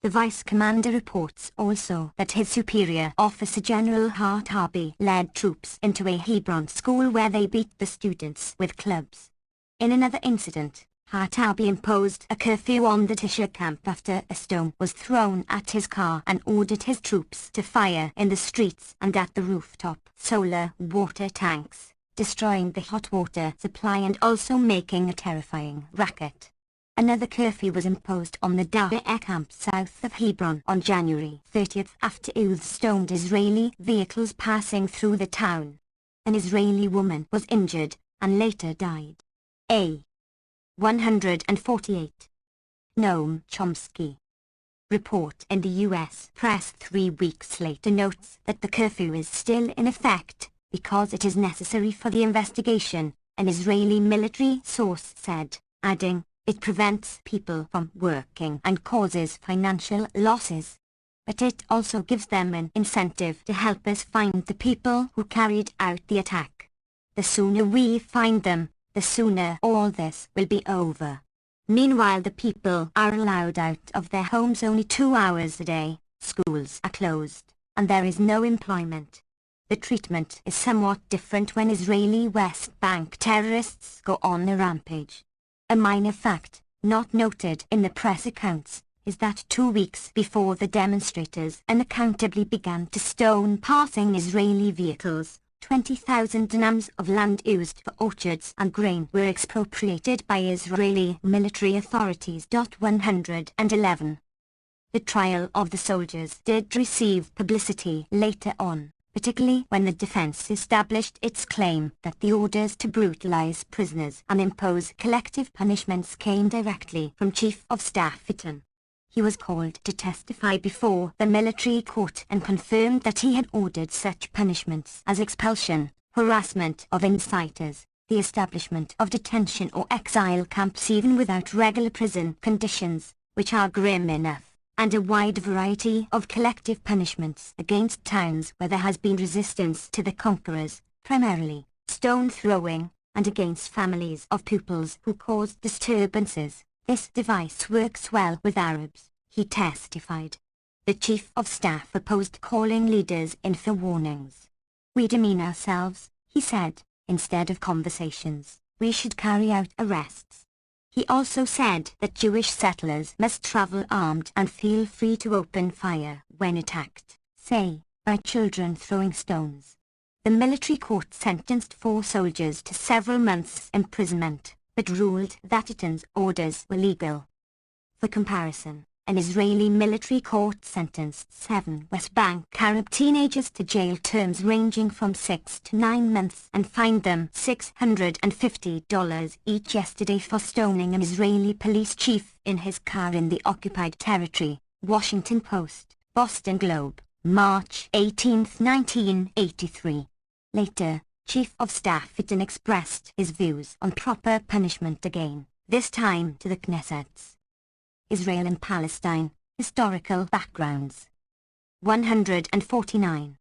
The vice commander reports also that his superior officer General Hart Harby led troops into a Hebron school where they beat the students with clubs. In another incident, Hart Harby imposed a curfew on the Tisha camp after a stone was thrown at his car and ordered his troops to fire in the streets and at the rooftop solar water tanks, destroying the hot water supply and also making a terrifying racket. Another curfew was imposed on the Da'eh camp south of Hebron on January 30th after youths stoned Israeli vehicles passing through the town. An Israeli woman was injured and later died. A. 148. Noam Chomsky. Report in the U.S. press 3 weeks later notes that the curfew is still in effect because it is necessary for the investigation, an Israeli military source said, adding, "It prevents people from working and causes financial losses. But it also gives them an incentive to help us find the people who carried out the attack. The sooner we find them, the sooner all this will be over." Meanwhile, the people are allowed out of their homes only 2 hours a day, schools are closed, and there is no employment. The treatment is somewhat different when Israeli West Bank terrorists go on a rampage. A minor fact, not noted in the press accounts, is that 2 weeks before the demonstrators unaccountably began to stone passing Israeli vehicles, 20,000 dunams of land used for orchards and grain were expropriated by Israeli military authorities. 111. The trial of the soldiers did receive publicity later on, particularly when the defense established its claim that the orders to brutalize prisoners and impose collective punishments came directly from Chief of Staff Fateful. He was called to testify before the military court and confirmed that he had ordered such punishments as expulsion, harassment of inciters, the establishment of detention or exile camps even without regular prison conditions, which are grim enough, and a wide variety of collective punishments against towns where there has been resistance to the conquerors, primarily stone throwing, and against families of pupils who caused disturbances. This device works well with Arabs, he testified. The Chief of Staff opposed calling leaders in for warnings. We demean ourselves, he said, instead of conversations, we should carry out arrests. He also said that Jewish settlers must travel armed and feel free to open fire when attacked, say, by children throwing stones. The military court sentenced 4 soldiers to several months' imprisonment, but ruled that Fateful's orders were legal. For comparison, an Israeli military court sentenced 7 West Bank Arab teenagers to jail terms ranging from 6 to 9 months and fined them $650 each yesterday for stoning an Israeli police chief in his car in the occupied territory. Washington Post, Boston Globe, March 18, 1983. Later, Chief of Staff Fateful expressed his views on proper punishment again, this time to the Knesset. Israel and Palestine, Historical Backgrounds. 149.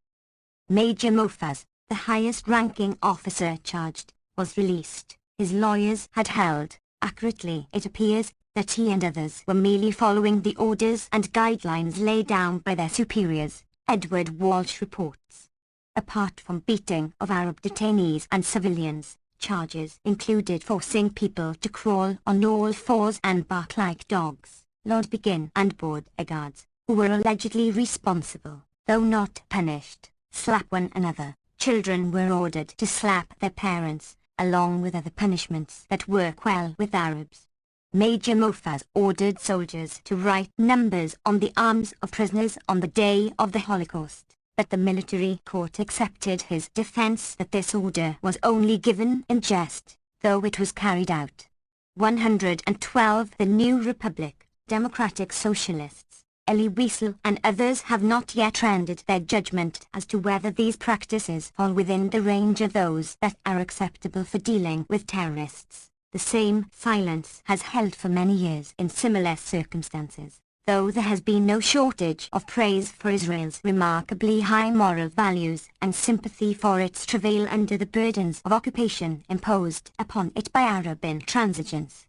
Major Mofaz, the highest-ranking officer charged, was released. His lawyers had held, accurately it appears, that he and others were merely following the orders and guidelines laid down by their superiors, Edward Walsh reports. Apart from beating of Arab detainees and civilians, charges included forcing people to crawl on all fours and bark like dogs. Lord Begin and board guards, who were allegedly responsible, though not punished, slap one another. Children were ordered to slap their parents, along with other punishments that work well with Arabs. Major Mofaz ordered soldiers to write numbers on the arms of prisoners on the day of the Holocaust. But the military court accepted his defense that this order was only given in jest, though it was carried out. 112. The New Republic, Democratic Socialists, Elie Wiesel and others have not yet rendered their judgment as to whether these practices fall within the range of those that are acceptable for dealing with terrorists. The same silence has held for many years in similar circumstances, though there has been no shortage of praise for Israel's remarkably high moral values and sympathy for its travail under the burdens of occupation imposed upon it by Arab intransigence.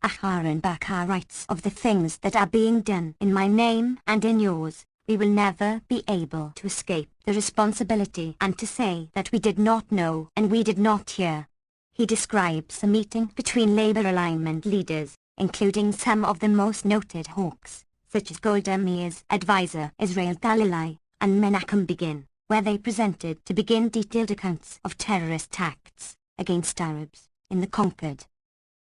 Aharon Bakar writes of the things that are being done in my name and in yours, we will never be able to escape the responsibility and to say that we did not know and we did not hear. He describes a meeting between labor alignment leaders, including some of the most noted hawks, such as Golda Meir's advisor Israel Dalilai, and Menachem Begin, where they presented to Begin detailed accounts of terrorist acts against Arabs in the conquered.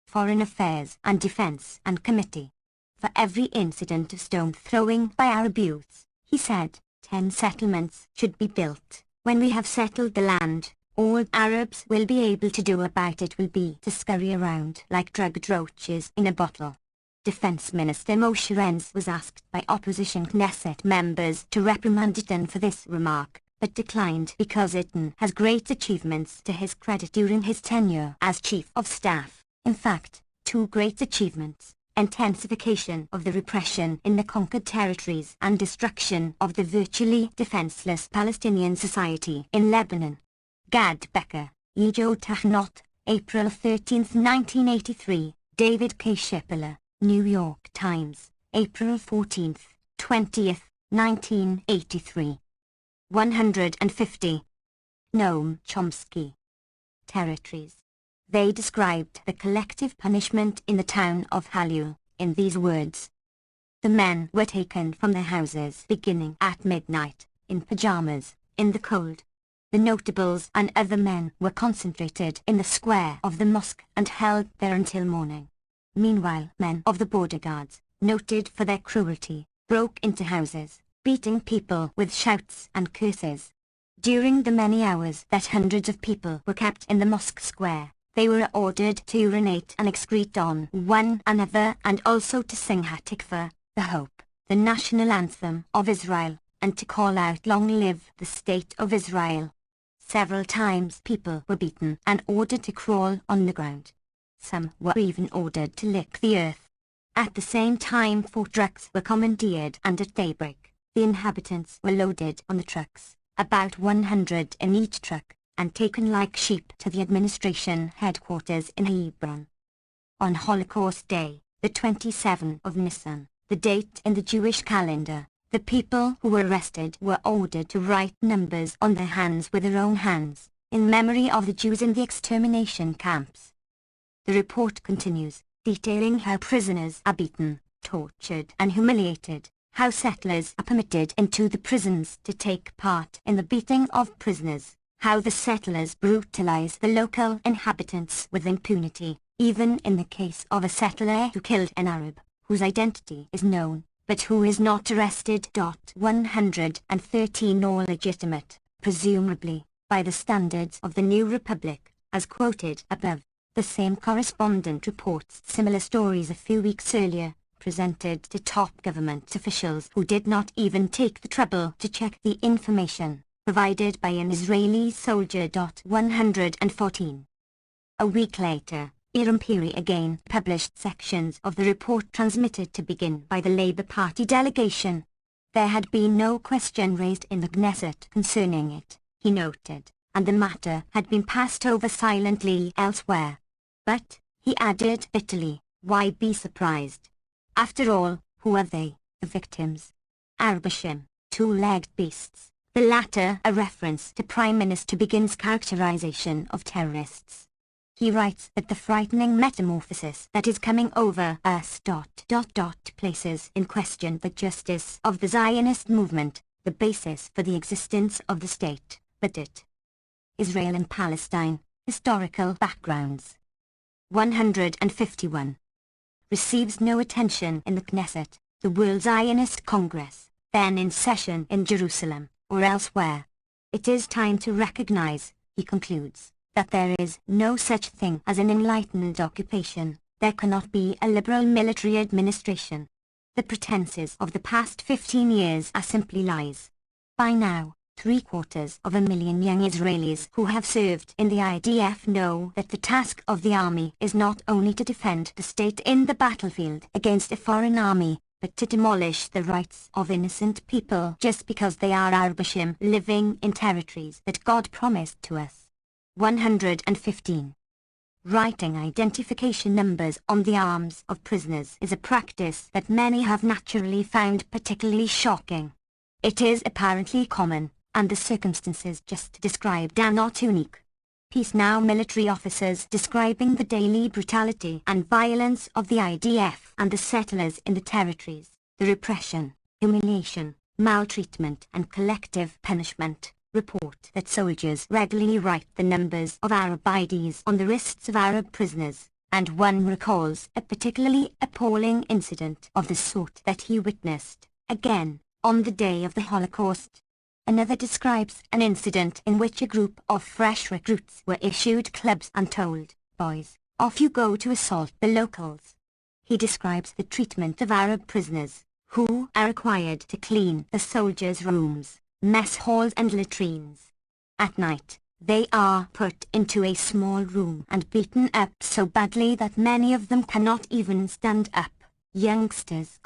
Foreign Affairs and Defense and Committee. For every incident of stone throwing by Arab youths, he said, 10 settlements should be built. When we have settled the land, all Arabs will be able to do about it will be to scurry around like drugged roaches in a bottle. Defense Minister Moshe Renz was asked by opposition Knesset members to reprimand Eaton for this remark, but declined because Eaton has great achievements to his credit during his tenure as Chief of Staff. In fact, 2 great achievements: intensification of the repression in the conquered territories and destruction of the virtually defenseless Palestinian society in Lebanon. Gad Becker, Yijo Tahnot, April 13, 1983, David K. Shipler, New York Times, April 14, 20, 1983. 150. Noam Chomsky. Territories. They described the collective punishment in the town of Hallyu in these words. The men were taken from their houses beginning at midnight, in pajamas, in the cold. The notables and other men were concentrated in the square of the mosque and held there until morning. Meanwhile, men of the border guards, noted for their cruelty, broke into houses, beating people with shouts and curses. During the many hours that hundreds of people were kept in the mosque square, they were ordered to urinate and excrete on one another and also to sing Hatikva, the Hope, the national anthem of Israel, and to call out Long live the State of Israel. Several times people were beaten and ordered to crawl on the ground. Some were even ordered to lick the earth. At the same time 4 trucks were commandeered, and at daybreak, the inhabitants were loaded on the trucks, about 100 in each truck, and taken like sheep to the administration headquarters in Hebron. On Holocaust Day, the 27th of Nisan, the date in the Jewish calendar, the people who were arrested were ordered to write numbers on their hands with their own hands, in memory of the Jews in the extermination camps. The report continues, detailing how prisoners are beaten, tortured and humiliated, how settlers are permitted into the prisons to take part in the beating of prisoners, how the settlers brutalize the local inhabitants with impunity, even in the case of a settler who killed an Arab, whose identity is known, but who is not arrested. 113 All legitimate, presumably, by the standards of the New Republic, as quoted above. The same correspondent reports similar stories a few weeks earlier, presented to top government officials who did not even take the trouble to check the information provided by an Israeli soldier. 114. A week later, Iram Piri again published sections of the report transmitted to begin by the Labour Party delegation. There had been no question raised in the Knesset concerning it, he noted, and the matter had been passed over silently elsewhere. But, he added bitterly, why be surprised? After all, who are they, the victims? Arbashim, 2-legged beasts, the latter a reference to Prime Minister Begin's characterization of terrorists. He writes that the frightening metamorphosis that is coming over us... places in question the justice of the Zionist movement, the basis for the existence of the state, but it. Israel and Palestine, historical backgrounds. 151. Receives no attention in the Knesset, the World Zionist Congress, then in session in Jerusalem, or elsewhere. It is time to recognize, he concludes, that there is no such thing as an enlightened occupation, there cannot be a liberal military administration. The pretenses of the past 15 years are simply lies. By now, 750,000 young Israelis who have served in the IDF know that the task of the army is not only to defend the state in the battlefield against a foreign army, but to demolish the rights of innocent people just because they are Arbashim living in territories that God promised to us. 115. Writing identification numbers on the arms of prisoners is a practice that many have naturally found particularly shocking. It is apparently common, and the circumstances just described are not unique. Peace now military officers describing the daily brutality and violence of the IDF and the settlers in the territories, the repression, humiliation, maltreatment and collective punishment, report that soldiers regularly write the numbers of Arab IDs on the wrists of Arab prisoners, and one recalls a particularly appalling incident of the sort that he witnessed, again, on the day of the Holocaust. Another describes an incident in which a group of fresh recruits were issued clubs and told, boys, off you go to assault the locals. He describes the treatment of Arab prisoners, who are required to clean the soldiers' rooms, mess halls and latrines. At night, they are put into a small room and beaten up so badly that many of them cannot even stand up. Youngsters,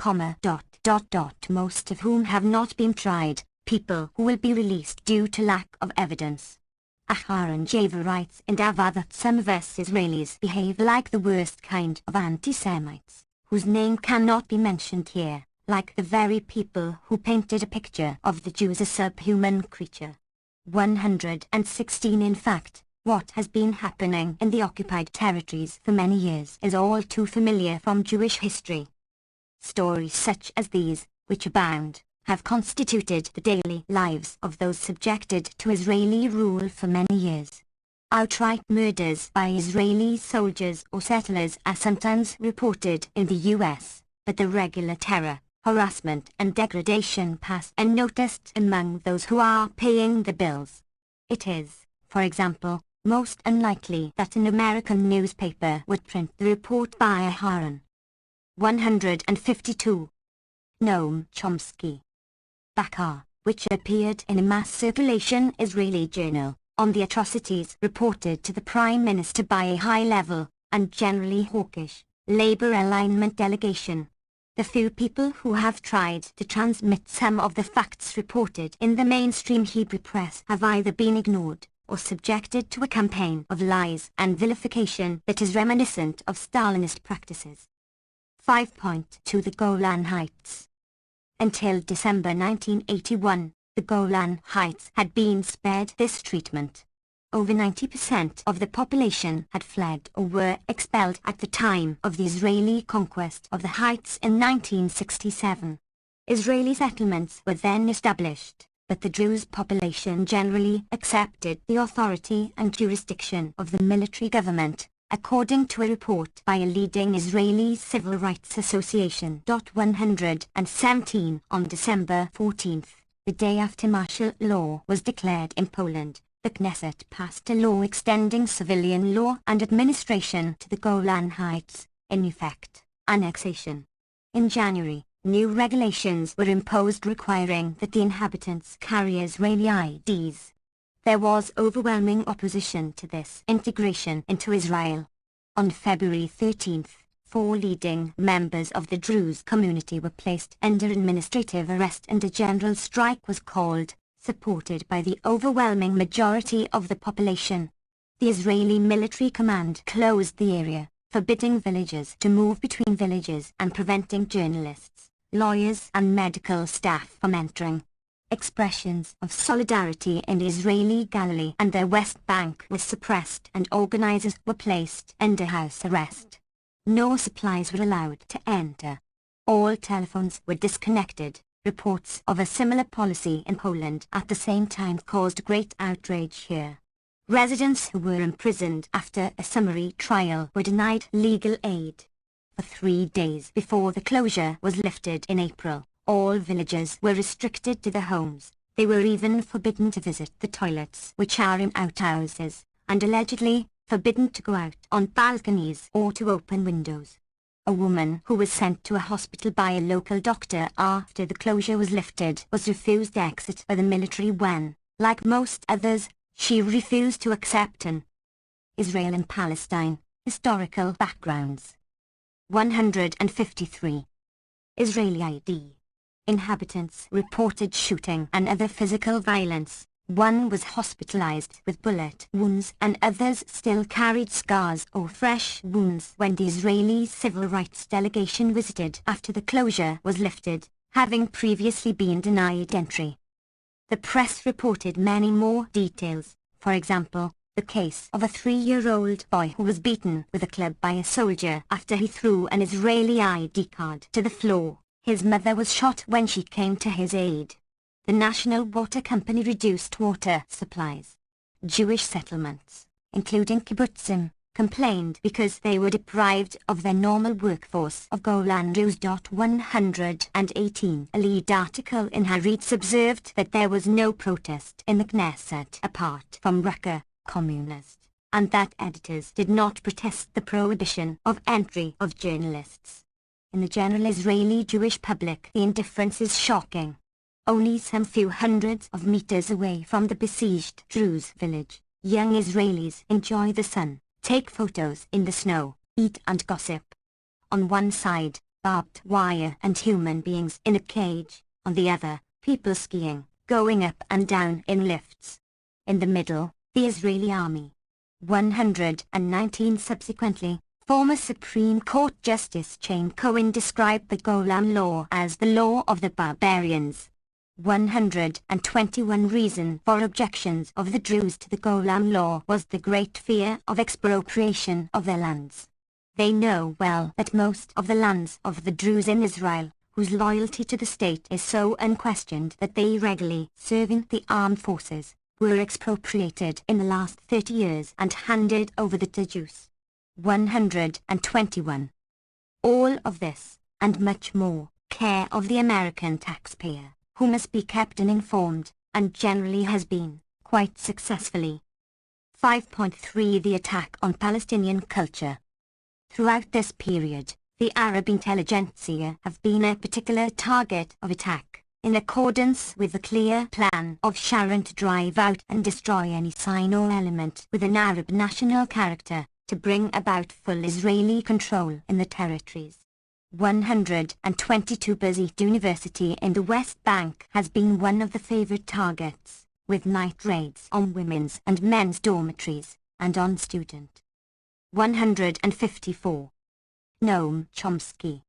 most of whom have not been tried, people who will be released due to lack of evidence. Aharon Java writes in Dava that some of us Israelis behave like the worst kind of anti-Semites, whose name cannot be mentioned here, like the very people who painted a picture of the Jew as a subhuman creature. 116 In fact, what has been happening in the occupied territories for many years is all too familiar from Jewish history. Stories such as these, which abound, have constituted the daily lives of those subjected to Israeli rule for many years. Outright murders by Israeli soldiers or settlers are sometimes reported in the US, but the regular terror, harassment and degradation pass unnoticed among those who are paying the bills. It is, for example, most unlikely that an American newspaper would print the report by a Haran. 152. Noam Chomsky Fateful, which appeared in a mass circulation Israeli journal, on the atrocities reported to the Prime Minister by a high-level, and generally hawkish, Labour alignment delegation. The few people who have tried to transmit some of the facts reported in the mainstream Hebrew press have either been ignored, or subjected to a campaign of lies and vilification that is reminiscent of Stalinist practices. 5.2 The Golan Heights. Until December 1981, the Golan Heights had been spared this treatment. Over 90% of the population had fled or were expelled at the time of the Israeli conquest of the Heights in 1967. Israeli settlements were then established, but the Druze population generally accepted the authority and jurisdiction of the military government, according to a report by a leading Israeli civil rights association. 117 On December 14, the day after martial law was declared in Poland, the Knesset passed a law extending civilian law and administration to the Golan Heights, in effect, annexation. In January, new regulations were imposed requiring that the inhabitants carry Israeli IDs. There was overwhelming opposition to this integration into Israel. On February 13, 4 leading members of the Druze community were placed under administrative arrest and a general strike was called, supported by the overwhelming majority of the population. The Israeli military command closed the area, forbidding villagers to move between villages and preventing journalists, lawyers and medical staff from entering. Expressions of solidarity in the Israeli Galilee and the West Bank were suppressed and organizers were placed under house arrest. No supplies were allowed to enter. All telephones were disconnected. Reports of a similar policy in Poland at the same time caused great outrage here. Residents who were imprisoned after a summary trial were denied legal aid. For 3 days before the closure was lifted in April, all villagers were restricted to their homes. They were even forbidden to visit the toilets, which are in outhouses, and allegedly forbidden to go out on balconies or to open windows. A woman who was sent to a hospital by a local doctor after the closure was lifted was refused exit by the military when, like most others, she refused to accept an Israel and Palestine, historical backgrounds. 153. Israeli ID. Inhabitants reported shooting and other physical violence. One was hospitalized with bullet wounds and others still carried scars or fresh wounds when the Israeli civil rights delegation visited after the closure was lifted, having previously been denied entry. The press reported many more details, for example, the case of a 3-year-old boy who was beaten with a club by a soldier after he threw an Israeli ID card to the floor. His mother was shot when she came to his aid. The National Water Company reduced water supplies. Jewish settlements, including kibbutzim, complained because they were deprived of their normal workforce of Golan Druze. 118 A lead article in Haaretz observed that there was no protest in the Knesset apart from Rucker, communist, and that editors did not protest the prohibition of entry of journalists. In the general Israeli Jewish public, the indifference is shocking. Only some few hundreds of meters away from the besieged Druze village, young Israelis enjoy the sun, take photos in the snow, eat and gossip. On one side, barbed wire and human beings in a cage, on the other, people skiing, going up and down in lifts. In the middle, the Israeli army. 119 Subsequently, former Supreme Court Justice Chaim Cohen described the Golan Law as the law of the barbarians. 121 Reason for objections of the Druze to the Golan Law was the great fear of expropriation of their lands. They know well that most of the lands of the Druze in Israel, whose loyalty to the state is so unquestioned that they regularly serve in the armed forces, were expropriated in the last 30 years and handed over to Jews. 121. All of this, and much more, care of the American taxpayer, who must be kept uninformed, and generally has been, quite successfully. 5.3 The attack on Palestinian culture. Throughout this period, the Arab intelligentsia have been a particular target of attack, in accordance with the clear plan of Sharon to drive out and destroy any sign or element with an Arab national character, to bring about full Israeli control in the territories. 122 Beirut University in the West Bank has been one of the favored targets, with night raids on women's and men's dormitories, and on student. 154. Noam Chomsky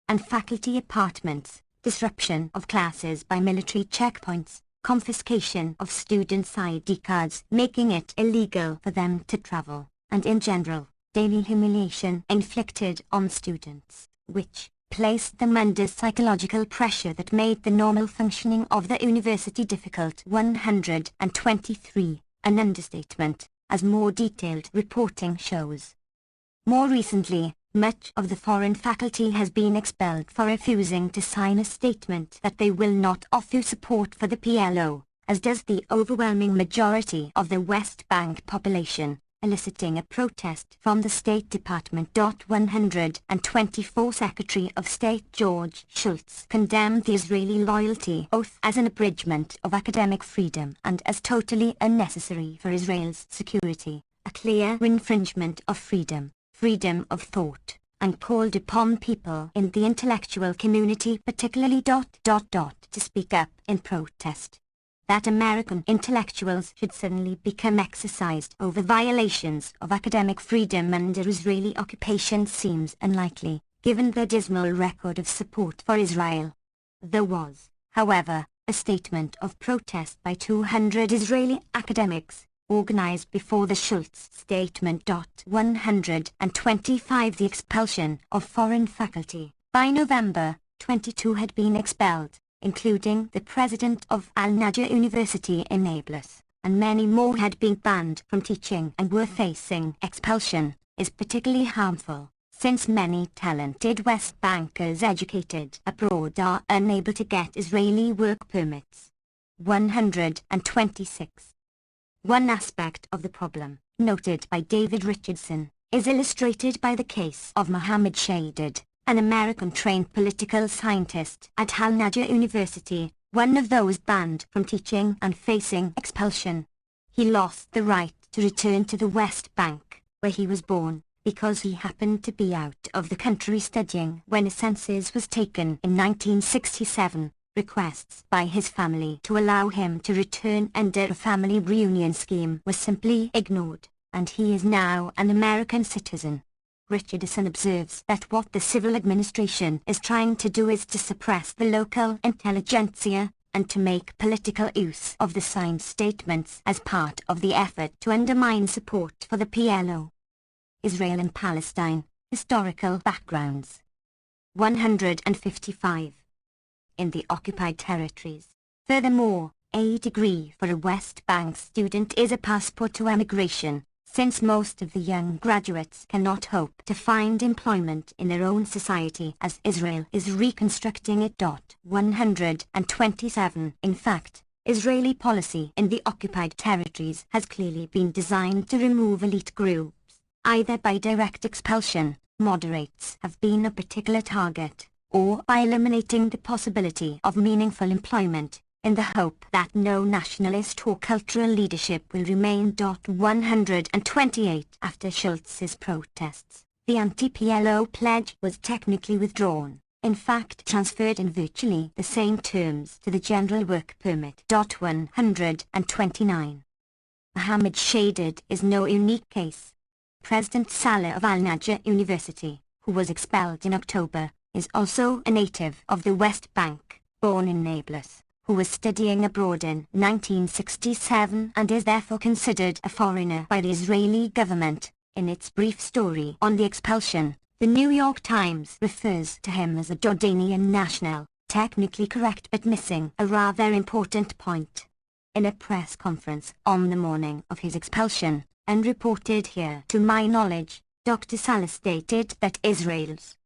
and faculty apartments, disruption of classes by military checkpoints, confiscation of students' ID cards making it illegal for them to travel, and in general, daily humiliation inflicted on students, which placed them under psychological pressure that made the normal functioning of the university difficult. 123, an understatement, as more detailed reporting shows. More recently, much of the foreign faculty has been expelled for refusing to sign a statement that they will not offer support for the PLO, as does the overwhelming majority of the West Bank population, eliciting a protest from the State Department. 124 Secretary of State George Shultz condemned the Israeli loyalty oath as an abridgment of academic freedom and as totally unnecessary for Israel's security, a clear infringement of freedom of thought, and called upon people in the intellectual community particularly to speak up in protest. That American intellectuals should suddenly become exercised over violations of academic freedom under Israeli occupation seems unlikely, given their dismal record of support for Israel. There was, however, a statement of protest by 200 Israeli academics, organized before the Schultz statement. 125 The expulsion of foreign faculty. By November, 22 had been expelled, including the president of Al-Najah University in Nablus, and many more had been banned from teaching and were facing expulsion, is particularly harmful, since many talented West Bankers educated abroad are unable to get Israeli work permits. 126. One aspect of the problem, noted by David Richardson, is illustrated by the case of Mohammed Shadid, an American-trained political scientist at Al-Najah University, one of those banned from teaching and facing expulsion. He lost the right to return to the West Bank, where he was born, because he happened to be out of the country studying when a census was taken in 1967. Requests by his family to allow him to return under a family reunion scheme were simply ignored, and he is now an American citizen. Richardson observes that what the civil administration is trying to do is to suppress the local intelligentsia, and to make political use of the signed statements as part of the effort to undermine support for the PLO. Israel and Palestine, historical backgrounds. 155. In the occupied territories. Furthermore, a degree for a West Bank student is a passport to emigration, since most of the young graduates cannot hope to find employment in their own society as Israel is reconstructing it. 127. In fact, Israeli policy in the occupied territories has clearly been designed to remove elite groups, either by direct expulsion, moderates have been a particular target, or by eliminating the possibility of meaningful employment, in the hope that no nationalist or cultural leadership will remain. 128 After Schultz's protests, the anti-PLO pledge was technically withdrawn, in fact transferred in virtually the same terms to the General Work Permit. 129. Mohammed Shadid is no unique case. President Saleh of Al-Najah University, who was expelled in October, is also a native of the West Bank, born in Nablus, who was studying abroad in 1967 and is therefore considered a foreigner by the Israeli government. In its brief story on the expulsion, the New York Times refers to him as a Jordanian national, technically correct but missing a rather important point. In a press conference on the morning of his expulsion, and reported here to my knowledge, Dr. Saleh stated that Israel's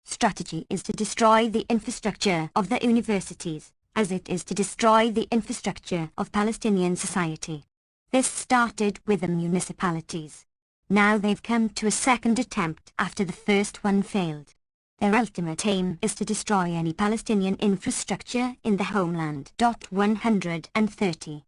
strategy is to destroy the infrastructure of the universities, as it is to destroy the infrastructure of Palestinian society. This started with the municipalities. Now they've come to a second attempt after the first one failed. Their ultimate aim is to destroy any Palestinian infrastructure in the homeland. 130.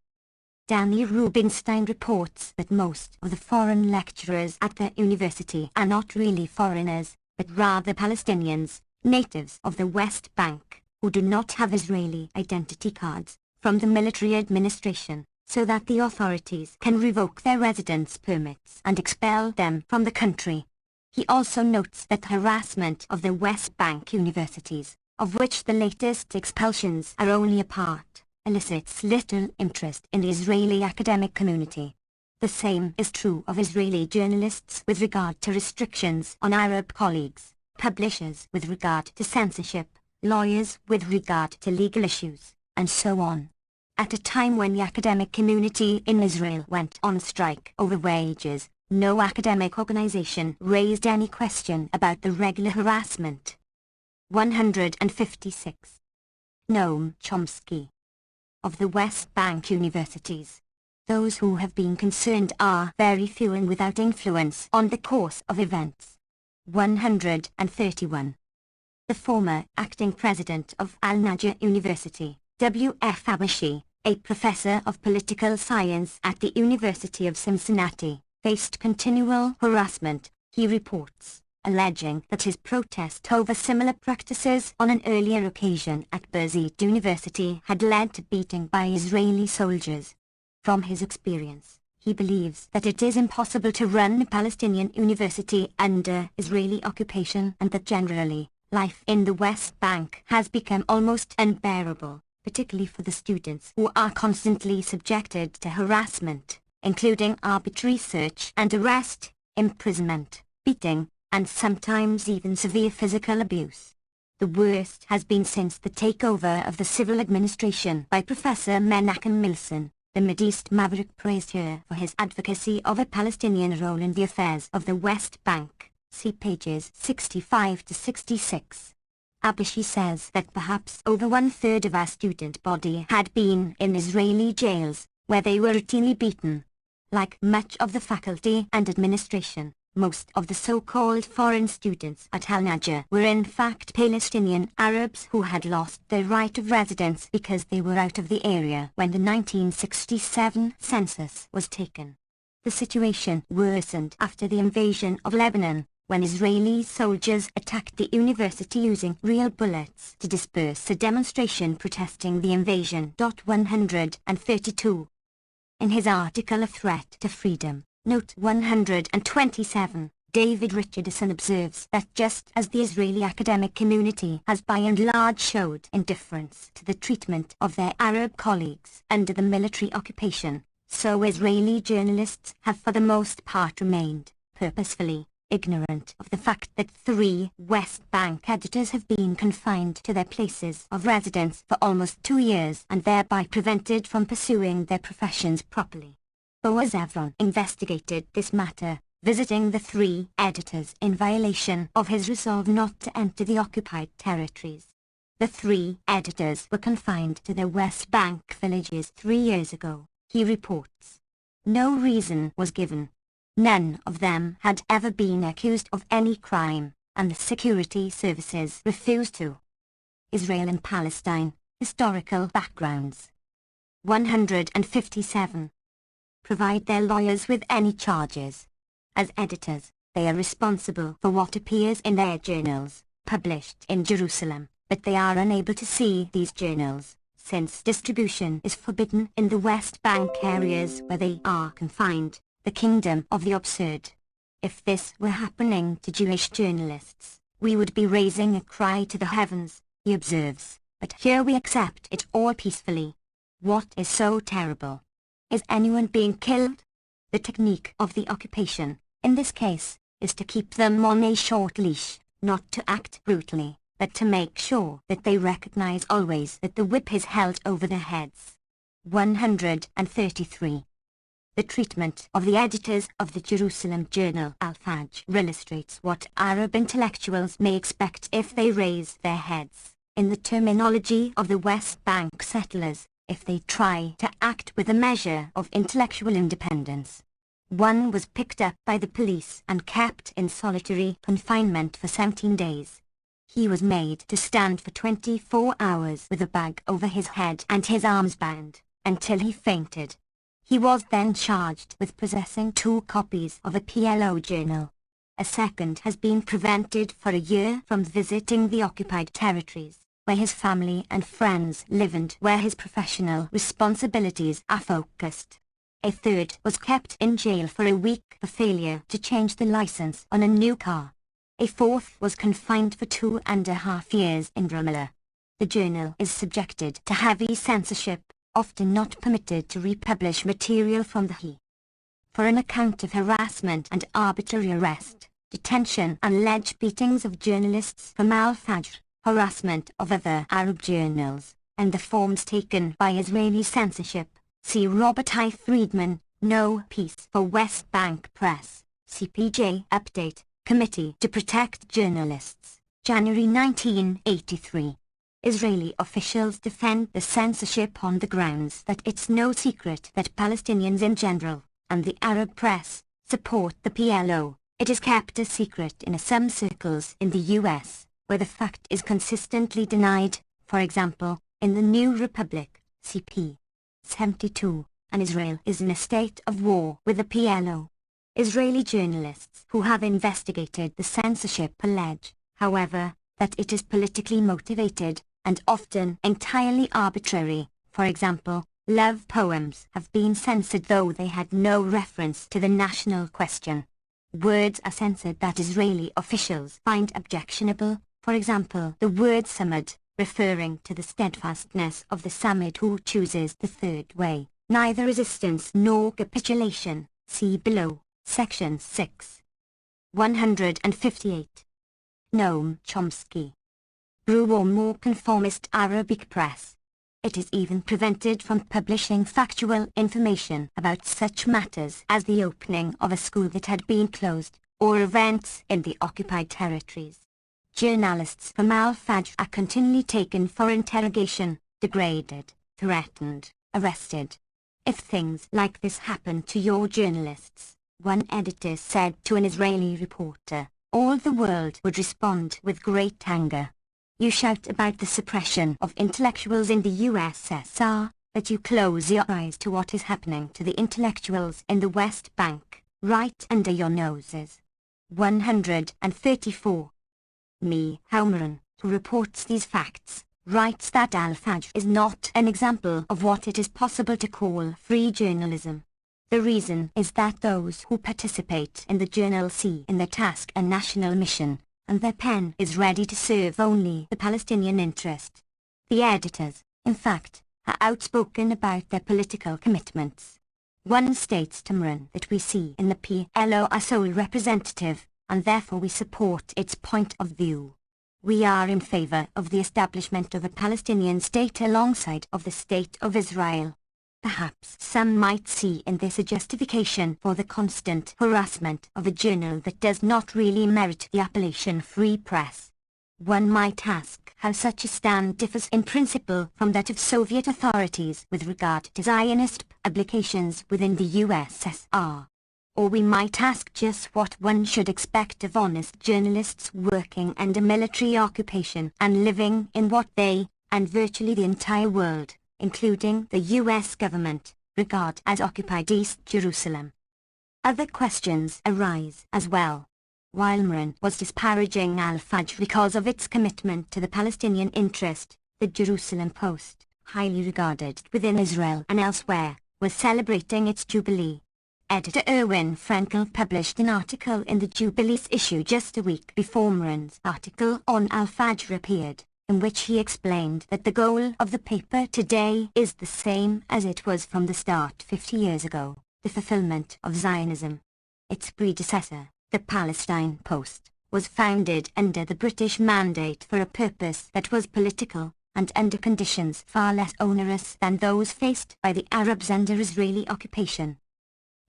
Danny Rubinstein reports that most of the foreign lecturers at the university are not really foreigners, but rather Palestinians, natives of the West Bank, who do not have Israeli identity cards from the military administration, so that the authorities can revoke their residence permits and expel them from the country. He also notes that harassment of the West Bank universities, of which the latest expulsions are only a part, elicits little interest in the Israeli academic community. The same is true of Israeli journalists with regard to restrictions on Arab colleagues, publishers with regard to censorship, lawyers with regard to legal issues, and so on. At a time when the academic community in Israel went on strike over wages, no academic organization raised any question about the regular harassment. 156. Noam Chomsky. Of the West Bank universities, those who have been concerned are very few and without influence on the course of events. 131. The former acting president of Al-Najah University, W.F. Abashi, a professor of political science at the University of Cincinnati, faced continual harassment, he reports, alleging that his protest over similar practices on an earlier occasion at Birzeit University had led to beating by Israeli soldiers. From his experience, he believes that it is impossible to run a Palestinian university under Israeli occupation and that generally, life in the West Bank has become almost unbearable, particularly for the students who are constantly subjected to harassment, including arbitrary search and arrest, imprisonment, beating, and sometimes even severe physical abuse. The worst has been since the takeover of the civil administration by Professor Menachem Milson. The Mideast maverick praised her for his advocacy of a Palestinian role in the affairs of the West Bank. See pages 65 to 66. Abashi says that perhaps over 1/3 of our student body had been in Israeli jails, where they were routinely beaten. Like much of the faculty and administration, most of the so-called foreign students at Al-Najah were in fact Palestinian Arabs who had lost their right of residence because they were out of the area when the 1967 census was taken. The situation worsened after the invasion of Lebanon, when Israeli soldiers attacked the university using real bullets to disperse a demonstration protesting the invasion. 132. In his article A Threat to Freedom, Note 127, David Richardson observes that just as the Israeli academic community has by and large showed indifference to the treatment of their Arab colleagues under the military occupation, so Israeli journalists have for the most part remained, purposefully, ignorant of the fact that 3 West Bank editors have been confined to their places of residence for almost 2 years and thereby prevented from pursuing their professions properly. Boaz Evron investigated this matter, visiting the 3 editors in violation of his resolve not to enter the occupied territories. The 3 editors were confined to their West Bank villages 3 years ago, he reports. No reason was given. None of them had ever been accused of any crime, and the security services refused to. Israel and Palestine, historical backgrounds. 157. Provide their lawyers with any charges. As editors, they are responsible for what appears in their journals, published in Jerusalem, but they are unable to see these journals, since distribution is forbidden in the West Bank areas where they are confined, the kingdom of the absurd. If this were happening to Jewish journalists, we would be raising a cry to the heavens, he observes, but here we accept it all peacefully. What is so terrible? Is anyone being killed? The technique of the occupation, in this case, is to keep them on a short leash, not to act brutally, but to make sure that they recognize always that the whip is held over their heads. 133. The treatment of the editors of the Jerusalem journal Al-Fajr illustrates what Arab intellectuals may expect if they raise their heads, in the terminology of the West Bank settlers, if they try to act with a measure of intellectual independence. One was picked up by the police and kept in solitary confinement for 17 days. He was made to stand for 24 hours with a bag over his head and his arms bound, until he fainted. He was then charged with possessing 2 copies of a PLO journal. A second has been prevented for a year from visiting the occupied territories, where his family and friends live and where his professional responsibilities are focused. A third was kept in jail for a week for failure to change the license on a new car. A fourth was confined for 2.5 years in Ramallah. The journal is subjected to heavy censorship, often not permitted to republish material from the He. For an account of harassment and arbitrary arrest, detention and alleged beatings of journalists from Al-Fajr, harassment of other Arab journals, and the forms taken by Israeli censorship, see Robert I. Friedman, No Peace for West Bank Press, CPJ Update, Committee to Protect Journalists, January 1983. Israeli officials defend the censorship on the grounds that it's no secret that Palestinians in general, and the Arab press, support the PLO. It is kept a secret in some circles in the US, where the fact is consistently denied, for example, in the New Republic, CP 72, and Israel is in a state of war with the PLO. Israeli journalists who have investigated the censorship allege, however, that it is politically motivated, and often entirely arbitrary. For example, love poems have been censored though they had no reference to the national question. Words are censored that Israeli officials find objectionable, for example the word samad, referring to the steadfastness of the samad who chooses the third way, neither resistance nor capitulation, see below, section 6. 158. Noam Chomsky. Brew or more conformist Arabic press. It is even prevented from publishing factual information about such matters as the opening of a school that had been closed, or events in the occupied territories. Journalists from Al-Fajr are continually taken for interrogation, degraded, threatened, arrested. If things like this happen to your journalists, one editor said to an Israeli reporter, all the world would respond with great anger. You shout about the suppression of intellectuals in the USSR, but you close your eyes to what is happening to the intellectuals in the West Bank, right under your noses. 134. Halmaran, who reports these facts, writes that Al-Fajr is not an example of what it is possible to call free journalism. The reason is that those who participate in the journal see in their task a national mission, and their pen is ready to serve only the Palestinian interest. The editors, in fact, are outspoken about their political commitments. One states to Maran that we see in the PLO a sole representative, and therefore we support its point of view. We are in favor of the establishment of a Palestinian state alongside of the State of Israel. Perhaps some might see in this a justification for the constant harassment of a journal that does not really merit the appellation free press. One might ask how such a stand differs in principle from that of Soviet authorities with regard to Zionist publications within the USSR. Or we might ask just what one should expect of honest journalists working under military occupation and living in what they, and virtually the entire world, including the US government, regard as occupied East Jerusalem. Other questions arise as well. While Maran was disparaging Al-Fajr because of its commitment to the Palestinian interest, the Jerusalem Post, highly regarded within Israel and elsewhere, was celebrating its Jubilee. Editor Erwin Frenkel published an article in the Jubilees issue just a week before Maran's article on Al-Fajr appeared, in which he explained that the goal of the paper today is the same as it was from the start 50 years ago, the fulfillment of Zionism. Its predecessor, the Palestine Post, was founded under the British mandate for a purpose that was political, and under conditions far less onerous than those faced by the Arabs under Israeli occupation.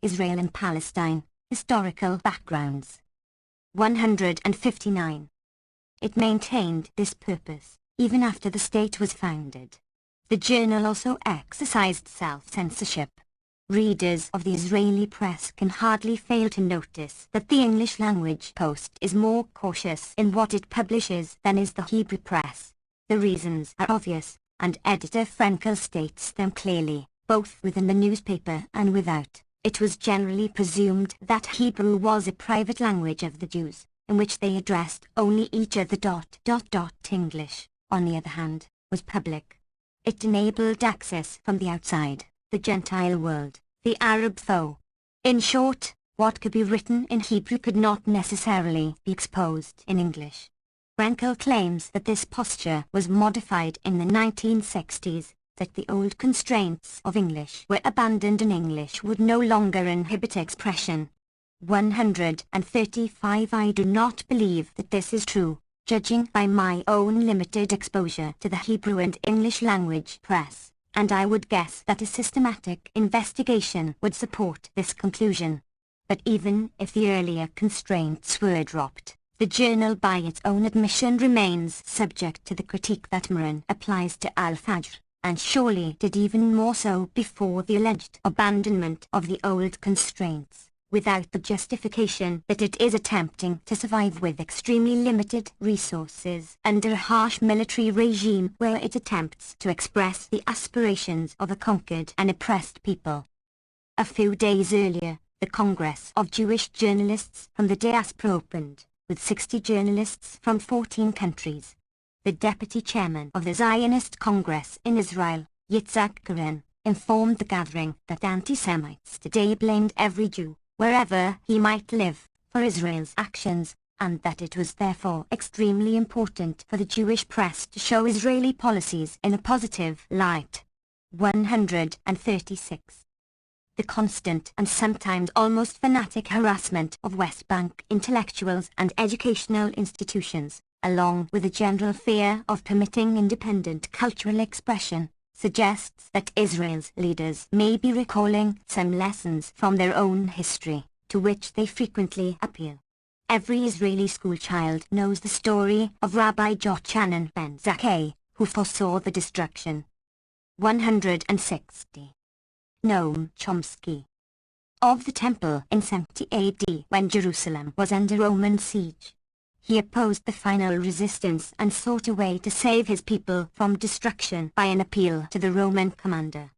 Israel and Palestine, Historical Backgrounds. 159. It maintained this purpose, even after the state was founded. The journal also exercised self-censorship. Readers of the Israeli press can hardly fail to notice that the English-language Post is more cautious in what it publishes than is the Hebrew press. The reasons are obvious, and editor Frenkel states them clearly, both within the newspaper and without. It was generally presumed that Hebrew was a private language of the Jews, in which they addressed only each other. English, on the other hand, was public. It enabled access from the outside, the Gentile world, the Arab foe. In short, what could be written in Hebrew could not necessarily be exposed in English. Frenkel claims that this posture was modified in the 1960s, that the old constraints of English were abandoned and English would no longer inhibit expression. 135. I do not believe that this is true, judging by my own limited exposure to the Hebrew and English language press, and I would guess that a systematic investigation would support this conclusion. But even if the earlier constraints were dropped, the journal by its own admission remains subject to the critique that Moran applies to Al-Fajr, and surely did even more so before the alleged abandonment of the old constraints, without the justification that it is attempting to survive with extremely limited resources under a harsh military regime where it attempts to express the aspirations of a conquered and oppressed people. A few days earlier, the Congress of Jewish Journalists from the Diaspora opened, with 60 journalists from 14 countries. The deputy chairman of the Zionist Congress in Israel, Yitzhak Karen, informed the gathering that anti-Semites today blamed every Jew, wherever he might live, for Israel's actions, and that it was therefore extremely important for the Jewish press to show Israeli policies in a positive light. 136. The constant and sometimes almost fanatic harassment of West Bank intellectuals and educational institutions, along with a general fear of permitting independent cultural expression, suggests that Israel's leaders may be recalling some lessons from their own history, to which they frequently appeal. Every Israeli schoolchild knows the story of Rabbi Jochanan ben Zakkai, who foresaw the destruction. 160. Noam Chomsky. Of the temple in 70 AD when Jerusalem was under Roman siege. He opposed the final resistance and sought a way to save his people from destruction by an appeal to the Roman commander.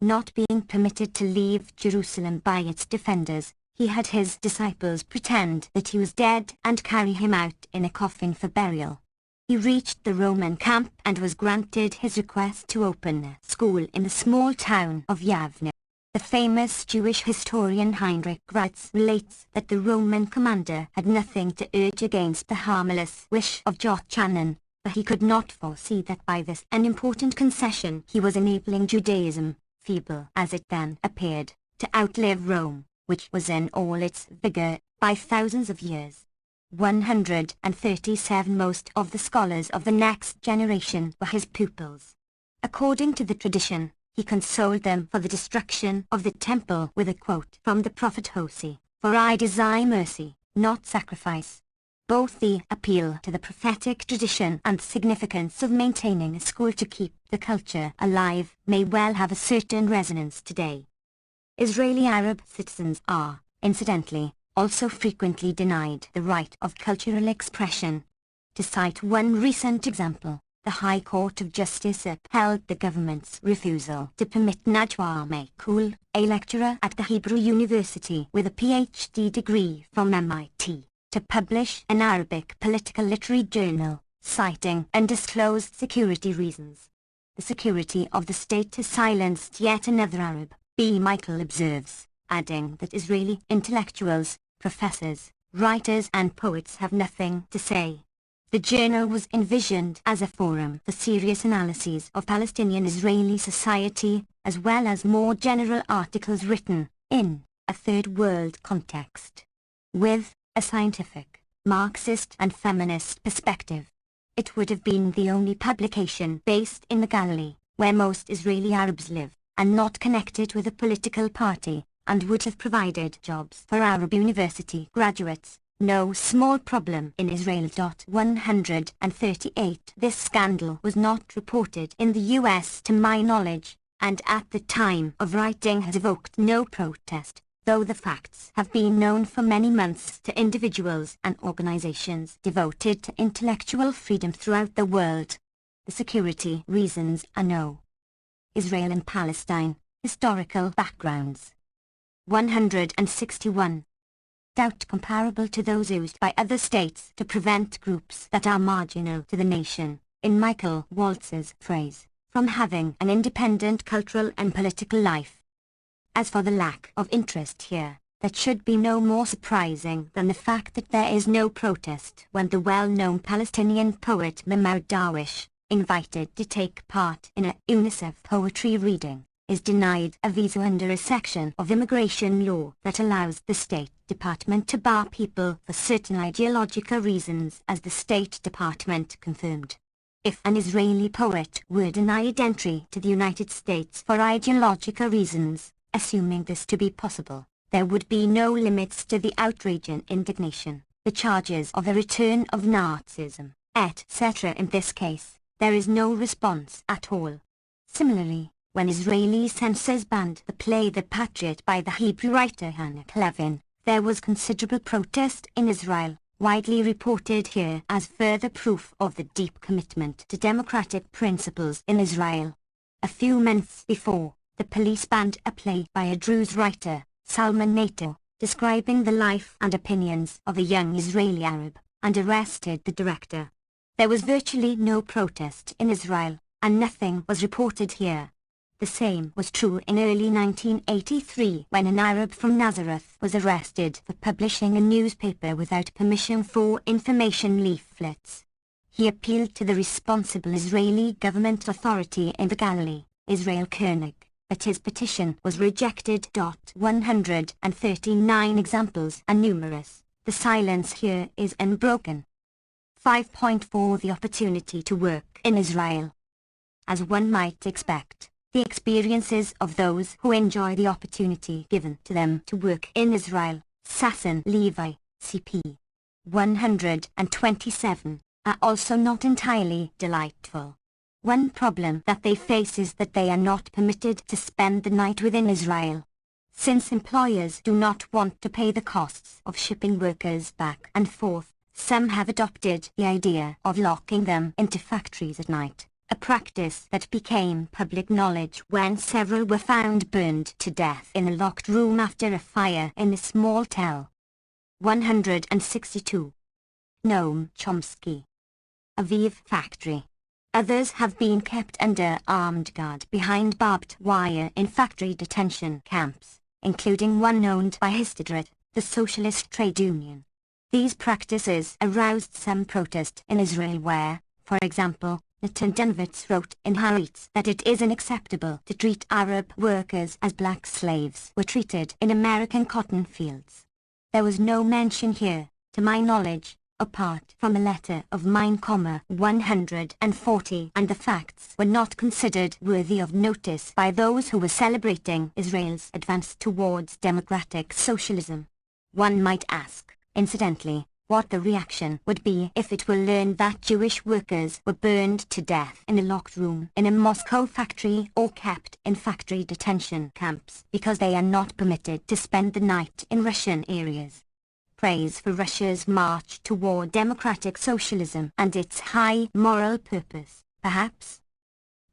Not being permitted to leave Jerusalem by its defenders, he had his disciples pretend that he was dead and carry him out in a coffin for burial. He reached the Roman camp and was granted his request to open a school in the small town of Yavne. The famous Jewish historian Heinrich Reitz relates that the Roman commander had nothing to urge against the harmless wish of Jochanan, but he could not foresee that by this an important concession he was enabling Judaism, feeble as it then appeared, to outlive Rome, which was in all its vigor, by thousands of years. 137. Most of the scholars of the next generation were his pupils. According to the tradition, he consoled them for the destruction of the temple with a quote from the prophet Hosea, "For I desire mercy, not sacrifice." Both the appeal to the prophetic tradition and the significance of maintaining a school to keep the culture alive may well have a certain resonance today. Israeli Arab citizens are, incidentally, also frequently denied the right of cultural expression. To cite one recent example, the High Court of Justice upheld the government's refusal to permit Najwa Maykul, a lecturer at the Hebrew University with a PhD degree from MIT, to publish an Arabic political literary journal, citing undisclosed security reasons. The security of the state has silenced yet another Arab, B. Michael observes, adding that Israeli intellectuals, professors, writers and poets have nothing to say. The journal was envisioned as a forum for serious analyses of Palestinian-Israeli society, as well as more general articles written, in, a third world context, with a scientific, Marxist and feminist perspective. It would have been the only publication based in the Galilee, where most Israeli Arabs live, and not connected with a political party, and would have provided jobs for Arab university graduates. No small problem in Israel. 138. This scandal was not reported in the US to my knowledge, and at the time of writing has evoked no protest, though the facts have been known for many months to individuals and organizations devoted to intellectual freedom throughout the world. The security reasons are no. Israel and Palestine, historical backgrounds. 161. Doubt comparable to those used by other states to prevent groups that are marginal to the nation, in Michael Waltz's phrase, from having an independent cultural and political life. As for the lack of interest here, that should be no more surprising than the fact that there is no protest when the well-known Palestinian poet Mahmoud Darwish, invited to take part in a UNICEF poetry reading, is denied a visa under a section of immigration law that allows the State Department to bar people for certain ideological reasons, as the State Department confirmed. If an Israeli poet were denied entry to the United States for ideological reasons, assuming this to be possible, there would be no limits to the outrage and indignation, the charges of the return of Nazism, etc. In this case, there is no response at all. Similarly, when Israeli censors banned the play The Patriot by the Hebrew writer Hannah Levin, there was considerable protest in Israel, widely reported here as further proof of the deep commitment to democratic principles in Israel. A few months before, the police banned a play by a Druze writer, Salman Nato, describing the life and opinions of a young Israeli Arab, and arrested the director. There was virtually no protest in Israel, and nothing was reported here. The same was true in early 1983 when an Arab from Nazareth was arrested for publishing a newspaper without permission for information leaflets. He appealed to the responsible Israeli government authority in the Galilee, Israel Koenig, but his petition was rejected. 139 examples are numerous. The silence here is unbroken. 5.4 The opportunity to work in Israel. As one might expect, the experiences of those who enjoy the opportunity given to them to work in Israel, Sasson Levi, CP. 127, are also not entirely delightful. One problem that they face is that they are not permitted to spend the night within Israel. Since employers do not want to pay the costs of shipping workers back and forth, some have adopted the idea of locking them into factories at night, a practice that became public knowledge when several were found burned to death in a locked room after a fire in a small hotel. 162. Noam Chomsky. Aviv Factory. Others have been kept under armed guard behind barbed wire in factory detention camps, including one owned by Histadrut, the socialist trade union. These practices aroused some protest in Israel where, for example, Natan Dunvitz wrote in Haaretz that it is unacceptable to treat Arab workers as black slaves were treated in American cotton fields. There was no mention here, to my knowledge, apart from a letter of mine, 140, and the facts were not considered worthy of notice by those who were celebrating Israel's advance towards democratic socialism. One might ask, incidentally, what the reaction would be if it were learned that Jewish workers were burned to death in a locked room in a Moscow factory or kept in factory detention camps because they are not permitted to spend the night in Russian areas. Praise for Russia's march toward democratic socialism and its high moral purpose, perhaps?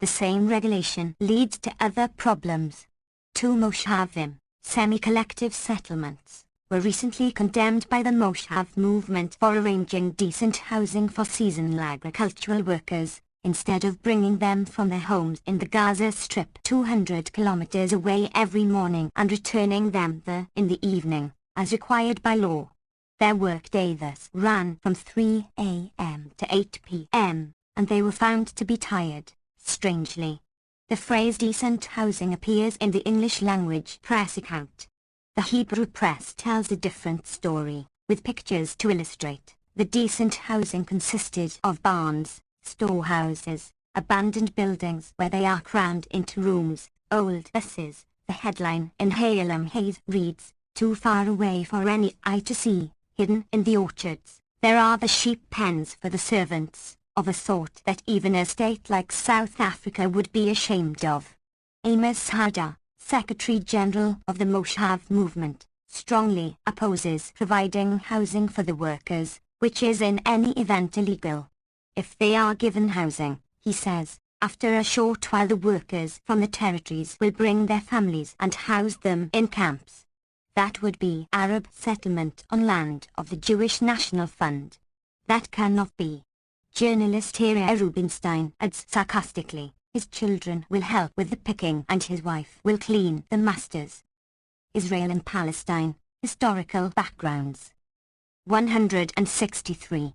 The same regulation leads to other problems. 2 Moshavim, semi-collective settlements, were recently condemned by the Moshav movement for arranging decent housing for seasonal agricultural workers, instead of bringing them from their homes in the Gaza Strip 200 kilometers away every morning and returning them there in the evening, as required by law. Their workday thus ran from 3 a.m. to 8 p.m., and they were found to be tired. Strangely, the phrase decent housing appears in the English language press account. The Hebrew press tells a different story, with pictures to illustrate. The decent housing consisted of barns, storehouses, abandoned buildings where they are crammed into rooms, old buses, The headline in Halem Hayes reads, "Too far away for any eye to see, hidden in the orchards, there are the sheep pens for the servants, of a sort that even a state like South Africa would be ashamed of." Amos Harder, Secretary General of the Moshav movement, strongly opposes providing housing for the workers, which is in any event illegal. If they are given housing, he says, after a short while the workers from the territories will bring their families and house them in camps. That would be Arab settlement on land of the Jewish National Fund. That cannot be. Journalist Hira Rubinstein adds sarcastically, his children will help with the picking and his wife will clean the masters. Israel and Palestine, historical backgrounds. 163.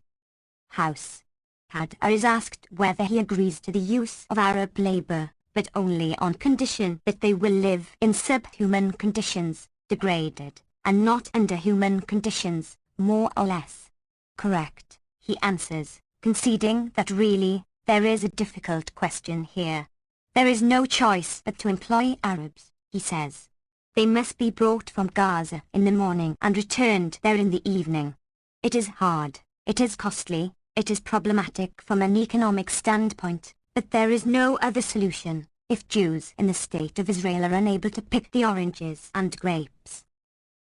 House. Hadar is asked whether he agrees to the use of Arab labor, but only on condition that they will live in subhuman conditions, degraded, and not under human conditions, more or less. Correct, he answers, conceding that really, there is a difficult question here. There is no choice but to employ Arabs, he says. They must be brought from Gaza in the morning and returned there in the evening. It is hard, it is costly, it is problematic from an economic standpoint, but there is no other solution, if Jews in the state of Israel are unable to pick the oranges and grapes.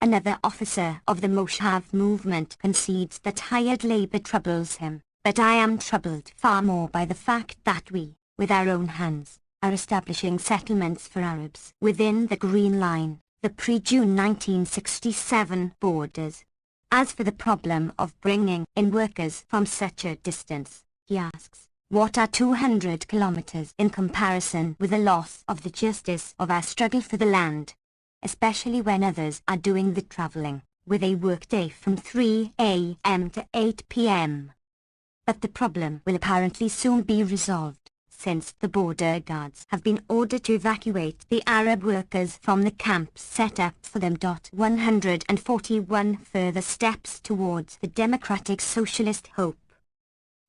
Another officer of the Moshav movement concedes that hired labor troubles him, but I am troubled far more by the fact that we, with our own hands, are establishing settlements for Arabs within the Green Line, the pre-June 1967 borders. As for the problem of bringing in workers from such a distance, he asks, what are 200 kilometers in comparison with the loss of the justice of our struggle for the land? Especially when others are doing the traveling, with a workday from 3 a.m. to 8 p.m. But the problem will apparently soon be resolved, since the border guards have been ordered to evacuate the Arab workers from the camps set up for them. 141 further steps towards the democratic socialist hope.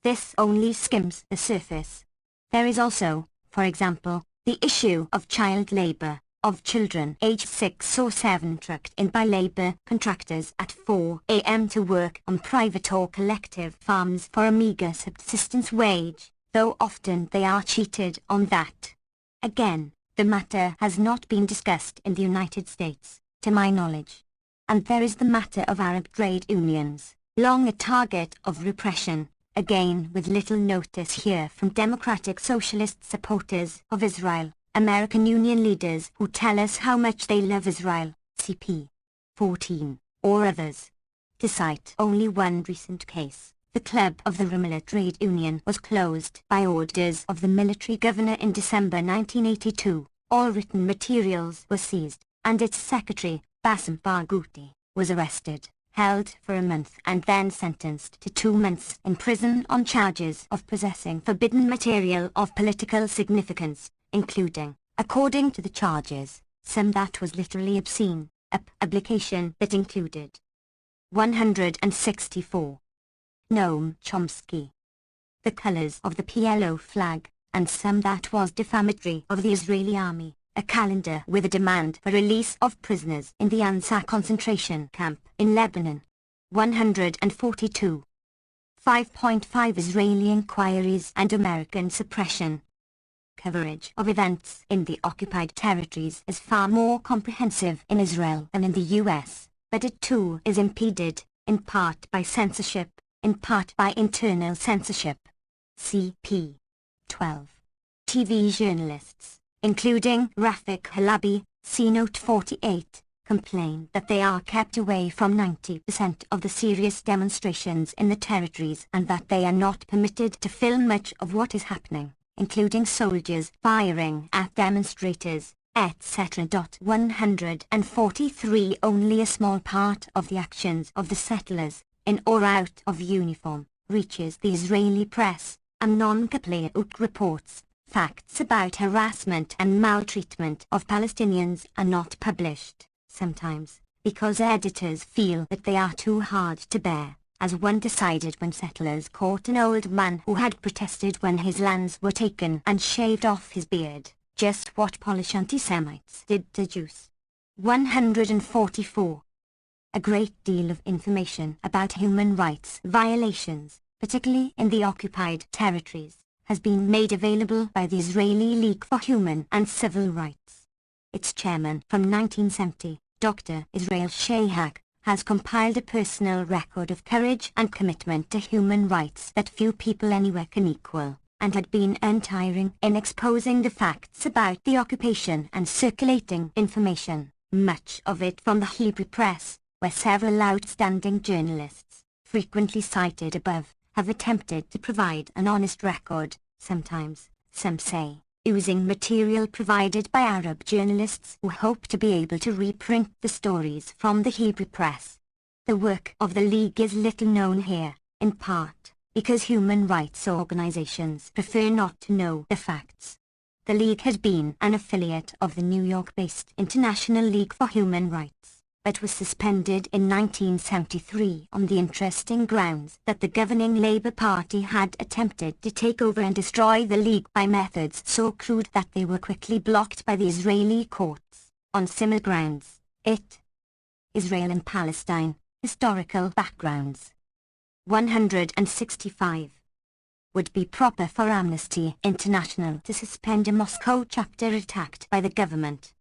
This only skims the surface. There is also, for example, the issue of child labor, of children aged 6 or 7 trucked in by labor contractors at 4 a.m. to work on private or collective farms for a meager subsistence wage, though often they are cheated on that. Again, the matter has not been discussed in the United States, to my knowledge. And there is the matter of Arab trade unions, long a target of repression, again with little notice here from democratic socialist supporters of Israel, American union leaders who tell us how much they love Israel, CP 14, or others. To cite only one recent case, the club of the Ramallah Trade Union was closed by orders of the military governor in December 1982. All written materials were seized, and its secretary, Bassem Barghouti, was arrested, held for a month and then sentenced to 2 months in prison on charges of possessing forbidden material of political significance, including, according to the charges, some that was literally obscene, a publication that included 164. Noam Chomsky. The colors of the PLO flag, and some that was defamatory of the Israeli army, a calendar with a demand for release of prisoners in the Ansar concentration camp in Lebanon. 142. 5.5 Israeli inquiries and American suppression. Coverage of events in the occupied territories is far more comprehensive in Israel than in the US, but it too is impeded, in part by censorship, in part by internal censorship. CP 12. TV journalists, including Rafik Halabi, see Note 48, complain that they are kept away from 90% of the serious demonstrations in the territories and that they are not permitted to film much of what is happening, including soldiers firing at demonstrators, etc. 143 Only a small part of the actions of the settlers, in or out of uniform, reaches the Israeli press, and non-Kaplayut reports. Facts about harassment and maltreatment of Palestinians are not published, sometimes, because editors feel that they are too hard to bear, as one decided when settlers caught an old man who had protested when his lands were taken and shaved off his beard, just what Polish anti-Semites did to Jews. 144. A great deal of information about human rights violations, particularly in the occupied territories, has been made available by the Israeli League for Human and Civil Rights. Its chairman from 1970, Dr. Israel Shayhak, has compiled a personal record of courage and commitment to human rights that few people anywhere can equal, and had been untiring in exposing the facts about the occupation and circulating information, much of it from the Hebrew press, where several outstanding journalists, frequently cited above, have attempted to provide an honest record, sometimes, some say, using material provided by Arab journalists who hope to be able to reprint the stories from the Hebrew press. The work of the League is little known here, in part, because human rights organizations prefer not to know the facts. The League has been an affiliate of the New York-based International League for Human Rights, but was suspended in 1973 on the interesting grounds that the governing Labour Party had attempted to take over and destroy the League by methods so crude that they were quickly blocked by the Israeli courts, on similar grounds. Israel and Palestine, historical backgrounds. 165. Would be proper for Amnesty International to suspend a Moscow chapter attacked by the government.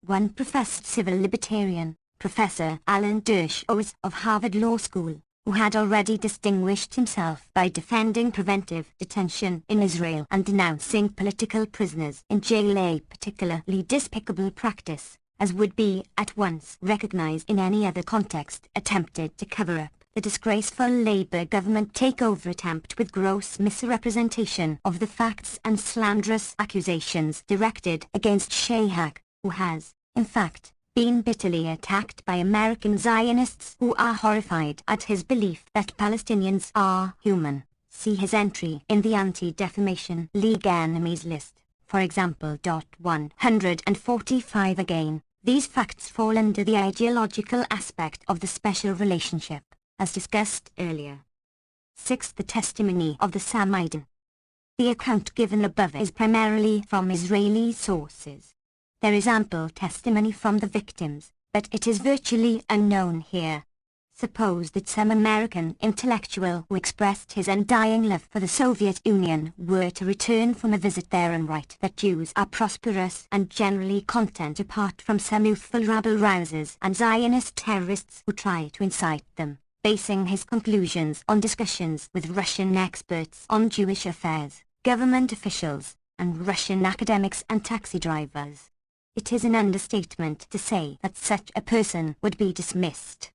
One professed civil libertarian, Professor Alan Dershowitz of Harvard Law School, who had already distinguished himself by defending preventive detention in Israel and denouncing political prisoners in jail, a particularly despicable practice, as would be at once recognized in any other context, attempted to cover up the disgraceful Labour government takeover attempt with gross misrepresentation of the facts and slanderous accusations directed against Shayhak, who has, in fact, been bitterly attacked by American Zionists who are horrified at his belief that Palestinians are human. See his entry in the Anti-Defamation League Enemies List, for example. 145 Again, these facts fall under the ideological aspect of the special relationship, as discussed earlier. 6. The testimony of the Samiden. The account given above is primarily from Israeli sources. There is ample testimony from the victims, but it is virtually unknown here. Suppose that some American intellectual who expressed his undying love for the Soviet Union were to return from a visit there and write that Jews are prosperous and generally content apart from some youthful rabble-rousers and Zionist terrorists who try to incite them, basing his conclusions on discussions with Russian experts on Jewish affairs, government officials, and Russian academics and taxi drivers. It is an understatement to say that such a person would be dismissed.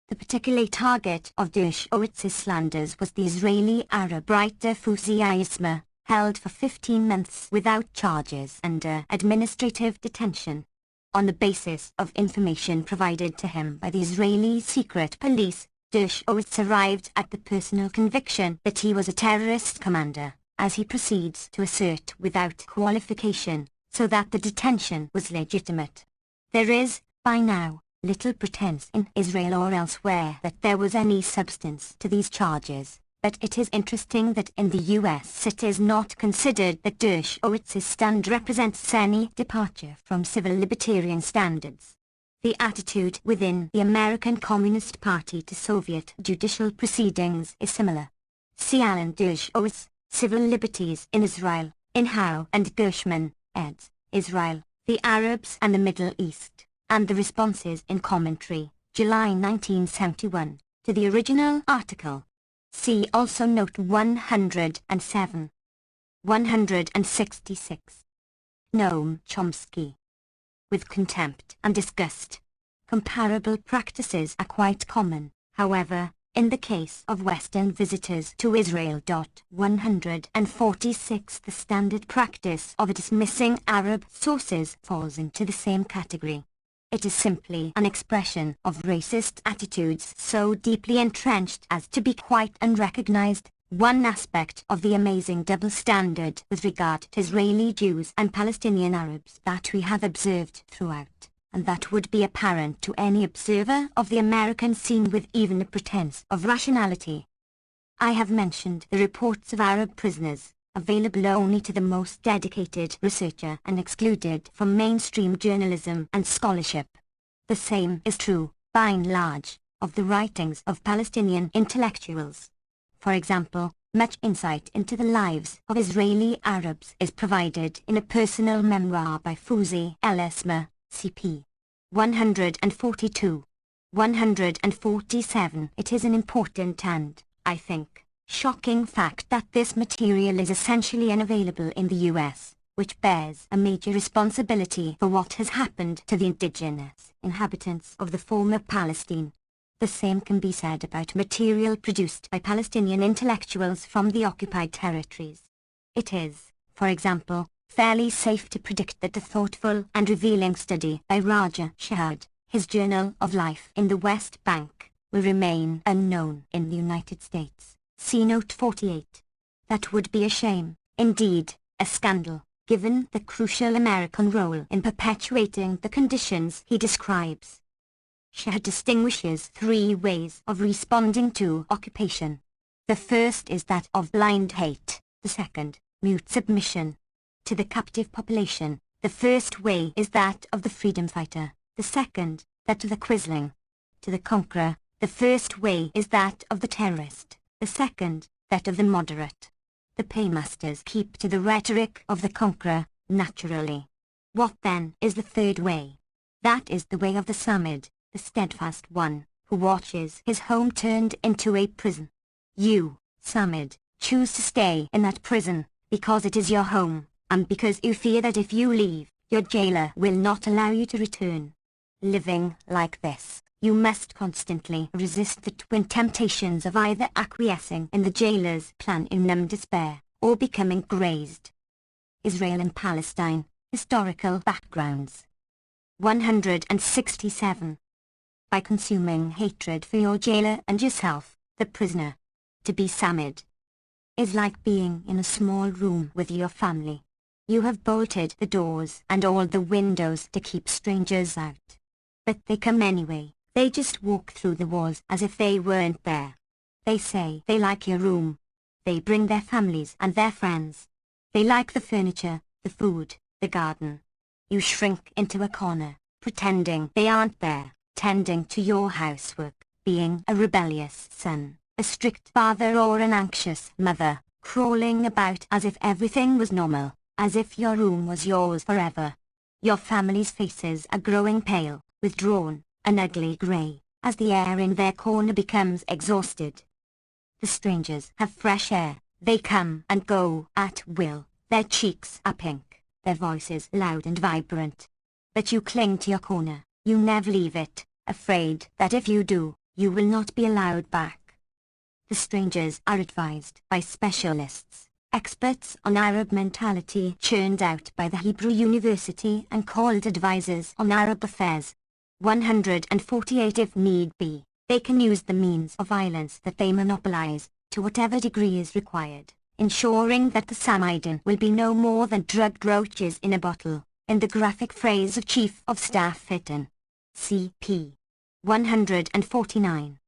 The particular target of Dershowitz's slanders was the Israeli Arab writer Fuzi Isma, held for 15 months without charges under administrative detention. On the basis of information provided to him by the Israeli secret police, Dershowitz arrived at the personal conviction that he was a terrorist commander, as he proceeds to assert without qualification, so that the detention was legitimate. There is, by now, little pretense in Israel or elsewhere that there was any substance to these charges, but it is interesting that in the US it is not considered that Dershowitz's stand represents any departure from civil libertarian standards. The attitude within the American Communist Party to Soviet judicial proceedings is similar. See Alan Dershowitz, Civil Liberties in Israel, in Howe and Gershman, eds. Israel, the Arabs and the Middle East, and the Responses in Commentary, July 1971, to the original article. See also Note 107. 166. Noam Chomsky. With contempt and disgust. Comparable practices are quite common, however, in the case of Western visitors to Israel. 146. The standard practice of dismissing Arab sources falls into the same category. It is simply an expression of racist attitudes so deeply entrenched as to be quite unrecognized, one aspect of the amazing double standard with regard to Israeli Jews and Palestinian Arabs that we have observed throughout, and that would be apparent to any observer of the American scene with even a pretense of rationality. I have mentioned the reports of Arab prisoners, available only to the most dedicated researcher and excluded from mainstream journalism and scholarship. The same is true, by and large, of the writings of Palestinian intellectuals. For example, much insight into the lives of Israeli Arabs is provided in a personal memoir by Fouzi El-Esma, CP. 142. 147. It is an important and, I think, shocking fact that this material is essentially unavailable in the US, which bears a major responsibility for what has happened to the indigenous inhabitants of the former Palestine. The same can be said about material produced by Palestinian intellectuals from the occupied territories. It is, for example, fairly safe to predict that the thoughtful and revealing study by Raja Shahad, his Journal of Life in the West Bank, will remain unknown in the United States. See Note 48. That would be a shame, indeed, a scandal, given the crucial American role in perpetuating the conditions he describes. Shahad distinguishes three ways of responding to occupation. The first is that of blind hate, the second, mute submission to the captive population. The first way is that of the freedom fighter, the second, that of the quisling to the conqueror. The first way is that of the terrorist, the second, that of the moderate. The paymasters keep to the rhetoric of the conqueror, naturally. What then is the third way? That is the way of the Samid, the steadfast one, who watches his home turned into a prison. You, Samid, choose to stay in that prison, because it is your home, and because you fear that if you leave, your jailer will not allow you to return. Living like this, you must constantly resist the twin temptations of either acquiescing in the jailer's plan in numb despair, or becoming grazed. Israel and Palestine, Historical Backgrounds. 167. By consuming hatred for your jailer and yourself, the prisoner. To be Samid is like being in a small room with your family. You have bolted the doors and all the windows to keep strangers out. But they come anyway. They just walk through the walls as if they weren't there. They say they like your room. They bring their families and their friends. They like the furniture, the food, the garden. You shrink into a corner, pretending they aren't there, tending to your housework, being a rebellious son, a strict father or an anxious mother, crawling about as if everything was normal, as if your room was yours forever. Your family's faces are growing pale, withdrawn, an ugly grey, as the air in their corner becomes exhausted. The strangers have fresh air, they come and go at will, their cheeks are pink, their voices loud and vibrant. But you cling to your corner, you never leave it, afraid that if you do, you will not be allowed back. The strangers are advised by specialists, experts on Arab mentality churned out by the Hebrew University and called advisors on Arab affairs. 148. If need be, they can use the means of violence that they monopolize, to whatever degree is required, ensuring that the Samidin will be no more than drugged roaches in a bottle, in the graphic phrase of Chief of Staff Fitton. C.P. 149.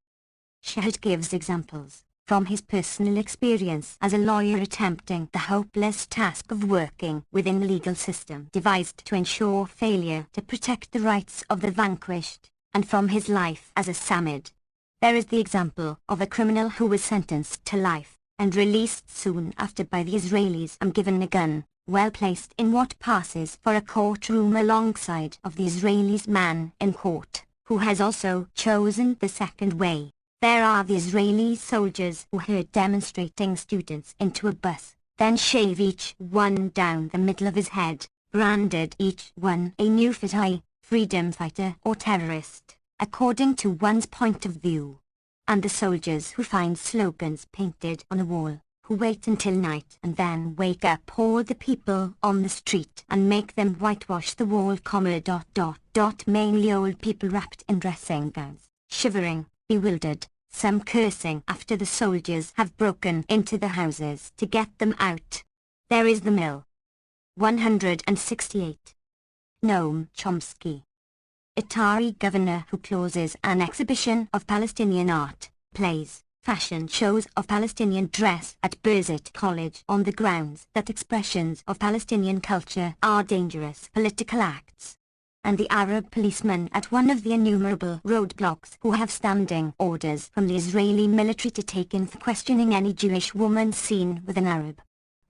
Shahad gives examples, from his personal experience as a lawyer attempting the hopeless task of working within the legal system devised to ensure failure to protect the rights of the vanquished, and from his life as a Samid. There is the example of a criminal who was sentenced to life, and released soon after by the Israelis and given a gun, well placed in what passes for a courtroom alongside of the Israelis' man in court, who has also chosen the second way. There are the Israeli soldiers who herd demonstrating students into a bus, then shave each one down the middle of his head, branded each one a new Fatah, freedom fighter or terrorist, according to one's point of view. And the soldiers who find slogans painted on a wall, who wait until night and then wake up all the people on the street and make them whitewash the wall, mainly old people wrapped in dressing gowns, shivering, bewildered, some cursing after the soldiers have broken into the houses to get them out. There is the mill. 168. Noam Chomsky, Atari governor who closes an exhibition of Palestinian art, plays, fashion shows of Palestinian dress at Birzeit College on the grounds that expressions of Palestinian culture are dangerous political acts. And the Arab policemen at one of the innumerable roadblocks who have standing orders from the Israeli military to take in for questioning any Jewish woman seen with an Arab.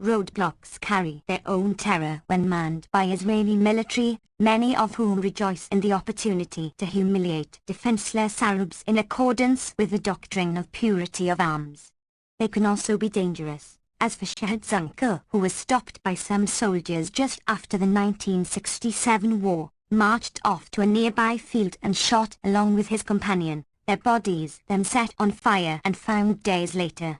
Roadblocks carry their own terror when manned by Israeli military, many of whom rejoice in the opportunity to humiliate defenseless Arabs in accordance with the doctrine of purity of arms. They can also be dangerous, as for Shahid Zunker, who was stopped by some soldiers just after the 1967 war, marched off to a nearby field and shot along with his companion, their bodies then set on fire and found days later.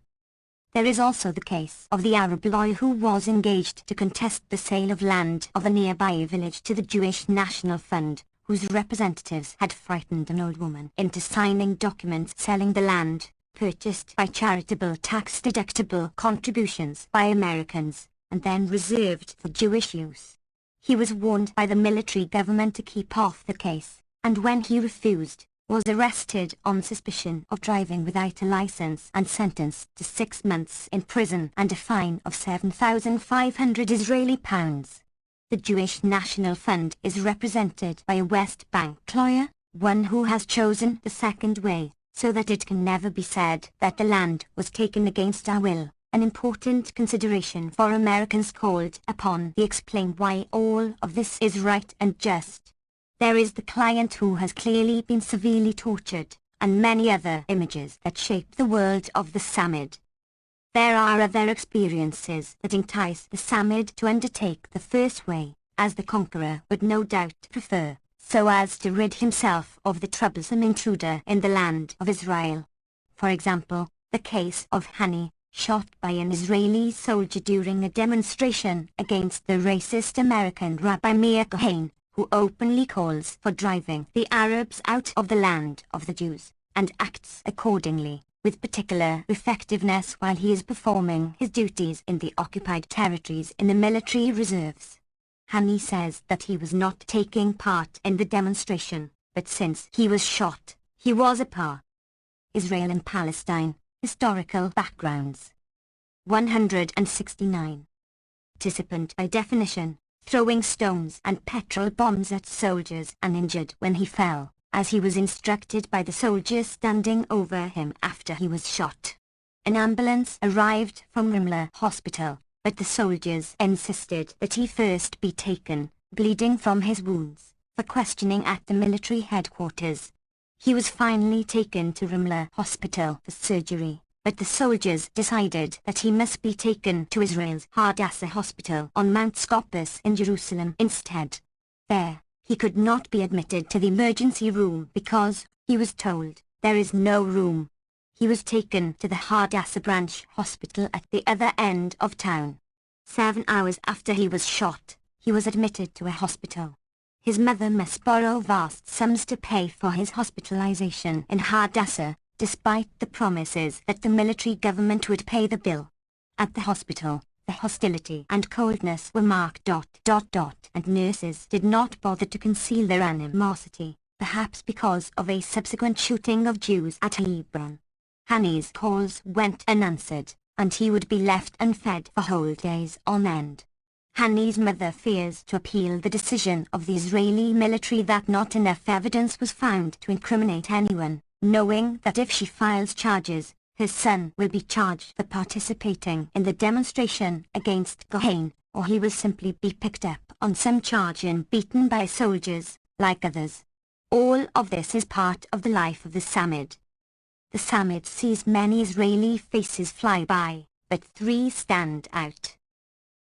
There is also the case of the Arab lawyer who was engaged to contest the sale of land of a nearby village to the Jewish National Fund, whose representatives had frightened an old woman into signing documents selling the land, purchased by charitable tax-deductible contributions by Americans, and then reserved for Jewish use. He was warned by the military government to keep off the case, and when he refused, was arrested on suspicion of driving without a license and sentenced to 6 months in prison and a fine of 7,500 Israeli pounds. The Jewish National Fund is represented by a West Bank lawyer, one who has chosen the second way, so that it can never be said that the land was taken against our will, an important consideration for Americans called upon to explain why all of this is right and just. There is the client who has clearly been severely tortured, and many other images that shape the world of the Samid. There are other experiences that entice the Samid to undertake the first way, as the conqueror would no doubt prefer, so as to rid himself of the troublesome intruder in the land of Israel. For example, the case of Hani, shot by an Israeli soldier during a demonstration against the racist American Rabbi Meir Cohen, who openly calls for driving the Arabs out of the land of the Jews, and acts accordingly, with particular effectiveness while he is performing his duties in the occupied territories in the military reserves. Hani says that he was not taking part in the demonstration, but since he was shot, he was a part. Israel and Palestine, historical backgrounds. 169. Participant by definition, throwing stones and petrol bombs at soldiers and injured when he fell, as he was instructed by the soldiers standing over him after he was shot. An ambulance arrived from Rimla Hospital, but the soldiers insisted that he first be taken, bleeding from his wounds, for questioning at the military headquarters. He was finally taken to Rimla Hospital for surgery, but the soldiers decided that he must be taken to Israel's Hadassah Hospital on Mount Scopus in Jerusalem instead. There, he could not be admitted to the emergency room because, he was told, there is no room. He was taken to the Hadassah branch hospital at the other end of town. 7 hours after he was shot, he was admitted to a hospital. His mother must borrow vast sums to pay for his hospitalization in Hadassah, despite the promises that the military government would pay the bill. At the hospital, the hostility and coldness were marked ... and nurses did not bother to conceal their animosity, perhaps because of a subsequent shooting of Jews at Hebron. Hani's calls went unanswered, and he would be left unfed for whole days on end. Hani's mother fears to appeal the decision of the Israeli military that not enough evidence was found to incriminate anyone, knowing that if she files charges, her son will be charged for participating in the demonstration against Cohen, or he will simply be picked up on some charge and beaten by soldiers, like others. All of this is part of the life of the Samid. The Samid sees many Israeli faces fly by, but 3 stand out.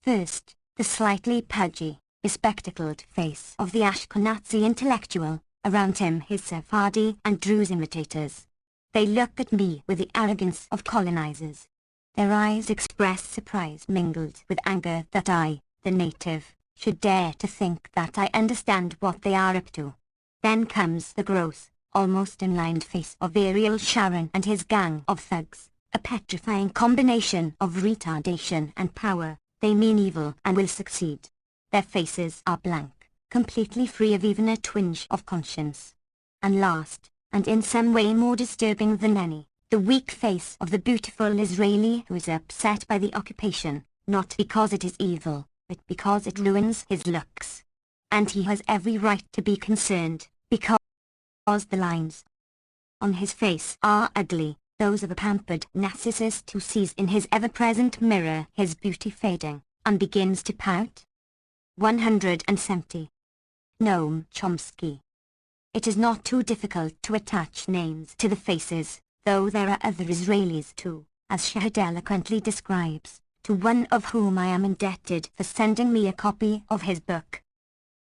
First, the slightly pudgy, bespectacled face of the Ashkenazi intellectual, around him his Sephardi and Druze imitators. They look at me with the arrogance of colonizers. Their eyes express surprise mingled with anger that I, the native, should dare to think that I understand what they are up to. Then comes the gross, almost inlined face of Ariel Sharon and his gang of thugs, a petrifying combination of retardation and power. They mean evil and will succeed. Their faces are blank, completely free of even a twinge of conscience. And last, and in some way more disturbing than any, the weak face of the beautiful Israeli who is upset by the occupation, not because it is evil, but because it ruins his looks. And he has every right to be concerned, because the lines on his face are ugly, those of a pampered narcissist who sees in his ever-present mirror his beauty fading, and begins to pout. 170. Noam Chomsky. It is not too difficult to attach names to the faces, though there are other Israelis too, as Shahid eloquently describes, to one of whom I am indebted for sending me a copy of his book.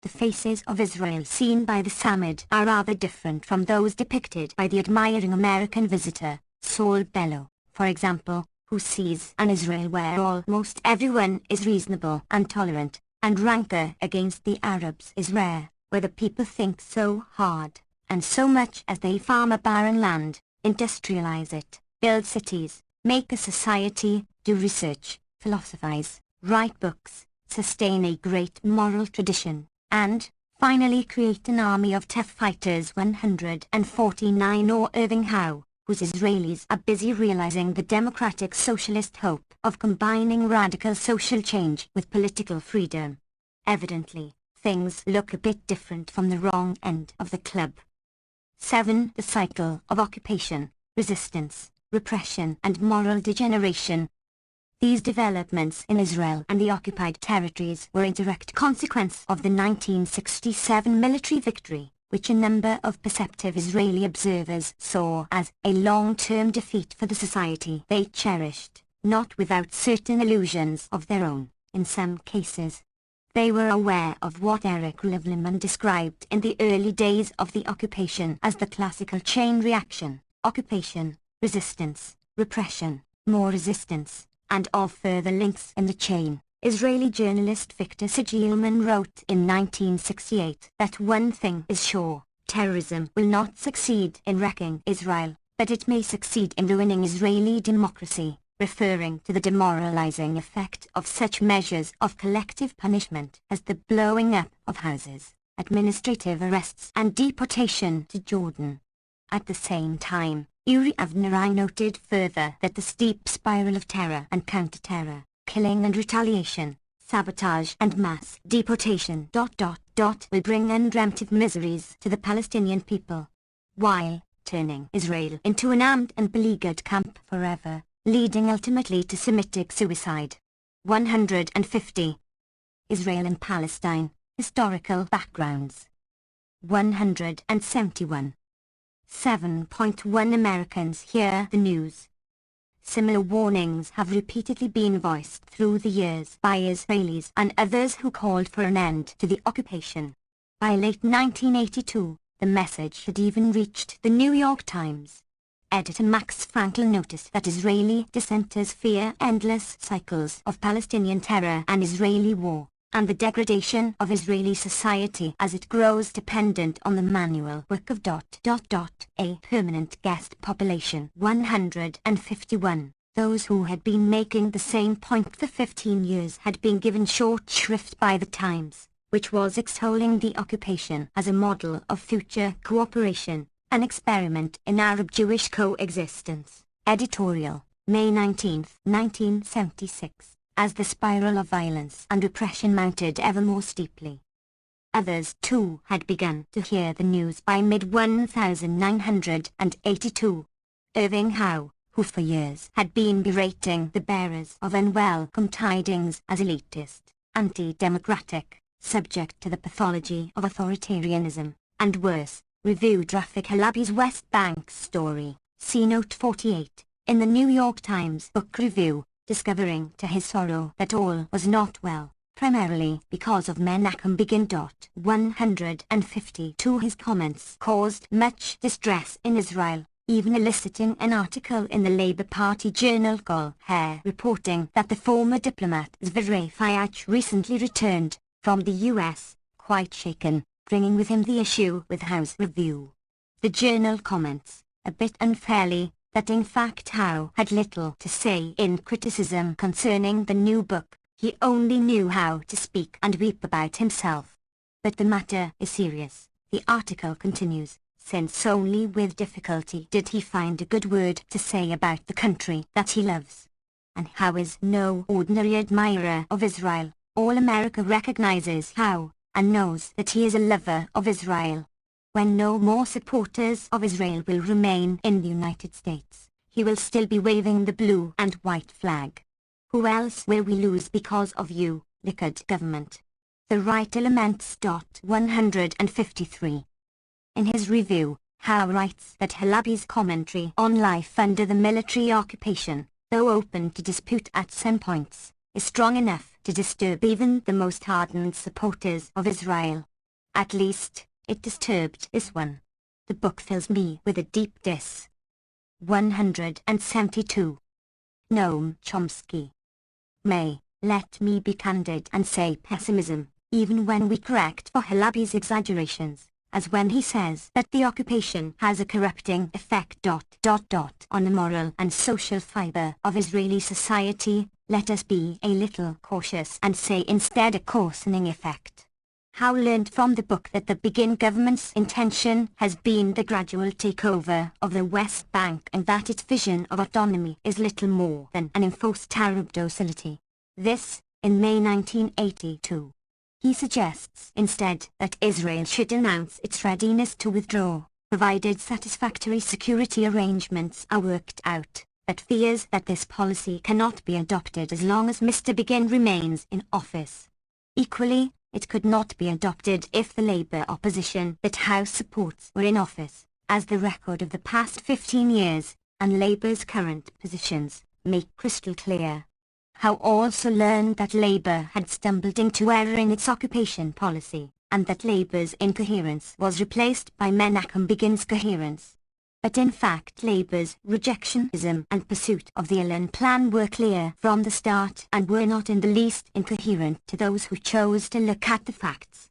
The faces of Israel seen by the Samid are rather different from those depicted by the admiring American visitor, Saul Bellow, for example, who sees an Israel where almost everyone is reasonable and tolerant, and rancor against the Arabs is rare, where the people think so hard, and so much as they farm a barren land, industrialize it, build cities, make a society, do research, philosophize, write books, sustain a great moral tradition, and, finally create an army of tough fighters. 149 or Irving Howe, whose Israelis are busy realizing the democratic socialist hope of combining radical social change with political freedom. Evidently, things look a bit different from the wrong end of the club. 7. The cycle of occupation, resistance, repression and moral degeneration. These developments in Israel and the occupied territories were a direct consequence of the 1967 military victory, which a number of perceptive Israeli observers saw as a long-term defeat for the society they cherished, not without certain illusions of their own, in some cases. They were aware of what Eric Livleman described in the early days of the occupation as the classical chain reaction: occupation, resistance, repression, more resistance, and all further links in the chain. Israeli journalist Victor Sigilman wrote in 1968 that one thing is sure: terrorism will not succeed in wrecking Israel, but it may succeed in ruining Israeli democracy, referring to the demoralizing effect of such measures of collective punishment as the blowing up of houses, administrative arrests and deportation to Jordan. At the same time, Uri Avnerai noted further that the steep spiral of terror and counter-terror, killing and retaliation, sabotage and mass deportation ... will bring undreamt miseries to the Palestinian people, while turning Israel into an armed and beleaguered camp forever, leading ultimately to Semitic suicide. 150. Israel and Palestine, historical backgrounds. 171. 7.1 Americans hear the news. Similar warnings have repeatedly been voiced through the years by Israelis and others who called for an end to the occupation. By late 1982, the message had even reached the New York Times. Editor Max Frankel noticed that Israeli dissenters fear endless cycles of Palestinian terror and Israeli war, and the degradation of Israeli society as it grows dependent on the manual work of ... a permanent guest population. 151. Those who had been making the same point for 15 years had been given short shrift by the Times, which was extolling the occupation as a model of future cooperation, an experiment in Arab-Jewish coexistence. Editorial, May 19, 1976, as the spiral of violence and repression mounted ever more steeply. Others too had begun to hear the news by mid-1982. Irving Howe, who for years had been berating the bearers of unwelcome tidings as elitist, anti-democratic, subject to the pathology of authoritarianism, and worse, reviewed Rafik Halabi's West Bank story, see Note 48, in the New York Times Book Review, discovering to his sorrow that all was not well, primarily because of Menachem Begin. 152. His comments caused much distress in Israel, even eliciting an article in the Labour Party journal Kol Hair reporting that the former diplomat Zvi Fayach recently returned from the US, quite shaken, bringing with him the issue with Howe's review. The journal comments, a bit unfairly, that in fact Howe had little to say in criticism concerning the new book. He only knew how to speak and weep about himself. But the matter is serious. The article continues, since only with difficulty did he find a good word to say about the country that he loves. And Howe is no ordinary admirer of Israel. All America recognizes Howe, and knows that he is a lover of Israel. When no more supporters of Israel will remain in the United States, he will still be waving the blue and white flag. Who else will we lose because of you, Likud government? The Right Elements. 153. In his review, Howe writes that Halaby's commentary on life under the military occupation, though open to dispute at some points, is strong enough to disturb even the most hardened supporters of Israel. At least, it disturbed this one. The book fills me with a deep diss. 172. Noam Chomsky. Let me be candid and say pessimism, even when we correct for Halaby's exaggerations, as when he says that the occupation has a corrupting effect on the moral and social fiber of Israeli society. Let us be a little cautious and say instead a coarsening effect. Howe learned from the book that the Begin government's intention has been the gradual takeover of the West Bank and that its vision of autonomy is little more than an enforced Arab docility. This, in May 1982. He suggests instead that Israel should announce its readiness to withdraw, provided satisfactory security arrangements are worked out, but fears that this policy cannot be adopted as long as Mr. Begin remains in office. Equally, it could not be adopted if the Labour opposition that Howe supports were in office, as the record of the past 15 years, and Labour's current positions, make crystal clear. Howe also learned that Labour had stumbled into error in its occupation policy, and that Labour's incoherence was replaced by Menachem Begin's coherence. But in fact Labour's rejectionism and pursuit of the Allen Plan were clear from the start and were not in the least incoherent to those who chose to look at the facts.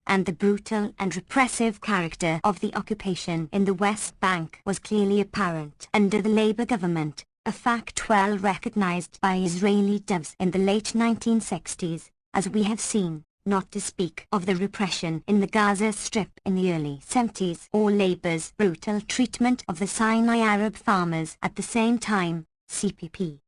And the brutal and repressive character of the occupation in the West Bank was clearly apparent under the Labour government, a fact well recognized by Israeli devs in the late 1960s, as we have seen, not to speak of the repression in the Gaza Strip in the early 70s or Labour's brutal treatment of the Sinai Arab farmers at the same time, CPP.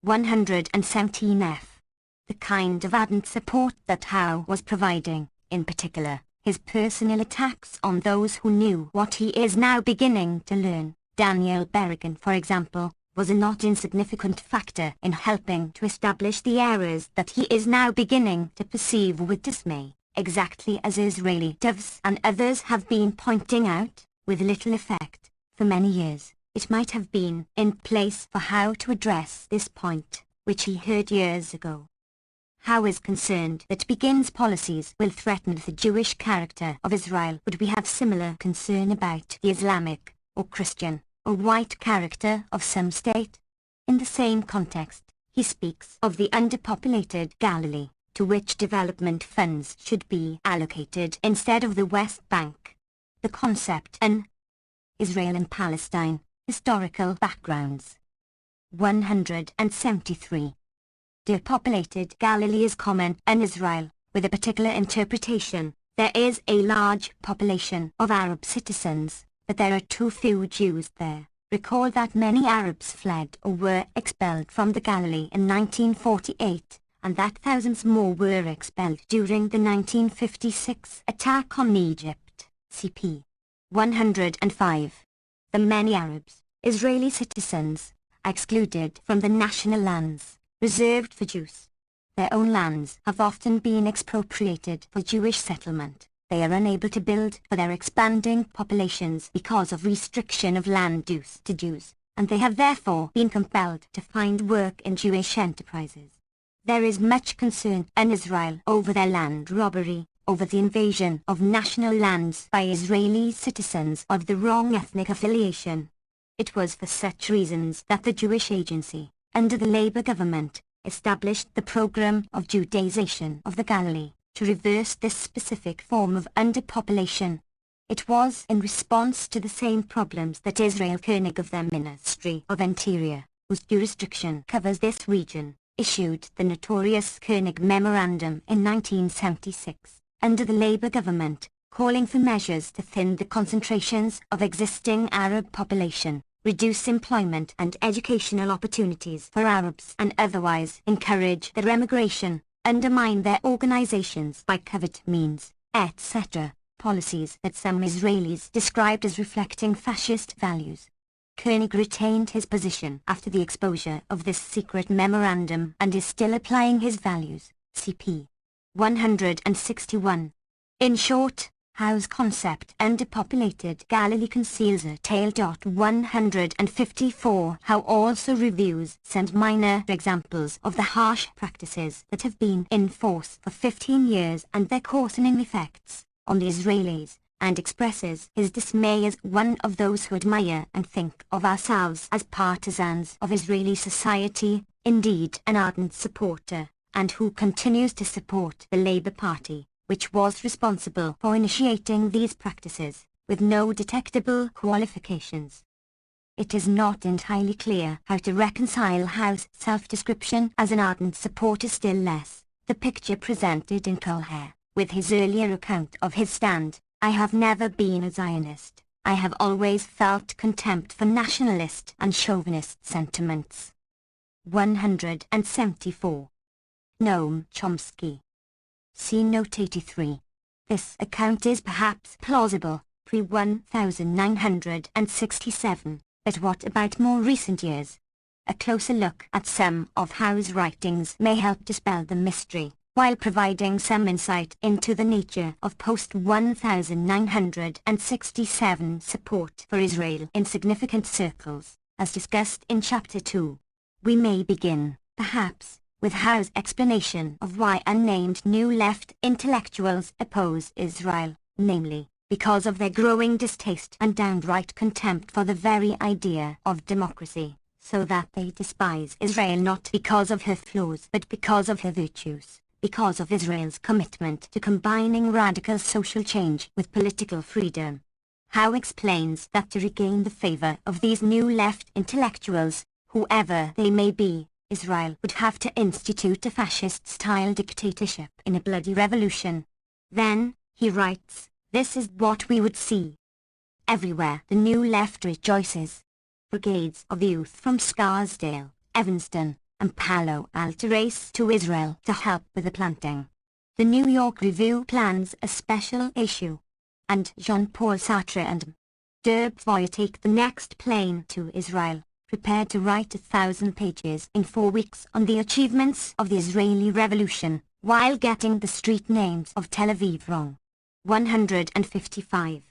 117f. The kind of ardent support that Howe was providing, in particular, his personal attacks on those who knew what he is now beginning to learn, Daniel Berrigan for example, was a not insignificant factor in helping to establish the errors that he is now beginning to perceive with dismay, exactly as Israeli devs and others have been pointing out, with little effect, for many years. It might have been in place for Howe to address this point, which he heard years ago. Howe is concerned that Begin's policies will threaten the Jewish character of Israel. Would we have similar concern about the Islamic, or Christian, or white character of some state? In the same context, he speaks of the underpopulated Galilee, to which development funds should be allocated instead of the West Bank. The concept an Israel and Palestine, historical backgrounds. 173. Depopulated Galilee is common in Israel, with a particular interpretation. There is a large population of Arab citizens, but there are too few Jews there. Recall that many Arabs fled or were expelled from the Galilee in 1948, and that thousands more were expelled during the 1956 attack on Egypt, CP. 105. The many Arabs, Israeli citizens, are excluded from the national lands reserved for Jews. Their own lands have often been expropriated for Jewish settlement. They are unable to build for their expanding populations because of restriction of land use to Jews, and they have therefore been compelled to find work in Jewish enterprises. There is much concern in Israel over their land robbery, over the invasion of national lands by Israeli citizens of the wrong ethnic affiliation. It was for such reasons that the Jewish Agency, under the Labour government, established the program of Judaization of the Galilee, to reverse this specific form of underpopulation. It was in response to the same problems that Israel Koenig of the Ministry of Interior, whose jurisdiction covers this region, issued the notorious Koenig Memorandum in 1976. Under the Labour government, calling for measures to thin the concentrations of existing Arab population, reduce employment and educational opportunities for Arabs and otherwise encourage their emigration, undermine their organizations by covert means, etc., policies that some Israelis described as reflecting fascist values. Koenig retained his position after the exposure of this secret memorandum and is still applying his values. CP 161. In short, Howe's concept Underpopulated Galilee conceals a tale. 154 Howe also reviews some minor examples of the harsh practices that have been in force for 15 years and their coarsening effects on the Israelis, and expresses his dismay as one of those who admire and think of ourselves as partisans of Israeli society, indeed an ardent supporter, and who continues to support the Labour Party, which was responsible for initiating these practices, with no detectable qualifications. It is not entirely clear how to reconcile Howe's self-description as an ardent supporter, still less the picture presented in Kolher, with his earlier account of his stand. I have never been a Zionist. I have always felt contempt for nationalist and chauvinist sentiments. 174. Noam Chomsky. See Note 83. This account is perhaps plausible, pre-1967, but what about more recent years? A closer look at some of Howe's writings may help dispel the mystery, while providing some insight into the nature of post-1967 support for Israel in significant circles, as discussed in Chapter 2. We may begin, perhaps, with Howe's explanation of why unnamed New Left intellectuals oppose Israel, namely, because of their growing distaste and downright contempt for the very idea of democracy, so that they despise Israel not because of her flaws but because of her virtues, because of Israel's commitment to combining radical social change with political freedom. Howe explains that to regain the favor of these New Left intellectuals, whoever they may be, Israel would have to institute a fascist-style dictatorship in a bloody revolution. Then, he writes, this is what we would see. Everywhere the New Left rejoices. Brigades of youth from Scarsdale, Evanston, and Palo Alto race to Israel to help with the planting. The New York Review plans a special issue. And Jean-Paul Sartre and D'Urberville take the next plane to Israel, prepared to write 1,000 pages in 4 weeks on the achievements of the Israeli Revolution, while getting the street names of Tel Aviv wrong. 155.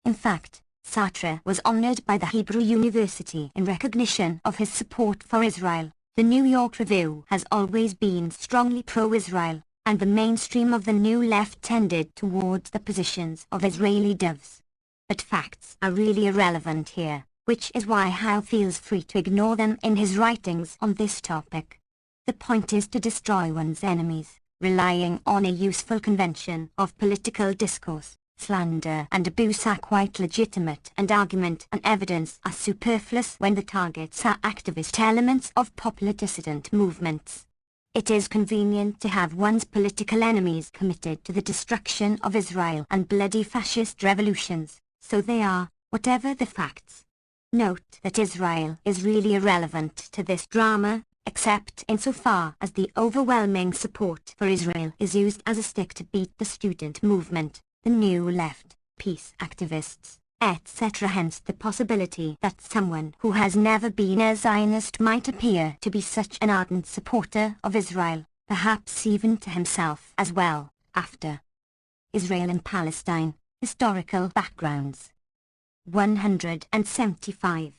In fact, Sartre was honored by the Hebrew University in recognition of his support for Israel. The New York Review has always been strongly pro-Israel, and the mainstream of the New Left tended towards the positions of Israeli doves. But facts are really irrelevant here, which is why Howe feels free to ignore them in his writings on this topic. The point is to destroy one's enemies, relying on a useful convention of political discourse, slander and abuse are quite legitimate, and argument and evidence are superfluous when the targets are activist elements of popular dissident movements. It is convenient to have one's political enemies committed to the destruction of Israel and bloody fascist revolutions, so they are, whatever the facts. Note that Israel is really irrelevant to this drama, except insofar as the overwhelming support for Israel is used as a stick to beat the student movement, the New Left, peace activists, etc. Hence the possibility that someone who has never been a Zionist might appear to be such an ardent supporter of Israel, perhaps even to himself as well, after. Israel and Palestine, historical backgrounds. 175.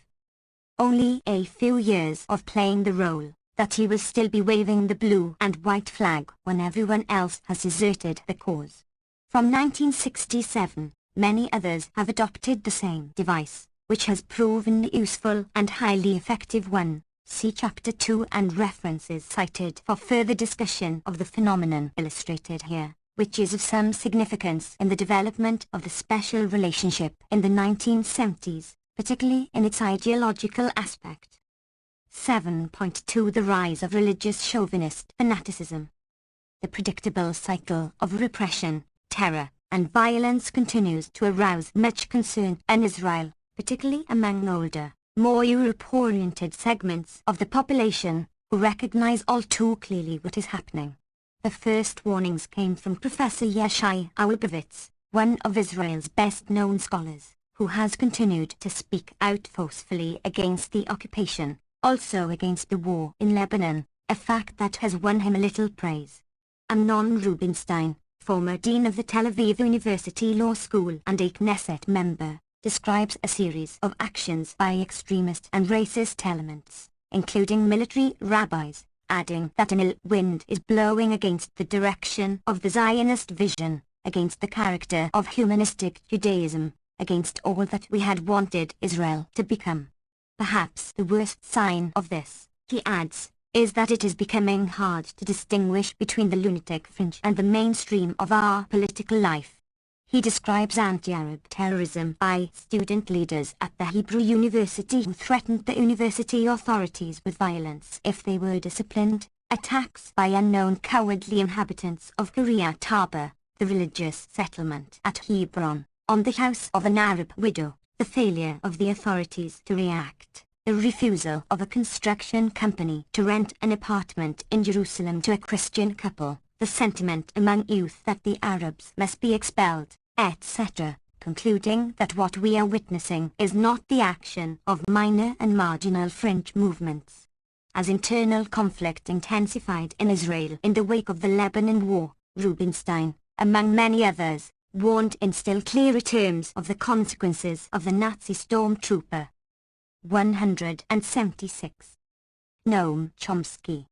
Only a few years of playing the role that he will still be waving the blue and white flag when everyone else has deserted the cause. From 1967, many others have adopted the same device, which has proven a useful and highly effective one. See Chapter 2 and references cited for further discussion of the phenomenon illustrated here, which is of some significance in the development of the special relationship in the 1970s, particularly in its ideological aspect. 7.2 The rise of religious chauvinist fanaticism. The predictable cycle of repression, terror, and violence continues to arouse much concern in Israel, particularly among older, more Europe-oriented segments of the population, who recognize all too clearly what is happening. The first warnings came from Professor Yeshai Albovitz, one of Israel's best-known scholars, who has continued to speak out forcefully against the occupation, also against the war in Lebanon, a fact that has won him a little praise. Amnon Rubinstein, former dean of the Tel Aviv University Law School and a Knesset member, describes a series of actions by extremist and racist elements, including military rabbis, adding that an ill wind is blowing against the direction of the Zionist vision, against the character of humanistic Judaism, against all that we had wanted Israel to become. Perhaps the worst sign of this, he adds, is that it is becoming hard to distinguish between the lunatic fringe and the mainstream of our political life. He describes anti-Arab terrorism by student leaders at the Hebrew University who threatened the university authorities with violence if they were disciplined, attacks by unknown cowardly inhabitants of Kiryat Arba, the religious settlement at Hebron, on the house of an Arab widow, the failure of the authorities to react, the refusal of a construction company to rent an apartment in Jerusalem to a Christian couple, the sentiment among youth that the Arabs must be expelled, etc., concluding that what we are witnessing is not the action of minor and marginal fringe movements. As internal conflict intensified in Israel in the wake of the Lebanon War, Rubinstein, among many others, warned in still clearer terms of the consequences of the Nazi stormtrooper. 176. Noam Chomsky.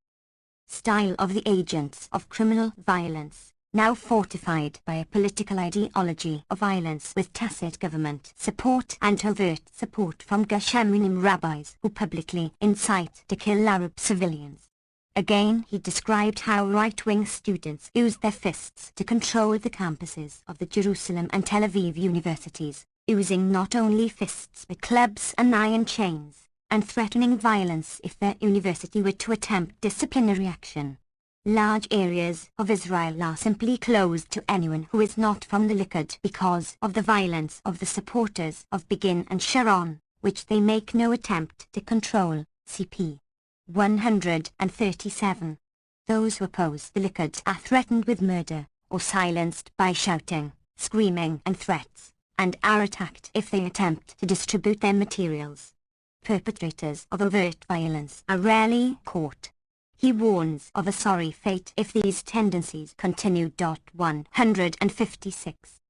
Style of the agents of criminal violence, now fortified by a political ideology of violence with tacit government support and overt support from Gasheminim rabbis who publicly incite to kill Arab civilians. Again he described how right-wing students use their fists to control the campuses of the Jerusalem and Tel Aviv universities, using not only fists but clubs and iron chains, and threatening violence if their university were to attempt disciplinary action. Large areas of Israel are simply closed to anyone who is not from the Likud because of the violence of the supporters of Begin and Sharon, which they make no attempt to control. CP 137. Those who oppose the Likud are threatened with murder, or silenced by shouting, screaming and threats, and are attacked if they attempt to distribute their materials. Perpetrators of overt violence are rarely caught. He warns of a sorry fate if these tendencies continue. 156.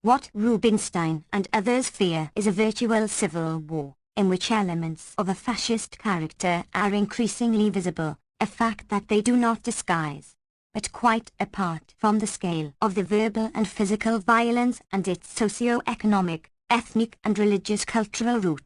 What Rubinstein and others fear is a virtual civil war, in which elements of a fascist character are increasingly visible, a fact that they do not disguise. But quite apart from the scale of the verbal and physical violence and its socio-economic, ethnic and religious cultural roots,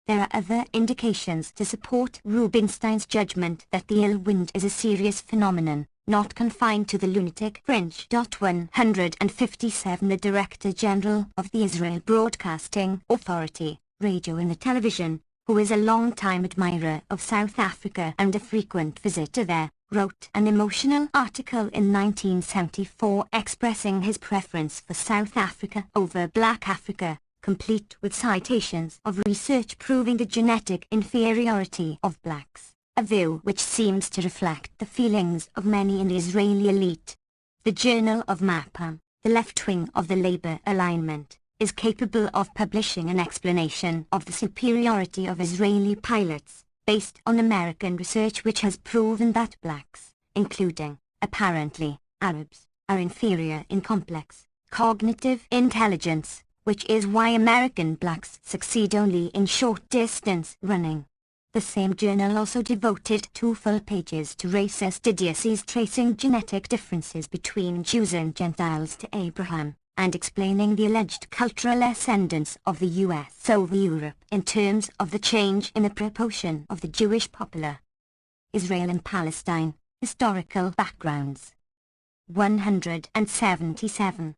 there are other indications to support Rubinstein's judgment that the ill wind is a serious phenomenon, not confined to the lunatic fringe. 157. The Director General of the Israel Broadcasting Authority, Radio and the Television, who is a long-time admirer of South Africa and a frequent visitor there, wrote an emotional article in 1974 expressing his preference for South Africa over Black Africa, complete with citations of research proving the genetic inferiority of blacks, a view which seems to reflect the feelings of many in the Israeli elite. The Journal of Mapam, the left wing of the Labour alignment, is capable of publishing an explanation of the superiority of Israeli pilots, based on American research which has proven that blacks, including, apparently, Arabs, are inferior in complex, cognitive intelligence, which is why American blacks succeed only in short-distance running. The same journal also devoted 2 full pages to racist idiocies tracing genetic differences between Jews and Gentiles to Abraham, and explaining the alleged cultural ascendance of the US over Europe in terms of the change in the proportion of the Jewish population. Israel and Palestine, Historical Backgrounds. 177.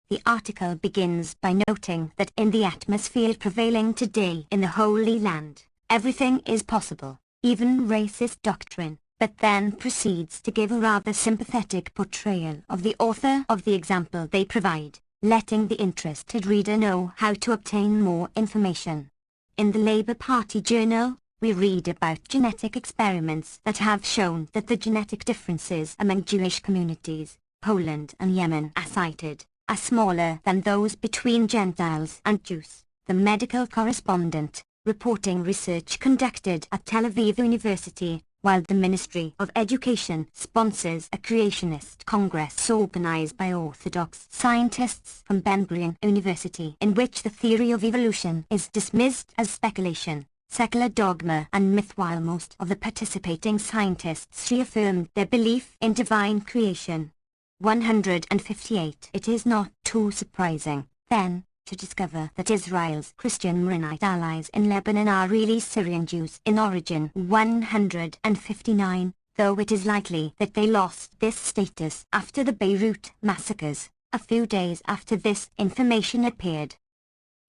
The article begins by noting that in the atmosphere prevailing today in the Holy Land, everything is possible, even racist doctrine, but then proceeds to give a rather sympathetic portrayal of the author of the example they provide, letting the interested reader know how to obtain more information. In the Labour Party Journal, we read about genetic experiments that have shown that the genetic differences among Jewish communities, Poland and Yemen are cited, are smaller than those between Gentiles and Jews. The medical correspondent, reporting research conducted at Tel Aviv University, while the Ministry of Education sponsors a creationist congress organized by Orthodox scientists from Ben Gurion University, in which the theory of evolution is dismissed as speculation, secular dogma and myth, while most of the participating scientists reaffirmed their belief in divine creation. 158. It is not too surprising, then, to discover that Israel's Christian Maronite allies in Lebanon are really Syrian Jews in origin. 159, though it is likely that they lost this status after the Beirut massacres, a few days after this information appeared.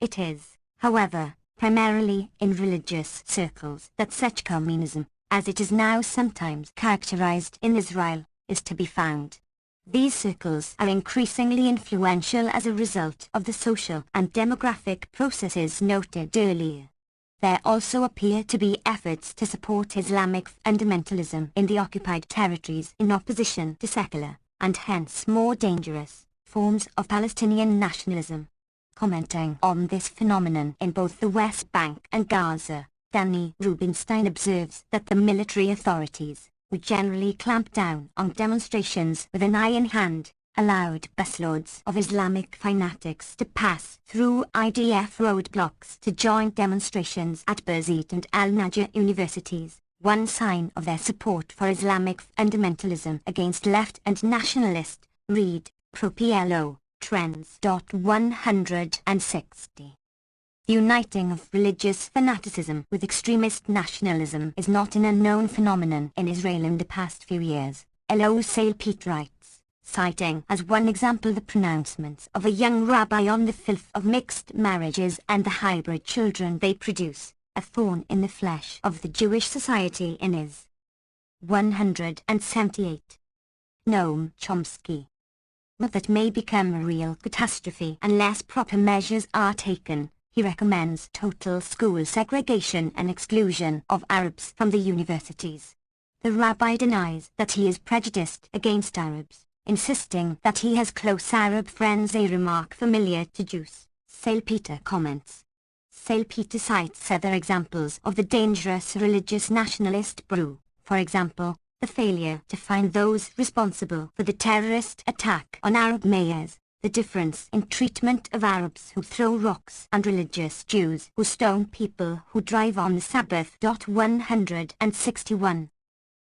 It is, however, primarily in religious circles that such communism, as it is now sometimes characterized in Israel, is to be found. These circles are increasingly influential as a result of the social and demographic processes noted earlier. There also appear to be efforts to support Islamic fundamentalism in the occupied territories in opposition to secular, and hence more dangerous, forms of Palestinian nationalism. Commenting on this phenomenon in both the West Bank and Gaza, Danny Rubinstein observes that the military authorities, who generally clamp down on demonstrations with an iron hand, allowed busloads of Islamic fanatics to pass through IDF roadblocks to join demonstrations at Birzeit and Al-Najah universities, one sign of their support for Islamic fundamentalism against left and nationalist, read, pro-PLO, trends. 160. The uniting of religious fanaticism with extremist nationalism is not an unknown phenomenon in Israel in the past few years, Elo Seilpit writes, citing as one example the pronouncements of a young rabbi on the filth of mixed marriages and the hybrid children they produce, a thorn in the flesh of the Jewish society in Is. 178. Noam Chomsky. That may become a real catastrophe unless proper measures are taken. He recommends total school segregation and exclusion of Arabs from the universities. The rabbi denies that he is prejudiced against Arabs, insisting that he has close Arab friends, a remark familiar to Jews. Seilpeter comments. Seilpeter cites other examples of the dangerous religious nationalist brew, for example, the failure to find those responsible for the terrorist attack on Arab mayors, the difference in treatment of Arabs who throw rocks and religious Jews who stone people who drive on the Sabbath. 161.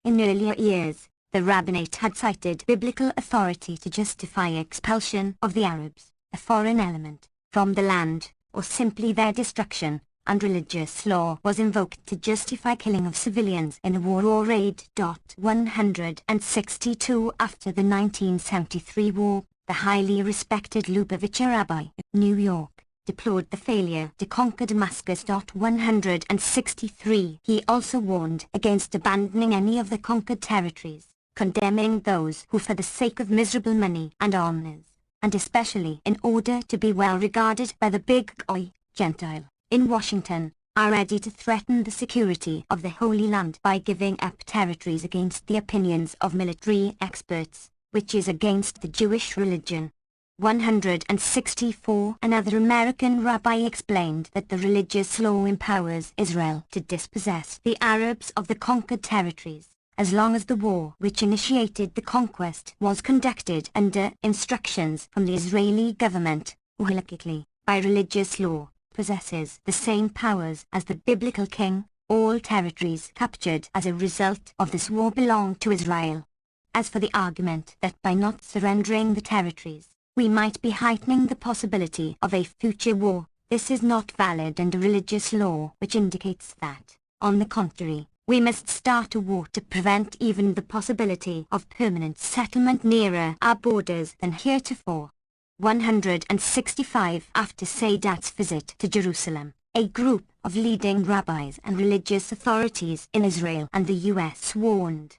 In earlier years, the rabbinate had cited biblical authority to justify expulsion of the Arabs, a foreign element, from the land, or simply their destruction, and religious law was invoked to justify killing of civilians in a war or raid. 162. After the 1973 war, the highly respected Lubavitcher rabbi, New York, deplored the failure to conquer Damascus. 163. He also warned against abandoning any of the conquered territories, condemning those who for the sake of miserable money and honors, and especially in order to be well regarded by the big goy, Gentile, in Washington, are ready to threaten the security of the Holy Land by giving up territories against the opinions of military experts, which is against the Jewish religion. 164. Another American rabbi explained that the religious law empowers Israel to dispossess the Arabs of the conquered territories, as long as the war which initiated the conquest was conducted under instructions from the Israeli government, who halakhically, by religious law, possesses the same powers as the biblical king. All territories captured as a result of this war belong to Israel. As for the argument that by not surrendering the territories, we might be heightening the possibility of a future war, this is not valid under religious law, which indicates that, on the contrary, we must start a war to prevent even the possibility of permanent settlement nearer our borders than heretofore. 165. After Sadat's visit to Jerusalem, a group of leading rabbis and religious authorities in Israel and the U.S. warned,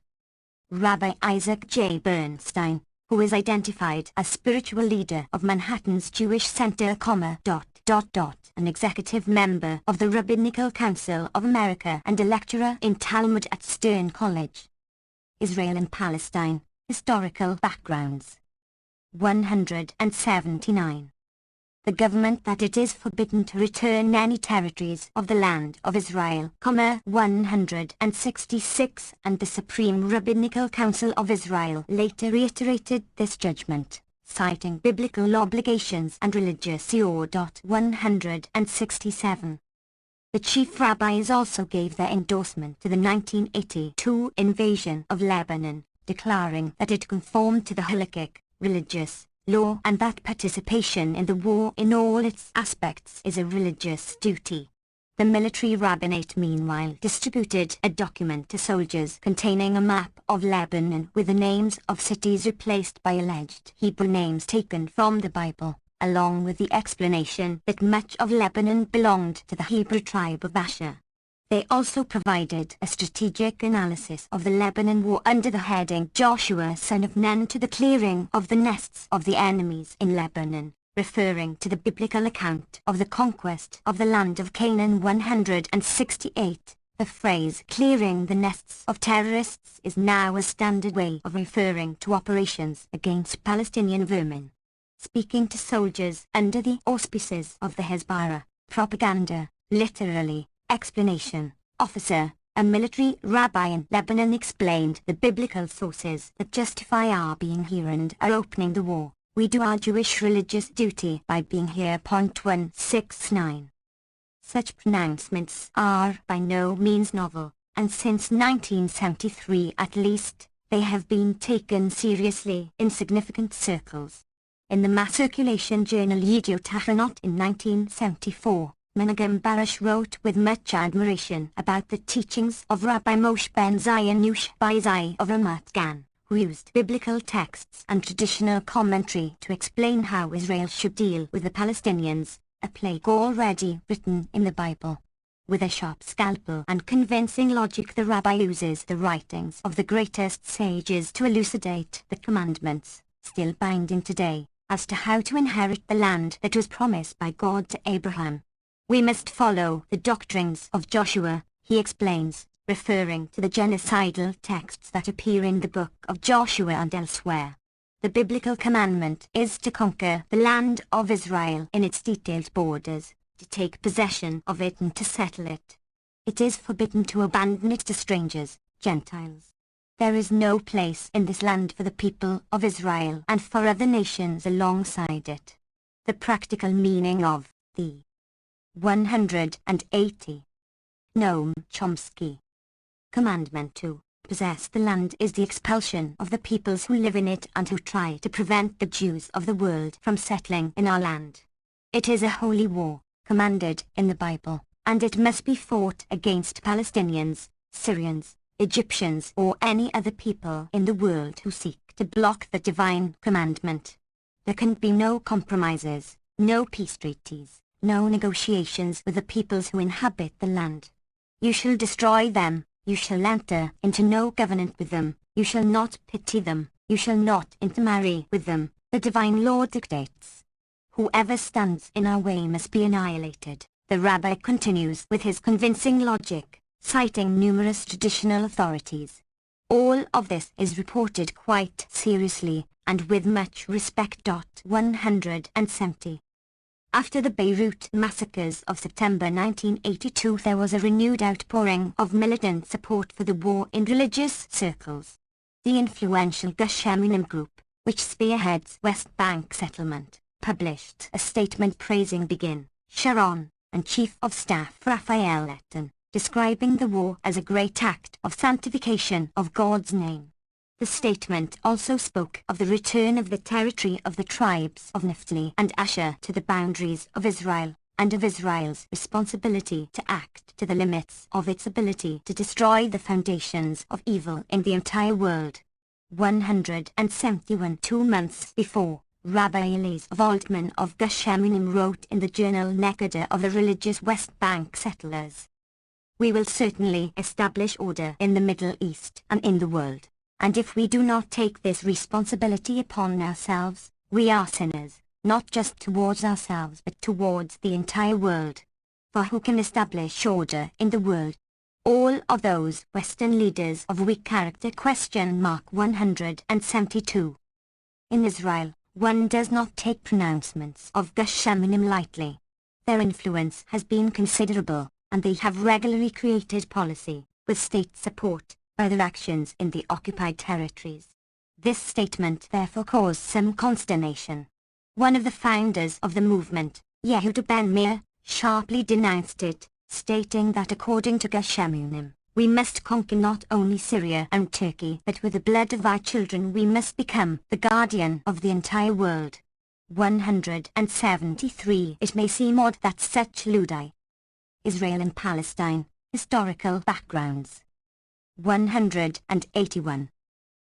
Rabbi Isaac J. Bernstein, who is identified as spiritual leader of Manhattan's Jewish Center, an executive member of the Rabbinical Council of America and a lecturer in Talmud at Stern College. Israel and Palestine, Historical Backgrounds. 179. The government that it is forbidden to return any territories of the land of Israel, 166, and the Supreme Rabbinical Council of Israel later reiterated this judgment, citing biblical obligations and religious law. 167. The chief rabbis also gave their endorsement to the 1982 invasion of Lebanon, declaring that it conformed to the halakhic, religious, law and that participation in the war in all its aspects is a religious duty. The military rabbinate meanwhile distributed a document to soldiers containing a map of Lebanon with the names of cities replaced by alleged Hebrew names taken from the Bible, along with the explanation that much of Lebanon belonged to the Hebrew tribe of Asher. They also provided a strategic analysis of the Lebanon War under the heading Joshua son of Nun to the clearing of the nests of the enemies in Lebanon, referring to the biblical account of the conquest of the land of Canaan. 168. The phrase clearing the nests of terrorists is now a standard way of referring to operations against Palestinian vermin. Speaking to soldiers under the auspices of the Hezbollah, propaganda, literally, explanation, officer, a military rabbi in Lebanon explained the biblical sources that justify our being here and are opening the war. We do our Jewish religious duty by being here. 169. Such pronouncements are by no means novel, and since 1973 at least, they have been taken seriously in significant circles. In the mass circulation journal Yediot Ahronot in 1974, Menachem Barash wrote with much admiration about the teachings of Rabbi Moshe ben Zion Ushbai of Ramat Gan, who used biblical texts and traditional commentary to explain how Israel should deal with the Palestinians, a plague already written in the Bible. With a sharp scalpel and convincing logic, the rabbi uses the writings of the greatest sages to elucidate the commandments, still binding today, as to how to inherit the land that was promised by God to Abraham. We must follow the doctrines of Joshua, he explains, referring to the genocidal texts that appear in the book of Joshua and elsewhere. The biblical commandment is to conquer the land of Israel in its detailed borders, to take possession of it and to settle it. It is forbidden to abandon it to strangers, Gentiles. There is no place in this land for the people of Israel and for other nations alongside it. The practical meaning of the 180. Noam Chomsky. Commandment to possess the land is the expulsion of the peoples who live in it and who try to prevent the Jews of the world from settling in our land. It is a holy war, commanded in the Bible, and it must be fought against Palestinians, Syrians, Egyptians or any other people in the world who seek to block the divine commandment. There can be no compromises, no peace treaties, no negotiations with the peoples who inhabit the land. You shall destroy them, you shall enter into no covenant with them, you shall not pity them, you shall not intermarry with them, the divine law dictates. Whoever stands in our way must be annihilated, the rabbi continues with his convincing logic, citing numerous traditional authorities. All of this is reported quite seriously, and with much respect. 170. After the Beirut massacres of September 1982, there was a renewed outpouring of militant support for the war in religious circles. The influential Gush Emunim group, which spearheads West Bank settlement, published a statement praising Begin, Sharon, and Chief of Staff Raphael Letton, describing the war as a great act of sanctification of God's name. The statement also spoke of the return of the territory of the tribes of Naphtali and Asher to the boundaries of Israel, and of Israel's responsibility to act to the limits of its ability to destroy the foundations of evil in the entire world. 171. 2 months before, Rabbi Eliezer Waldman of Gush Emunim wrote in the journal Nekada of the religious West Bank settlers, "We will certainly establish order in the Middle East and in the world. And if we do not take this responsibility upon ourselves, we are sinners, not just towards ourselves but towards the entire world. For who can establish order in the world? All of those Western leaders of weak character. Question mark 172. In Israel, one does not take pronouncements of Gesheminim lightly. Their influence has been considerable, and they have regularly created policy, with state support, by their actions in the occupied territories. This statement therefore caused some consternation. One of the founders of the movement, Yehuda Ben Meir, sharply denounced it, stating that according to Gesheminim, we must conquer not only Syria and Turkey but with the blood of our children we must become the guardian of the entire world. 173. It may seem odd that such ludi. Israel and Palestine, historical backgrounds. 181.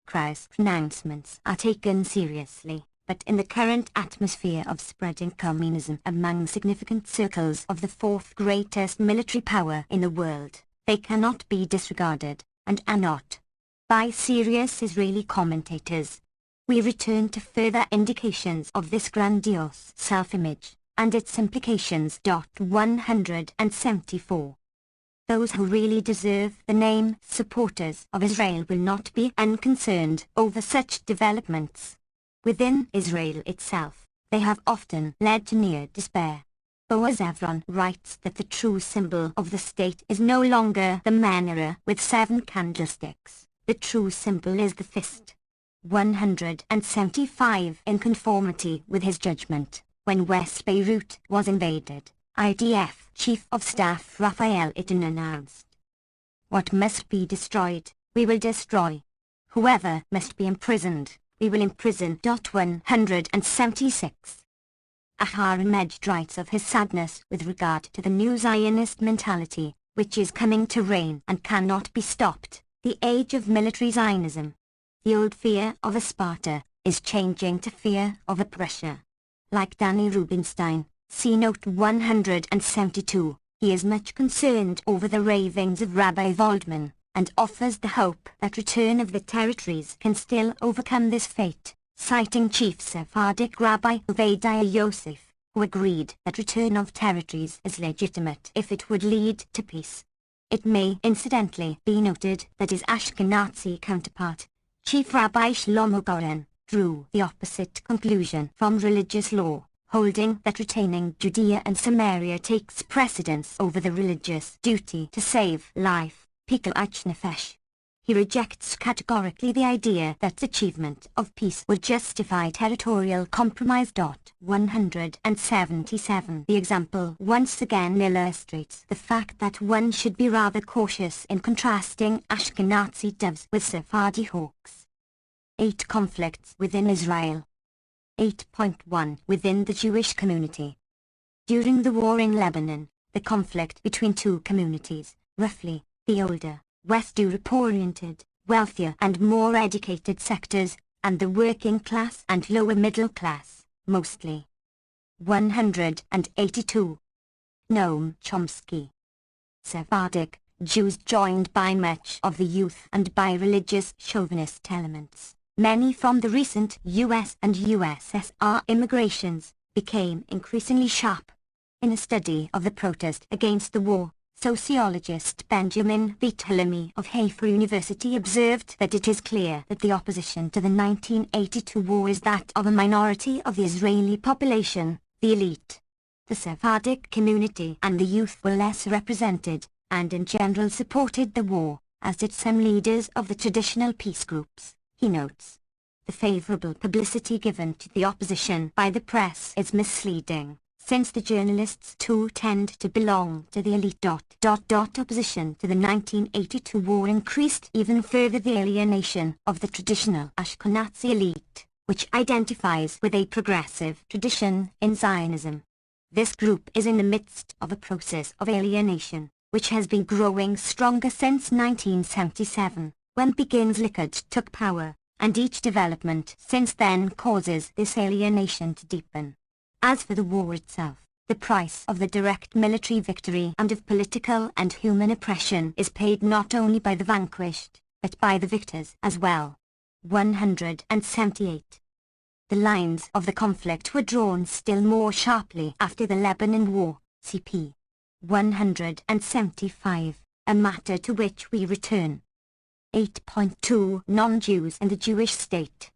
Christ's pronouncements are taken seriously, but in the current atmosphere of spreading communism among significant circles of the fourth greatest military power in the world, they cannot be disregarded, and are not, by serious Israeli commentators. We return to further indications of this grandiose self-image, and its implications. 174. Those who really deserve the name supporters of Israel will not be unconcerned over such developments. Within Israel itself, they have often led to near despair. Boaz Evron writes that the true symbol of the state is no longer the menorah with 7 candlesticks. The true symbol is the fist. 175. In conformity with his judgment, when West Beirut was invaded, IDF Chief of Staff Raphael Itten announced, "What must be destroyed, we will destroy. Whoever must be imprisoned, we will imprison." 176. Aharon Majd writes of his sadness with regard to the new Zionist mentality, which is coming to reign and cannot be stopped, the age of military Zionism. The old fear of a Sparta is changing to fear of a Prussia. Like Danny Rubinstein, see note 172, he is much concerned over the ravings of Rabbi Waldman, and offers the hope that return of the territories can still overcome this fate, citing Chief Sephardic Rabbi Obadiah Yosef, who agreed that return of territories is legitimate if it would lead to peace. It may incidentally be noted that his Ashkenazi counterpart, Chief Rabbi Shlomo Goren, drew the opposite conclusion from religious law, holding that retaining Judea and Samaria takes precedence over the religious duty to save life, Pikel Nefesh. He rejects categorically the idea that achievement of peace would justify territorial compromise. 177. The example once again illustrates the fact that one should be rather cautious in contrasting Ashkenazi doves with Sephardi hawks. 8. Conflicts within Israel. 8.1. Within the Jewish community. During the war in Lebanon, the conflict between two communities, roughly, the older, West Europe-oriented, wealthier and more educated sectors, and the working class and lower middle class, mostly. 182. Noam Chomsky. Sephardic Jews joined by much of the youth and by religious chauvinist elements, many from the recent US and USSR immigrations, became increasingly sharp. In a study of the protest against the war, sociologist Benjamin Beat-Hillamy of Haifa University observed that it is clear that the opposition to the 1982 war is that of a minority of the Israeli population, the elite. The Sephardic community and the youth were less represented, and in general supported the war, as did some leaders of the traditional peace groups, he notes. The favorable publicity given to the opposition by the press is misleading, since the journalists too tend to belong to the elite. Opposition to the 1982 war increased even further the alienation of the traditional Ashkenazi elite, which identifies with a progressive tradition in Zionism. This group is in the midst of a process of alienation, which has been growing stronger since 1977, when Begin Likud took power, and each development since then causes this alienation to deepen. As for the war itself, the price of the direct military victory and of political and human oppression is paid not only by the vanquished, but by the victors as well. 178. The lines of the conflict were drawn still more sharply after the Lebanon War, CP 175, a matter to which we return. 8.2 Non-Jews and the Jewish State.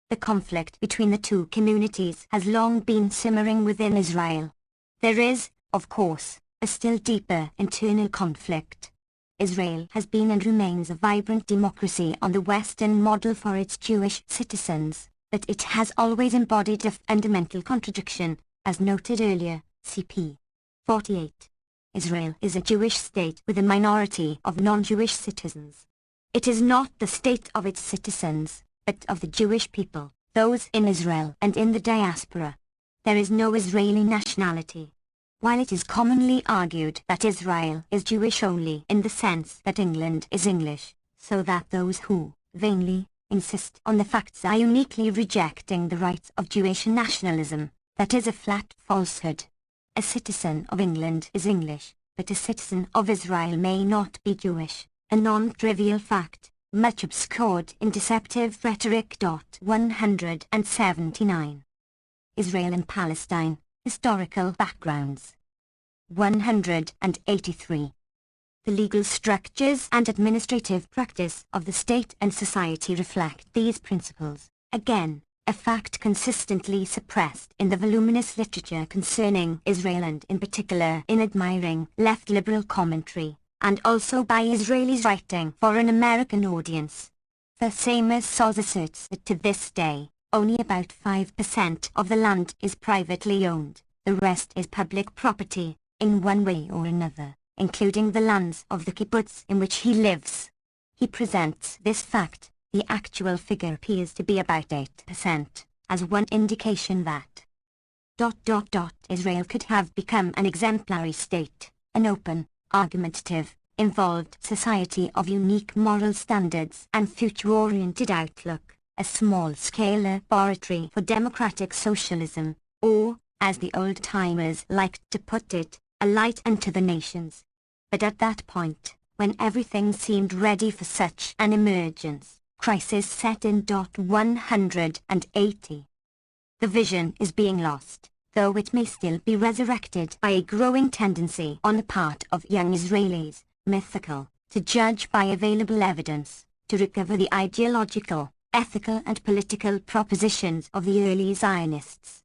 The conflict between the two communities has long been simmering within Israel. There is, of course, a still deeper internal conflict. Israel has been and remains a vibrant democracy on the Western model for its Jewish citizens, but it has always embodied a fundamental contradiction, as noted earlier, CP 48. Israel is a Jewish state with a minority of non-Jewish citizens. It is not the state of its citizens, but of the Jewish people, those in Israel and in the diaspora. There is no Israeli nationality. While it is commonly argued that Israel is Jewish only in the sense that England is English, so that those who, vainly, insist on the facts are uniquely rejecting the rights of Jewish nationalism, that is a flat falsehood. A citizen of England is English, but a citizen of Israel may not be Jewish, a non-trivial fact, much obscured in deceptive rhetoric. 179. Israel and Palestine, historical backgrounds. 183. The legal structures and administrative practice of the state and society reflect these principles, again, a fact consistently suppressed in the voluminous literature concerning Israel and in particular in admiring left liberal commentary, and also by Israelis writing for an American audience. The same source asserts that to this day, only about 5% of the land is privately owned, the rest is public property, in one way or another, including the lands of the kibbutz in which he lives. He presents this fact, the actual figure appears to be about 8%, as one indication that Israel could have become an exemplary state, an open, argumentative, involved society of unique moral standards and future-oriented outlook, a small-scale laboratory for democratic socialism, or, as the old-timers liked to put it, a light unto the nations. But at that point, when everything seemed ready for such an emergence, crisis set in. 180. The vision is being lost, though it may still be resurrected by a growing tendency on the part of young Israelis, mythical, to judge by available evidence, to recover the ideological, ethical and political propositions of the early Zionists.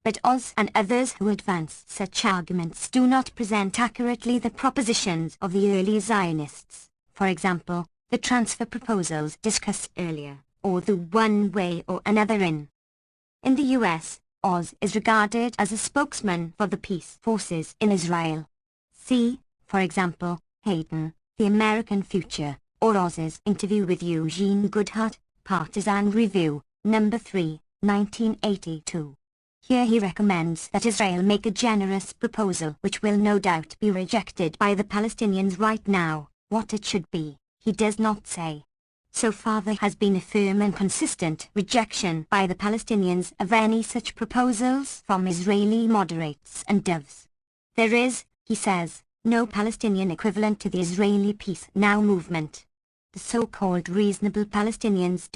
But Oz and others who advance such arguments do not present accurately the propositions of the early Zionists, for example, the transfer proposals discussed earlier, or the one way or another in. In the US, Oz is regarded as a spokesman for the peace forces in Israel. See, for example, Hayden, The American Future, or Oz's interview with Eugene Goodhart, Partisan Review, No. 3, 1982. Here he recommends that Israel make a generous proposal which will no doubt be rejected by the Palestinians right now. What it should be, he does not say. So far there has been a firm and consistent rejection by the Palestinians of any such proposals from Israeli moderates and doves. There is, he says, no Palestinian equivalent to the Israeli Peace Now movement. The so-called reasonable Palestinians ...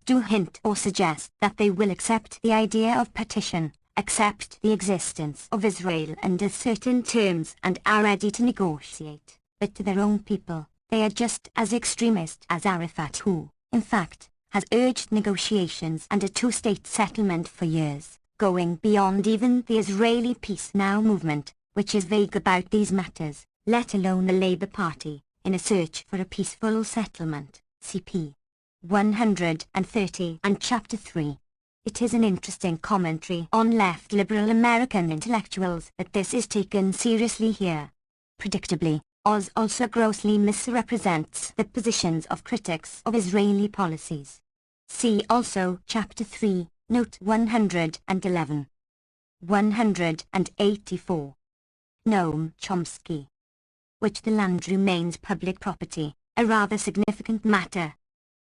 do hint or suggest that they will accept the idea of partition, accept the existence of Israel under certain terms and are ready to negotiate, but to their own people, they are just as extremist as Arafat, who, in fact, has urged negotiations and a two-state settlement for years, going beyond even the Israeli Peace Now movement, which is vague about these matters, let alone the Labour Party, in a search for a peaceful settlement, CP 130 and Chapter 3. It is an interesting commentary on left liberal American intellectuals that this is taken seriously here. Predictably, Oz also grossly misrepresents the positions of critics of Israeli policies. See also Chapter 3, Note 111. 184. Noam Chomsky. Which the land remains public property, a rather significant matter.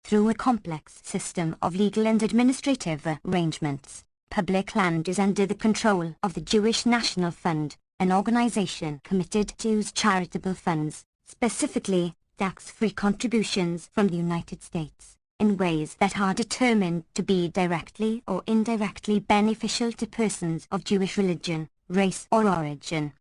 Through a complex system of legal and administrative arrangements, public land is under the control of the Jewish National Fund, an organization committed to use charitable funds, specifically tax-free contributions from the United States, in ways that are determined to be directly or indirectly beneficial to persons of Jewish religion, race or origin.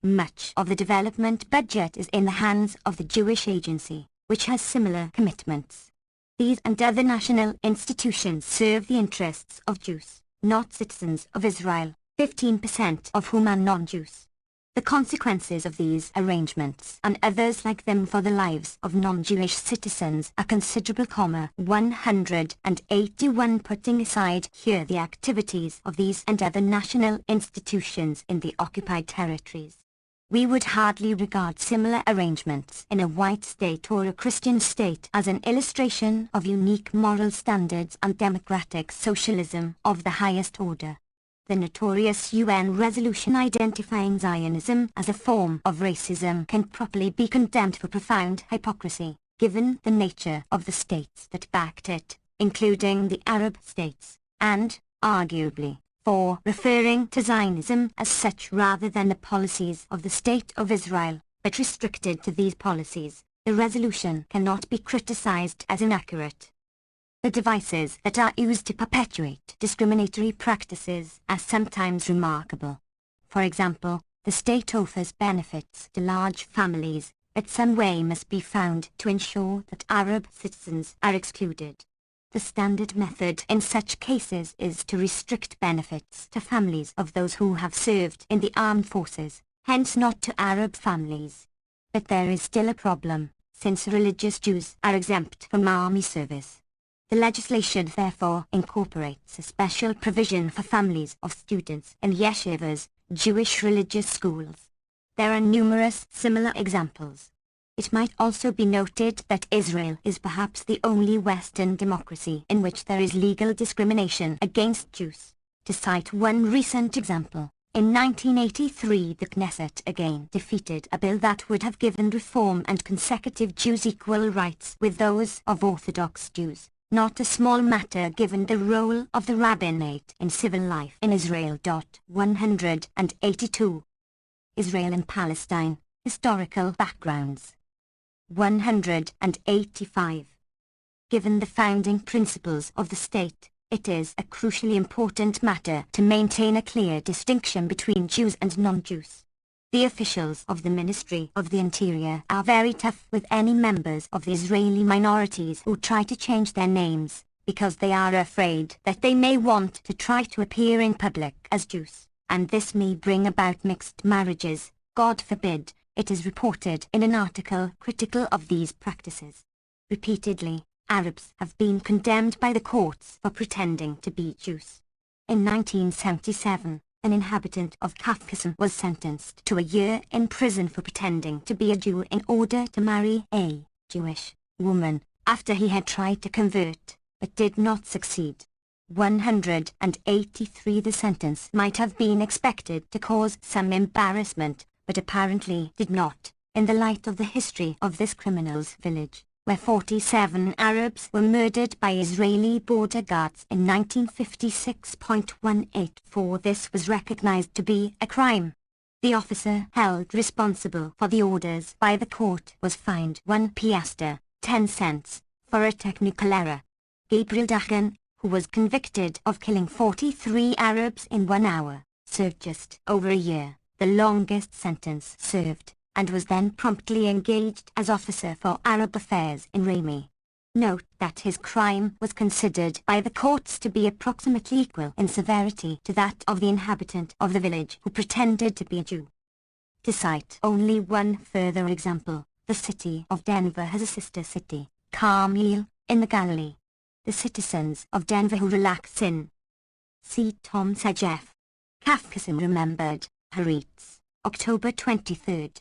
Much of the development budget is in the hands of the Jewish Agency, which has similar commitments. These and other national institutions serve the interests of Jews, not citizens of Israel, 15% of whom are non-Jews. The consequences of these arrangements and others like them for the lives of non-Jewish citizens are considerable. 181 Putting aside here the activities of these and other national institutions in the occupied territories, we would hardly regard similar arrangements in a white state or a Christian state as an illustration of unique moral standards and democratic socialism of the highest order. The notorious UN resolution identifying Zionism as a form of racism can properly be condemned for profound hypocrisy, given the nature of the states that backed it, including the Arab states, and, arguably, for referring to Zionism as such rather than the policies of the State of Israel, but restricted to these policies. The resolution cannot be criticized as inaccurate. The devices that are used to perpetuate discriminatory practices are sometimes remarkable. For example, the state offers benefits to large families, but some way must be found to ensure that Arab citizens are excluded. The standard method in such cases is to restrict benefits to families of those who have served in the armed forces, hence not to Arab families. But there is still a problem, since religious Jews are exempt from army service. The legislation therefore incorporates a special provision for families of students in yeshivas, Jewish religious schools. There are numerous similar examples. It might also be noted that Israel is perhaps the only Western democracy in which there is legal discrimination against Jews. To cite one recent example, in 1983 the Knesset again defeated a bill that would have given Reform and conservative Jews equal rights with those of Orthodox Jews. Not a small matter given the role of the rabbinate in civil life in Israel. 182. Israel and Palestine, historical backgrounds. 185. Given the founding principles of the state, it is a crucially important matter to maintain a clear distinction between Jews and non-Jews. The officials of the Ministry of the Interior are very tough with any members of the Israeli minorities who try to change their names, because they are afraid that they may want to try to appear in public as Jews, and this may bring about mixed marriages. God forbid. It is reported in an article critical of these practices. Repeatedly, Arabs have been condemned by the courts for pretending to be Jews. In 1977, an inhabitant of Kafkastan was sentenced to a year in prison for pretending to be a Jew in order to marry a Jewish woman, after he had tried to convert, but did not succeed. 183. The sentence might have been expected to cause some embarrassment, but apparently did not, in the light of the history of this criminal's village, where 47 Arabs were murdered by Israeli border guards in 1956.184. This was recognized to be a crime. The officer held responsible for the orders by the court was fined 1 piastre, 10 cents, for a technical error. Gabriel Dagan, who was convicted of killing 43 Arabs in 1 hour, served just over a year, the longest sentence served, and was then promptly engaged as officer for Arab affairs in Rami. Note that his crime was considered by the courts to be approximately equal in severity to that of the inhabitant of the village who pretended to be a Jew. To cite only one further example, the city of Denver has a sister city, Carmel, in the Galilee. The citizens of Denver who relax in. See Tom Sajef. Kafkastan Remembered, Haaretz, October 23,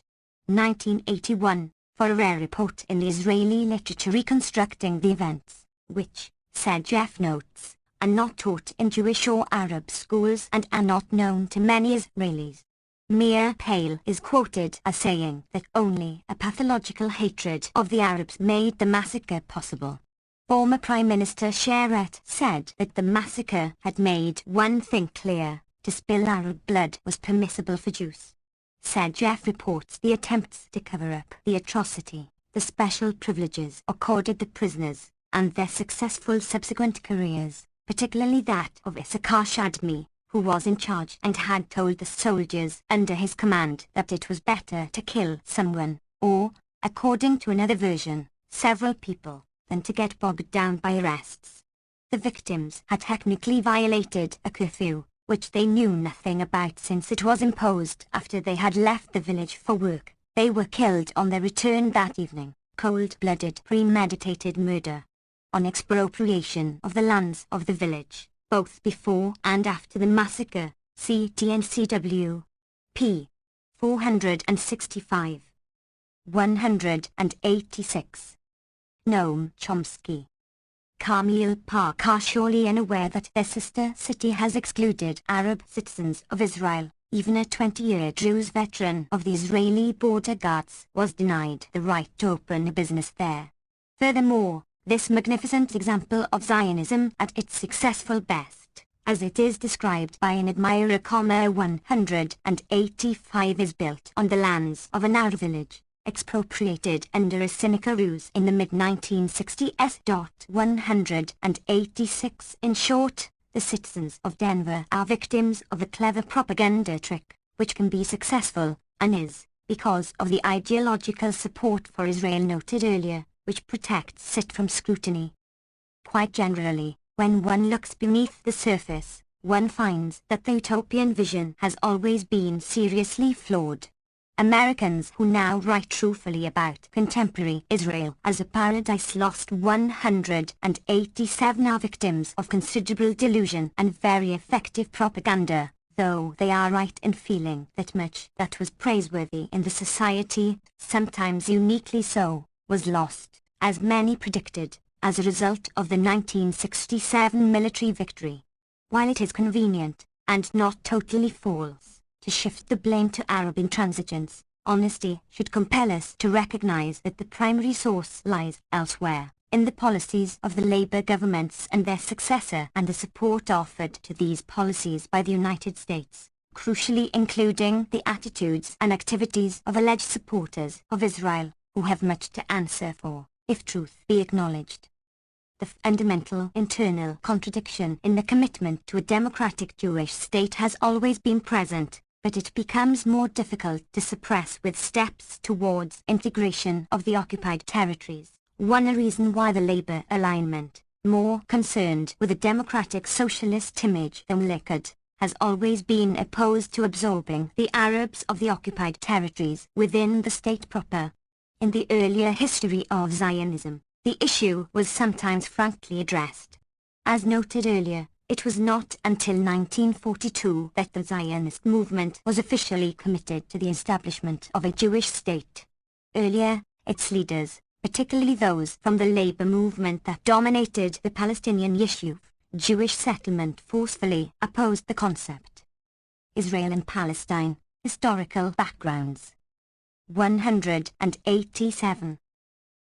1981, for a rare report in the Israeli literature reconstructing the events, which, said Jeff notes, are not taught in Jewish or Arab schools and are not known to many Israelis. Meir Pale is quoted as saying that only a pathological hatred of the Arabs made the massacre possible. Former Prime Minister Sharet said that the massacre had made one thing clear: to spill Arab blood was permissible for Jews. Said Jeff reports the attempts to cover up the atrocity, the special privileges accorded the prisoners, and their successful subsequent careers, particularly that of Issachar Shadmi, who was in charge and had told the soldiers under his command that it was better to kill someone, or, according to another version, several people, than to get bogged down by arrests. The victims had technically violated a curfew, which they knew nothing about since it was imposed after they had left the village for work. They were killed on their return that evening, cold-blooded premeditated murder. On expropriation of the lands of the village, both before and after the massacre, see TNCW. p. 465. 186. Noam Chomsky. Camille Park are surely unaware that their sister city has excluded Arab citizens of Israel. Even a 20-year Druze veteran of the Israeli border guards was denied the right to open a business there. Furthermore, this magnificent example of Zionism at its successful best, as it is described by an admirer, 185 is built on the lands of an Arab village, expropriated under a cynical ruse in the mid-1960s. 186 In short, the citizens of Denver are victims of a clever propaganda trick, which can be successful, and is, because of the ideological support for Israel noted earlier, which protects it from scrutiny. Quite generally, when one looks beneath the surface, one finds that the utopian vision has always been seriously flawed. Americans who now write truthfully about contemporary Israel as a paradise lost. 187 are victims of considerable delusion and very effective propaganda, though they are right in feeling that much that was praiseworthy in the society, sometimes uniquely so, was lost, as many predicted, as a result of the 1967 military victory. While it is convenient, and not totally false, to shift the blame to Arab intransigence, honesty should compel us to recognize that the primary source lies elsewhere, in the policies of the Labour governments and their successor, and the support offered to these policies by the United States, crucially including the attitudes and activities of alleged supporters of Israel, who have much to answer for, if truth be acknowledged. The fundamental internal contradiction in the commitment to a democratic Jewish state has always been present, but it becomes more difficult to suppress with steps towards integration of the occupied territories. One reason why the Labour alignment, more concerned with a democratic socialist image than Likud, has always been opposed to absorbing the Arabs of the occupied territories within the state proper. In the earlier history of Zionism, the issue was sometimes frankly addressed. As noted earlier, it was not until 1942 that the Zionist movement was officially committed to the establishment of a Jewish state. Earlier, its leaders, particularly those from the labor movement that dominated the Palestinian issue, Jewish settlement, forcefully opposed the concept. Israel and Palestine, historical backgrounds. 187.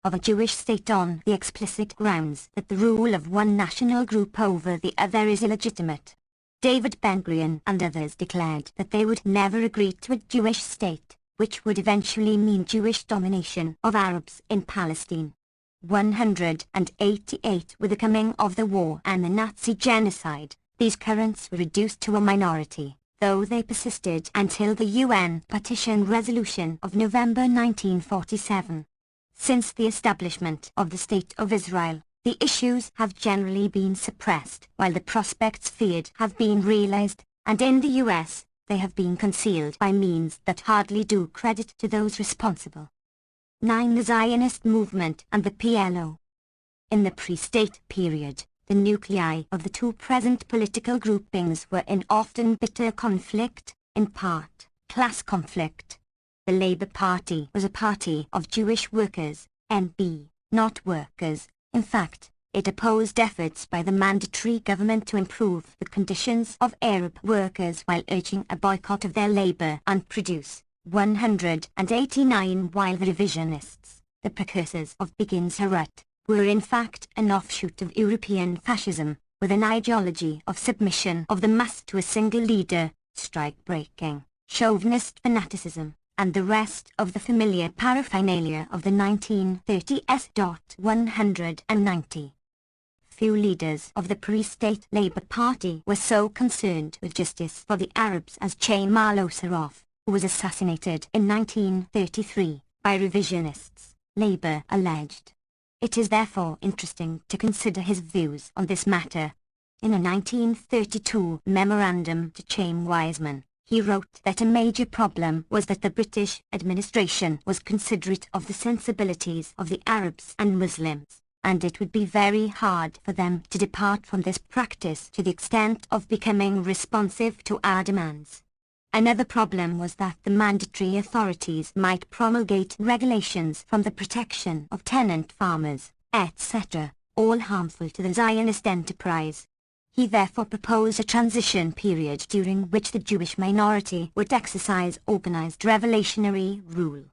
Of a Jewish state on the explicit grounds that the rule of one national group over the other is illegitimate. David Ben-Gurion and others declared that they would never agree to a Jewish state, which would eventually mean Jewish domination of Arabs in Palestine. 188 With the coming of the war and the Nazi genocide, these currents were reduced to a minority, though they persisted until the UN Partition Resolution of November 1947. Since the establishment of the State of Israel, the issues have generally been suppressed, while the prospects feared have been realized, and in the US, they have been concealed by means that hardly do credit to those responsible. 9. The Zionist movement and the PLO. In the pre-state period, the nuclei of the two present political groupings were in often bitter conflict, in part, class conflict. The Labour Party was a party of Jewish workers, NB, not workers. In fact, it opposed efforts by the mandatory government to improve the conditions of Arab workers while urging a boycott of their labour and produce. 189 While the revisionists, the precursors of Begin Harut, were in fact an offshoot of European fascism, with an ideology of submission of the mass to a single leader, strike-breaking, chauvinist fanaticism, and the rest of the familiar paraphernalia of the 1930s. 190. Few leaders of the pre-state Labour Party were so concerned with justice for the Arabs as Chaim Malosarov, who was assassinated in 1933 by revisionists, Labour alleged. It is therefore interesting to consider his views on this matter. In a 1932 memorandum to Chaim Weizmann, he wrote that a major problem was that the British administration was considerate of the sensibilities of the Arabs and Muslims, and it would be very hard for them to depart from this practice to the extent of becoming responsive to our demands. Another problem was that the mandatory authorities might promulgate regulations from the protection of tenant farmers, etc., all harmful to the Zionist enterprise. He therefore proposed a transition period during which the Jewish minority would exercise organized revolutionary rule.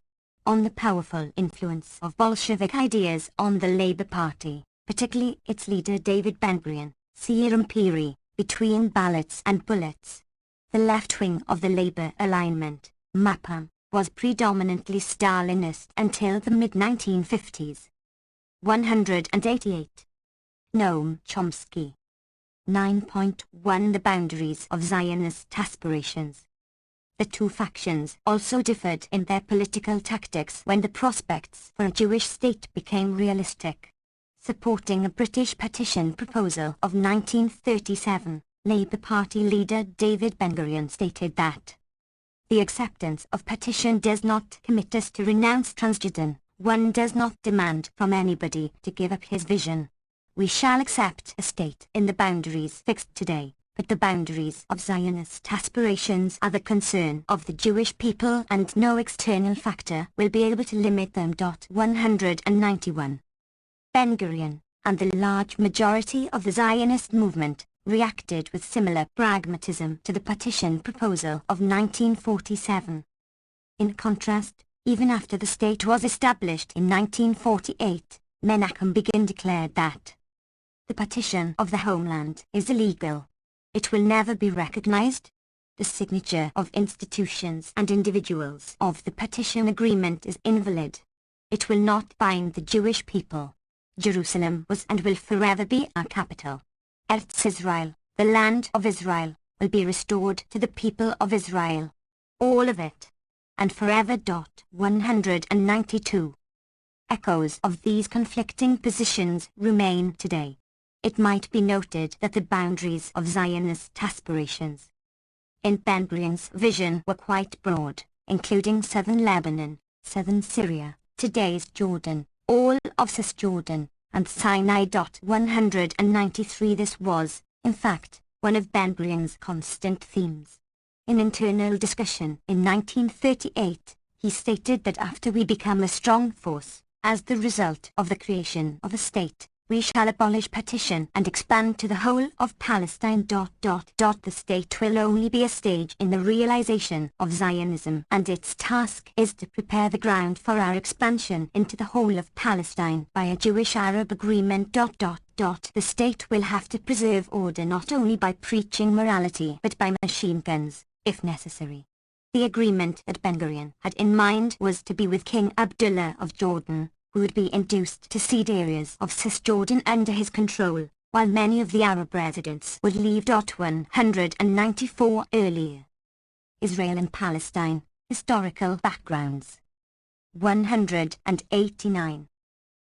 On the powerful influence of Bolshevik ideas on the Labour Party, particularly its leader David Ben-Gurion, see Imperi, Between Ballots and Bullets. The left wing of the Labour alignment, Mapam, was predominantly Stalinist until the mid-1950s. 188. Noam Chomsky. 9.1 The boundaries of Zionist aspirations. The two factions also differed in their political tactics when the prospects for a Jewish state became realistic. Supporting a British partition proposal of 1937, Labour Party leader David Ben-Gurion stated that the acceptance of partition does not commit us to renounce Transjordan. One does not demand from anybody to give up his vision. We shall accept a state in the boundaries fixed today, but the boundaries of Zionist aspirations are the concern of the Jewish people and no external factor will be able to limit them. 191. Ben-Gurion, and the large majority of the Zionist movement, reacted with similar pragmatism to the partition proposal of 1947. In contrast, even after the state was established in 1948, Menachem Begin declared that the partition of the homeland is illegal. It will never be recognized. The signature of institutions and individuals of the partition agreement is invalid. It will not bind the Jewish people. Jerusalem was and will forever be our capital. Eretz Israel, the land of Israel, will be restored to the people of Israel. All of it. And forever. 192. Echoes of these conflicting positions remain today. It might be noted that the boundaries of Zionist aspirations in Ben-Gurion's vision were quite broad, including southern Lebanon, southern Syria, today's Jordan, all of Cisjordan, and Sinai. 193. This was, in fact, one of Ben-Gurion's constant themes. In internal discussion in 1938, he stated that after we become a strong force, as the result of the creation of a state, we shall abolish partition and expand to the whole of Palestine. The state will only be a stage in the realization of Zionism, and its task is to prepare the ground for our expansion into the whole of Palestine by a Jewish-Arab agreement. The state will have to preserve order not only by preaching morality but by machine guns, if necessary. The agreement that Ben-Gurion had in mind was to be with King Abdullah of Jordan, who would be induced to cede areas of Cisjordan under his control, while many of the Arab residents would leave. 194. Earlier. Israel and Palestine, historical backgrounds. 189.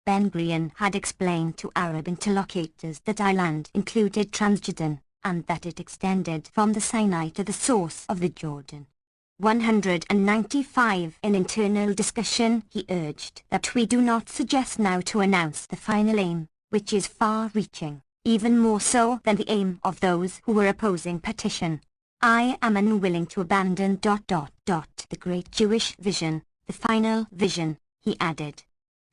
Ben-Gurion had explained to Arab interlocutors that our land included Transjordan, and that it extended from the Sinai to the source of the Jordan. 195. In internal discussion, he urged that we do not suggest now to announce the final aim, which is far-reaching, even more so than the aim of those who were opposing partition. I am unwilling to abandon. The great Jewish vision, the final vision, he added.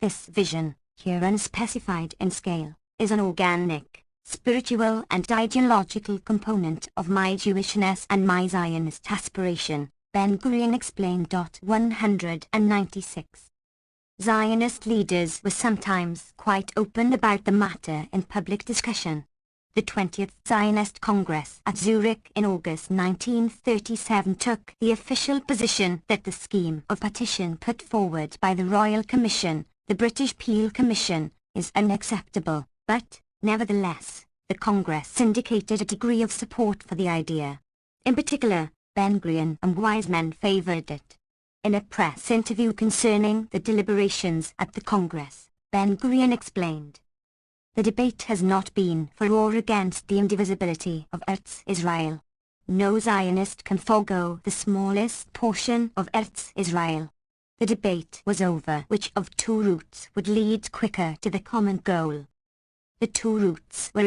This vision, here unspecified in scale, is an organic, spiritual and ideological component of my Jewishness and my Zionist aspiration, Ben-Gurion explained. 196. Zionist leaders were sometimes quite open about the matter in public discussion. The 20th Zionist Congress at Zurich in August 1937 took the official position that the scheme of partition put forward by the Royal Commission, the British Peel Commission, is unacceptable, but, nevertheless, the Congress indicated a degree of support for the idea. In particular, Ben-Gurion and Wiseman favoured it. In a press interview concerning the deliberations at the Congress, Ben-Gurion explained, "The debate has not been for or against the indivisibility of Eretz Israel. No Zionist can forego the smallest portion of Eretz Israel. The debate was over which of two routes would lead quicker to the common goal. The two routes were